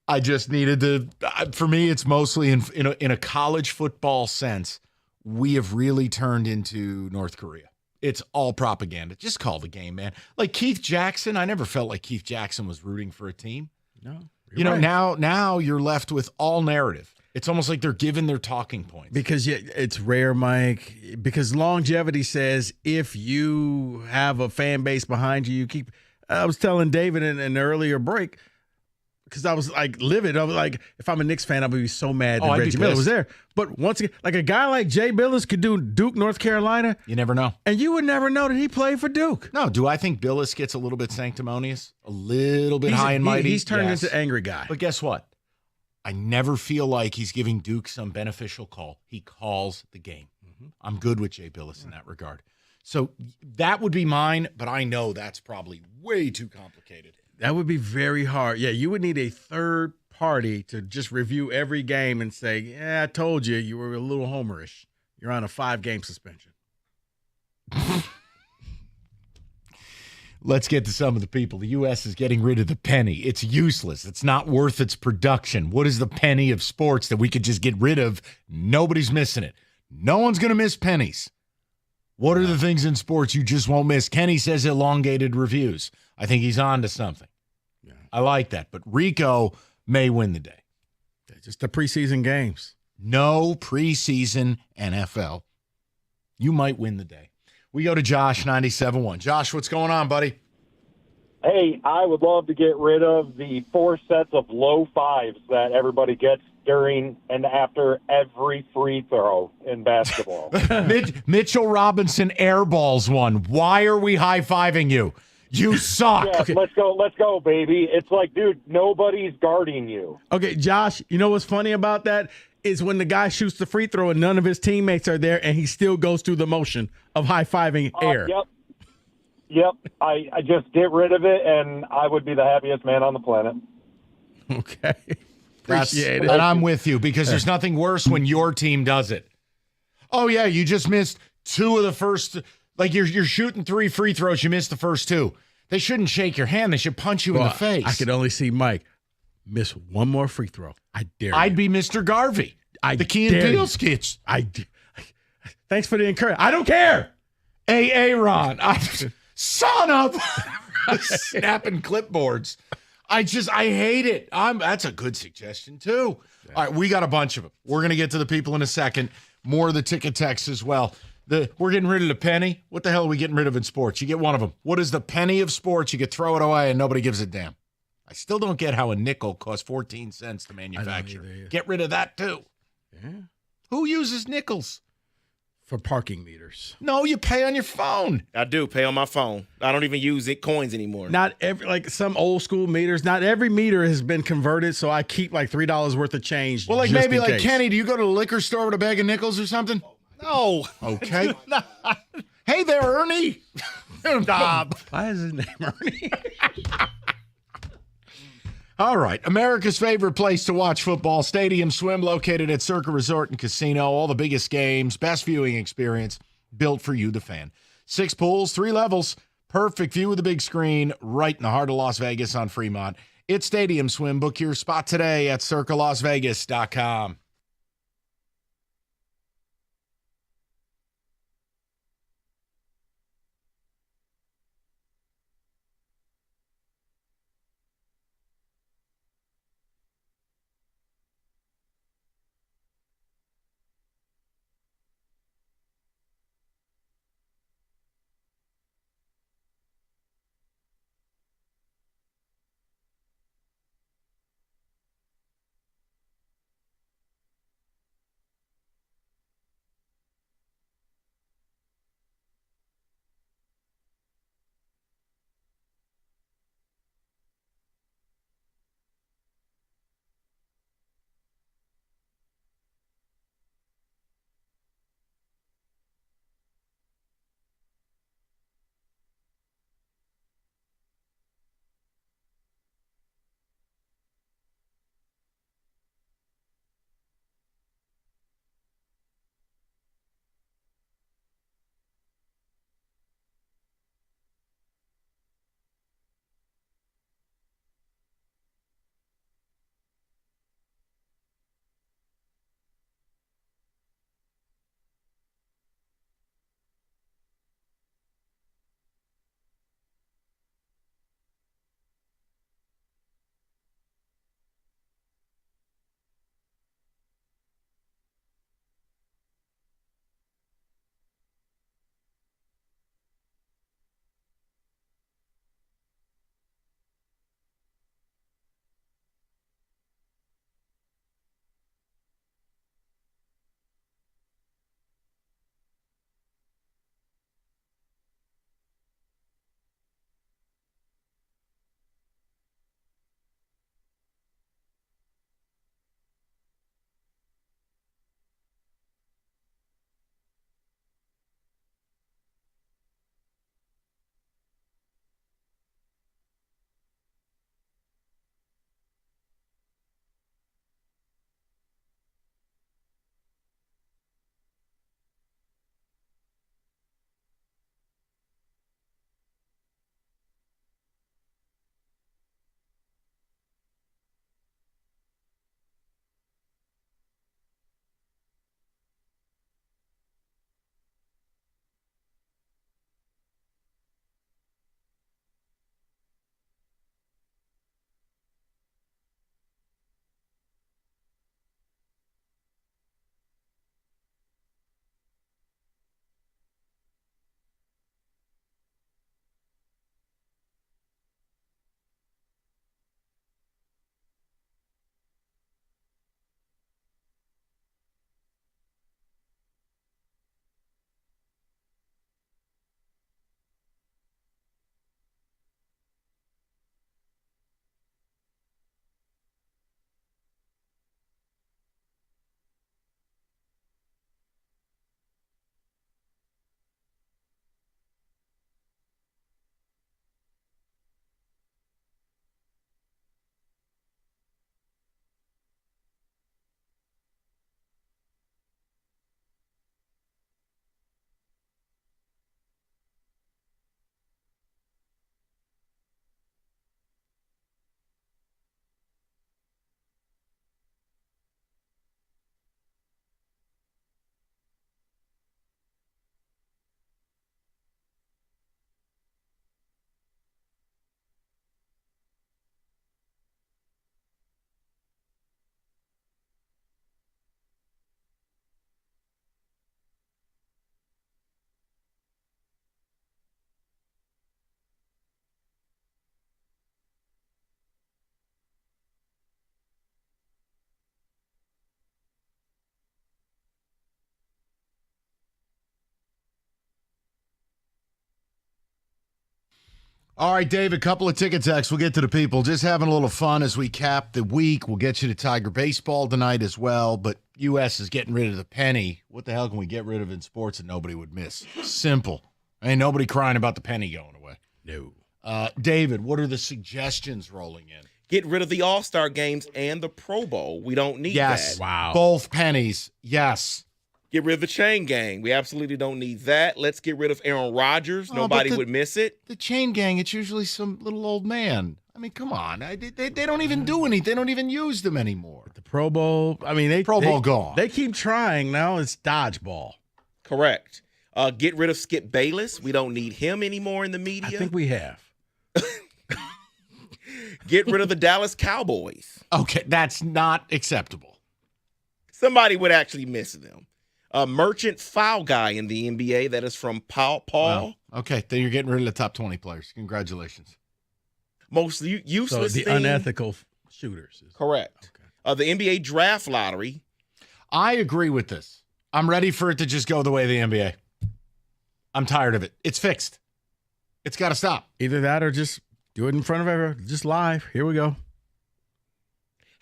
I just needed to. For me, it's mostly in a college football sense. We have really turned into North Korea. It's all propaganda. Just call the game, man. Like Keith Jackson, I never felt like Keith Jackson was rooting for a team. No. Now you're left with all narrative. It's almost like they're given their talking points. Because it's rare, Mike. Because longevity says if you have a fan base behind you, you keep. I was telling David in an earlier break, because I was like livid. I was like, if I'm a Knicks fan, I would be so mad that Reggie Miller was there. But once again, like a guy like Jay Billis could do Duke, North Carolina. You never know. And you would never know that he played for Duke. No, do I think Billis gets a little bit sanctimonious? A little bit high and mighty? He's turned into angry guy. But guess what? I never feel like he's giving Duke some beneficial call. He calls the game. I'm good with Jay Billis in that regard. So that would be mine, but I know that's probably way too complicated. That would be very hard. Yeah, you would need a third party to just review every game and say, yeah, I told you, you were a little homerish. You're on a 5-game suspension. Let's get to some of the people. The U.S. is getting rid of the penny. It's useless. It's not worth its production. What is the penny of sports that we could just get rid of? Nobody's missing it. No one's going to miss pennies. What are the things in sports you just won't miss? Kenny says elongated reviews. I think he's on to something. Yeah. I like that. But Rico may win the day. Just the preseason games. No preseason NFL. You might win the day. We go to Josh, 97.1. Josh, what's going on, buddy? Hey, I would love to get rid of the 4 sets of low fives that everybody gets during and after every free throw in basketball. Mitchell Robinson airballs one. Why are we high-fiving you? You suck. Yeah, okay. Let's go, baby. It's like, dude, nobody's guarding you. Okay, Josh, you know what's funny about that is when the guy shoots the free throw and none of his teammates are there and he still goes through the motion of high-fiving air. Yep. I just get rid of it, and I would be the happiest man on the planet. Okay. Appreciate it. And I'm with you because there's nothing worse when your team does it. Oh, yeah, you just missed 2 of the first. Like you're shooting 3 free throws. You missed the first 2. They shouldn't shake your hand. They should punch you in the face. I could only see Mike miss one more free throw. I dare I'd be Mr. Garvey. The Key and Peele sketch. Thanks for the encouragement. I don't care. Ron. Son of snapping clipboards. I hate it. That's a good suggestion, too. Yeah. All right, we got a bunch of them. We're going to get to the people in a second. More of the ticket texts as well. We're getting rid of the penny. What the hell are we getting rid of in sports? You get one of them. What is the penny of sports? You could throw it away and nobody gives a damn. I still don't get how a nickel costs 14 cents to manufacture. Get rid of that, too. Yeah. Who uses nickels? For parking meters. No, you pay on your phone. I do pay on my phone. I don't even use coins anymore. Not every, like some old school meters, not every meter has been converted, so I keep like $3 worth of change. Well, like maybe like Kenny, do you go to the liquor store with a bag of nickels or something? No. Okay. Hey there, Ernie. Stop. Why is his name Ernie? All right. America's favorite place to watch football, Stadium Swim, located at Circa Resort and Casino. All the biggest games, best viewing experience, built for you, the fan. 6 pools, 3 levels, perfect view of the big screen, right in the heart of Las Vegas on Fremont. It's Stadium Swim. Book your spot today at circalasvegas.com. All right, Dave, a couple of ticket texts. We'll get to the people. Just having a little fun as we cap the week. We'll get you to Tiger baseball tonight as well. But U.S. is getting rid of the penny. What the hell can we get rid of in sports that nobody would miss? Simple. Ain't nobody crying about the penny going away. No. David, what are the suggestions rolling in? Get rid of the All-Star games and the Pro Bowl. We don't need Yes. that. Wow. Both pennies. Yes. Get rid of the chain gang. We absolutely don't need that. Let's get rid of Aaron Rodgers. Oh, Nobody would miss it. The chain gang, it's usually some little old man. I mean, come on. They don't even do anything. They don't even use them anymore. The Pro Bowl, I mean, Pro Bowl gone. They keep trying now. It's dodgeball. Correct. Get rid of Skip Bayless. We don't need him anymore in the media. I think we have. Get rid of the Dallas Cowboys. Okay, that's not acceptable. Somebody would actually miss them. A merchant foul guy in the NBA. That is from Paul. Well, okay, then you're getting rid of the top 20 players. Congratulations. Most useless So the thing. unethical shooters. Correct. Okay. The NBA draft lottery. I agree with this. I'm ready for it to just go the way of the NBA. I'm tired of it. It's fixed. It's got to stop. Either that or just do it in front of everyone. Just live. Here we go.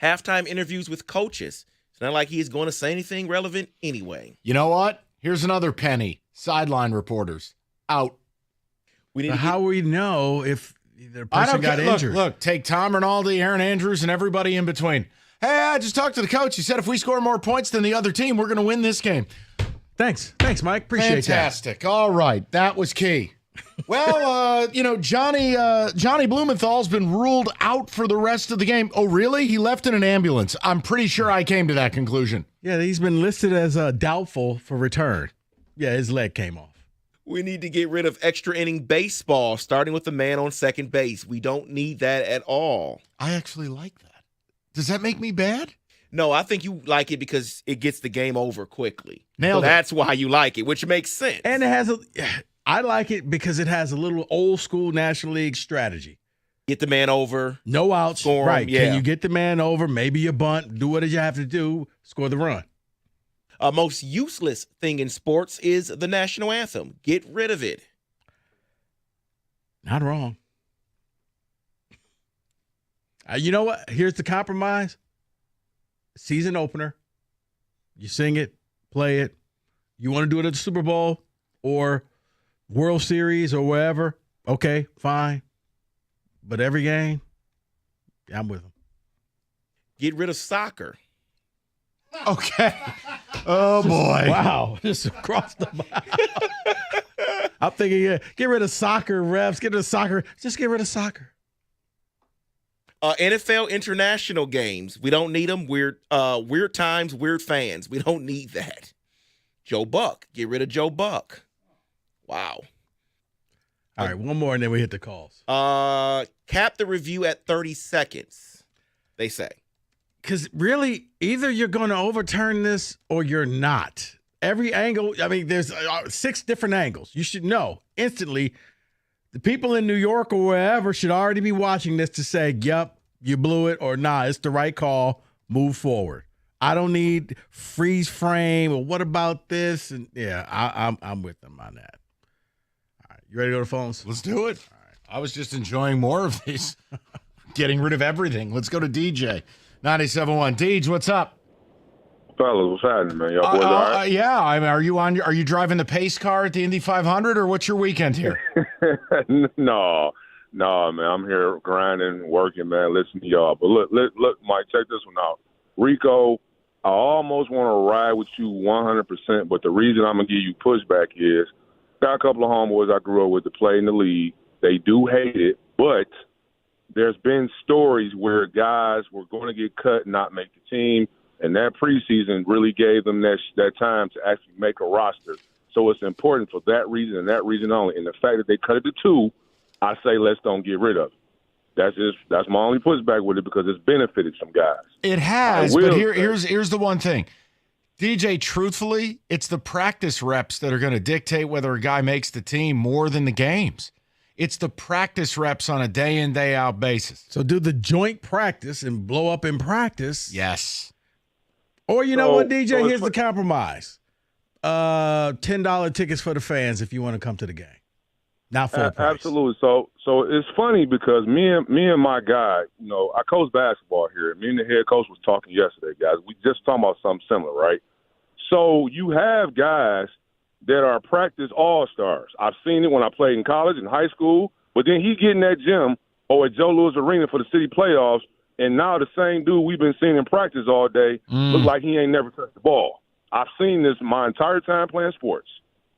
Halftime interviews with coaches. It's not like he's going to say anything relevant anyway. You know what? Here's another penny. Sideline reporters. Out. We need How we know if their person got injured? Look, take Tom Rinaldi, Aaron Andrews, and everybody in between. Hey, I just talked to the coach. He said if we score more points than the other team, we're going to win this game. Thanks, Mike. Appreciate Fantastic. All right. That was key. Well, Johnny Blumenthal's been ruled out for the rest of the game. Oh, really? He left in an ambulance. I'm pretty sure I came to that conclusion. Yeah, he's been listed as doubtful for return. Yeah, his leg came off. We need to get rid of extra inning baseball, starting with the man on second base. We don't need that at all. I actually like that. Does that make me bad? No, I think you like it because it gets the game over quickly. Nailed it. That's why you like it, which makes sense. And it has I like it because it has a little old school National League strategy. Get the man over. No outs. Score 'em, right. yeah. Can you get the man over? Maybe you bunt. Do what you have to do. Score the run. Most useless thing in sports is the national anthem. Get rid of it. Not wrong. You know what? Here's the compromise. Season opener. You sing it, play it. You want to do it at the Super Bowl or World Series or wherever? Okay, fine. But every game, I'm with them. Get rid of soccer. Okay. Oh, boy. Wow. Just across the I'm thinking, get rid of soccer refs. Get rid of soccer. Just get rid of soccer. NFL international games. We don't need them. Weird times, weird fans. We don't need that. Joe Buck. Get rid of Joe Buck. Wow. All right, one more and then we hit the calls. Cap the review at 30 seconds, they say. Because really, either you're going to overturn this or you're not. Every angle, I mean, there's 6 different angles. You should know instantly. The people in New York or wherever should already be watching this to say, yep, you blew it, or nah, it's the right call. Move forward. I don't need freeze frame or what about this? And yeah, I'm with them on that. All right, you ready to go to phones? Let's do it. All right. I was just enjoying more of these. Getting rid of everything. Let's go to DJ. 97.1. Deej, what's up? Fellas, what's happening, man? Y'all boys all right? Yeah. I mean, are you driving the pace car at the Indy 500, or what's your weekend here? No, man. I'm here grinding, working, man. Listen to y'all. But look, Mike, check this one out. Rico, I almost want to ride with you 100%, but the reason I'm going to give you pushback is got a couple of homeboys I grew up with that play in the league. They do hate it, but there's been stories where guys were going to get cut and not make the team. And that preseason really gave them that time to actually make a roster. So it's important for that reason and that reason only. And the fact that they cut it to 2, I say let's don't get rid of it. That's my only pushback with it because it's benefited some guys. It has, but here's the one thing. DJ, truthfully, it's the practice reps that are going to dictate whether a guy makes the team more than the games. It's the practice reps on a day in, day out basis. So do the joint practice and blow up in practice. Yes. Or you know what, DJ? Here's the compromise. $10 tickets for the fans if you want to come to the game. Not full price. Absolutely. So it's funny because me and my guy, I coach basketball here. Me and the head coach was talking yesterday, guys. We just talking about something similar, right? So you have guys that are practice all-stars. I've seen it when I played in college and high school, but then he get in that gym or at Joe Louis Arena for the city playoffs, and now the same dude we've been seeing in practice all day look like he ain't never touched the ball. I've seen this my entire time playing sports.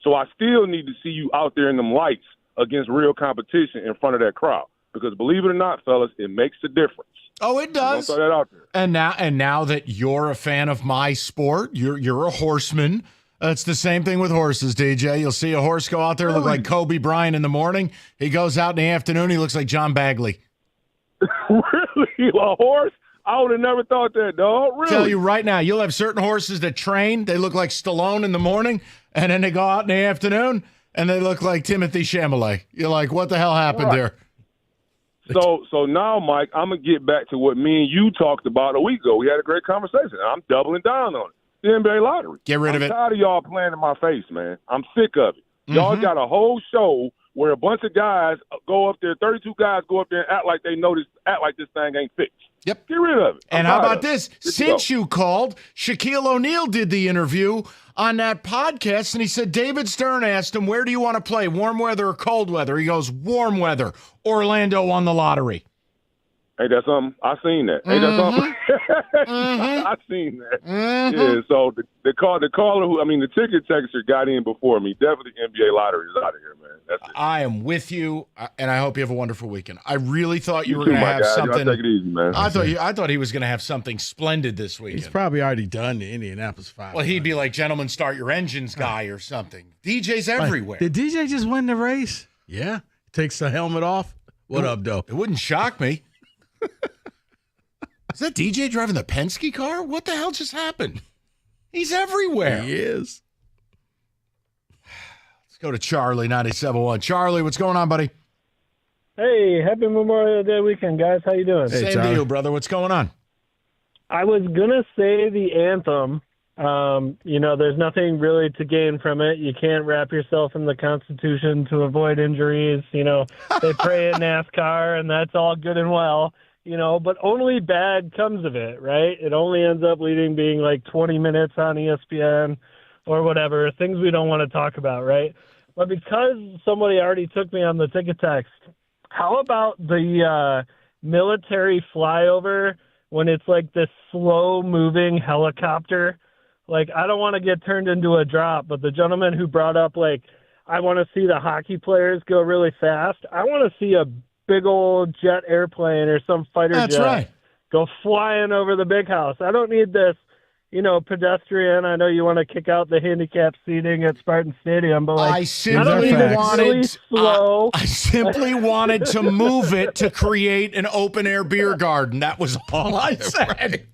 So I still need to see you out there in them lights against real competition in front of that crowd. Because believe it or not, fellas, it makes a difference. Oh, it does. Throw that out there. And now that you're a fan of my sport, you're a horseman. It's the same thing with horses, DJ. You'll see a horse go out there look like Kobe Bryant in the morning. He goes out in the afternoon, he looks like John Bagley. Really? A horse? I would have never thought that, dog. Really? Tell you right now, you'll have certain horses that train. They look like Stallone in the morning, and then they go out in the afternoon, and they look like Timothy Chalamet. You're like, what the hell happened there? So now, Mike, I'm going to get back to what me and you talked about a week ago. We had a great conversation. I'm doubling down on it. The NBA lottery. Get rid of it. I'm tired of y'all playing in my face, man. I'm sick of it. Y'all got a whole show where a bunch of guys go up there, 32 guys go up there and act like they know this, act like this thing ain't fixed. Yep. Get rid of it. And how about this? Since you called, Shaquille O'Neal did the interview on that podcast, and he said David Stern asked him, where do you want to play, warm weather or cold weather? He goes, warm weather. Orlando won the lottery. Hey, that's something. I seen that. Hey, that's something. I seen that. Yeah. So the caller who, the ticket texter got in before me. Definitely NBA lottery is out of here, man. That's it. I am with you, and I hope you have a wonderful weekend. I really thought you were going to have something. Take it easy, man. I thought he was going to have something splendid this weekend. He's probably already done the Indianapolis 500. Well, he'd be like, gentlemen, start your engines guy or something. DJ's everywhere. Did DJ just win the race? Yeah. Takes the helmet off. What up, though? It wouldn't shock me. Is that DJ driving the Penske car? What the hell just happened? He's everywhere. He is. Let's go to Charlie, 97.1. Charlie, what's going on, buddy? Hey, happy Memorial Day weekend, guys. How you doing? Hey, same to you, brother. What's going on? I was going to say the anthem. There's nothing really to gain from it. You can't wrap yourself in the Constitution to avoid injuries. They pray in NASCAR, and that's all good and well. But only bad comes of it, right? It only ends up being like 20 minutes on ESPN or whatever, things we don't want to talk about, right? But because somebody already took me on the ticket text, how about the military flyover when it's like this slow-moving helicopter? Like, I don't want to get turned into a drop, but the gentleman who brought up, I want to see the hockey players go really fast. I want to see a big old jet airplane or some fighter jet go flying over the big house. I don't need this, pedestrian. I know you want to kick out the handicap seating at Spartan Stadium, but I simply wanted to move it to create an open air beer garden. That was all I said.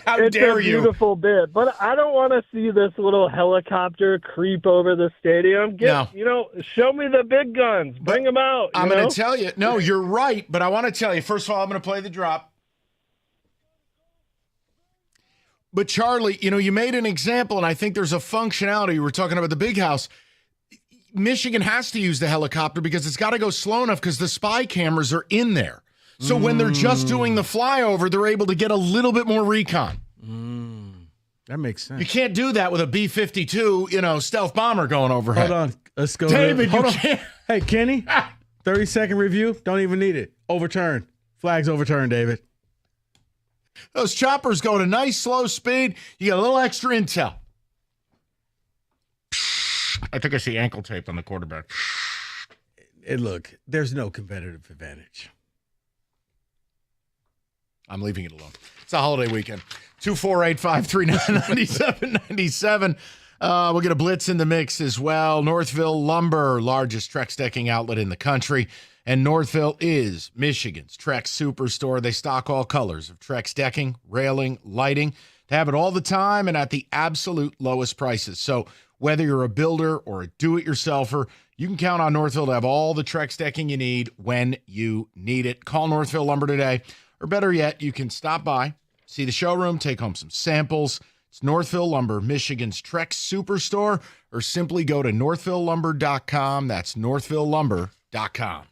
How dare you? It's a beautiful bit, but I don't want to see this little helicopter creep over the stadium. Show me the big guns. Bring them out. I'm going to tell you. No, you're right, but I want to tell you. First of all, I'm going to play the drop. But Charlie, you made an example, and I think there's a functionality. You were talking about the big house. Michigan has to use the helicopter because it's got to go slow enough because the spy cameras are in there. So when they're just doing the flyover, they're able to get a little bit more recon. That makes sense. You can't do that with a B-52, stealth bomber going overhead. Hold on. Let's go. David, Hold on. can't. Hey, Kenny, 30-second review. Don't even need it. Overturn. Flag's overturned, David. Those choppers go at a nice slow speed. You get a little extra intel. I think I see ankle tape on the quarterback. And look, there's no competitive advantage. I'm leaving it alone. It's a holiday weekend. 248-539-9797. We'll get a blitz in the mix as well. Northville Lumber, largest Trex decking outlet in the country. And Northville is Michigan's Trex superstore. They stock all colors of Trex decking, railing, lighting, to have it all the time and at the absolute lowest prices. So whether you're a builder or a do-it-yourselfer, you can count on Northville to have all the Trex decking you need when you need it. Call Northville Lumber today. Or better yet, you can stop by, see the showroom, take home some samples, It's Northville Lumber, Michigan's Trex Superstore, or simply go to northvillelumber.com. That's northvillelumber.com.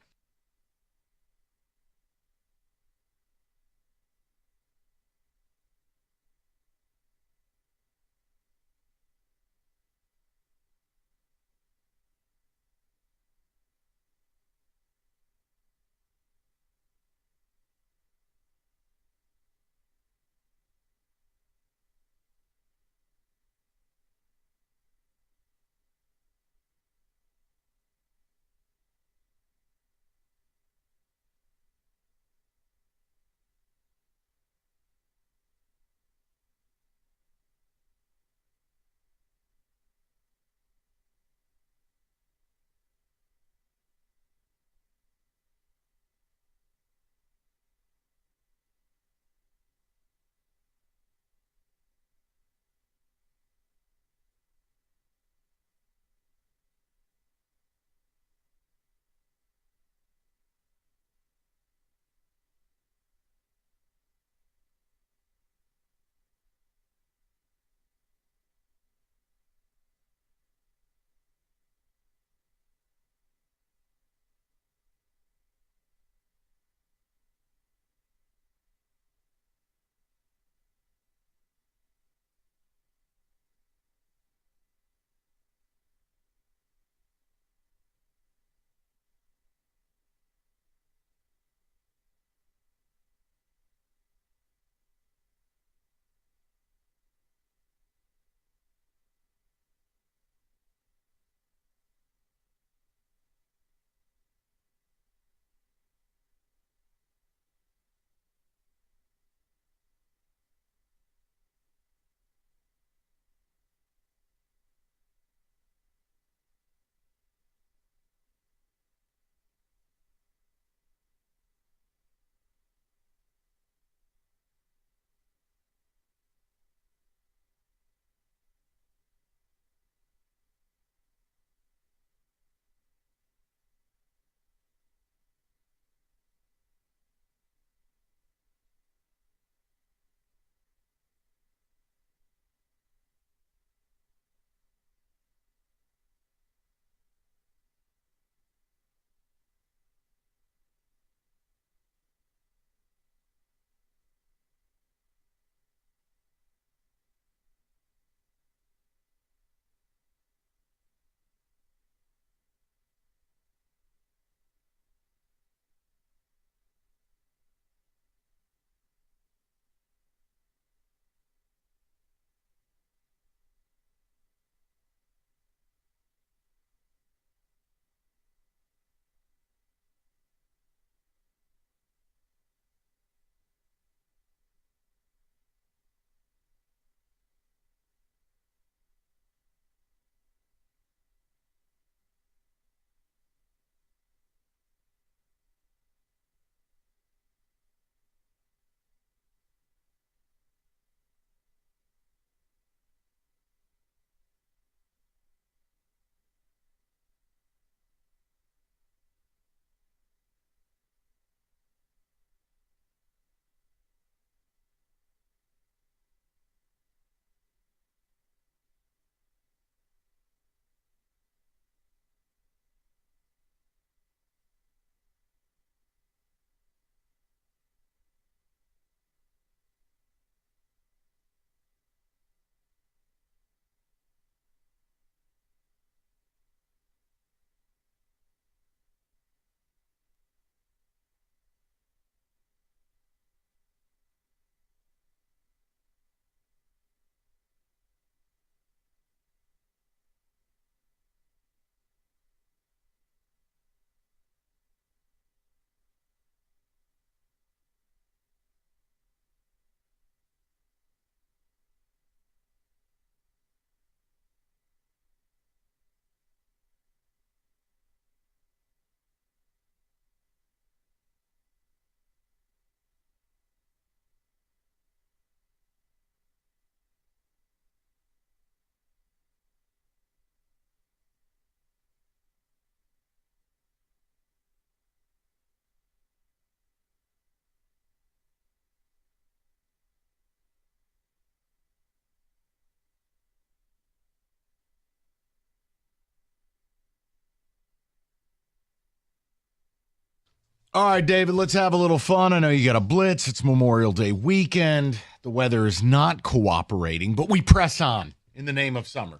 All right, David, let's have a little fun. I know you got a blitz. It's Memorial Day weekend. The weather is not cooperating, but we press on in the name of summer.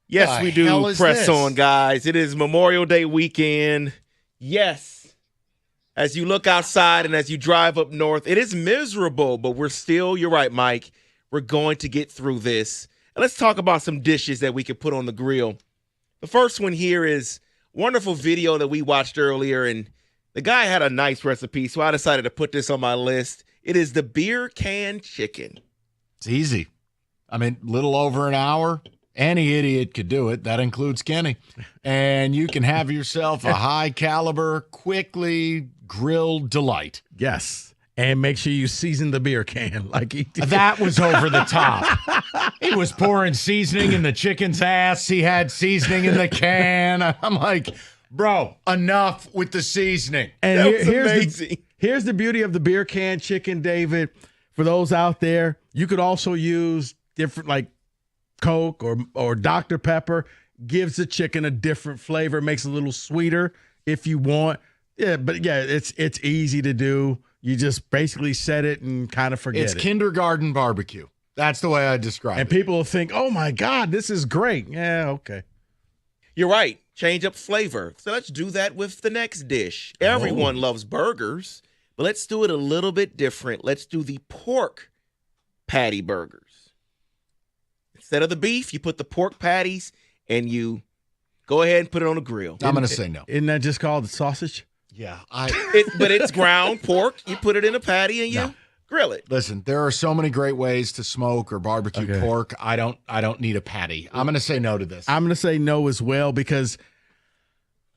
Yes, we do press on, guys. It is Memorial Day weekend. Yes. As you look outside and as you drive up north, it is miserable, but you're right, Mike, we're going to get through this. And let's talk about some dishes that we could put on the grill. The first one here is a wonderful video that we watched earlier, and the guy had a nice recipe, so I decided to put this on my list. It is the beer can chicken. It's easy. I mean, little over an hour. Any idiot could do it. That includes Kenny. And you can have yourself a high caliber, quickly grilled delight. Yes. And make sure you season the beer can like he did. That was over the top. He was pouring seasoning in the chicken's ass. He had seasoning in the can. I'm like, bro, enough with the seasoning. And here's the beauty of the beer can chicken, David. For those out there, you could also use different, like, Coke or Dr. Pepper. Gives the chicken a different flavor, makes it a little sweeter if you want. Yeah, but yeah, it's easy to do. You just basically set it and kind of forget it. It's kindergarten barbecue. That's the way I describe it. And people will think, oh my God, this is great. Yeah, okay. You're right. Change up flavor. So let's do that with the next dish. Everyone loves burgers, but let's do it a little bit different. Let's do the pork patty burgers. Instead of the beef, you put the pork patties and you go ahead and put it on the grill. I'm going to say no. Isn't that just called the sausage? Yeah. But it's ground pork. You put it in a patty and you grill it. Listen, there are so many great ways to smoke or barbecue pork. I don't need a patty. I'm going to say no to this. I'm going to say no as well because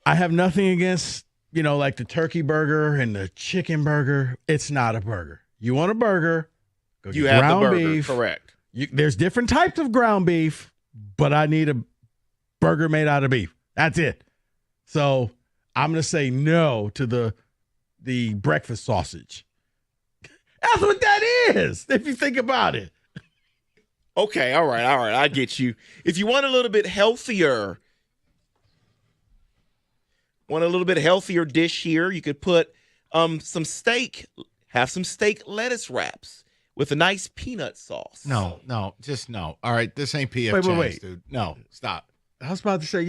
I have nothing against, like the turkey burger and the chicken burger. It's not a burger. You want a burger, go you get have ground the burger, beef. correct. There's different types of ground beef, but I need a burger made out of beef. That's it. So I'm going to say no to the breakfast sausage. That's what that is, if you think about it. Okay, all right. I get you. If you want a little bit healthier dish here, you could put some steak, have some steak lettuce wraps with a nice peanut sauce. No, just no. All right, this ain't P.F. Chang's, wait. dude. No, stop. I was about to say,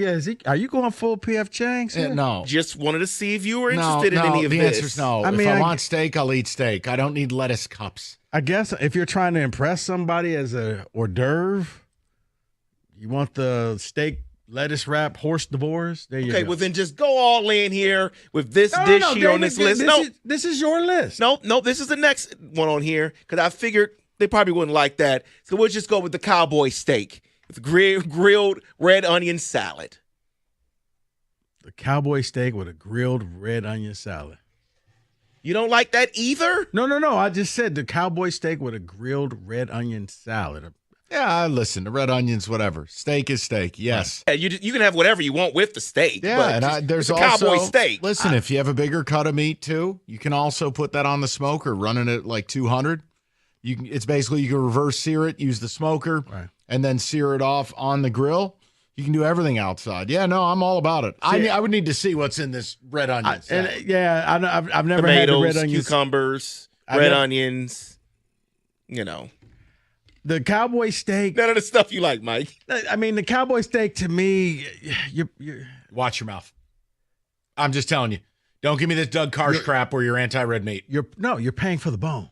are you going full P.F. Chang's? No. Just wanted to see if you were interested in any of this. The answer's no. If I want steak, I'll eat steak. I don't need lettuce cups. I guess if you're trying to impress somebody as a hors d'oeuvre, you want the steak lettuce wrap horse divorce. There you go. Okay, well then just go all in here with this dish here, David, on this list. This is your list. Nope. This is the next one on here because I figured they probably wouldn't like that. So we'll just go with the cowboy steak with grilled red onion salad. The cowboy steak with a grilled red onion salad. You don't like that either? No. I just said the cowboy steak with a grilled red onion salad. Yeah, listen, the red onions, whatever. Steak is steak, yes. Yeah, you can have whatever you want with the steak. Yeah, and there's also cowboy steak. Listen, if you have a bigger cut of meat too, you can also put that on the smoker, running it like 200. It's basically you can reverse sear it, use the smoker, and then sear it off on the grill. You can do everything outside. Yeah, no, I'm all about it. I would need to see what's in this red onion salad. I've never Tomatoes, had the red onions, cucumbers, red onions. The cowboy steak. None of the stuff you like, Mike. I mean, the cowboy steak to me, you watch your mouth. I'm just telling you. Don't give me this Doug Karsh crap where you're anti-red meat. You're paying for the bone.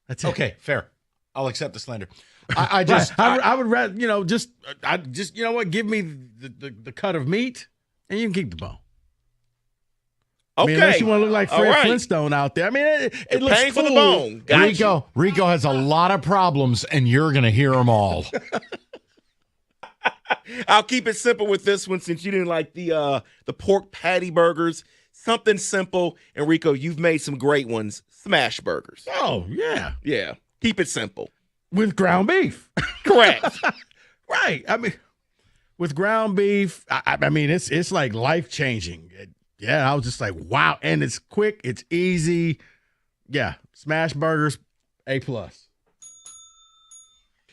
That's it. Okay, fair. I'll accept the slander. I would rather, you know what? Give me the cut of meat, and you can keep the bone. Okay. Unless you want to look like Fred Flintstone out there. I mean, it looks paying cool. for the bone. Gotcha. Rico has a lot of problems, and you're going to hear them all. I'll keep it simple with this one since you didn't like the pork patty burgers. Something simple. And Rico, you've made some great ones. Smash burgers. Oh, yeah. Yeah. Keep it simple. With ground beef. Correct. Right. I mean, with ground beef, I mean, it's like life-changing. Yeah, I was just like, wow. And it's quick. It's easy. Yeah, smash burgers, A+.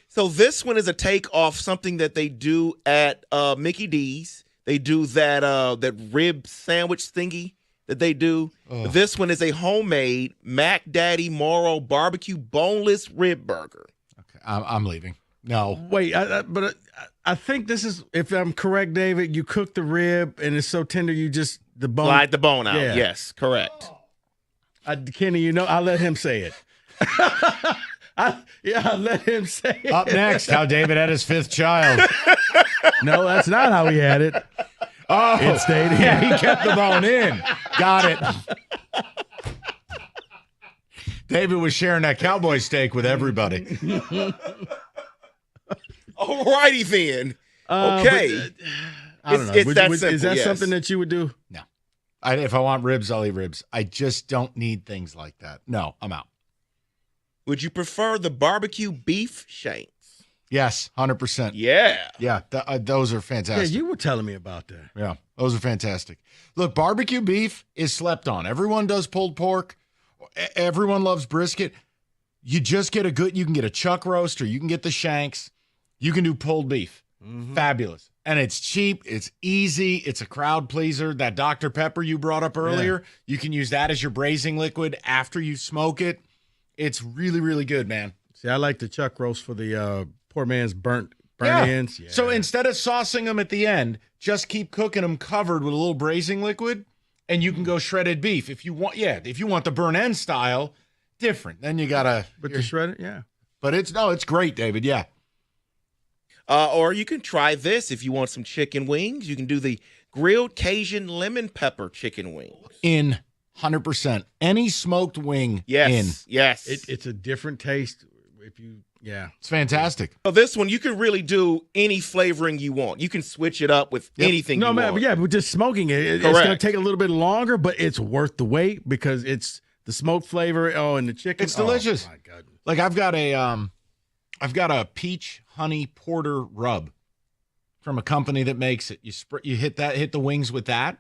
So this one is a take off something that they do at Mickey D's. They do that rib sandwich thingy that they do. Ugh. This one is a homemade Mac Daddy Morrow barbecue boneless rib burger. Okay, I'm leaving. No. Wait, but I think this is, if I'm correct, David, you cook the rib and it's so tender you just, the bone. Slide the bone out. Yeah. Yes, correct. Kenny, I'll let him say it. I'll let him say it. Up next, how David had his 5th child. No, that's not how he had it. Oh, It stayed in. yeah, he kept the bone in. Got it. David was sharing that cowboy steak with everybody. All righty then. Okay. I don't know. It's that Is simple, that yes. something that you would do? No. If I want ribs, I'll eat ribs. I just don't need things like that. No, I'm out. Would you prefer the barbecue beef shanks? Yes, 100%. Yeah. Yeah, those are Yeah, fantastic. you were telling me about that. Yeah, those are fantastic. Look, barbecue beef is slept on. Everyone does pulled pork. Everyone loves brisket. You just get you can get a chuck roast or you can get the shanks. You can do pulled beef. Mm-hmm. Fabulous. And it's cheap. It's easy. It's a crowd pleaser. That Dr. Pepper you brought up earlier, you can use that as your braising liquid after you smoke it. It's really, really good, man. See, I like the chuck roast for the poor man's burnt Yeah. ends. Yeah. So instead of saucing them at the end, just keep cooking them covered with a little braising liquid, and you can go shredded beef. If you want the burn end style, different. Then you gotta. But the shredded, yeah. But it's great, David. Yeah. Or you can try this if you want some chicken wings. You can do the grilled Cajun lemon pepper chicken wings. In 100%. Any smoked wing. Yes. Yes. It's a different taste. If you, it's fantastic. So this one, you can really do any flavoring you want. You can switch it up with anything No, you man, want. but but just smoking it, it's going to take a little bit longer, but it's worth the wait because it's the smoke flavor. Oh, and the chicken. It's delicious. Oh, my goodness. Like I've got a peach honey porter rub from a company that makes it. You hit the wings with that,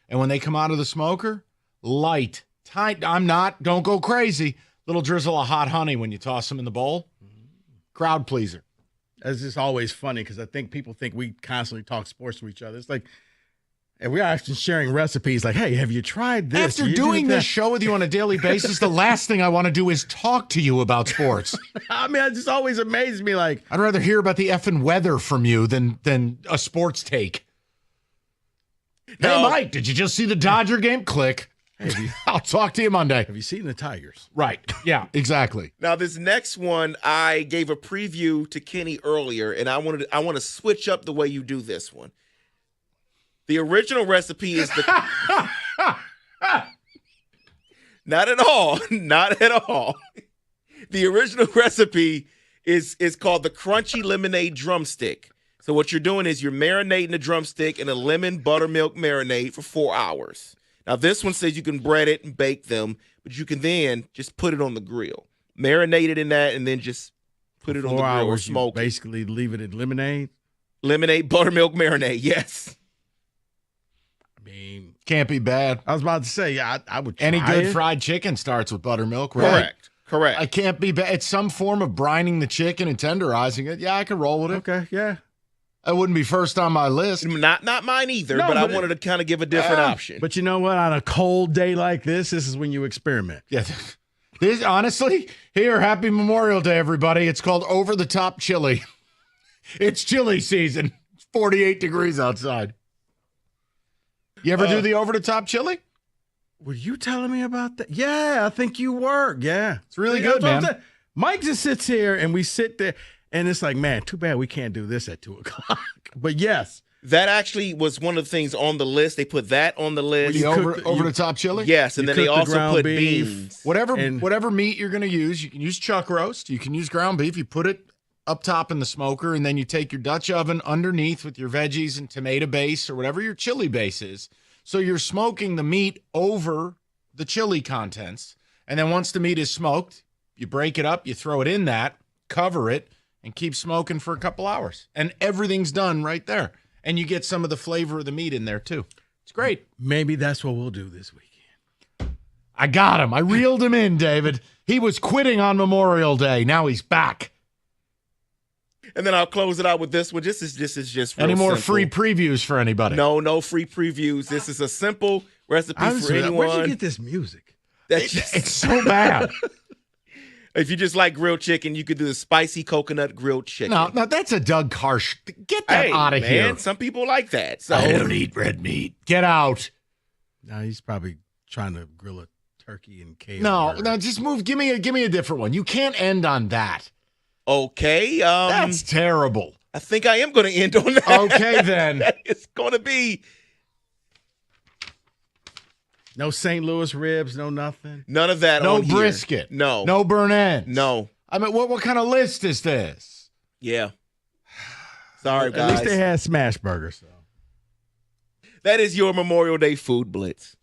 and when they come out of the smoker, light, tight. Don't go crazy. Little drizzle of hot honey when you toss them in the bowl. Crowd pleaser. It's just always funny because I think people think we constantly talk sports to each other. It's like, and we're actually sharing recipes like, hey, have you tried this? After doing this show with you on a daily basis, the last thing I want to do is talk to you about sports. I mean, it just always amazes me. Like, I'd rather hear about the effing weather from you than a sports take. Hey, Mike, did you just see the Dodger game? Click. I'll talk to you Monday. Have you seen the Tigers? Right. Yeah, exactly. Now, this next one, I gave a preview to Kenny earlier, and I want to switch up the way you do this one. The original recipe is not at all. Not at all. The original recipe is called the crunchy lemonade drumstick. So what you're doing is you're marinating the drumstick in a lemon buttermilk marinade for 4 hours. Now, this one says you can bread it and bake them, but you can then just put it on the grill. Marinate it in that and then just put it on the grill or smoke it. Basically leave it in lemonade? Lemonade buttermilk marinade, yes. I mean, can't be bad. I was about to say, I would try Any good it. fried chicken starts with buttermilk, right? Correct. I can't be bad. It's some form of brining the chicken and tenderizing it. Yeah, I can roll with it. Okay, yeah. That wouldn't be first on my list. Not mine either, No, but I but wanted to kind of give a different option. But you know what? On a cold day like this is when you experiment. Yeah. This, honestly, here, happy Memorial Day, everybody. It's called Over the Top Chili. It's chili season. It's 48 degrees outside. You ever do the Over the Top chili? Were you telling me about that? Yeah, I think you were. Yeah. It's really good, man. Mike just sits here and we sit there and it's like, man, too bad we can't do this at 2:00. But yes. That actually was one of the things on the list. They put that on the list. The over the top chili? Yes, and then they also put beans. Whatever meat you're going to use, you can use chuck roast, you can use ground beef. You put it up top in the smoker, and then you take your Dutch oven underneath with your veggies and tomato base or whatever your chili base is. So you're smoking the meat over the chili contents. And then once the meat is smoked, you break it up, you throw it in that, cover it, and keep smoking for a couple hours. And everything's done right there. And you get some of the flavor of the meat in there, too. It's great. Maybe that's what we'll do this weekend. I got him. I reeled him in, David. He was quitting on Memorial Day. Now he's back. And then I'll close it out with this one. This is just real Any more simple. free previews for anybody? No free previews. This is a simple recipe for anyone. Where'd you get this music? It's so bad. If you just like grilled chicken, you could do the spicy coconut grilled chicken. No, that's a Doug Karsh. Get that out of here. Some people like that. So I don't eat red meat. Get out. No, he's probably trying to grill a turkey and kale. No, just move. Give me a different one. You can't end on that. Okay. That's terrible. I think I am going to end on that. Okay, then. It's going to be no St. Louis ribs, no nothing. none of that. No on here. brisket. No burnt ends. No. I mean, what kind of list is this? Yeah. Sorry, guys. At least they had smash burgers. So. That is your Memorial Day food blitz.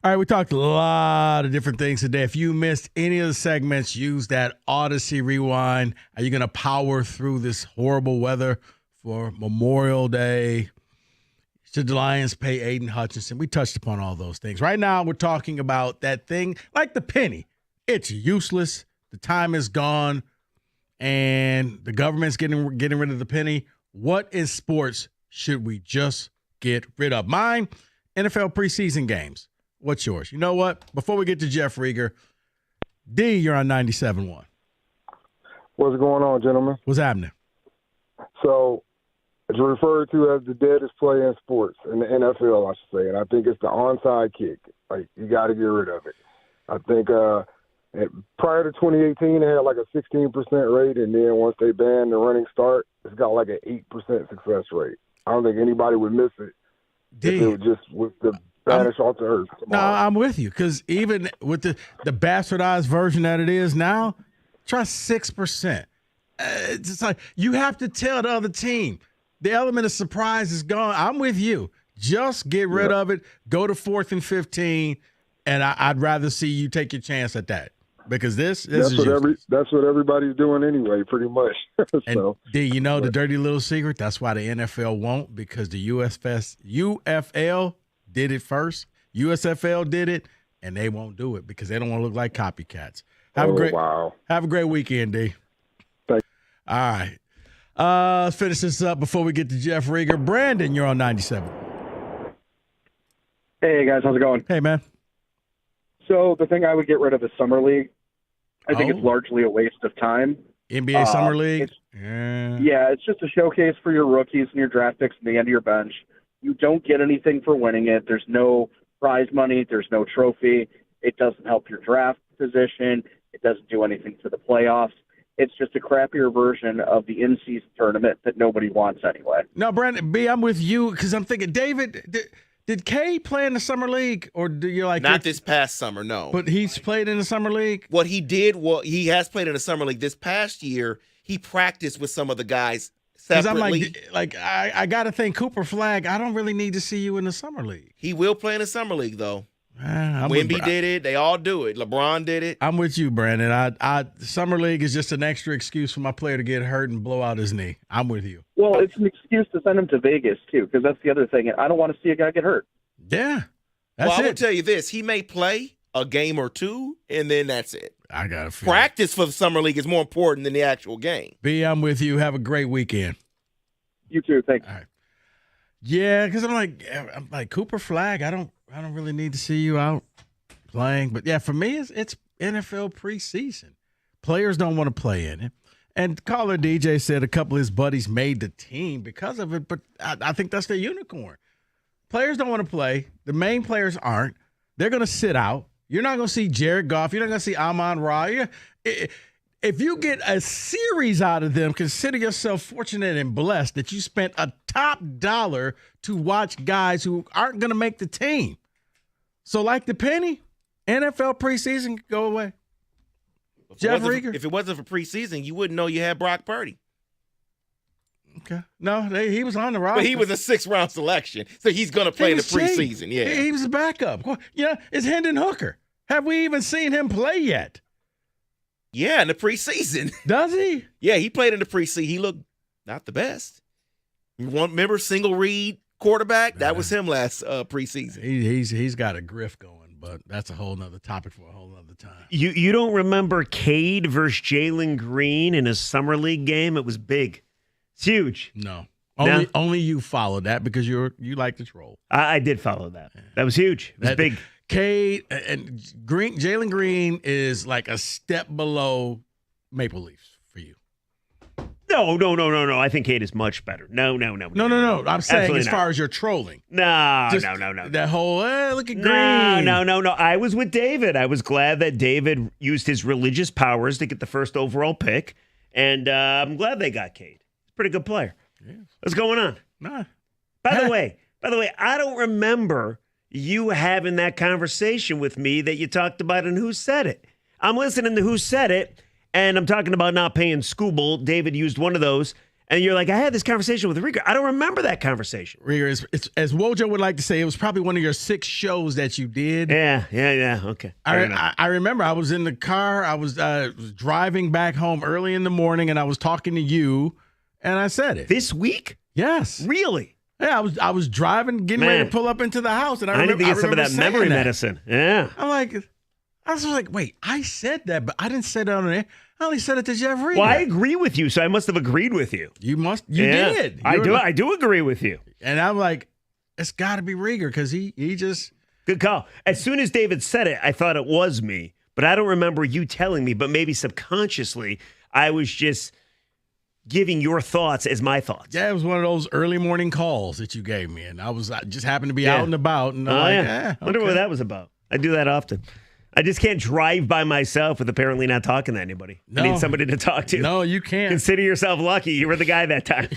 All right, we talked a lot of different things today. If you missed any of the segments, use that Odyssey Rewind. Are you going to power through this horrible weather for Memorial Day? Should the Lions pay Aiden Hutchinson? We touched upon all those things. Right now, we're talking about that thing like the penny. It's useless. The time is gone, and the government's getting rid of the penny. What in sports should we just get rid of? Mine, NFL preseason games. What's yours? You know what? Before we get to Jeff Rieger, D, you're on 97.1. What's going on, gentlemen? What's happening? So it's referred to as the deadest play in sports, in the NFL, I should say, and I think it's the onside kick. Like, you got to get rid of it. I think prior to 2018, they had like a 16% rate, and then once they banned the running start, it's got like an 8% success rate. I don't think anybody would miss it if it was just with the banish off the earth. No, I'm with you, because even with the bastardized version that it is now, try 6%. It's just like you have to tell the other team. The element of surprise is gone. I'm with you. Just get rid of it. Go to 4th and 15, and I'd rather see you take your chance at that, because this is that's what everybody's doing anyway, pretty much. So, D, you know the dirty little secret? That's why the NFL won't, because the UFL did it first. USFL did it, and they won't do it because they don't want to look like copycats. Have a great weekend, D. Thanks. All right. Let's finish this up before we get to Jeff Rieger. Brandon, you're on 97. Hey, guys. How's it going? Hey, man. So the thing I would get rid of is Summer League. I think it's largely a waste of time. NBA Summer League? Yeah, it's just a showcase for your rookies and your draft picks at the end of your bench. You don't get anything for winning it. There's no prize money. There's no trophy. It doesn't help your draft position. It doesn't do anything for the playoffs. It's just a crappier version of the in-season tournament that nobody wants anyway. No, Brandon, B, I'm with you, because I'm thinking, David, did Cade play in the Summer League? Or do you like Not this past summer, no. But he's played in the Summer League? What he did, he has played in the Summer League. This past year, he practiced with some of the guys separately. Because I'm like I got to think, Cooper Flagg, I don't really need to see you in the Summer League. He will play in the Summer League, though. Wemby did it. They all do it. LeBron did it. I'm with you, Brandon. Summer League is just an extra excuse for my player to get hurt and blow out his knee. I'm with you. Well, it's an excuse to send him to Vegas, too, because that's the other thing. I don't want to see a guy get hurt. Yeah. Well, I will tell you this. He may play a game or two, and then that's it. I got to practice for the Summer League is more important than the actual game. B, I'm with you. Have a great weekend. You too. Thanks. All right. Yeah, because I'm like Cooper Flagg. I don't really need to see you out playing. But yeah, for me, it's NFL preseason. Players don't want to play in it. And caller DJ said a couple of his buddies made the team because of it, but I think that's the unicorn. Players don't want to play. The main players aren't. They're going to sit out. You're not going to see Jared Goff. You're not going to see Amon-Ra. If you get a series out of them, consider yourself fortunate and blessed that you spent a top dollar to watch guys who aren't going to make the team. So like the penny, NFL preseason could go away. Jeff Rieger? If it wasn't for preseason, you wouldn't know you had Brock Purdy. Okay. No, he was on the roster. But he was a 6th-round selection, so he's going to play in the preseason. Yeah, he was a backup. Yeah, it's Hendon Hooker. Have we even seen him play yet? Yeah, in the preseason. Does he? Yeah, he played in the preseason. He looked not the best. Remember single read quarterback? That was him last preseason. He's got a grift going, but that's a whole nother topic for a whole other time. You don't remember Cade versus Jalen Green in a Summer League game? It was big. It's huge. No. Only you followed that because you like to troll. I did follow that. That was huge. It was big. Cade and Jalen Green is like a step below Maple Leafs for you. No. I think Cade is much better. No. I'm saying as far as your trolling. No. That whole, look at Green. No. I was with David. I was glad that David used his religious powers to get the first overall pick, and I'm glad they got Cade. He's a pretty good player. Yeah. What's going on? Nah. By the way, I don't remember you having that conversation with me that you talked about in Who Said It. I'm listening to Who Said It, and I'm talking about not paying Scooble. David used one of those, And you're like, I had this conversation with Rieger. I don't remember that conversation. Rieger, as Wojo would like to say, it was probably one of your 6 shows that you did. Yeah. Okay. I remember I was in the car. I was driving back home early in the morning, and I was talking to you, and I said it. This week? Yes. Really? Yeah, I was driving, getting ready to pull up into the house, and I need to get some of that memory medicine. Yeah. I was like, wait, I said that, but I didn't say that on the air. I only said it to Jeff Rieger. Well, I agree with you, so I must have agreed with you. You did. I do agree with you. And I'm like, it's got to be Rieger because he just. Good call. As soon as David said it, I thought it was me, but I don't remember you telling me, but maybe subconsciously I was just giving your thoughts as my thoughts. Yeah, it was one of those early morning calls that you gave me, and I just happened to be out and about. And I wonder what that was about. I do that often. I just can't drive by myself with apparently not talking to anybody. I need somebody to talk to. No, you can't. Consider yourself lucky. You were the guy that time.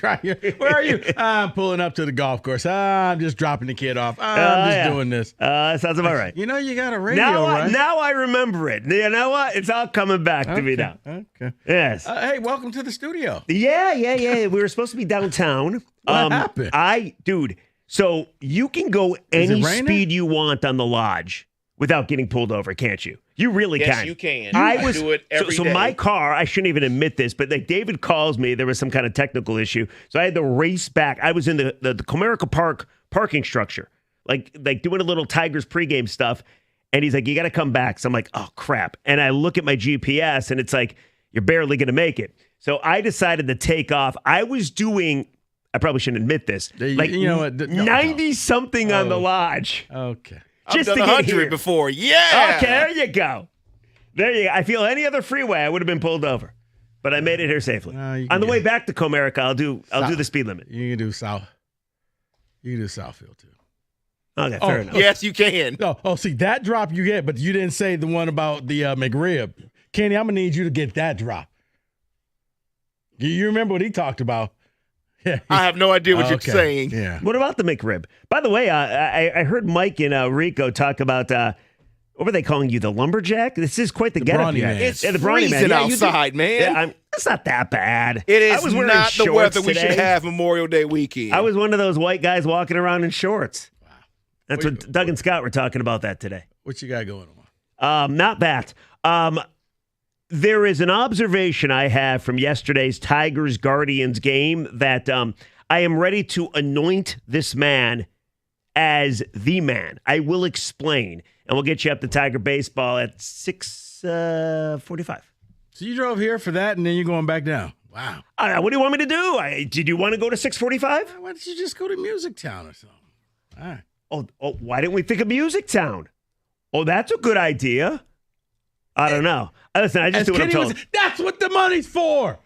Where are you? I'm pulling up to the golf course. I'm just dropping the kid off. I'm just doing this. Sounds about right. You know, you got a radio, right? Now I remember it. You know what? It's all coming back to me now. Okay. Yes. Hey, welcome to the studio. Yeah. We were supposed to be downtown. What happened? Dude, so you can go any speed you want on the lodge without getting pulled over, can't you? You really can. Yes, you can. I do it every day. So my car, I shouldn't even admit this, but like David calls me, there was some kind of technical issue, so I had to race back. I was in the Comerica Park parking structure, like doing a little Tigers pregame stuff, and he's like, you got to come back. So I'm like, oh, crap. And I look at my GPS, and it's like, you're barely going to make it. So I decided to take off. I was doing, I probably shouldn't admit this, like 90-something on the lodge. Okay. I've done 100 before. Yeah. Okay, there you go. I feel any other freeway, I would have been pulled over, but I made it here safely. On the way back to Comerica, I'll do the speed limit. You can do South. You can do Southfield too. Okay, fair enough. Yes, you can. See that drop you get, but you didn't say the one about the McRib. Kenny, I'm gonna need you to get that drop. You remember what he talked about? Yeah. I have no idea what you're saying. Yeah. What about the McRib? By the way, I heard Mike and Rico talk about what were they calling you, the lumberjack? This is quite the getup. It's the freezing outside, man. It's not that bad. It is not the weather we should have Memorial Day weekend. I was one of those white guys walking around in shorts. Wow. That's what Doug and Scott were talking about that today. What you got going on? Not that. There is an observation I have from yesterday's Tigers-Guardians game that I am ready to anoint this man as the man. I will explain, and we'll get you up to Tiger baseball at 6:45. So you drove here for that, and then you're going back down. Wow. What do you want me to do? Did you want to go to 6:45? Why don't you just go to Music Town or something? All right. Oh, why didn't we think of Music Town? Oh, that's a good idea. I don't know. Listen, I just do what I'm told. That's what the money's for.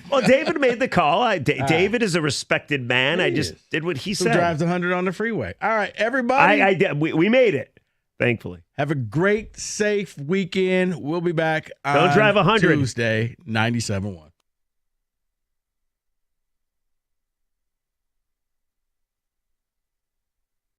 Well, David made the call. David is a respected man. I just did what he said. Who drives 100 on the freeway. All right, everybody. I did. We made it, thankfully. Have a great, safe weekend. We'll be back on Don't drive 100. Tuesday, 97.1.